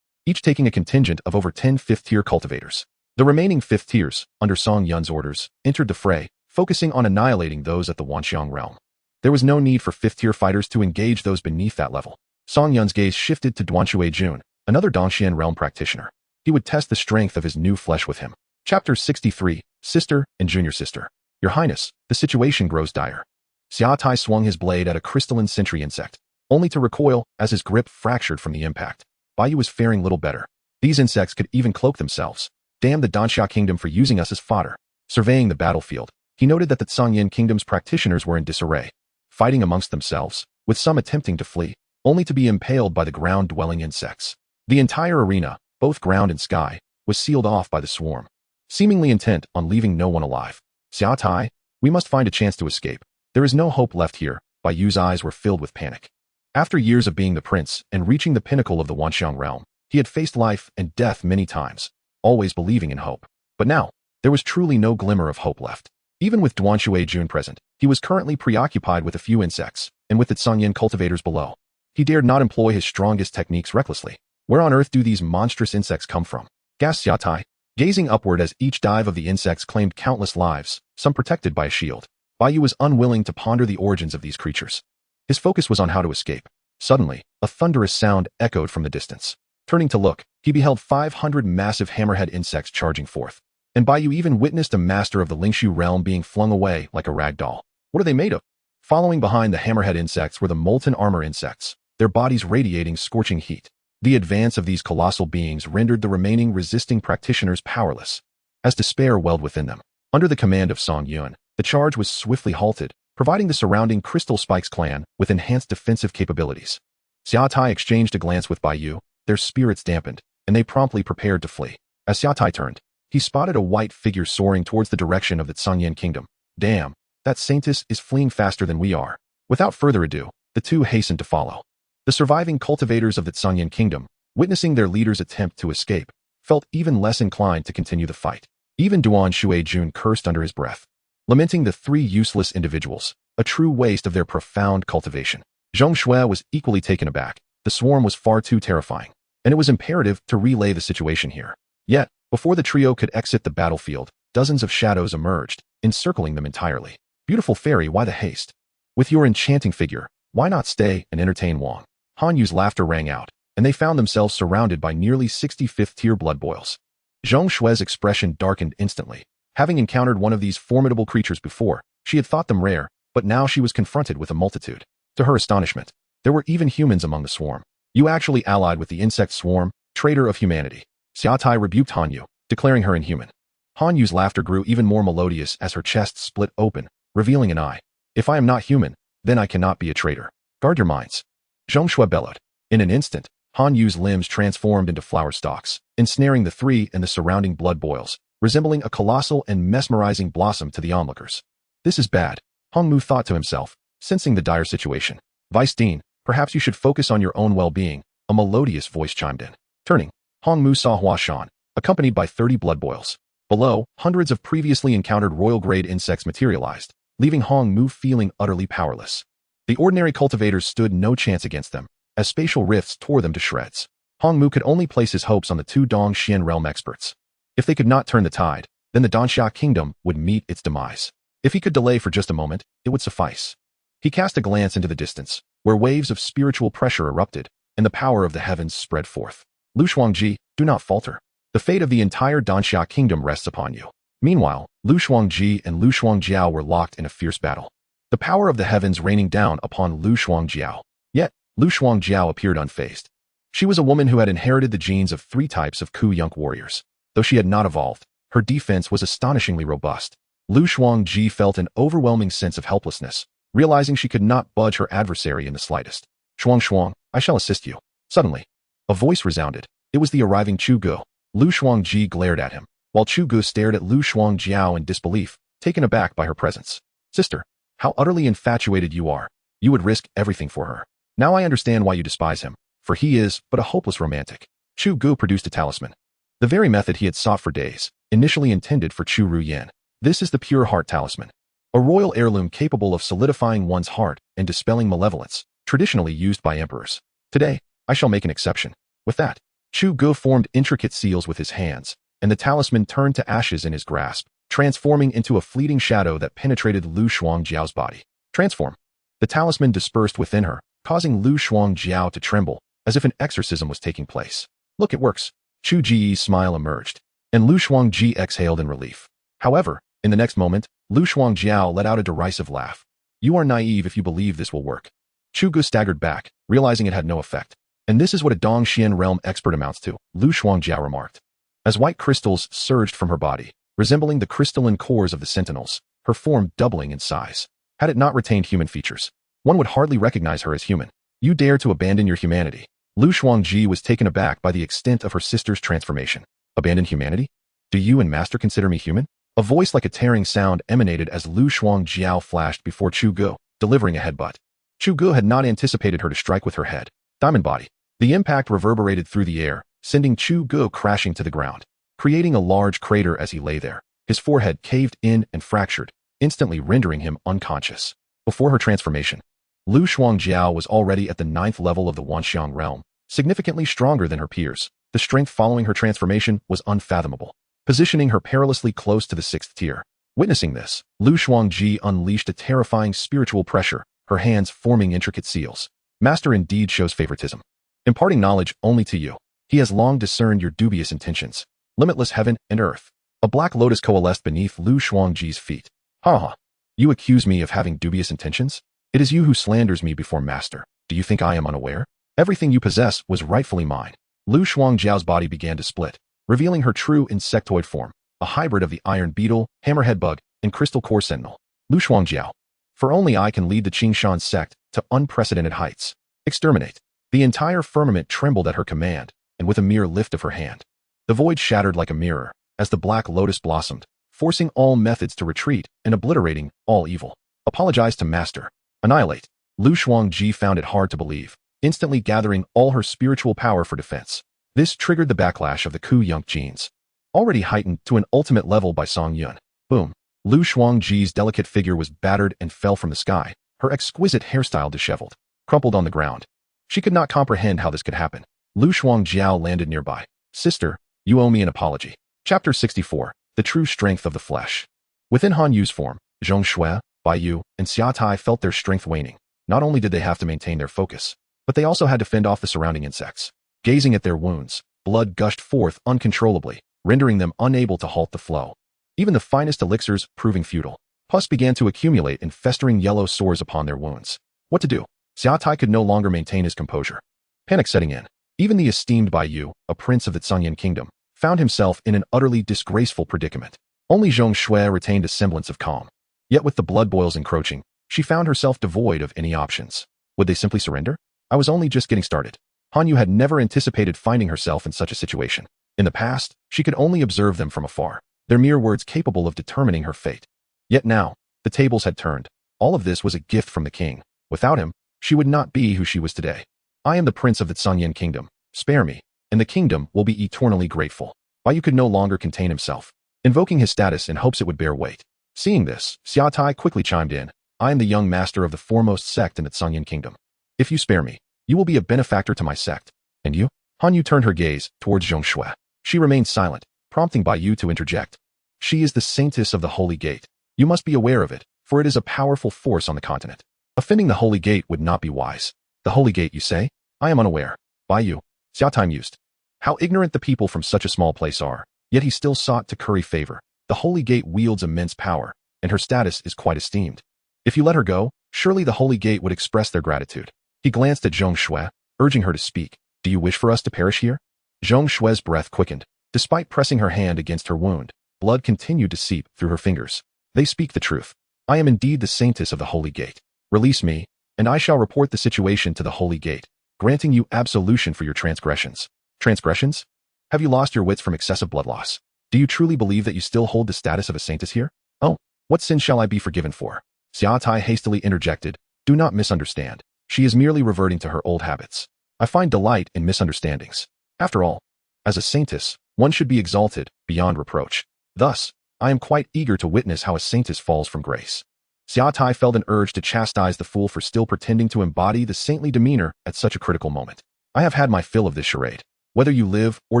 each taking a contingent of over 10 fifth-tier cultivators. The remaining fifth tiers, under Song Yun's orders, entered the fray, focusing on annihilating those at the Wanxiang realm. There was no need for fifth-tier fighters to engage those beneath that level. Song Yun's gaze shifted to Duanshui Jun, another Dongxian realm practitioner. He would test the strength of his new flesh with him. Chapter 63, Sister and Junior Sister. Your Highness, the situation grows dire. Xia Tai swung his blade at a crystalline sentry insect, only to recoil as his grip fractured from the impact. Baiyu was faring little better. These insects could even cloak themselves. Damn the Danxia Kingdom for using us as fodder. Surveying the battlefield, he noted that the Zhongyan Kingdom's practitioners were in disarray, fighting amongst themselves, with some attempting to flee, only to be impaled by the ground-dwelling insects. The entire arena, both ground and sky, was sealed off by the swarm, seemingly intent on leaving no one alive. Xia Tai, we must find a chance to escape. There is no hope left here. Baiyu's eyes were filled with panic. After years of being the prince and reaching the pinnacle of the Wanxiang realm, he had faced life and death many times, always believing in hope. But now, there was truly no glimmer of hope left. Even with Duanshui Jun present, he was currently preoccupied with a few insects, and with the Zhongyan cultivators below. He dared not employ his strongest techniques recklessly. Where on earth do these monstrous insects come from? Gasped Xia Tai, gazing upward as each dive of the insects claimed countless lives, some protected by a shield. Baiyu was unwilling to ponder the origins of these creatures. His focus was on how to escape. Suddenly, a thunderous sound echoed from the distance. Turning to look, he beheld 500 massive hammerhead insects charging forth. And Baiyu even witnessed a master of the Lingshu realm being flung away like a rag doll. What are they made of? Following behind the hammerhead insects were the molten armor insects, their bodies radiating scorching heat. The advance of these colossal beings rendered the remaining resisting practitioners powerless, as despair welled within them. Under the command of Song Yun, the charge was swiftly halted, providing the surrounding Crystal Spikes clan with enhanced defensive capabilities. Xia Tai exchanged a glance with Baiyu, their spirits dampened, and they promptly prepared to flee. As Xia Tai turned, he spotted a white figure soaring towards the direction of the Zhongyan Kingdom. Damn, that saintess is fleeing faster than we are. Without further ado, the two hastened to follow. The surviving cultivators of the Zhongyan Kingdom, witnessing their leader's attempt to escape, felt even less inclined to continue the fight. Even Duanshui Jun cursed under his breath, lamenting the three useless individuals, a true waste of their profound cultivation. Zhong Shui was equally taken aback. The swarm was far too terrifying, and it was imperative to relay the situation here. Yet, before the trio could exit the battlefield, dozens of shadows emerged, encircling them entirely. Beautiful fairy, why the haste? With your enchanting figure, why not stay and entertain Wang? Han Yu's laughter rang out, and they found themselves surrounded by nearly 65th-tier blood boils. Zhong Shui's expression darkened instantly. Having encountered one of these formidable creatures before, she had thought them rare, but now she was confronted with a multitude. To her astonishment, there were even humans among the swarm. You actually allied with the insect swarm, traitor of humanity. Xia Tai rebuked Han Yu, declaring her inhuman. Han Yu's laughter grew even more melodious as her chest split open, revealing an eye. If I am not human, then I cannot be a traitor. Guard your minds. Zhong Shui bellowed. In an instant, Han Yu's limbs transformed into flower stalks, ensnaring the three and the surrounding blood boils, resembling a colossal and mesmerizing blossom to the onlookers. This is bad, Hong Mu thought to himself, sensing the dire situation. Vice Dean, perhaps you should focus on your own well-being, a melodious voice chimed in. Turning, Hong Mu saw Hua Shan, accompanied by 30 blood boils. Below, hundreds of previously encountered royal-grade insects materialized, leaving Hong Mu feeling utterly powerless. The ordinary cultivators stood no chance against them, as spatial rifts tore them to shreds. Hong Mu could only place his hopes on the two Dongxian realm experts. If they could not turn the tide, then the Danxia Kingdom would meet its demise. If he could delay for just a moment, it would suffice. He cast a glance into the distance, where waves of spiritual pressure erupted, and the power of the heavens spread forth. Lu Shuangji, do not falter. The fate of the entire Danxia Kingdom rests upon you. Meanwhile, Lu Shuangji and Lu Shuangjiao were locked in a fierce battle, the power of the heavens raining down upon Lu Shuangjiao. Yet, Lu Shuangjiao appeared unfazed. She was a woman who had inherited the genes of 3 types of Ku-Yunk warriors. Though she had not evolved, her defense was astonishingly robust. Lu Shuangji felt an overwhelming sense of helplessness, realizing she could not budge her adversary in the slightest. Shuang, I shall assist you. Suddenly, a voice resounded. It was the arriving Chu Gu. Lu Shuangji glared at him, while Chu Gu stared at Lu Shuangjiao in disbelief, taken aback by her presence. Sister, how utterly infatuated you are. You would risk everything for her. Now I understand why you despise him, for he is but a hopeless romantic. Chu Gu produced a talisman, the very method he had sought for days, initially intended for Chu Ruyan. This is the Pure Heart Talisman, a royal heirloom capable of solidifying one's heart and dispelling malevolence, traditionally used by emperors. Today, I shall make an exception. With that, Chu Gu formed intricate seals with his hands, and the talisman turned to ashes in his grasp, transforming into a fleeting shadow that penetrated Lu Shuangjiao's body. Transform. The talisman dispersed within her, causing Lu Shuangjiao to tremble, as if an exorcism was taking place. Look, it works. Chu Ji's smile emerged, and Lu Shuangji exhaled in relief. However, in the next moment, Lu Shuangjiao let out a derisive laugh. You are naive if you believe this will work. Chu Gu staggered back, realizing it had no effect. And this is what a Dongxian realm expert amounts to, Lu Shuangjiao remarked. As white crystals surged from her body, resembling the crystalline cores of the sentinels, her form doubling in size. Had it not retained human features, one would hardly recognize her as human. You dare to abandon your humanity. Lu Shuangji was taken aback by the extent of her sister's transformation. Abandon humanity? Do you and Master consider me human? A voice like a tearing sound emanated as Lu Shuangjiao flashed before Chu Gu, delivering a headbutt. Chu Gu had not anticipated her to strike with her head. Diamond body. The impact reverberated through the air, sending Chu Gu crashing to the ground, creating a large crater as he lay there. His forehead caved in and fractured, instantly rendering him unconscious. Before her transformation, Lu Shuangjiao was already at the 9th level of the Wanxiang realm, significantly stronger than her peers. The strength following her transformation was unfathomable, positioning her perilously close to the 6th tier. Witnessing this, Lu Shuangji unleashed a terrifying spiritual pressure, her hands forming intricate seals. Master indeed shows favoritism, imparting knowledge only to you. He has long discerned your dubious intentions. Limitless heaven and earth. A black lotus coalesced beneath Lu Shuangji's feet. Ha ha. You accuse me of having dubious intentions? It is you who slanders me before Master. Do you think I am unaware? Everything you possess was rightfully mine. Lu Shuangjiao's body began to split, revealing her true insectoid form, a hybrid of the iron beetle, hammerhead bug, and crystal core sentinel. Lu Shuangjiao. For only I can lead the Qingshan sect to unprecedented heights. Exterminate. The entire firmament trembled at her command, and with a mere lift of her hand, the void shattered like a mirror, as the black lotus blossomed, forcing all methods to retreat and obliterating all evil. Apologize to Master. Annihilate. Lu Shuangji found it hard to believe, instantly gathering all her spiritual power for defense. This triggered the backlash of the Ku Yunk genes, already heightened to an ultimate level by Song Yun. Boom. Lu Shuangji's delicate figure was battered and fell from the sky, her exquisite hairstyle disheveled, crumpled on the ground. She could not comprehend how this could happen. Lu Shuangjiao landed nearby. Sister, you owe me an apology. Chapter 64. The True Strength of the Flesh. Within Han Yu's form, Zhong Shui, Bai Yu, and Xia Tai felt their strength waning. Not only did they have to maintain their focus, but they also had to fend off the surrounding insects. Gazing at their wounds, blood gushed forth uncontrollably, rendering them unable to halt the flow. Even the finest elixirs proving futile. Pus began to accumulate in festering yellow sores upon their wounds. What to do? Xia Tai could no longer maintain his composure. Panic setting in. Even the esteemed Bai Yu, a prince of the Zhongyan kingdom, found himself in an utterly disgraceful predicament. Only Zhong Shui retained a semblance of calm. Yet with the blood boils encroaching, she found herself devoid of any options. Would they simply surrender? I was only just getting started. Han Yu had never anticipated finding herself in such a situation. In the past, she could only observe them from afar, their mere words capable of determining her fate. Yet now, the tables had turned. All of this was a gift from the king. Without him, she would not be who she was today. I am the prince of the Zhongyan kingdom. Spare me, and the kingdom will be eternally grateful. Bai Yu could no longer contain himself, invoking his status in hopes it would bear weight. Seeing this, Xia Tai quickly chimed in. I am the young master of the foremost sect in the Zhongyan kingdom. If you spare me, you will be a benefactor to my sect. And you? Han Yu turned her gaze towards Zhong Shui. She remained silent, prompting Bai Yu to interject. She is the saintess of the Holy Gate. You must be aware of it, for it is a powerful force on the continent. Offending the Holy Gate would not be wise. The Holy Gate, you say? I am unaware. Bai Yu. Xia Tai mused. How ignorant the people from such a small place are. Yet he still sought to curry favor. The Holy Gate wields immense power, and her status is quite esteemed. If you let her go, surely the Holy Gate would express their gratitude. He glanced at Zhong Shui, urging her to speak. Do you wish for us to perish here? Zhong Shui's breath quickened. Despite pressing her hand against her wound, blood continued to seep through her fingers. They speak the truth. I am indeed the saintess of the Holy Gate. Release me, and I shall report the situation to the Holy Gate, granting you absolution for your transgressions. Transgressions? Have you lost your wits from excessive blood loss? Do you truly believe that you still hold the status of a saintess here? Oh, what sin shall I be forgiven for? Xia Tai hastily interjected. Do not misunderstand. She is merely reverting to her old habits. I find delight in misunderstandings. After all, as a saintess, one should be exalted beyond reproach. Thus, I am quite eager to witness how a saintess falls from grace. Xia Tai felt an urge to chastise the fool for still pretending to embody the saintly demeanor at such a critical moment. I have had my fill of this charade. Whether you live or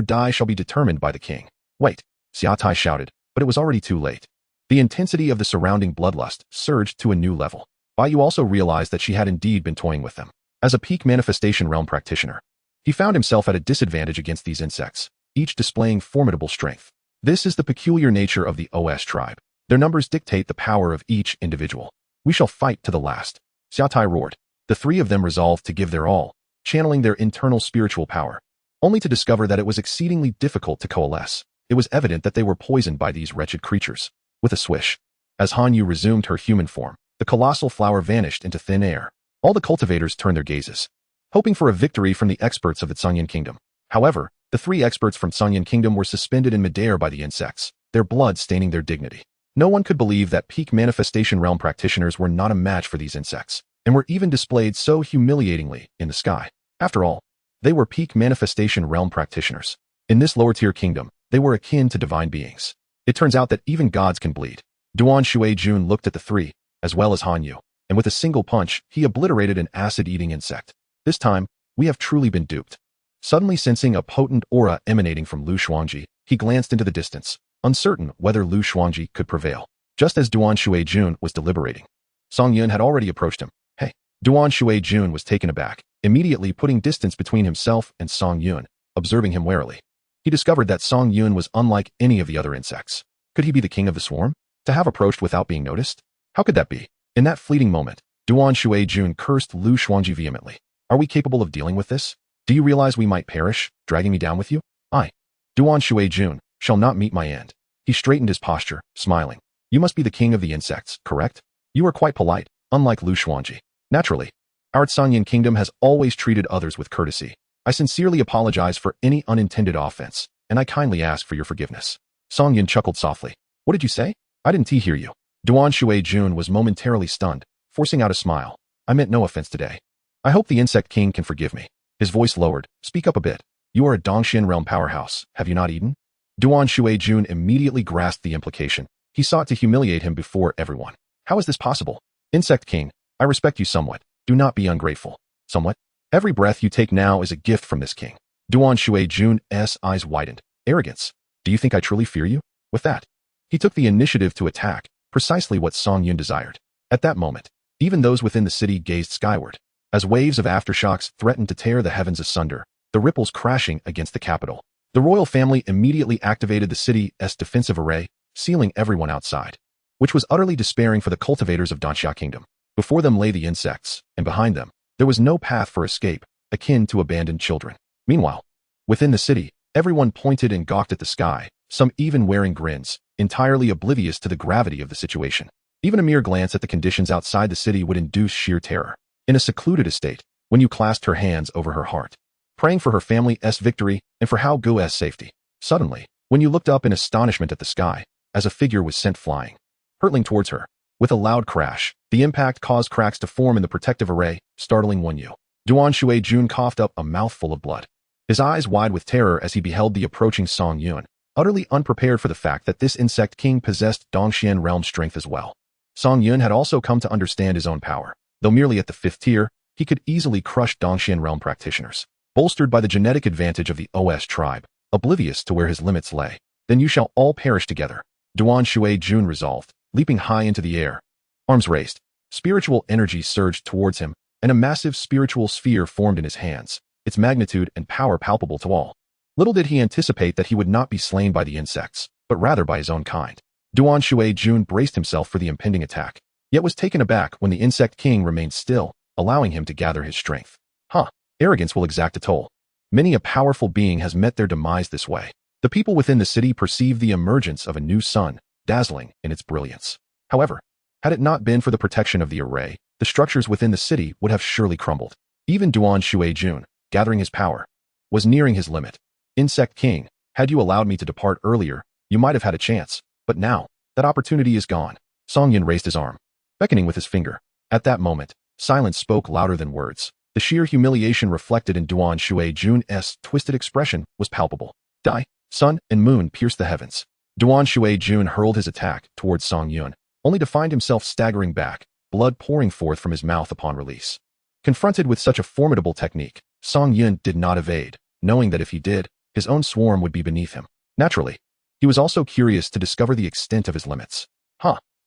die shall be determined by the king. Wait, Xiaotai shouted, but it was already too late. The intensity of the surrounding bloodlust surged to a new level. Baiyu also realized that she had indeed been toying with them. As a peak manifestation realm practitioner, he found himself at a disadvantage against these insects, each displaying formidable strength. This is the peculiar nature of the OS tribe. Their numbers dictate the power of each individual. We shall fight to the last. Xiaotai roared. The three of them resolved to give their all, channeling their internal spiritual power, only to discover that it was exceedingly difficult to coalesce. It was evident that they were poisoned by these wretched creatures. With a swish, as Hanyu resumed her human form, the colossal flower vanished into thin air. All the cultivators turned their gazes, hoping for a victory from the experts of the Tsunyan Kingdom. However, the three experts from Tsunyan Kingdom were suspended in midair by the insects, their blood staining their dignity. No one could believe that peak manifestation realm practitioners were not a match for these insects, and were even displayed so humiliatingly in the sky. After all, they were peak manifestation realm practitioners. In this lower-tier kingdom, they were akin to divine beings. It turns out that even gods can bleed. Duan Shuai-jun looked at the three, as well as Hanyu, and with a single punch, he obliterated an acid-eating insect. This time, we have truly been duped. Suddenly sensing a potent aura emanating from Lu Shuangji, he glanced into the distance, uncertain whether Lu Shuangji could prevail. Just as Duan Shuai-jun was deliberating, Song Yun had already approached him. Hey! Duan Shuai-jun was taken aback, immediately putting distance between himself and Song Yun, observing him warily. He discovered that Song Yun was unlike any of the other insects. Could he be the king of the swarm? To have approached without being noticed? How could that be? In that fleeting moment, Duan Shuai-jun cursed Lu Shuangji vehemently. Are we capable of dealing with this? Do you realize we might perish, dragging me down with you? I, Duan Shuai-jun, shall not meet my end. He straightened his posture, smiling. You must be the king of the insects, correct? You are quite polite, unlike Lu Shuangji. Naturally, our Tsunyan Kingdom has always treated others with courtesy. I sincerely apologize for any unintended offense, and I kindly ask for your forgiveness. Song Yun chuckled softly. What did you say? I didn't hear you. Duan Shuai-jun was momentarily stunned, forcing out a smile. I meant no offense today. I hope the Insect King can forgive me. His voice lowered. Speak up a bit. You are a Dongxian realm powerhouse, have you not eaten? Duan Shuai-jun immediately grasped the implication. He sought to humiliate him before everyone. How is this possible? Insect King, I respect you somewhat. Do not be ungrateful. Somewhat? Every breath you take now is a gift from this king. Duan Shuai-jun's eyes widened. Arrogance. Do you think I truly fear you? With that, he took the initiative to attack, precisely what Song Yun desired. At that moment, even those within the city gazed skyward, as waves of aftershocks threatened to tear the heavens asunder, the ripples crashing against the capital. The royal family immediately activated the city's defensive array, sealing everyone outside, which was utterly despairing for the cultivators of Danxia Kingdom. Before them lay the insects, and behind them, there was no path for escape, akin to abandoned children. Meanwhile, within the city, everyone pointed and gawked at the sky, some even wearing grins, entirely oblivious to the gravity of the situation. Even a mere glance at the conditions outside the city would induce sheer terror. In a secluded estate, when you clasped her hands over her heart, praying for her family's victory and for Hao Gu's safety. Suddenly, when you looked up in astonishment at the sky, as a figure was sent flying, hurtling towards her. With a loud crash, the impact caused cracks to form in the protective array, startling Wenyu. Duan Shuai-jun coughed up a mouthful of blood, his eyes wide with terror as he beheld the approaching Song Yun, utterly unprepared for the fact that this insect king possessed Dongxian realm strength as well. Song Yun had also come to understand his own power. Though merely at the 5th tier, he could easily crush Dongxian realm practitioners. Bolstered by the genetic advantage of the OS tribe, oblivious to where his limits lay. Then you shall all perish together. Duan Shuai-jun resolved, leaping high into the air. Arms raised, spiritual energy surged towards him, and a massive spiritual sphere formed in his hands, its magnitude and power palpable to all. Little did he anticipate that he would not be slain by the insects, but rather by his own kind. Duan Shuai-jun braced himself for the impending attack, yet was taken aback when the Insect King remained still, allowing him to gather his strength. Arrogance will exact a toll. Many a powerful being has met their demise this way. The people within the city perceived the emergence of a new sun, dazzling in its brilliance. However, had it not been for the protection of the array, the structures within the city would have surely crumbled. Even Duan Shuai-jun, gathering his power, was nearing his limit. Insect King, had you allowed me to depart earlier, you might have had a chance, but now, that opportunity is gone. Song Yun raised his arm, beckoning with his finger. At that moment, silence spoke louder than words. The sheer humiliation reflected in Duan Shuai-jun's twisted expression was palpable. Die, sun and moon pierced the heavens. Duan Shuai-jun hurled his attack towards Song Yun, only to find himself staggering back, blood pouring forth from his mouth upon release. Confronted with such a formidable technique, Song Yun did not evade, knowing that if he did, his own swarm would be beneath him. Naturally, he was also curious to discover the extent of his limits.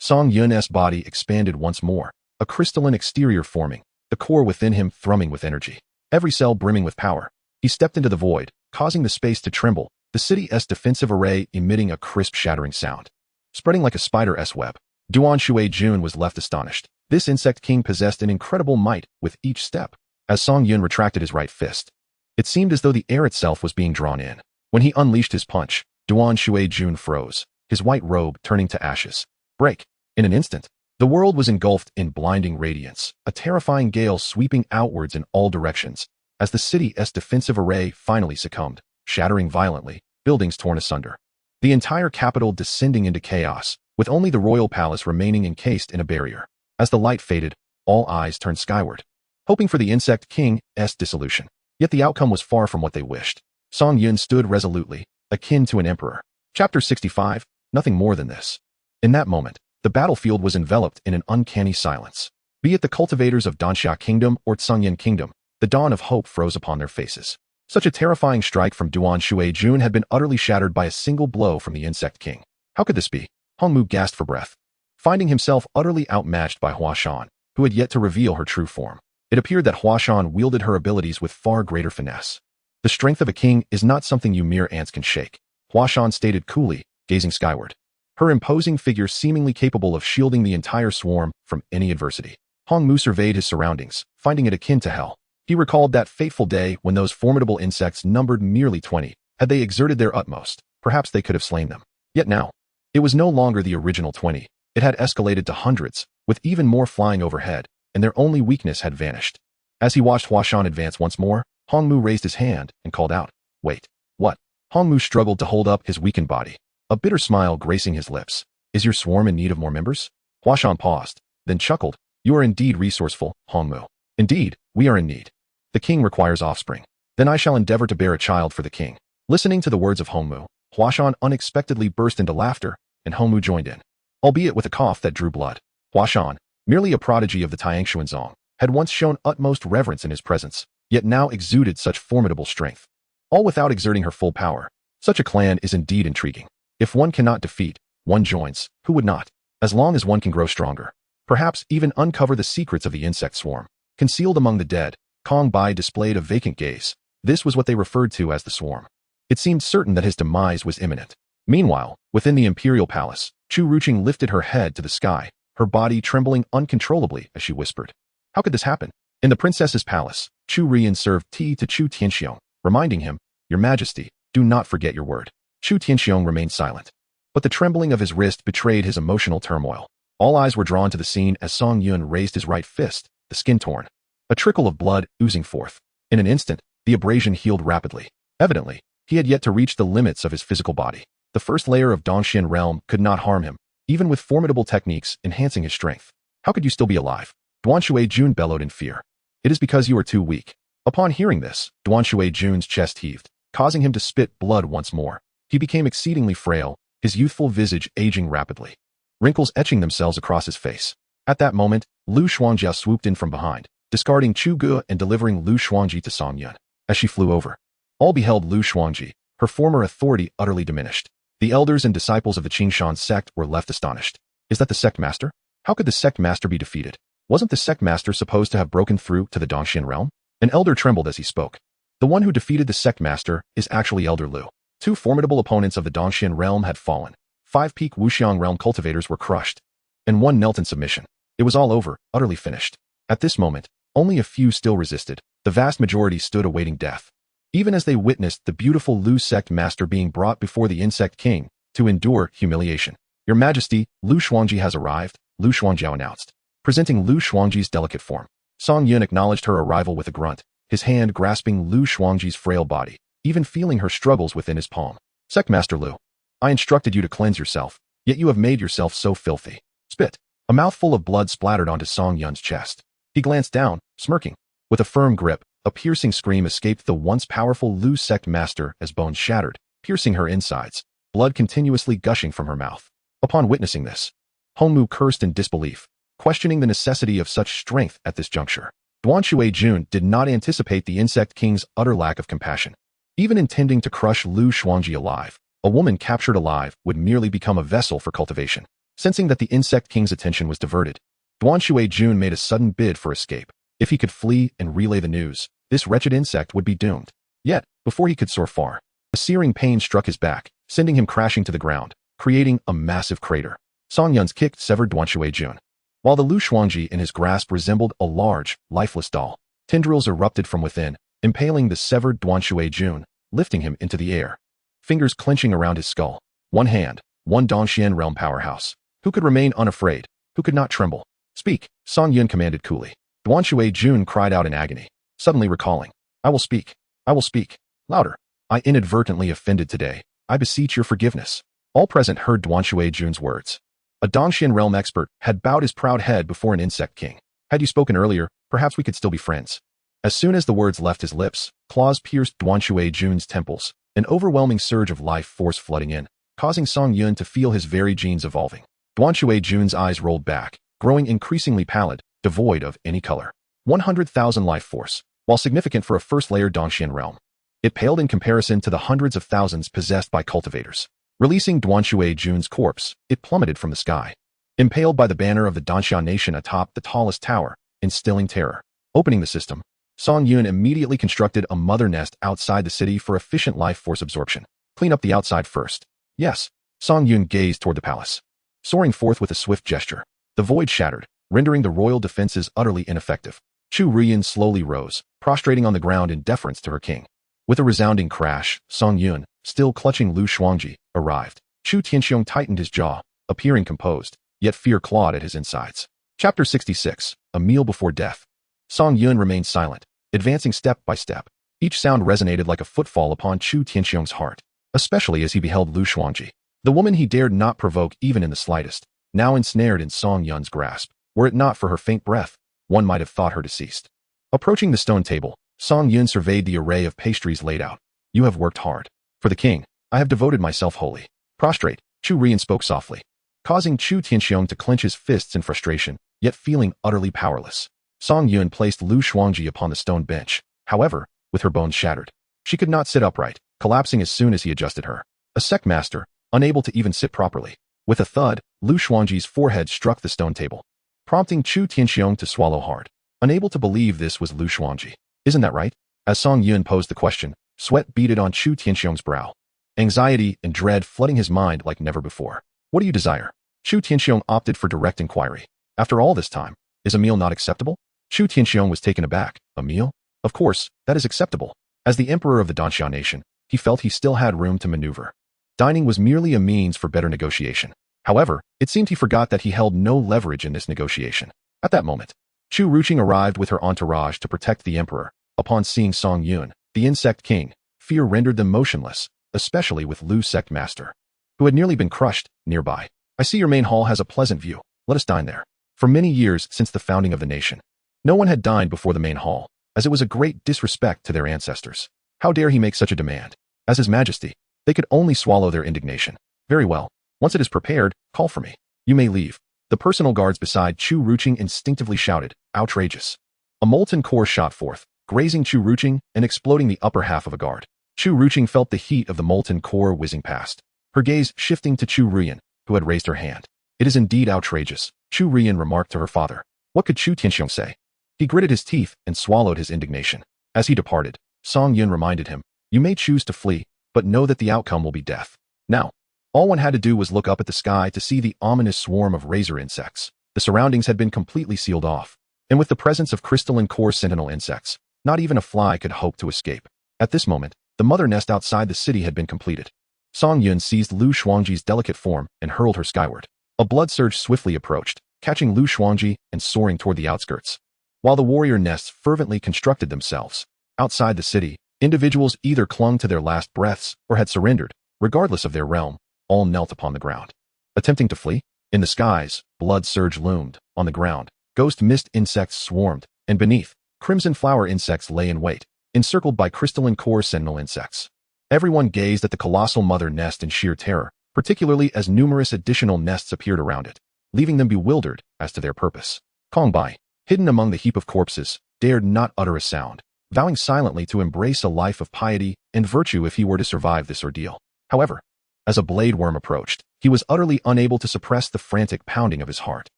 Song Yun's body expanded once more, a crystalline exterior forming, the core within him thrumming with energy, every cell brimming with power. He stepped into the void, causing the space to tremble, the city's defensive array emitting a crisp shattering sound. Spreading like a spider's web, Duan Shui-jun was left astonished. This insect king possessed an incredible might with each step. As Song Yun retracted his right fist, it seemed as though the air itself was being drawn in. When he unleashed his punch, Duan Shui-jun froze, his white robe turning to ashes. Break. In an instant, the world was engulfed in blinding radiance, a terrifying gale sweeping outwards in all directions, as the city's defensive array finally succumbed, shattering violently, buildings torn asunder. The entire capital descending into chaos, with only the royal palace remaining encased in a barrier. As the light faded, all eyes turned skyward, hoping for the insect king's dissolution. Yet the outcome was far from what they wished. Song Yun stood resolutely, akin to an emperor. Chapter 65, nothing more than this. In that moment, the battlefield was enveloped in an uncanny silence. Be it the cultivators of Danxia Kingdom or Tsungyan Kingdom, the dawn of hope froze upon their faces. Such a terrifying strike from Duan Shui-jun had been utterly shattered by a single blow from the insect king. How could this be? Hongmu gasped for breath, finding himself utterly outmatched by Hua Shan, who had yet to reveal her true form. It appeared that Hua Shan wielded her abilities with far greater finesse. The strength of a king is not something you mere ants can shake, Hua Shan stated coolly, gazing skyward, her imposing figure seemingly capable of shielding the entire swarm from any adversity. Hongmu surveyed his surroundings, finding it akin to hell. He recalled that fateful day when those formidable insects numbered merely 20. Had they exerted their utmost, perhaps they could have slain them. Yet now, it was no longer the original 20. It had escalated to hundreds, with even more flying overhead, and their only weakness had vanished. As he watched Hua Shan advance once more, Hongmu raised his hand and called out, "Wait, what?" Hongmu struggled to hold up his weakened body, a bitter smile gracing his lips. "Is your swarm in need of more members?" Hua Shan paused, then chuckled. "You are indeed resourceful, Hongmu. Indeed, we are in need. The king requires offspring. Then I shall endeavor to bear a child for the king." Listening to the words of Hongmu, Hua Shan unexpectedly burst into laughter, and Hongmu joined in, albeit with a cough that drew blood. Hua Shan, merely a prodigy of the Tiangshuanzong, had once shown utmost reverence in his presence, yet now exuded such formidable strength, all without exerting her full power. Such a clan is indeed intriguing. If one cannot defeat, one joins. Who would not? As long as one can grow stronger. Perhaps even uncover the secrets of the insect swarm. Concealed among the dead, Kong Bai displayed a vacant gaze. This was what they referred to as the swarm. It seemed certain that his demise was imminent. Meanwhile, within the imperial palace, Chu Ruqing lifted her head to the sky, her body trembling uncontrollably as she whispered, "How could this happen?" In the princess's palace, Chu Rian served tea to Chu Tianxiong, reminding him, "Your Majesty, do not forget your word." Chu Tianxiong remained silent, but the trembling of his wrist betrayed his emotional turmoil. All eyes were drawn to the scene as Song Yun raised his right fist, the skin torn, a trickle of blood oozing forth. In an instant, the abrasion healed rapidly. Evidently, he had yet to reach the limits of his physical body. The first layer of Dongxian realm could not harm him, even with formidable techniques enhancing his strength. "How could you still be alive?" Duan Shui-jun bellowed in fear. "It is because you are too weak." Upon hearing this, Duan Shui-jun's chest heaved, causing him to spit blood once more. He became exceedingly frail, his youthful visage aging rapidly, wrinkles etching themselves across his face. At that moment, Lu Shuangjia swooped in from behind, discarding Chu Ge and delivering Lu Shuangji to Song Yun. As she flew over, all beheld Lu Shuangji, her former authority utterly diminished. The elders and disciples of the Qingshan sect were left astonished. Is that the sect master? How could the sect master be defeated? Wasn't the sect master supposed to have broken through to the Dongxian realm? An elder trembled as he spoke. The one who defeated the sect master is actually Elder Lu. Two formidable opponents of the Dongxian realm had fallen. 5 peak Wuxiang realm cultivators were crushed, and one knelt in submission. It was all over, utterly finished. At this moment, only a few still resisted. The vast majority stood awaiting death, even as they witnessed the beautiful Lu sect master being brought before the insect king to endure humiliation. "Your Majesty, Lu Shuangji has arrived," Lu Shuangjiao announced, presenting Lu Shuangji's delicate form. Song Yun acknowledged her arrival with a grunt, his hand grasping Lu Shuangji's frail body, even feeling her struggles within his palm. "Sect Master Lu, I instructed you to cleanse yourself, yet you have made yourself so filthy." Spit. A mouthful of blood splattered onto Song Yun's chest. He glanced down, smirking. With a firm grip, a piercing scream escaped the once powerful Lu sect master as bones shattered, piercing her insides, blood continuously gushing from her mouth. Upon witnessing this, Hongmu cursed in disbelief, questioning the necessity of such strength at this juncture. Duan Shui-jun did not anticipate the insect king's utter lack of compassion. Even intending to crush Lu Shuangji alive, a woman captured alive would merely become a vessel for cultivation. Sensing that the insect king's attention was diverted, Duanshui Jun made a sudden bid for escape. If he could flee and relay the news, this wretched insect would be doomed. Yet, before he could soar far, a searing pain struck his back, sending him crashing to the ground, creating a massive crater. Song Yun's kick severed Duanshui Jun. While the Lu Shuangji in his grasp resembled a large, lifeless doll, tendrils erupted from within, impaling the severed Duanshui Jun, lifting him into the air. Fingers clenching around his skull. One hand, one Dongxian realm powerhouse. Who could remain unafraid? Who could not tremble? Speak, Song Yun commanded coolly. Duanshui Jun cried out in agony, suddenly recalling. I will speak. I will speak. Louder. I inadvertently offended today. I beseech your forgiveness. All present heard Duanshui Jun's words. A Dongxian realm expert had bowed his proud head before an insect king. Had you spoken earlier, perhaps we could still be friends. As soon as the words left his lips, claws pierced Duanshui Jun's temples, an overwhelming surge of life force flooding in, causing Song Yun to feel his very genes evolving. Duanshui Jun's eyes rolled back, growing increasingly pallid, devoid of any color. 100,000 life force, while significant for a first-layer Dongxian realm. It paled in comparison to the hundreds of thousands possessed by cultivators. Releasing Duanshui Jun's corpse, it plummeted from the sky. Impaled by the banner of the Danxia nation atop the tallest tower, instilling terror. Opening the system, Song Yun immediately constructed a mother nest outside the city for efficient life force absorption. Clean up the outside first. Yes. Song Yun gazed toward the palace. Soaring forth with a swift gesture, the void shattered, rendering the royal defenses utterly ineffective. Chu Ruiyan slowly rose, prostrating on the ground in deference to her king. With a resounding crash, Song Yun, still clutching Lu Shuangji, arrived. Chu Tianxiong tightened his jaw, appearing composed, yet fear clawed at his insides. Chapter 66, A Meal Before Death. Song Yun remained silent, advancing step by step. Each sound resonated like a footfall upon Chu Tianxiong's heart, especially as he beheld Lu Shuangji, the woman he dared not provoke even in the slightest, now ensnared in Song Yun's grasp. Were it not for her faint breath, one might have thought her deceased. Approaching the stone table, Song Yun surveyed the array of pastries laid out. You have worked hard. For the king, I have devoted myself wholly. Prostrate, Chu Ruiyan spoke softly, causing Chu Tianxiong to clench his fists in frustration, yet feeling utterly powerless. Song Yun placed Lu Shuangji upon the stone bench. However, with her bones shattered, she could not sit upright, collapsing as soon as he adjusted her. A sect master, unable to even sit properly. With a thud, Lu Shuangji's forehead struck the stone table, prompting Chu Tianxiong to swallow hard. Unable to believe this was Lu Shuangji. Isn't that right? As Song Yun posed the question, sweat beaded on Chu Tianxiong's brow. Anxiety and dread flooding his mind like never before. What do you desire? Chu Tianxiong opted for direct inquiry. After all this time, is a meal not acceptable? Chu Tianxiong was taken aback. A meal? Of course, that is acceptable. As the emperor of the Danxia nation, he felt he still had room to maneuver. Dining was merely a means for better negotiation. However, it seemed he forgot that he held no leverage in this negotiation. At that moment, Chu Ruiyan arrived with her entourage to protect the emperor. Upon seeing Song Yun, the insect king, fear rendered them motionless, especially with Lu sect master, who had nearly been crushed, nearby. I see your main hall has a pleasant view. Let us dine there. For many years since the founding of the nation, no one had dined before the main hall, as it was a great disrespect to their ancestors. How dare he make such a demand? As His Majesty, they could only swallow their indignation. Very well. Once it is prepared, call for me. You may leave. The personal guards beside Chu Ruiyan instinctively shouted, outrageous. A molten core shot forth, grazing Chu Ruiyan and exploding the upper half of a guard. Chu Ruiyan felt the heat of the molten core whizzing past, her gaze shifting to Chu Ruiyan, who had raised her hand. It is indeed outrageous, Chu Ruiyan remarked to her father. What could Chu Tianxiong say? He gritted his teeth and swallowed his indignation. As he departed, Song Yun reminded him, you may choose to flee, but know that the outcome will be death. Now, all one had to do was look up at the sky to see the ominous swarm of razor insects. The surroundings had been completely sealed off, and with the presence of crystalline core sentinel insects, not even a fly could hope to escape. At this moment, the mother nest outside the city had been completed. Song Yun seized Lu Shuangji's delicate form and hurled her skyward. A blood surge swiftly approached, catching Lu Shuangji and soaring toward the outskirts. While the warrior nests fervently constructed themselves, outside the city, individuals either clung to their last breaths or had surrendered, regardless of their realm. All knelt upon the ground. Attempting to flee? In the skies, blood surge loomed. On the ground, ghost mist insects swarmed, and beneath, crimson flower insects lay in wait, encircled by crystalline core sentinel insects. Everyone gazed at the colossal mother nest in sheer terror, particularly as numerous additional nests appeared around it, leaving them bewildered as to their purpose. Kongbai, hidden among the heap of corpses, dared not utter a sound, vowing silently to embrace a life of piety and virtue if he were to survive this ordeal. However, as a blade worm approached, he was utterly unable to suppress the frantic pounding of his heart.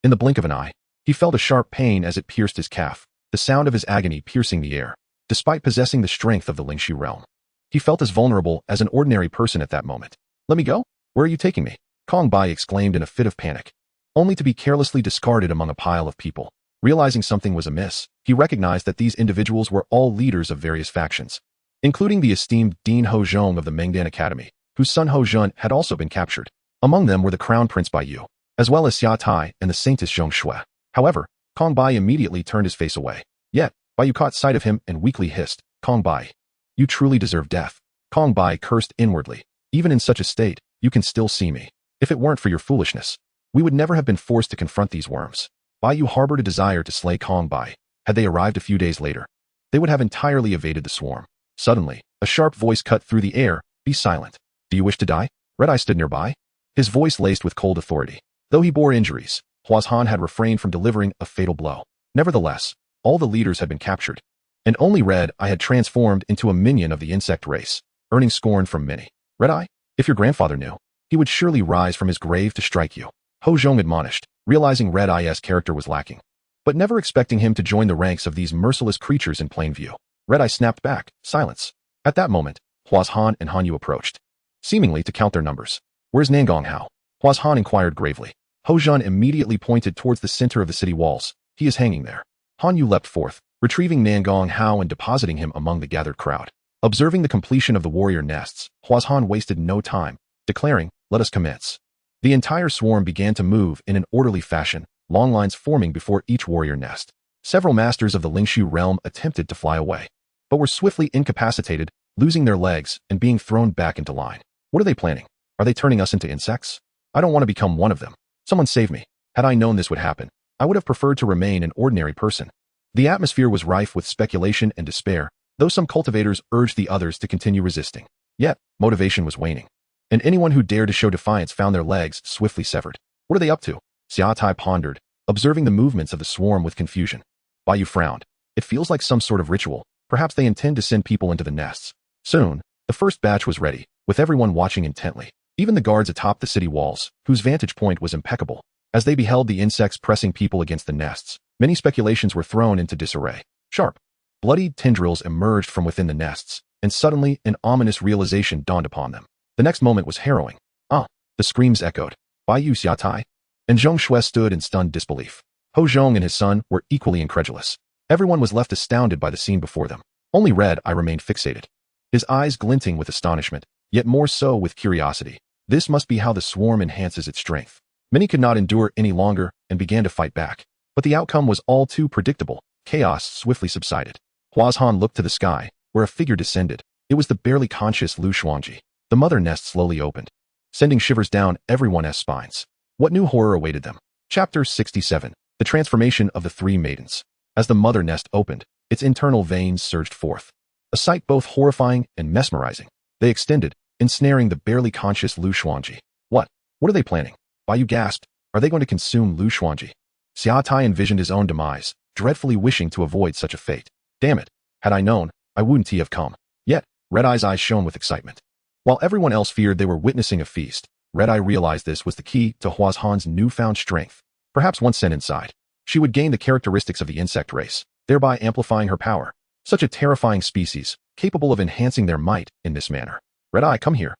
In the blink of an eye, he felt a sharp pain as it pierced his calf, the sound of his agony piercing the air. Despite possessing the strength of the Lingshu realm, he felt as vulnerable as an ordinary person at that moment. "Let me go? Where are you taking me?" Kong Bai exclaimed in a fit of panic, only to be carelessly discarded among a pile of people. Realizing something was amiss, he recognized that these individuals were all leaders of various factions, including the esteemed Dean Ho Zhong of the Mengdan Academy, whose son Ho Zhun had also been captured. Among them were the Crown Prince Bai Yu, as well as Xia Tai and the Saintess Zhong Shui. However, Kong Bai immediately turned his face away. Yet, Bai Yu caught sight of him and weakly hissed, "Kong Bai, you truly deserve death." Kong Bai cursed inwardly. "Even in such a state, you can still see me. If it weren't for your foolishness, we would never have been forced to confront these worms." Bai Yu harbored a desire to slay Kong Bai. Had they arrived a few days later, they would have entirely evaded the swarm. Suddenly, a sharp voice cut through the air, "Be silent. Do you wish to die?" Red Eye stood nearby, his voice laced with cold authority. Though he bore injuries, Huazhan had refrained from delivering a fatal blow. Nevertheless, all the leaders had been captured, and only Red Eye had transformed into a minion of the insect race, earning scorn from many. "Red Eye, if your grandfather knew, he would surely rise from his grave to strike you," Ho Zhong admonished, realizing Red Eye's character was lacking, but never expecting him to join the ranks of these merciless creatures in plain view. Red Eye snapped back, "Silence." At that moment, Huazhan and Han Yu approached, seemingly to count their numbers. "Where's Nangong Hao?" Huazhan inquired gravely. Ho Zhun immediately pointed towards the center of the city walls. "He is hanging there." Han Yu leapt forth, retrieving Nangong Hao and depositing him among the gathered crowd. Observing the completion of the warrior nests, Huazhan wasted no time, declaring, "Let us commence." The entire swarm began to move in an orderly fashion, long lines forming before each warrior nest. Several masters of the Lingshu realm attempted to fly away, but were swiftly incapacitated, losing their legs and being thrown back into line. What are they planning? Are they turning us into insects? I don't want to become one of them. Someone save me. Had I known this would happen, I would have preferred to remain an ordinary person. The atmosphere was rife with speculation and despair, though some cultivators urged the others to continue resisting. Yet, motivation was waning, and anyone who dared to show defiance found their legs swiftly severed. What are they up to? Xia Tai pondered, observing the movements of the swarm with confusion. Bai Yu frowned. It feels like some sort of ritual. Perhaps they intend to send people into the nests. Soon, the first batch was ready, with everyone watching intently. Even the guards atop the city walls, whose vantage point was impeccable. As they beheld the insects pressing people against the nests, many speculations were thrown into disarray. Sharp, bloodied tendrils emerged from within the nests, and suddenly an ominous realization dawned upon them. The next moment was harrowing. "Ah!" The screams echoed. "Bai Yu, Xia Tai," and Zhong Shui stood in stunned disbelief. Ho Zhong and his son were equally incredulous. Everyone was left astounded by the scene before them. Only Red Eye remained fixated, his eyes glinting with astonishment, yet more so with curiosity. This must be how the swarm enhances its strength. Many could not endure any longer and began to fight back. But the outcome was all too predictable. Chaos swiftly subsided. Huazhan looked to the sky, where a figure descended. It was the barely conscious Lu Shuangji. The mother nest slowly opened, sending shivers down everyone's spines. What new horror awaited them? Chapter 67. The Transformation of the Three Maidens. As the mother nest opened, its internal veins surged forth. A sight both horrifying and mesmerizing. They extended, ensnaring the barely conscious Lu Shuangji. What are they planning? Bai Yu gasped. Are they going to consume Lu Shuangji? Xia Tai envisioned his own demise, dreadfully wishing to avoid such a fate. Damn it. Had I known, I wouldn't have come. Yet, Red Eye's eyes shone with excitement. While everyone else feared they were witnessing a feast, Red Eye realized this was the key to Huazhan's newfound strength. Perhaps once sent inside, she would gain the characteristics of the insect race, thereby amplifying her power. Such a terrifying species, capable of enhancing their might in this manner. Red Eye, come here.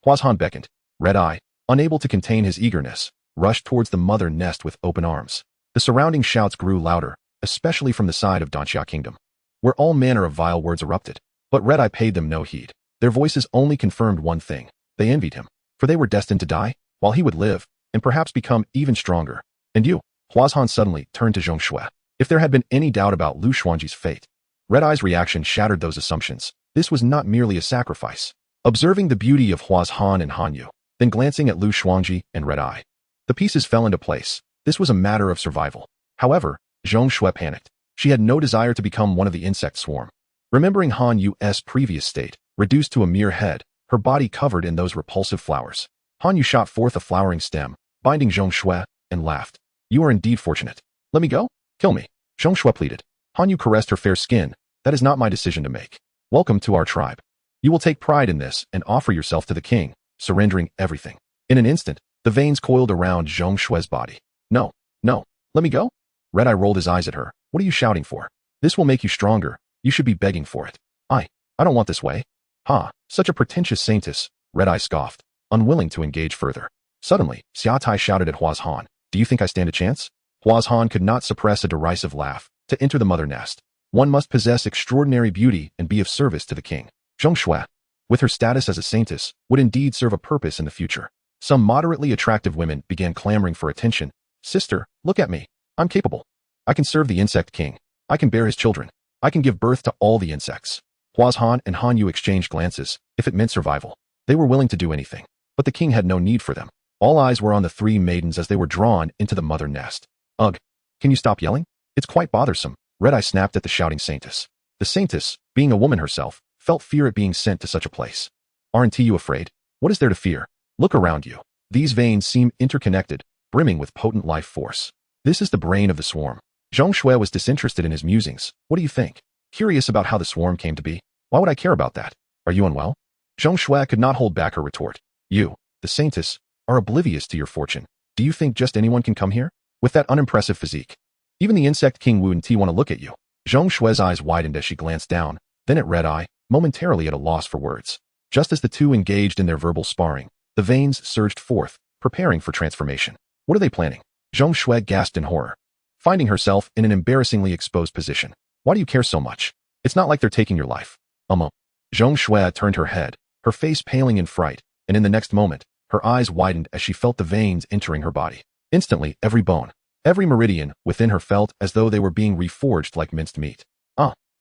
Huazhan beckoned. Red Eye, unable to contain his eagerness, rushed towards the mother nest with open arms. The surrounding shouts grew louder, especially from the side of Danxia Kingdom, where all manner of vile words erupted. But Red Eye paid them no heed. Their voices only confirmed one thing. They envied him, for they were destined to die, while he would live, and perhaps become even stronger. And you? Huazhan suddenly turned to Zhong Shui. If there had been any doubt about Lu Shuangji's fate, Red Eye's reaction shattered those assumptions. This was not merely a sacrifice. Observing the beauty of Huazhan and Han Yu, then glancing at Lu Shuangji and Red Eye, the pieces fell into place. This was a matter of survival. However, Zhong Shui panicked. She had no desire to become one of the insect swarm. Remembering Han Yu's previous state, reduced to a mere head, her body covered in those repulsive flowers. Han Yu shot forth a flowering stem, binding Zhong Shui, and laughed. You are indeed fortunate. Let me go? Kill me. Zhong Shui pleaded. Han Yu caressed her fair skin. That is not my decision to make. Welcome to our tribe. You will take pride in this and offer yourself to the king, surrendering everything. In an instant, the veins coiled around Zhong Shue's body. No, no, let me go? Red Eye rolled his eyes at her. What are you shouting for? This will make you stronger. You should be begging for it. I don't want this way. Ha, such a pretentious saintess, Red Eye scoffed, unwilling to engage further. Suddenly, Xiaotai shouted at Hua's Han, do you think I stand a chance? Hua's Han could not suppress a derisive laugh. To enter the mother nest, one must possess extraordinary beauty and be of service to the king. Zhong Shue, with her status as a saintess, would indeed serve a purpose in the future. Some moderately attractive women began clamoring for attention. Sister, look at me. I'm capable. I can serve the insect king. I can bear his children. I can give birth to all the insects. Hua's Han and Han Yu exchanged glances. If it meant survival, they were willing to do anything. But the king had no need for them. All eyes were on the three maidens as they were drawn into the mother nest. Ugh, can you stop yelling? It's quite bothersome. Red Eye snapped at the shouting saintess. The saintess, being a woman herself, felt fear at being sent to such a place. Aren't you afraid? What is there to fear? Look around you. These veins seem interconnected, brimming with potent life force. This is the brain of the swarm. Zhong Shue was disinterested in his musings. What do you think? Curious about how the swarm came to be? Why would I care about that? Are you unwell? Zhong Shue could not hold back her retort. You, the saintess, are oblivious to your fortune. Do you think just anyone can come here? With that unimpressive physique? Even the insect king Wu and Ti want to look at you. Zhong Shue's eyes widened as she glanced down, then at Red Eye, momentarily at a loss for words. Just as the two engaged in their verbal sparring, the veins surged forth, preparing for transformation. What are they planning? Zhong Shue gasped in horror, finding herself in an embarrassingly exposed position. Why do you care so much? It's not like they're taking your life. Zhong Shue turned her head, her face paling in fright, and in the next moment, her eyes widened as she felt the veins entering her body. Instantly, every bone, every meridian within her felt as though they were being reforged like minced meat.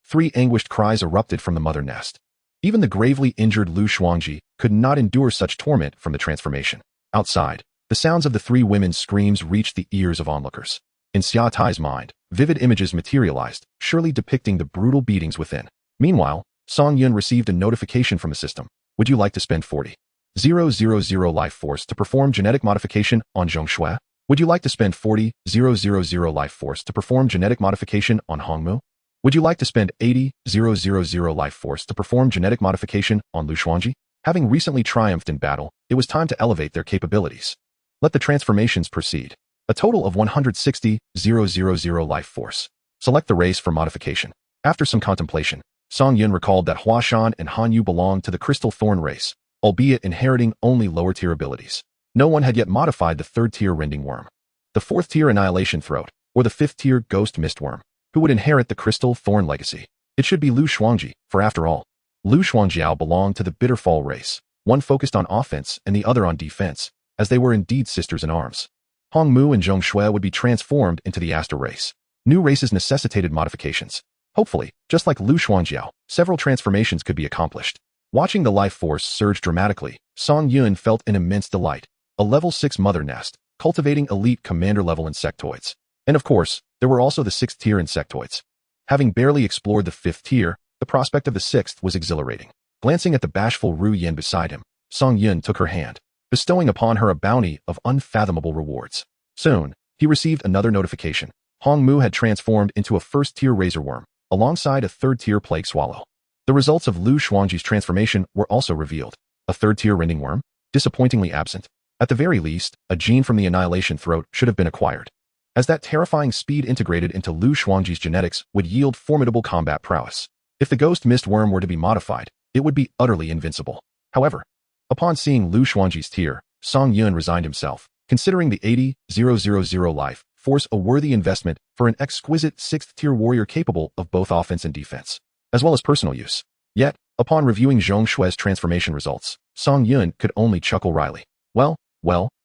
Three anguished cries erupted from the mother nest. Even the gravely injured Lu Shuangji could not endure such torment from the transformation. Outside, the sounds of the three women's screams reached the ears of onlookers. In Xia Tai's mind, vivid images materialized, surely depicting the brutal beatings within. Meanwhile, Song Yun received a notification from the system. Would you like to spend 40,000 life force to perform genetic modification on Zhong Shue? Would you like to spend 40,000 life force to perform genetic modification on Hongmu? Would you like to spend 80,000 life force to perform genetic modification on Lu Shuangji? Having recently triumphed in battle, it was time to elevate their capabilities. Let the transformations proceed. A total of 160,000 life force. Select the race for modification. After some contemplation, Song Yun recalled that Hua Shan and Han Yu belonged to the Crystal Thorn race, albeit inheriting only lower-tier abilities. No one had yet modified the third-tier Rending Worm, the fourth-tier Annihilation Throat, or the fifth-tier Ghost Mistworm. Who would inherit the Crystal Thorn legacy? It should be Lu Shuangji, for after all, Lu Shuangjiao belonged to the Bitterfall race, one focused on offense and the other on defense, as they were indeed sisters in arms. Hongmu and Zhong Shue would be transformed into the Aster race. New races necessitated modifications. Hopefully, just like Lu Shuangjiao, several transformations could be accomplished. Watching the life force surge dramatically, Song Yun felt an immense delight. A level 6 mother nest, cultivating elite commander-level insectoids. And of course, there were also the 6th-tier insectoids. Having barely explored the 5th tier, the prospect of the 6th was exhilarating. Glancing at the bashful Ru Yen beside him, Song Yun took her hand, bestowing upon her a bounty of unfathomable rewards. Soon, he received another notification. Hongmu had transformed into a 1st-tier razorworm, alongside a 3rd-tier plague swallow. The results of Lu Shuangji's transformation were also revealed. A 3rd-tier rending worm? Disappointingly absent. At the very least, a gene from the Annihilation Throat should have been acquired, as that terrifying speed integrated into Lu Shuangji's genetics would yield formidable combat prowess. If the Ghost Mist Worm were to be modified, it would be utterly invincible. However, upon seeing Lu Shuangji's tier, Song Yun resigned himself, considering the 80,000 life force a worthy investment for an exquisite 6th-tier warrior capable of both offense and defense, as well as personal use. Yet, upon reviewing Zhong Shue's transformation results, Song Yun could only chuckle wryly. Well,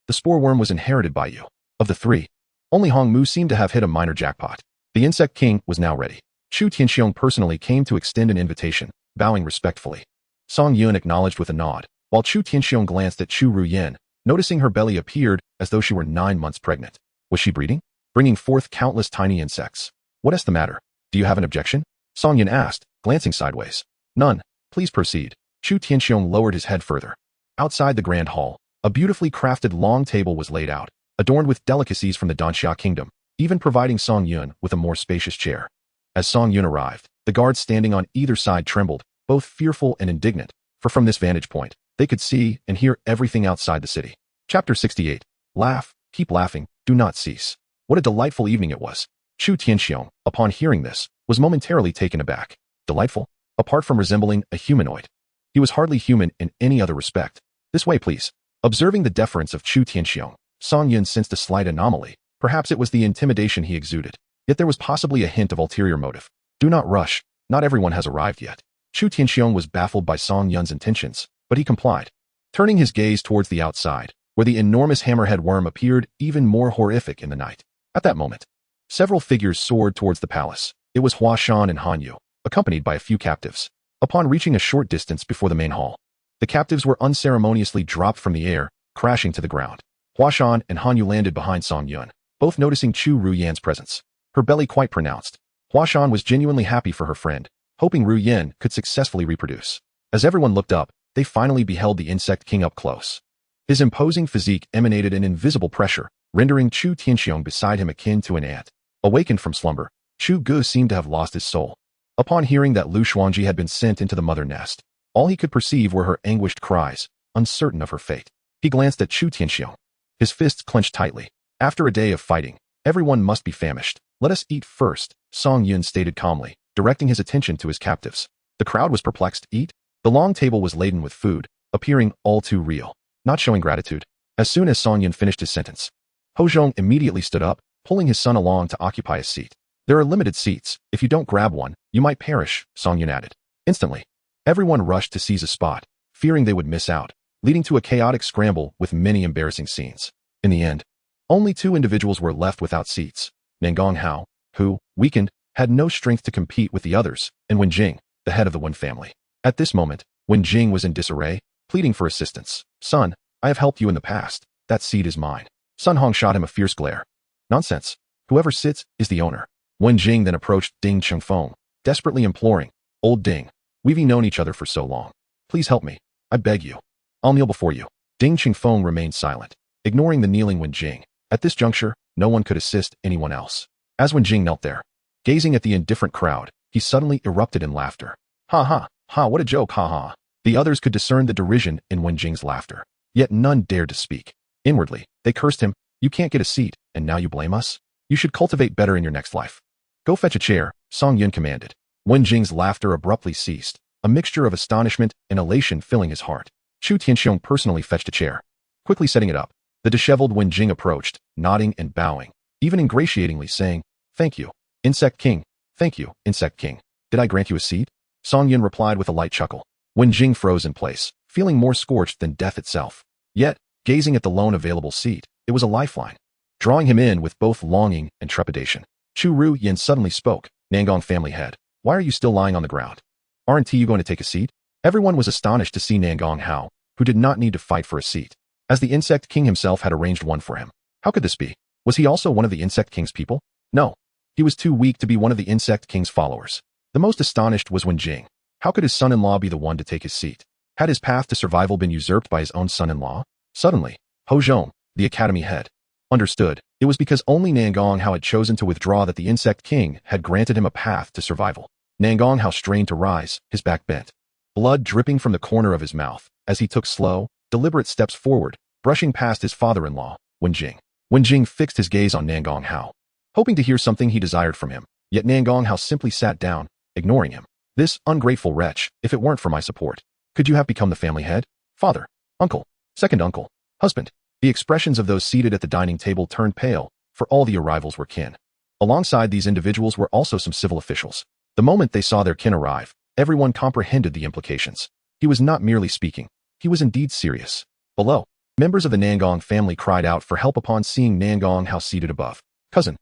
the spore worm was inherited by you. Of the three, only Hongmu seemed to have hit a minor jackpot. The insect king was now ready. Chu Tianxiong personally came to extend an invitation, bowing respectfully. Song Yun acknowledged with a nod, while Chu Tianxiong glanced at Chu Ruyen, noticing her belly appeared as though she were 9 months pregnant. Was she breeding? Bringing forth countless tiny insects. What is the matter? Do you have an objection? Song Yun asked, glancing sideways. None. Please proceed. Chu Tianxiong lowered his head further. Outside the grand hall, a beautifully crafted long table was laid out, adorned with delicacies from the Danxia kingdom, even providing Song Yun with a more spacious chair. As Song Yun arrived, the guards standing on either side trembled, both fearful and indignant, for from this vantage point, they could see and hear everything outside the city. Chapter 68. Laugh, keep laughing, do not cease. What a delightful evening it was. Chu Tianxiong, upon hearing this, was momentarily taken aback. Delightful? Apart from resembling a humanoid. He was hardly human in any other respect. This way, please. Observing the deference of Chu Tianxiong, Song Yun sensed a slight anomaly. Perhaps it was the intimidation he exuded. Yet there was possibly a hint of ulterior motive. Do not rush. Not everyone has arrived yet. Chu Tianxiong was baffled by Song Yun's intentions, but he complied. Turning his gaze towards the outside, where the enormous hammerhead worm appeared even more horrific in the night. At that moment, several figures soared towards the palace. It was Hua Shan and Han Yu, accompanied by a few captives. Upon reaching a short distance before the main hall, the captives were unceremoniously dropped from the air, crashing to the ground. Hua Shan and Han Yu landed behind Song Yun, both noticing Chu Ruyan's presence. Her belly quite pronounced. Hua Shan was genuinely happy for her friend, hoping Ruyan could successfully reproduce. As everyone looked up, they finally beheld the insect king up close. His imposing physique emanated an invisible pressure, rendering Chu Tianxiong beside him akin to an ant. Awakened from slumber, Chu Gu seemed to have lost his soul. Upon hearing that Lu Xuanji had been sent into the mother nest, all he could perceive were her anguished cries, uncertain of her fate. He glanced at Chu Tianxiong. His fists clenched tightly. After a day of fighting, everyone must be famished. Let us eat first, Song Yun stated calmly, directing his attention to his captives. The crowd was perplexed. Eat? The long table was laden with food, appearing all too real, not showing gratitude. As soon as Song Yun finished his sentence, Ho Zhong immediately stood up, pulling his son along to occupy a seat. There are limited seats. If you don't grab one, you might perish, Song Yun added. Instantly, everyone rushed to seize a spot, fearing they would miss out, leading to a chaotic scramble with many embarrassing scenes. In the end, only 2 individuals were left without seats. Nangong Hao, who, weakened, had no strength to compete with the others, and Wen Jing, the head of the Wen family. At this moment, Wen Jing was in disarray, pleading for assistance. Son, I have helped you in the past. That seat is mine. Sun Hong shot him a fierce glare. Nonsense. Whoever sits is the owner. Wen Jing then approached Ding Chengfeng, desperately imploring, Old Ding, we've known each other for so long. Please help me. I beg you. I'll kneel before you. Ding Chengfeng remained silent, ignoring the kneeling Wen Jing. At this juncture, no one could assist anyone else. As Wen Jing knelt there, gazing at the indifferent crowd, he suddenly erupted in laughter. Ha ha, ha, what a joke, ha ha. The others could discern the derision in Wen Jing's laughter, yet none dared to speak. Inwardly, they cursed him. You can't get a seat, and now you blame us? You should cultivate better in your next life. Go fetch a chair, Song Yun commanded. Wen Jing's laughter abruptly ceased, a mixture of astonishment and elation filling his heart. Chu Tianxiong personally fetched a chair. Quickly setting it up, the disheveled Wen Jing approached, nodding and bowing, even ingratiatingly saying, Thank you, Insect King. Thank you, Insect King. Did I grant you a seat? Song Yun replied with a light chuckle. Wen Jing froze in place, feeling more scorched than death itself. Yet, gazing at the lone available seat, it was a lifeline, drawing him in with both longing and trepidation. Chu Ruyan suddenly spoke. Nangong family head, why are you still lying on the ground? Aren't you going to take a seat? Everyone was astonished to see Nangong Hao, who did not need to fight for a seat, as the Insect King himself had arranged one for him. How could this be? Was he also one of the Insect King's people? No. He was too weak to be one of the Insect King's followers. The most astonished was Wen Jing. How could his son-in-law be the one to take his seat? Had his path to survival been usurped by his own son-in-law? Suddenly, Ho Zhong, the academy head, understood. It was because only Nangong Hao had chosen to withdraw that the Insect King had granted him a path to survival. Nangong Hao strained to rise, his back bent, blood dripping from the corner of his mouth, as he took slow, deliberate steps forward, brushing past his father-in-law, Wen Jing. Wen Jing fixed his gaze on Nangong Hao, hoping to hear something he desired from him, yet Nangong Hao simply sat down, ignoring him. This ungrateful wretch, if it weren't for my support, could you have become the family head? Father, uncle, second uncle, husband. The expressions of those seated at the dining table turned pale, for all the arrivals were kin. Alongside these individuals were also some civil officials. The moment they saw their kin arrive, everyone comprehended the implications. He was not merely speaking, he was indeed serious. Below, members of the Nangong family cried out for help upon seeing Nangong Hao seated above. Cousin,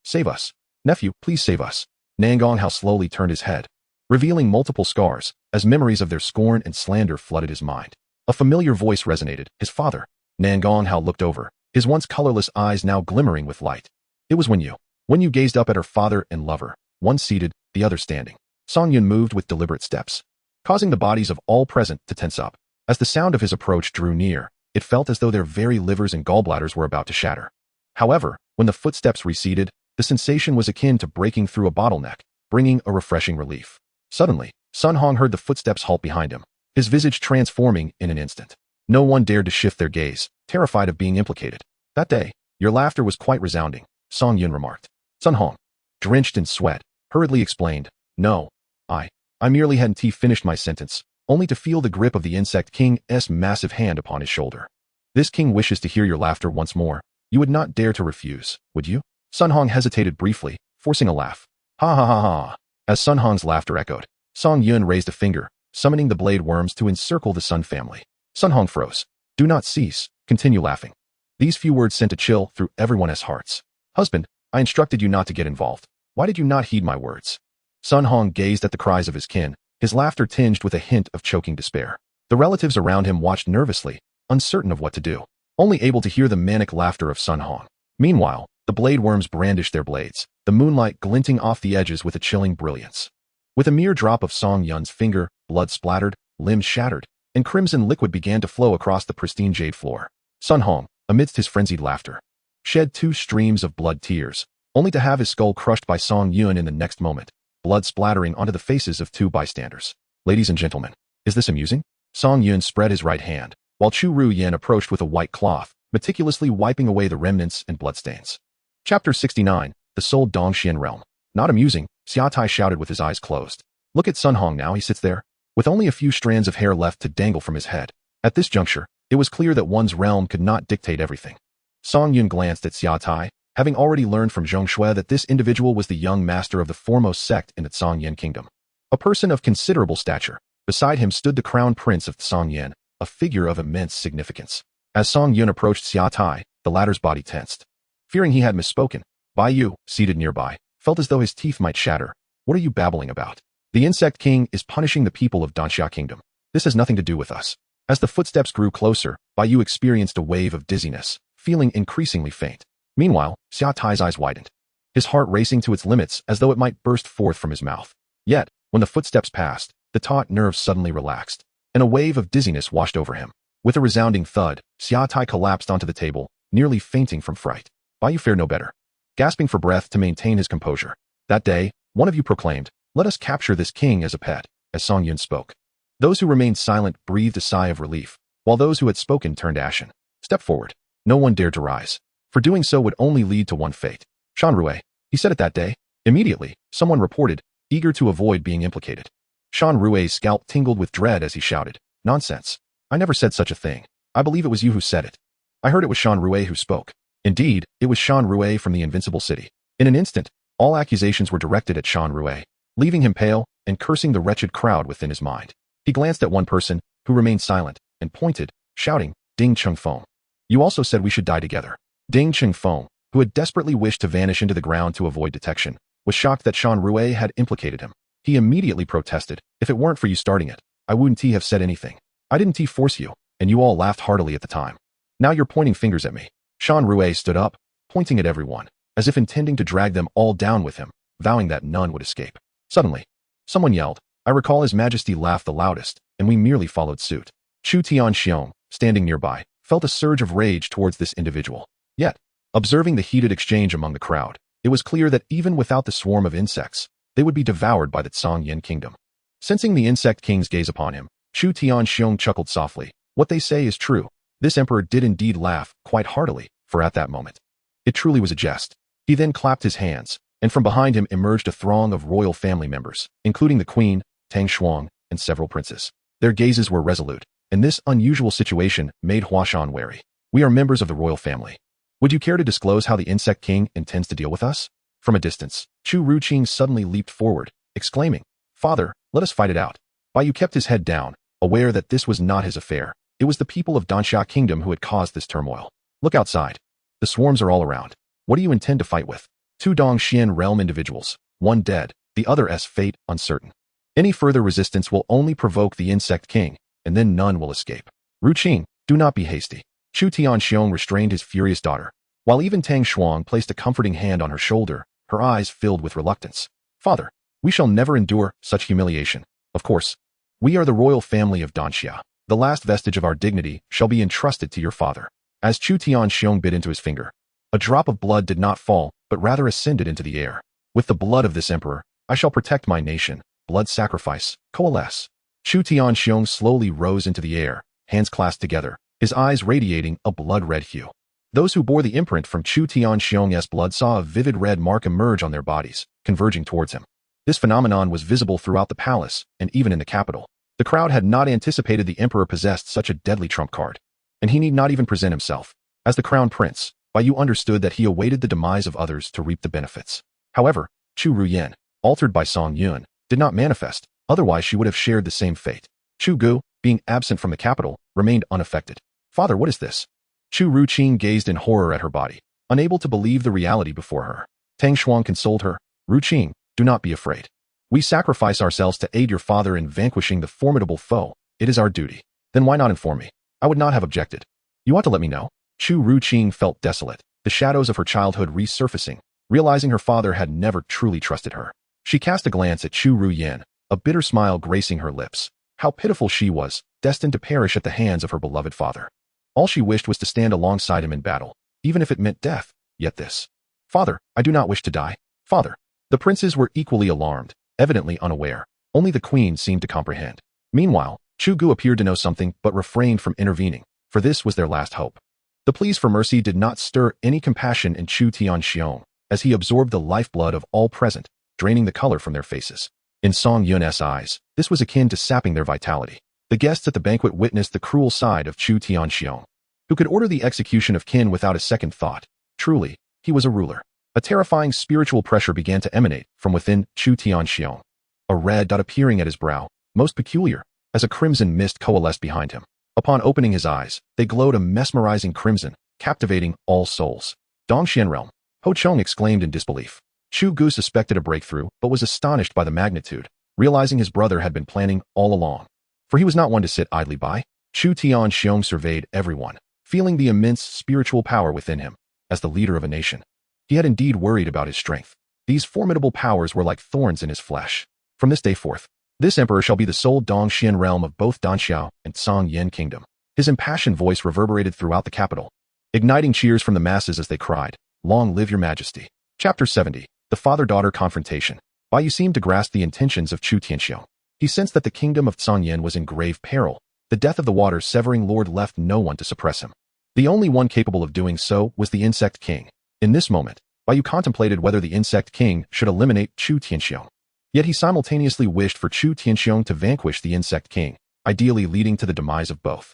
save us. Nephew, please save us. Nangong Hao slowly turned his head, revealing multiple scars, as memories of their scorn and slander flooded his mind. A familiar voice resonated, his father. Nangong Hao looked over, his once colorless eyes now glimmering with light. It was Wen Yu. Wen Yu gazed up at her father and lover, one seated, the other standing. Song Yun moved with deliberate steps, causing the bodies of all present to tense up. As the sound of his approach drew near, it felt as though their very livers and gallbladders were about to shatter. However, when the footsteps receded, the sensation was akin to breaking through a bottleneck, bringing a refreshing relief. Suddenly, Sun Hong heard the footsteps halt behind him. his visage transforming in an instant. No one dared to shift their gaze, terrified of being implicated. That day, your laughter was quite resounding, Song Yun remarked. Sun Hong, drenched in sweat, hurriedly explained, no, I merely hadn't finished my sentence, only to feel the grip of the insect king's massive hand upon his shoulder. This king wishes to hear your laughter once more. You would not dare to refuse, would you? Sun Hong hesitated briefly, forcing a laugh. Ha ha ha ha. As Sun Hong's laughter echoed, Song Yun raised a finger, summoning the blade worms to encircle the Sun family. Sun Hong froze. Do not cease, continue laughing. These few words sent a chill through everyone's hearts. Husband, I instructed you not to get involved. Why did you not heed my words? Sun Hong gazed at the cries of his kin, his laughter tinged with a hint of choking despair. The relatives around him watched nervously, uncertain of what to do, only able to hear the manic laughter of Sun Hong. Meanwhile, the blade worms brandished their blades, the moonlight glinting off the edges with a chilling brilliance. With a mere drop of Song Yun's finger, blood splattered, limbs shattered, and crimson liquid began to flow across the pristine jade floor. Sun Hong, amidst his frenzied laughter, shed 2 streams of blood tears, only to have his skull crushed by Song Yun in the next moment, blood splattering onto the faces of 2 bystanders. Ladies and gentlemen, is this amusing? Song Yun spread his right hand, while Chu Ru Yen approached with a white cloth, meticulously wiping away the remnants and bloodstains. Chapter 69, The Soul Dongxian Realm. Not amusing, Xia Tai shouted with his eyes closed. Look at Sun Hong now, he sits there, with only a few strands of hair left to dangle from his head. At this juncture, it was clear that one's realm could not dictate everything. Song Yun glanced at Xia Tai, having already learned from Zhong Shui that this individual was the young master of the foremost sect in the Songyan kingdom. A person of considerable stature. Beside him stood the crown prince of Songyan, a figure of immense significance. As Song Yun approached Xia Tai, the latter's body tensed. Fearing he had misspoken, Bai Yu, seated nearby, felt as though his teeth might shatter. What are you babbling about? The insect king is punishing the people of Danxia kingdom. This has nothing to do with us. As the footsteps grew closer, Bai Yu experienced a wave of dizziness, feeling increasingly faint. Meanwhile, Xia Tai's eyes widened, his heart racing to its limits as though it might burst forth from his mouth. Yet, when the footsteps passed, the taut nerves suddenly relaxed, and a wave of dizziness washed over him. With a resounding thud, Xia Tai collapsed onto the table, nearly fainting from fright. Bai Yu fared no better, gasping for breath to maintain his composure. That day, one of you proclaimed, "Let us capture this king as a pet," as Song Yun spoke. Those who remained silent breathed a sigh of relief, while those who had spoken turned ashen. Step forward. No one dared to rise, for doing so would only lead to one fate. Shan Rue, he said it that day. Immediately, someone reported, eager to avoid being implicated. Shan Rue's scalp tingled with dread as he shouted, "Nonsense. I never said such a thing. I believe it was you who said it." I heard it was Shan Rue who spoke. Indeed, it was Shan Rue from the Invincible City. In an instant, all accusations were directed at Shan Rue, leaving him pale and cursing the wretched crowd within his mind. He glanced at one person, who remained silent, and pointed, shouting, "Ding Chung Feng. You also said we should die together." Ding Chung Feng, who had desperately wished to vanish into the ground to avoid detection, was shocked that Shan Rue had implicated him. He immediately protested, "If it weren't for you starting it, I wouldn't have said anything. I didn't force you," and you all laughed heartily at the time. Now you're pointing fingers at me. Shan Rue stood up, pointing at everyone, as if intending to drag them all down with him, vowing that none would escape. Suddenly, someone yelled. I recall His Majesty laughed the loudest, and we merely followed suit. Chu Tianxiong, standing nearby, felt a surge of rage towards this individual. Yet, observing the heated exchange among the crowd, it was clear that even without the swarm of insects, they would be devoured by the Songyan kingdom. Sensing the insect king's gaze upon him, Chu Tianxiong chuckled softly. What they say is true. This emperor did indeed laugh, quite heartily, for at that moment, it truly was a jest. He then clapped his hands, and from behind him emerged a throng of royal family members, including the queen, Tang Shuang, and several princes. Their gazes were resolute, and this unusual situation made Huashan wary. We are members of the royal family. Would you care to disclose how the insect king intends to deal with us? From a distance, Chu Ruqing suddenly leaped forward, exclaiming, Father, let us fight it out. Bai Yu kept his head down, aware that this was not his affair. It was the people of Danxia Kingdom who had caused this turmoil. Look outside. The swarms are all around. What do you intend to fight with? 2 Dongxian realm individuals, one dead, the other's fate uncertain. Any further resistance will only provoke the insect king, and then none will escape. Ruqing, do not be hasty. Chu Tianxiong restrained his furious daughter, while even Tang Shuang placed a comforting hand on her shoulder, her eyes filled with reluctance. Father, we shall never endure such humiliation. Of course, we are the royal family of Danxia. The last vestige of our dignity shall be entrusted to your father. As Chu Tianxiong bit into his finger, a drop of blood did not fall, but rather ascended into the air. With the blood of this emperor, I shall protect my nation. Blood sacrifice, coalesce. Chu Tianxiong slowly rose into the air, hands clasped together, his eyes radiating a blood-red hue. Those who bore the imprint from Chu Tianxiong's blood saw a vivid red mark emerge on their bodies, converging towards him. This phenomenon was visible throughout the palace, and even in the capital. The crowd had not anticipated the emperor possessed such a deadly trump card. And he need not even present himself. As the crown prince, Bai Yu understood that he awaited the demise of others to reap the benefits. However, Chu Ruyan, altered by Song Yun, did not manifest, otherwise she would have shared the same fate. Chu Gu, being absent from the capital, remained unaffected. Father, what is this? Chu Ruqing gazed in horror at her body, unable to believe the reality before her. Tang Shuang consoled her. Ruqing, do not be afraid. We sacrifice ourselves to aid your father in vanquishing the formidable foe. It is our duty. Then why not inform me? I would not have objected. You ought to let me know. Chu Ruqing felt desolate, the shadows of her childhood resurfacing, realizing her father had never truly trusted her. She cast a glance at Chu Ruyan, a bitter smile gracing her lips. How pitiful she was, destined to perish at the hands of her beloved father. All she wished was to stand alongside him in battle, even if it meant death. Yet this. Father, I do not wish to die. Father. The princes were equally alarmed, evidently unaware. Only the queen seemed to comprehend. Meanwhile, Chu Gu appeared to know something but refrained from intervening, for this was their last hope. The pleas for mercy did not stir any compassion in Chu Tianxiong, as he absorbed the lifeblood of all present, draining the color from their faces. In Song Yun's eyes, this was akin to sapping their vitality. The guests at the banquet witnessed the cruel side of Chu Tianxiong, who could order the execution of kin without a second thought. Truly, he was a ruler. A terrifying spiritual pressure began to emanate from within Chu Tianxiong. A red dot appearing at his brow, most peculiar, as a crimson mist coalesced behind him. Upon opening his eyes, they glowed a mesmerizing crimson, captivating all souls. Dongxian realm. Ho Chong exclaimed in disbelief. Chu Gu suspected a breakthrough, but was astonished by the magnitude, realizing his brother had been planning all along. For he was not one to sit idly by. Chu Tianxiong surveyed everyone, feeling the immense spiritual power within him. As the leader of a nation, he had indeed worried about his strength. These formidable powers were like thorns in his flesh. From this day forth, this emperor shall be the sole Dongxian realm of both Danxiao and Song Yin kingdom. His impassioned voice reverberated throughout the capital, igniting cheers from the masses as they cried, "Long live your majesty." Chapter 70. The Father-Daughter Confrontation. Bai Yu seemed to grasp the intentions of Chu Tianxiong. He sensed that the kingdom of Song Yin was in grave peril. The death of the water-severing lord left no one to suppress him. The only one capable of doing so was the insect king. In this moment, Bai Yu contemplated whether the insect king should eliminate Chu Tianxiong. Yet he simultaneously wished for Chu Tianxiong to vanquish the insect king, ideally leading to the demise of both.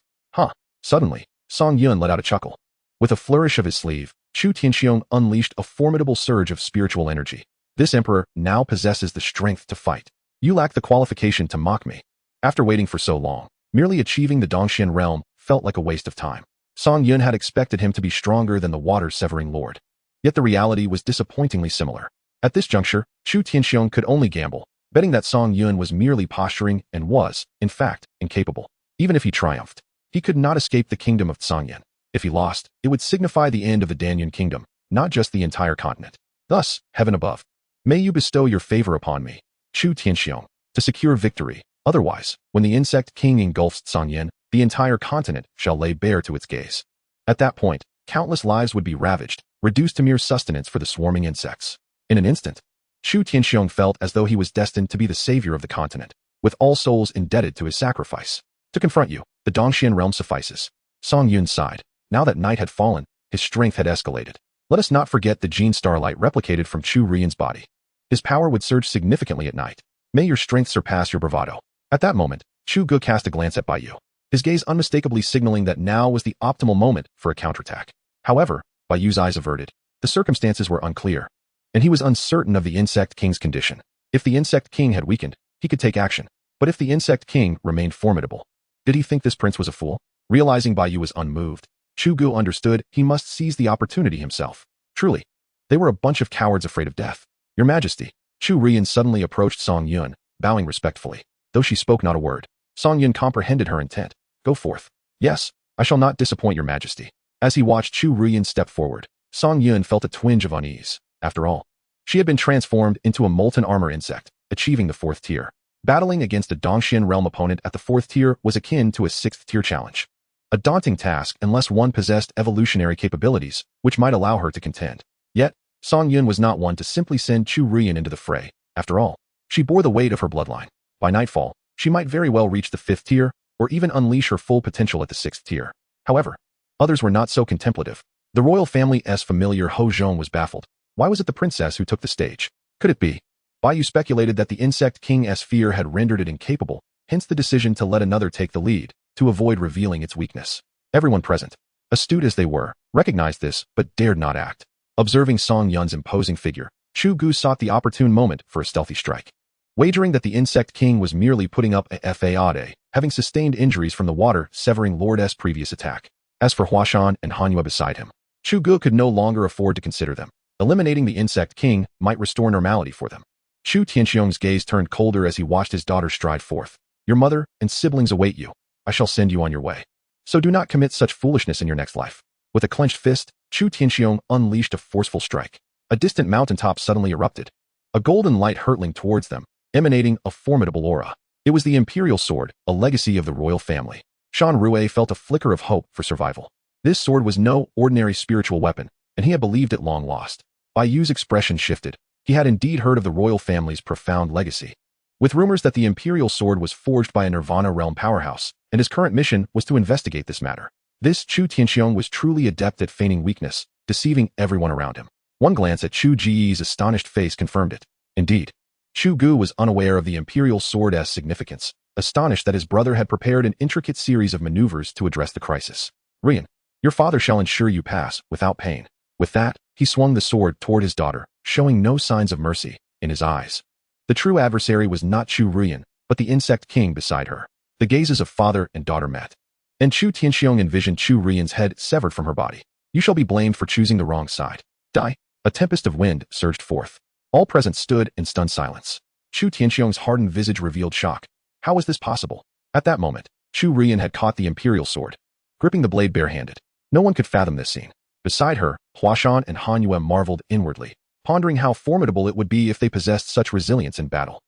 Suddenly, Song Yun let out a chuckle. With a flourish of his sleeve, Chu Tianxiong unleashed a formidable surge of spiritual energy. This emperor now possesses the strength to fight. You lack the qualification to mock me. After waiting for so long, merely achieving the Dongxian realm felt like a waste of time. Song Yun had expected him to be stronger than the water-severing lord. Yet the reality was disappointingly similar. At this juncture, Chu Tianxiong could only gamble, betting that Song Yun was merely posturing and was, in fact, incapable. Even if he triumphed, he could not escape the kingdom of Song Yin. If he lost, it would signify the end of the Danyan kingdom, not just the entire continent. Thus, heaven above, may you bestow your favor upon me, Chu Tianxiong, to secure victory. Otherwise, when the insect king engulfs Song Yin, the entire continent shall lay bare to its gaze. At that point, countless lives would be ravaged, reduced to mere sustenance for the swarming insects. In an instant, Chu Tianxiong felt as though he was destined to be the savior of the continent, with all souls indebted to his sacrifice. To confront you, the Dongxian realm suffices. Song Yun sighed. Now that night had fallen, his strength had escalated. Let us not forget the gene starlight replicated from Chu Rian's body. His power would surge significantly at night. May your strength surpass your bravado. At that moment, Chu Gu cast a glance at Bai Yu, his gaze unmistakably signaling that now was the optimal moment for a counterattack. However, Bai Yu's eyes averted. The circumstances were unclear, and he was uncertain of the insect king's condition. If the insect king had weakened, he could take action. But if the insect king remained formidable, did he think this prince was a fool? Realizing Bai Yu was unmoved, Chu Gu understood he must seize the opportunity himself. Truly, they were a bunch of cowards afraid of death. Your Majesty. Chu Rian suddenly approached Song Yun, bowing respectfully. Though she spoke not a word, Song Yun comprehended her intent. Go forth. Yes, I shall not disappoint your Majesty. As he watched Chu Rian step forward, Song Yun felt a twinge of unease. After all, she had been transformed into a molten armor insect, achieving the 4th tier. Battling against a Dongxian realm opponent at the 4th tier was akin to a 6th tier challenge. A daunting task unless one possessed evolutionary capabilities, which might allow her to contend. Yet, Song Yun was not one to simply send Chu Rian into the fray. After all, she bore the weight of her bloodline. By nightfall, She might very well reach the 5th tier, or even unleash her full potential at the 6th tier. However, others were not so contemplative. The royal family's familiar Ho Zhong was baffled. Why was it the princess who took the stage? Could it be? Baiyu speculated that the insect king's fear had rendered it incapable, hence the decision to let another take the lead, to avoid revealing its weakness. Everyone present, astute as they were, recognized this, but dared not act. Observing Song Yun's imposing figure, Chu Gu sought the opportune moment for a stealthy strike. Wagering that the insect king was merely putting up a fade, having sustained injuries from the water severing Lord's previous attack. As for Huashan and Hanyu beside him, Chu Gu could no longer afford to consider them. Eliminating the insect king might restore normality for them. Chu Tianxiong's gaze turned colder as he watched his daughter stride forth. Your mother and siblings await you. I shall send you on your way. So do not commit such foolishness in your next life. With a clenched fist, Chu Tianxiong unleashed a forceful strike. A distant mountaintop suddenly erupted. A golden light hurtling towards them, emanating a formidable aura. It was the imperial sword, a legacy of the royal family. Shan Rue felt a flicker of hope for survival. This sword was no ordinary spiritual weapon, and he had believed it long lost. Baiyu's expression shifted. He had indeed heard of the royal family's profound legacy. With rumors that the imperial sword was forged by a Nirvana realm powerhouse, and his current mission was to investigate this matter. This Chu Tianxiong was truly adept at feigning weakness, deceiving everyone around him. One glance at Chu Ji's astonished face confirmed it. Indeed, Chu Gu was unaware of the imperial sword's significance, astonished that his brother had prepared an intricate series of maneuvers to address the crisis. Rian, your father shall ensure you pass without pain. With that, he swung the sword toward his daughter, showing no signs of mercy in his eyes. The true adversary was not Chu Rian, but the insect king beside her. The gazes of father and daughter met. And Chu Tianxiong envisioned Chu Rian's head severed from her body. You shall be blamed for choosing the wrong side. Die. A tempest of wind surged forth. All present stood in stunned silence. Chu Tianxiong's hardened visage revealed shock. How was this possible? At that moment, Chu Rian had caught the imperial sword, gripping the blade barehanded. No one could fathom this scene. Beside her, Huashan and Hanyu marveled inwardly, pondering how formidable it would be if they possessed such resilience in battle.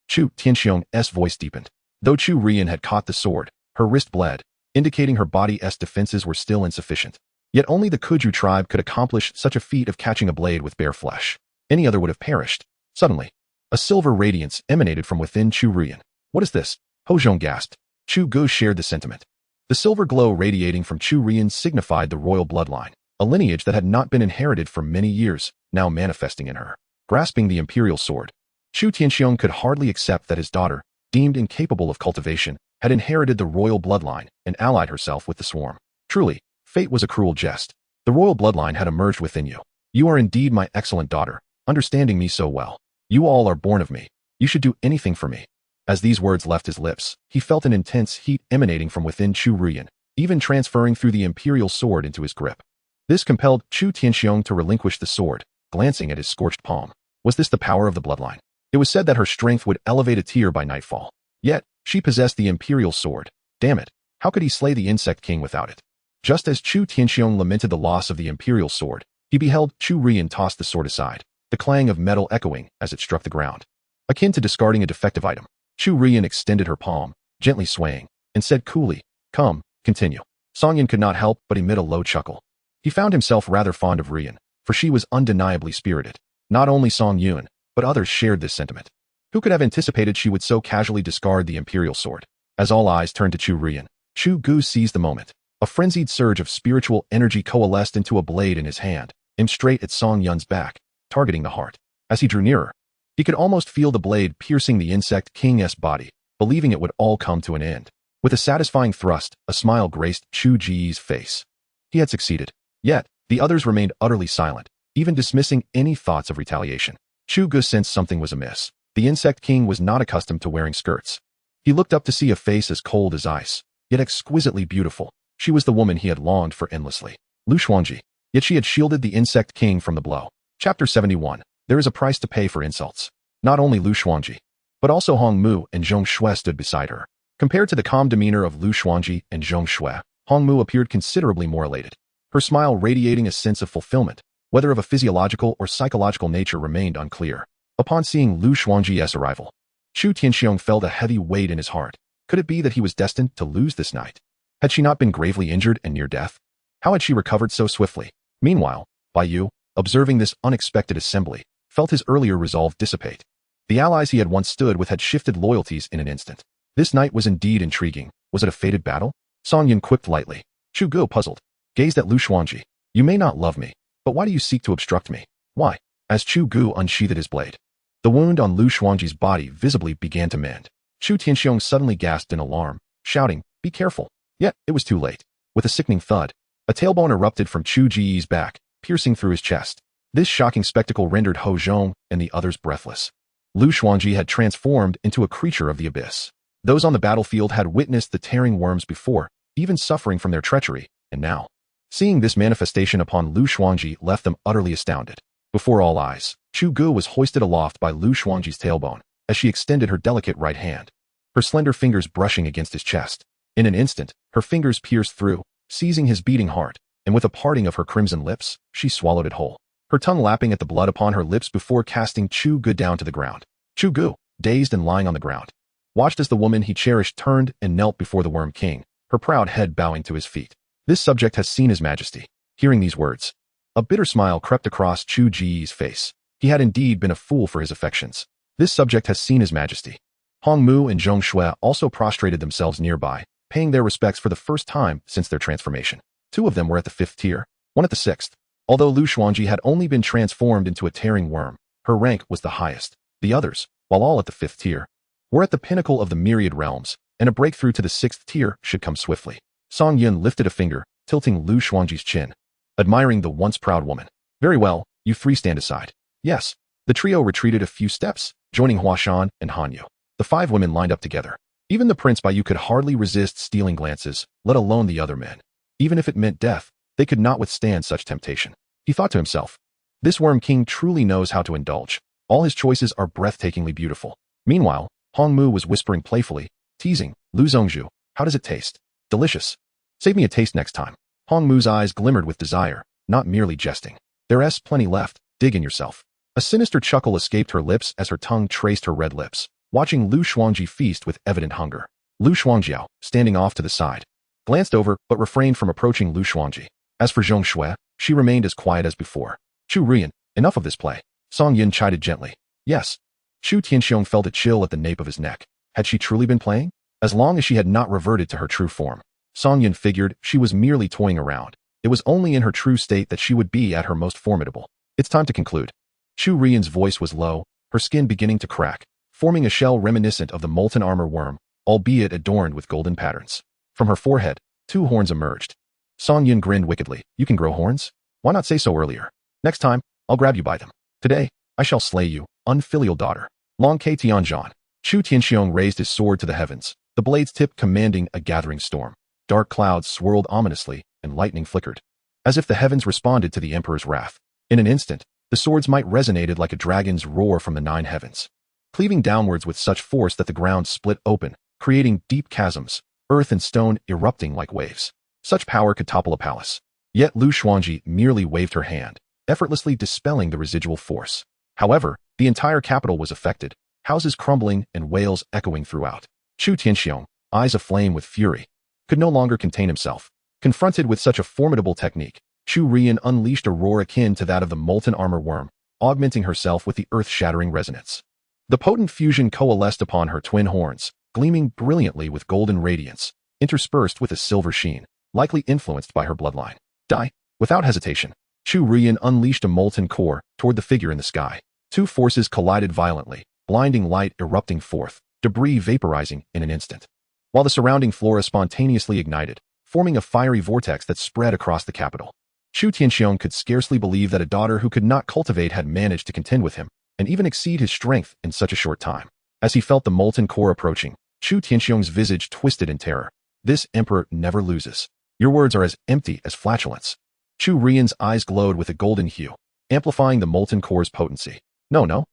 Chu Tianxiong's voice deepened. Though Chu Rian had caught the sword, her wrist bled, indicating her body's defenses were still insufficient. Yet only the Kuju tribe could accomplish such a feat of catching a blade with bare flesh. Any other would have perished. Suddenly, a silver radiance emanated from within Chu Rian. What is this? Ho Zhong gasped. Chu Gu shared the sentiment. The silver glow radiating from Chu Rian signified the royal bloodline, a lineage that had not been inherited for many years, now manifesting in her. Grasping the imperial sword, Chu Tianxiong could hardly accept that his daughter, deemed incapable of cultivation, had inherited the royal bloodline and allied herself with the swarm. Truly, fate was a cruel jest. The royal bloodline had emerged within you. You are indeed my excellent daughter, understanding me so well. You all are born of me. You should do anything for me. As these words left his lips, he felt an intense heat emanating from within Chu Rian, even transferring through the imperial sword into his grip. This compelled Chu Tianxiong to relinquish the sword, glancing at his scorched palm. Was this the power of the bloodline? It was said that her strength would elevate a tier by nightfall. Yet, she possessed the imperial sword. Damn it, how could he slay the insect king without it? Just as Chu Tianxiong lamented the loss of the imperial sword, he beheld Chu Rian toss the sword aside, the clang of metal echoing as it struck the ground. Akin to discarding a defective item, Chu Rian extended her palm, gently swaying, and said coolly, "Come, continue." Song Yun could not help but emit a low chuckle. He found himself rather fond of Rian, for she was undeniably spirited. Not only Song Yun, but others shared this sentiment. Who could have anticipated she would so casually discard the imperial sword? As all eyes turned to Chu Rian, Chu Gu seized the moment. A frenzied surge of spiritual energy coalesced into a blade in his hand, aimed straight at Song Yun's back, targeting the heart. As he drew nearer, he could almost feel the blade piercing the insect king's body, believing it would all come to an end. With a satisfying thrust, a smile graced Chu Ji's face. He had succeeded. Yet, the others remained utterly silent, even dismissing any thoughts of retaliation. Chu Gu sensed something was amiss. The insect king was not accustomed to wearing skirts. He looked up to see a face as cold as ice, yet exquisitely beautiful. She was the woman he had longed for endlessly. Lu Xuanji. Yet she had shielded the insect king from the blow. Chapter 71. There is a price to pay for insults. Not only Lu Xuanji, but also Hong Mu and Zhong Shui stood beside her. Compared to the calm demeanor of Lu Xuanji and Zhong Shui, Hong Mu appeared considerably more elated. Her smile radiating a sense of fulfillment, whether of a physiological or psychological nature remained unclear. Upon seeing Lu Xuanji's arrival, Chu Tianxiong felt a heavy weight in his heart. Could it be that he was destined to lose this night? Had she not been gravely injured and near death? How had she recovered so swiftly? Meanwhile, Baiyu, observing this unexpected assembly, felt his earlier resolve dissipate. The allies he had once stood with had shifted loyalties in an instant. This night was indeed intriguing. Was it a fated battle? Song Yun quipped lightly. Chu Gu, puzzled, gazed at Lu Xuanji. You may not love me, but why do you seek to obstruct me? Why? As Chu Gu unsheathed his blade, the wound on Lu Xuanji's body visibly began to mend. Chu Tianxiong suddenly gasped in alarm, shouting, be careful. Yet, it was too late. With a sickening thud, a tailbone erupted from Chu Ji's back, piercing through his chest. This shocking spectacle rendered Ho Zhong and the others breathless. Lu Xuanji had transformed into a creature of the abyss. Those on the battlefield had witnessed the tearing worms before, even suffering from their treachery, and now, seeing this manifestation upon Lu Xuanji left them utterly astounded. Before all eyes, Chu Gu was hoisted aloft by Lu Xuanji's tailbone, as she extended her delicate right hand, her slender fingers brushing against his chest. In an instant, her fingers pierced through, seizing his beating heart, and with a parting of her crimson lips, she swallowed it whole, her tongue lapping at the blood upon her lips before casting Chu Gu down to the ground. Chu Gu, dazed and lying on the ground, watched as the woman he cherished turned and knelt before the Worm King, her proud head bowing to his feet. This subject has seen His Majesty. Hearing these words, a bitter smile crept across Chu Ji's face. He had indeed been a fool for his affections. This subject has seen His Majesty. Hong Mu and Zhong Shui also prostrated themselves nearby, paying their respects for the first time since their transformation. Two of them were at the 5th tier, one at the 6th. Although Lu Xuanji had only been transformed into a tearing worm, her rank was the highest. The others, while all at the 5th tier, were at the pinnacle of the myriad realms, and a breakthrough to the 6th tier should come swiftly. Song Yun lifted a finger, tilting Lu Xuanji's chin, admiring the once proud woman. Very well, you three stand aside. Yes. The trio retreated a few steps, joining Huashan and Hanyu. The 5 women lined up together. Even the Prince Baiyu could hardly resist stealing glances, let alone the other men. Even if it meant death, they could not withstand such temptation. He thought to himself, this Worm King truly knows how to indulge. All his choices are breathtakingly beautiful. Meanwhile, Hong Mu was whispering playfully, teasing, Lu Zhongzhu, how does it taste? Delicious. Save me a taste next time. Hong Mu's eyes glimmered with desire, not merely jesting. There's plenty left, dig in yourself. A sinister chuckle escaped her lips as her tongue traced her red lips, watching Lu Xuanji feast with evident hunger. Lu Xuanjiao, standing off to the side, glanced over but refrained from approaching Lu Xuanji. As for Zhong Shui, she remained as quiet as before. Chu Rian, enough of this play. Song Yin chided gently. Yes. Chu Tianxiong felt a chill at the nape of his neck. Had she truly been playing? As long as she had not reverted to her true form. Song Yin figured she was merely toying around. It was only in her true state that she would be at her most formidable. It's time to conclude. Chu Rian's voice was low, her skin beginning to crack, forming a shell reminiscent of the molten armor worm, albeit adorned with golden patterns. From her forehead, 2 horns emerged. Song Yin grinned wickedly. You can grow horns? Why not say so earlier? Next time, I'll grab you by them. Today, I shall slay you, unfilial daughter. Long Ke Tianzhan. Chu Tianxiong raised his sword to the heavens, the blade's tip commanding a gathering storm. Dark clouds swirled ominously, and lightning flickered, as if the heavens responded to the emperor's wrath. In an instant, the sword's might resonated like a dragon's roar from the 9 heavens, cleaving downwards with such force that the ground split open, creating deep chasms, earth and stone erupting like waves. Such power could topple a palace. Yet Lu Xuanji merely waved her hand, effortlessly dispelling the residual force. However, the entire capital was affected, houses crumbling and wails echoing throughout. Chu Tianxiong, eyes aflame with fury, could no longer contain himself. Confronted with such a formidable technique, Chu Rian unleashed a roar akin to that of the molten armor worm, augmenting herself with the earth-shattering resonance. The potent fusion coalesced upon her twin horns, gleaming brilliantly with golden radiance, interspersed with a silver sheen, likely influenced by her bloodline. Die. Without hesitation, Chu Rian unleashed a molten core toward the figure in the sky. 2 forces collided violently, blinding light erupting forth, debris vaporizing in an instant, while the surrounding flora spontaneously ignited, forming a fiery vortex that spread across the capital. Chu Tianxiong could scarcely believe that a daughter who could not cultivate had managed to contend with him, and even exceed his strength in such a short time. As he felt the molten core approaching, Chu Tianxiong's visage twisted in terror. This emperor never loses. Your words are as empty as flatulence. Chu Rian's eyes glowed with a golden hue, amplifying the molten core's potency. No.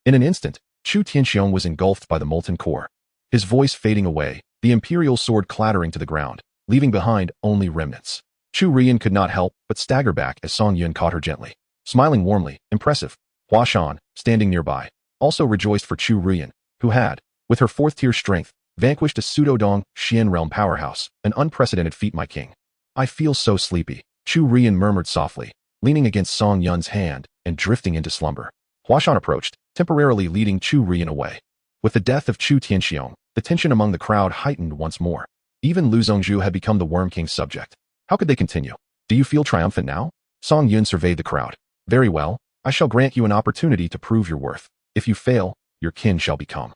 In an instant, Chu Tianxiong was engulfed by the molten core. His voice fading away, the imperial sword clattering to the ground, leaving behind only remnants. Chu Rian could not help but stagger back as Song Yun caught her gently. Smiling warmly, impressive, Hua Shan, standing nearby, also rejoiced for Chu Rian, who had, with her 4th-tier strength, vanquished a pseudo-Dong Xian realm powerhouse, an unprecedented feat, my king. I feel so sleepy, Chu Rian murmured softly, leaning against Song Yun's hand and drifting into slumber. Hua Shan approached, temporarily leading Chu Rian away. With the death of Chu Tianxiong, the tension among the crowd heightened once more. Even Lu Zhongzhu had become the Worm King's subject. How could they continue? Do you feel triumphant now? Song Yun surveyed the crowd. Very well, I shall grant you an opportunity to prove your worth. If you fail, your kin shall become.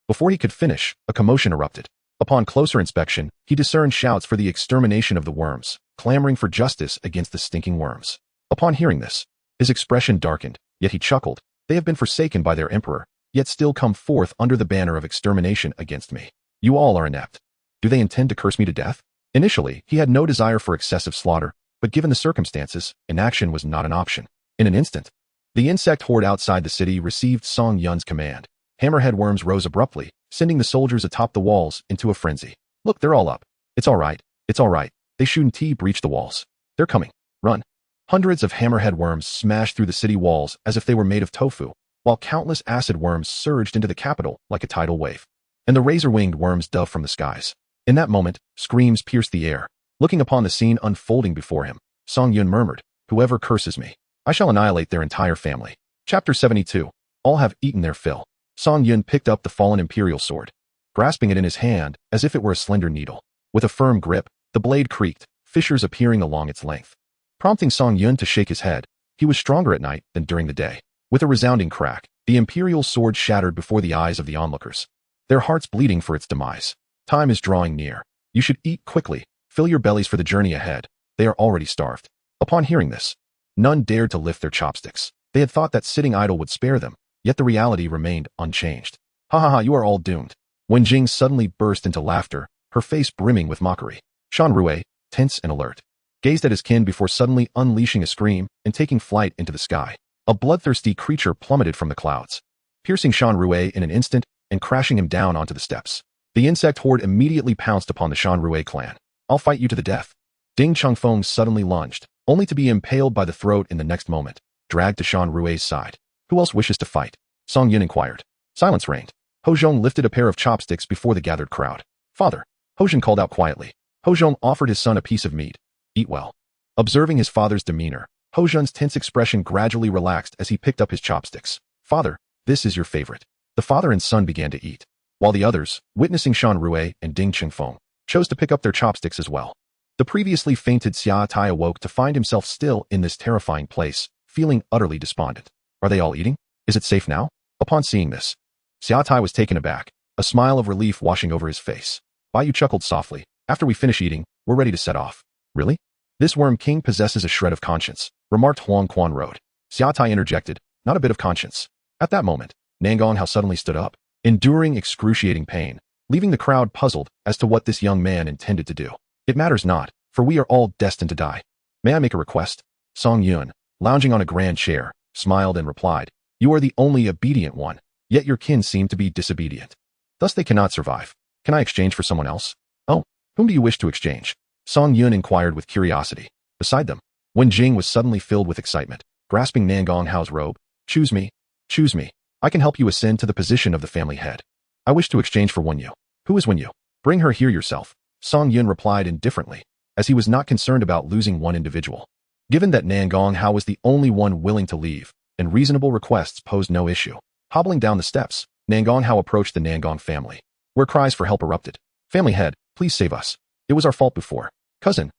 Before he could finish, a commotion erupted. Upon closer inspection, he discerned shouts for the extermination of the worms, clamoring for justice against the stinking worms. Upon hearing this, his expression darkened, yet he chuckled. They have been forsaken by their emperor, yet still come forth under the banner of extermination against me. You all are inept. Do they intend to curse me to death? Initially, he had no desire for excessive slaughter, but given the circumstances, inaction was not an option. In an instant, the insect horde outside the city received Song Yun's command. Hammerhead worms rose abruptly, sending the soldiers atop the walls into a frenzy. Look, they're all up. It's all right. It's all right. They shouldn't breach the walls. They're coming. Run. Hundreds of hammerhead worms smashed through the city walls as if they were made of tofu, while countless acid worms surged into the capital like a tidal wave. And the razor-winged worms dove from the skies. In that moment, screams pierced the air. Looking upon the scene unfolding before him, Song Yun murmured, "Whoever curses me, I shall annihilate their entire family." Chapter 72. All have eaten their fill. Song Yun picked up the fallen imperial sword, grasping it in his hand as if it were a slender needle. With a firm grip, the blade creaked, fissures appearing along its length. Prompting Song Yun to shake his head, he was stronger at night than during the day. With a resounding crack, the imperial sword shattered before the eyes of the onlookers, their hearts bleeding for its demise. Time is drawing near. You should eat quickly. Fill your bellies for the journey ahead. They are already starved. Upon hearing this, none dared to lift their chopsticks. They had thought that sitting idle would spare them, yet the reality remained unchanged. Ha ha ha, you are all doomed. Wen Jing suddenly burst into laughter, her face brimming with mockery. Shan Rui, tense and alert, gazed at his kin before suddenly unleashing a scream and taking flight into the sky. A bloodthirsty creature plummeted from the clouds, piercing Shan Rui in an instant and crashing him down onto the steps. The insect horde immediately pounced upon the Shan Rui clan. I'll fight you to the death. Ding Changfeng suddenly lunged, only to be impaled by the throat in the next moment, dragged to Shan Rui's side. Who else wishes to fight? Song Yin inquired. Silence reigned. Ho Zhong lifted a pair of chopsticks before the gathered crowd. Father. Ho Zhong called out quietly. Ho Zhong offered his son a piece of meat. Eat well. Observing his father's demeanor, Ho Zhong's tense expression gradually relaxed as he picked up his chopsticks. Father, this is your favorite. The father and son began to eat, while the others, witnessing Shan Rui and Ding Chengfeng, chose to pick up their chopsticks as well. The previously fainted Xia Tai awoke to find himself still in this terrifying place, feeling utterly despondent. Are they all eating? Is it safe now? Upon seeing this, Xia Tai was taken aback, a smile of relief washing over his face. Bai Yu chuckled softly. After we finish eating, we're ready to set off. Really? This worm king possesses a shred of conscience, remarked Huang Quan Road. Xia Tai interjected, not a bit of conscience. At that moment, Nangong Hao suddenly stood up, enduring excruciating pain, leaving the crowd puzzled as to what this young man intended to do. It matters not, for we are all destined to die. May I make a request? Song Yun, lounging on a grand chair, smiled and replied, you are the only obedient one, yet your kin seem to be disobedient. Thus they cannot survive. Can I exchange for someone else? Oh, whom do you wish to exchange? Song Yun inquired with curiosity. Beside them, Wen Jing was suddenly filled with excitement, grasping Nangong Hao's robe. Choose me. Choose me. I can help you ascend to the position of the family head. I wish to exchange for Wen Yu. Who is Wen Yu? Bring her here yourself. Song Yun replied indifferently, as he was not concerned about losing one individual. Given that Nangong Hao was the only one willing to leave, and reasonable requests posed no issue. Hobbling down the steps, Nangong Hao approached the Nangong family, where cries for help erupted. Family head, please save us. It was our fault before. Cousin,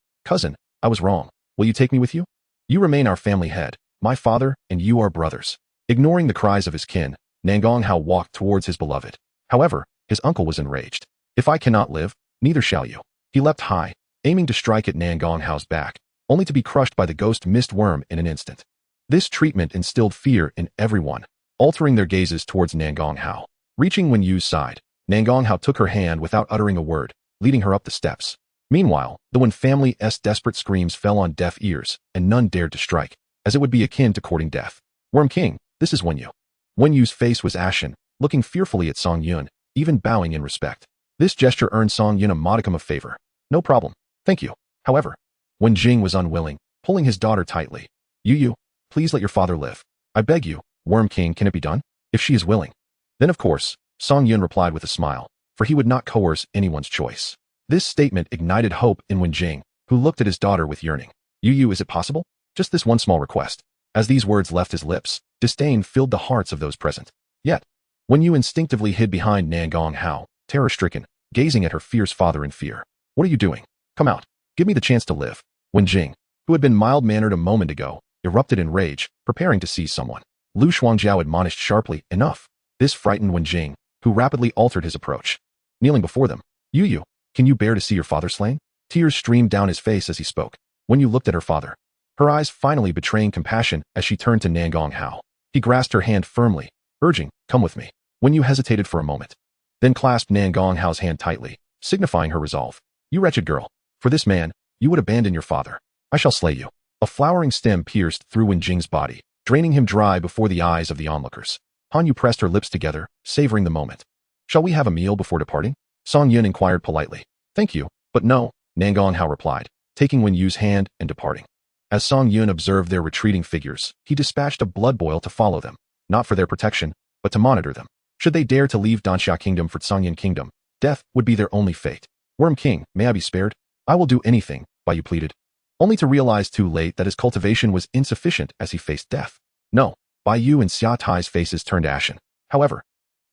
I was wrong. Will you take me with you? You remain our family head. My father and you are brothers. Ignoring the cries of his kin, Nangong Hao walked towards his beloved. However, his uncle was enraged. If I cannot live, neither shall you. He leapt high, aiming to strike at Nangong Hao's back, only to be crushed by the ghost mist worm in an instant. This treatment instilled fear in everyone, altering their gazes towards Nangong Hao. Reaching Wen Yu's side, Nangong Hao took her hand without uttering a word, leading her up the steps. Meanwhile, the Wen family's desperate screams fell on deaf ears, and none dared to strike, as it would be akin to courting death. Worm King, this is Wen Yu. Wen Yu's face was ashen, looking fearfully at Song Yun, even bowing in respect. This gesture earned Song Yun a modicum of favor. No problem. Thank you. However, Wen Jing was unwilling, pulling his daughter tightly. Yu, please let your father live. I beg you, Worm King, can it be done? If she is willing. Then of course, Song Yun replied with a smile, for he would not coerce anyone's choice. This statement ignited hope in Wen Jing, who looked at his daughter with yearning. Yu, is it possible? Just this one small request. As these words left his lips, disdain filled the hearts of those present. Yet, Wen Yu instinctively hid behind Nan Gonghao, terror-stricken, gazing at her fierce father in fear. What are you doing? Come out. Give me the chance to live. Wen Jing, who had been mild-mannered a moment ago, erupted in rage, preparing to seize someone. Lu Shuangjiao admonished sharply, enough. This frightened Wen Jing, who rapidly altered his approach. Kneeling before them, Yu, can you bear to see your father slain? Tears streamed down his face as he spoke. Wen Yu looked at her father, her eyes finally betraying compassion as she turned to Nan Gonghao. He grasped her hand firmly, urging, come with me. Wen Yu hesitated for a moment, then clasped Nan Gonghao's hand tightly, signifying her resolve. You wretched girl. For this man, you would abandon your father. I shall slay you. A flowering stem pierced through Wen Jing's body, draining him dry before the eyes of the onlookers. Han Yu pressed her lips together, savoring the moment. Shall we have a meal before departing? Song Yun inquired politely. Thank you, but no, Nan Gonghao replied, taking Wen Yu's hand and departing. As Song Yun observed their retreating figures, he dispatched a blood boil to follow them, not for their protection, but to monitor them. Should they dare to leave Danxia Kingdom for Tsangyan Kingdom, death would be their only fate. Worm King, may I be spared? I will do anything, Bai Yu pleaded, only to realize too late that his cultivation was insufficient as he faced death. No, Bai Yu and Xia Tai's faces turned ashen. However,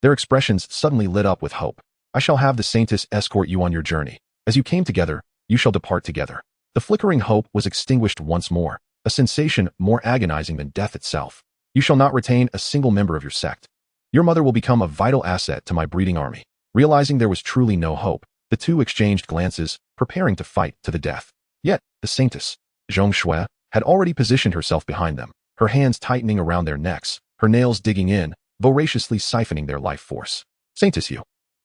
their expressions suddenly lit up with hope. I shall have the Saintess escort you on your journey. As you came together, you shall depart together. The flickering hope was extinguished once more, a sensation more agonizing than death itself. You shall not retain a single member of your sect. Your mother will become a vital asset to my breeding army. Realizing there was truly no hope, the two exchanged glances, preparing to fight to the death. Yet, the Saintess, Zhong Shui, had already positioned herself behind them, her hands tightening around their necks, her nails digging in, voraciously siphoning their life force. Saintess Yu.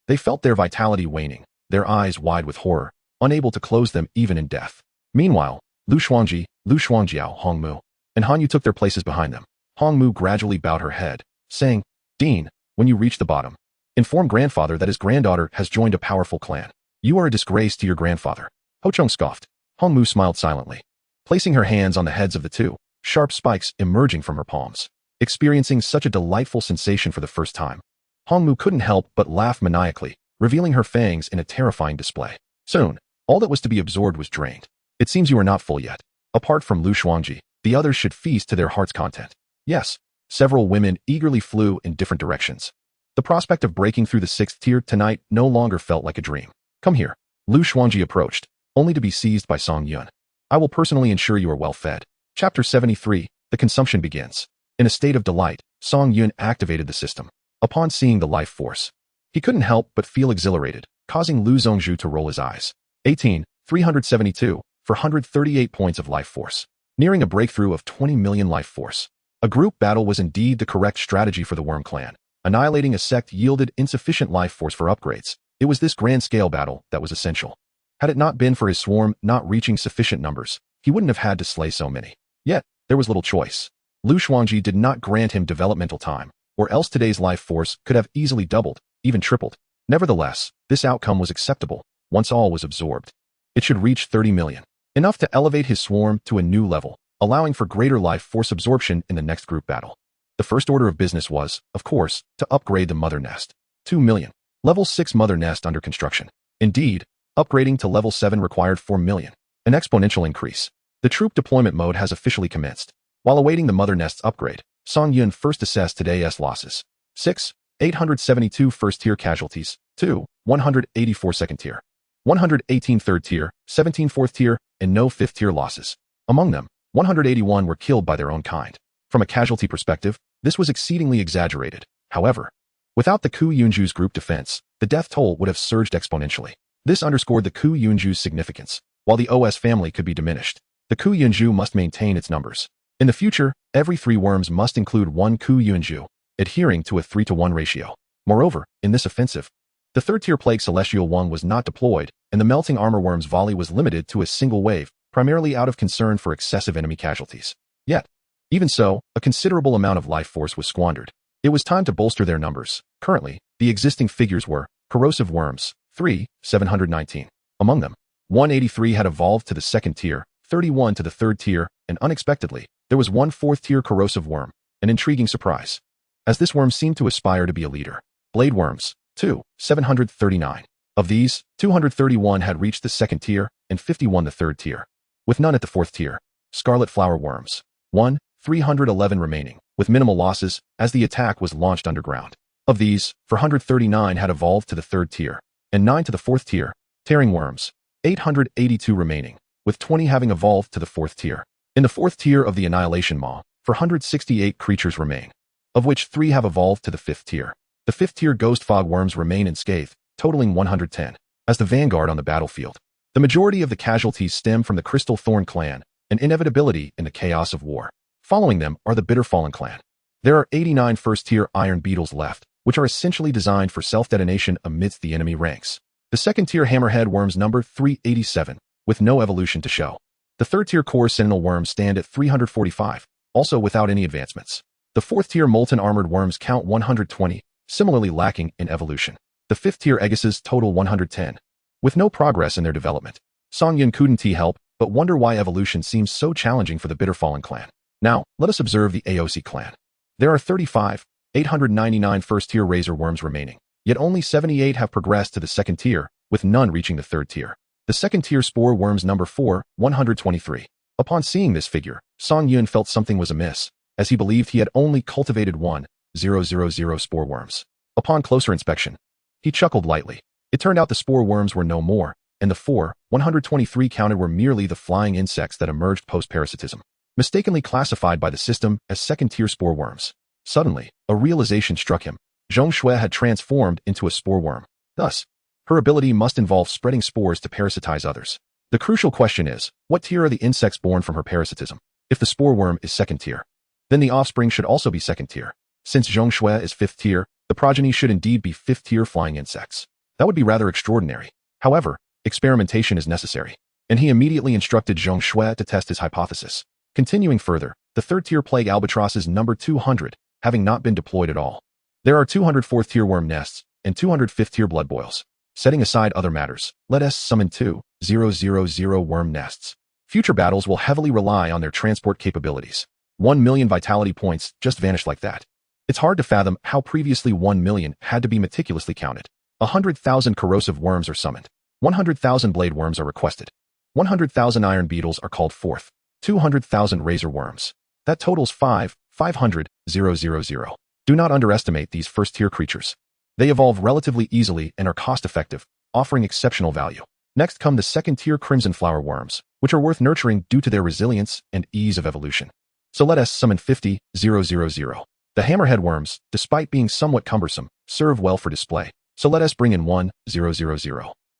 They felt their vitality waning, their eyes wide with horror, unable to close them even in death. Meanwhile, Lu Shuangji, Lu Shuangjiao, Hongmu, and Han Yu took their places behind them. Hongmu gradually bowed her head, saying, Dean, when you reach the bottom, inform grandfather that his granddaughter has joined a powerful clan. You are a disgrace to your grandfather. Ho Chong scoffed. Hongmu smiled silently, placing her hands on the heads of the two, sharp spikes emerging from her palms. Experiencing such a delightful sensation for the first time, Hongmu couldn't help but laugh maniacally, revealing her fangs in a terrifying display. Soon, all that was to be absorbed was drained. It seems you are not full yet. Apart from Lu Shuangji, the others should feast to their heart's content. Yes, several women eagerly flew in different directions. The prospect of breaking through the 6th tier tonight no longer felt like a dream. Come here. Lu Shuangji approached, only to be seized by Song Yun. I will personally ensure you are well fed. Chapter 73, The Consumption Begins. In a state of delight, Song Yun activated the system. Upon seeing the life force, he couldn't help but feel exhilarated, causing Lu Zhongzhu to roll his eyes. 372, for 138 points of life force. Nearing a breakthrough of 20 million life force. A group battle was indeed the correct strategy for the Worm Clan. Annihilating a sect yielded insufficient life force for upgrades. It was this grand-scale battle that was essential. Had it not been for his swarm not reaching sufficient numbers, he wouldn't have had to slay so many. Yet, there was little choice. Lu Shuangji did not grant him developmental time, or else today's life force could have easily doubled, even tripled. Nevertheless, this outcome was acceptable, once all was absorbed. It should reach 30 million. Enough to elevate his swarm to a new level, allowing for greater life force absorption in the next group battle. The first order of business was, of course, to upgrade the mother nest. 2 million. Level 6 mother nest under construction. Indeed, upgrading to level 7 required 4 million. An exponential increase. The troop deployment mode has officially commenced. While awaiting the mother nest's upgrade, Song Yun first assessed today's losses. 6, 872 first tier casualties. 2, 184 second tier. 118 third tier, 17 fourth tier, and no fifth tier losses. Among them, 181 were killed by their own kind. From a casualty perspective, this was exceedingly exaggerated. However, without the Ku Yunju's group defense, the death toll would have surged exponentially. This underscored the Ku Yunju's significance. While the OS family could be diminished, the Ku Yunju must maintain its numbers. In the future, every 3 worms must include 1 Ku Yunju, adhering to a 3-to-1 ratio. Moreover, in this offensive, the 3rd-tier Plague Celestial 1 was not deployed, and the Melting Armor Worm's volley was limited to a single wave, primarily out of concern for excessive enemy casualties. Yet, even so, a considerable amount of life force was squandered. It was time to bolster their numbers. Currently, the existing figures were Corrosive Worms, 3, 719. Among them, 183 had evolved to the 2nd tier, 31 to the 3rd tier, and unexpectedly, there was 1 4th-tier Corrosive Worm, an intriguing surprise, as this worm seemed to aspire to be a leader. Blade Worms, 2, 739. Of these, 231 had reached the 2nd tier, and 51 the 3rd tier, with none at the 4th tier. Scarlet Flower Worms, 1, 311 remaining, with minimal losses, as the attack was launched underground. Of these, 439 had evolved to the 3rd tier, and 9 to the 4th tier, tearing worms. 882 remaining, with 20 having evolved to the 4th tier. In the 4th tier of the Annihilation Maw, 468 creatures remain, of which 3 have evolved to the 5th tier. The 5th tier Ghost Fog worms remain in Scathe, totaling 110, as the vanguard on the battlefield. The majority of the casualties stem from the Crystal Thorn clan, an inevitability in the chaos of war. Following them are the Bitter Fallen clan. There are 89 first-tier Iron Beetles left, which are essentially designed for self-detonation amidst the enemy ranks. The 2nd-tier Hammerhead worms number 387, with no evolution to show. The 3rd-tier Core Sentinel worms stand at 345, also without any advancements. The 4th-tier Molten Armored worms count 120, similarly lacking in evolution. The 5th-tier Aegises total 110, with no progress in their development. Songyun couldn't help but wonder why evolution seems so challenging for the Bitter Fallen clan. Now, let us observe the AOC clan. There are 899 first-tier Razor worms remaining, yet only 78 have progressed to the 2nd tier, with none reaching the 3rd tier. The 2nd-tier Spore worms number 123. Upon seeing this figure, Songyun felt something was amiss, as he believed he had only cultivated 1,000 spore worms. Upon closer inspection, he chuckled lightly. It turned out the spore worms were no more, and the 123 counted were merely the flying insects that emerged post-parasitism, mistakenly classified by the system as 2nd-tier spore worms. Suddenly, a realization struck him. Zhong Shui had transformed into a spore worm. Thus, her ability must involve spreading spores to parasitize others. The crucial question is, what tier are the insects born from her parasitism? If the spore worm is 2nd tier, then the offspring should also be 2nd tier. Since Zhong Shui is 5th tier, the progeny should indeed be 5th tier flying insects. That would be rather extraordinary. However, experimentation is necessary, and he immediately instructed Zhong Shui to test his hypothesis. Continuing further, the 3rd tier Plague Albatrosses number 200, having not been deployed at all. There are 200 4th tier worm nests, and 200 5th tier blood boils. Setting aside other matters, let us summon 2,000 worm nests. Future battles will heavily rely on their transport capabilities. 1 million vitality points just vanished like that. It's hard to fathom how previously 1 million had to be meticulously counted. 100,000 corrosive worms are summoned. 100,000 blade worms are requested. 100,000 iron beetles are called forth. 200,000 razor worms. That totals 500,000. Do not underestimate these first-tier creatures. They evolve relatively easily and are cost-effective, offering exceptional value. Next come the 2nd-tier crimson flower worms, which are worth nurturing due to their resilience and ease of evolution. So let us summon 50,000. The hammerhead worms, despite being somewhat cumbersome, serve well for display. So let us bring in 1,000.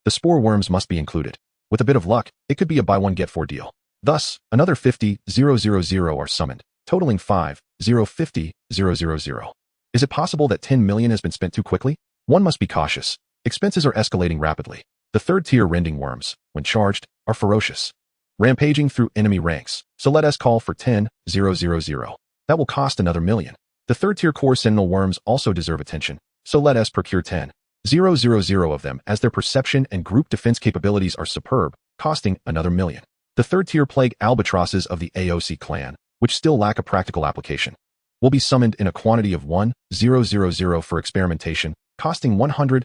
The spore worms must be included. With a bit of luck, it could be a buy one get four deal. Thus, another 50,000 are summoned, totaling 50,000. Is it possible that 10 million has been spent too quickly? One must be cautious. Expenses are escalating rapidly. The 3rd-tier rending worms, when charged, are ferocious, rampaging through enemy ranks. So let us call for 10,000. That will cost another million. The 3rd-tier core sentinel worms also deserve attention. So let us procure 10,000 of them, as their perception and group defense capabilities are superb, costing another million. The 3rd-tier plague albatrosses of the AOC clan, which still lack a practical application, will be summoned in a quantity of 1,000 for experimentation, costing 100,000.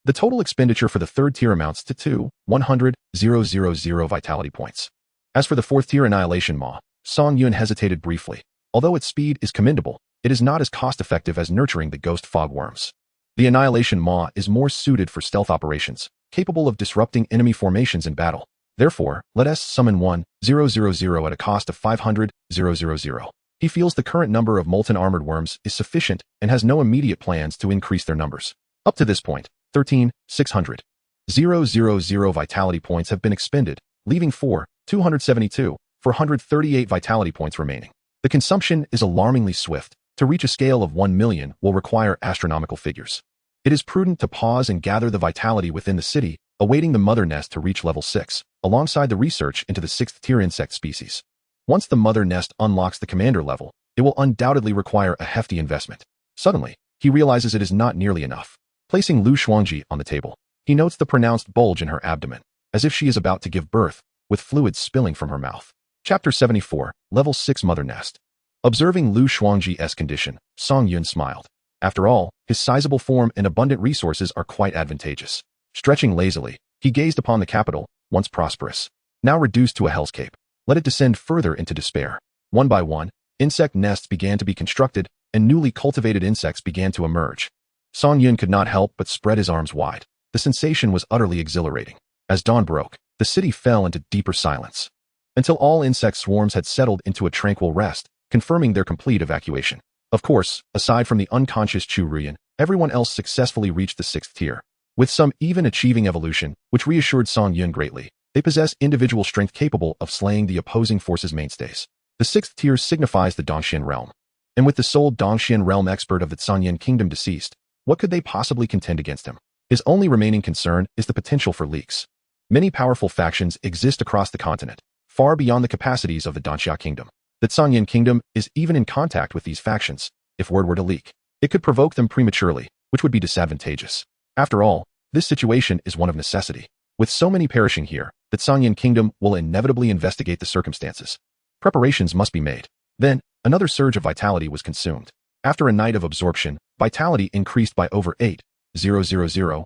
The total expenditure for the 3rd tier amounts to 2,100,000 vitality points. As for the 4th tier Annihilation Maw, Songyun hesitated briefly. Although its speed is commendable, it is not as cost-effective as nurturing the Ghost Fog worms. The Annihilation Maw is more suited for stealth operations, capable of disrupting enemy formations in battle. Therefore, let us summon 1,000 at a cost of 500,000. He feels the current number of molten armored worms is sufficient and has no immediate plans to increase their numbers. Up to this point, 13,600. 000 vitality points have been expended, leaving 4,272,438 vitality points remaining. The consumption is alarmingly swift. To reach a scale of 1 million will require astronomical figures. It is prudent to pause and gather the vitality within the city, awaiting the mother nest to reach level 6, alongside the research into the 6th tier insect species. Once the mother nest unlocks the commander level, it will undoubtedly require a hefty investment. Suddenly, he realizes it is not nearly enough. Placing Lu Shuangji on the table, he notes the pronounced bulge in her abdomen, as if she is about to give birth, with fluids spilling from her mouth. Chapter 74, Level 6 Mother Nest. Observing Lu Shuangji's condition, Songyun smiled. After all, his sizable form and abundant resources are quite advantageous. Stretching lazily, he gazed upon the capital, once prosperous, now reduced to a hellscape. Let it descend further into despair. One by one, insect nests began to be constructed, and newly cultivated insects began to emerge. Song Yun could not help but spread his arms wide. The sensation was utterly exhilarating. As dawn broke, the city fell into deeper silence, until all insect swarms had settled into a tranquil rest, confirming their complete evacuation. Of course, aside from the unconscious Chu Ruyan, everyone else successfully reached the 6th tier, with some even achieving evolution, which reassured Song Yun greatly. They possess individual strength capable of slaying the opposing force's mainstays. The 6th tier signifies the Dongxian realm, and with the sole Dongxian realm expert of the Zhanyan kingdom deceased, what could they possibly contend against him? His only remaining concern is the potential for leaks. Many powerful factions exist across the continent, far beyond the capacities of the Dongxia kingdom. The Zhanyan kingdom is even in contact with these factions. If word were to leak, it could provoke them prematurely, which would be disadvantageous. After all, this situation is one of necessity. With so many perishing here, the Zhanyan kingdom will inevitably investigate the circumstances. Preparations must be made. Then, another surge of vitality was consumed. After a night of absorption, vitality increased by over 8,000,000.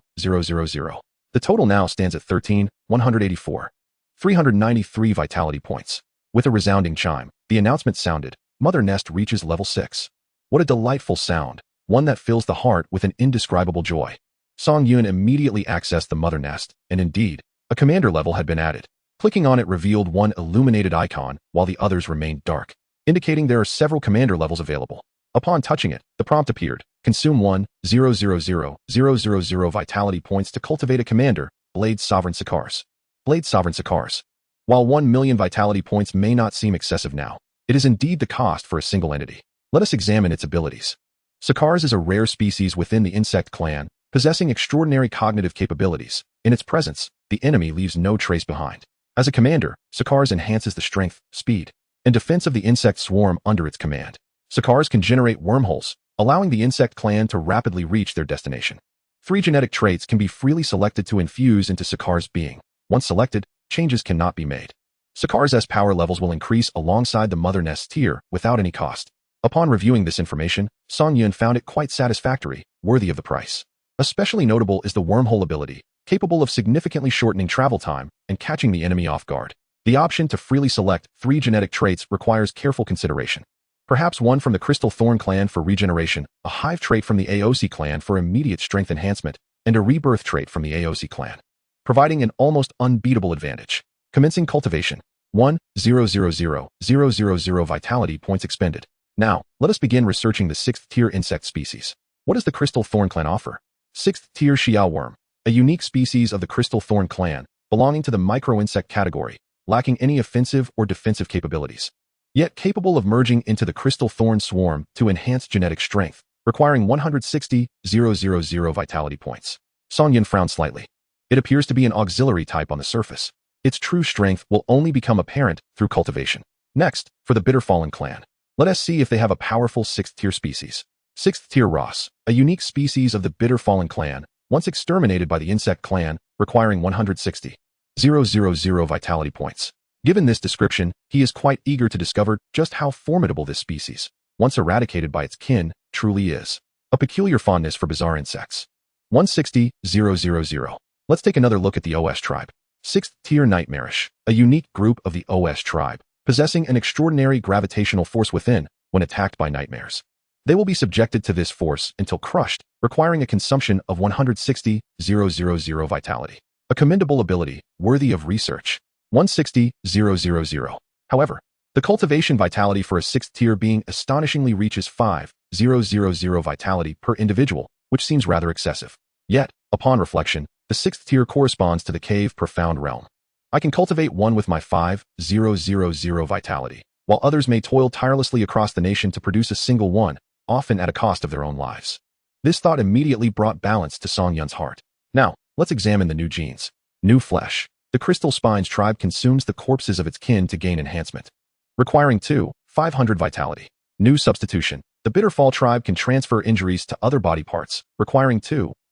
The total now stands at 13,184. 393 vitality points. With a resounding chime, the announcement sounded, Mother Nest reaches level 6. What a delightful sound, one that fills the heart with an indescribable joy. Song Yun immediately accessed the Mother Nest, and indeed, a commander level had been added. Clicking on it revealed one illuminated icon, while the others remained dark, indicating there are several commander levels available. Upon touching it, the prompt appeared, consume 1,000,000 vitality points to cultivate a commander, Blade Sovereign Sicars. Blade Sovereign Sicars. While 1,000,000 vitality points may not seem excessive now, it is indeed the cost for a single entity. Let us examine its abilities. Sicars is a rare species within the insect clan, possessing extraordinary cognitive capabilities. In its presence, the enemy leaves no trace behind. As a commander, Sicars enhances the strength, speed, and defense of the insect swarm under its command. Sicars can generate wormholes, allowing the insect clan to rapidly reach their destination. 3 genetic traits can be freely selected to infuse into Sicars' being. Once selected, changes cannot be made. Sicars' power levels will increase alongside the Mother Nest tier without any cost. Upon reviewing this information, Song Yun found it quite satisfactory, worthy of the price. Especially notable is the wormhole ability, capable of significantly shortening travel time and catching the enemy off guard. The option to freely select 3 genetic traits requires careful consideration. Perhaps one from the Crystal Thorn clan for regeneration, a Hive trait from the AOC clan for immediate strength enhancement, and a Rebirth trait from the AOC clan, providing an almost unbeatable advantage. Commencing cultivation. 1,000,000 vitality points expended. Now, let us begin researching the 6th tier insect species. What does the Crystal Thorn clan offer? 6th tier Xiao worm, a unique species of the Crystal Thorn clan, belonging to the micro-insect category, lacking any offensive or defensive capabilities, yet capable of merging into the Crystal Thorn swarm to enhance genetic strength, requiring 160,000 vitality points. Song Yun frowned slightly. It appears to be an auxiliary type on the surface. Its true strength will only become apparent through cultivation. Next, for the Bitterfallen clan. Let us see if they have a powerful 6th tier species. 6th tier Ross, a unique species of the Bitterfallen clan, once exterminated by the insect clan, requiring 160,000 vitality points. Given this description, he is quite eager to discover just how formidable this species, once eradicated by its kin, truly is. A peculiar fondness for bizarre insects. 160,000. Let's take another look at the OS tribe. 6th tier Nightmarish, a unique group of the OS tribe, possessing an extraordinary gravitational force within when attacked by nightmares. They will be subjected to this force until crushed, requiring a consumption of 160,000 vitality. A commendable ability, worthy of research. 160,000. However, the cultivation vitality for a 6th tier being astonishingly reaches 5,000 vitality per individual, which seems rather excessive. Yet, upon reflection, the 6th tier corresponds to the Cave Profound realm. I can cultivate one with my 5,000 vitality, while others may toil tirelessly across the nation to produce a single one, often at a cost of their own lives. This thought immediately brought balance to Song Yun's heart. Now, let's examine the new genes. New flesh. The Crystal Spines tribe consumes the corpses of its kin to gain enhancement, requiring 500 vitality. New substitution. The Bitterfall tribe can transfer injuries to other body parts, requiring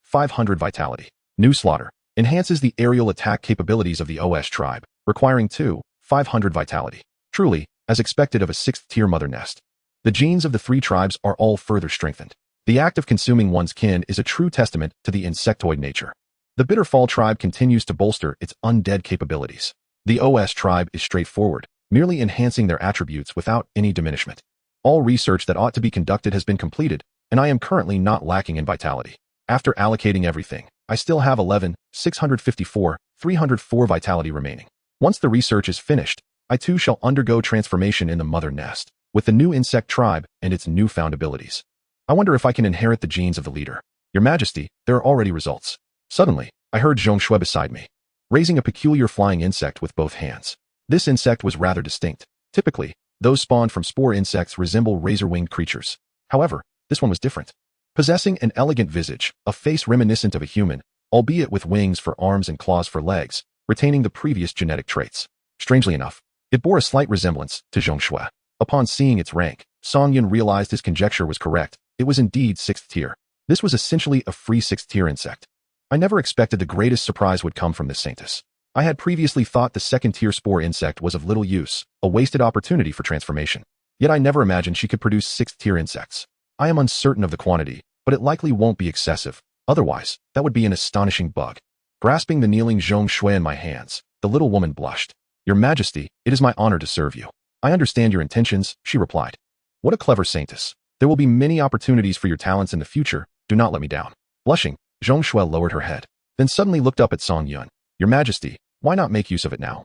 500 vitality. New slaughter. Enhances the aerial attack capabilities of the OS tribe, requiring 500 vitality. Truly, as expected of a 6th tier Mother Nest. The genes of the 3 tribes are all further strengthened. The act of consuming one's kin is a true testament to the insectoid nature. The Bitterfall tribe continues to bolster its undead capabilities. The OS tribe is straightforward, merely enhancing their attributes without any diminishment. All research that ought to be conducted has been completed, and I am currently not lacking in vitality. After allocating everything, I still have 304 vitality remaining. Once the research is finished, I too shall undergo transformation in the mother nest, with the new insect tribe and its newfound abilities. I wonder if I can inherit the genes of the leader. Your Majesty, there are already results. Suddenly, I heard Zhongshui beside me, raising a peculiar flying insect with both hands. This insect was rather distinct. Typically, those spawned from spore insects resemble razor-winged creatures. However, this one was different. Possessing an elegant visage, a face reminiscent of a human, albeit with wings for arms and claws for legs, retaining the previous genetic traits. Strangely enough, it bore a slight resemblance to Zhongshui. Upon seeing its rank, Song Yun realized his conjecture was correct. It was indeed 6th tier. This was essentially a free 6th tier insect. I never expected the greatest surprise would come from this saintess. I had previously thought the 2nd tier spore insect was of little use, a wasted opportunity for transformation. Yet I never imagined she could produce 6th tier insects. I am uncertain of the quantity, but it likely won't be excessive. Otherwise, that would be an astonishing bug. Grasping the kneeling Zhongshui in my hands, the little woman blushed. Your Majesty, it is my honor to serve you. I understand your intentions, she replied. What a clever saintess. There will be many opportunities for your talents in the future. Do not let me down. Blushing, Zhongshui lowered her head, then suddenly looked up at Song Yun. Your Majesty, why not make use of it now?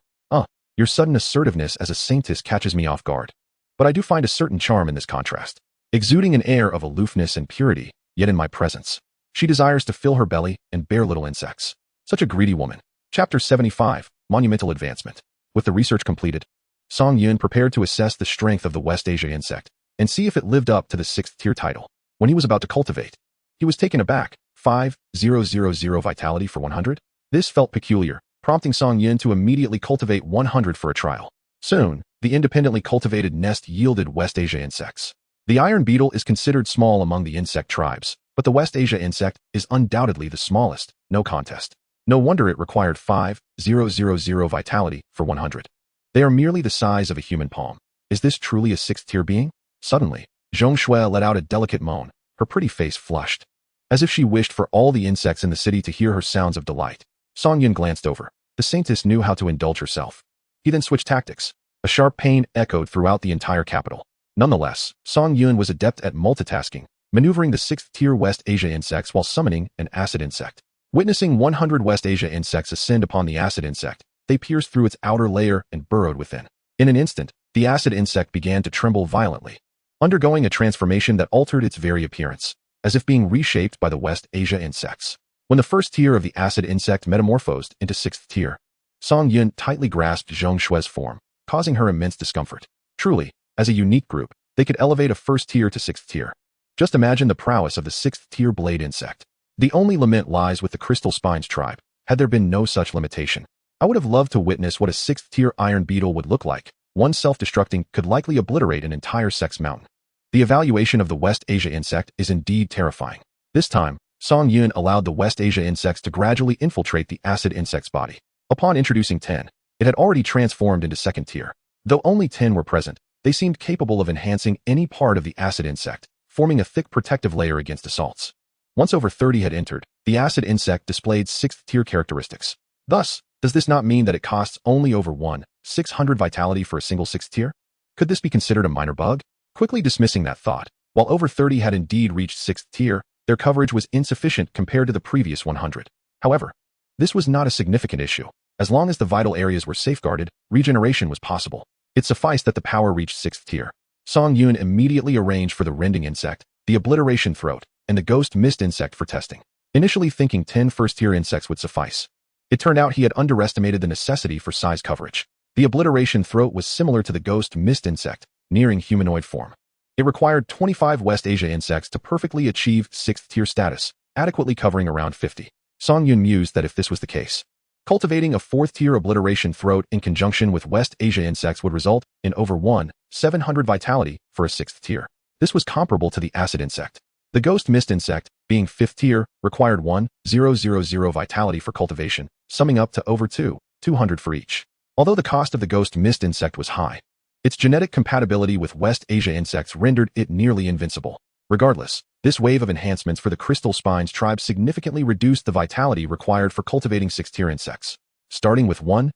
Your sudden assertiveness as a saintess catches me off guard. But I do find a certain charm in this contrast. Exuding an air of aloofness and purity, yet in my presence, she desires to fill her belly and bear little insects. Such a greedy woman. Chapter 75, Monumental Advancement. With the research completed, Song Yun prepared to assess the strength of the West Asia insect and see if it lived up to the 6th tier title. When he was about to cultivate, he was taken aback. 5,000 vitality for 100? This felt peculiar, prompting Song Yun to immediately cultivate 100 for a trial. Soon, the independently cultivated nest yielded West Asia insects. The iron beetle is considered small among the insect tribes, but the West Asia insect is undoubtedly the smallest, no contest. No wonder it required 5,000 vitality for 100. They are merely the size of a human palm. Is this truly a 6th tier being? Suddenly, Zhongshui let out a delicate moan, her pretty face flushed, as if she wished for all the insects in the city to hear her sounds of delight. Song Yun glanced over. The saintess knew how to indulge herself. He then switched tactics. A sharp pain echoed throughout the entire capital. Nonetheless, Song Yun was adept at multitasking, maneuvering the 6th tier West Asia insects while summoning an acid insect. Witnessing 100 West Asia insects ascend upon the acid insect, they pierced through its outer layer and burrowed within. In an instant, the acid insect began to tremble violently, undergoing a transformation that altered its very appearance, as if being reshaped by the West Asia insects. When the first tier of the acid insect metamorphosed into 6th tier, Song Yun tightly grasped Zhongshui's form, causing her immense discomfort. Truly, as a unique group, they could elevate a 1st tier to 6th tier. Just imagine the prowess of the 6th tier blade insect. The only lament lies with the Crystal Spines tribe. Had there been no such limitation, I would have loved to witness what a 6th tier iron beetle would look like. One self-destructing could likely obliterate an entire sect's mountain. The evaluation of the West Asia insect is indeed terrifying. This time, Song Yun allowed the West Asia insects to gradually infiltrate the acid insect's body. Upon introducing 10, it had already transformed into 2nd tier. Though only 10 were present, they seemed capable of enhancing any part of the acid insect, forming a thick protective layer against assaults. Once over 30 had entered, the acid insect displayed 6th tier characteristics. Thus, does this not mean that it costs only over 600 vitality for a single 6th tier? Could this be considered a minor bug? Quickly dismissing that thought, while over 30 had indeed reached 6th tier, their coverage was insufficient compared to the previous 100. However, this was not a significant issue. As long as the vital areas were safeguarded, regeneration was possible. It sufficed that the power reached 6th tier. Song Yun immediately arranged for the rending insect, the obliteration throat, and the ghost mist insect for testing. Initially thinking 10 1st-tier insects would suffice, it turned out he had underestimated the necessity for size coverage. The obliteration throat was similar to the ghost mist insect, nearing humanoid form. It required 25 West Asia insects to perfectly achieve 6th-tier status, adequately covering around 50. Song Yun mused that if this was the case, cultivating a 4th-tier obliteration throat in conjunction with West Asia insects would result in over 700 vitality for a 6th tier. This was comparable to the acid insect. The ghost mist insect, being 5th tier, required 1000 vitality for cultivation, summing up to over 200 for each. Although the cost of the ghost mist insect was high, its genetic compatibility with West Asia insects rendered it nearly invincible. Regardless, this wave of enhancements for the Crystal Spines tribe significantly reduced the vitality required for cultivating 6th-tier insects. Starting with 1000,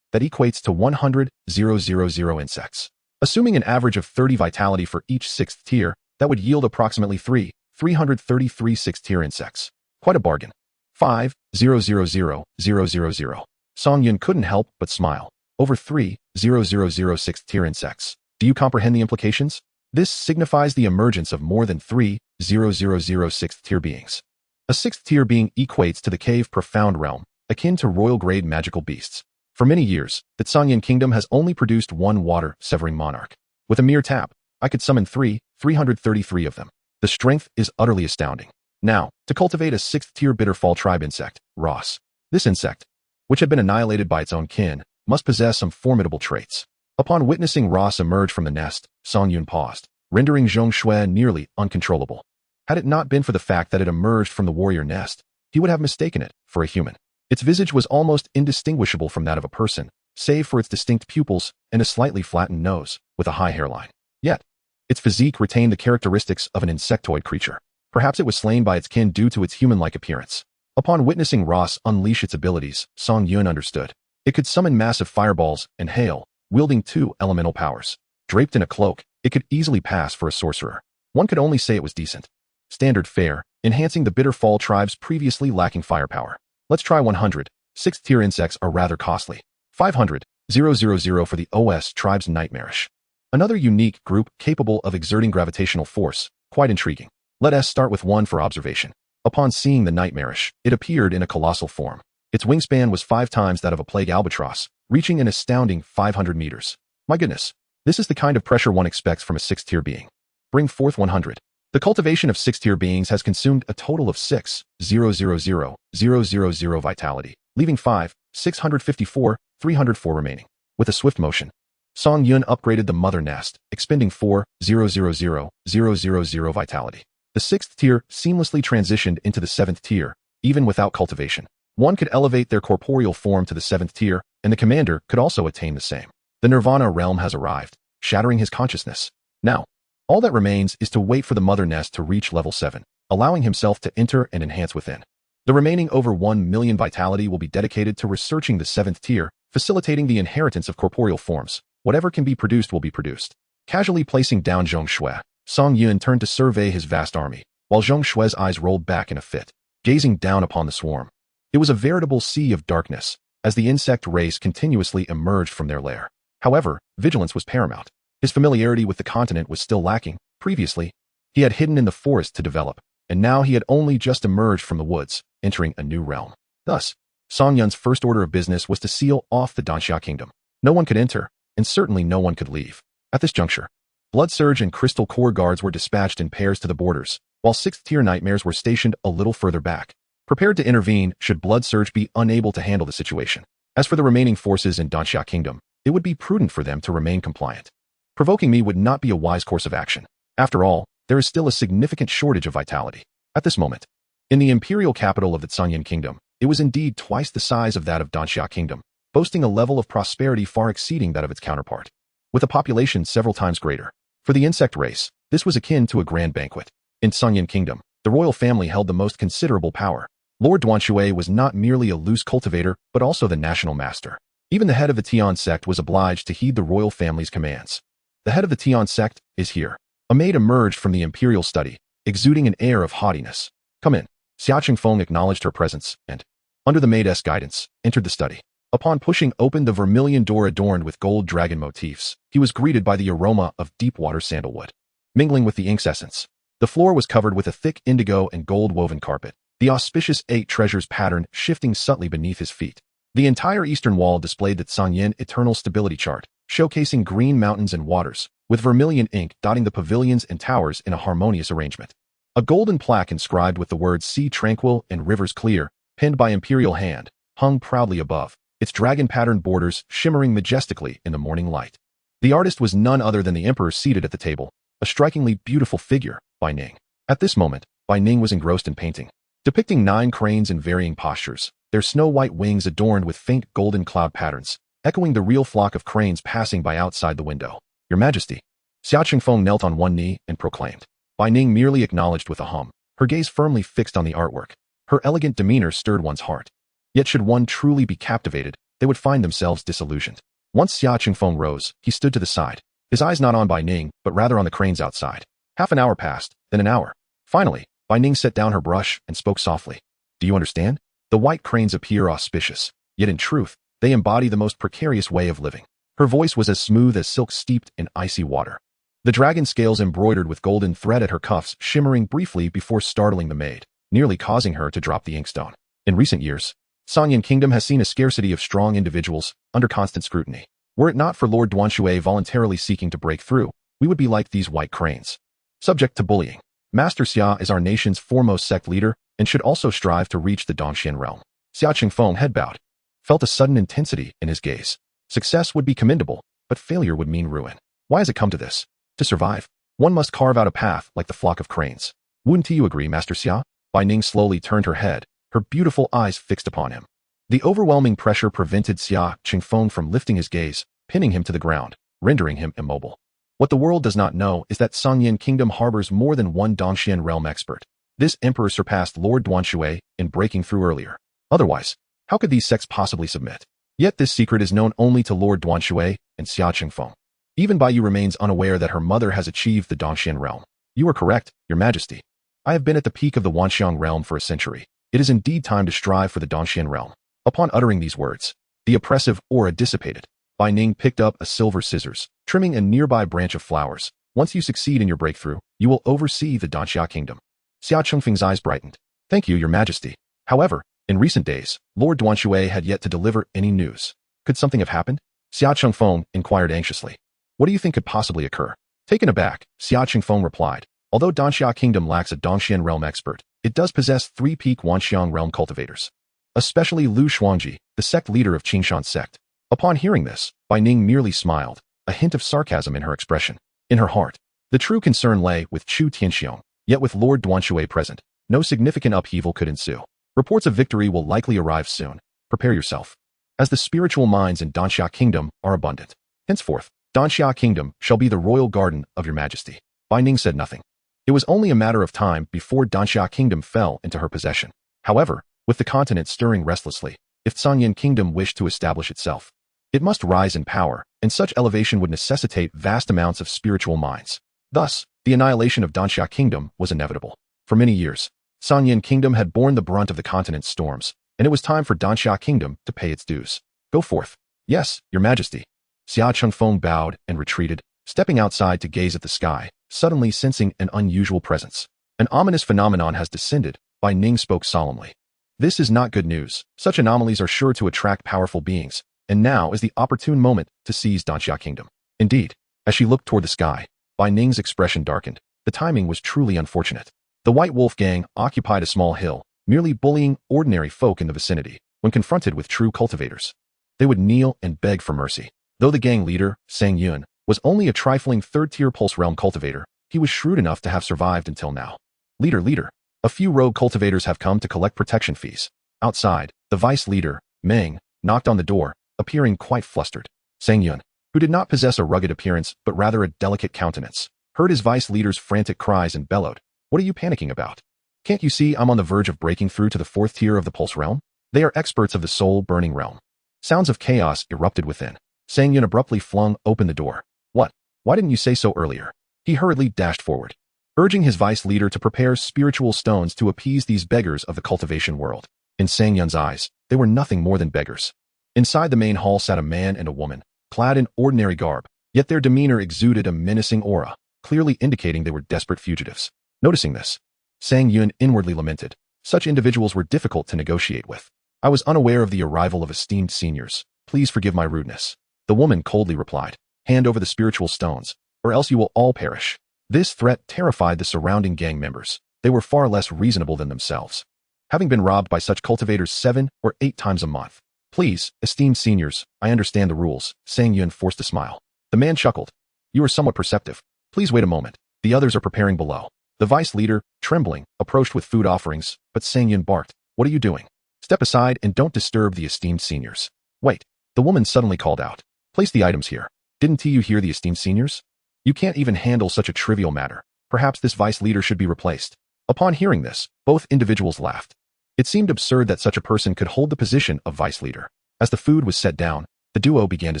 that equates to 100,000 insects. Assuming an average of 30 vitality for each 6th tier, that would yield approximately 333 6th tier insects. Quite a bargain. 5,000,000. Song Yun couldn't help but smile. Over 3,000 6th tier insects. Do you comprehend the implications? This signifies the emergence of more than 3,000 6th tier beings. A 6th tier being equates to the cave profound realm, akin to royal-grade magical beasts. For many years, the Tsangyan kingdom has only produced one water-severing monarch. With a mere tap, I could summon 333 of them. The strength is utterly astounding. Now, to cultivate a 6th tier bitterfall tribe insect, Ross. This insect, which had been annihilated by its own kin, must possess some formidable traits. Upon witnessing Ross emerge from the nest, Song Yun paused, rendering Zhong Shui nearly uncontrollable. Had it not been for the fact that it emerged from the warrior nest, he would have mistaken it for a human. Its visage was almost indistinguishable from that of a person, save for its distinct pupils and a slightly flattened nose, with a high hairline. Yet, its physique retained the characteristics of an insectoid creature. Perhaps it was slain by its kin due to its human-like appearance. Upon witnessing Ross unleash its abilities, Song Yun understood. It could summon massive fireballs and hail, wielding 2 elemental powers. Draped in a cloak, it could easily pass for a sorcerer. One could only say it was decent. Standard fare, enhancing the Bitterfall tribe's previously lacking firepower. Let's try 100. 6th tier insects are rather costly. 500,000 for the OS tribe's nightmarish. Another unique group capable of exerting gravitational force, quite intriguing. Let us start with one for observation. Upon seeing the nightmarish, it appeared in a colossal form. Its wingspan was 5 times that of a plague albatross, reaching an astounding 500 meters. My goodness, this is the kind of pressure one expects from a 6th tier being. Bring forth 100. The cultivation of 6th tier beings has consumed a total of 6,000,000 vitality, leaving 5,654,304 remaining. With a swift motion, Song Yun upgraded the mother nest, expending 4,000,000 vitality. The 6th tier seamlessly transitioned into the 7th tier, even without cultivation. One could elevate their corporeal form to the 7th tier, and the commander could also attain the same. The Nirvana realm has arrived, shattering his consciousness. Now, all that remains is to wait for the mother nest to reach level 7, allowing himself to enter and enhance within. The remaining over 1 million vitality will be dedicated to researching the 7th tier, facilitating the inheritance of corporeal forms. Whatever can be produced will be produced. Casually placing down Zhong Shui, Song Yun turned to survey his vast army, while Zhong Shui's eyes rolled back in a fit, gazing down upon the swarm. It was a veritable sea of darkness, as the insect race continuously emerged from their lair. However, vigilance was paramount. His familiarity with the continent was still lacking. Previously, he had hidden in the forest to develop, and now he had only just emerged from the woods, entering a new realm. Thus, Song Yun's first order of business was to seal off the Danxia kingdom. No one could enter, and certainly no one could leave. At this juncture, Blood Surge and Crystal Core guards were dispatched in pairs to the borders, while 6th tier nightmares were stationed a little further back, prepared to intervene should Blood Surge be unable to handle the situation. As for the remaining forces in Danxia kingdom, it would be prudent for them to remain compliant. Provoking me would not be a wise course of action. After all, there is still a significant shortage of vitality. At this moment, in the imperial capital of the Tsangyan kingdom, it was indeed twice the size of that of Danxia kingdom, boasting a level of prosperity far exceeding that of its counterpart, with a population several times greater. For the insect race, this was akin to a grand banquet. In Tsangyan kingdom, the royal family held the most considerable power. Lord Duanshui was not merely a loose cultivator, but also the national master. Even the head of the Tian sect was obliged to heed the royal family's commands. The head of the Tian sect is here. A maid emerged from the imperial study, exuding an air of haughtiness. Come in. Xia Chengfeng acknowledged her presence and, under the maid's guidance, entered the study. Upon pushing open the vermilion door adorned with gold dragon motifs, he was greeted by the aroma of deep-water sandalwood. Mingling with the ink's essence, the floor was covered with a thick indigo and gold-woven carpet, the auspicious 8 treasures pattern shifting subtly beneath his feet. The entire eastern wall displayed the Tsangyan Eternal Stability Chart, showcasing green mountains and waters, with vermilion ink dotting the pavilions and towers in a harmonious arrangement. A golden plaque inscribed with the words Sea Tranquil and Rivers Clear, pinned by imperial hand, hung proudly above, its dragon-patterned borders shimmering majestically in the morning light. The artist was none other than the emperor seated at the table, a strikingly beautiful figure, Bai Ning. At this moment, Bai Ning was engrossed in painting, depicting 9 cranes in varying postures, their snow-white wings adorned with faint golden cloud patterns, echoing the real flock of cranes passing by outside the window. Your Majesty. Xia Chengfeng knelt on one knee and proclaimed. Bai Ning merely acknowledged with a hum, her gaze firmly fixed on the artwork. Her elegant demeanor stirred one's heart. Yet should one truly be captivated, they would find themselves disillusioned. Once Xia Qingfeng rose, he stood to the side, his eyes not on Bai Ning, but rather on the cranes outside. Half an hour passed, then an hour. Finally, Bai Ning set down her brush and spoke softly. Do you understand? The white cranes appear auspicious, yet in truth, they embody the most precarious way of living. Her voice was as smooth as silk steeped in icy water. The dragon scales embroidered with golden thread at her cuffs shimmering briefly before startling the maid, nearly causing her to drop the inkstone. In recent years, Sanyan Kingdom has seen a scarcity of strong individuals under constant scrutiny. Were it not for Lord Duanshui voluntarily seeking to break through, we would be like these white cranes, subject to bullying. Master Xia is our nation's foremost sect leader and should also strive to reach the Dongxian realm. Xia Qingfeng, head bowed, felt a sudden intensity in his gaze. Success would be commendable, but failure would mean ruin. Why has it come to this? To survive, one must carve out a path like the flock of cranes. Wouldn't you agree, Master Xia? Bai Ning slowly turned her head, her beautiful eyes fixed upon him. The overwhelming pressure prevented Xia Qingfeng from lifting his gaze, pinning him to the ground, rendering him immobile. What the world does not know is that Sanyan Kingdom harbors more than one Dongxian realm expert. This emperor surpassed Lord Duanshui in breaking through earlier. Otherwise, how could these sects possibly submit? Yet this secret is known only to Lord Duanshui and Xia Qingfeng. Even Bai Yu remains unaware that her mother has achieved the Dongxian realm. You are correct, Your Majesty. I have been at the peak of the Wanxiang realm for a century. It is indeed time to strive for the Dongxian realm. Upon uttering these words, the oppressive aura dissipated. Bai Ning picked up a silver scissors, trimming a nearby branch of flowers. Once you succeed in your breakthrough, you will oversee the Dongxia Kingdom. Xia Chengfeng's eyes brightened. Thank you, Your Majesty. However, in recent days, Lord Duanshui had yet to deliver any news. Could something have happened? Xia Chengfeng inquired anxiously. What do you think could possibly occur? Taken aback, Xia Qingfeng replied. Although Dongxia Kingdom lacks a Dongxian realm expert, it does possess 3 peak Wanxiang realm cultivators. Especially Lu Shuangji, the sect leader of Qingshan sect. Upon hearing this, Bai Ning merely smiled, a hint of sarcasm in her expression. In her heart, the true concern lay with Chu Tianxiong, yet with Lord Duanshui present, no significant upheaval could ensue. Reports of victory will likely arrive soon. Prepare yourself, as the spiritual mines in Dongxia Kingdom are abundant. Henceforth, Dongxia Kingdom shall be the royal garden of Your Majesty. Bai Ning said nothing. It was only a matter of time before Dongxia Kingdom fell into her possession. However, with the continent stirring restlessly, if Sanyan Kingdom wished to establish itself, it must rise in power, and such elevation would necessitate vast amounts of spiritual mines. Thus, the annihilation of Dongxia Kingdom was inevitable. For many years, Sanyan Kingdom had borne the brunt of the continent's storms, and it was time for Dongxia Kingdom to pay its dues. Go forth. Yes, Your Majesty. Xia Chengfeng bowed and retreated, stepping outside to gaze at the sky, suddenly sensing an unusual presence. An ominous phenomenon has descended, Bai Ning spoke solemnly. This is not good news. Such anomalies are sure to attract powerful beings, and now is the opportune moment to seize Dongxia Kingdom. Indeed, as she looked toward the sky, Bai Ning's expression darkened. The timing was truly unfortunate. The White Wolf Gang occupied a small hill, merely bullying ordinary folk in the vicinity. When confronted with true cultivators, they would kneel and beg for mercy. Though the gang leader, Sang Yun, was only a trifling third-tier pulse realm cultivator, he was shrewd enough to have survived until now. Leader. A few rogue cultivators have come to collect protection fees. Outside, the vice leader, Meng, knocked on the door, appearing quite flustered. Sang Yun, who did not possess a rugged appearance but rather a delicate countenance, heard his vice leader's frantic cries and bellowed. What are you panicking about? Can't you see I'm on the verge of breaking through to the 4th tier of the pulse realm? They are experts of the soul-burning realm. Sounds of chaos erupted within. Sang Yun abruptly flung open the door. What? Why didn't you say so earlier? He hurriedly dashed forward, urging his vice leader to prepare spiritual stones to appease these beggars of the cultivation world. In Sang Yun's eyes, they were nothing more than beggars. Inside the main hall sat a man and a woman, clad in ordinary garb, yet their demeanor exuded a menacing aura, clearly indicating they were desperate fugitives. Noticing this, Sang Yun inwardly lamented. Such individuals were difficult to negotiate with. I was unaware of the arrival of esteemed seniors. Please forgive my rudeness. The woman coldly replied. Hand over the spiritual stones, or else you will all perish. This threat terrified the surrounding gang members. They were far less reasonable than themselves, having been robbed by such cultivators 7 or 8 times a month. Please, esteemed seniors, I understand the rules. Sang Yun forced a smile. The man chuckled. You are somewhat perceptive. Please wait a moment. The others are preparing below. The vice leader, trembling, approached with food offerings, but Sang Yun barked. What are you doing? Step aside and don't disturb the esteemed seniors. Wait. The woman suddenly called out. Place the items here. Didn't you hear the esteemed seniors? You can't even handle such a trivial matter. Perhaps this vice leader should be replaced. Upon hearing this, both individuals laughed. It seemed absurd that such a person could hold the position of vice leader. As the food was set down, the duo began to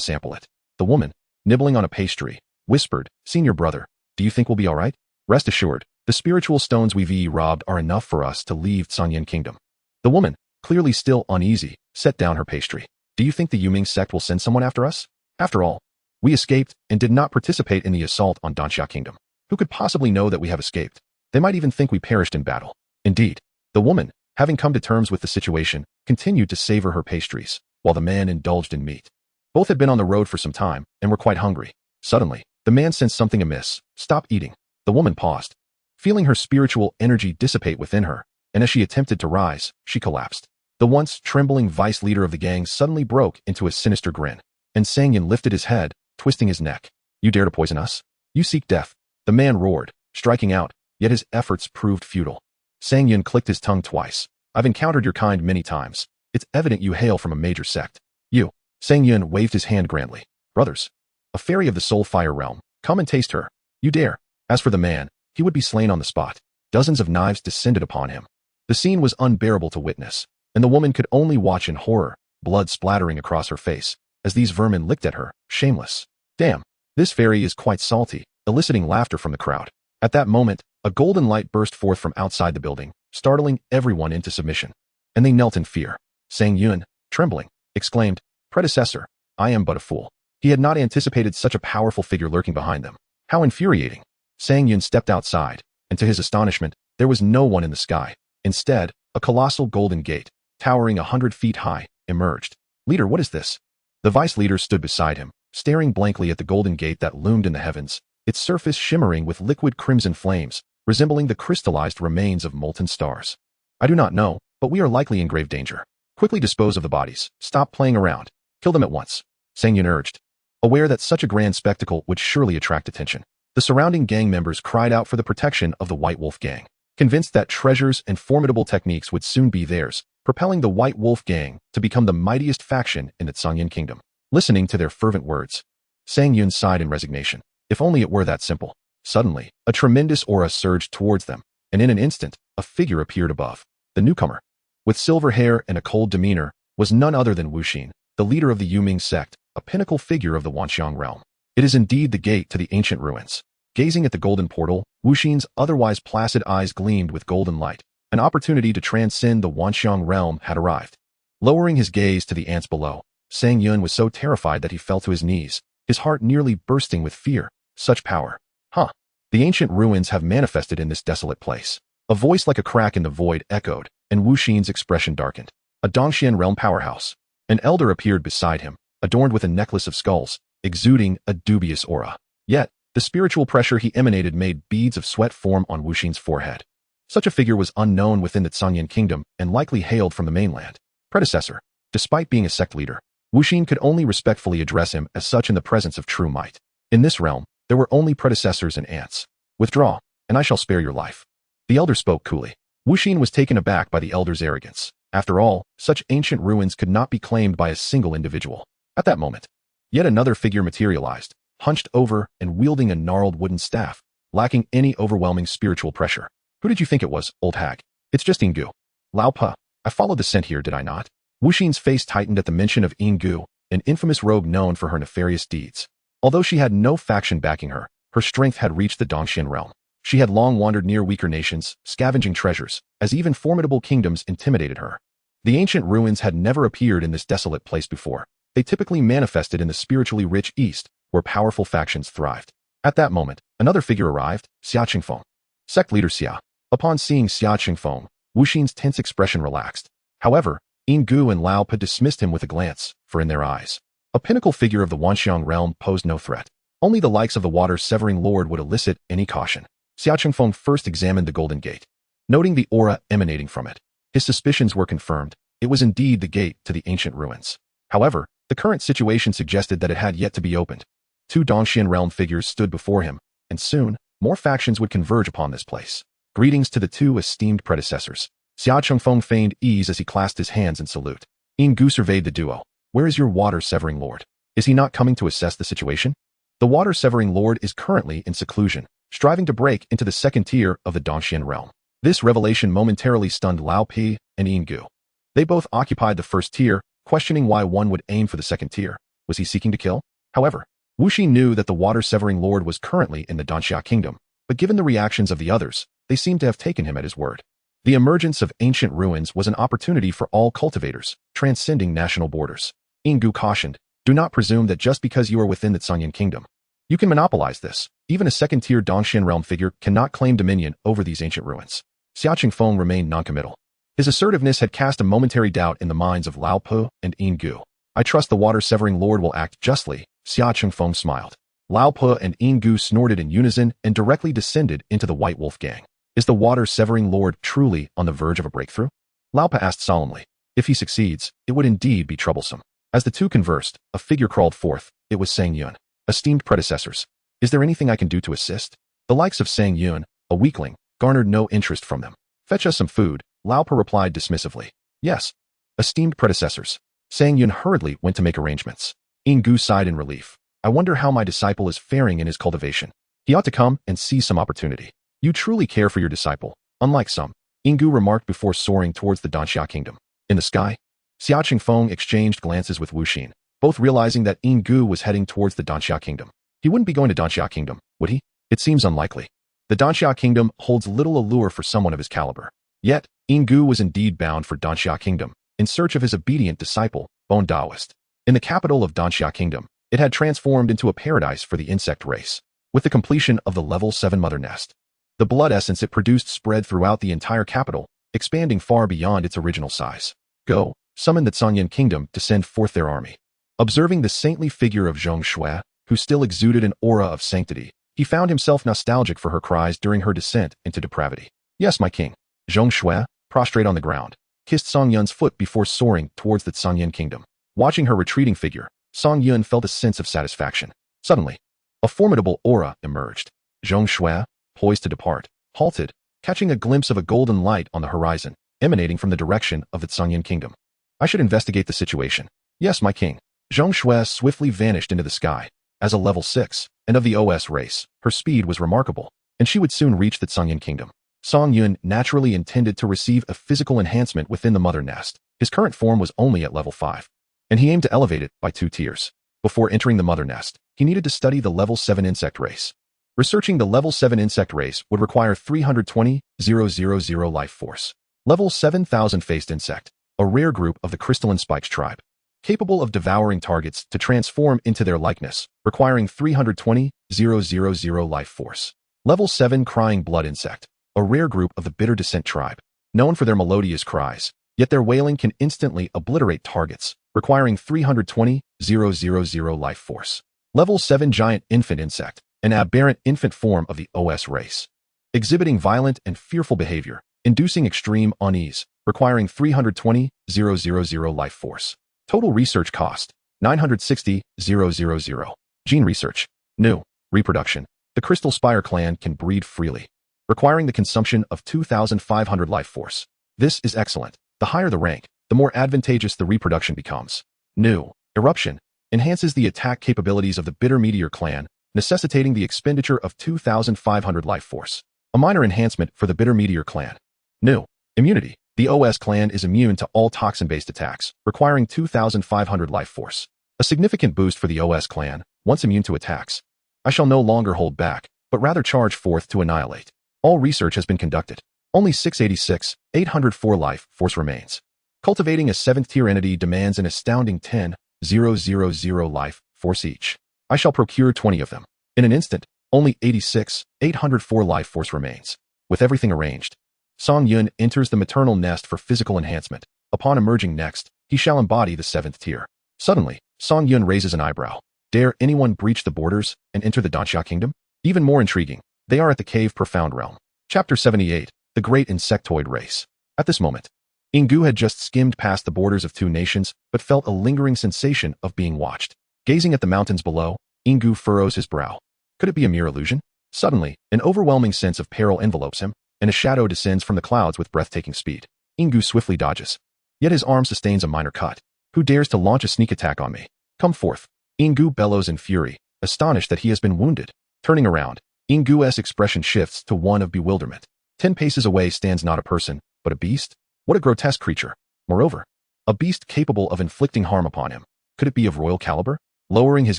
sample it. The woman, nibbling on a pastry, whispered, "Senior brother, do you think we'll be all right? Rest assured, the spiritual stones we've robbed are enough for us to leave Sanyin Kingdom." The woman, clearly still uneasy, set down her pastry. "Do you think the Yuming sect will send someone after us? After all, we escaped and did not participate in the assault on Danxia Kingdom. Who could possibly know that we have escaped? They might even think we perished in battle." Indeed, the woman, having come to terms with the situation, continued to savor her pastries, while the man indulged in meat. Both had been on the road for some time and were quite hungry. Suddenly, the man sensed something amiss. "Stop eating." The woman paused, feeling her spiritual energy dissipate within her, and as she attempted to rise, she collapsed. The once trembling vice leader of the gang suddenly broke into a sinister grin, and Sangyin lifted his head, twisting his neck. "You dare to poison us? You seek death." The man roared, striking out, yet his efforts proved futile. Sangyin clicked his tongue twice. "I've encountered your kind many times. It's evident you hail from a major sect. You." Sangyin waved his hand grandly. "Brothers, a fairy of the soul fire realm, come and taste her. You dare." As for the man, he would be slain on the spot. Dozens of knives descended upon him. The scene was unbearable to witness, and the woman could only watch in horror, blood splattering across her face, as these vermin licked at her, shameless. "Damn, this fairy is quite salty," eliciting laughter from the crowd. At that moment, a golden light burst forth from outside the building, startling everyone into submission. And they knelt in fear. Sangyin, trembling, exclaimed, "Predecessor, I am but a fool." He had not anticipated such a powerful figure lurking behind them. How infuriating. Sangyin stepped outside, and to his astonishment, there was no one in the sky. Instead, a colossal golden gate, towering 100 feet high, emerged. "Leader, what is this?" The vice leader stood beside him, staring blankly at the golden gate that loomed in the heavens, its surface shimmering with liquid crimson flames, resembling the crystallized remains of molten stars. "I do not know, but we are likely in grave danger. Quickly dispose of the bodies. Stop playing around. Kill them at once," Sangyin urged, aware that such a grand spectacle would surely attract attention. The surrounding gang members cried out for the protection of the White Wolf Gang, convinced that treasures and formidable techniques would soon be theirs, propelling the White Wolf Gang to become the mightiest faction in the Sanyin Kingdom. Listening to their fervent words, Sangyin sighed in resignation. If only it were that simple. Suddenly, a tremendous aura surged towards them, and in an instant, a figure appeared above. The newcomer, with silver hair and a cold demeanor, was none other than Wuxin, the leader of the Yuming sect, a pinnacle figure of the Wanxiang realm. It is indeed the gate to the ancient ruins. Gazing at the golden portal, Wuxin's otherwise placid eyes gleamed with golden light. An opportunity to transcend the Wanxiang realm had arrived. Lowering his gaze to the ants below, Sangyin was so terrified that he fell to his knees, his heart nearly bursting with fear. Such power. "Huh. The ancient ruins have manifested in this desolate place." A voice like a crack in the void echoed, and Wuxin's expression darkened. "A Dongxian realm powerhouse." An elder appeared beside him, adorned with a necklace of skulls, exuding a dubious aura. Yet, the spiritual pressure he emanated made beads of sweat form on Wuxin's forehead. Such a figure was unknown within the Sanyin Kingdom and likely hailed from the mainland. "Predecessor." Despite being a sect leader, Wuxin could only respectfully address him as such in the presence of true might. In this realm, there were only predecessors and ants. "Withdraw, and I shall spare your life." The elder spoke coolly. Wuxin was taken aback by the elder's arrogance. After all, such ancient ruins could not be claimed by a single individual. At that moment, yet another figure materialized, hunched over and wielding a gnarled wooden staff, lacking any overwhelming spiritual pressure. "Who did you think it was, old hag?" "It's just Ingu." "Lao Pa, I followed the scent here, did I not?" Wuxin's face tightened at the mention of Ingu, an infamous rogue known for her nefarious deeds. Although she had no faction backing her, her strength had reached the Dongxian realm. She had long wandered near weaker nations, scavenging treasures, as even formidable kingdoms intimidated her. The ancient ruins had never appeared in this desolate place before. They typically manifested in the spiritually rich East, where powerful factions thrived. At that moment, another figure arrived, Xia Qingfeng. Sect leader Xia. Upon seeing Xia Qingfeng, Wuxin's tense expression relaxed. However, Ingu and Lao Pa dismissed him with a glance, for in their eyes, a pinnacle figure of the Wanxiang realm posed no threat. Only the likes of the water-severing lord would elicit any caution. Xia Qingfeng first examined the golden gate. Noting the aura emanating from it, his suspicions were confirmed. It was indeed the gate to the ancient ruins. However, the current situation suggested that it had yet to be opened. Two Dongxian realm figures stood before him, and soon, more factions would converge upon this place. Greetings to the two esteemed predecessors. Xia Qingfeng feigned ease as he clasped his hands in salute. Ingu surveyed the duo. "Where is your water-severing lord? Is he not coming to assess the situation?" The water-severing lord is currently in seclusion, striving to break into the second tier of the Dongxian realm. This revelation momentarily stunned Lao Pi and Ingu. They both occupied the first tier, questioning why one would aim for the second tier. Was he seeking to kill? However, Wuxi knew that the water-severing lord was currently in the Danxia kingdom, but given the reactions of the others, they seemed to have taken him at his word. The emergence of ancient ruins was an opportunity for all cultivators, transcending national borders. Yinggu cautioned, do not presume that just because you are within the Zhangyan kingdom, you can monopolize this. Even a second-tier Dongxian realm figure cannot claim dominion over these ancient ruins. Xia Qingfeng remained noncommittal. His assertiveness had cast a momentary doubt in the minds of Lao Po and Yinggu. I trust the water-severing lord will act justly, Xia Qingfeng smiled. Lao Po and Yinggu snorted in unison and directly descended into the White Wolf gang. Is the water-severing lord truly on the verge of a breakthrough? Lao Po asked solemnly. If he succeeds, it would indeed be troublesome. As the two conversed, a figure crawled forth. It was Sang Yun. Esteemed predecessors, is there anything I can do to assist? The likes of Sang Yun, a weakling, garnered no interest from them. Fetch us some food, Lao Po replied dismissively. Yes. Esteemed predecessors. Sang Yun hurriedly went to make arrangements. Yinggu sighed in relief. I wonder how my disciple is faring in his cultivation. He ought to come and seize some opportunity. You truly care for your disciple, unlike some, Yinggu remarked before soaring towards the Danxia kingdom. In the sky, Xia Qingfeng exchanged glances with Wu Xin, both realizing that Yinggu was heading towards the Danxia kingdom. He wouldn't be going to Danxia kingdom, would he? It seems unlikely. The Danxia kingdom holds little allure for someone of his caliber. Yet, Yinggu was indeed bound for Danxia kingdom, in search of his obedient disciple, Bone Daoist. In the capital of Danxia kingdom, it had transformed into a paradise for the insect race. With the completion of the level 7 mother nest, the blood essence it produced spread throughout the entire capital, expanding far beyond its original size. Go, summon the Zhangyan kingdom to send forth their army. Observing the saintly figure of Zhong Shui, who still exuded an aura of sanctity, he found himself nostalgic for her cries during her descent into depravity. Yes, my king. Zhong Shui, prostrate on the ground, kissed Song Yun's foot before soaring towards the Zhangyan kingdom. Watching her retreating figure, Song Yun felt a sense of satisfaction. Suddenly, a formidable aura emerged. Zhong Shui, poised to depart, halted, catching a glimpse of a golden light on the horizon, emanating from the direction of the Zhangyan kingdom. I should investigate the situation. Yes, my king. Zhong Shui swiftly vanished into the sky. As a level 6, and of the OS race, her speed was remarkable, and she would soon reach the Zhangyan kingdom. Song Yun naturally intended to receive a physical enhancement within the mother nest. His current form was only at level 5, and he aimed to elevate it by 2 tiers. Before entering the mother nest, he needed to study the level 7 insect race. Researching the level 7 insect race would require 320,000 life force. Level 7,000 faced insect, a rare group of the crystalline spikes tribe, capable of devouring targets to transform into their likeness, requiring 320,000 life force. Level 7 crying blood insect, a rare group of the bitter descent tribe, known for their melodious cries, yet their wailing can instantly obliterate targets, requiring 320,000 life force. Level 7 giant infant insect, an aberrant infant form of the OS race, exhibiting violent and fearful behavior, inducing extreme unease, requiring 320,000 life force. Total research cost, 960,000. Gene research. New. Reproduction. The Crystal Spire clan can breed freely, requiring the consumption of 2,500 life force. This is excellent. The higher the rank, the more advantageous the reproduction becomes. New. Eruption. Enhances the attack capabilities of the Bitter Meteor clan, necessitating the expenditure of 2,500 life force. A minor enhancement for the Bitter Meteor clan. New. Immunity. The OS clan is immune to all toxin-based attacks, requiring 2,500 life force. A significant boost for the OS clan, once immune to attacks. I shall no longer hold back, but rather charge forth to annihilate. All research has been conducted. Only 686,804 life force remains. Cultivating a 7th-tier entity demands an astounding 10,000 life force each. I shall procure 20 of them. In an instant, only 86,804 life force remains. With everything arranged, Song Yun enters the maternal nest for physical enhancement. Upon emerging next, he shall embody the 7th tier. Suddenly, Song Yun raises an eyebrow. Dare anyone breach the borders and enter the Danxia kingdom? Even more intriguing, they are at the Cave Profound Realm. Chapter 78, The Great Insectoid Race. At this moment, Yinggu had just skimmed past the borders of 2 nations, but felt a lingering sensation of being watched. Gazing at the mountains below, Yinggu furrows his brow. Could it be a mere illusion? Suddenly, an overwhelming sense of peril envelopes him, and a shadow descends from the clouds with breathtaking speed. Yinggu swiftly dodges. Yet his arm sustains a minor cut. Who dares to launch a sneak attack on me? Come forth. Yinggu bellows in fury, astonished that he has been wounded. Turning around, Yinggu's expression shifts to one of bewilderment. 10 paces away stands not a person, but a beast? What a grotesque creature. Moreover, A beast capable of inflicting harm upon him. Could it be of royal caliber? Lowering his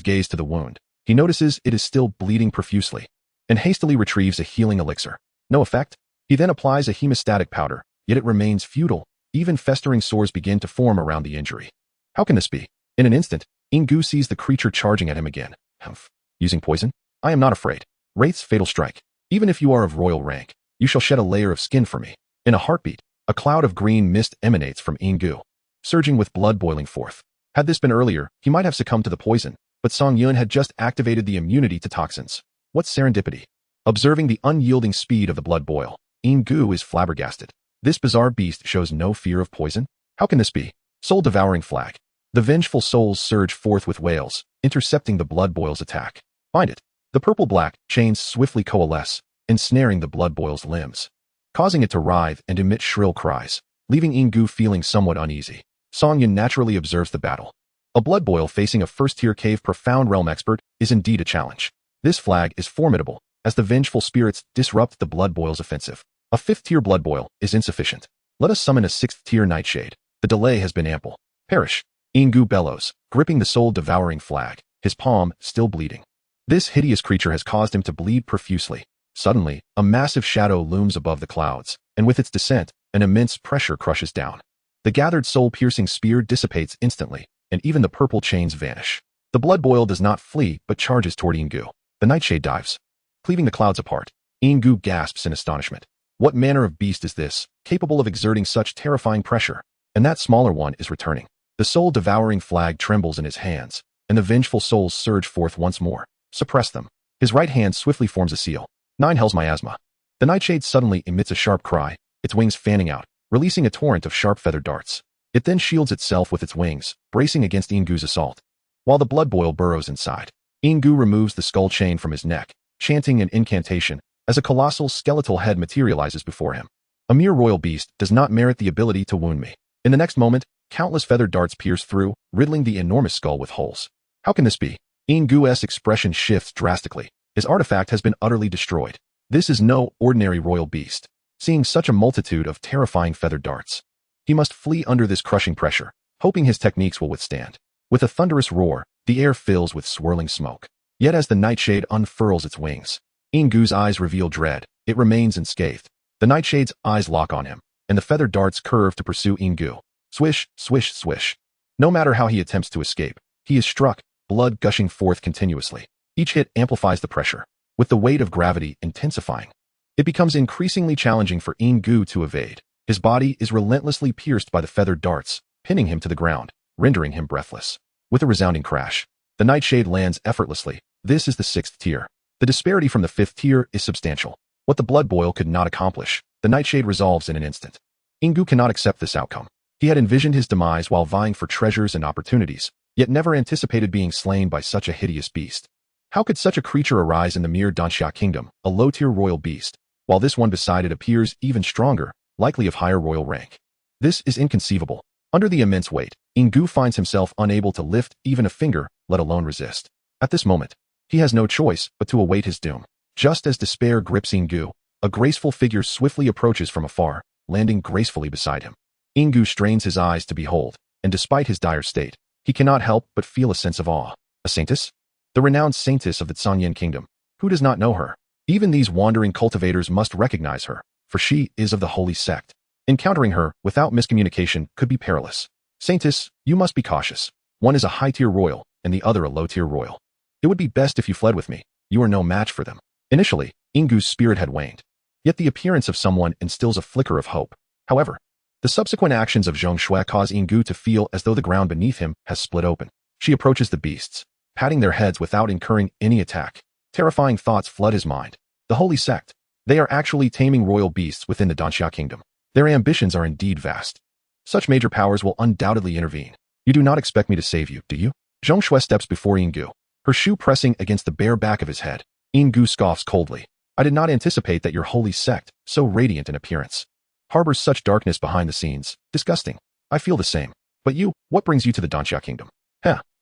gaze to the wound, he notices it is still bleeding profusely, and hastily retrieves a healing elixir. No effect? He then applies a hemostatic powder, yet it remains futile. Even festering sores begin to form around the injury. How can this be? In an instant, Ingu sees the creature charging at him again. Humph. Using poison? I am not afraid. Wraith's fatal strike. Even if you are of royal rank, you shall shed a layer of skin for me. In a heartbeat, a cloud of green mist emanates from Ingu, surging with blood boiling forth. Had this been earlier, he might have succumbed to the poison, but Song Yun had just activated the immunity to toxins. What serendipity! Observing the unyielding speed of the blood boil, Ingu is flabbergasted. This bizarre beast shows no fear of poison? How can this be? Soul-devouring flag. The vengeful souls surge forth with wails, intercepting the blood boil's attack. Find it. The purple-black chains swiftly coalesce, ensnaring the blood boil's limbs, causing it to writhe and emit shrill cries, leaving Ingu feeling somewhat uneasy. Song Yun naturally observes the battle. A blood boil facing a first-tier cave profound realm expert is indeed a challenge. This flag is formidable, as the vengeful spirits disrupt the blood boil's offensive. A 5th-tier blood boil is insufficient. Let us summon a 6th-tier nightshade. The delay has been ample. Perish. Ingu bellows, gripping the soul-devouring flag, his palm still bleeding. This hideous creature has caused him to bleed profusely. Suddenly, a massive shadow looms above the clouds, and with its descent, an immense pressure crushes down. The gathered soul-piercing spear dissipates instantly, and even the purple chains vanish. The blood boil does not flee, but charges toward Ingu. The nightshade dives, cleaving the clouds apart. Ingu gasps in astonishment. What manner of beast is this, capable of exerting such terrifying pressure? And that smaller one is returning. The soul-devouring flag trembles in his hands, and the vengeful souls surge forth once more. Suppress them. His right hand swiftly forms a seal. 9 Hell's miasma. The nightshade suddenly emits a sharp cry, its wings fanning out, releasing a torrent of sharp feathered darts. It then shields itself with its wings, bracing against Ingu's assault. While the blood boil burrows inside, Ingu removes the skull chain from his neck, chanting an incantation, as a colossal skeletal head materializes before him. A mere royal beast does not merit the ability to wound me. In the next moment, countless feathered darts pierce through, riddling the enormous skull with holes. How can this be? Ingu's expression shifts drastically. His artifact has been utterly destroyed. This is no ordinary royal beast. Seeing such a multitude of terrifying feathered darts, he must flee under this crushing pressure, hoping his techniques will withstand. With a thunderous roar, the air fills with swirling smoke. Yet as the nightshade unfurls its wings, Ingu's eyes reveal dread. It remains unscathed. The nightshade's eyes lock on him, and the feathered darts curve to pursue Ingu. Swish, swish, swish. No matter how he attempts to escape, he is struck, blood gushing forth continuously. Each hit amplifies the pressure, with the weight of gravity intensifying. It becomes increasingly challenging for Ingu to evade. His body is relentlessly pierced by the feathered darts, pinning him to the ground, rendering him breathless. With a resounding crash, the nightshade lands effortlessly. This is the 6th tier. The disparity from the 5th tier is substantial. What the blood boil could not accomplish, the nightshade resolves in an instant. Ingu cannot accept this outcome. He had envisioned his demise while vying for treasures and opportunities, yet never anticipated being slain by such a hideous beast. How could such a creature arise in the mere Danxia kingdom, a low-tier royal beast, while this one beside it appears even stronger, likely of higher royal rank? This is inconceivable. Under the immense weight, Ingu finds himself unable to lift even a finger, let alone resist. At this moment, he has no choice but to await his doom. Just as despair grips Ingu, a graceful figure swiftly approaches from afar, landing gracefully beside him. Ingu strains his eyes to behold, and despite his dire state, he cannot help but feel a sense of awe. A saintess? The renowned saintess of the Tsangyan kingdom. Who does not know her? Even these wandering cultivators must recognize her, for she is of the holy sect. Encountering her without miscommunication could be perilous. Saintess, you must be cautious. One is a high-tier royal, and the other a low-tier royal. It would be best if you fled with me. You are no match for them. Initially, Ingu's spirit had waned. Yet the appearance of someone instills a flicker of hope. However, the subsequent actions of Zhong Shui cause Ingu to feel as though the ground beneath him has split open. She approaches the beasts, patting their heads without incurring any attack. Terrifying thoughts flood his mind. The holy sect. They are actually taming royal beasts within the Danxia kingdom. Their ambitions are indeed vast. Such major powers will undoubtedly intervene. You do not expect me to save you, do you? Zhong Shui steps before Ingu, her shoe pressing against the bare back of his head. Ingu scoffs coldly. I did not anticipate that your holy sect, so radiant in appearance, harbors such darkness behind the scenes. Disgusting. I feel the same. But you, what brings you to the Danxia kingdom?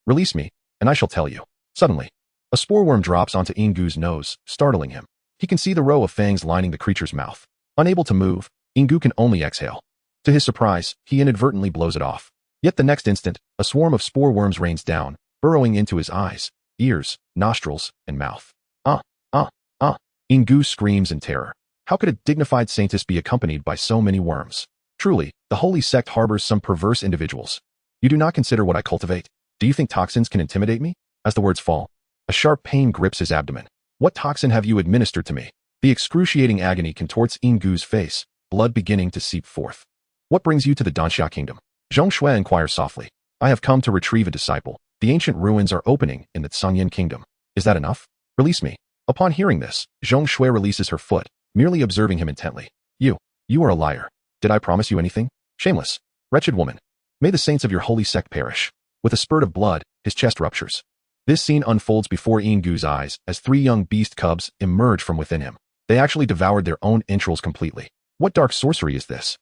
Release me, and I shall tell you. Suddenly, a sporeworm drops onto Ingu's nose, startling him. He can see the row of fangs lining the creature's mouth. Unable to move, Ingu can only exhale. To his surprise, he inadvertently blows it off. Yet the next instant, a swarm of spore worms rains down, burrowing into his eyes, ears, nostrils, and mouth. Ah, ah, ah. Ingu screams in terror. How could a dignified saintess be accompanied by so many worms? Truly, the holy sect harbors some perverse individuals. You do not consider what I cultivate. Do you think toxins can intimidate me? As the words fall, a sharp pain grips his abdomen. What toxin have you administered to me? The excruciating agony contorts Ingu's face, blood beginning to seep forth. What brings you to the Danxia kingdom? Zhong Shui inquires softly. I have come to retrieve a disciple. The ancient ruins are opening in the Tsangyan kingdom. Is that enough? Release me. Upon hearing this, Zhong Shui releases her foot, merely observing him intently. You are a liar. Did I promise you anything? Shameless, wretched woman. May the saints of your holy sect perish. With a spurt of blood, his chest ruptures. This scene unfolds before Ingu's eyes as 3 young beast cubs emerge from within him. They actually devoured their own entrails completely. What dark sorcery is this?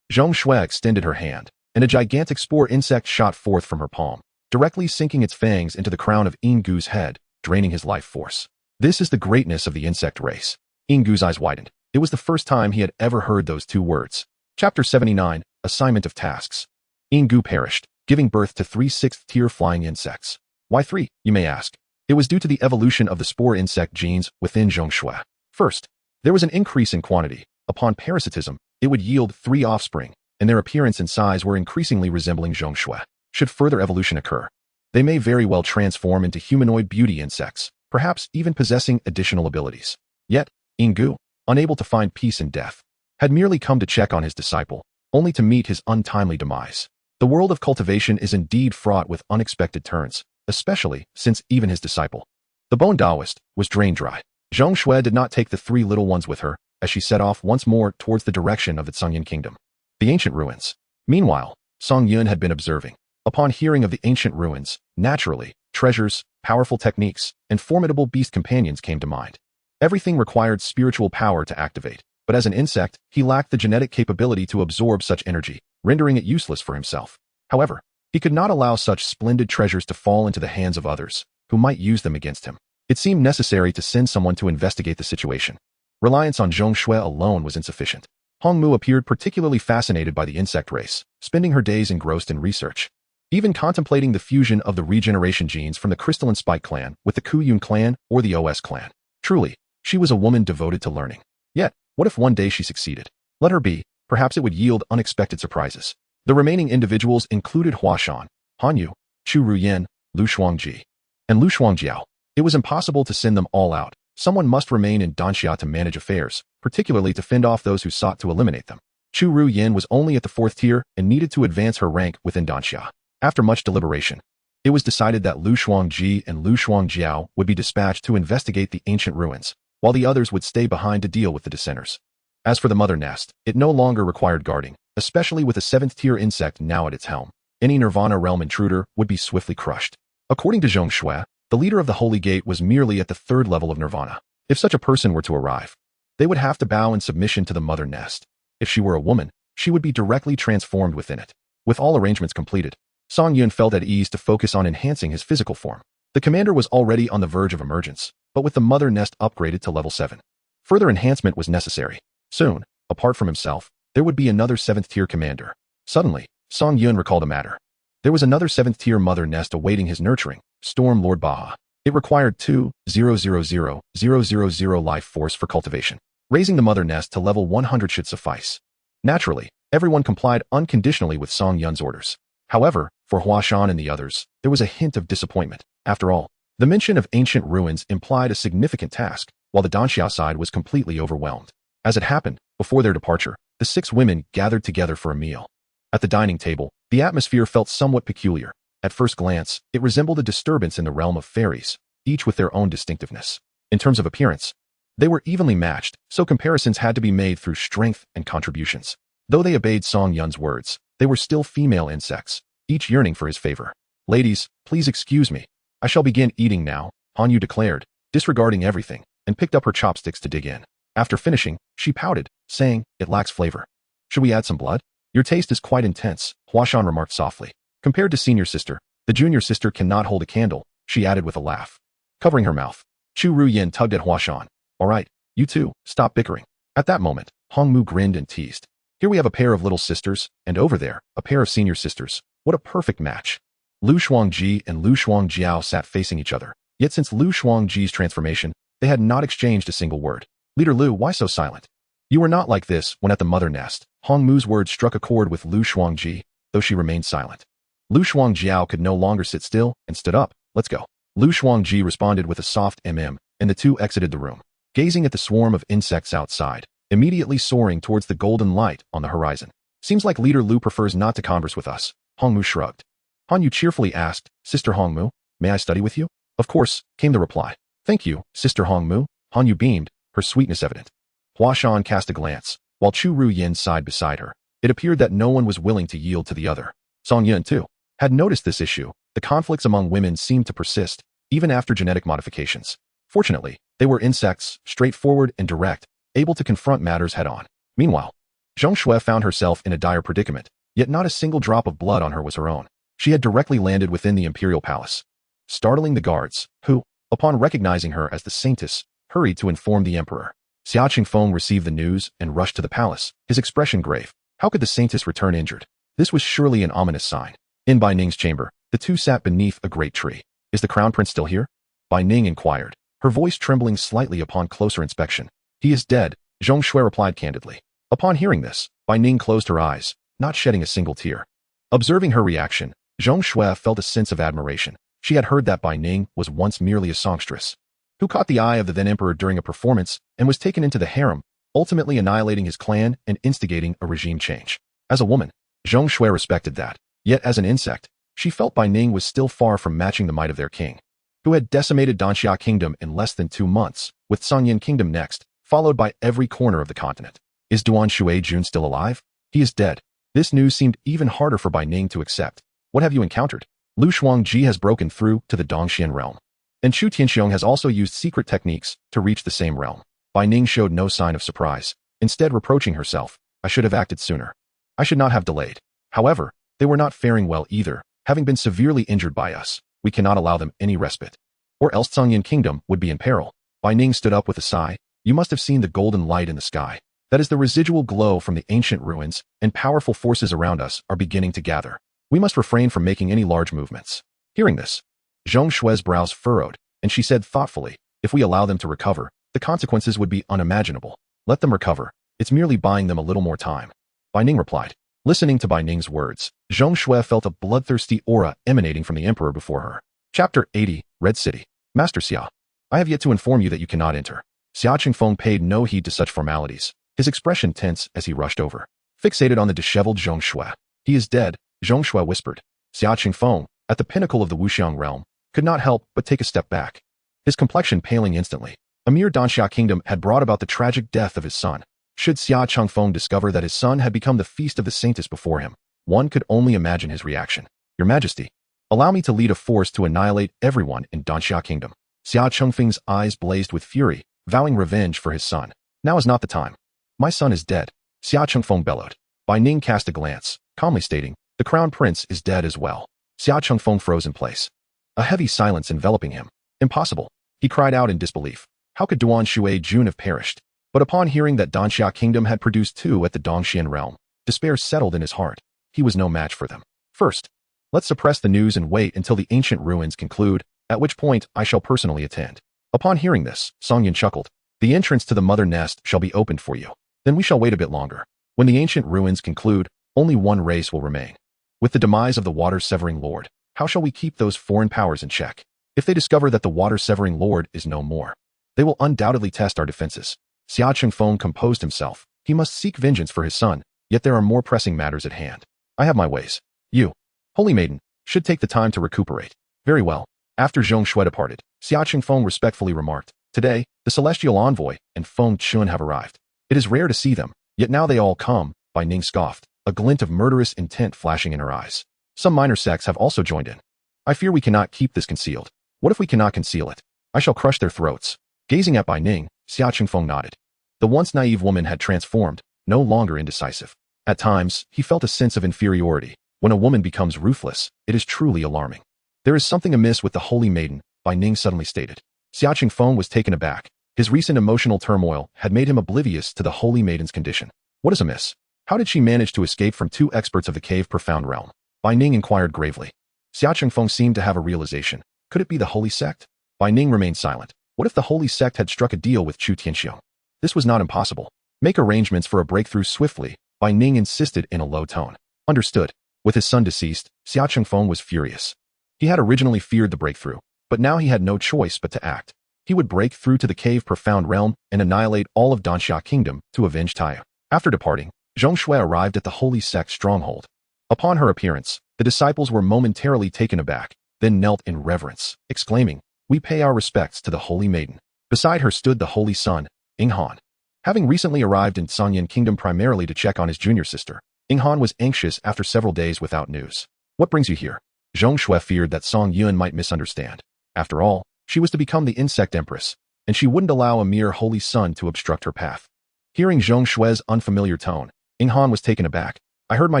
Zhong Shui extended her hand, and a gigantic spore insect shot forth from her palm, directly sinking its fangs into the crown of Ingu's head, draining his life force. This is the greatness of the insect race. Ingu's eyes widened. It was the first time he had ever heard those 2 words. Chapter 79, Assignment of Tasks. Ingu perished, giving birth to 3 6th-tier flying insects. Why 3, you may ask? It was due to the evolution of the spore insect genes within Zhong Shui. First, there was an increase in quantity. Upon parasitism, it would yield 3 offspring, and their appearance and size were increasingly resembling Zhong Shui. Should further evolution occur, they may very well transform into humanoid beauty insects, perhaps even possessing additional abilities. Yet, Ingu, unable to find peace in death, had merely come to check on his disciple, only to meet his untimely demise. The world of cultivation is indeed fraught with unexpected turns, especially since even his disciple, the Bone Taoist, was drained dry. Zhong Shui did not take the 3 little ones with her, as she set off once more towards the direction of the Tsangyan kingdom. The ancient ruins. Meanwhile, Song Yun had been observing. Upon hearing of the ancient ruins, naturally, treasures, powerful techniques, and formidable beast companions came to mind. Everything required spiritual power to activate, but as an insect, he lacked the genetic capability to absorb such energy, rendering it useless for himself. However, he could not allow such splendid treasures to fall into the hands of others, who might use them against him. It seemed necessary to send someone to investigate the situation. Reliance on Zhong Shui alone was insufficient. Hongmu appeared particularly fascinated by the insect race, spending her days engrossed in research. Even contemplating the fusion of the regeneration genes from the Crystalline Spike clan with the Kuyun clan or the OS clan. Truly, she was a woman devoted to learning. Yet, what if one day she succeeded? Let her be, perhaps it would yield unexpected surprises. The remaining individuals included Hua Shan, Han Yu, Chu Ruyen, Lu Shuangji, and Lu Shuangjiao. It was impossible to send them all out. Someone must remain in Danxia to manage affairs, particularly to fend off those who sought to eliminate them. Chu Ruyen was only at the 4th tier and needed to advance her rank within Danxia. After much deliberation, it was decided that Lu Shuangji and Lu Shuangjiao would be dispatched to investigate the ancient ruins, while the others would stay behind to deal with the dissenters. As for the mother nest, it no longer required guarding, especially with a 7th-tier insect now at its helm. Any Nirvana realm intruder would be swiftly crushed. According to Zhong Shui, the leader of the Holy Gate was merely at the 3rd level of Nirvana. If such a person were to arrive, they would have to bow in submission to the mother nest. If she were a woman, she would be directly transformed within it. With all arrangements completed, Song Yun felt at ease to focus on enhancing his physical form. The commander was already on the verge of emergence, but with the mother nest upgraded to level 7. Further enhancement was necessary. Soon, apart from himself, there would be another 7th-tier commander. Suddenly, Song Yun recalled a matter. There was another 7th-tier mother nest awaiting his nurturing, Storm Lord Baha. It required 2,000,000 life force for cultivation. Raising the mother nest to level 100 should suffice. Naturally, everyone complied unconditionally with Song Yun's orders. However, for Hua Shan and the others, there was a hint of disappointment. After all, the mention of ancient ruins implied a significant task, while the Danxia side was completely overwhelmed. As it happened, before their departure, the 6 women gathered together for a meal. At the dining table, the atmosphere felt somewhat peculiar. At first glance, it resembled a disturbance in the realm of fairies, each with their own distinctiveness. In terms of appearance, they were evenly matched, so comparisons had to be made through strength and contributions. Though they obeyed Song Yun's words, they were still female insects, each yearning for his favor. Ladies, please excuse me. I shall begin eating now, Han Yu declared, disregarding everything, and picked up her chopsticks to dig in. After finishing, she pouted, saying, it lacks flavor. Should we add some blood? Your taste is quite intense, Hua Shan remarked softly. Compared to senior sister, the junior sister cannot hold a candle, she added with a laugh. Covering her mouth, Chu Ruyen tugged at Hua Shan. All right, you two, stop bickering. At that moment, Hongmu grinned and teased. Here we have a pair of little sisters, and over there, a pair of senior sisters. What a perfect match. Lu Shuangji and Lu Shuangjiao sat facing each other. Yet since Lu Shuangji's transformation, they had not exchanged a single word. Leader Lu, why so silent? You were not like this when at the mother nest. Hong Mu's words struck a chord with Lu Shuangji, though she remained silent. Lu Shuangjiao could no longer sit still and stood up. Let's go. Lu Shuangji responded with a soft and the two exited the room, gazing at the swarm of insects outside, immediately soaring towards the golden light on the horizon. Seems like Leader Lu prefers not to converse with us. Hong Mu shrugged. Han Yu cheerfully asked, Sister Hong Mu, may I study with you? Of course, came the reply. Thank you, Sister Hong Mu. Han Yu beamed, her sweetness evident. Hua Shan cast a glance, while Chu Ru Yin sighed beside her. It appeared that no one was willing to yield to the other. Song Yun, too, had noticed this issue. The conflicts among women seemed to persist, even after genetic modifications. Fortunately, they were insects, straightforward and direct, able to confront matters head-on. Meanwhile, Zhong Shui found herself in a dire predicament, yet not a single drop of blood on her was her own. She had directly landed within the imperial palace, startling the guards, who, upon recognizing her as the saintess, hurried to inform the emperor. Xia Qingfeng received the news and rushed to the palace, his expression grave. How could the saintess return injured? This was surely an ominous sign. In Bai Ning's chamber, the two sat beneath a great tree. Is the crown prince still here? Bai Ning inquired, her voice trembling slightly upon closer inspection. He is dead, Zhong Shui replied candidly. Upon hearing this, Bai Ning closed her eyes, not shedding a single tear. Observing her reaction, Zhong Shui felt a sense of admiration. She had heard that Bai Ning was once merely a songstress, who caught the eye of the then emperor during a performance and was taken into the harem, ultimately annihilating his clan and instigating a regime change. As a woman, Zhong Shui respected that. Yet as an insect, she felt Bai Ning was still far from matching the might of their king, who had decimated Danxia Kingdom in less than 2 months, with Sanyin Kingdom next, followed by every corner of the continent. Is Duan Shui Jun still alive? He is dead. This news seemed even harder for Bai Ning to accept. What have you encountered? Lu Shuangji has broken through to the Dongxian realm, and Chu Tianxiong has also used secret techniques to reach the same realm. Bai Ning showed no sign of surprise, instead reproaching herself. I should have acted sooner. I should not have delayed. However, they were not faring well either, having been severely injured by us. We cannot allow them any respite, or else Sanyin Kingdom would be in peril. Bai Ning stood up with a sigh. You must have seen the golden light in the sky. That is the residual glow from the ancient ruins, and powerful forces around us are beginning to gather. We must refrain from making any large movements. Hearing this, Zhong Shui's brows furrowed, and she said thoughtfully, if we allow them to recover, the consequences would be unimaginable. Let them recover. It's merely buying them a little more time. Bai Ning replied. Listening to Bai Ning's words, Zhong Shui felt a bloodthirsty aura emanating from the emperor before her. Chapter 80, Red City. Master Xia, I have yet to inform you that you cannot enter. Xia Qingfeng paid no heed to such formalities, his expression tense as he rushed over, fixated on the disheveled Zhong Shui. He is dead, Zhong Shui whispered. Xia Qingfeng, at the pinnacle of the Wuxiang realm, could not help but take a step back, his complexion paling instantly. A mere Danxia Kingdom had brought about the tragic death of his son. Should Xia Qingfeng discover that his son had become the feast of the saintess before him, one could only imagine his reaction. Your Majesty, allow me to lead a force to annihilate everyone in Danxia Kingdom. Xia Qingfeng's eyes blazed with fury, vowing revenge for his son. Now is not the time. My son is dead, Xia Qingfeng bellowed. Bai Ning cast a glance, calmly stating, the crown prince is dead as well. Xia Qingfeng froze in place, a heavy silence enveloping him. Impossible, he cried out in disbelief. How could Duan Shui Jun have perished? But upon hearing that Danxia Kingdom had produced 2 at the Dongxian realm, despair settled in his heart. He was no match for them. First, let's suppress the news and wait until the ancient ruins conclude, at which point I shall personally attend. Upon hearing this, Songyin chuckled. The entrance to the mother nest shall be opened for you. Then we shall wait a bit longer. When the ancient ruins conclude, only one race will remain. With the demise of the water-severing lord, how shall we keep those foreign powers in check? If they discover that the water-severing lord is no more, they will undoubtedly test our defenses. Xia Qingfeng composed himself. He must seek vengeance for his son, yet there are more pressing matters at hand. I have my ways. You, holy maiden, should take the time to recuperate. Very well. After Zhong Shui departed, Xia Qingfeng respectfully remarked, today, the celestial envoy and Feng Chun have arrived. It is rare to see them, yet now they all come. Bai Ning scoffed, a glint of murderous intent flashing in her eyes. Some minor sects have also joined in. I fear we cannot keep this concealed. What if we cannot conceal it? I shall crush their throats. Gazing at Bai Ning, Xia Qingfeng nodded. The once naive woman had transformed, no longer indecisive. At times, he felt a sense of inferiority. When a woman becomes ruthless, it is truly alarming. There is something amiss with the holy maiden, Bai Ning suddenly stated. Xia Qingfeng was taken aback. His recent emotional turmoil had made him oblivious to the holy maiden's condition. What is amiss? How did she manage to escape from two experts of the cave profound realm? Bai Ning inquired gravely. Xia Chengfeng seemed to have a realization. Could it be the Holy Sect? Bai Ning remained silent. What if the Holy Sect had struck a deal with Chu Tianxiong? This was not impossible. Make arrangements for a breakthrough swiftly, Bai Ning insisted in a low tone. Understood. With his son deceased, Xia Chengfeng was furious. He had originally feared the breakthrough, but now he had no choice but to act. He would break through to the cave profound realm and annihilate all of Danxia Kingdom to avenge Taya. After departing, Zhong Shui arrived at the Holy Sect stronghold. Upon her appearance, the disciples were momentarily taken aback, then knelt in reverence, exclaiming, "We pay our respects to the Holy Maiden." Beside her stood the Holy Son, Inghan. Having recently arrived in Sanyan Kingdom primarily to check on his junior sister, Inghan was anxious after several days without news. "What brings you here?" Zhong Shui feared that Song Yun might misunderstand. After all, she was to become the insect empress, and she wouldn't allow a mere holy son to obstruct her path. Hearing Zhong Shui's unfamiliar tone, Inghan was taken aback. "I heard my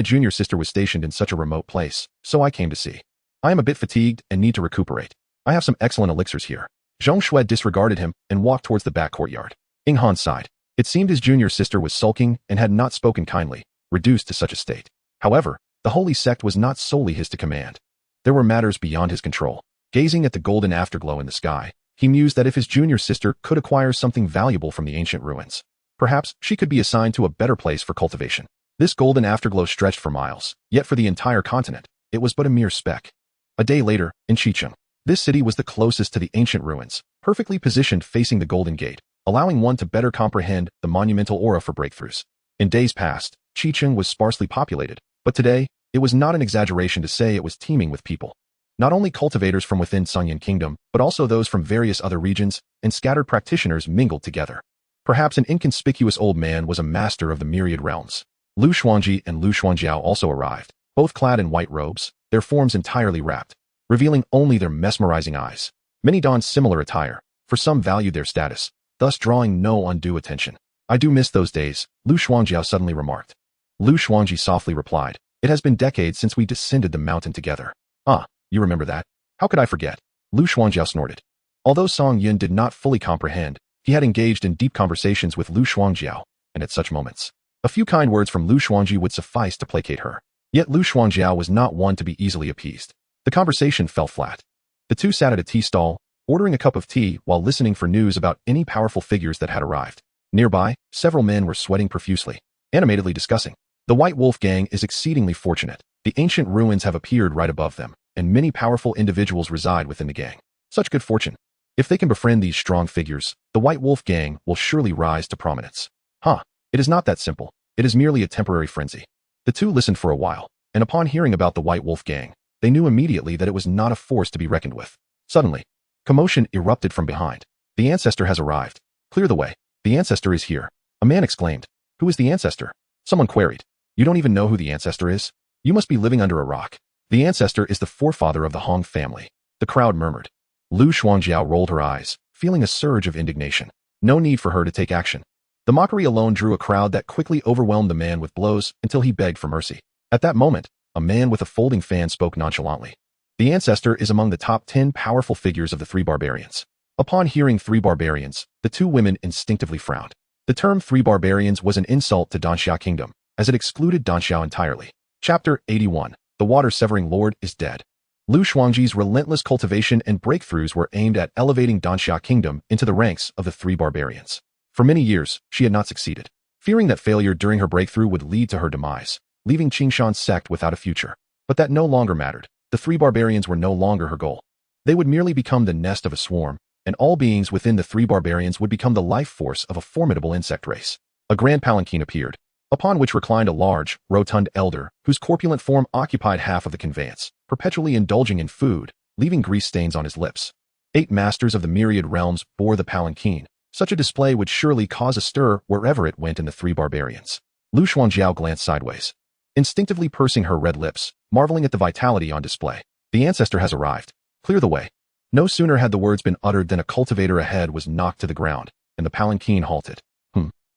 junior sister was stationed in such a remote place, so I came to see. I am a bit fatigued and need to recuperate. I have some excellent elixirs here." Zhong Shui disregarded him and walked towards the back courtyard. Inghan sighed. It seemed his junior sister was sulking and had not spoken kindly, reduced to such a state. However, the Holy Sect was not solely his to command. There were matters beyond his control. Gazing at the golden afterglow in the sky, he mused that if his junior sister could acquire something valuable from the ancient ruins, perhaps she could be assigned to a better place for cultivation. This golden afterglow stretched for miles, yet for the entire continent, it was but a mere speck. A day later, in Xicheng, this city was the closest to the ancient ruins, perfectly positioned facing the Golden Gate, allowing one to better comprehend the monumental aura for breakthroughs. In days past, Xicheng was sparsely populated, but today, it was not an exaggeration to say it was teeming with people. Not only cultivators from within Sanyan Kingdom, but also those from various other regions, and scattered practitioners mingled together. Perhaps an inconspicuous old man was a master of the myriad realms. Lu Xuanji and Lu Xuanjiao also arrived, both clad in white robes, their forms entirely wrapped, revealing only their mesmerizing eyes. Many donned similar attire, for some valued their status, thus drawing no undue attention. "I do miss those days," Lu Xuanjiao suddenly remarked. Lu Xuanji softly replied, "It has been decades since we descended the mountain together." "Ah, you remember that? How could I forget?" Lu Xuanjiao snorted. Although Song Yun did not fully comprehend, he had engaged in deep conversations with Lu Xuanjiao, and at such moments, a few kind words from Lu Xuanji would suffice to placate her. Yet Lu Xuanjiao was not one to be easily appeased. The conversation fell flat. The two sat at a tea stall, ordering a cup of tea while listening for news about any powerful figures that had arrived. Nearby, several men were sweating profusely, animatedly discussing. "The White Wolf Gang is exceedingly fortunate. The ancient ruins have appeared right above them, and many powerful individuals reside within the gang. Such good fortune. If they can befriend these strong figures, the White Wolf Gang will surely rise to prominence." "Huh. It is not that simple. It is merely a temporary frenzy." The two listened for a while, and upon hearing about the White Wolf Gang, they knew immediately that it was not a force to be reckoned with. Suddenly, commotion erupted from behind. "The ancestor has arrived. Clear the way. The ancestor is here." A man exclaimed. "Who is the ancestor?" Someone queried. "You don't even know who the ancestor is? You must be living under a rock." "The ancestor is the forefather of the Hong family," the crowd murmured. Lu Xuanjiao rolled her eyes, feeling a surge of indignation. No need for her to take action. The mockery alone drew a crowd that quickly overwhelmed the man with blows until he begged for mercy. At that moment, a man with a folding fan spoke nonchalantly. "The ancestor is among the top 10 powerful figures of the three barbarians." Upon hearing three barbarians, the two women instinctively frowned. The term three barbarians was an insult to Danxia Kingdom, as it excluded Danxia entirely. Chapter 81. The Water-Severing Lord is dead. Lu Xuanji's relentless cultivation and breakthroughs were aimed at elevating Danxia Kingdom into the ranks of the three barbarians. For many years, she had not succeeded. Fearing that failure during her breakthrough would lead to her demise, leaving Qingshan's sect without a future. But that no longer mattered. The three barbarians were no longer her goal. They would merely become the nest of a swarm, and all beings within the three barbarians would become the life force of a formidable insect race. A grand palanquin appeared, upon which reclined a large, rotund elder, whose corpulent form occupied half of the conveyance, perpetually indulging in food, leaving grease stains on his lips. 8 masters of the myriad realms bore the palanquin. Such a display would surely cause a stir wherever it went in the three barbarians. Lu Xuanjiao glanced sideways, instinctively pursing her red lips, marveling at the vitality on display. "The ancestor has arrived. Clear the way." No sooner had the words been uttered than a cultivator ahead was knocked to the ground, and the palanquin halted.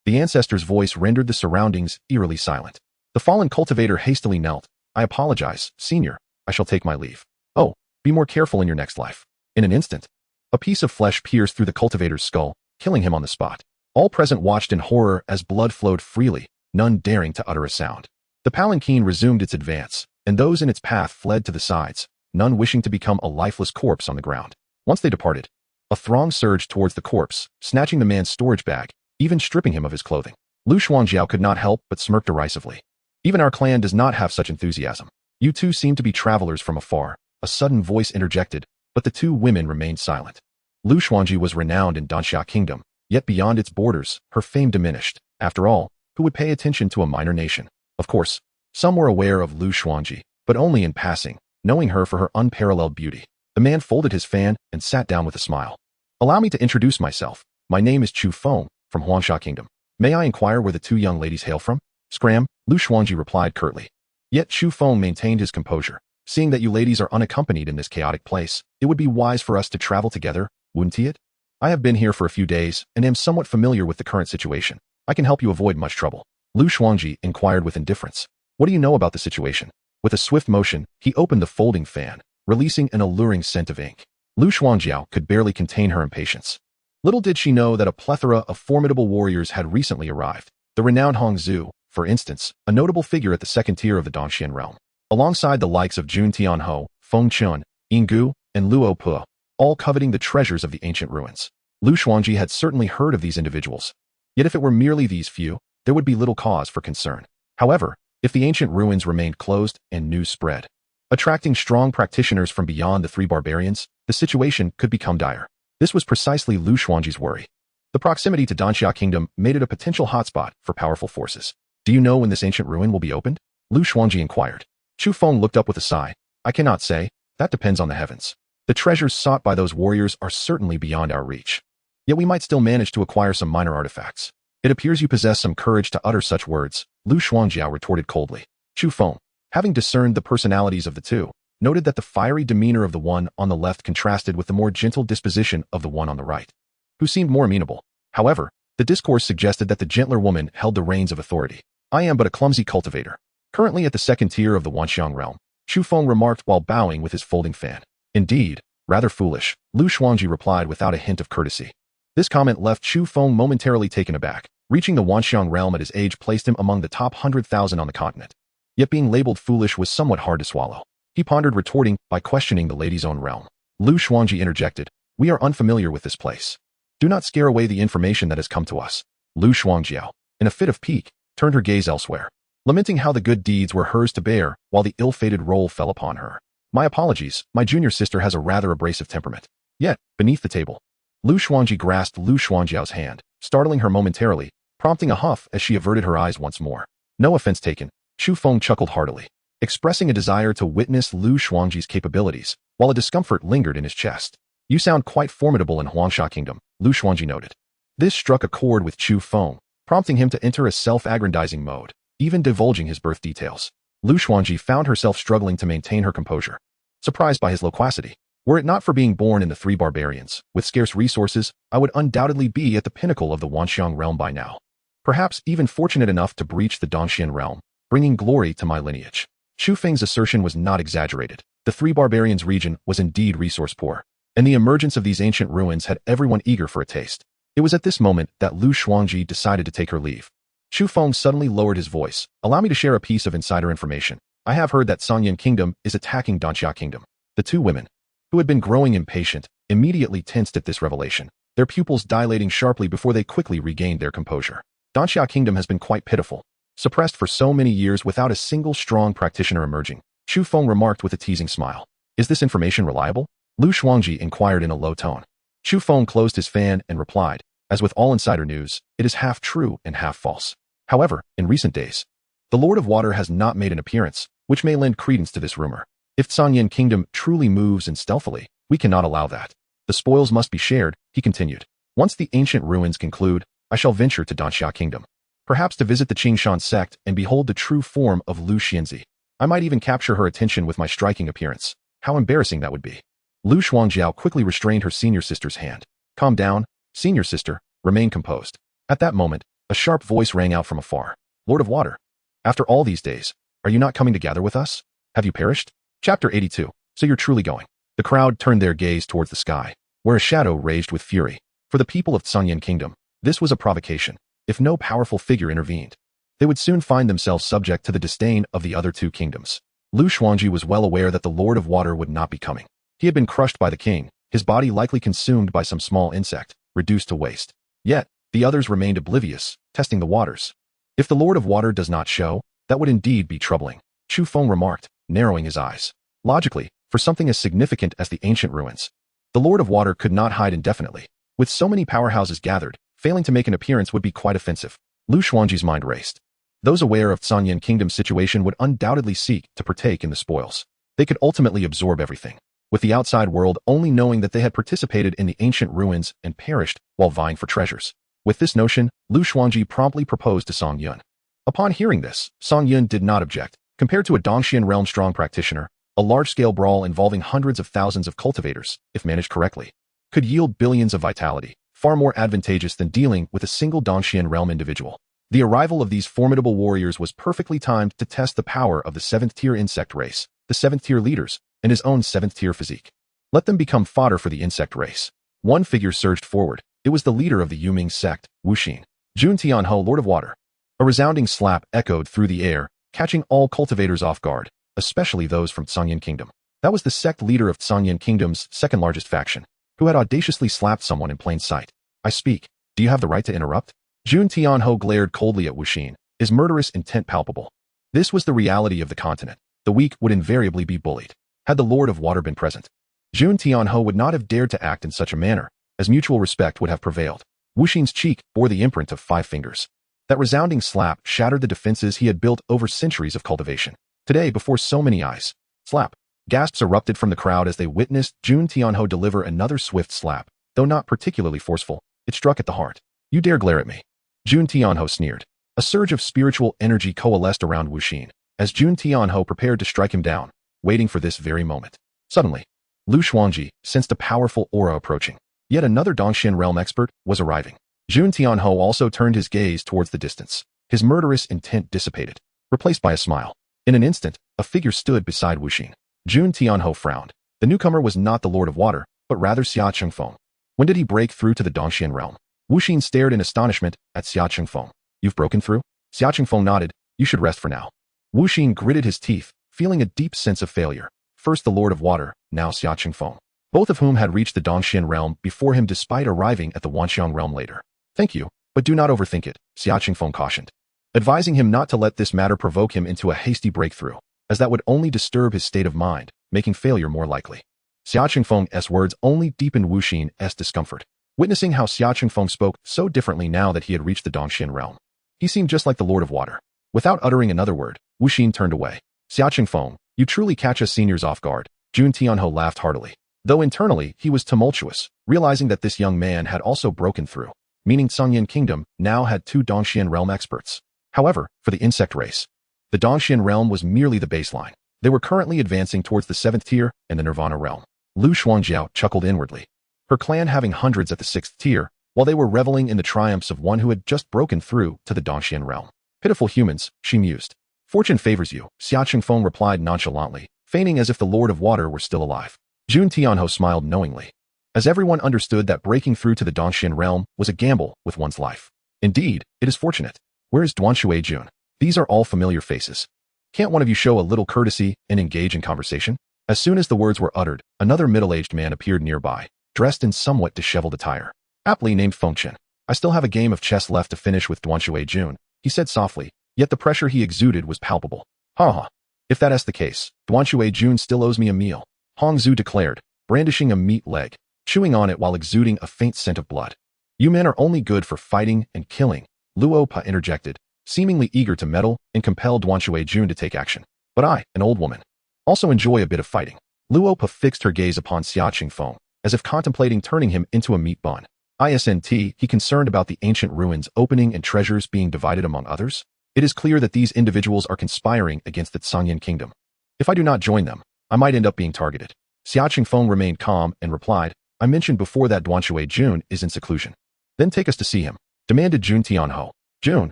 The ancestor's voice rendered the surroundings eerily silent. The fallen cultivator hastily knelt. "I apologize, senior. I shall take my leave." "Oh, be more careful in your next life." In an instant, a piece of flesh pierced through the cultivator's skull, killing him on the spot. All present watched in horror as blood flowed freely, none daring to utter a sound. The palanquin resumed its advance, and those in its path fled to the sides, none wishing to become a lifeless corpse on the ground. Once they departed, a throng surged towards the corpse, snatching the man's storage bag, even stripping him of his clothing. Lu Xuanjiao could not help but smirk derisively. Even our clan does not have such enthusiasm. You two seem to be travelers from afar. A sudden voice interjected, but the two women remained silent. Lu Xuanji was renowned in Danxia Kingdom, yet beyond its borders, her fame diminished. After all, who would pay attention to a minor nation? Of course, some were aware of Lu Xuanji, but only in passing, knowing her for her unparalleled beauty. The man folded his fan and sat down with a smile. Allow me to introduce myself. My name is Chu Feng, from Huangsha Kingdom. May I inquire where the two young ladies hail from? Scram, Lu Xuanji replied curtly. Yet Chu Feng maintained his composure. Seeing that you ladies are unaccompanied in this chaotic place, it would be wise for us to travel together, wouldn't it? I have been here for a few days and am somewhat familiar with the current situation. I can help you avoid much trouble. Lu Xuanji inquired with indifference. What do you know about the situation? With a swift motion, he opened the folding fan, releasing an alluring scent of ink. Lu Xuanjiao could barely contain her impatience. Little did she know that a plethora of formidable warriors had recently arrived. The renowned Hong Zhu, for instance, a notable figure at the second tier of the Dongxian realm, alongside the likes of Jun Tianho, Feng Chun, Yinggu, and Luo Pu, all coveting the treasures of the ancient ruins. Lu Xuanji had certainly heard of these individuals. Yet if it were merely these few, there would be little cause for concern. However, if the ancient ruins remained closed and news spread, attracting strong practitioners from beyond the three barbarians, the situation could become dire. This was precisely Lu Xuanji's worry. The proximity to Danxia Kingdom made it a potential hotspot for powerful forces. Do you know when this ancient ruin will be opened? Lu Xuanji inquired. Chu Feng looked up with a sigh. I cannot say. That depends on the heavens. The treasures sought by those warriors are certainly beyond our reach. Yet we might still manage to acquire some minor artifacts. It appears you possess some courage to utter such words, Lu Xuanjiao retorted coldly. Chu Feng, having discerned the personalities of the two, noted that the fiery demeanor of the one on the left contrasted with the more gentle disposition of the one on the right, who seemed more amenable. However, the discourse suggested that the gentler woman held the reins of authority. I am but a clumsy cultivator, currently at the second tier of the Wanxiang realm, Chu Feng remarked while bowing with his folding fan. Indeed, rather foolish, Lu Xuanji replied without a hint of courtesy. This comment left Chu Feng momentarily taken aback. Reaching the Wanxiang realm at his age placed him among the top 100,000 on the continent. Yet being labeled foolish was somewhat hard to swallow. He pondered retorting by questioning the lady's own realm. Lu Xuanji interjected, we are unfamiliar with this place. Do not scare away the information that has come to us. Lu Xuanjiao, in a fit of pique, turned her gaze elsewhere, lamenting how the good deeds were hers to bear while the ill-fated role fell upon her. My apologies, my junior sister has a rather abrasive temperament. Yet, beneath the table, Lu Xuanji grasped Lu Xuanjiao's hand, startling her momentarily, prompting a huff as she averted her eyes once more. No offense taken, Chu Feng chuckled heartily, expressing a desire to witness Lu Xuanji's capabilities, while a discomfort lingered in his chest. You sound quite formidable in Huangsha Kingdom, Lu Xuanji noted. This struck a chord with Chu Feng, prompting him to enter a self-aggrandizing mode, even divulging his birth details. Lu Xuanji found herself struggling to maintain her composure, surprised by his loquacity. Were it not for being born in the three barbarians, with scarce resources, I would undoubtedly be at the pinnacle of the Wanxiang realm by now. Perhaps even fortunate enough to breach the Dongxian realm, bringing glory to my lineage. Chu Feng's assertion was not exaggerated. The three barbarians region was indeed resource poor, and the emergence of these ancient ruins had everyone eager for a taste. It was at this moment that Lu Xuanji decided to take her leave. Chu Feng suddenly lowered his voice. Allow me to share a piece of insider information. I have heard that Sanyan Kingdom is attacking Danxia Kingdom. The two women, who had been growing impatient, immediately tensed at this revelation, their pupils dilating sharply before they quickly regained their composure. Danxia Kingdom has been quite pitiful, suppressed for so many years without a single strong practitioner emerging, Chu Feng remarked with a teasing smile. Is this information reliable? Lu Xuanji inquired in a low tone. Chu Feng closed his fan and replied, as with all insider news, it is half true and half false. However, in recent days, the Lord of Water has not made an appearance, which may lend credence to this rumor. If Sanyan Kingdom truly moves in stealthily, we cannot allow that. The spoils must be shared, he continued. Once the ancient ruins conclude, I shall venture to Danxia Kingdom, perhaps to visit the Qingshan sect and behold the true form of Lu Xianzi. I might even capture her attention with my striking appearance. How embarrassing that would be. Lu Xuanjiao quickly restrained her senior sister's hand. Calm down, senior sister, remain composed. At that moment, a sharp voice rang out from afar. Lord of Water, after all these days, are you not coming to gather with us? Have you perished? Chapter 82. So you're truly going. The crowd turned their gaze towards the sky, where a shadow raged with fury. For the people of Sanyan Kingdom, this was a provocation, if no powerful figure intervened. they would soon find themselves subject to the disdain of the other two kingdoms. Lu Xuanji was well aware that the Lord of Water would not be coming. He had been crushed by the king, his body likely consumed by some small insect, reduced to waste. Yet, the others remained oblivious, testing the waters. If the Lord of Water does not show, that would indeed be troubling, Chu Feng remarked, narrowing his eyes. Logically, for something as significant as the ancient ruins, the Lord of Water could not hide indefinitely. With so many powerhouses gathered, failing to make an appearance would be quite offensive. Lu Xuanji's mind raced. Those aware of Canyan Kingdom's situation would undoubtedly seek to partake in the spoils. They could ultimately absorb everything, with the outside world only knowing that they had participated in the ancient ruins and perished while vying for treasures. With this notion, Lu Xuanji promptly proposed to Song Yun. Upon hearing this, Song Yun did not object. Compared to a Dongxian realm strong practitioner, a large-scale brawl involving hundreds of thousands of cultivators, if managed correctly, could yield billions of vitality, far more advantageous than dealing with a single Dongxian realm individual. The arrival of these formidable warriors was perfectly timed to test the power of the 7th-tier insect race, the 7th-tier leaders, and his own 7th-tier physique. Let them become fodder for the insect race. One figure surged forward. It was the leader of the Yuming sect, Wuxin. Jun Tianho, Lord of Water. A resounding slap echoed through the air, catching all cultivators off guard, especially those from Canyan Kingdom. That was the sect leader of Canyan Kingdom's second-largest faction, who had audaciously slapped someone in plain sight. I speak. Do you have the right to interrupt? Jun Tianho glared coldly at Wuxin, his murderous intent palpable. This was the reality of the continent. The weak would invariably be bullied. Had the Lord of Water been present, Jun Tianho would not have dared to act in such a manner, as mutual respect would have prevailed. Wuxin's cheek bore the imprint of 5 fingers. That resounding slap shattered the defenses he had built over centuries of cultivation. Today, before so many eyes. Slap. Gasps erupted from the crowd as they witnessed Jun Tianho deliver another swift slap. Though not particularly forceful, it struck at the heart. You dare glare at me? Jun Tianho sneered. A surge of spiritual energy coalesced around Wuxin, as Jun Tianho prepared to strike him down, waiting for this very moment. Suddenly, Lu Xuanji sensed a powerful aura approaching. Yet another Dongxian realm expert was arriving. Jun Tianho also turned his gaze towards the distance. His murderous intent dissipated, replaced by a smile. In an instant, a figure stood beside Wuxin. Jun Tianho frowned. The newcomer was not the Lord of Water, but rather Xia Chengfeng. When did he break through to the Dongxian realm? Wuxin stared in astonishment at Xia Chengfeng. You've broken through? Xia Chengfeng nodded. You should rest for now. Wuxin gritted his teeth, feeling a deep sense of failure. First the Lord of Water, now Xia Chengfeng, both of whom had reached the Dongxian realm before him despite arriving at the Wanxiang realm later. Thank you, but do not overthink it, Xia Chengfeng cautioned, advising him not to let this matter provoke him into a hasty breakthrough, as that would only disturb his state of mind, making failure more likely. Xia Chengfeng's words only deepened Wuxin's discomfort. Witnessing how Xia Chengfeng spoke so differently now that he had reached the Dongxian realm, he seemed just like the Lord of Water. Without uttering another word, Wuxin turned away. Xia Chengfeng, you truly catch us seniors off guard. Jun Tianho laughed heartily. Though internally, he was tumultuous, realizing that this young man had also broken through, meaning Canyan Kingdom now had 2 Dongxian realm experts. However, for the insect race, the Dongxian realm was merely the baseline. They were currently advancing towards the 7th tier and the Nirvana realm. Lu Xuanjiao chuckled inwardly, her clan having hundreds at the 6th tier, while they were reveling in the triumphs of one who had just broken through to the Dongxian realm. Pitiful humans, she mused. Fortune favors you, Xia Chengfeng replied nonchalantly, feigning as if the Lord of Water were still alive. Jun Tianho smiled knowingly, as everyone understood that breaking through to the Dongxian realm was a gamble with one's life. Indeed, it is fortunate. Where is Duanshui Jun? These are all familiar faces. Can't one of you show a little courtesy and engage in conversation? As soon as the words were uttered, another middle-aged man appeared nearby, dressed in somewhat disheveled attire. Aptly named Fengchen. I still have a game of chess left to finish with Duanshui Jun, he said softly, yet the pressure he exuded was palpable. Ha. If that is the case, Duanshui Jun still owes me a meal, Hong Zhu declared, brandishing a meat leg, chewing on it while exuding a faint scent of blood. You men are only good for fighting and killing, Luo Pa interjected, seemingly eager to meddle and compel Duanshui Jun to take action. But I, an old woman, also enjoy a bit of fighting. Luo Pa fixed her gaze upon Xia Chengfeng, as if contemplating turning him into a meat bun. Isn't he concerned about the ancient ruins opening and treasures being divided among others? It is clear that these individuals are conspiring against the Canyan Kingdom. If I do not join them, I might end up being targeted. Xia Chengfeng remained calm and replied, I mentioned before that Duanshui Jun is in seclusion. Then take us to see him, demanded Jun Tianho. Jun,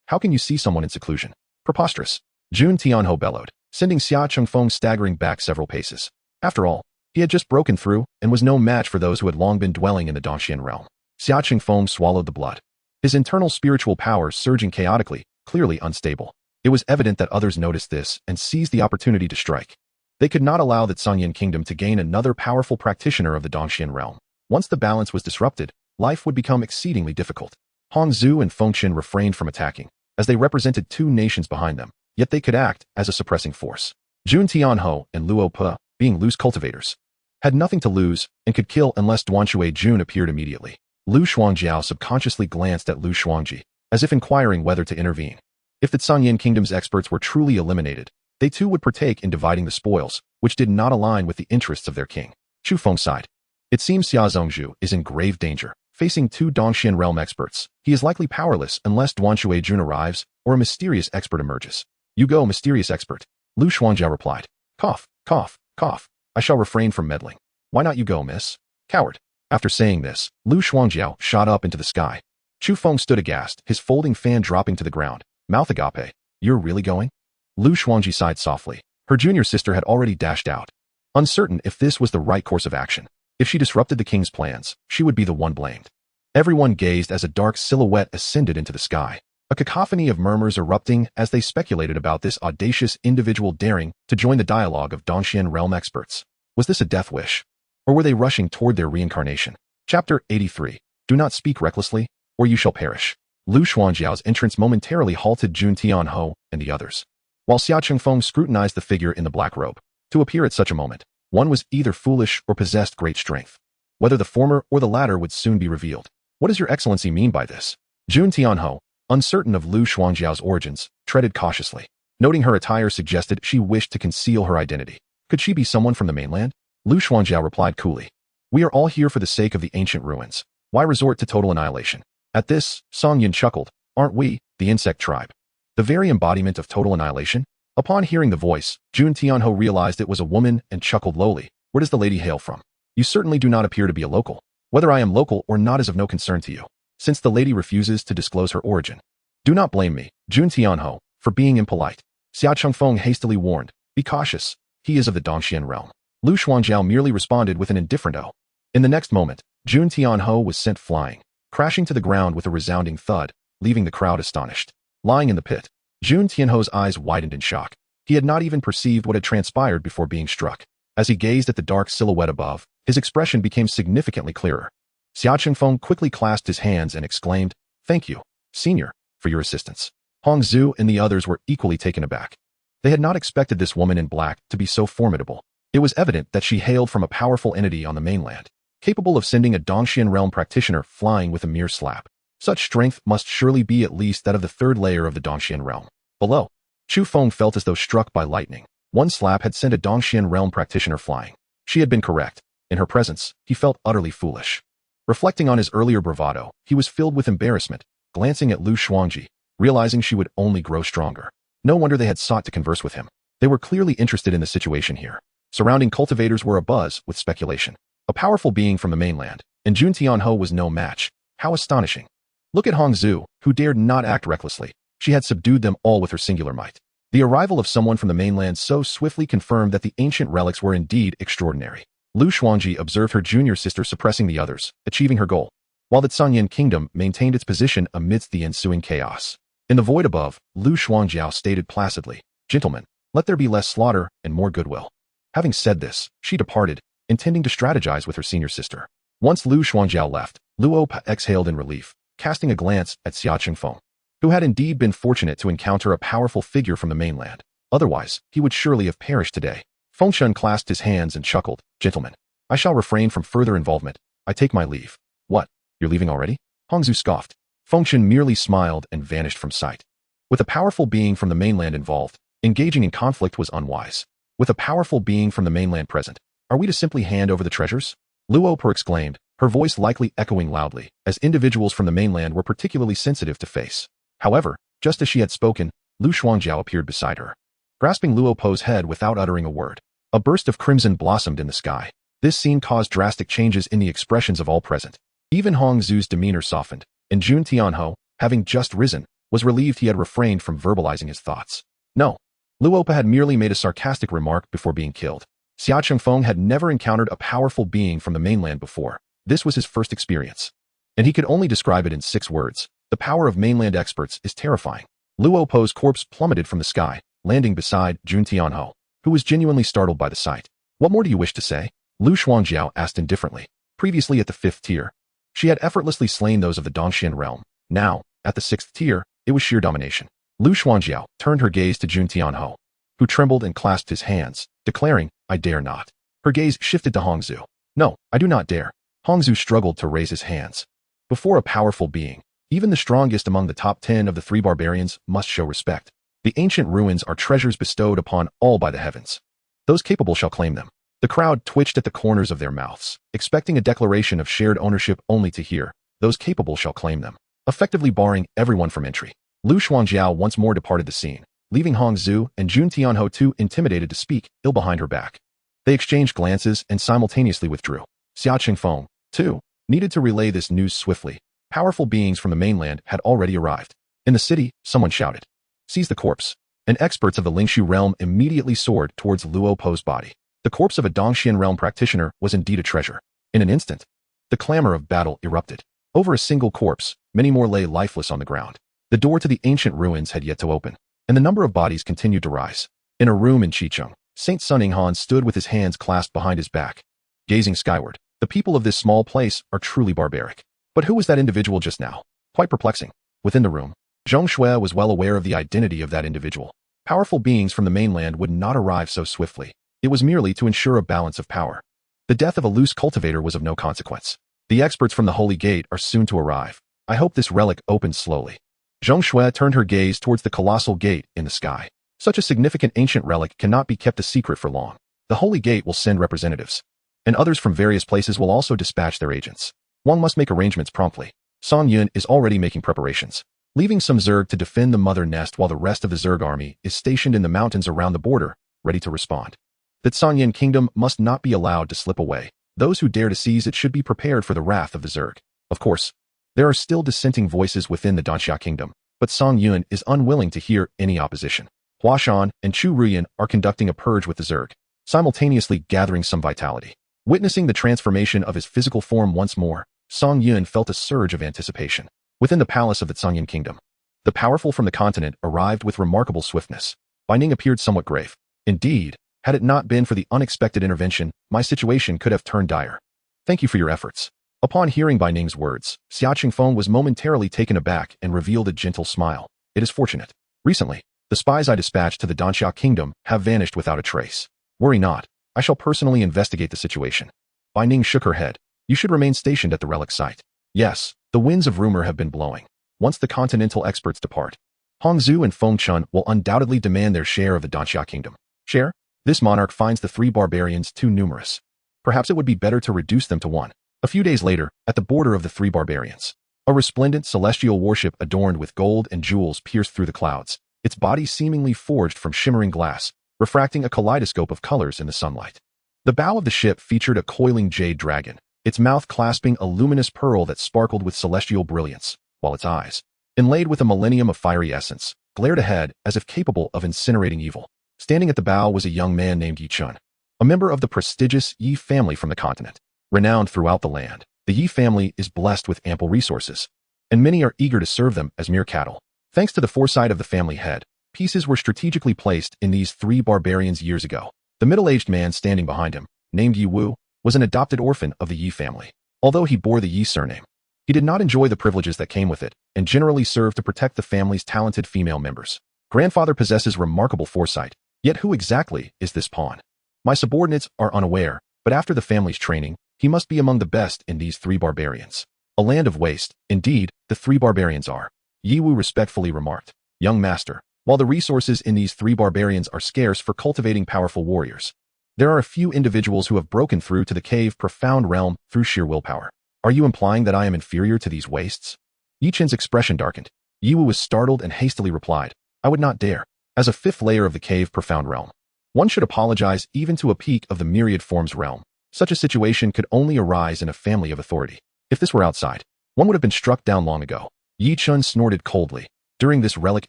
how can you see someone in seclusion? Preposterous. Jun Tianho bellowed, sending Xia Chengfeng staggering back several paces. After all, he had just broken through and was no match for those who had long been dwelling in the Dongxian realm. Xia Chengfeng swallowed the blood, his internal spiritual powers surging chaotically, clearly unstable. It was evident that others noticed this and seized the opportunity to strike. They could not allow the Sangyan kingdom to gain another powerful practitioner of the Dongxian realm. Once the balance was disrupted, life would become exceedingly difficult. Hongzhu and Fengshen refrained from attacking, as they represented two nations behind them, yet they could act as a suppressing force. Jun Tianhou and Luo Pe, being loose cultivators, had nothing to lose and could kill unless Duanshui Jun appeared immediately. Lu Shuangjiao subconsciously glanced at Lu Shuangji, as if inquiring whether to intervene. If the Sangyan kingdom's experts were truly eliminated, they too would partake in dividing the spoils, which did not align with the interests of their king. Chu Feng sighed. It seems Xia Zhongzhu is in grave danger. Facing two Dongxian realm experts, he is likely powerless unless Duanshui Jun arrives or a mysterious expert emerges. You go, mysterious expert. Lu Shuangjiao replied. Cough, cough, cough. I shall refrain from meddling. Why not you go, miss? Coward. After saying this, Lu Shuangjiao shot up into the sky. Chu Feng stood aghast, his folding fan dropping to the ground. Mouth agape. You're really going? Lu Shuangji sighed softly. Her junior sister had already dashed out. Uncertain if this was the right course of action. If she disrupted the king's plans, she would be the one blamed. Everyone gazed as a dark silhouette ascended into the sky. A cacophony of murmurs erupting as they speculated about this audacious individual daring to join the dialogue of Dongxian realm experts. Was this a death wish? Or were they rushing toward their reincarnation? Chapter 83. Do not speak recklessly, or you shall perish. Lu Shuangjiao's entrance momentarily halted Jun Tianhou and the others, while Xia Chengfeng scrutinized the figure in the black robe. To appear at such a moment, one was either foolish or possessed great strength. Whether the former or the latter would soon be revealed. What does your excellency mean by this? Jun Tianhou, uncertain of Lu Shuangjiao's origins, treaded cautiously. Noting her attire suggested she wished to conceal her identity. Could she be someone from the mainland? Lu Shuangjiao replied coolly. We are all here for the sake of the ancient ruins. Why resort to total annihilation? At this, Song Yin chuckled. Aren't we, the insect tribe, the very embodiment of total annihilation? Upon hearing the voice, Jun Tianhou realized it was a woman and chuckled lowly. Where does the lady hail from? You certainly do not appear to be a local. Whether I am local or not is of no concern to you, since the lady refuses to disclose her origin. Do not blame me, Jun Tianhou, for being impolite. Xia Chengfeng hastily warned. Be cautious. He is of the Dongxian realm. Lu Shuangjiao merely responded with an indifferent "oh." In the next moment, Jun Tianhou was sent flying, crashing to the ground with a resounding thud, leaving the crowd astonished. Lying in the pit, Jun Tianhou's eyes widened in shock. He had not even perceived what had transpired before being struck. As he gazed at the dark silhouette above, his expression became significantly clearer. Xia Chengfeng quickly clasped his hands and exclaimed, Thank you, senior, for your assistance. Hongzhu and the others were equally taken aback. They had not expected this woman in black to be so formidable. It was evident that she hailed from a powerful entity on the mainland, capable of sending a Dongxian realm practitioner flying with a mere slap. Such strength must surely be at least that of the third layer of the Dongxian realm. Below, Chu Feng felt as though struck by lightning. One slap had sent a Dongxian realm practitioner flying. She had been correct. In her presence, he felt utterly foolish. Reflecting on his earlier bravado, he was filled with embarrassment, glancing at Lu Shuangji, realizing she would only grow stronger. No wonder they had sought to converse with him. They were clearly interested in the situation here. Surrounding cultivators were abuzz with speculation. A powerful being from the mainland, and Jun Tianhou was no match. How astonishing. Look at Hongzhu, who dared not act recklessly. She had subdued them all with her singular might. The arrival of someone from the mainland so swiftly confirmed that the ancient relics were indeed extraordinary. Lu Shuangji observed her junior sister suppressing the others, achieving her goal, while the Sangyan kingdom maintained its position amidst the ensuing chaos. In the void above, Lu Shuangjiao stated placidly, Gentlemen, let there be less slaughter and more goodwill. Having said this, she departed, intending to strategize with her senior sister. Once Lu Shuangjiao left, Luo Pa exhaled in relief, casting a glance at Xia Chengfeng, who had indeed been fortunate to encounter a powerful figure from the mainland. Otherwise, he would surely have perished today. Fengshen clasped his hands and chuckled, Gentlemen, I shall refrain from further involvement. I take my leave. What? You're leaving already? Hongzhu scoffed. Fengshen merely smiled and vanished from sight. With a powerful being from the mainland involved, engaging in conflict was unwise. With a powerful being from the mainland present, are we to simply hand over the treasures? Luo Per exclaimed, her voice likely echoing loudly, as individuals from the mainland were particularly sensitive to face. However, just as she had spoken, Lu Shuangjiao appeared beside her, grasping Luo Po's head without uttering a word. A burst of crimson blossomed in the sky. This scene caused drastic changes in the expressions of all present. Even Hongzhu's demeanor softened, and Jun Tianhou, having just risen, was relieved he had refrained from verbalizing his thoughts. No. Luo Po had merely made a sarcastic remark before being killed. Xia Chengfeng had never encountered a powerful being from the mainland before. This was his first experience, and he could only describe it in 6 words. The power of mainland experts is terrifying. Luo Po's corpse plummeted from the sky, landing beside Jun Tianho, who was genuinely startled by the sight. What more do you wish to say? Lu Shuangjiao asked indifferently. Previously at the 5th tier, she had effortlessly slain those of the Dongxian realm. Now, at the 6th tier, it was sheer domination. Lu Shuangjiao turned her gaze to Jun Tianho, who trembled and clasped his hands, declaring, I dare not. Her gaze shifted to Hongzhu. No, I do not dare. Hongzhu struggled to raise his hands. Before a powerful being, even the strongest among the top 10 of the 3 barbarians must show respect. The ancient ruins are treasures bestowed upon all by the heavens. Those capable shall claim them. The crowd twitched at the corners of their mouths, expecting a declaration of shared ownership only to hear, those capable shall claim them, effectively barring everyone from entry. Lu Shuangjiao once more departed the scene, leaving Hongzhu and Jun Tianho too intimidated to speak, ill behind her back. They exchanged glances and simultaneously withdrew. Xia Qingfeng, too, needed to relay this news swiftly. Powerful beings from the mainland had already arrived. In the city, someone shouted, Seize the corpse. And experts of the Lingshu realm immediately soared towards Luo Po's body. The corpse of a Dongxian realm practitioner was indeed a treasure. In an instant, the clamor of battle erupted. Over a single corpse, many more lay lifeless on the ground. The door to the ancient ruins had yet to open, and the number of bodies continued to rise. In a room in Qicheng, Saint Sunning stood with his hands clasped behind his back, gazing skyward. The people of this small place are truly barbaric. But who was that individual just now? Quite perplexing. Within the room, Zhong Shui was well aware of the identity of that individual. Powerful beings from the mainland would not arrive so swiftly. It was merely to ensure a balance of power. The death of a loose cultivator was of no consequence. The experts from the Holy Gate are soon to arrive. I hope this relic opens slowly. Zhong Shui turned her gaze towards the colossal gate in the sky. Such a significant ancient relic cannot be kept a secret for long. The Holy Gate will send representatives, and others from various places will also dispatch their agents. One must make arrangements promptly. Song Yun is already making preparations, leaving some Zerg to defend the mother nest while the rest of the Zerg army is stationed in the mountains around the border, ready to respond. The Sanyan kingdom must not be allowed to slip away. Those who dare to seize it should be prepared for the wrath of the Zerg. Of course, there are still dissenting voices within the Danxia kingdom, but Song Yun is unwilling to hear any opposition. Hua Shan and Chu Ruyan are conducting a purge with the Zerg, simultaneously gathering some vitality. Witnessing the transformation of his physical form once more, Song Yun felt a surge of anticipation. Within the palace of the Sanyan kingdom, the powerful from the continent arrived with remarkable swiftness. Bai Ning appeared somewhat grave. Indeed, had it not been for the unexpected intervention, my situation could have turned dire. Thank you for your efforts. Upon hearing Bai Ning's words, Xia Qingfeng was momentarily taken aback and revealed a gentle smile. It is fortunate. Recently, the spies I dispatched to the Danxia kingdom have vanished without a trace. Worry not. I shall personally investigate the situation. Bai Ning shook her head. You should remain stationed at the relic site. Yes, the winds of rumor have been blowing. Once the continental experts depart, Hongzhu and Fengchun will undoubtedly demand their share of the Danxia kingdom. Share? This monarch finds the 3 barbarians too numerous. Perhaps it would be better to reduce them to 1. A few days later, at the border of the 3 barbarians, a resplendent celestial warship adorned with gold and jewels pierced through the clouds, its body seemingly forged from shimmering glass, refracting a kaleidoscope of colors in the sunlight. The bow of the ship featured a coiling jade dragon, its mouth clasping a luminous pearl that sparkled with celestial brilliance, while its eyes, inlaid with a millennium of fiery essence, glared ahead as if capable of incinerating evil. Standing at the bow was a young man named Yi Chun, a member of the prestigious Yi family from the continent. Renowned throughout the land, the Yi family is blessed with ample resources, and many are eager to serve them as mere cattle. Thanks to the foresight of the family head, pieces were strategically placed in these 3 barbarians years ago. The middle-aged man standing behind him, named Yi Wu, was an adopted orphan of the Yi family. Although he bore the Yi surname, he did not enjoy the privileges that came with it, and generally served to protect the family's talented female members. Grandfather possesses remarkable foresight. Yet who exactly is this pawn? My subordinates are unaware, but after the family's training, he must be among the best in these 3 barbarians. A land of waste, indeed, the 3 barbarians are. Yi Wu respectfully remarked. Young master, while the resources in these 3 barbarians are scarce for cultivating powerful warriors, there are a few individuals who have broken through to the cave profound realm through sheer willpower. Are you implying that I am inferior to these wastes? Yi Chen's expression darkened. Yi Wu was startled and hastily replied, I would not dare. As a 5th layer of the cave profound realm, one should apologize even to a peak of the myriad forms realm. Such a situation could only arise in a family of authority. If this were outside, one would have been struck down long ago. Yi Chun snorted coldly. During this relic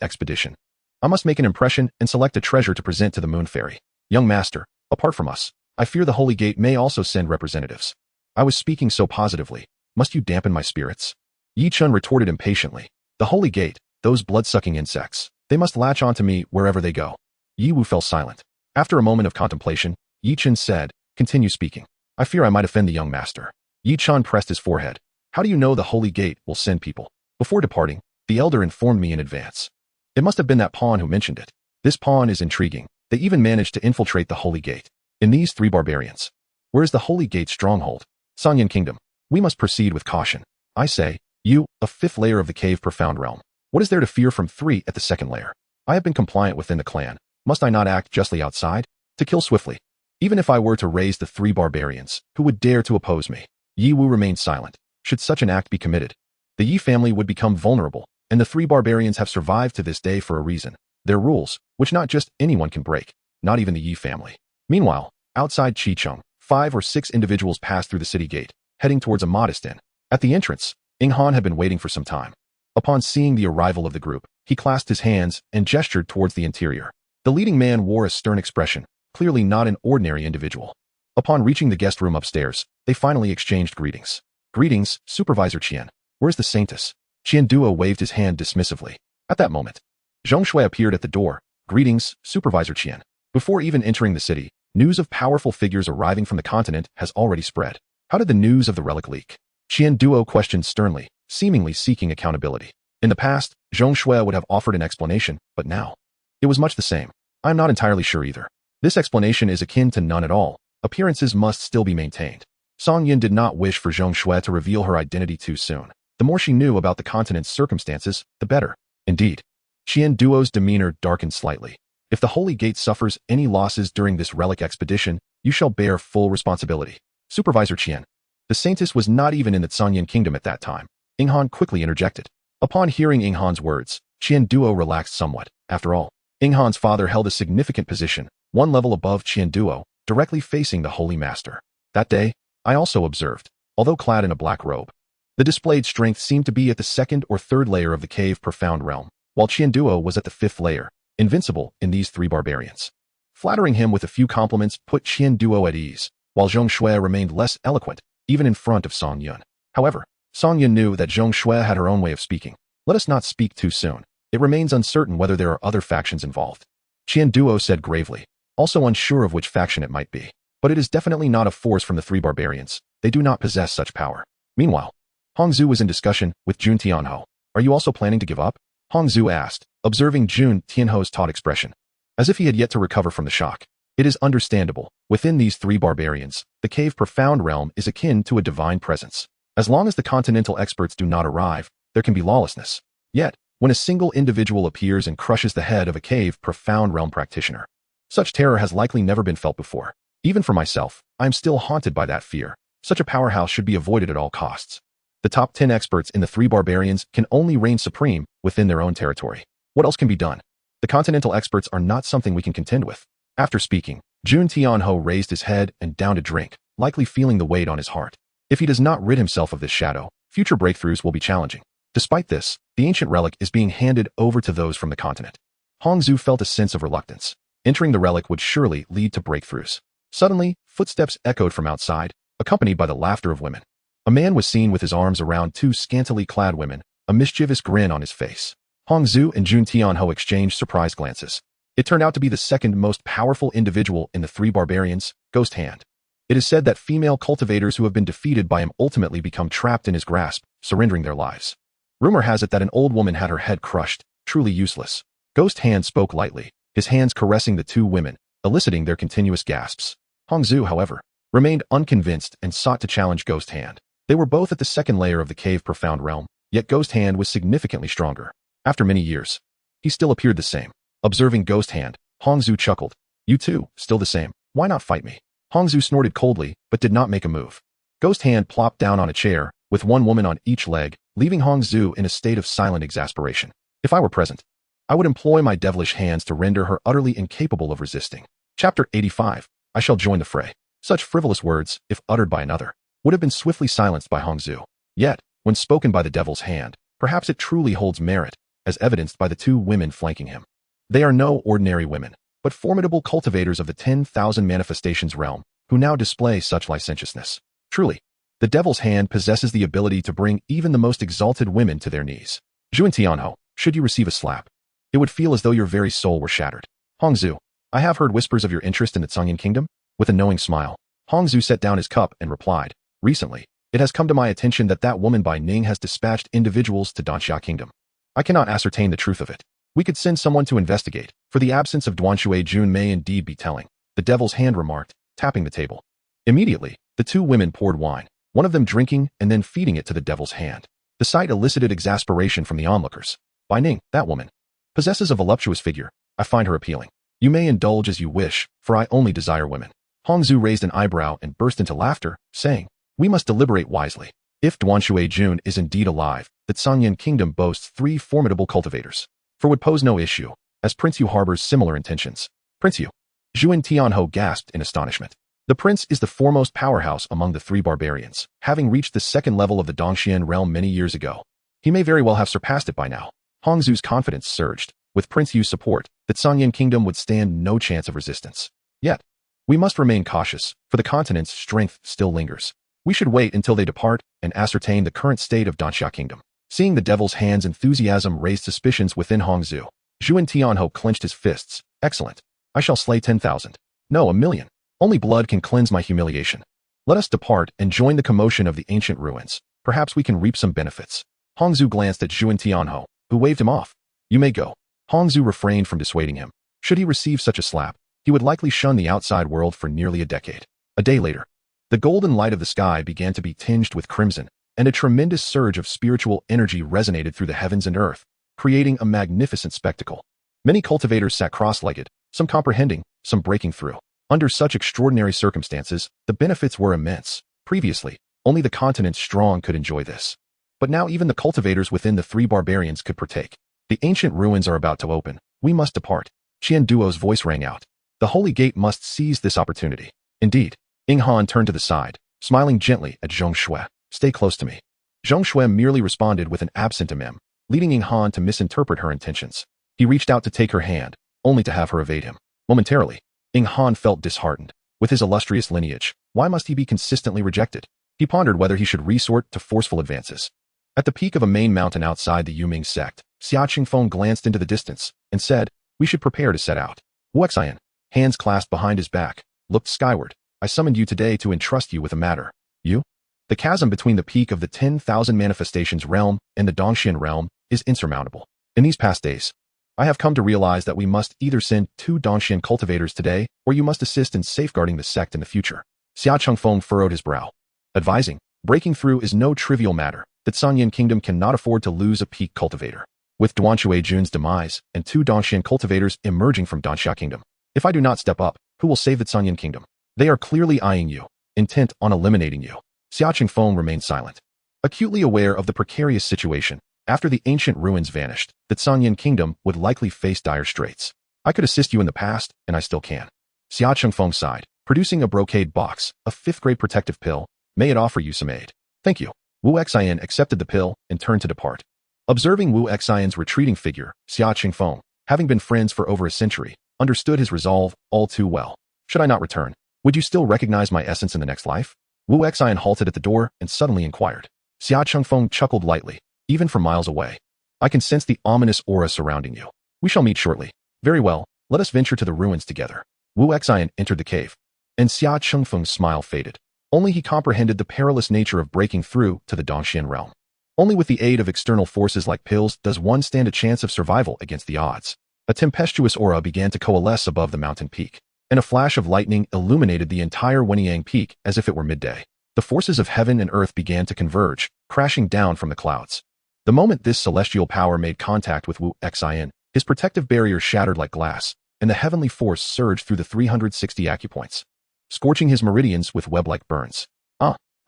expedition, I must make an impression and select a treasure to present to the Moon Fairy. Young master, apart from us, I fear the Holy Gate may also send representatives. I was speaking so positively. Must you dampen my spirits? Yi Chun retorted impatiently. The Holy Gate, those blood-sucking insects, They must latch onto me wherever they go. Yi Wu fell silent. After a moment of contemplation, Yi Chen said, "Continue speaking. I fear I might offend the young master." Yi Chen pressed his forehead. "How do you know the Holy Gate will send people?" Before departing, the elder informed me in advance. It must have been that pawn who mentioned it. This pawn is intriguing. They even managed to infiltrate the Holy Gate. In these 3 barbarians. Where is the Holy Gate's stronghold? Sanyan Kingdom. We must proceed with caution. I say, you, a 5th layer of the cave profound realm. What is there to fear from 3 at the 2nd layer? I have been compliant within the clan. Must I not act justly outside? To kill swiftly. Even if I were to raise the 3 barbarians, who would dare to oppose me? Yi Wu remained silent. Should such an act be committed, the Yi family would become vulnerable, and the 3 barbarians have survived to this day for a reason. Their rules, which not just anyone can break, not even the Yi family. Meanwhile, outside Chicheng, 5 or 6 individuals passed through the city gate, heading towards a modest inn. At the entrance, Inghan had been waiting for some time. Upon seeing the arrival of the group, he clasped his hands and gestured towards the interior. The leading man wore a stern expression, clearly not an ordinary individual. Upon reaching the guest room upstairs, they finally exchanged greetings. "Greetings, Supervisor Qian. Where's the Saintess?" Qian Duo waved his hand dismissively. At that moment, Zhong Shui appeared at the door. "Greetings, Supervisor Qian." Before even entering the city, news of powerful figures arriving from the continent has already spread. How did the news of the relic leak? Qian Duo questioned sternly, seemingly seeking accountability. In the past, Zhong Shui would have offered an explanation, but now, it was much the same. I'm not entirely sure either. This explanation is akin to none at all. Appearances must still be maintained. Song Yin did not wish for Zhong Shui to reveal her identity too soon. The more she knew about the continent's circumstances, the better. Indeed, Qian Duo's demeanor darkened slightly. "If the Holy Gate suffers any losses during this relic expedition, you shall bear full responsibility." Supervisor Qian. The Saintess was not even in the Sanyan Kingdom at that time. Inghan quickly interjected. Upon hearing Inghan's words, Qian Duo relaxed somewhat. After all, Inghan's father held a significant position, 1 level above Qian Duo, directly facing the Holy Master. That day, I also observed, although clad in a black robe, the displayed strength seemed to be at the 2nd or 3rd layer of the cave profound realm, while Qian Duo was at the 5th layer, invincible in these 3 barbarians. Flattering him with a few compliments put Qian Duo at ease, while Zhong Shui remained less eloquent, even in front of Song Yun. However, Song Yun knew that Zhong Shui had her own way of speaking. Let us not speak too soon. It remains uncertain whether there are other factions involved. Qian Duo said gravely, also unsure of which faction it might be. But it is definitely not a force from the 3 barbarians. They do not possess such power. Meanwhile, Hongzhu was in discussion with Jun Tianho. "Are you also planning to give up?" Hongzhu asked, observing Jun Tianho's taut expression, as if he had yet to recover from the shock. It is understandable. Within these 3 barbarians, the cave profound realm is akin to a divine presence. As long as the continental experts do not arrive, there can be lawlessness. Yet, when a single individual appears and crushes the head of a cave profound realm practitioner, such terror has likely never been felt before. Even for myself, I am still haunted by that fear. Such a powerhouse should be avoided at all costs. The top 10 experts in the 3 barbarians can only reign supreme within their own territory. What else can be done? The continental experts are not something we can contend with. After speaking, Jun Tianho raised his head and downed a drink, likely feeling the weight on his heart. If he does not rid himself of this shadow, future breakthroughs will be challenging. Despite this, the ancient relic is being handed over to those from the continent. Hongzhu felt a sense of reluctance. Entering the relic would surely lead to breakthroughs. Suddenly, footsteps echoed from outside, accompanied by the laughter of women. A man was seen with his arms around 2 scantily clad women, a mischievous grin on his face. Hongzhu and Jun Tianho exchanged surprised glances. It turned out to be the 2nd most powerful individual in the 3 barbarians, Ghost Hand. It is said that female cultivators who have been defeated by him ultimately become trapped in his grasp, surrendering their lives. Rumor has it that an old woman had her head crushed, truly useless. Ghost Hand spoke lightly, his hands caressing the 2 women, eliciting their continuous gasps. Hongzhu, however, remained unconvinced and sought to challenge Ghost Hand. They were both at the 2nd layer of the cave profound realm, yet Ghost Hand was significantly stronger. After many years, he still appeared the same. Observing Ghost Hand, Hongzhu chuckled. "You too, still the same. Why not fight me?" Hongzhu snorted coldly, but did not make a move. Ghost Hand plopped down on a chair, with 1 woman on each leg, leaving Hongzhu in a state of silent exasperation. If I were present, I would employ my devilish hands to render her utterly incapable of resisting. Chapter 85. I shall join the fray. Such frivolous words, if uttered by another, would have been swiftly silenced by Hongzhu. Yet, when spoken by the devil's hand, perhaps it truly holds merit, as evidenced by the 2 women flanking him. They are no ordinary women, but formidable cultivators of the 10,000 manifestations realm, who now display such licentiousness. Truly, the devil's hand possesses the ability to bring even the most exalted women to their knees. Jun Tianho, should you receive a slap, It would feel as though your very soul were shattered. Hongzhu, I have heard whispers of your interest in the Tsangyan kingdom. With a knowing smile, Hongzhu set down his cup and replied, recently, it has come to my attention that that woman by Ning has dispatched individuals to Danxia kingdom. I cannot ascertain the truth of it. We could send someone to investigate, for the absence of Duanshui Jun may indeed be telling, the devil's hand remarked, tapping the table. Immediately, the two women poured wine, one of them drinking and then feeding it to the devil's hand. The sight elicited exasperation from the onlookers. By Ning, that woman possesses a voluptuous figure. I find her appealing. You may indulge as you wish, for I only desire women. Hongzhu raised an eyebrow and burst into laughter, saying, we must deliberate wisely. If Duanshui Jun is indeed alive, the Tsangyan kingdom boasts 3 formidable cultivators. For would pose no issue, as Prince Yu harbors similar intentions. Prince Yu. Zhuan Tianho gasped in astonishment. The prince is the foremost powerhouse among the 3 barbarians, having reached the 2nd level of the Dongxian realm many years ago. He may very well have surpassed it by now. Hongzhu's confidence surged. With Prince Yu's support, the Tsangyan kingdom would stand no chance of resistance. Yet, we must remain cautious, for the continent's strength still lingers. We should wait until they depart and ascertain the current state of Danxia kingdom. Seeing the devil's hand's enthusiasm raised suspicions within Hongzhu, Zhuan Tianho clenched his fists. Excellent. I shall slay 10,000. No, 1,000,000. Only blood can cleanse my humiliation. Let us depart and join the commotion of the ancient ruins. Perhaps we can reap some benefits. Hongzhu glanced at Zhuan Tianho, who waved him off. You may go. Hongzhu refrained from dissuading him. Should he receive such a slap, he would likely shun the outside world for nearly a decade. A day later, the golden light of the sky began to be tinged with crimson, and a tremendous surge of spiritual energy resonated through the heavens and earth, creating a magnificent spectacle. Many cultivators sat cross-legged, some comprehending, some breaking through. Under such extraordinary circumstances, the benefits were immense. Previously, only the continent's strong could enjoy this. But now even the cultivators within the 3 barbarians could partake. The ancient ruins are about to open. We must depart. Qian Duo's voice rang out. The Holy Gate must seize this opportunity. Indeed. Ying Han turned to the side, smiling gently at Zhong Shui. Stay close to me. Zhong Shui merely responded with an absent ahem, leading Ying Han to misinterpret her intentions. He reached out to take her hand, only to have her evade him. Momentarily, Ying Han felt disheartened. With his illustrious lineage, why must he be consistently rejected? He pondered whether he should resort to forceful advances. At the peak of a main mountain outside the Yuming sect, Xia Qingfeng glanced into the distance and said, we should prepare to set out. Wu Xian, hands clasped behind his back, looked skyward. I summoned you today to entrust you with a matter. You? The chasm between the peak of the 10,000 manifestations realm and the Dongxian realm is insurmountable. In these past days, I have come to realize that we must either send 2 Dongxian cultivators today, or you must assist in safeguarding the sect in the future. Xia Qingfeng furrowed his brow. Advising, breaking through is no trivial matter. The Tsangyan kingdom cannot afford to lose a peak cultivator. With Duanshui Jun's demise and 2 Dongxian cultivators emerging from Danxia kingdom, if I do not step up, who will save the Tsangyan kingdom? They are clearly eyeing you, intent on eliminating you. Xia Qingfeng remained silent. Acutely aware of the precarious situation, after the ancient ruins vanished, the Tsangyan kingdom would likely face dire straits. I could assist you in the past, and I still can. Xia Qingfeng sighed, producing a brocade box, a 5th-grade protective pill. May it offer you some aid. Thank you. Wu Xian accepted the pill and turned to depart. Observing Wu Xian's retreating figure, Xia Qingfeng, having been friends for over a century, understood his resolve all too well. Should I not return? Would you still recognize my essence in the next life? Wu Xian halted at the door and suddenly inquired. Xia Qingfeng chuckled lightly, even from miles away. I can sense the ominous aura surrounding you. We shall meet shortly. Very well, let us venture to the ruins together. Wu Xian entered the cave, and Xia Qingfeng's smile faded. Only he comprehended the perilous nature of breaking through to the Dongxian realm. Only with the aid of external forces like pills does one stand a chance of survival against the odds. A tempestuous aura began to coalesce above the mountain peak, and a flash of lightning illuminated the entire Wenyang peak as if it were midday. The forces of heaven and earth began to converge, crashing down from the clouds. The moment this celestial power made contact with Wu Xian, his protective barrier shattered like glass, and the heavenly force surged through the 360 acupoints, scorching his meridians with web-like burns.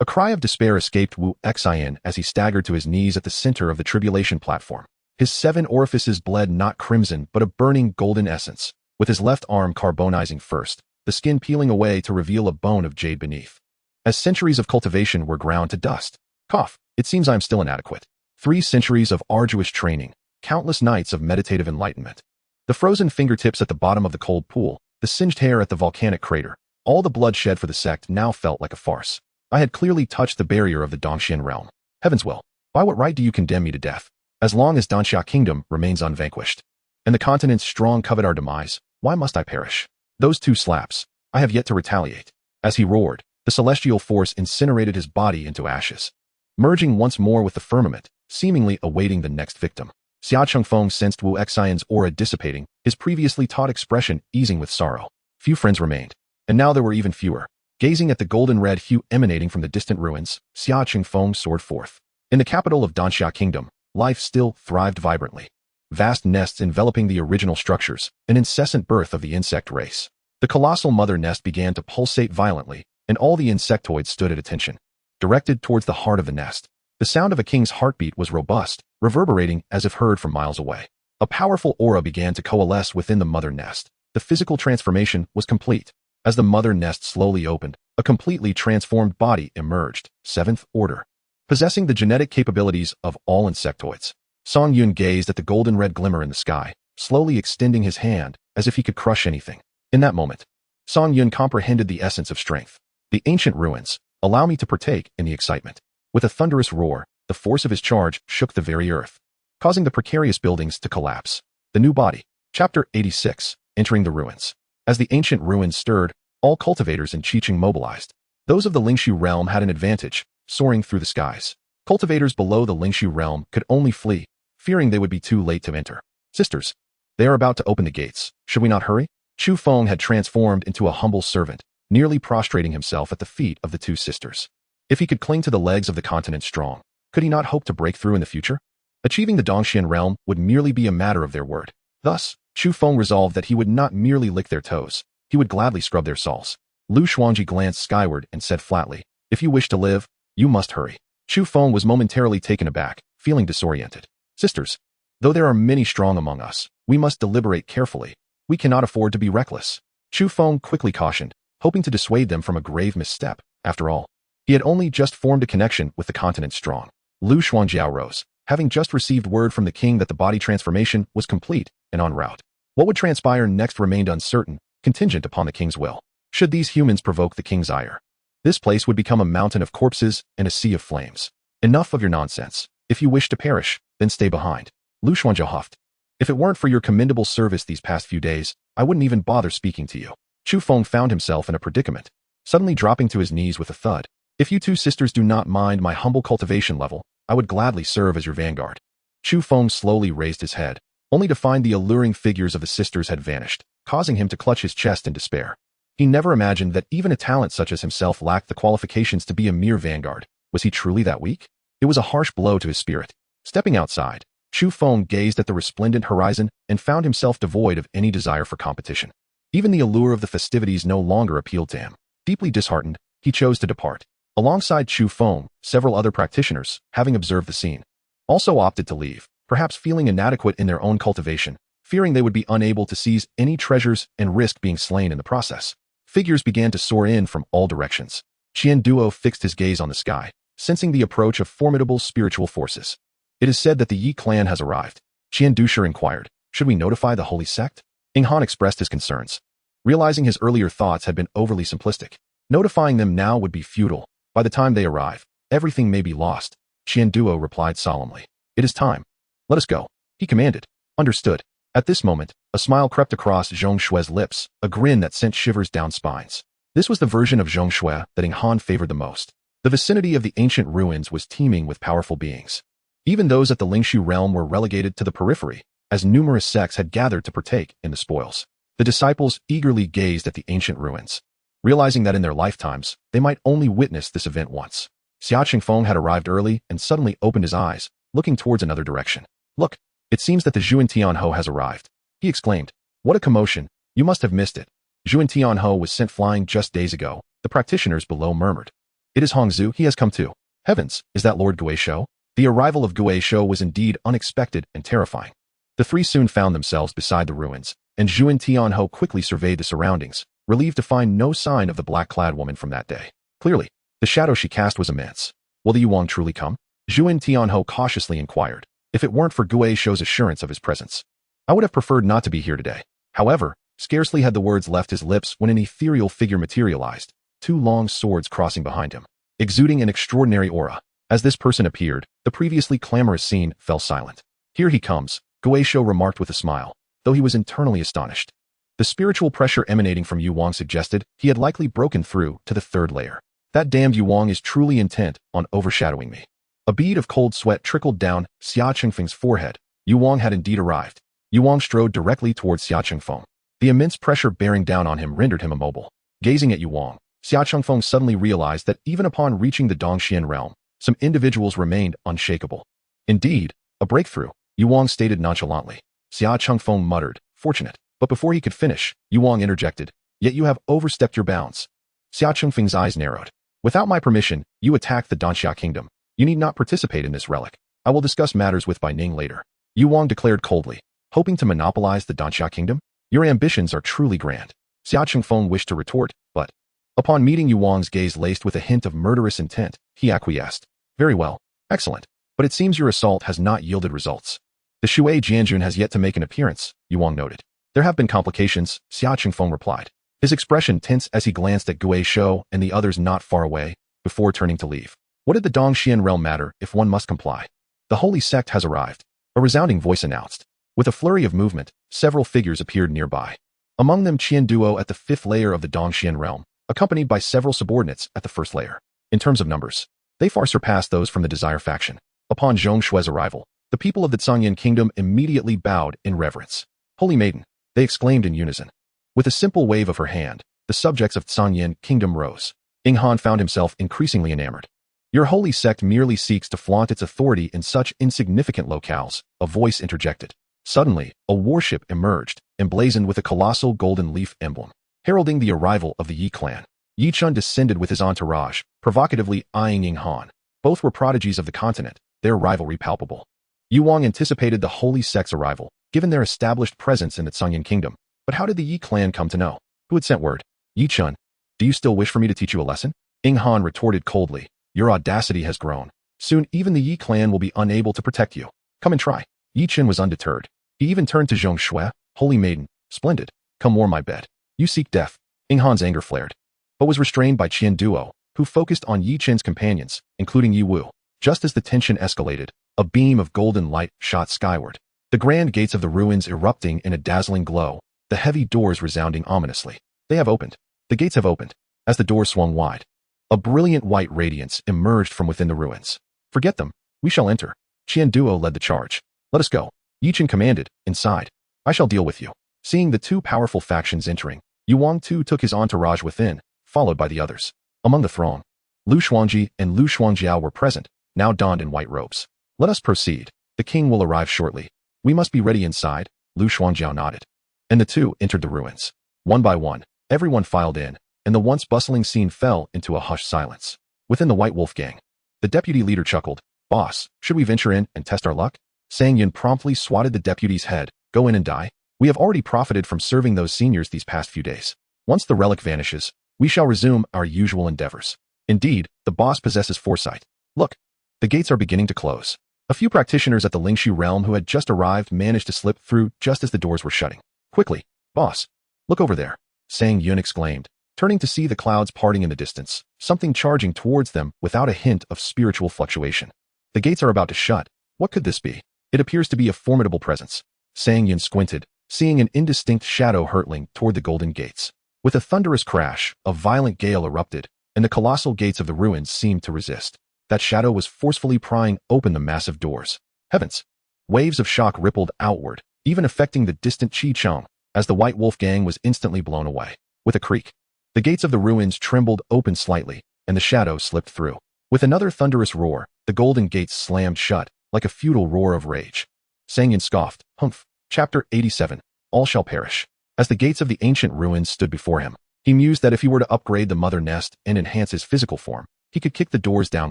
A cry of despair escaped Wu Xian as he staggered to his knees at the center of the tribulation platform. His 7 orifices bled not crimson but a burning golden essence, with his left arm carbonizing first, the skin peeling away to reveal a bone of jade beneath. As centuries of cultivation were ground to dust. Cough, it seems I am still inadequate. 3 centuries of arduous training, countless nights of meditative enlightenment. The frozen fingertips at the bottom of the cold pool, the singed hair at the volcanic crater, all the blood shed for the sect now felt like a farce. I had clearly touched the barrier of the Dongxian realm. Heavens will, by what right do you condemn me to death? As long as Danxia kingdom remains unvanquished. And the continent's strong covet our demise. Why must I perish? Those 2 slaps. I have yet to retaliate. As he roared, the celestial force incinerated his body into ashes, merging once more with the firmament, seemingly awaiting the next victim. Xia Chengfeng sensed Wu Xian's aura dissipating, his previously taut expression easing with sorrow. Few friends remained, and now there were even fewer. Gazing at the golden-red hue emanating from the distant ruins, Xia Chengfeng soared forth. In the capital of Danxia Kingdom, life still thrived vibrantly. Vast nests enveloping the original structures, an incessant birth of the insect race. The colossal mother nest began to pulsate violently, and all the insectoids stood at attention, directed towards the heart of the nest. The sound of a king's heartbeat was robust, reverberating as if heard from miles away. A powerful aura began to coalesce within the mother nest. The physical transformation was complete. As the mother nest slowly opened, a completely transformed body emerged, 7th order, possessing the genetic capabilities of all insectoids. Song Yun gazed at the golden-red glimmer in the sky, slowly extending his hand as if he could crush anything. In that moment, Song Yun comprehended the essence of strength. The ancient ruins, allow me to partake in the excitement. With a thunderous roar, the force of his charge shook the very earth, causing the precarious buildings to collapse. The new body. Chapter 86, Entering the Ruins. As the ancient ruins stirred, all cultivators in Qiqing mobilized. Those of the Lingshu realm had an advantage, soaring through the skies. Cultivators below the Lingshu realm could only flee, fearing they would be too late to enter. Sisters, they are about to open the gates. Should we not hurry? Chu Feng had transformed into a humble servant, nearly prostrating himself at the feet of the 2 sisters. If he could cling to the legs of the continent strong, could he not hope to break through in the future? Achieving the Dongxian realm would merely be a matter of their word. Thus, Chu Feng resolved that he would not merely lick their toes, he would gladly scrub their soles. Lu Xuanji glanced skyward and said flatly, if you wish to live, you must hurry. Chu Feng was momentarily taken aback, feeling disoriented. Sisters, though there are many strong among us, we must deliberate carefully. We cannot afford to be reckless. Chu Feng quickly cautioned, hoping to dissuade them from a grave misstep. After all, he had only just formed a connection with the continent strong. Lu Xuanjiao rose, having just received word from the king that the body transformation was complete and en route. What would transpire next remained uncertain, contingent upon the king's will. Should these humans provoke the king's ire, this place would become a mountain of corpses and a sea of flames. Enough of your nonsense. If you wish to perish, then stay behind. Lu Xuanjiao huffed. If it weren't for your commendable service these past few days, I wouldn't even bother speaking to you. Chu Feng found himself in a predicament, suddenly dropping to his knees with a thud. If you 2 sisters do not mind my humble cultivation level, I would gladly serve as your vanguard. Chu Feng slowly raised his head, only to find the alluring figures of the sisters had vanished, causing him to clutch his chest in despair. He never imagined that even a talent such as himself lacked the qualifications to be a mere vanguard. Was he truly that weak? It was a harsh blow to his spirit. Stepping outside, Chu Feng gazed at the resplendent horizon and found himself devoid of any desire for competition. Even the allure of the festivities no longer appealed to him. Deeply disheartened, he chose to depart. Alongside Chu Feng, several other practitioners, having observed the scene, also opted to leave, perhaps feeling inadequate in their own cultivation, fearing they would be unable to seize any treasures and risk being slain in the process. Figures began to soar in from all directions. Qian Duo fixed his gaze on the sky, sensing the approach of formidable spiritual forces. It is said that the Yi clan has arrived. Qian Dushir inquired, should we notify the holy sect? Ing Han expressed his concerns, realizing his earlier thoughts had been overly simplistic. Notifying them now would be futile. By the time they arrive, everything may be lost. Qian Duo replied solemnly. It is time. Let us go. He commanded. Understood. At this moment, a smile crept across Zhong Shue's lips, a grin that sent shivers down spines. This was the version of Zhong Shue that Ing Han favored the most. The vicinity of the ancient ruins was teeming with powerful beings. Even those at the Lingshu realm were relegated to the periphery, as numerous sects had gathered to partake in the spoils. The disciples eagerly gazed at the ancient ruins, realizing that in their lifetimes, they might only witness this event once. Xia Qingfeng had arrived early and suddenly opened his eyes, looking towards another direction. Look, it seems that the Zhuan Tianho has arrived, he exclaimed. What a commotion, you must have missed it. Zhuan Tianho was sent flying just days ago, the practitioners below murmured. It is Hongzhu, he has come too. Heavens, is that Lord Guizhou? The arrival of Guizhou was indeed unexpected and terrifying. The 3 soon found themselves beside the ruins, and Zhuan Tianho quickly surveyed the surroundings, relieved to find no sign of the black-clad woman from that day. Clearly, the shadow she cast was immense. Will the Yuang truly come? Zhuan Tianho cautiously inquired. If it weren't for Guizhou's assurance of his presence, I would have preferred not to be here today. However, scarcely had the words left his lips when an ethereal figure materialized, 2 long swords crossing behind him, exuding an extraordinary aura. As this person appeared, the previously clamorous scene fell silent. Here he comes, Guizhou remarked with a smile, though he was internally astonished. The spiritual pressure emanating from Yu Wang suggested he had likely broken through to the third layer. That damned Yu Wang is truly intent on overshadowing me. A bead of cold sweat trickled down Xia Chengfeng's forehead. Yu Wang had indeed arrived. Yu Wang strode directly towards Xia Chengfeng. The immense pressure bearing down on him rendered him immobile. Gazing at Yu Wang, Xia Chengfeng suddenly realized that even upon reaching the Dongxian realm, some individuals remained unshakable. Indeed, a breakthrough, Yu Wang stated nonchalantly. Xia Chengfeng muttered, fortunate. But before he could finish, Yu Wang interjected, yet you have overstepped your bounds. Xia Chengfeng's eyes narrowed. Without my permission, you attacked the Danxia kingdom. You need not participate in this relic. I will discuss matters with Bai Ning later. Yu Wang declared coldly, hoping to monopolize the Danxia kingdom? Your ambitions are truly grand. Xia Chengfeng wished to retort, but upon meeting Yu Wang's gaze laced with a hint of murderous intent, he acquiesced. Very well. Excellent. But it seems your assault has not yielded results. The Shui Jianjun has yet to make an appearance, Yu Wang noted. There have been complications, Xia Chengfeng replied. His expression tense as he glanced at Gui Shou and the others not far away, before turning to leave. What did the Dongxian realm matter if one must comply? The holy sect has arrived, a resounding voice announced. With a flurry of movement, several figures appeared nearby. Among them Qian Duo at the 5th layer of the Dongxian realm, accompanied by several subordinates at the 1st layer. In terms of numbers, they far surpassed those from the Desire faction. Upon Zhong Shue's arrival, the people of the Zhangyan kingdom immediately bowed in reverence. Holy Maiden, they exclaimed in unison. With a simple wave of her hand, the subjects of Zhangyan kingdom rose. Ying Han found himself increasingly enamored. Your holy sect merely seeks to flaunt its authority in such insignificant locales, a voice interjected. Suddenly, a warship emerged, emblazoned with a colossal golden leaf emblem, heralding the arrival of the Yi clan. Yi Chun descended with his entourage, provocatively eyeing Ying Han. Both were prodigies of the continent, their rivalry palpable. Yu Wang anticipated the holy sect's arrival, given their established presence in the Zhangyan kingdom. But how did the Yi clan come to know? Who had sent word? Yi Chun, do you still wish for me to teach you a lesson? Ying Han retorted coldly. Your audacity has grown. Soon even the Yi clan will be unable to protect you. Come and try. Yi Chun was undeterred. He even turned to Zhong Shui. Holy Maiden, splendid. Come warm my bed. You seek death. Ying Han's anger flared, but was restrained by Qian Duo, who focused on Yi Chun's companions, including Yi Wu. Just as the tension escalated, a beam of golden light shot skyward. The grand gates of the ruins erupting in a dazzling glow, the heavy doors resounding ominously. They have opened. The gates have opened. As the doors swung wide, a brilliant white radiance emerged from within the ruins. Forget them. We shall enter. Qian Duo led the charge. Let us go. Yi Chun commanded, inside. I shall deal with you. Seeing the two powerful factions entering, Yu Wang too took his entourage within, followed by the others. Among the throng, Lu Xuangji and Lu Xuangjiao were present, now donned in white robes. Let us proceed. The king will arrive shortly. We must be ready inside, Lu Xuangjiao nodded. And the two entered the ruins. One by one, everyone filed in, and the once bustling scene fell into a hushed silence. Within the White Wolf gang, the deputy leader chuckled. Boss, should we venture in and test our luck? Sang Yun promptly swatted the deputy's head. Go in and die. We have already profited from serving those seniors these past few days. Once the relic vanishes, we shall resume our usual endeavors. Indeed, the boss possesses foresight. Look, the gates are beginning to close. A few practitioners at the Lingshu realm who had just arrived managed to slip through just as the doors were shutting. Quickly, boss, look over there, Sang Yun exclaimed, turning to see the clouds parting in the distance, something charging towards them without a hint of spiritual fluctuation. The gates are about to shut. What could this be? It appears to be a formidable presence. Sang Yun squinted, seeing an indistinct shadow hurtling toward the golden gates. With a thunderous crash, a violent gale erupted, and the colossal gates of the ruins seemed to resist. That shadow was forcefully prying open the massive doors. Heavens! Waves of shock rippled outward, even affecting the distant Qicheng, as the White Wolf gang was instantly blown away. With a creak, the gates of the ruins trembled open slightly, and the shadow slipped through. With another thunderous roar, the golden gates slammed shut, like a futile roar of rage. Sang Yun scoffed. Humph. Chapter 87. All shall perish. As the gates of the ancient ruins stood before him, he mused that if he were to upgrade the mother nest and enhance his physical form, he could kick the doors down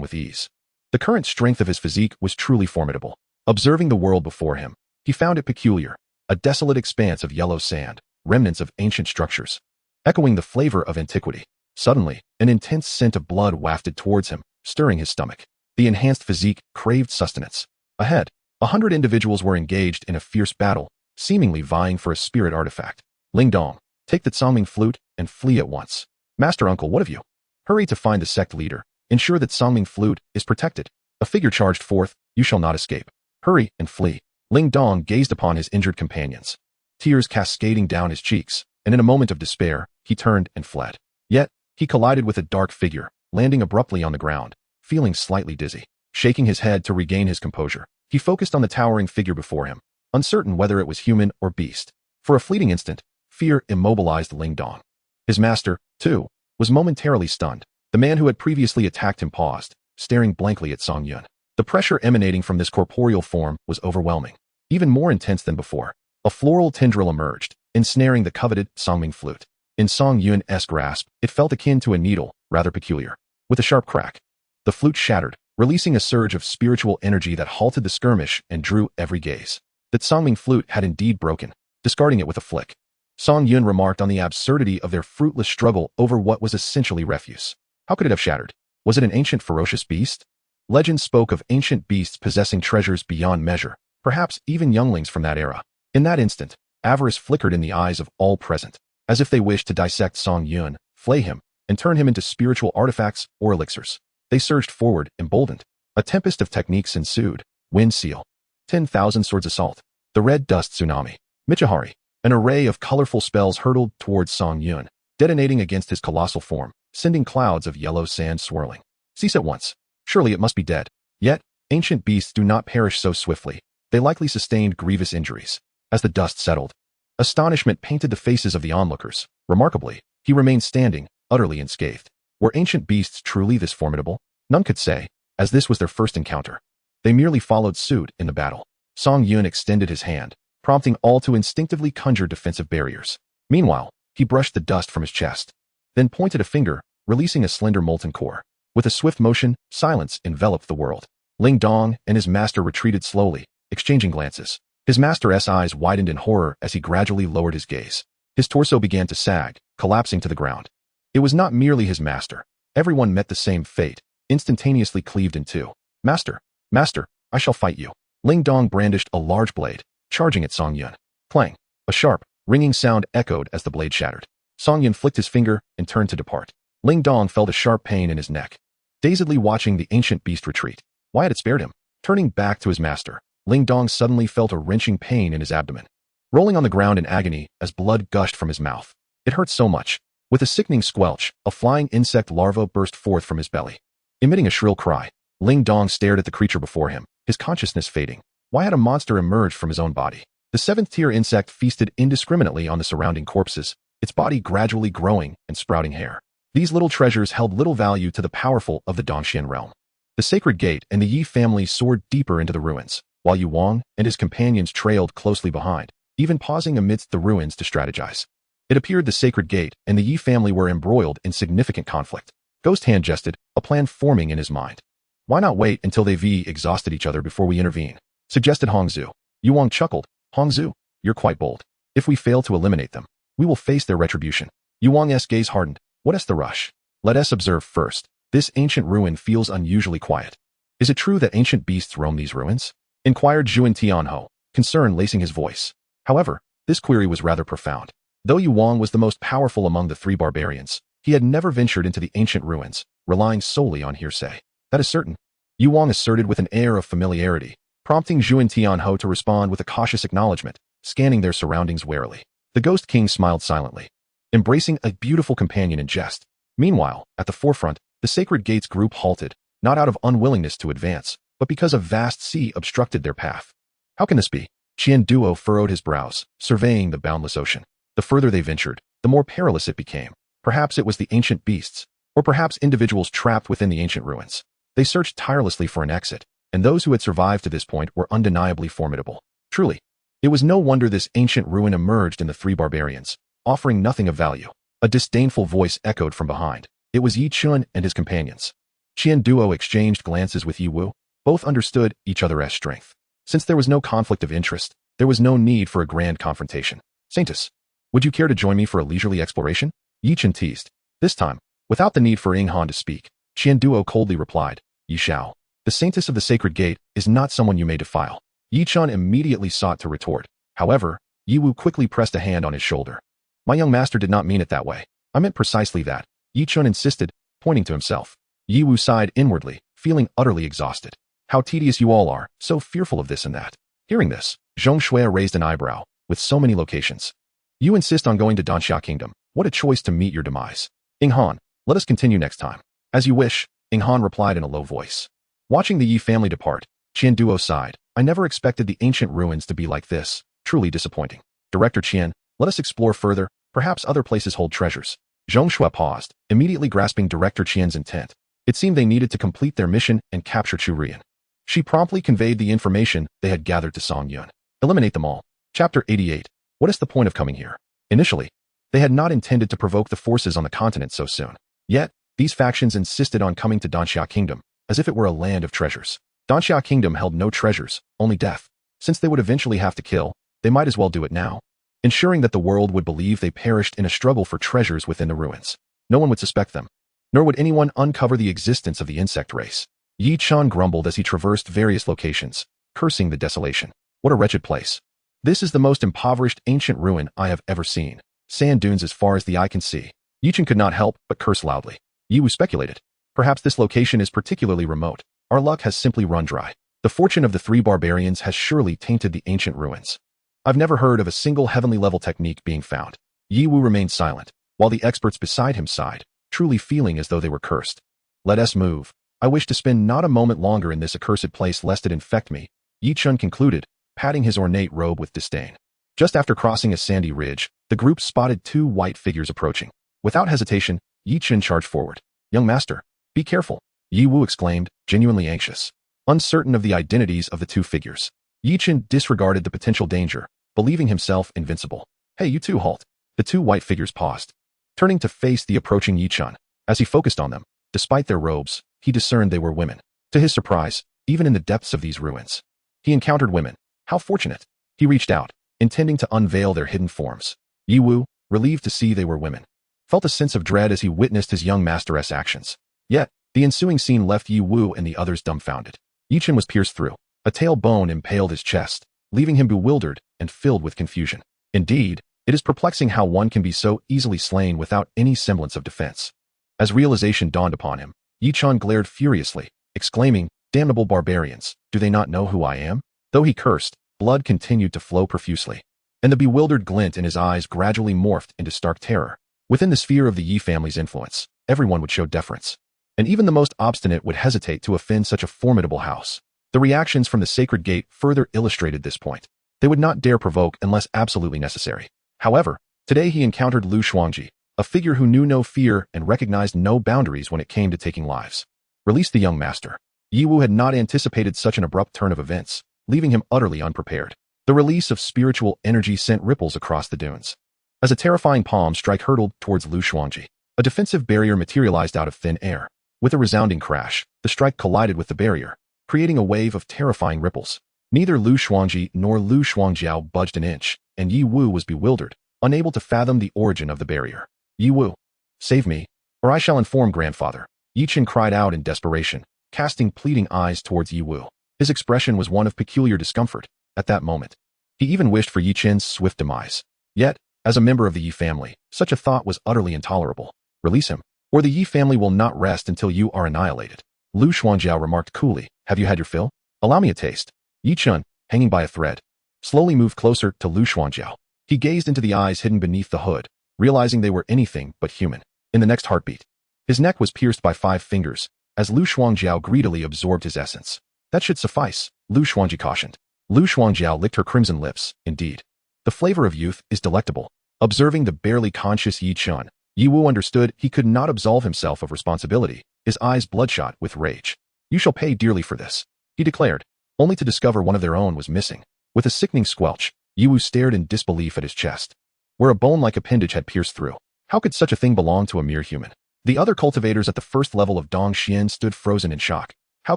with ease. The current strength of his physique was truly formidable. Observing the world before him, he found it peculiar, a desolate expanse of yellow sand, remnants of ancient structures, echoing the flavor of antiquity. Suddenly, an intense scent of blood wafted towards him, stirring his stomach. The enhanced physique craved sustenance. Ahead, 100 individuals were engaged in a fierce battle, seemingly vying for a spirit artifact. Ling Dong, take the Songming flute and flee at once. Master Uncle, what of you? Hurry to find the sect leader. Ensure that Songming flute is protected. A figure charged forth. You shall not escape. Hurry and flee. Ling Dong gazed upon his injured companions. tears cascading down his cheeks, and in a moment of despair, he turned and fled. Yet, he collided with a dark figure, landing abruptly on the ground, feeling slightly dizzy. Shaking his head to regain his composure, he focused on the towering figure before him, uncertain whether it was human or beast. For a fleeting instant, fear immobilized Ling Dong. His master, too, was momentarily stunned. The man who had previously attacked him paused, staring blankly at Song Yun. The pressure emanating from this corporeal form was overwhelming, even more intense than before. A floral tendril emerged, ensnaring the coveted Songming flute. In Song Yun's grasp, it felt akin to a needle, rather peculiar. With a sharp crack, the flute shattered, releasing a surge of spiritual energy that halted the skirmish and drew every gaze. That Songming flute had indeed broken, discarding it with a flick. Song Yun remarked on the absurdity of their fruitless struggle over what was essentially refuse. How could it have shattered? Was it an ancient ferocious beast? Legends spoke of ancient beasts possessing treasures beyond measure, perhaps even younglings from that era. In that instant, avarice flickered in the eyes of all present, as if they wished to dissect Song Yun, flay him, and turn him into spiritual artifacts or elixirs. They surged forward, emboldened. A tempest of techniques ensued. Wind seal, 10,000 swords assault, the red dust tsunami, Michihari. An array of colorful spells hurtled towards Song Yun, detonating against his colossal form, sending clouds of yellow sand swirling. Cease at once. Surely it must be dead. Yet, ancient beasts do not perish so swiftly. They likely sustained grievous injuries. As the dust settled, astonishment painted the faces of the onlookers. Remarkably, he remained standing, utterly unscathed. Were ancient beasts truly this formidable? None could say, as this was their first encounter. They merely followed suit in the battle. Song Yun extended his hand, prompting all to instinctively conjure defensive barriers. Meanwhile, he brushed the dust from his chest, then pointed a finger, releasing a slender molten core. With a swift motion, silence enveloped the world. Ling Dong and his master retreated slowly, exchanging glances. His master's eyes widened in horror as he gradually lowered his gaze. His torso began to sag, collapsing to the ground. It was not merely his master. Everyone met the same fate, instantaneously cleaved in two. Master, master, I shall fight you. Ling Dong brandished a large blade, charging at Song Yun. Clang. A sharp, ringing sound echoed as the blade shattered. Song Yun flicked his finger and turned to depart. Ling Dong felt a sharp pain in his neck, dazedly watching the ancient beast retreat. Why had it spared him? Turning back to his master, Ling Dong suddenly felt a wrenching pain in his abdomen, rolling on the ground in agony as blood gushed from his mouth. It hurt so much. With a sickening squelch, a flying insect larva burst forth from his belly. Emitting a shrill cry, Ling Dong stared at the creature before him, his consciousness fading. Why had a monster emerged from his own body? The seventh-tier insect feasted indiscriminately on the surrounding corpses, its body gradually growing and sprouting hair. These little treasures held little value to the powerful of the Dongxian realm. The sacred gate and the Yi family soared deeper into the ruins, while Yu Wang and his companions trailed closely behind, even pausing amidst the ruins to strategize. It appeared the sacred gate and the Yi family were embroiled in significant conflict. Ghost Hand jested, a plan forming in his mind. Why not wait until they've exhausted each other before we intervene? Suggested Hongzhu. Yu Wang chuckled. Hongzhu, you're quite bold. If we fail to eliminate them, we will face their retribution. Yu Wang's gaze hardened. What's the rush? Let us observe first. This ancient ruin feels unusually quiet. Is it true that ancient beasts roam these ruins? Inquired Zhuan Tianho, concern lacing his voice. However, this query was rather profound. Though Yu Wang was the most powerful among the three barbarians, he had never ventured into the ancient ruins, relying solely on hearsay. That is certain. Yu Wang asserted with an air of familiarity, prompting Zhuan Tianho to respond with a cautious acknowledgement, scanning their surroundings warily. The Ghost King smiled silently, embracing a beautiful companion in jest. Meanwhile, at the forefront, the sacred gates group halted, not out of unwillingness to advance, but because a vast sea obstructed their path. How can this be? Qian Duo furrowed his brows, surveying the boundless ocean. The further they ventured, the more perilous it became. Perhaps it was the ancient beasts, or perhaps individuals trapped within the ancient ruins. They searched tirelessly for an exit, and those who had survived to this point were undeniably formidable. Truly, it was no wonder this ancient ruin emerged in the three barbarians, offering nothing of value. A disdainful voice echoed from behind. It was Yi Chun and his companions. Qian Duo exchanged glances with Yi Wu. Both understood each other's strength. Since there was no conflict of interest, there was no need for a grand confrontation. Saintus, would you care to join me for a leisurely exploration? Yi Chun teased. This time, without the need for Ying Han to speak, Qian Duo coldly replied, Yi Shao. The Saintess of the Sacred Gate is not someone you may defile. Yi Chun immediately sought to retort. However, Yi Wu quickly pressed a hand on his shoulder. My young master did not mean it that way. I meant precisely that. Yi Chun insisted, pointing to himself. Yi Wu sighed inwardly, feeling utterly exhausted. How tedious you all are, so fearful of this and that. Hearing this, Zhong Shui raised an eyebrow, with so many locations. You insist on going to Danxia Kingdom. What a choice to meet your demise. Inghan, let us continue next time. As you wish, Inghan replied in a low voice. Watching the Yi family depart, Qian Duo sighed. I never expected the ancient ruins to be like this. Truly disappointing. Director Qian, let us explore further. Perhaps other places hold treasures. Zhong Shui paused, immediately grasping Director Qian's intent. It seemed they needed to complete their mission and capture Chu Rian. She promptly conveyed the information they had gathered to Song Yun. Eliminate them all. Chapter 88. What is the point of coming here? Initially, they had not intended to provoke the forces on the continent so soon. Yet, these factions insisted on coming to Danxia Kingdom, as if it were a land of treasures. Danxia Kingdom held no treasures, only death. Since they would eventually have to kill, they might as well do it now, ensuring that the world would believe they perished in a struggle for treasures within the ruins. No one would suspect them, nor would anyone uncover the existence of the insect race. Yi Chan grumbled as he traversed various locations, cursing the desolation. What a wretched place. This is the most impoverished ancient ruin I have ever seen. Sand dunes as far as the eye can see. Yi Chan could not help but curse loudly. Yi Wu speculated. Perhaps this location is particularly remote. Our luck has simply run dry. The fortune of the three barbarians has surely tainted the ancient ruins. I've never heard of a single heavenly level technique being found. Yi Wu remained silent, while the experts beside him sighed, truly feeling as though they were cursed. Let us move. I wish to spend not a moment longer in this accursed place lest it infect me, Yi Chun concluded, patting his ornate robe with disdain. Just after crossing a sandy ridge, the group spotted two white figures approaching. Without hesitation, Yi Chun charged forward. Young master, be careful, Yi Wu exclaimed, genuinely anxious. Uncertain of the identities of the two figures, Yi Chun disregarded the potential danger, believing himself invincible. Hey, you two, halt. The two white figures paused, turning to face the approaching Yi Chun. As he focused on them, despite their robes, he discerned they were women. To his surprise, even in the depths of these ruins, he encountered women. How fortunate. He reached out, intending to unveil their hidden forms. Yi Wu, relieved to see they were women, felt a sense of dread as he witnessed his young masteress' actions. Yet, the ensuing scene left Yi Wu and the others dumbfounded. Yi Chen was pierced through. A tail bone impaled his chest, leaving him bewildered and filled with confusion. Indeed, it is perplexing how one can be so easily slain without any semblance of defense. As realization dawned upon him, Yi Chen glared furiously, exclaiming, damnable barbarians, do they not know who I am? Though he cursed, blood continued to flow profusely, and the bewildered glint in his eyes gradually morphed into stark terror. Within the sphere of the Yi family's influence, everyone would show deference, and even the most obstinate would hesitate to offend such a formidable house. The reactions from the sacred gate further illustrated this point. They would not dare provoke unless absolutely necessary. However, today he encountered Lu Shuangji, a figure who knew no fear and recognized no boundaries when it came to taking lives. Release the young master. Yi Wu had not anticipated such an abrupt turn of events, leaving him utterly unprepared. The release of spiritual energy sent ripples across the dunes, as a terrifying palm strike hurtled towards Lu Shuangji. A defensive barrier materialized out of thin air. With a resounding crash, the strike collided with the barrier, creating a wave of terrifying ripples. Neither Lu Shuangji nor Lu Shuangjiao budged an inch, and Yi Wu was bewildered, unable to fathom the origin of the barrier. Yi Wu, save me, or I shall inform grandfather. Yi Chen cried out in desperation, casting pleading eyes towards Yi Wu. His expression was one of peculiar discomfort. At that moment, he even wished for Yi Chen's swift demise. Yet, as a member of the Yi family, such a thought was utterly intolerable. Release him, or the Yi family will not rest until you are annihilated. Lu Shuangjiao remarked coolly, have you had your fill? Allow me a taste. Yi Chen, hanging by a thread, slowly moved closer to Lu Shuangjiao. He gazed into the eyes hidden beneath the hood, realizing they were anything but human. In the next heartbeat, his neck was pierced by 5 fingers, as Lu Shuangjiao greedily absorbed his essence. That should suffice, Lu Shuangji cautioned. Lu Shuangjiao licked her crimson lips. Indeed, the flavor of youth is delectable. Observing the barely conscious Yi Chen, Yi Wu understood he could not absolve himself of responsibility, his eyes bloodshot with rage. You shall pay dearly for this, he declared, only to discover one of their own was missing. With a sickening squelch, Yi Wu stared in disbelief at his chest, where a bone-like appendage had pierced through. How could such a thing belong to a mere human? The other cultivators at the first level of Dongxian stood frozen in shock. How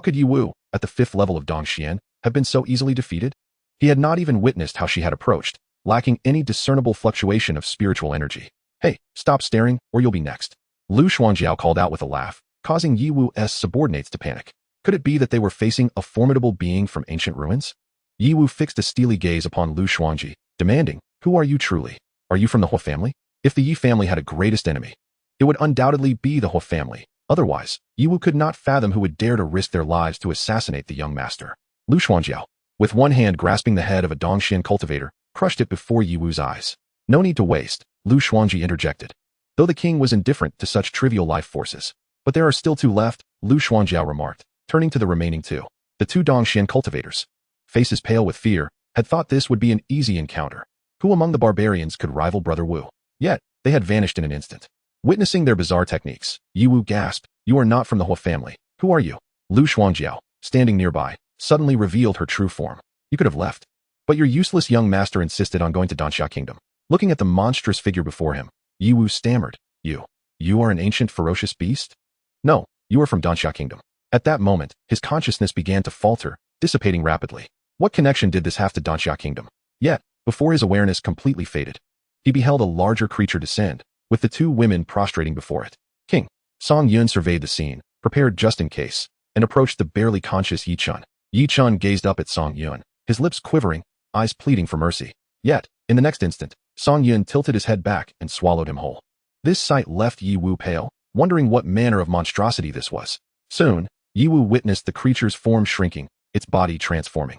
could Yi Wu, at the 5th level of Dongxian, have been so easily defeated? He had not even witnessed how she had approached, lacking any discernible fluctuation of spiritual energy. Hey, stop staring, or you'll be next. Lu Shuangjiao called out with a laugh, causing Yi Wu's subordinates to panic. Could it be that they were facing a formidable being from ancient ruins? Yi Wu fixed a steely gaze upon Lu Shuangji, demanding, who are you truly? Are you from the Hua family? If the Yi family had a greatest enemy, it would undoubtedly be the Hua family. Otherwise, Yi Wu could not fathom who would dare to risk their lives to assassinate the young master. Lu Shuangjiao, with one hand grasping the head of a Dongxian cultivator, crushed it before Yiwu's eyes. No need to waste, Lu Xuanji interjected. Though the king was indifferent to such trivial life forces. But there are still 2 left, Lu Xuanjiao remarked, turning to the remaining 2. The 2 Dongxian cultivators. Faces pale with fear, had thought this would be an easy encounter. Who among the barbarians could rival Brother Wu? Yet, they had vanished in an instant. Witnessing their bizarre techniques, Yiwu gasped, "You are not from the Hua family. Who are you?" Lu Xuanjiao, standing nearby, suddenly revealed her true form. "You could have left. But your useless young master insisted on going to Danxia Kingdom." Looking at the monstrous figure before him, Yiwu stammered, You are an ancient ferocious beast?" "No, you are from Danxia Kingdom." At that moment, his consciousness began to falter, dissipating rapidly. What connection did this have to Danxia Kingdom? Yet, before his awareness completely faded, he beheld a larger creature descend, with the 2 women prostrating before it. King Song Yun surveyed the scene, prepared just in case, and approached the barely conscious Yi Chun. Yi Chun gazed up at Song Yun, his lips quivering, eyes pleading for mercy. Yet, in the next instant, Song Yun tilted his head back and swallowed him whole. This sight left Yi Wu pale, wondering what manner of monstrosity this was. Soon, Yi Wu witnessed the creature's form shrinking, its body transforming.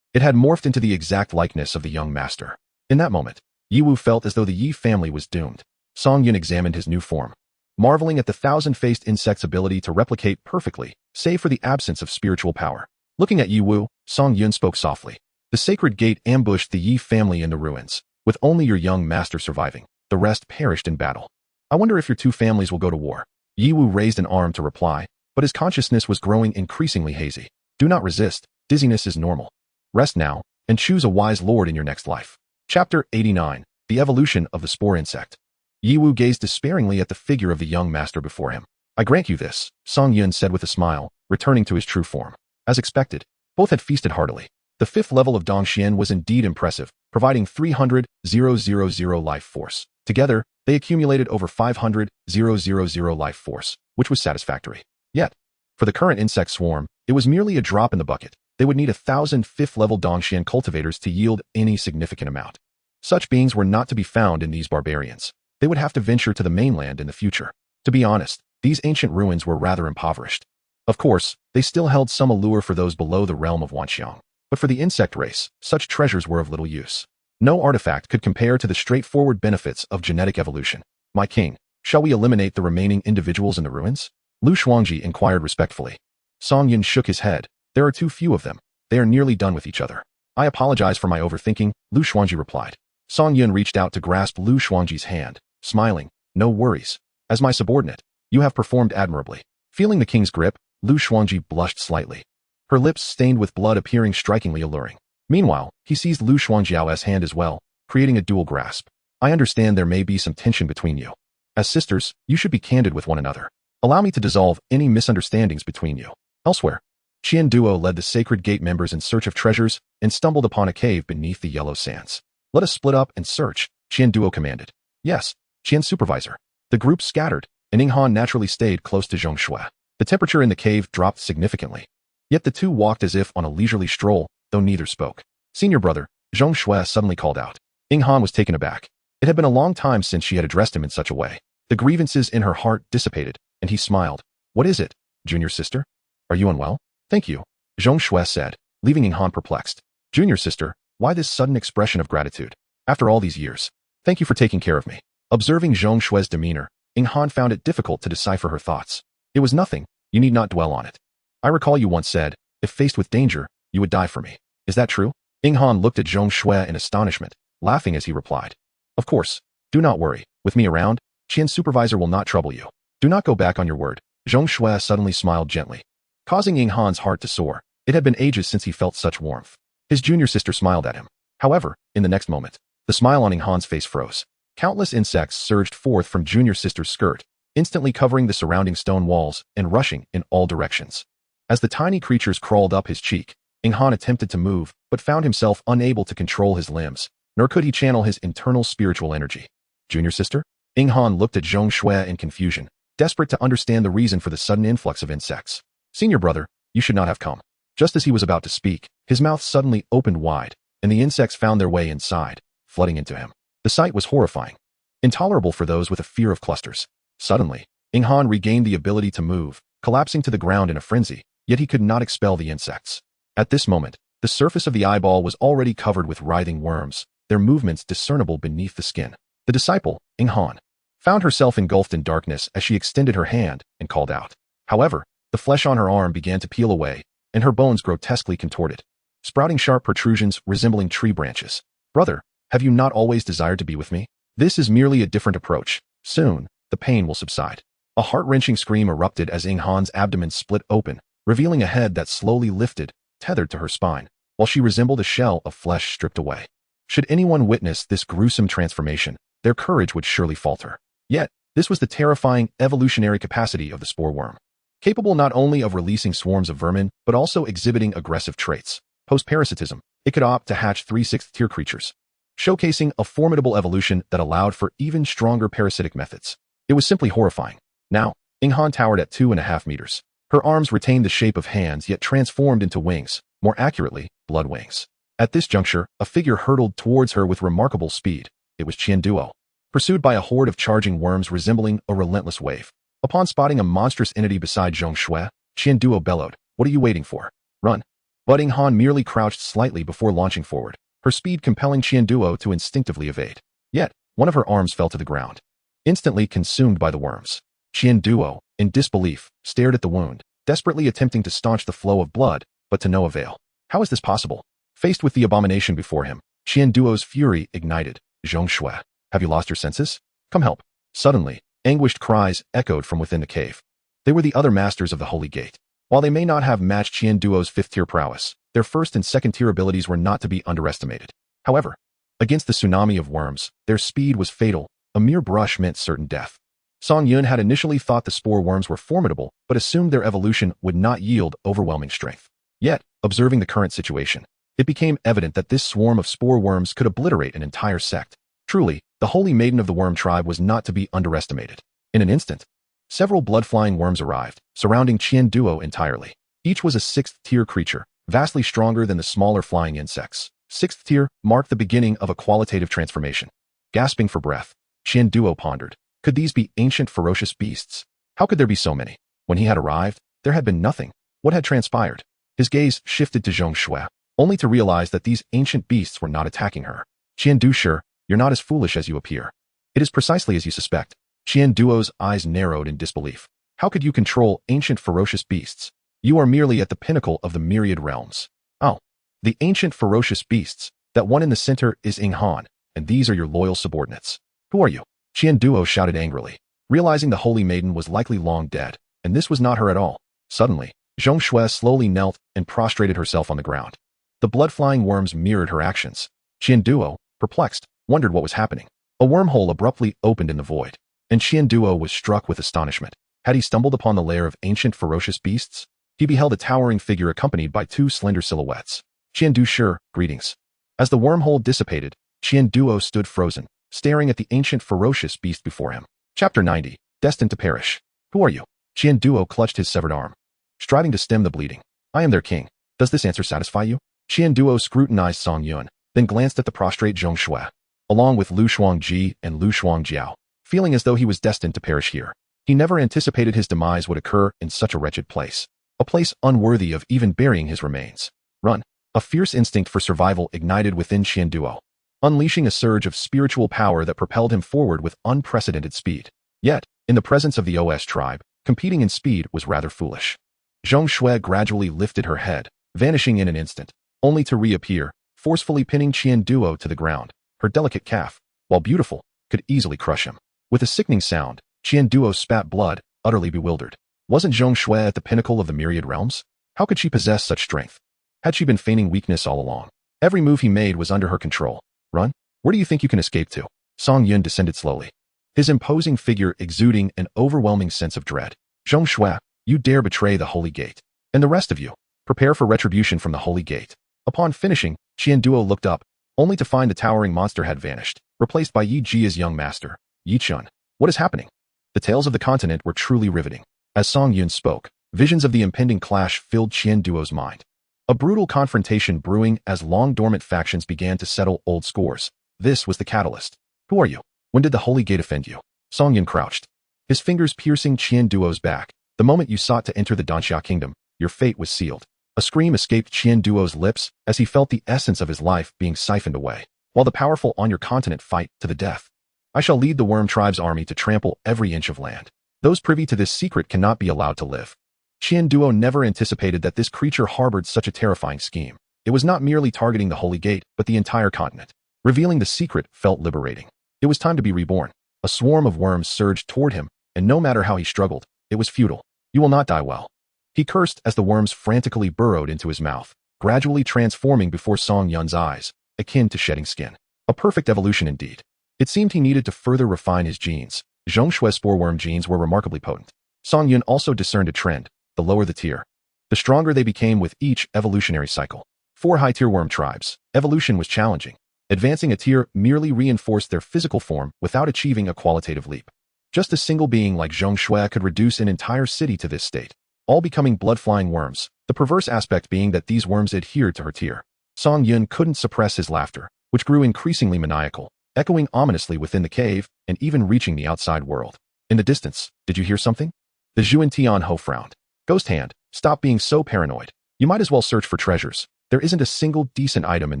It had morphed into the exact likeness of the young master. In that moment, Yi Wu felt as though the Yi family was doomed. Song Yun examined his new form, marveling at the 1,000-faced insect's ability to replicate perfectly, save for the absence of spiritual power. Looking at Yi Wu, Song Yun spoke softly. "The sacred gate ambushed the Yi family in the ruins, with only your young master surviving. The rest perished in battle. I wonder if your 2 families will go to war." Yi Wu raised an arm to reply, but his consciousness was growing increasingly hazy. "Do not resist, dizziness is normal. Rest now, and choose a wise lord in your next life." Chapter 89, The Evolution of the Spore Insect. Yi Wu gazed despairingly at the figure of the young master before him. "I grant you this," Song Yun said with a smile, returning to his true form. As expected, both had feasted heartily. The 5th level of Dongxian was indeed impressive, providing 300,000 life force. Together, they accumulated over 500,000 life force, which was satisfactory. Yet, for the current insect swarm, it was merely a drop in the bucket. They would need 1,000 5th-level Dongxian cultivators to yield any significant amount. Such beings were not to be found in these barbarians. They would have to venture to the mainland in the future. To be honest, these ancient ruins were rather impoverished. Of course, they still held some allure for those below the realm of Wanxiang. But for the insect race, such treasures were of little use. No artifact could compare to the straightforward benefits of genetic evolution. "My king, shall we eliminate the remaining individuals in the ruins?" Lu Xuanji inquired respectfully. Song Yun shook his head. "There are too few of them. They are nearly done with each other." "I apologize for my overthinking," Lu Xuanji replied. Song Yun reached out to grasp Lu Xuanji's hand, smiling. "No worries. As my subordinate, you have performed admirably." Feeling the king's grip, Lu Xuanji blushed slightly, her lips stained with blood appearing strikingly alluring. Meanwhile, he seized Lu Xuanjiao's hand as well, creating a dual grasp. "I understand there may be some tension between you. As sisters, you should be candid with one another. Allow me to dissolve any misunderstandings between you." Elsewhere, Qian Duo led the Sacred Gate members in search of treasures and stumbled upon a cave beneath the yellow sands. "Let us split up and search," Qian Duo commanded. "Yes, Qian Supervisor." The group scattered, and Ning Han naturally stayed close to Zhong Shui. The temperature in the cave dropped significantly. Yet the 2 walked as if on a leisurely stroll, though neither spoke. "Senior brother," Zhong Shui suddenly called out. Ning Han was taken aback. It had been a long time since she had addressed him in such a way. The grievances in her heart dissipated, and he smiled. "What is it, junior sister? Are you unwell?" "Thank you," Zhong Shui said, leaving Ning Han perplexed. "Junior sister, why this sudden expression of gratitude? After all these years. Thank you for taking care of me." Observing Zhong Shui's demeanor, Ning Han found it difficult to decipher her thoughts. "It was nothing, you need not dwell on it. I recall you once said, if faced with danger, you would die for me. Is that true?" Ning Han looked at Zhong Shui in astonishment, laughing as he replied. "Of course. Do not worry. With me around, Qian Supervisor will not trouble you. Do not go back on your word." Zhong Shui suddenly smiled gently, causing Ning Han's heart to soar. It had been ages since he felt such warmth. His junior sister smiled at him. However, in the next moment, the smile on Ning Han's face froze. Countless insects surged forth from junior sister's skirt, instantly covering the surrounding stone walls and rushing in all directions. As the tiny creatures crawled up his cheek, Ning Han attempted to move, but found himself unable to control his limbs, nor could he channel his internal spiritual energy. "Junior sister?" Ning Han looked at Zhong Shui in confusion, desperate to understand the reason for the sudden influx of insects. "Senior brother, you should not have come." Just as he was about to speak, his mouth suddenly opened wide, and the insects found their way inside, flooding into him. The sight was horrifying, intolerable for those with a fear of clusters. Suddenly, Ning Han regained the ability to move, collapsing to the ground in a frenzy, yet he could not expel the insects. At this moment, the surface of the eyeball was already covered with writhing worms, their movements discernible beneath the skin. The disciple, Han, found herself engulfed in darkness as she extended her hand and called out. However, the flesh on her arm began to peel away, and her bones grotesquely contorted, sprouting sharp protrusions resembling tree branches. Brother, have you not always desired to be with me? This is merely a different approach. Soon, the pain will subside. A heart-wrenching scream erupted as Han's abdomen split open, revealing a head that slowly lifted, tethered to her spine, while she resembled a shell of flesh stripped away. Should anyone witness this gruesome transformation, their courage would surely falter. Yet, this was the terrifying evolutionary capacity of the spore worm, capable not only of releasing swarms of vermin, but also exhibiting aggressive traits. Post-parasitism, it could opt to hatch 3 sixth-tier creatures, showcasing a formidable evolution that allowed for even stronger parasitic methods. It was simply horrifying. Now, Han towered at 2.5 meters. Her arms retained the shape of hands yet transformed into wings, more accurately, blood wings. At this juncture, a figure hurtled towards her with remarkable speed. It was Qianduo, pursued by a horde of charging worms resembling a relentless wave. Upon spotting a monstrous entity beside Zhong Shui, Qianduo bellowed, "What are you waiting for? Run!" But Han merely crouched slightly before launching forward, her speed compelling Qianduo to instinctively evade. Yet, one of her arms fell to the ground, instantly consumed by the worms. Qianduo, in disbelief, stared at the wound, desperately attempting to staunch the flow of blood, but to no avail. How is this possible? Faced with the abomination before him, Qianduo's fury ignited. "Zhong Shui, have you lost your senses? Come help." Suddenly, anguished cries echoed from within the cave. They were the other masters of the Holy Gate. While they may not have matched Qianduo's 5th-tier prowess, their 1st and 2nd-tier abilities were not to be underestimated. However, against the tsunami of worms, their speed was fatal. A mere brush meant certain death. Song Yun had initially thought the spore worms were formidable, but assumed their evolution would not yield overwhelming strength. Yet, observing the current situation, it became evident that this swarm of spore worms could obliterate an entire sect. Truly, the holy maiden of the worm tribe was not to be underestimated. In an instant, several blood-flying worms arrived, surrounding Qianduo entirely. Each was a 6th-tier creature, vastly stronger than the smaller flying insects. 6th tier marked the beginning of a qualitative transformation. Gasping for breath, Qianduo pondered, could these be ancient ferocious beasts? How could there be so many? When he had arrived, there had been nothing. What had transpired? His gaze shifted to Zhong Shui, only to realize that these ancient beasts were not attacking her. Qianduo, you're not as foolish as you appear. It is precisely as you suspect. Qianduo's eyes narrowed in disbelief. How could you control ancient ferocious beasts? You are merely at the pinnacle of the myriad realms. Oh, the ancient ferocious beasts. That one in the center is Han, and these are your loyal subordinates. Who are you? Qianduo shouted angrily, realizing the holy maiden was likely long dead, and this was not her at all. Suddenly, Zhong Shui slowly knelt and prostrated herself on the ground. The blood-flying worms mirrored her actions. Qianduo, perplexed, wondered what was happening. A wormhole abruptly opened in the void, and Qianduo was struck with astonishment. Had he stumbled upon the lair of ancient ferocious beasts? He beheld a towering figure accompanied by 2 slender silhouettes. Qianduo, greetings. As the wormhole dissipated, Qianduo stood frozen, staring at the ancient ferocious beast before him. Chapter 90, Destined to Perish. Who are you? Qianduo clutched his severed arm, striving to stem the bleeding. I am their king. Does this answer satisfy you? Qianduo scrutinized Song Yun, then glanced at the prostrate Zhong Shui, along with Lu Shuangji and Lu Shuangjiao, feeling as though he was destined to perish here. He never anticipated his demise would occur in such a wretched place, a place unworthy of even burying his remains. Run. A fierce instinct for survival ignited within Qianduo, unleashing a surge of spiritual power that propelled him forward with unprecedented speed. Yet, in the presence of the OS tribe, competing in speed was rather foolish. Zhong Shui gradually lifted her head, vanishing in an instant, only to reappear, forcefully pinning Qianduo to the ground. Her delicate calf, while beautiful, could easily crush him. With a sickening sound, Qianduo spat blood, utterly bewildered. Wasn't Zhong Shui at the pinnacle of the myriad realms? How could she possess such strength? Had she been feigning weakness all along? Every move he made was under her control. Run? Where do you think you can escape to? Song Yun descended slowly, his imposing figure exuding an overwhelming sense of dread. Zhong Shui, you dare betray the Holy Gate. And the rest of you, prepare for retribution from the Holy Gate. Upon finishing, Qianduo looked up, only to find the towering monster had vanished, replaced by Yi Jia's young master, Yi Chun. What is happening? The tales of the continent were truly riveting. As Song Yun spoke, visions of the impending clash filled Qianduo's mind. A brutal confrontation brewing as long-dormant factions began to settle old scores. This was the catalyst. Who are you? When did the Holy Gate offend you? Song Yun crouched, his fingers piercing Qianduo's back. The moment you sought to enter the Danxia kingdom, your fate was sealed. A scream escaped Qianduo's lips as he felt the essence of his life being siphoned away. while the powerful on your continent fight to the death. I shall lead the worm tribe's army to trample every inch of land. Those privy to this secret cannot be allowed to live. Qian Duo never anticipated that this creature harbored such a terrifying scheme. It was not merely targeting the Holy Gate, but the entire continent. Revealing the secret felt liberating. It was time to be reborn. A swarm of worms surged toward him, and no matter how he struggled, it was futile. You will not die well. He cursed as the worms frantically burrowed into his mouth, gradually transforming before Song Yun's eyes, akin to shedding skin. A perfect evolution indeed. It seemed he needed to further refine his genes. Zhong Shue's sporeworm genes were remarkably potent. Song Yun also discerned a trend: the lower the tier, the stronger they became with each evolutionary cycle. For high-tier worm tribes, evolution was challenging. Advancing a tier merely reinforced their physical form without achieving a qualitative leap. Just a single being like Zhong Shue could reduce an entire city to this state, all becoming blood-flying worms, the perverse aspect being that these worms adhered to her tier. Song Yun couldn't suppress his laughter, which grew increasingly maniacal, echoing ominously within the cave and even reaching the outside world. In the distance, did you hear something? The Zhuan Tianhou frowned. Ghost Hand, stop being so paranoid. You might as well search for treasures. There isn't a single decent item in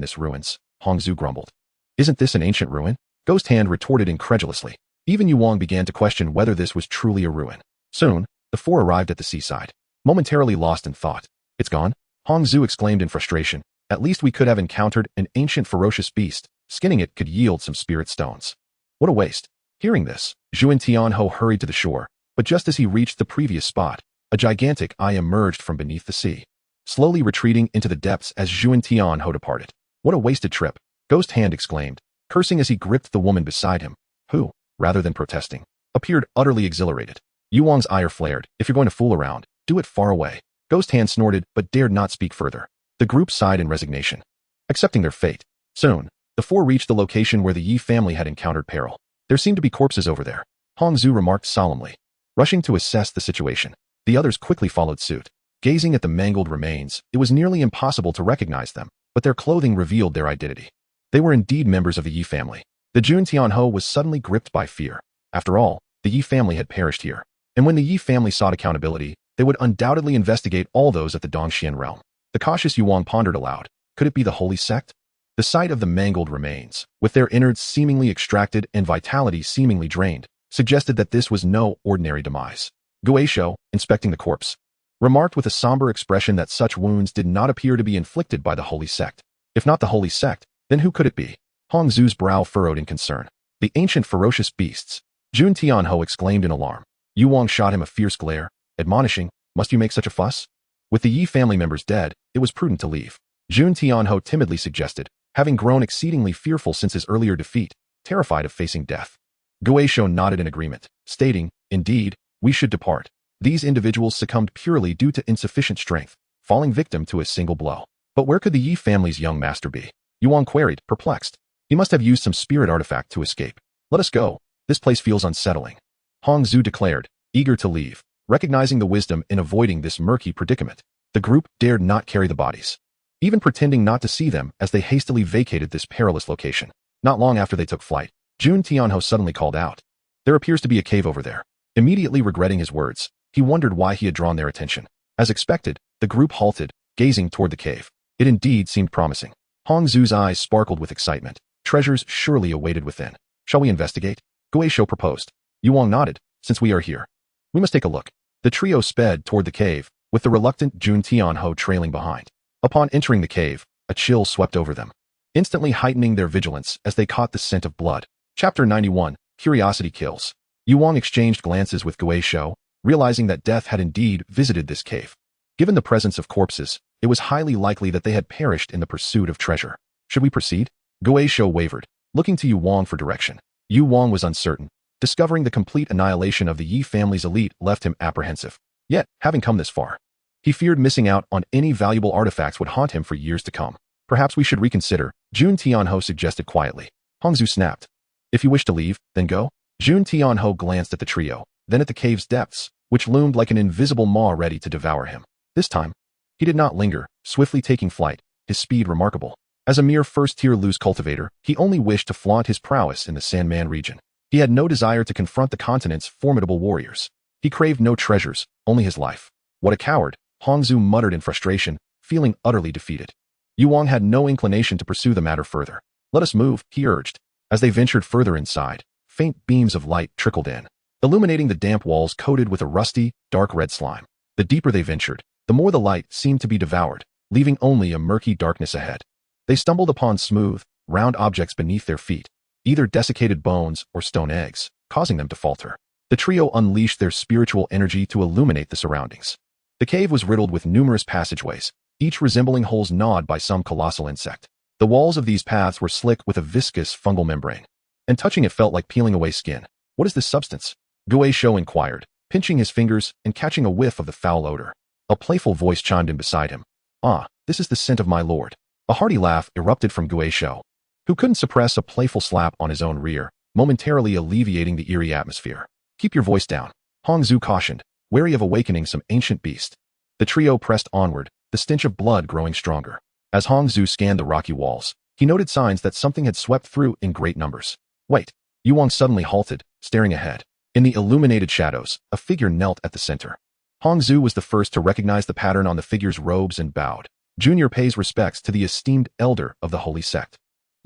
this ruins, Hongzhu grumbled. Isn't this an ancient ruin? Ghost Hand retorted incredulously. Even Yu Wang began to question whether this was truly a ruin. Soon, the four arrived at the seaside. Momentarily lost in thought. It's gone? Hongzhu exclaimed in frustration. At least we could have encountered an ancient ferocious beast. Skinning it could yield some spirit stones. What a waste. Hearing this, Zhuan Tianhou hurried to the shore, but just as he reached the previous spot, a gigantic eye emerged from beneath the sea, slowly retreating into the depths as Zhuan Tianhou departed. What a wasted trip, Ghost Hand exclaimed, cursing as he gripped the woman beside him, who, rather than protesting, appeared utterly exhilarated. Yu Wang's ire flared. If you're going to fool around, do it far away. Ghost Hand snorted but dared not speak further. The group sighed in resignation, accepting their fate. Soon, the four reached the location where the Yi family had encountered peril. There seemed to be corpses over there, Hongzhu remarked solemnly. Rushing to assess the situation, the others quickly followed suit. Gazing at the mangled remains, it was nearly impossible to recognize them, but their clothing revealed their identity. They were indeed members of the Yi family. The Zhuan Tianhou was suddenly gripped by fear. After all, the Yi family had perished here. And when the Yi family sought accountability, they would undoubtedly investigate all those at the Dongxian realm. The cautious Yu Wang pondered aloud. Could it be the holy sect? The sight of the mangled remains, with their innards seemingly extracted and vitality seemingly drained, suggested that this was no ordinary demise. Guisho, inspecting the corpse, remarked with a somber expression that such wounds did not appear to be inflicted by the holy sect. If not the holy sect, then who could it be? Hongzhu's brow furrowed in concern. The ancient ferocious beasts. Zhuan Tianhou exclaimed in alarm. Yu Wang shot him a fierce glare, admonishing, must you make such a fuss? With the Yi family members dead, it was prudent to leave. Zhuan Tianhou timidly suggested, having grown exceedingly fearful since his earlier defeat, terrified of facing death. Guisho nodded in agreement, stating, indeed, we should depart. These individuals succumbed purely due to insufficient strength, falling victim to a single blow. But where could the Yi family's young master be? Yu Wang queried, perplexed. He must have used some spirit artifact to escape. Let us go. This place feels unsettling. Hongzhu declared, eager to leave, recognizing the wisdom in avoiding this murky predicament. The group dared not carry the bodies, even pretending not to see them as they hastily vacated this perilous location. Not long after they took flight, Zhuan Tianhou suddenly called out. There appears to be a cave over there. Immediately regretting his words, he wondered why he had drawn their attention. As expected, the group halted, gazing toward the cave. It indeed seemed promising. Hongzhu's eyes sparkled with excitement. Treasures surely awaited within. Shall we investigate? Guisho proposed. Yu Wang nodded. Since we are here, we must take a look. The trio sped toward the cave, with the reluctant Zhuan Tianhou trailing behind. Upon entering the cave, a chill swept over them, instantly heightening their vigilance as they caught the scent of blood. Chapter 91, Curiosity Kills. Yu Wang exchanged glances with Guisho, realizing that death had indeed visited this cave. Given the presence of corpses, it was highly likely that they had perished in the pursuit of treasure. Should we proceed? Guisho wavered, looking to Yu Wang for direction. Yu Wang was uncertain. Discovering the complete annihilation of the Yi family's elite left him apprehensive. Yet, having come this far, he feared missing out on any valuable artifacts would haunt him for years to come. Perhaps we should reconsider, Zhuan Tianhou suggested quietly. Hongzhu snapped. If you wish to leave, then go. Zhuan Tianhou glanced at the trio, then at the cave's depths, which loomed like an invisible maw ready to devour him. This time, he did not linger, swiftly taking flight, his speed remarkable. As a mere first-tier loose cultivator, he only wished to flaunt his prowess in the Sandman region. He had no desire to confront the continent's formidable warriors. He craved no treasures, only his life. What a coward, Hongzhu muttered in frustration, feeling utterly defeated. Yu Wang had no inclination to pursue the matter further. Let us move, he urged. As they ventured further inside, faint beams of light trickled in, illuminating the damp walls coated with a rusty, dark red slime. The deeper they ventured, the more the light seemed to be devoured, leaving only a murky darkness ahead. They stumbled upon smooth, round objects beneath their feet, either desiccated bones or stone eggs, causing them to falter. The trio unleashed their spiritual energy to illuminate the surroundings. The cave was riddled with numerous passageways, each resembling holes gnawed by some colossal insect. The walls of these paths were slick with a viscous fungal membrane, and touching it felt like peeling away skin. What is this substance? Guisho inquired, pinching his fingers and catching a whiff of the foul odor. A playful voice chimed in beside him. Ah, this is the scent of my lord. A hearty laugh erupted from Guisho, who couldn't suppress a playful slap on his own rear, momentarily alleviating the eerie atmosphere. Keep your voice down, Hongzhu cautioned, wary of awakening some ancient beast. The trio pressed onward, the stench of blood growing stronger. As Hongzhu scanned the rocky walls, he noted signs that something had swept through in great numbers. Wait, Yuang suddenly halted, staring ahead. In the illuminated shadows, a figure knelt at the center. Hongzhu was the first to recognize the pattern on the figure's robes and bowed. Junior pays respects to the esteemed elder of the holy sect.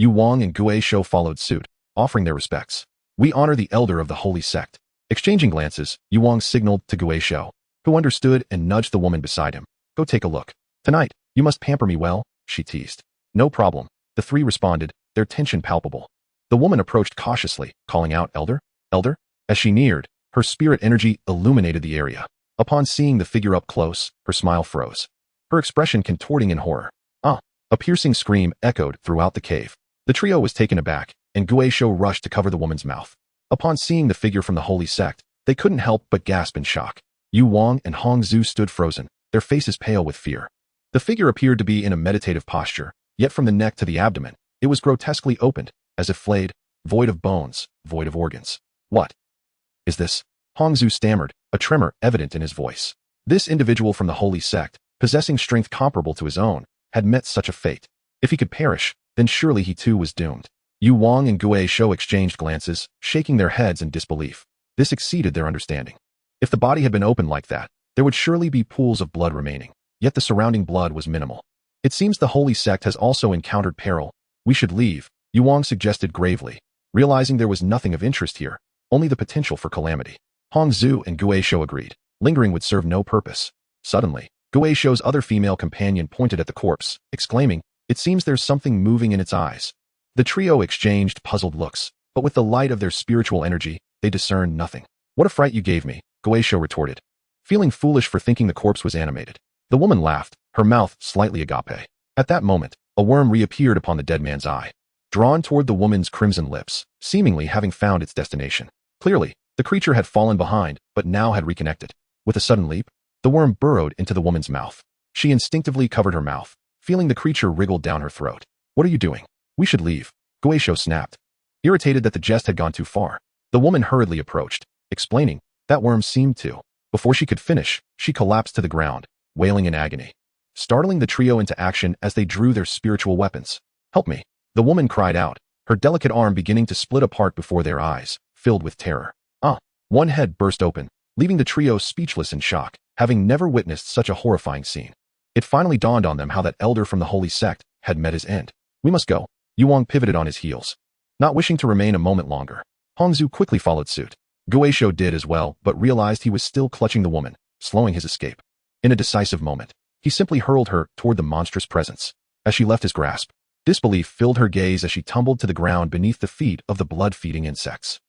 Yuang and Guisho followed suit, offering their respects. We honor the elder of the holy sect. Exchanging glances, Yuang signaled to Guisho, who understood and nudged the woman beside him. Go take a look. Tonight, you must pamper me well, she teased. No problem, the three responded, their tension palpable. The woman approached cautiously, calling out, Elder? Elder? As she neared, her spirit energy illuminated the area. Upon seeing the figure up close, her smile froze, her expression contorting in horror. Ah! A piercing scream echoed throughout the cave. The trio was taken aback, and Guisho rushed to cover the woman's mouth. Upon seeing the figure from the holy sect, they couldn't help but gasp in shock. Yuang and Hongzhu stood frozen, their faces pale with fear. The figure appeared to be in a meditative posture, yet from the neck to the abdomen, it was grotesquely opened, as if flayed, void of bones, void of organs. What is this? Hongzhu stammered, a tremor evident in his voice. This individual from the holy sect, possessing strength comparable to his own, had met such a fate. If he could perish, then surely he too was doomed. Yuang and Guisho exchanged glances, shaking their heads in disbelief. This exceeded their understanding. If the body had been opened like that, there would surely be pools of blood remaining, yet the surrounding blood was minimal. It seems the holy sect has also encountered peril. We should leave, Yuang suggested gravely, realizing there was nothing of interest here, only the potential for calamity. Hongzhu and Guisho agreed. Lingering would serve no purpose. Suddenly, Guisho's other female companion pointed at the corpse, exclaiming, It seems there's something moving in its eyes. The trio exchanged puzzled looks, but with the light of their spiritual energy, they discerned nothing. What a fright you gave me, Guisho retorted, feeling foolish for thinking the corpse was animated. The woman laughed, her mouth slightly agape. At that moment, a worm reappeared upon the dead man's eye, drawn toward the woman's crimson lips, seemingly having found its destination. Clearly, the creature had fallen behind, but now had reconnected. With a sudden leap, the worm burrowed into the woman's mouth. She instinctively covered her mouth, feeling the creature wriggle down her throat. What are you doing? We should leave, Guisho snapped, irritated that the jest had gone too far. The woman hurriedly approached, explaining, that worm seemed to. Before she could finish, she collapsed to the ground, wailing in agony, startling the trio into action as they drew their spiritual weapons. Help me, the woman cried out, her delicate arm beginning to split apart before their eyes, filled with terror. One head burst open, leaving the trio speechless in shock, having never witnessed such a horrifying scene. It finally dawned on them how that elder from the holy sect had met his end. We must go. Yuang pivoted on his heels, not wishing to remain a moment longer. Hongzhu quickly followed suit. Guisho did as well, but realized he was still clutching the woman, slowing his escape. In a decisive moment, he simply hurled her toward the monstrous presence. As she left his grasp, disbelief filled her gaze as she tumbled to the ground beneath the feet of the blood-feeding insects.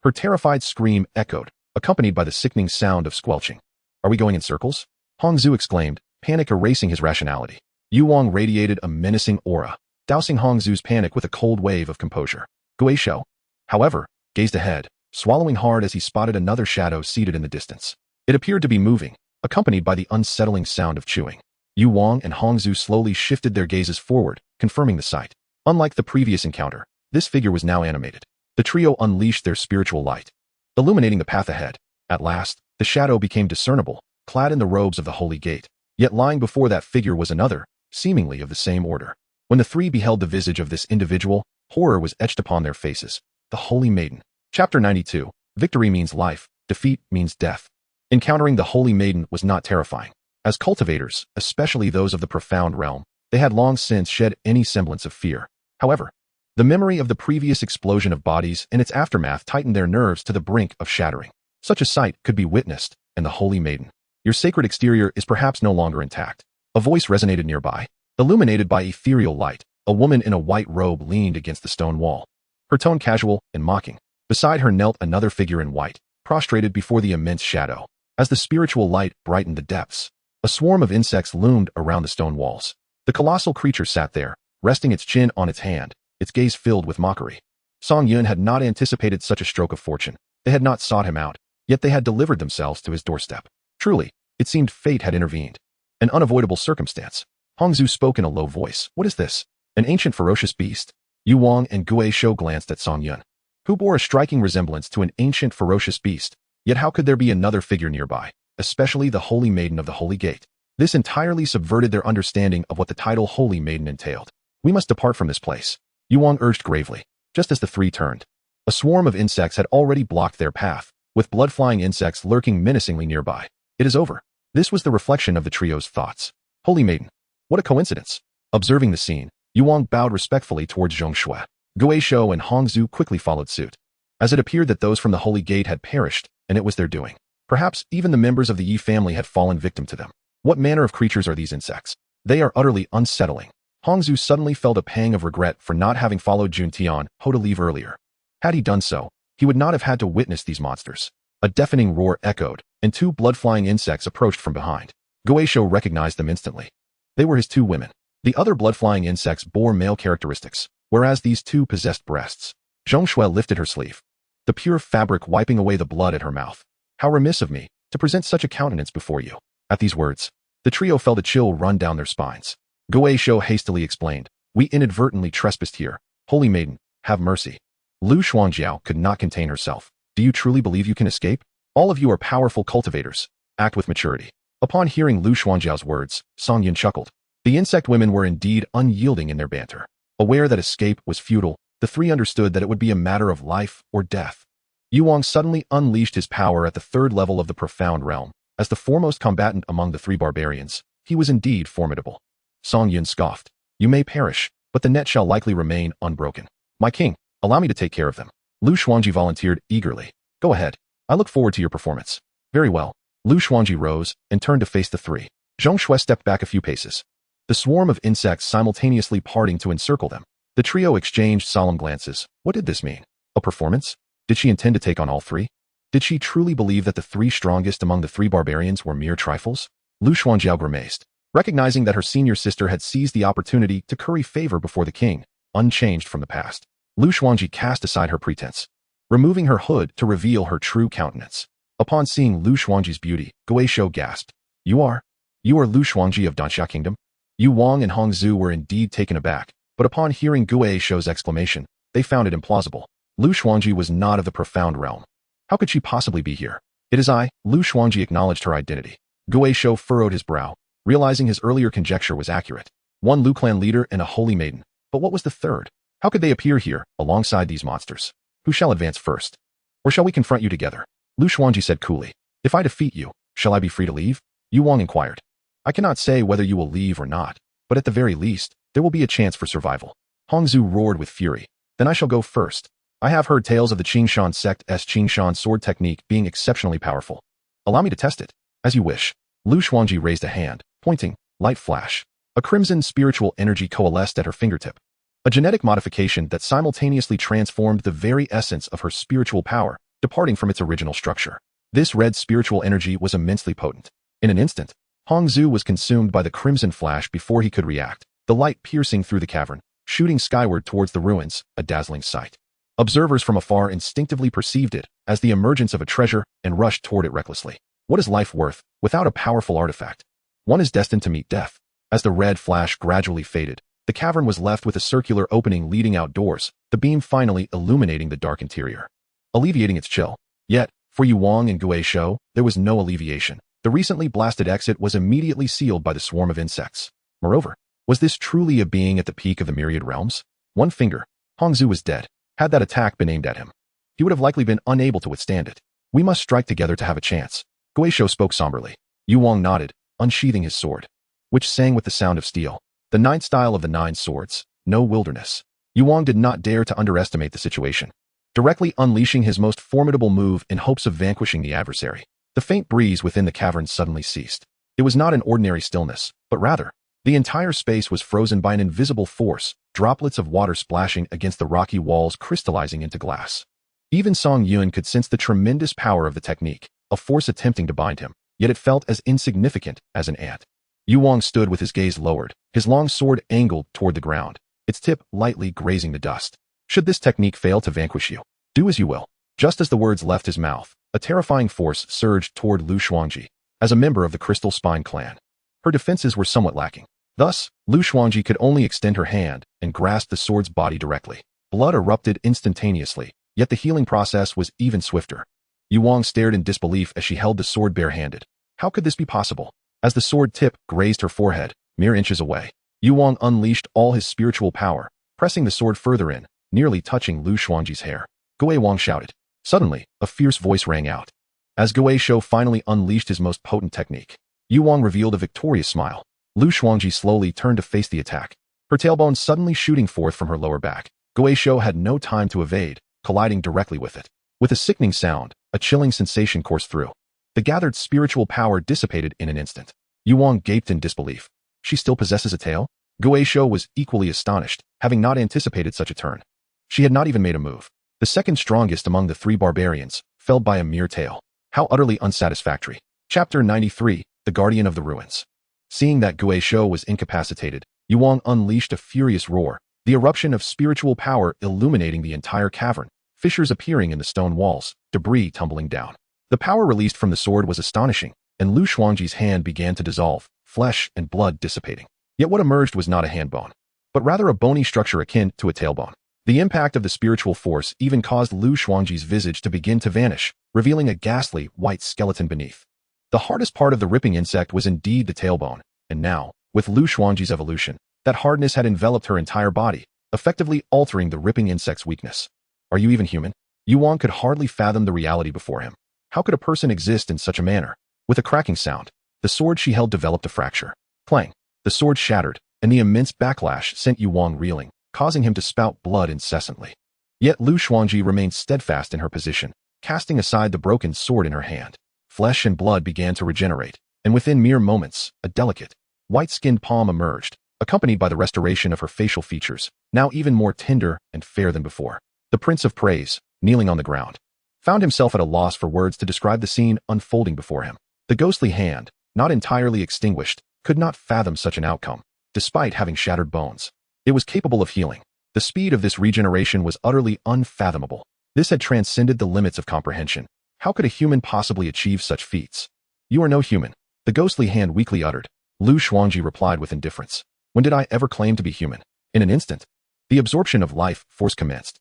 Her terrified scream echoed, accompanied by the sickening sound of squelching. Are we going in circles? Hongzhu exclaimed, panic erasing his rationality. Yuang radiated a menacing aura, dousing Hongzhu's panic with a cold wave of composure. Guisho, however, gazed ahead, swallowing hard as he spotted another shadow seated in the distance. It appeared to be moving, accompanied by the unsettling sound of chewing. Yuang and Hongzhu slowly shifted their gazes forward, confirming the sight. Unlike the previous encounter, this figure was now animated. The trio unleashed their spiritual light, illuminating the path ahead. At last, the shadow became discernible, clad in the robes of the holy gate. Yet lying before that figure was another, seemingly of the same order. When the three beheld the visage of this individual, horror was etched upon their faces. The Holy Maiden. Chapter 92. Victory means life, defeat means death. Encountering the Holy Maiden was not terrifying. As cultivators, especially those of the profound realm, they had long since shed any semblance of fear. However, The memory of the previous explosion of bodies and its aftermath tightened their nerves to the brink of shattering. Such a sight could be witnessed, and the Holy Maiden. Your sacred exterior is perhaps no longer intact. A voice resonated nearby. Illuminated by ethereal light, a woman in a white robe leaned against the stone wall. Her tone casual and mocking. Beside her knelt another figure in white, prostrated before the immense shadow. As the spiritual light brightened the depths, a swarm of insects loomed around the stone walls. The colossal creature sat there, resting its chin on its hand, its gaze filled with mockery. Song Yun had not anticipated such a stroke of fortune. They had not sought him out, yet they had delivered themselves to his doorstep. Truly, it seemed fate had intervened. An unavoidable circumstance. Hongzhu spoke in a low voice. What is this? An ancient ferocious beast? Yu Wang and Gue Shou glanced at Song Yun, who bore a striking resemblance to an ancient ferocious beast. Yet how could there be another figure nearby, especially the Holy Maiden of the Holy Gate? This entirely subverted their understanding of what the title Holy Maiden entailed. We must depart from this place, Yu Wang urged gravely, just as the three turned. A swarm of insects had already blocked their path, with blood-flying insects lurking menacingly nearby. It is over. This was the reflection of the trio's thoughts. Holy Maiden. What a coincidence. Observing the scene, Yu Wang bowed respectfully towards Zhong Shui. Gue Shou and Hongzhu quickly followed suit. As it appeared that those from the Holy Gate had perished, and it was their doing. Perhaps even the members of the Yi family had fallen victim to them. What manner of creatures are these insects? They are utterly unsettling. Hongzhu suddenly felt a pang of regret for not having followed Jun Tian Ho to leave earlier. Had he done so, he would not have had to witness these monsters. A deafening roar echoed, and two blood-flying insects approached from behind. Gue Shou recognized them instantly. They were his two women. The other blood-flying insects bore male characteristics, whereas these two possessed breasts. Zhong Shui lifted her sleeve, the pure fabric wiping away the blood at her mouth. How remiss of me, to present such a countenance before you. At these words, the trio felt a chill run down their spines. Gue Shou hastily explained, we inadvertently trespassed here. Holy Maiden, have mercy. Lu Xuanjiao could not contain herself. Do you truly believe you can escape? All of you are powerful cultivators. Act with maturity. Upon hearing Lu Xuanjiao's words, Song Yun chuckled. The insect women were indeed unyielding in their banter. Aware that escape was futile, the three understood that it would be a matter of life or death. Yu Wang suddenly unleashed his power at the third level of the profound realm. As the foremost combatant among the three barbarians, he was indeed formidable. Song Yun scoffed. You may perish, but the net shall likely remain unbroken. My king, allow me to take care of them. Lu Xuanji volunteered eagerly. Go ahead. I look forward to your performance. Very well. Lu Xuanji rose and turned to face the three. Zhong Shui stepped back a few paces, the swarm of insects simultaneously parting to encircle them. The trio exchanged solemn glances. What did this mean? A performance? Did she intend to take on all three? Did she truly believe that the three strongest among the three barbarians were mere trifles? Lu Xuanjiao grimaced, recognizing that her senior sister had seized the opportunity to curry favor before the king, unchanged from the past. Lu Xuanji cast aside her pretense, removing her hood to reveal her true countenance. Upon seeing Lu Xuanji's beauty, Gue Shou gasped. You are Lu Xuanji of Danxia Kingdom? Yu Wang and Hongzhu were indeed taken aback, but upon hearing Gue Shou's exclamation, they found it implausible. Lu Xuanji was not of the profound realm. How could she possibly be here? It is I. Lu Xuanji acknowledged her identity. Gue Shou furrowed his brow, realizing his earlier conjecture was accurate. One Lu clan leader and a holy maiden. But what was the third? How could they appear here, alongside these monsters? Who shall advance first? Or shall we confront you together? Lu Xuanji said coolly. If I defeat you, shall I be free to leave? Yu Wang inquired. I cannot say whether you will leave or not, but at the very least, there will be a chance for survival. Hongzhu roared with fury. Then I shall go first. I have heard tales of the Qingshan sect's Qingshan sword technique being exceptionally powerful. Allow me to test it. As you wish. Lu Xuanji raised a hand, pointing. Light flash. A crimson spiritual energy coalesced at her fingertip. A genetic modification that simultaneously transformed the very essence of her spiritual power, departing from its original structure. This red spiritual energy was immensely potent. In an instant, Hongzhu was consumed by the crimson flash before he could react, the light piercing through the cavern, shooting skyward towards the ruins, a dazzling sight. Observers from afar instinctively perceived it as the emergence of a treasure and rushed toward it recklessly. What is life worth without a powerful artifact? One is destined to meet death. As the red flash gradually faded, the cavern was left with a circular opening leading outdoors, the beam finally illuminating the dark interior, alleviating its chill. Yet, for Yu Wang and Gue Shou, there was no alleviation. The recently blasted exit was immediately sealed by the swarm of insects. Moreover, was this truly a being at the peak of the myriad realms? One finger. Hongzhu was dead. Had that attack been aimed at him, he would have likely been unable to withstand it. We must strike together to have a chance. Gue Shou spoke somberly. Yu Wang nodded, unsheathing his sword, which sang with the sound of steel. The ninth style of the 9 swords. No wilderness. Yu Wang did not dare to underestimate the situation, directly unleashing his most formidable move in hopes of vanquishing the adversary. The faint breeze within the cavern suddenly ceased. It was not an ordinary stillness, but rather, the entire space was frozen by an invisible force, droplets of water splashing against the rocky walls crystallizing into glass. Even Song Yun could sense the tremendous power of the technique, a force attempting to bind him, yet it felt as insignificant as an ant. Yu Wang stood with his gaze lowered, his long sword angled toward the ground, its tip lightly grazing the dust. Should this technique fail to vanquish you, do as you will. Just as the words left his mouth, a terrifying force surged toward Lu Shuangji, as a member of the Crystal Spine clan. Her defenses were somewhat lacking. Thus, Lu Shuangji could only extend her hand and grasp the sword's body directly. Blood erupted instantaneously, yet the healing process was even swifter. Yu Wang stared in disbelief as she held the sword barehanded. How could this be possible? As the sword tip grazed her forehead, mere inches away, Yu Wang unleashed all his spiritual power, pressing the sword further in, nearly touching Lu Shuangji's hair. Guo Wang shouted. Suddenly, a fierce voice rang out. As Guo Shou finally unleashed his most potent technique, Yu Wang revealed a victorious smile. Lu Shuangji slowly turned to face the attack, her tailbone suddenly shooting forth from her lower back. Guo Shou had no time to evade, colliding directly with it. With a sickening sound, a chilling sensation coursed through. The gathered spiritual power dissipated in an instant. Yu Wang gaped in disbelief. She still possesses a tail? Guo Shou was equally astonished, having not anticipated such a turn. She had not even made a move. The second strongest among the three barbarians, felled by a mere tail. How utterly unsatisfactory. Chapter 93, The Guardian of the Ruins. Seeing that Guo Shou was incapacitated, Yu Wang unleashed a furious roar, the eruption of spiritual power illuminating the entire cavern, fissures appearing in the stone walls, debris tumbling down. The power released from the sword was astonishing, and Lu Shuangji's hand began to dissolve, flesh and blood dissipating. Yet what emerged was not a hand bone, but rather a bony structure akin to a tailbone. The impact of the spiritual force even caused Lu Shuangji's visage to begin to vanish, revealing a ghastly, white skeleton beneath. The hardest part of the ripping insect was indeed the tailbone, and now, with Lu Shuangji's evolution, that hardness had enveloped her entire body, effectively altering the ripping insect's weakness. Are you even human? Yu Wang could hardly fathom the reality before him. How could a person exist in such a manner? With a cracking sound, the sword she held developed a fracture. Clang! The sword shattered, and the immense backlash sent Yu Wang reeling, causing him to spout blood incessantly. Yet Lu Shuangji remained steadfast in her position, casting aside the broken sword in her hand. Flesh and blood began to regenerate, and within mere moments, a delicate, white-skinned palm emerged, accompanied by the restoration of her facial features, now even more tender and fair than before. The Prince of Praise, kneeling on the ground, found himself at a loss for words to describe the scene unfolding before him. The ghostly hand, not entirely extinguished, could not fathom such an outcome, despite having shattered bones. It was capable of healing. The speed of this regeneration was utterly unfathomable. This had transcended the limits of comprehension. How could a human possibly achieve such feats? You are no human, the ghostly hand weakly uttered. Lu Shuangji replied with indifference. When did I ever claim to be human? In an instant, the absorption of life force commenced.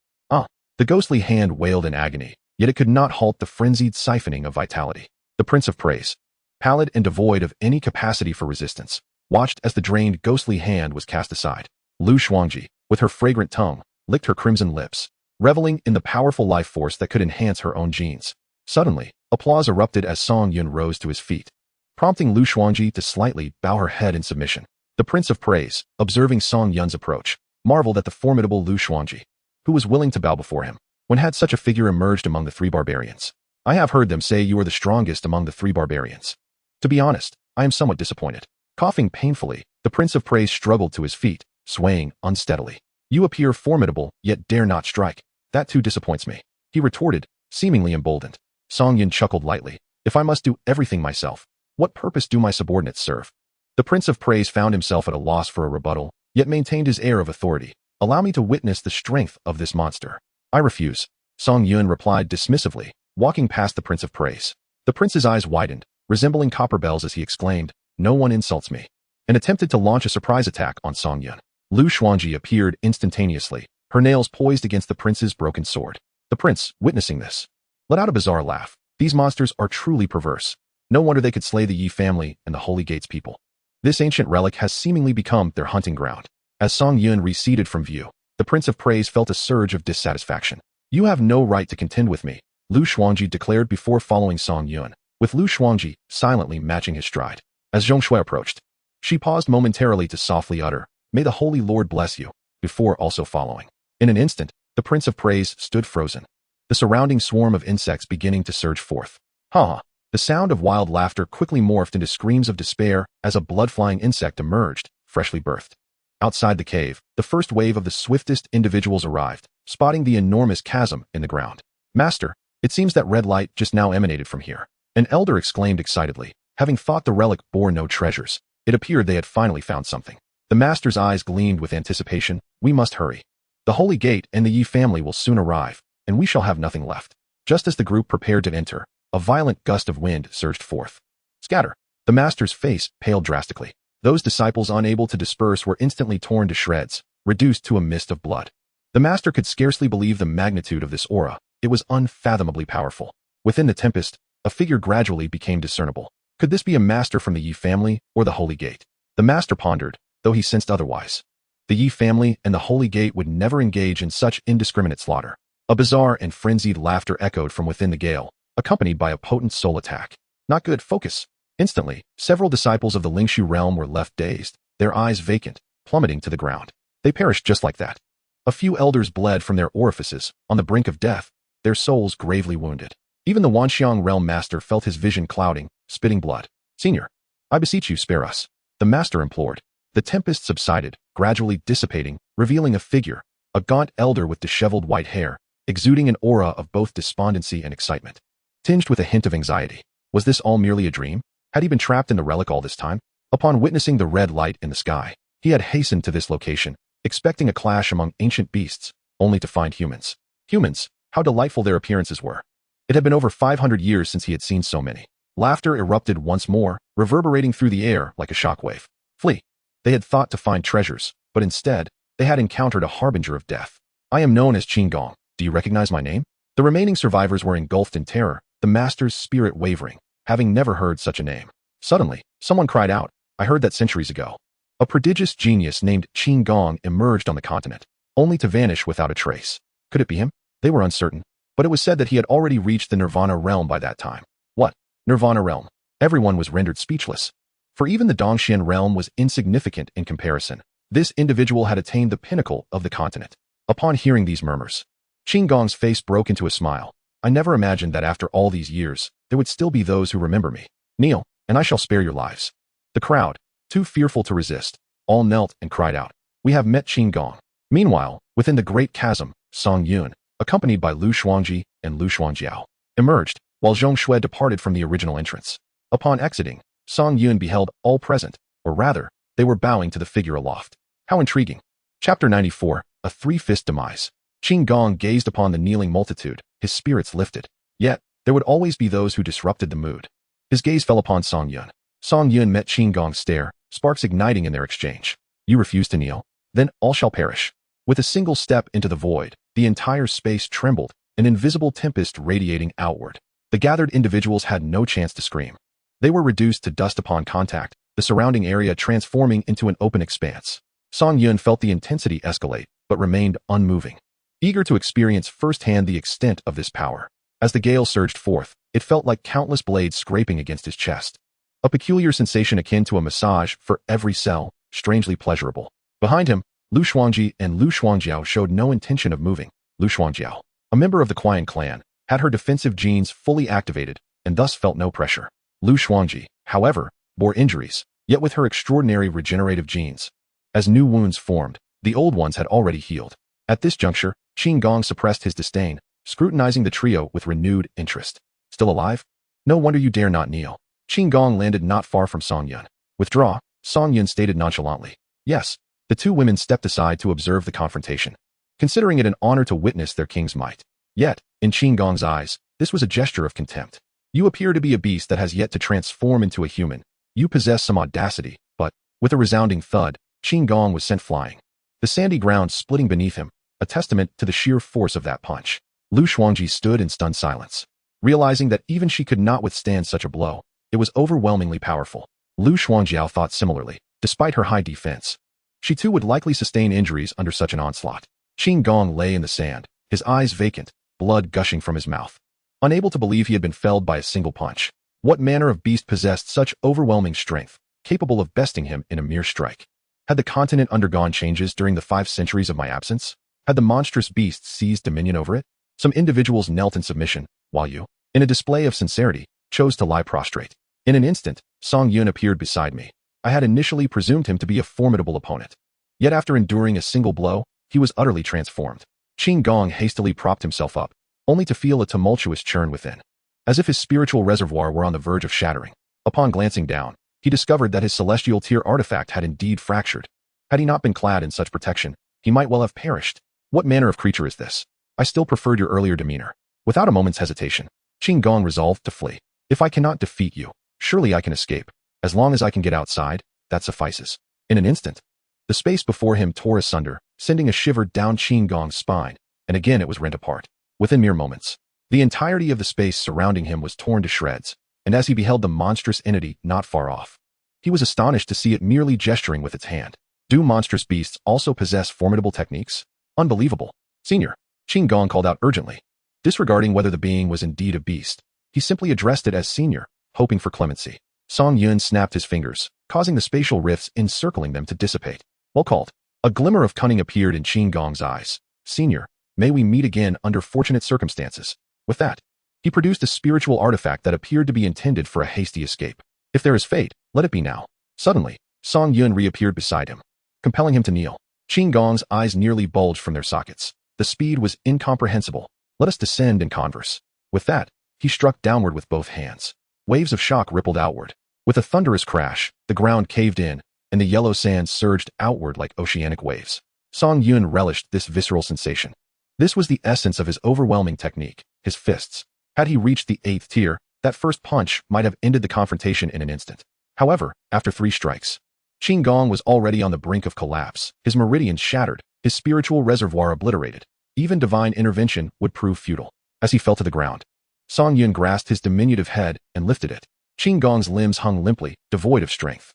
The ghostly hand wailed in agony, yet it could not halt the frenzied siphoning of vitality. The Prince of Praise, pallid and devoid of any capacity for resistance, watched as the drained ghostly hand was cast aside. Lu Shuangji, with her fragrant tongue, licked her crimson lips, reveling in the powerful life force that could enhance her own genes. Suddenly, applause erupted as Song Yun rose to his feet, prompting Lu Shuangji to slightly bow her head in submission. The Prince of Praise, observing Song Yun's approach, marveled at the formidable Lu Shuangji, who was willing to bow before him. When had such a figure emerged among the three barbarians? I have heard them say you are the strongest among the three barbarians. To be honest, I am somewhat disappointed. Coughing painfully, the Prince of Praise struggled to his feet, swaying unsteadily. You appear formidable, yet dare not strike. That too disappoints me, he retorted, seemingly emboldened. Song Yun chuckled lightly. If I must do everything myself, what purpose do my subordinates serve? The Prince of Praise found himself at a loss for a rebuttal, yet maintained his air of authority. Allow me to witness the strength of this monster. I refuse, Song Yun replied dismissively, walking past the Prince of Praise. The prince's eyes widened, resembling copper bells as he exclaimed, no one insults me, and attempted to launch a surprise attack on Song Yun. Lu Shuangji appeared instantaneously, her nails poised against the prince's broken sword. The prince, witnessing this, let out a bizarre laugh. These monsters are truly perverse. No wonder they could slay the Yi family and the Holy Gates people. This ancient relic has seemingly become their hunting ground. As Song Yun receded from view, the Prince of Praise felt a surge of dissatisfaction. You have no right to contend with me, Lu Shuangji declared before following Song Yun, with Lu Shuangji silently matching his stride. As Zhong Shui approached, she paused momentarily to softly utter, may the Holy Lord bless you, before also following. In an instant, the Prince of Praise stood frozen, the surrounding swarm of insects beginning to surge forth. Ha ha! The sound of wild laughter quickly morphed into screams of despair as a blood-flying insect emerged, freshly birthed. Outside the cave, the first wave of the swiftest individuals arrived, spotting the enormous chasm in the ground. Master, it seems that red light just now emanated from here. An elder exclaimed excitedly. Having thought the relic bore no treasures, it appeared they had finally found something. The master's eyes gleamed with anticipation. We must hurry. The Holy Gate and the Yi family will soon arrive, and we shall have nothing left. Just as the group prepared to enter, a violent gust of wind surged forth. Scatter! The master's face paled drastically. Those disciples unable to disperse were instantly torn to shreds, reduced to a mist of blood. The master could scarcely believe the magnitude of this aura. It was unfathomably powerful. Within the tempest, a figure gradually became discernible. Could this be a master from the Yi family or the Holy Gate? The master pondered, though he sensed otherwise. The Yi family and the Holy Gate would never engage in such indiscriminate slaughter. A bizarre and frenzied laughter echoed from within the gale, accompanied by a potent soul attack. Not good, focus. Instantly, several disciples of the Lingshu realm were left dazed, their eyes vacant, plummeting to the ground. They perished just like that. A few elders bled from their orifices, on the brink of death, their souls gravely wounded. Even the Wanxiang realm master felt his vision clouding, spitting blood. Senior, I beseech you, spare us. The master implored. The tempest subsided, gradually dissipating, revealing a figure, a gaunt elder with disheveled white hair, exuding an aura of both despondency and excitement, tinged with a hint of anxiety. Was this all merely a dream? Had he been trapped in the relic all this time? Upon witnessing the red light in the sky, he had hastened to this location, expecting a clash among ancient beasts, only to find humans. Humans, how delightful their appearances were. It had been over 500 years since he had seen so many. Laughter erupted once more, reverberating through the air like a shockwave. Flee. They had thought to find treasures, but instead, they had encountered a harbinger of death. I am known as Qin Gong. Do you recognize my name? The remaining survivors were engulfed in terror, the master's spirit wavering, having never heard such a name. Suddenly, someone cried out, I heard that centuries ago. A prodigious genius named Qin Gong emerged on the continent, only to vanish without a trace. Could it be him? They were uncertain, but it was said that he had already reached the Nirvana realm by that time. What? Nirvana realm? Everyone was rendered speechless. For even the Dongxian realm was insignificant in comparison. This individual had attained the pinnacle of the continent. Upon hearing these murmurs, Qin Gong's face broke into a smile. I never imagined that after all these years, there would still be those who remember me. Kneel, and I shall spare your lives. The crowd, too fearful to resist, all knelt and cried out. We have met Qin Gong. Meanwhile, within the great chasm, Song Yun, accompanied by Lu Shuangji and Lu Shuangjiao, emerged, while Zhong Shui departed from the original entrance. Upon exiting, Song Yun beheld all present, or rather, they were bowing to the figure aloft. How intriguing. Chapter 94, A Three-Fist Demise. Qin Gong gazed upon the kneeling multitude, his spirits lifted. Yet, there would always be those who disrupted the mood. His gaze fell upon Song Yun. Song Yun met Qin Gong's stare, sparks igniting in their exchange. You refuse to kneel? Then all shall perish. With a single step into the void, the entire space trembled, an invisible tempest radiating outward. The gathered individuals had no chance to scream. They were reduced to dust upon contact, the surrounding area transforming into an open expanse. Song Yun felt the intensity escalate, but remained unmoving, eager to experience firsthand the extent of this power. As the gale surged forth, it felt like countless blades scraping against his chest. A peculiar sensation akin to a massage for every cell, strangely pleasurable. Behind him, Lu Shuangji and Lu Shuangjiao showed no intention of moving. Lu Shuangjiao, a member of the Qian clan, had her defensive genes fully activated and thus felt no pressure. Lu Shuangji, however, bore injuries, yet with her extraordinary regenerative genes. As new wounds formed, the old ones had already healed. At this juncture, Qin Gong suppressed his disdain, scrutinizing the trio with renewed interest. Still alive? No wonder you dare not kneel. Qin Gong landed not far from Song Yun. Withdraw, Song Yun stated nonchalantly. Yes. The two women stepped aside to observe the confrontation, considering it an honor to witness their king's might. Yet, in Qin Gong's eyes, this was a gesture of contempt. You appear to be a beast that has yet to transform into a human. You possess some audacity, but, with a resounding thud, Qin Gong was sent flying, the sandy ground splitting beneath him, a testament to the sheer force of that punch. Lu Shuangji stood in stunned silence, realizing that even she could not withstand such a blow. It was overwhelmingly powerful. Lu Shuangjiao thought similarly, despite her high defense. She too would likely sustain injuries under such an onslaught. Qin Gong lay in the sand, his eyes vacant, blood gushing from his mouth, unable to believe he had been felled by a single punch. What manner of beast possessed such overwhelming strength, capable of besting him in a mere strike? Had the continent undergone changes during the 5 centuries of my absence? Had the monstrous beast seized dominion over it? Some individuals knelt in submission, while you, in a display of sincerity, chose to lie prostrate. In an instant, Song Yun appeared beside me. I had initially presumed him to be a formidable opponent. Yet after enduring a single blow, he was utterly transformed. Qin Gong hastily propped himself up, only to feel a tumultuous churn within, as if his spiritual reservoir were on the verge of shattering. Upon glancing down, he discovered that his celestial tier artifact had indeed fractured. Had he not been clad in such protection, he might well have perished. What manner of creature is this? I still preferred your earlier demeanor. Without a moment's hesitation, Qin Gong resolved to flee. If I cannot defeat you, surely I can escape. As long as I can get outside, that suffices. In an instant, the space before him tore asunder, sending a shiver down Qin Gong's spine, and again it was rent apart. Within mere moments, the entirety of the space surrounding him was torn to shreds, and as he beheld the monstrous entity not far off, he was astonished to see it merely gesturing with its hand. Do monstrous beasts also possess formidable techniques? Unbelievable. Senior, Qin Gong called out urgently. Disregarding whether the being was indeed a beast, he simply addressed it as Senior, hoping for clemency. Song Yun snapped his fingers, causing the spatial rifts encircling them to dissipate. Well called. A glimmer of cunning appeared in Qin Gong's eyes. Senior, may we meet again under fortunate circumstances. With that, he produced a spiritual artifact that appeared to be intended for a hasty escape. If there is fate, let it be now. Suddenly, Song Yun reappeared beside him, compelling him to kneel. Qin Gong's eyes nearly bulged from their sockets. The speed was incomprehensible. Let us descend and converse. With that, he struck downward with both hands. Waves of shock rippled outward. With a thunderous crash, the ground caved in, and the yellow sands surged outward like oceanic waves. Song Yun relished this visceral sensation. This was the essence of his overwhelming technique, his fists. Had he reached the 8th tier, that first punch might have ended the confrontation in an instant. However, after 3 strikes, Qin Gong was already on the brink of collapse, his meridians shattered, his spiritual reservoir obliterated. Even divine intervention would prove futile. As he fell to the ground, Song Yun grasped his diminutive head and lifted it. Qin Gong's limbs hung limply, devoid of strength.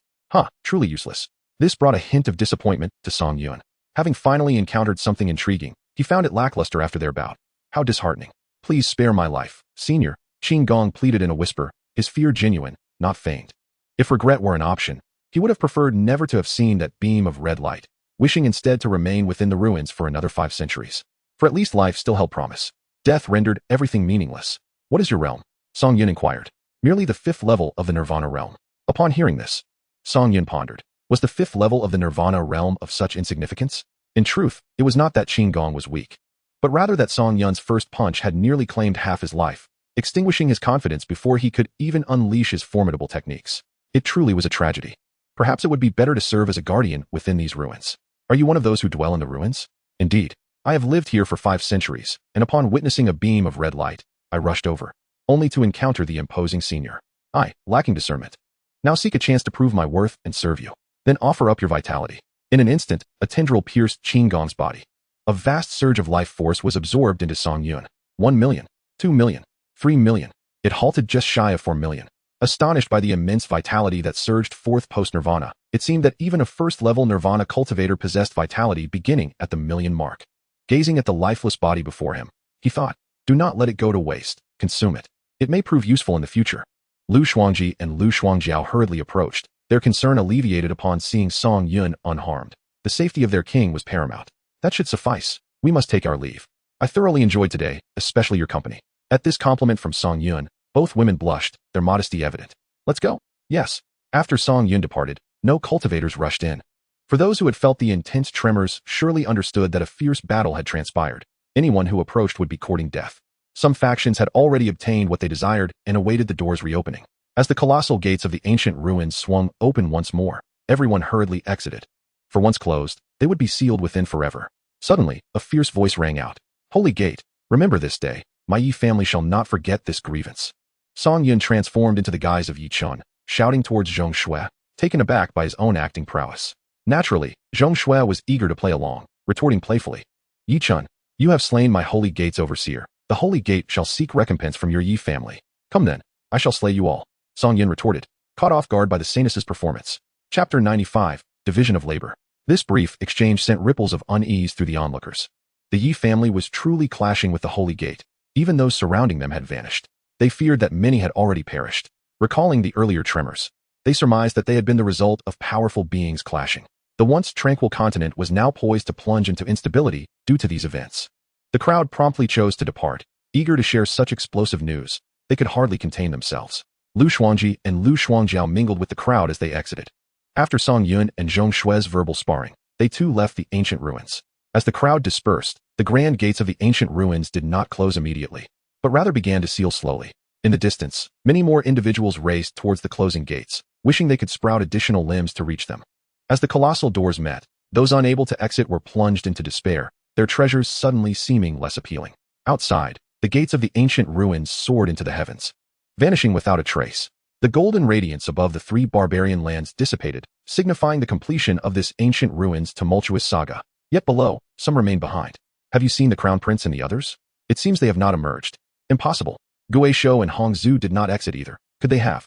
Truly useless. This brought a hint of disappointment to Song Yun. Having finally encountered something intriguing, he found it lackluster after their bout. How disheartening. Please spare my life, Senior, Qin Gong pleaded in a whisper, his fear genuine, not feigned. If regret were an option, he would have preferred never to have seen that beam of red light, wishing instead to remain within the ruins for another 5 centuries. For at least life still held promise. Death rendered everything meaningless. What is your realm? Song Yun inquired. Merely the 5th level of the Nirvana realm. Upon hearing this, Song Yun pondered. Was the 5th level of the Nirvana realm of such insignificance? In truth, it was not that Qin Gong was weak, but rather that Song Yun's first punch had nearly claimed half his life, extinguishing his confidence before he could even unleash his formidable techniques. It truly was a tragedy. Perhaps it would be better to serve as a guardian within these ruins. Are you one of those who dwell in the ruins? Indeed. I have lived here for 5 centuries, and upon witnessing a beam of red light, I rushed over, only to encounter the imposing Senior. I, lacking discernment, now seek a chance to prove my worth and serve you. Then offer up your vitality. In an instant, a tendril pierced Qin Gong's body. A vast surge of life force was absorbed into Song Yun. 1 million, 2 million, 3 million. It halted just shy of 4 million. Astonished by the immense vitality that surged forth post-Nirvana, it seemed that even a first-level Nirvana cultivator possessed vitality beginning at the million mark. Gazing at the lifeless body before him, he thought, do not let it go to waste, consume it. It may prove useful in the future. Lu Shuangji and Lu Shuangjiao hurriedly approached, their concern alleviated upon seeing Song Yun unharmed. The safety of their king was paramount. That should suffice. We must take our leave. I thoroughly enjoyed today, especially your company. At this compliment from Song Yun, both women blushed, their modesty evident. Let's go. Yes. After Song Yun departed, no cultivators rushed in. For those who had felt the intense tremors surely understood that a fierce battle had transpired. Anyone who approached would be courting death. Some factions had already obtained what they desired and awaited the doors reopening. As the colossal gates of the ancient ruins swung open once more, everyone hurriedly exited. For once closed, they would be sealed within forever. Suddenly, a fierce voice rang out. Holy gate, remember this day. My Yi family shall not forget this grievance. Song Yun transformed into the guise of Yi Chun, shouting towards Zhong Shui, taken aback by his own acting prowess. Naturally, Zhong Shui was eager to play along, retorting playfully. Yi Chun, you have slain my holy gate's overseer. The holy gate shall seek recompense from your Yi family. Come then, I shall slay you all. Song Yun retorted, caught off guard by the Saintess's performance. Chapter 95, Division of Labor. This brief exchange sent ripples of unease through the onlookers. The Yi family was truly clashing with the holy gate. Even those surrounding them had vanished. They feared that many had already perished. Recalling the earlier tremors, they surmised that they had been the result of powerful beings clashing. The once tranquil continent was now poised to plunge into instability due to these events. The crowd promptly chose to depart, eager to share such explosive news. They could hardly contain themselves. Lu Xuanji and Lu Xuangjiao mingled with the crowd as they exited. After Song Yun and Zhong Shui's verbal sparring, they too left the ancient ruins. As the crowd dispersed, the grand gates of the ancient ruins did not close immediately, but rather began to seal slowly. In the distance, many more individuals raced towards the closing gates, wishing they could sprout additional limbs to reach them. As the colossal doors met, those unable to exit were plunged into despair, their treasures suddenly seeming less appealing. Outside, the gates of the ancient ruins soared into the heavens, vanishing without a trace. The golden radiance above the three barbarian lands dissipated, signifying the completion of this ancient ruins tumultuous saga. Yet below, some remain behind. Have you seen the Crown Prince and the others? It seems they have not emerged. Impossible. Guizhou and Hongzhu did not exit either. Could they have?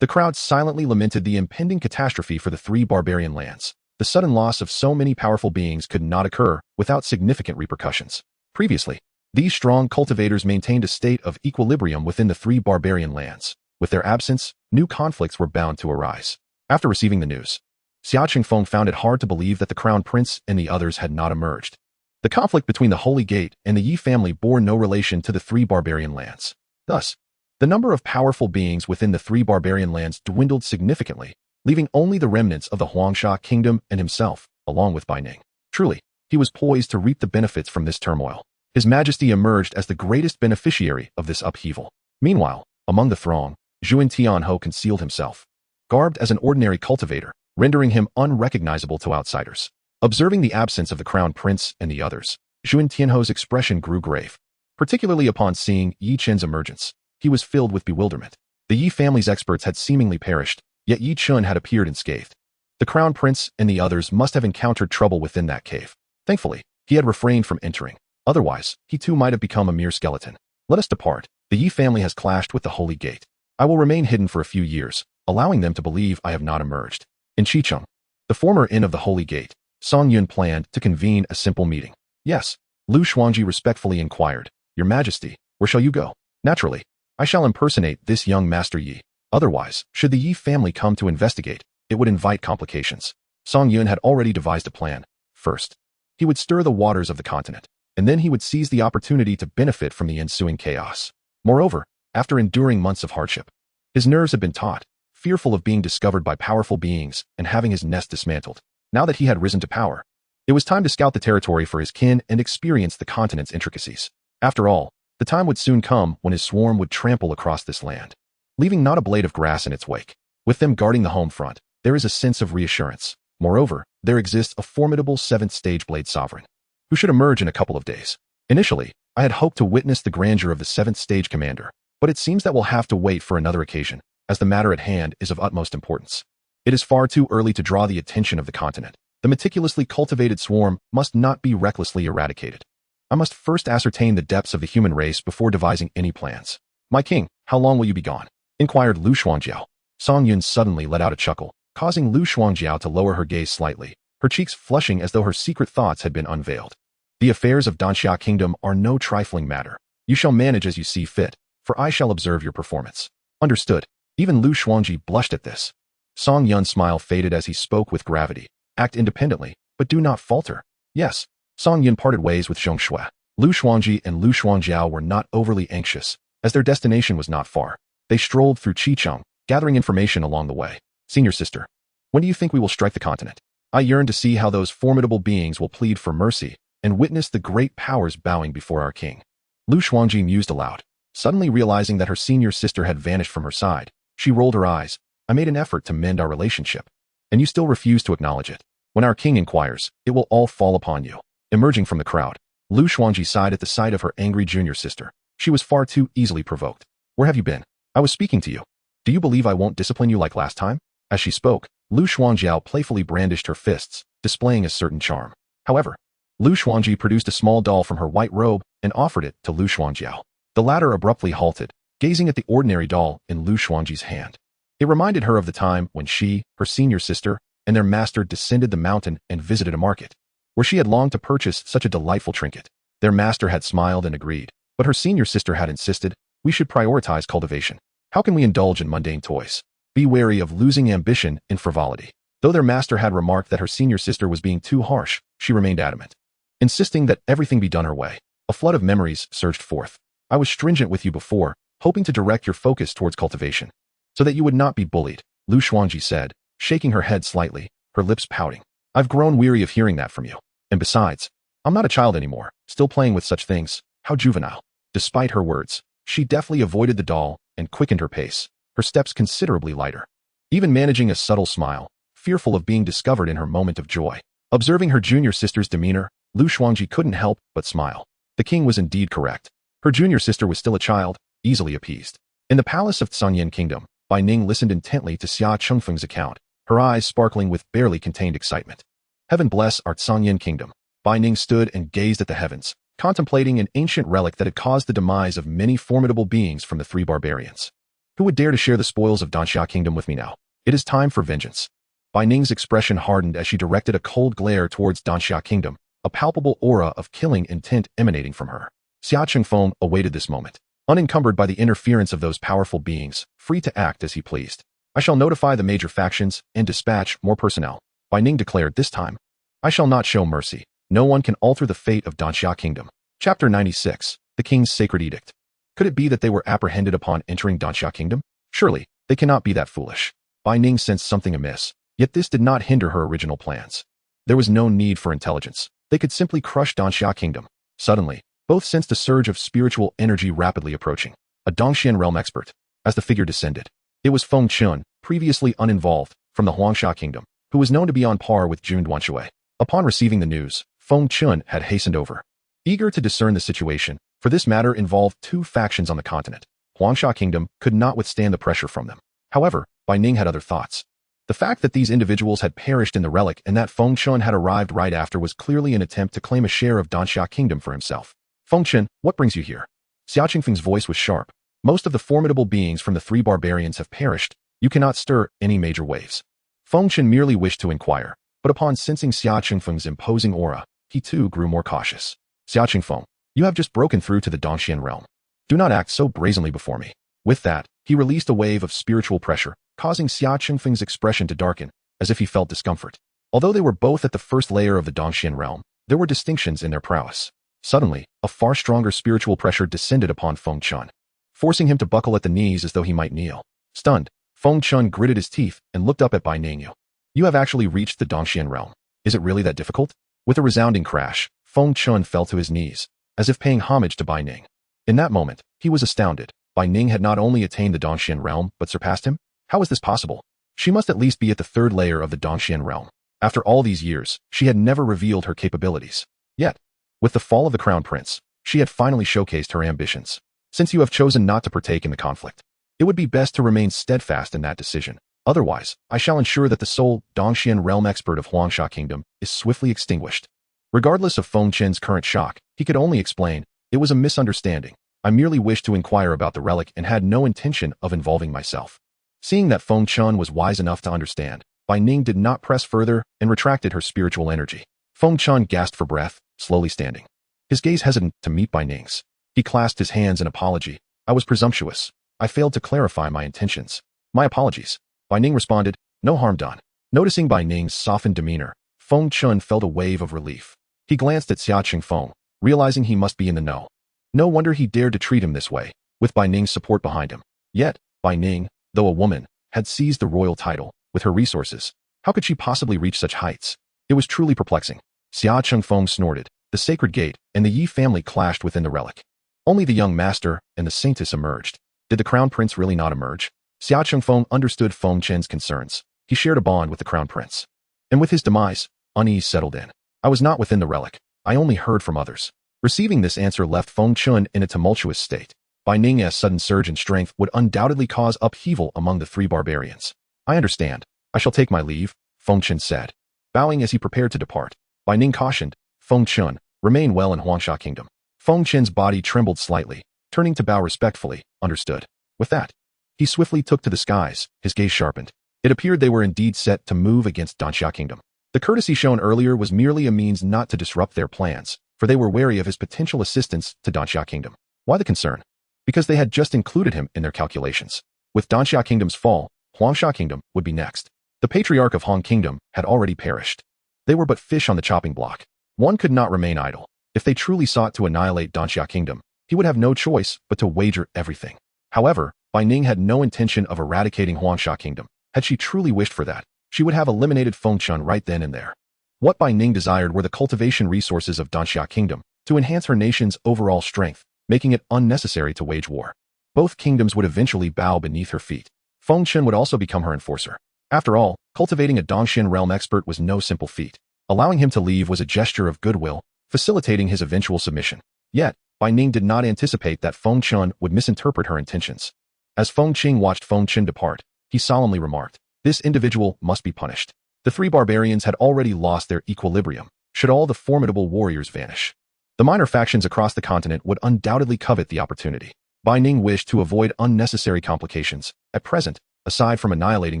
The crowd silently lamented the impending catastrophe for the three barbarian lands. The sudden loss of so many powerful beings could not occur without significant repercussions. Previously, these strong cultivators maintained a state of equilibrium within the three barbarian lands. With their absence, new conflicts were bound to arise. After receiving the news, Xia Qingfeng found it hard to believe that the Crown Prince and the others had not emerged. The conflict between the Holy Gate and the Yi family bore no relation to the three barbarian lands. Thus, the number of powerful beings within the three barbarian lands dwindled significantly, leaving only the remnants of the Huangsha kingdom and himself, along with Bai Ning. Truly, he was poised to reap the benefits from this turmoil. His Majesty emerged as the greatest beneficiary of this upheaval. Meanwhile, among the throng, Zhuan Tianhou concealed himself, garbed as an ordinary cultivator, rendering him unrecognizable to outsiders. Observing the absence of the Crown Prince and the others, Zhuan Tianhou's expression grew grave. Particularly upon seeing Yi Chen's emergence, he was filled with bewilderment. The Yi family's experts had seemingly perished, yet Yi Chen had appeared unscathed. The Crown Prince and the others must have encountered trouble within that cave. Thankfully, he had refrained from entering. Otherwise, he too might have become a mere skeleton. Let us depart. The Yi family has clashed with the Holy Gate. I will remain hidden for a few years, allowing them to believe I have not emerged. In Qicheng, the former inn of the Holy Gate, Song Yun planned to convene a simple meeting. Yes, Lu Xuanji respectfully inquired, Your Majesty, where shall you go? Naturally, I shall impersonate this young Master Yi. Otherwise, should the Yi family come to investigate, it would invite complications. Song Yun had already devised a plan. First, he would stir the waters of the continent, and then he would seize the opportunity to benefit from the ensuing chaos. Moreover, after enduring months of hardship, his nerves had been taut, fearful of being discovered by powerful beings and having his nest dismantled. Now that he had risen to power, it was time to scout the territory for his kin and experience the continent's intricacies. After all, the time would soon come when his swarm would trample across this land, leaving not a blade of grass in its wake. With them guarding the home front, there is a sense of reassurance. Moreover, there exists a formidable 7th stage blade sovereign, who should emerge in a couple of days. Initially, I had hoped to witness the grandeur of the 7th stage commander, but it seems that we'll have to wait for another occasion, as the matter at hand is of utmost importance. It is far too early to draw the attention of the continent. The meticulously cultivated swarm must not be recklessly eradicated. I must first ascertain the depths of the human race before devising any plans. My king, how long will you be gone? Inquired Lu Xuanjiao. Song Yun suddenly let out a chuckle, causing Lu Xuanjiao to lower her gaze slightly, her cheeks flushing as though her secret thoughts had been unveiled. The affairs of Danxia Kingdom are no trifling matter. You shall manage as you see fit, for I shall observe your performance. Understood. Even Lu Xuanji blushed at this. Song Yun's smile faded as he spoke with gravity. Act independently, but do not falter. Yes. Song Yun parted ways with Zhong Shui. Lu Xuanji and Lu Xuangjiao were not overly anxious, as their destination was not far. They strolled through Qicheng, gathering information along the way. Senior sister, when do you think we will strike the continent? I yearn to see how those formidable beings will plead for mercy and witness the great powers bowing before our king. Lu Xuanji mused aloud. Suddenly realizing that her senior sister had vanished from her side, she rolled her eyes. I made an effort to mend our relationship, and you still refuse to acknowledge it. When our king inquires, it will all fall upon you. Emerging from the crowd, Lu Xuanji sighed at the sight of her angry junior sister. She was far too easily provoked. Where have you been? I was speaking to you. Do you believe I won't discipline you like last time? As she spoke, Lu Xuanjiao playfully brandished her fists, displaying a certain charm. However, Lu Xuanji produced a small doll from her white robe and offered it to Lu Xuanjiao. The latter abruptly halted, gazing at the ordinary doll in Lu Xuanji's hand. It reminded her of the time when she, her senior sister, and their master descended the mountain and visited a market, where she had longed to purchase such a delightful trinket. Their master had smiled and agreed, but her senior sister had insisted, we should prioritize cultivation. How can we indulge in mundane toys? Be wary of losing ambition in frivolity. Though their master had remarked that her senior sister was being too harsh, she remained adamant, insisting that everything be done her way. A flood of memories surged forth. I was stringent with you before, hoping to direct your focus towards cultivation, so that you would not be bullied, Lu Shuangji said, shaking her head slightly, her lips pouting. I've grown weary of hearing that from you. And besides, I'm not a child anymore, still playing with such things. How juvenile. Despite her words, she deftly avoided the doll and quickened her pace, her steps considerably lighter, even managing a subtle smile, fearful of being discovered in her moment of joy. Observing her junior sister's demeanor, Lu Shuangji couldn't help but smile. The king was indeed correct. Her junior sister was still a child, easily appeased. In the palace of Tsunyan Kingdom, Bai Ning listened intently to Xia Chengfeng's account, her eyes sparkling with barely contained excitement. Heaven bless our Tsunyan Kingdom. Bai Ning stood and gazed at the heavens, contemplating an ancient relic that had caused the demise of many formidable beings from the three barbarians. Who would dare to share the spoils of Danxia Kingdom with me now? It is time for vengeance. Bai Ning's expression hardened as she directed a cold glare towards Danxia Kingdom, a palpable aura of killing intent emanating from her. Xia Chengfeng awaited this moment, unencumbered by the interference of those powerful beings, free to act as he pleased. I shall notify the major factions and dispatch more personnel, Bai Ning declared this time. I shall not show mercy. No one can alter the fate of Danxia Kingdom. Chapter 96, The King's Sacred Edict. Could it be that they were apprehended upon entering Danxia Kingdom? Surely, they cannot be that foolish. Bai Ning sensed something amiss, yet this did not hinder her original plans. There was no need for intelligence. They could simply crush Danxia Kingdom. Suddenly, both sensed a surge of spiritual energy rapidly approaching. A Dongxian realm expert. As the figure descended, it was Feng Chun, previously uninvolved, from the Huangsha Kingdom, who was known to be on par with Jun Duanshui. Upon receiving the news, Feng Chun had hastened over, eager to discern the situation, for this matter involved two factions on the continent. Huangsha Kingdom could not withstand the pressure from them. However, Bai Ning had other thoughts. The fact that these individuals had perished in the relic and that Feng Chun had arrived right after was clearly an attempt to claim a share of Danxia Kingdom for himself. Feng Chun, what brings you here? Xia Chengfeng's voice was sharp. Most of the formidable beings from the three barbarians have perished. You cannot stir any major waves. Feng Chun merely wished to inquire, but upon sensing Xia Chengfeng's imposing aura, he too grew more cautious. Xia Chengfeng, you have just broken through to the Dongxian realm. Do not act so brazenly before me. With that, he released a wave of spiritual pressure, causing Xia Chengfeng's expression to darken, as if he felt discomfort. Although they were both at the first layer of the Dongxian realm, there were distinctions in their prowess. Suddenly, a far stronger spiritual pressure descended upon Feng Chun, forcing him to buckle at the knees as though he might kneel. Stunned, Feng Chun gritted his teeth and looked up at Bai Ning. You have actually reached the Dongxian realm. Is it really that difficult? With a resounding crash, Feng Chun fell to his knees, as if paying homage to Bai Ning. In that moment, he was astounded. Bai Ning had not only attained the Dongxian realm, but surpassed him? How was this possible? She must at least be at the third layer of the Dongxian realm. After all these years, she had never revealed her capabilities. Yet, with the fall of the Crown Prince, she had finally showcased her ambitions. Since you have chosen not to partake in the conflict, it would be best to remain steadfast in that decision. Otherwise, I shall ensure that the sole Dongxian realm expert of Huangsha Kingdom is swiftly extinguished. Regardless of Feng Chen's current shock, he could only explain, it was a misunderstanding. I merely wished to inquire about the relic and had no intention of involving myself. Seeing that Feng Chun was wise enough to understand, Bai Ning did not press further and retracted her spiritual energy. Feng Chun gasped for breath, slowly standing, his gaze hesitant to meet Bai Ning's. He clasped his hands in apology. I was presumptuous. I failed to clarify my intentions. My apologies. Bai Ning responded, no harm done. Noticing Bai Ning's softened demeanor, Feng Chun felt a wave of relief. He glanced at Xia Chengfeng, realizing he must be in the know. No wonder he dared to treat him this way, with Bai Ning's support behind him. Yet, Bai Ning, though a woman, had seized the royal title. With her resources, how could she possibly reach such heights? It was truly perplexing. Xia Chengfeng snorted. The sacred gate and the Yi family clashed within the relic. Only the young master and the saintess emerged. Did the crown prince really not emerge? Xia Chengfeng understood Feng Chen's concerns. He shared a bond with the crown prince. And with his demise, unease settled in. I was not within the relic. I only heard from others. Receiving this answer left Feng Chun in a tumultuous state. Bai Ning's sudden surge in strength would undoubtedly cause upheaval among the three barbarians. I understand. I shall take my leave, Feng Chun said. Bowing as he prepared to depart, Bai Ning cautioned, Feng Chun, remain well in Huangsha Kingdom. Feng Chen's body trembled slightly, turning to bow respectfully, understood. With that, he swiftly took to the skies, his gaze sharpened. It appeared they were indeed set to move against Danxia Kingdom. The courtesy shown earlier was merely a means not to disrupt their plans, for they were wary of his potential assistance to Danxia Kingdom. Why the concern? Because they had just included him in their calculations. With Danxia Kingdom's fall, Huangsha Kingdom would be next. The patriarch of Han Kingdom had already perished. They were but fish on the chopping block. One could not remain idle. If they truly sought to annihilate Danxia Kingdom, he would have no choice but to wager everything. However, Bai Ning had no intention of eradicating Huangsha Kingdom. Had she truly wished for that, she would have eliminated Fengchun right then and there. What Bai Ning desired were the cultivation resources of Danxia Kingdom to enhance her nation's overall strength, making it unnecessary to wage war. Both kingdoms would eventually bow beneath her feet. Fengchun would also become her enforcer. After all, cultivating a Dongxian realm expert was no simple feat. Allowing him to leave was a gesture of goodwill, facilitating his eventual submission. Yet, Bai Ning did not anticipate that Fengchun would misinterpret her intentions. As Fengqing watched Fengchun depart, he solemnly remarked, "This individual must be punished." The three barbarians had already lost their equilibrium, should all the formidable warriors vanish. The minor factions across the continent would undoubtedly covet the opportunity. Bai Ning wished to avoid unnecessary complications. At present, aside from annihilating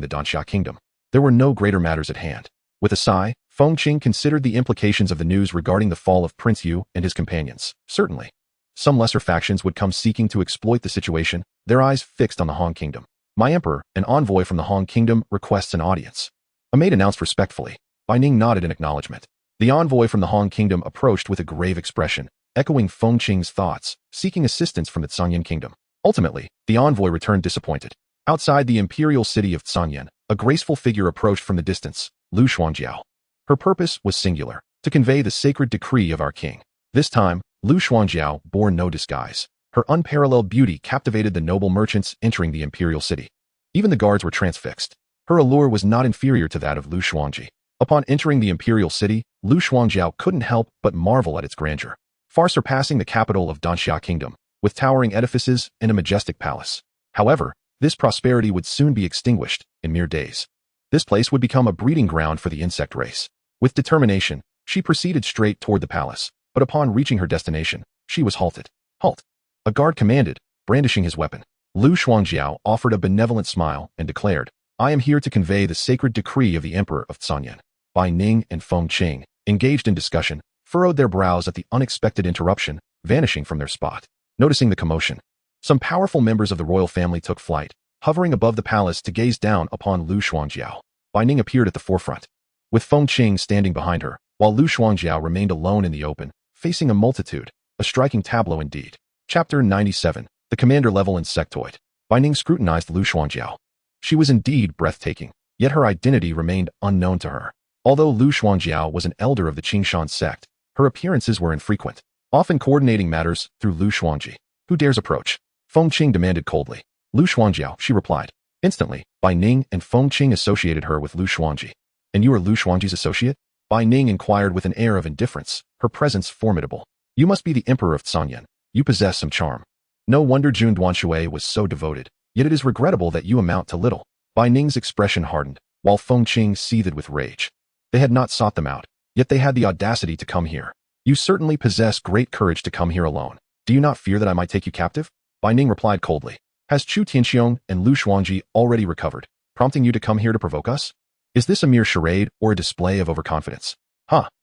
the Danxia Kingdom, there were no greater matters at hand. With a sigh, Fengqing considered the implications of the news regarding the fall of Prince Yu and his companions. Certainly, some lesser factions would come seeking to exploit the situation, their eyes fixed on the Han Kingdom. "My emperor, an envoy from the Han Kingdom, requests an audience." A maid announced respectfully. Bai Ning nodded in acknowledgement. The envoy from the Han Kingdom approached with a grave expression, echoing Fengqing's thoughts, seeking assistance from the Tsanyan Kingdom. Ultimately, the envoy returned disappointed. Outside the imperial city of Tsanyan, a graceful figure approached from the distance, Lu Xuanjiao. Her purpose was singular, to convey the sacred decree of our king. This time, Lu Xuanjiao bore no disguise. Her unparalleled beauty captivated the noble merchants entering the imperial city. Even the guards were transfixed. Her allure was not inferior to that of Lu Xuanji. Upon entering the imperial city, Lu Xuanjiao couldn't help but marvel at its grandeur, far surpassing the capital of Danxia Kingdom, with towering edifices and a majestic palace. However, this prosperity would soon be extinguished in mere days. This place would become a breeding ground for the insect race. With determination, she proceeded straight toward the palace, but upon reaching her destination, she was halted. "Halt!" A guard commanded, brandishing his weapon. Lu Xuanjiao offered a benevolent smile and declared, "I am here to convey the sacred decree of the Emperor of Tsanyan." Bai Ning and Fengqing, engaged in discussion, furrowed their brows at the unexpected interruption, vanishing from their spot. Noticing the commotion, some powerful members of the royal family took flight, hovering above the palace to gaze down upon Lu Xuanjiao. Bai Ning appeared at the forefront, with Fengqing standing behind her, while Lu Xuanjiao remained alone in the open, facing a multitude, a striking tableau indeed. Chapter 97, The Commander Level Insectoid. Bai Ning scrutinized Lu Xuanjiao. She was indeed breathtaking, yet her identity remained unknown to her. Although Lu Xuanjiao was an elder of the Qingshan sect, her appearances were infrequent, often coordinating matters through Lu Xuanji. "Who dares approach?" Fengqing demanded coldly. "Lu Xuanjiao," she replied. Instantly, Bai Ning and Fengqing associated her with Lu Xuanji. "And you are Lu Xuanji's associate?" Bai Ning inquired with an air of indifference, her presence formidable. "You must be the Emperor of Tsanyan. You possess some charm. No wonder Jun Duanshui was so devoted, yet it is regrettable that you amount to little." Bai Ning's expression hardened, while Fengqing seethed with rage. They had not sought them out, yet they had the audacity to come here. "You certainly possess great courage to come here alone. Do you not fear that I might take you captive?" Bai Ning replied coldly. "Has Chu Tianxiong and Lu Xuanji already recovered, prompting you to come here to provoke us? Is this a mere charade or a display of overconfidence?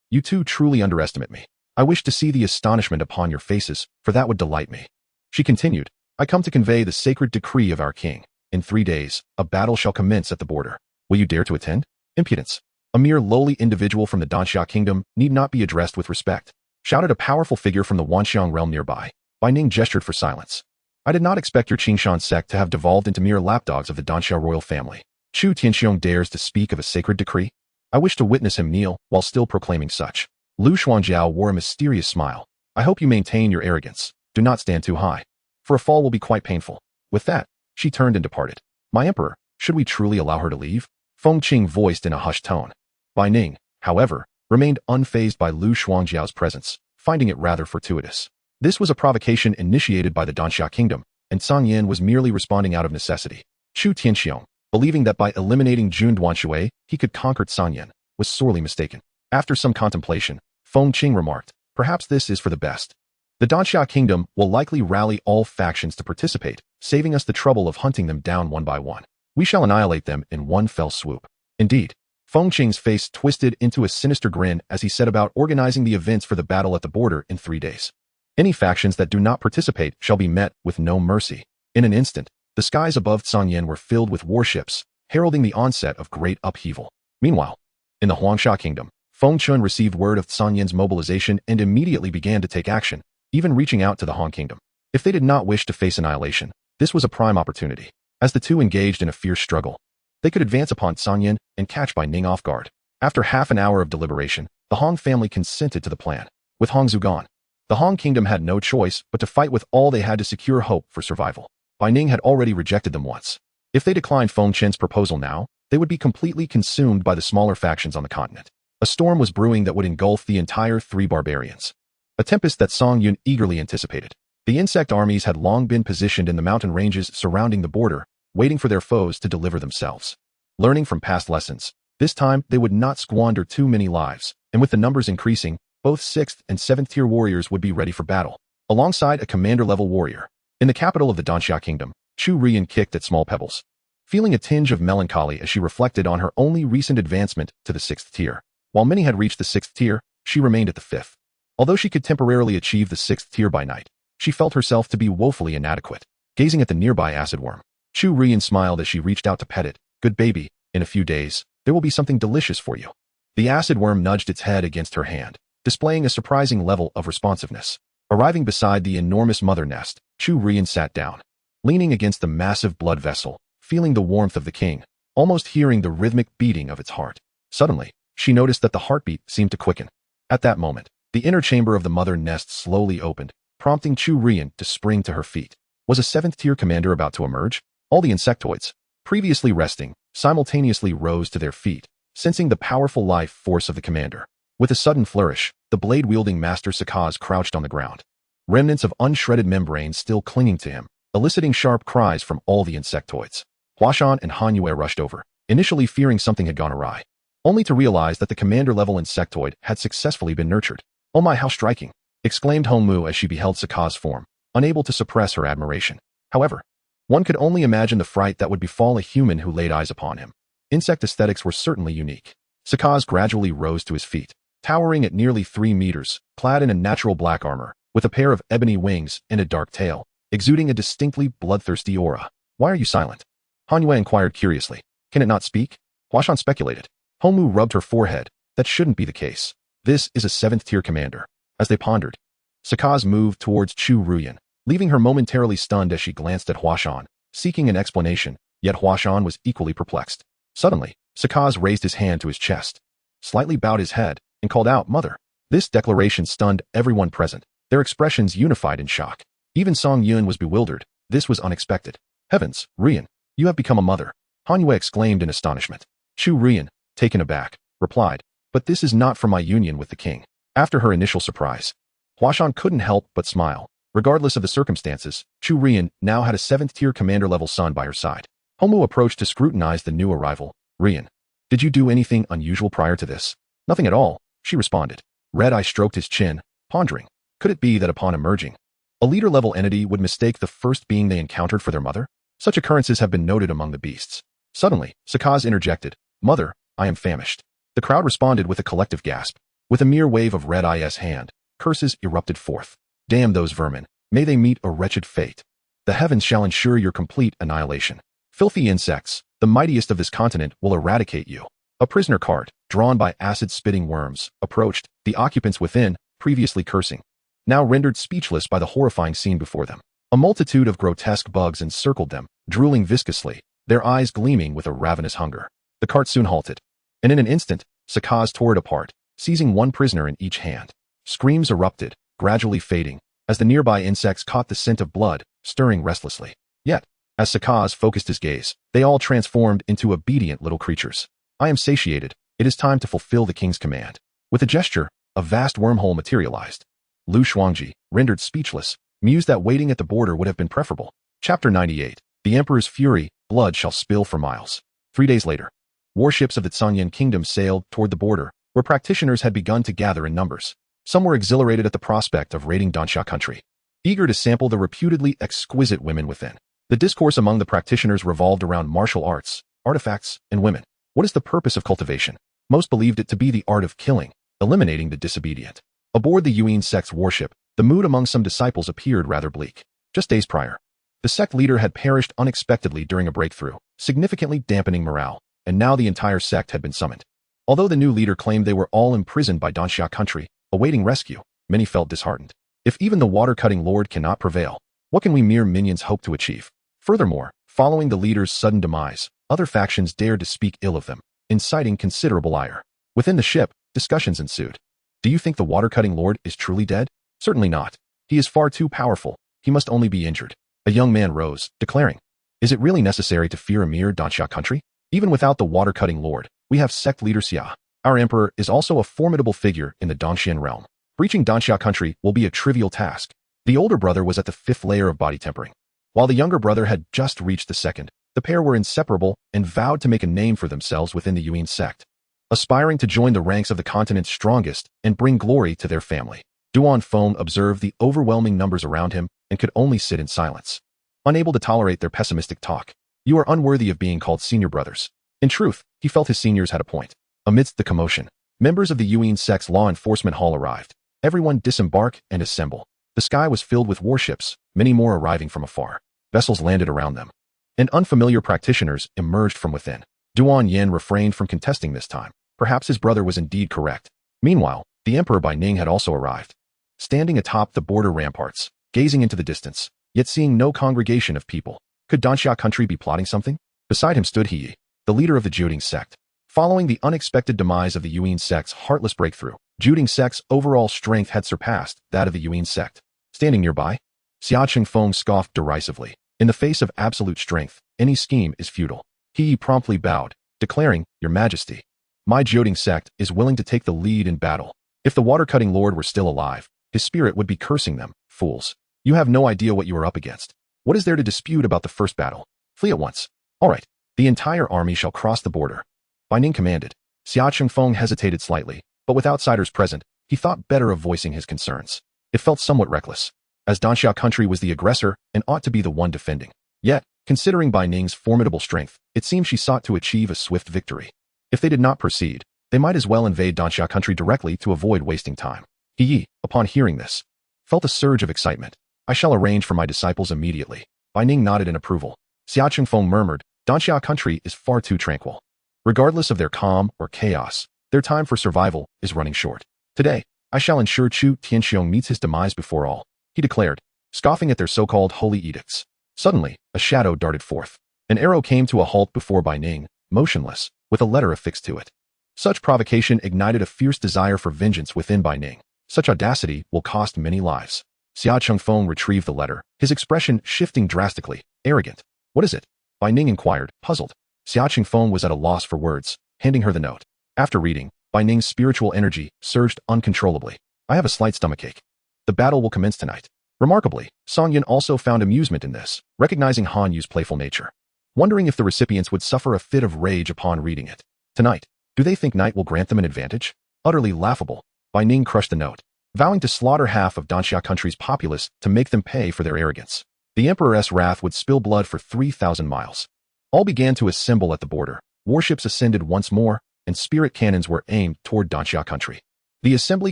You two truly underestimate me. I wish to see the astonishment upon your faces, for that would delight me." She continued, "I come to convey the sacred decree of our king. In 3 days, a battle shall commence at the border. Will you dare to attend?" "Impudence! A mere lowly individual from the Danxia Kingdom need not be addressed with respect," shouted a powerful figure from the Wanxiang realm nearby. Bai Ning gestured for silence. "I did not expect your Qingshan sect to have devolved into mere lapdogs of the Danxia royal family. Chu Tianxiong dares to speak of a sacred decree? I wish to witness him kneel while still proclaiming such." Lu Xuanjiao wore a mysterious smile. "I hope you maintain your arrogance. Do not stand too high, for a fall will be quite painful." With that, she turned and departed. "My emperor, should we truly allow her to leave?" Fengqing voiced in a hushed tone. Bai Ning, however, remained unfazed by Lu Xuanjiao's presence, finding it rather fortuitous. This was a provocation initiated by the Danxia Kingdom, and Tsanyan was merely responding out of necessity. Chu Tianxiong, believing that by eliminating Jun Duanshui, he could conquer Tsanyan, was sorely mistaken. After some contemplation, Fengqing remarked, "Perhaps this is for the best. The Danxia Kingdom will likely rally all factions to participate, saving us the trouble of hunting them down one by one. We shall annihilate them in one fell swoop." Indeed, Fengqing's face twisted into a sinister grin as he set about organizing the events for the battle at the border in 3 days. Any factions that do not participate shall be met with no mercy. In an instant, the skies above Tsanyan were filled with warships, heralding the onset of great upheaval. Meanwhile, in the Huangsha Kingdom, Feng Chun received word of San Yin's mobilization and immediately began to take action, even reaching out to the Han Kingdom. If they did not wish to face annihilation, this was a prime opportunity. As the two engaged in a fierce struggle, they could advance upon San Yin and catch Bai Ning off guard. After half an hour of deliberation, the Hong family consented to the plan. With Hong Zhu gone, the Han Kingdom had no choice but to fight with all they had to secure hope for survival. Bai Ning had already rejected them once. If they declined Feng Chen's proposal now, they would be completely consumed by the smaller factions on the continent. A storm was brewing that would engulf the entire three barbarians. A tempest that Song Yun eagerly anticipated. The insect armies had long been positioned in the mountain ranges surrounding the border, waiting for their foes to deliver themselves. Learning from past lessons, this time they would not squander too many lives, and with the numbers increasing, both 6th and 7th tier warriors would be ready for battle, alongside a commander-level warrior. In the capital of the Danxia Kingdom, Chu Rian kicked at small pebbles, feeling a tinge of melancholy as she reflected on her only recent advancement to the 6th tier. While many had reached the 6th tier, she remained at the 5th. Although she could temporarily achieve the 6th tier by night, she felt herself to be woefully inadequate. Gazing at the nearby acid worm, Chu Rian smiled as she reached out to pet it. Good baby, in a few days, there will be something delicious for you. The acid worm nudged its head against her hand, displaying a surprising level of responsiveness. Arriving beside the enormous mother nest, Chu Rian sat down, leaning against the massive blood vessel, feeling the warmth of the king, almost hearing the rhythmic beating of its heart. Suddenly, she noticed that the heartbeat seemed to quicken. At that moment, the inner chamber of the mother nest slowly opened, prompting Chu Rian to spring to her feet. Was a 7th tier commander about to emerge? All the insectoids, previously resting, simultaneously rose to their feet, sensing the powerful life force of the commander. With a sudden flourish, the blade-wielding Master Sakaz crouched on the ground, remnants of unshredded membranes still clinging to him, eliciting sharp cries from all the insectoids. Huashan and Han Yue rushed over, initially fearing something had gone awry, only to realize that the commander-level insectoid had successfully been nurtured. "Oh my, how striking!" exclaimed Hongmu as she beheld Sakaz's form, unable to suppress her admiration. However, one could only imagine the fright that would befall a human who laid eyes upon him. Insect aesthetics were certainly unique. Sakaz gradually rose to his feet, towering at nearly 3 meters, clad in a natural black armor, with a pair of ebony wings and a dark tail, exuding a distinctly bloodthirsty aura. "Why are you silent?" Han Yue inquired curiously. "Can it not speak?" Huashan speculated. Hongmu rubbed her forehead. "That shouldn't be the case. This is a 7th tier commander." As they pondered, Sakaz moved towards Chu Ruyan, leaving her momentarily stunned as she glanced at Huashan, seeking an explanation, yet Huashan was equally perplexed. Suddenly, Sakaz raised his hand to his chest, slightly bowed his head, and called out, "Mother." This declaration stunned everyone present, their expressions unified in shock. Even Song Yun was bewildered. This was unexpected. "Heavens, Rian, you have become a mother," Han Yue exclaimed in astonishment. Chu Rian, taken aback, replied, "But this is not from my union with the king." After her initial surprise, Huashan couldn't help but smile. Regardless of the circumstances, Chu Rian now had a 7th tier commander-level son by her side. Hongmu approached to scrutinize the new arrival. "Rian, did you do anything unusual prior to this?" "Nothing at all," she responded. Red Eye stroked his chin, pondering. Could it be that upon emerging, a leader-level entity would mistake the first being they encountered for their mother? Such occurrences have been noted among the beasts. Suddenly, Sakaz interjected, "Mother, I am famished." The crowd responded with a collective gasp. With a mere wave of Red Eye's hand, curses erupted forth. "Damn those vermin. May they meet a wretched fate. The heavens shall ensure your complete annihilation. Filthy insects, the mightiest of this continent will eradicate you." A prisoner cart, drawn by acid-spitting worms, approached, the occupants within, previously cursing, now rendered speechless by the horrifying scene before them. A multitude of grotesque bugs encircled them, drooling viscously, their eyes gleaming with a ravenous hunger. The cart soon halted, and in an instant, Sakaz tore it apart, seizing one prisoner in each hand. Screams erupted, gradually fading, as the nearby insects caught the scent of blood, stirring restlessly. Yet, as Sakaz focused his gaze, they all transformed into obedient little creatures. "I am satiated. It is time to fulfill the king's command." With a gesture, a vast wormhole materialized. Lu Shuangji, rendered speechless, mused that waiting at the border would have been preferable. Chapter 98. The Emperor's Fury, Blood Shall Spill for Miles. 3 days later, warships of the Sanyan Kingdom sailed toward the border, where practitioners had begun to gather in numbers. Some were exhilarated at the prospect of raiding Danxia country, eager to sample the reputedly exquisite women within. The discourse among the practitioners revolved around martial arts, artifacts, and women. What is the purpose of cultivation? Most believed it to be the art of killing, eliminating the disobedient. Aboard the Yuan sect's warship, the mood among some disciples appeared rather bleak. Just days prior, The sect leader had perished unexpectedly during a breakthrough, significantly dampening morale, and now the entire sect had been summoned. Although the new leader claimed they were all imprisoned by Danxia country, awaiting rescue, many felt disheartened. If even the water-cutting lord cannot prevail, what can we mere minions hope to achieve? Furthermore, following the leader's sudden demise, other factions dared to speak ill of them, inciting considerable ire. Within the ship, discussions ensued. Do you think the water-cutting lord is truly dead? Certainly not. He is far too powerful. He must only be injured. A young man rose, declaring, is it really necessary to fear a mere Danxia country? Even without the water-cutting lord, we have sect leader Xia. Our emperor is also a formidable figure in the Dongxian realm. Reaching Danxia country will be a trivial task. The older brother was at the 5th layer of body tempering, while the younger brother had just reached the 2nd. The pair were inseparable and vowed to make a name for themselves within the Yuan sect, aspiring to join the ranks of the continent's strongest and bring glory to their family. Duan Feng observed the overwhelming numbers around him and could only sit in silence, unable to tolerate their pessimistic talk. You are unworthy of being called senior brothers. In truth, he felt his seniors had a point. Amidst the commotion, members of the Yuan sect's law enforcement hall arrived. Everyone disembark and assemble. The sky was filled with warships, many more arriving from afar. Vessels landed around them, and unfamiliar practitioners emerged from within. Duan Yen refrained from contesting this time. Perhaps his brother was indeed correct. Meanwhile, the emperor Bai Ning had also arrived. Standing atop the border ramparts, gazing into the distance, yet seeing no congregation of people. Could Danxia country be plotting something? Beside him stood He, the leader of the Jiuding sect. Following the unexpected demise of the Yuan sect's heartless breakthrough, Jiuding sect's overall strength had surpassed that of the Yuan sect. Standing nearby, Xia Chengfeng scoffed derisively. In the face of absolute strength, any scheme is futile. He promptly bowed, declaring, Your Majesty, my Jiuding sect is willing to take the lead in battle. If the water-cutting lord were still alive, his spirit would be cursing them. Fools. You have no idea what you are up against. What is there to dispute about the first battle? Flee at once. All right. The entire army shall cross the border. Bai Ning commanded. Xia Chengfeng hesitated slightly, but with outsiders present, he thought better of voicing his concerns. It felt somewhat reckless, as Danxia country was the aggressor and ought to be the one defending. Yet, considering Bai Ning's formidable strength, it seemed she sought to achieve a swift victory. If they did not proceed, they might as well invade Danxia country directly to avoid wasting time. He, upon hearing this, felt a surge of excitement. I shall arrange for my disciples immediately. Bai Ning nodded in approval. Xia Chengfeng murmured, Danxia country is far too tranquil. Regardless of their calm or chaos, their time for survival is running short. Today, I shall ensure Chu Tianxiong meets his demise before all, he declared, scoffing at their so-called holy edicts. Suddenly, a shadow darted forth. An arrow came to a halt before Bai Ning, motionless, with a letter affixed to it. Such provocation ignited a fierce desire for vengeance within Bai Ning. Such audacity will cost many lives. Xia Chengfeng retrieved the letter, his expression shifting drastically. Arrogant. What is it? Bai Ning inquired, puzzled. Xia Chengfeng was at a loss for words, handing her the note. After reading, Bai Ning's spiritual energy surged uncontrollably. I have a slight stomachache. The battle will commence tonight. Remarkably, Song Yin also found amusement in this, recognizing Han Yu's playful nature, wondering if the recipients would suffer a fit of rage upon reading it. Tonight, do they think night will grant them an advantage? Utterly laughable. Bai Ning crushed the note, vowing to slaughter half of Danxia country's populace to make them pay for their arrogance. The emperor's wrath would spill blood for 3,000 miles. All began to assemble at the border. Warships ascended once more, and spirit cannons were aimed toward Danxia country. The assembly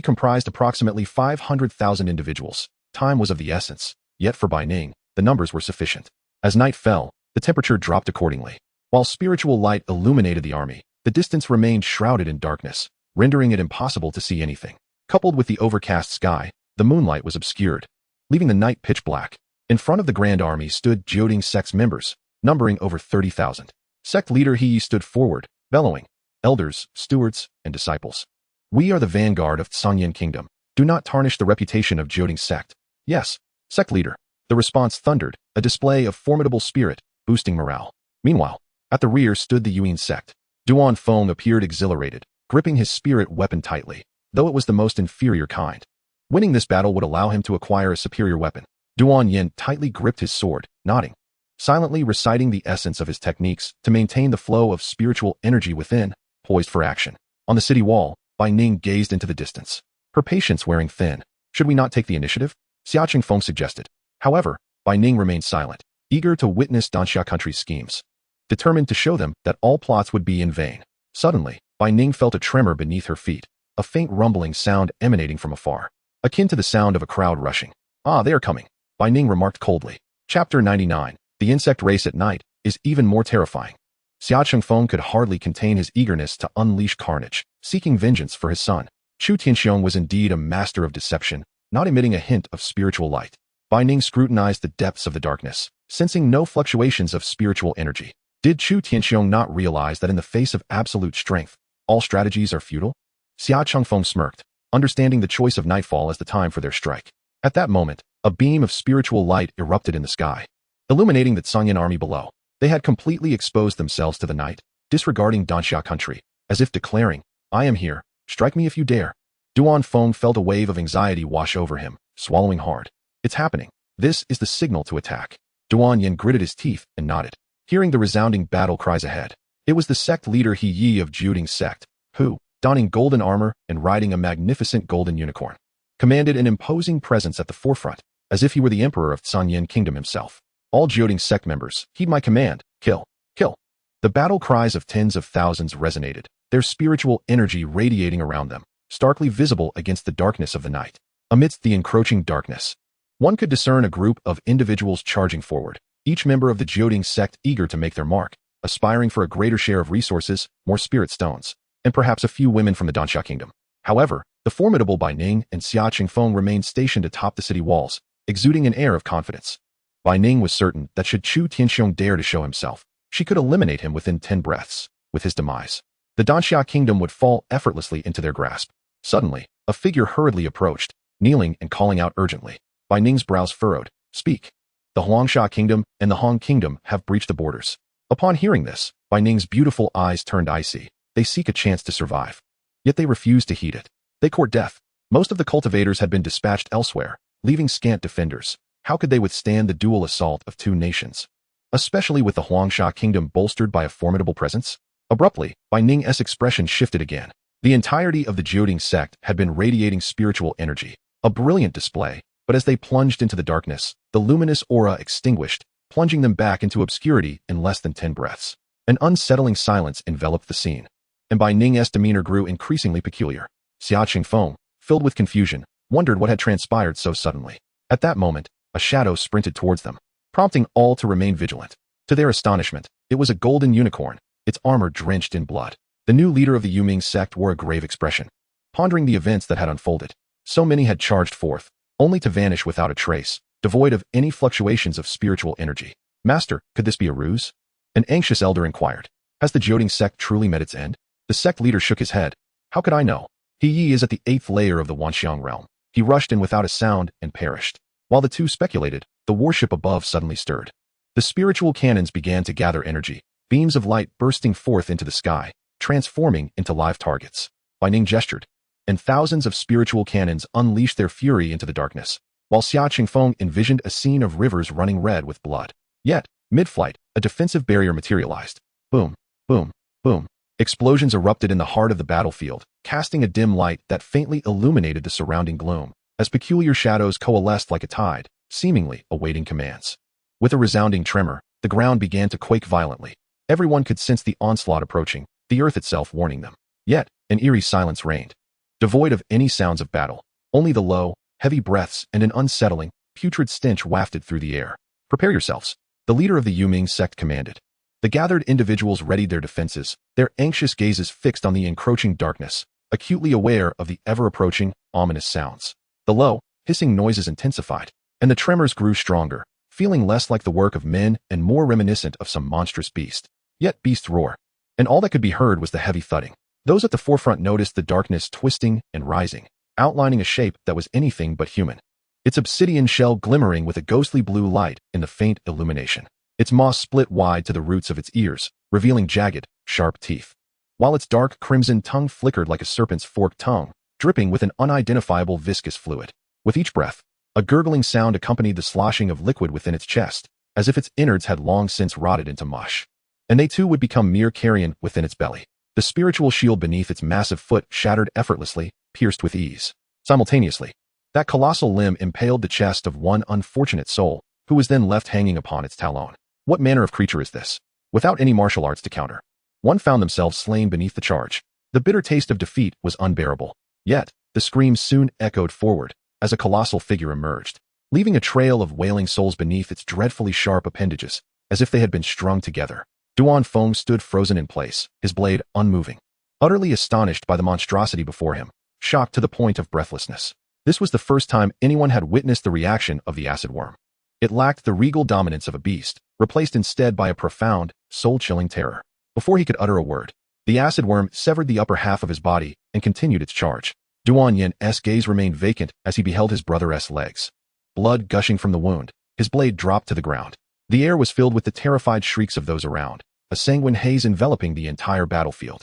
comprised approximately 500,000 individuals. Time was of the essence, yet for Bai Ning, the numbers were sufficient. As night fell, the temperature dropped accordingly. While spiritual light illuminated the army, the distance remained shrouded in darkness, rendering it impossible to see anything. Coupled with the overcast sky, the moonlight was obscured, leaving the night pitch black. In front of the Grand Army stood Jiuding sect's members, numbering over 30,000. Sect leader He stood forward, bellowing, elders, stewards, and disciples. We are the vanguard of Sangyan Kingdom. Do not tarnish the reputation of Jiuding sect. Yes, sect leader. The response thundered, a display of formidable spirit, boosting morale. Meanwhile, at the rear stood the Yuan sect. Duan Feng appeared exhilarated, gripping his spirit weapon tightly, though it was the most inferior kind. Winning this battle would allow him to acquire a superior weapon. Duan Yin tightly gripped his sword, nodding, silently reciting the essence of his techniques to maintain the flow of spiritual energy within, poised for action. On the city wall, Bai Ning gazed into the distance, her patience wearing thin. Should we not take the initiative? Xia Chengfeng suggested. However, Bai Ning remained silent, eager to witness Danxia country's schemes, determined to show them that all plots would be in vain. Suddenly, Bai Ning felt a tremor beneath her feet, a faint rumbling sound emanating from afar, akin to the sound of a crowd rushing. Ah, they are coming, Bai Ning remarked coldly. Chapter 99. The insect race at night is even more terrifying. Xia Chengfeng could hardly contain his eagerness to unleash carnage, seeking vengeance for his son. Chu Tianxiong was indeed a master of deception, not emitting a hint of spiritual light. Bai Ning scrutinized the depths of the darkness, sensing no fluctuations of spiritual energy. Did Chu Tianxiong not realize that in the face of absolute strength, all strategies are futile? Xia Chengfeng smirked, understanding the choice of nightfall as the time for their strike. At that moment, a beam of spiritual light erupted in the sky, illuminating the Zhongyan army below. They had completely exposed themselves to the night, disregarding Danxia country, as if declaring, "I am here, strike me if you dare." Duan Feng felt a wave of anxiety wash over him, swallowing hard. It's happening. This is the signal to attack. Duan Yin gritted his teeth and nodded, hearing the resounding battle cries ahead. It was the sect leader He Yi of Jiuding's sect, who, donning golden armor and riding a magnificent golden unicorn, commanded an imposing presence at the forefront, as if he were the emperor of Zhongyan Kingdom himself. All Jiuding sect members, heed my command, kill, kill. The battle cries of tens of thousands resonated, their spiritual energy radiating around them, starkly visible against the darkness of the night. Amidst the encroaching darkness, one could discern a group of individuals charging forward, each member of the Jiuding sect eager to make their mark, aspiring for a greater share of resources, more spirit stones, and perhaps a few women from the Danxia Kingdom. However, the formidable Bai Ning and Xia Chengfeng remained stationed atop the city walls, exuding an air of confidence. Bai Ning was certain that should Chu Tianxiong dare to show himself, she could eliminate him within 10 breaths. With his demise, the Danxia Kingdom would fall effortlessly into their grasp. Suddenly, a figure hurriedly approached, kneeling and calling out urgently. Bai Ning's brows furrowed. Speak. The Huangsha Kingdom and the Han Kingdom have breached the borders. Upon hearing this, Bai Ning's beautiful eyes turned icy. They seek a chance to survive. Yet they refuse to heed it. They court death. Most of the cultivators had been dispatched elsewhere, leaving scant defenders. How could they withstand the dual assault of two nations? Especially with the Huangsha Kingdom bolstered by a formidable presence? Abruptly, Bai Ning's expression shifted again. The entirety of the Jiuding sect had been radiating spiritual energy. A brilliant display, but as they plunged into the darkness, the luminous aura extinguished, plunging them back into obscurity in less than 10 breaths. An unsettling silence enveloped the scene, and Bai Ning's demeanor grew increasingly peculiar. Xia Chengfeng, filled with confusion, wondered what had transpired so suddenly. At that moment, a shadow sprinted towards them, prompting all to remain vigilant. To their astonishment, it was a golden unicorn, its armor drenched in blood. The new leader of the Yuming sect wore a grave expression, pondering the events that had unfolded. So many had charged forth, only to vanish without a trace, devoid of any fluctuations of spiritual energy. Master, could this be a ruse? An anxious elder inquired. Has the Jiuding sect truly met its end? The sect leader shook his head. How could I know? He Yi is at the 8th layer of the Wanxiang realm. He rushed in without a sound and perished. While the two speculated, the warship above suddenly stirred. The spiritual cannons began to gather energy, beams of light bursting forth into the sky, transforming into live targets. Bai Ning gestured, and thousands of spiritual cannons unleashed their fury into the darkness, while Xia Chengfeng envisioned a scene of rivers running red with blood. Yet, mid-flight, a defensive barrier materialized. Boom, boom, boom. Explosions erupted in the heart of the battlefield, casting a dim light that faintly illuminated the surrounding gloom, as peculiar shadows coalesced like a tide, seemingly awaiting commands. With a resounding tremor, the ground began to quake violently. Everyone could sense the onslaught approaching, the earth itself warning them. Yet, an eerie silence reigned. Devoid of any sounds of battle, only the low, heavy breaths and an unsettling, putrid stench wafted through the air. Prepare yourselves, the leader of the Yuming sect commanded. The gathered individuals readied their defenses, their anxious gazes fixed on the encroaching darkness, acutely aware of the ever-approaching, ominous sounds. The low, hissing noises intensified, and the tremors grew stronger, feeling less like the work of men and more reminiscent of some monstrous beast. Yet beasts roar, and all that could be heard was the heavy thudding. Those at the forefront noticed the darkness twisting and rising, outlining a shape that was anything but human. Its obsidian shell glimmering with a ghostly blue light in the faint illumination. Its maw split wide to the roots of its ears, revealing jagged, sharp teeth, while its dark crimson tongue flickered like a serpent's forked tongue, dripping with an unidentifiable viscous fluid. With each breath, a gurgling sound accompanied the sloshing of liquid within its chest, as if its innards had long since rotted into mush. And they too would become mere carrion within its belly. The spiritual shield beneath its massive foot shattered effortlessly, pierced with ease. Simultaneously, that colossal limb impaled the chest of one unfortunate soul, who was then left hanging upon its talon. What manner of creature is this? Without any martial arts to counter, one found themselves slain beneath the charge. The bitter taste of defeat was unbearable. Yet, the screams soon echoed forward, as a colossal figure emerged. leaving a trail of wailing souls beneath its dreadfully sharp appendages, as if they had been strung together. Duan Feng stood frozen in place, his blade unmoving, utterly astonished by the monstrosity before him, shocked to the point of breathlessness. This was the first time anyone had witnessed the reaction of the acid worm. It lacked the regal dominance of a beast, replaced instead by a profound, soul-chilling terror. Before he could utter a word, the acid worm severed the upper half of his body and continued its charge. Duan Yin's gaze remained vacant as he beheld his brother's legs. Blood gushing from the wound, his blade dropped to the ground. The air was filled with the terrified shrieks of those around, a sanguine haze enveloping the entire battlefield.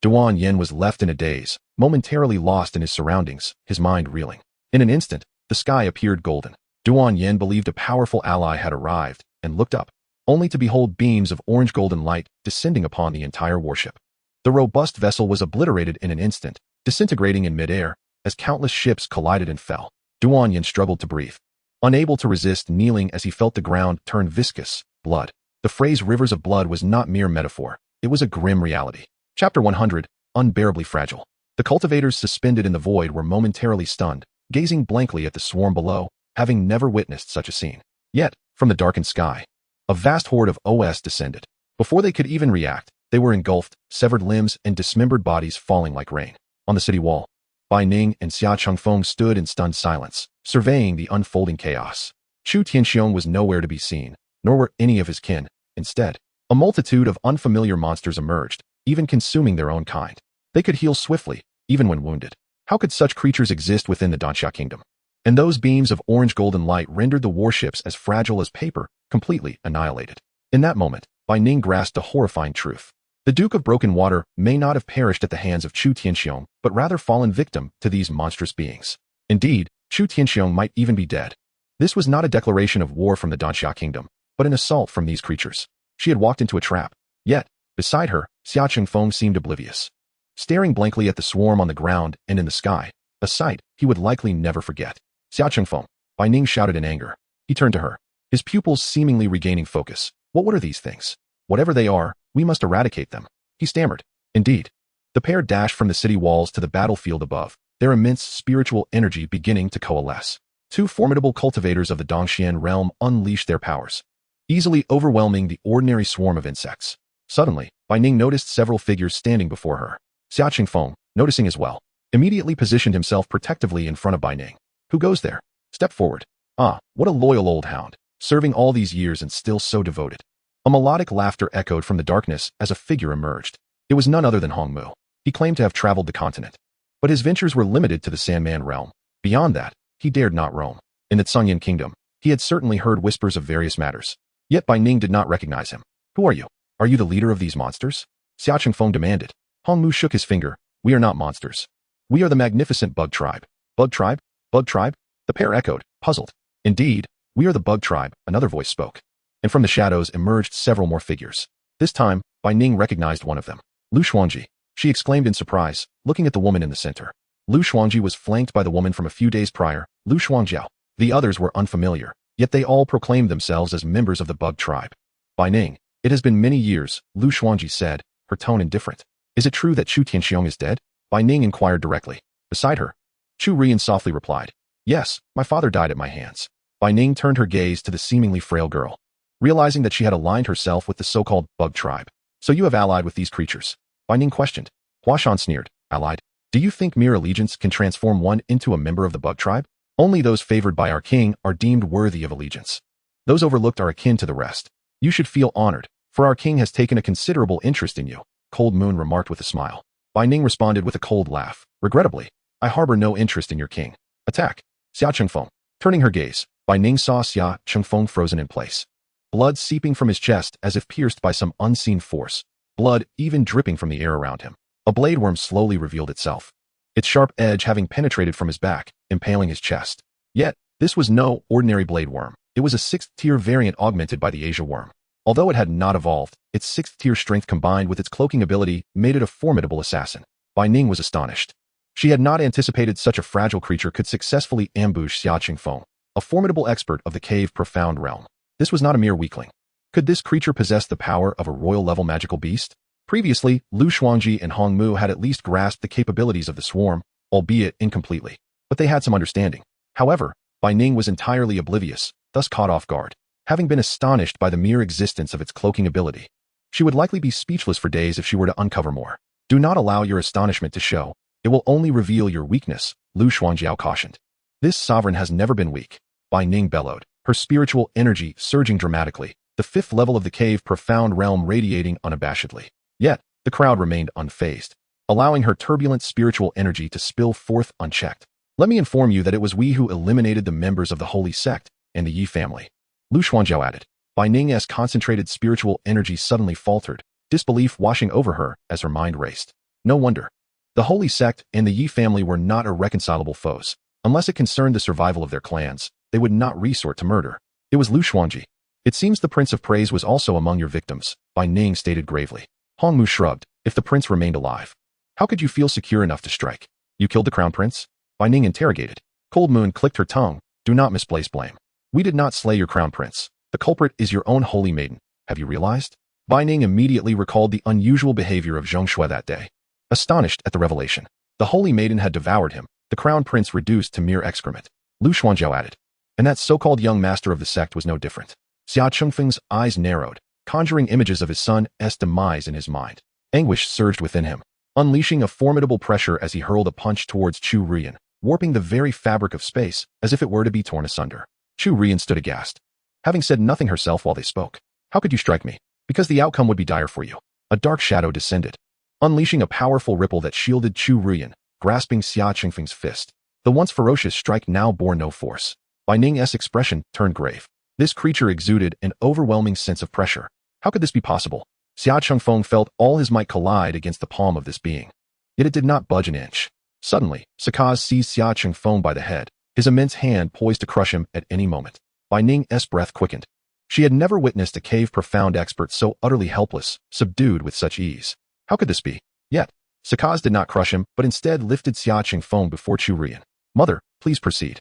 Duan Yin was left in a daze, momentarily lost in his surroundings, his mind reeling. In an instant, the sky appeared golden. Duan Yin believed a powerful ally had arrived, and looked up, only to behold beams of orange-golden light descending upon the entire warship. The robust vessel was obliterated in an instant, disintegrating in midair, as countless ships collided and fell. Duan Yin struggled to breathe, unable to resist kneeling as he felt the ground turn viscous, blood. The phrase rivers of blood was not mere metaphor, it was a grim reality. Chapter 100, Unbearably Fragile. The cultivators suspended in the void were momentarily stunned, gazing blankly at the swarm below, having never witnessed such a scene. Yet, from the darkened sky, a vast horde of OS descended. Before they could even react, they were engulfed, severed limbs and dismembered bodies falling like rain. On the city wall, Bai Ning and Xia Chengfeng stood in stunned silence, surveying the unfolding chaos. Chu Tianxiong was nowhere to be seen, nor were any of his kin. Instead, a multitude of unfamiliar monsters emerged, even consuming their own kind. They could heal swiftly, even when wounded. How could such creatures exist within the Danxia kingdom? And those beams of orange-golden light rendered the warships as fragile as paper, completely annihilated. In that moment, Bai Ning grasped a horrifying truth. The Duke of Broken Water may not have perished at the hands of Chu Tianxiong, but rather fallen victim to these monstrous beings. Indeed, Chu Tianxiong might even be dead. This was not a declaration of war from the Danxia kingdom, but an assault from these creatures. She had walked into a trap. Yet, beside her, Xia Chengfeng seemed oblivious, staring blankly at the swarm on the ground and in the sky, a sight he would likely never forget. Xia Chengfeng, Bai Ning shouted in anger. He turned to her, his pupils seemingly regaining focus. What are these things? Whatever they are, we must eradicate them. He stammered. Indeed. The pair dashed from the city walls to the battlefield above, their immense spiritual energy beginning to coalesce. Two formidable cultivators of the Dongxian realm unleashed their powers, easily overwhelming the ordinary swarm of insects. Suddenly, Bai Ning noticed several figures standing before her. Xia Chengfeng, noticing as well, immediately positioned himself protectively in front of Bai Ning. Who goes there? Step forward. Ah, what a loyal old hound, serving all these years and still so devoted. A melodic laughter echoed from the darkness as a figure emerged. It was none other than Hong Mu. He claimed to have traveled the continent, but his ventures were limited to the Sandman realm. Beyond that, he dared not roam. In the Cangyan kingdom, he had certainly heard whispers of various matters. Yet Bai Ning did not recognize him. Who are you? Are you the leader of these monsters? Xia Chengfeng demanded. Hong Mu shook his finger. We are not monsters. We are the magnificent bug tribe. Bug tribe? Bug tribe? The pair echoed, puzzled. Indeed, we are the bug tribe, another voice spoke. And from the shadows emerged several more figures. This time, Bai Ning recognized one of them. Lu Xuangji, she exclaimed in surprise, looking at the woman in the center. Lu Xuangji was flanked by the woman from a few days prior, Lu Xuangjiao. The others were unfamiliar, yet they all proclaimed themselves as members of the bug tribe. Bai Ning, it has been many years, Lu Xuangji said, her tone indifferent. Is it true that Chu Tianxiong is dead? Bai Ning inquired directly. Beside her, Chu Rian softly replied. Yes, my father died at my hands. Bai Ning turned her gaze to the seemingly frail girl, realizing that she had aligned herself with the so-called bug tribe. So you have allied with these creatures? Bai Ning questioned. Hua Shan sneered. Allied? Do you think mere allegiance can transform one into a member of the bug tribe? Only those favored by our king are deemed worthy of allegiance. Those overlooked are akin to the rest. You should feel honored, for our king has taken a considerable interest in you, Cold Moon remarked with a smile. Bai Ning responded with a cold laugh. Regrettably, I harbor no interest in your king. Attack. Xia Chengfeng. Turning her gaze, Bai Ning saw Xia Chengfeng frozen in place. Blood seeping from his chest as if pierced by some unseen force. Blood even dripping from the air around him. A blade worm slowly revealed itself, its sharp edge having penetrated from his back, impaling his chest. Yet, this was no ordinary blade worm. It was a 6th-tier variant augmented by the Asia worm. Although it had not evolved, its 6th-tier strength combined with its cloaking ability made it a formidable assassin. Bai Ning was astonished. She had not anticipated such a fragile creature could successfully ambush Xia Chengfeng, a formidable expert of the cave profound realm. This was not a mere weakling. Could this creature possess the power of a royal-level magical beast? Previously, Lu Xuangji and Hong Mu had at least grasped the capabilities of the swarm, albeit incompletely. But they had some understanding. However, Bai Ning was entirely oblivious, thus caught off guard, having been astonished by the mere existence of its cloaking ability. She would likely be speechless for days if she were to uncover more. Do not allow your astonishment to show. It will only reveal your weakness, Lu Xuanjiao cautioned. This sovereign has never been weak, Bai Ning bellowed, her spiritual energy surging dramatically, the fifth level of the cave profound realm radiating unabashedly. Yet, the crowd remained unfazed, allowing her turbulent spiritual energy to spill forth unchecked. Let me inform you that it was we who eliminated the members of the holy sect and the Yi family, Lu Xuanjiao added. Bai Ning's concentrated spiritual energy suddenly faltered, disbelief washing over her as her mind raced. No wonder. The holy sect and the Yi family were not irreconcilable foes. Unless it concerned the survival of their clans, they would not resort to murder. It was Lu Xuanji. It seems the Prince of Praise was also among your victims, Bai Ning stated gravely. Hongmu shrugged. If the prince remained alive, how could you feel secure enough to strike? You killed the crown prince? Bai Ning interrogated. Cold Moon clicked her tongue. Do not misplace blame. We did not slay your crown prince. The culprit is your own holy maiden. Have you realized? Bai Ning immediately recalled the unusual behavior of Zheng Shui that day. Astonished at the revelation, the holy maiden had devoured him, the crown prince reduced to mere excrement. Lu Xuanjiao added. And that so-called young master of the sect was no different. Xia Chengfeng's eyes narrowed, conjuring images of his son's demise in his mind. Anguish surged within him, unleashing a formidable pressure as he hurled a punch towards Chu Rian, warping the very fabric of space as if it were to be torn asunder. Chu Rian stood aghast, having said nothing herself while they spoke. How could you strike me? Because the outcome would be dire for you. A dark shadow descended, unleashing a powerful ripple that shielded Chu Rian, grasping Xia Chengfeng's fist. The once ferocious strike now bore no force. Bai Ning's expression turned grave. This creature exuded an overwhelming sense of pressure. How could this be possible? Xia Chengfeng felt all his might collide against the palm of this being. Yet it did not budge an inch. Suddenly, Sakaz seized Xia Chengfeng by the head, his immense hand poised to crush him at any moment. Bai Ning's breath quickened. She had never witnessed a cave profound expert so utterly helpless, subdued with such ease. How could this be? Yet, Sakaz did not crush him, but instead lifted Xia Chengfeng before Chu Rian. Mother, please proceed.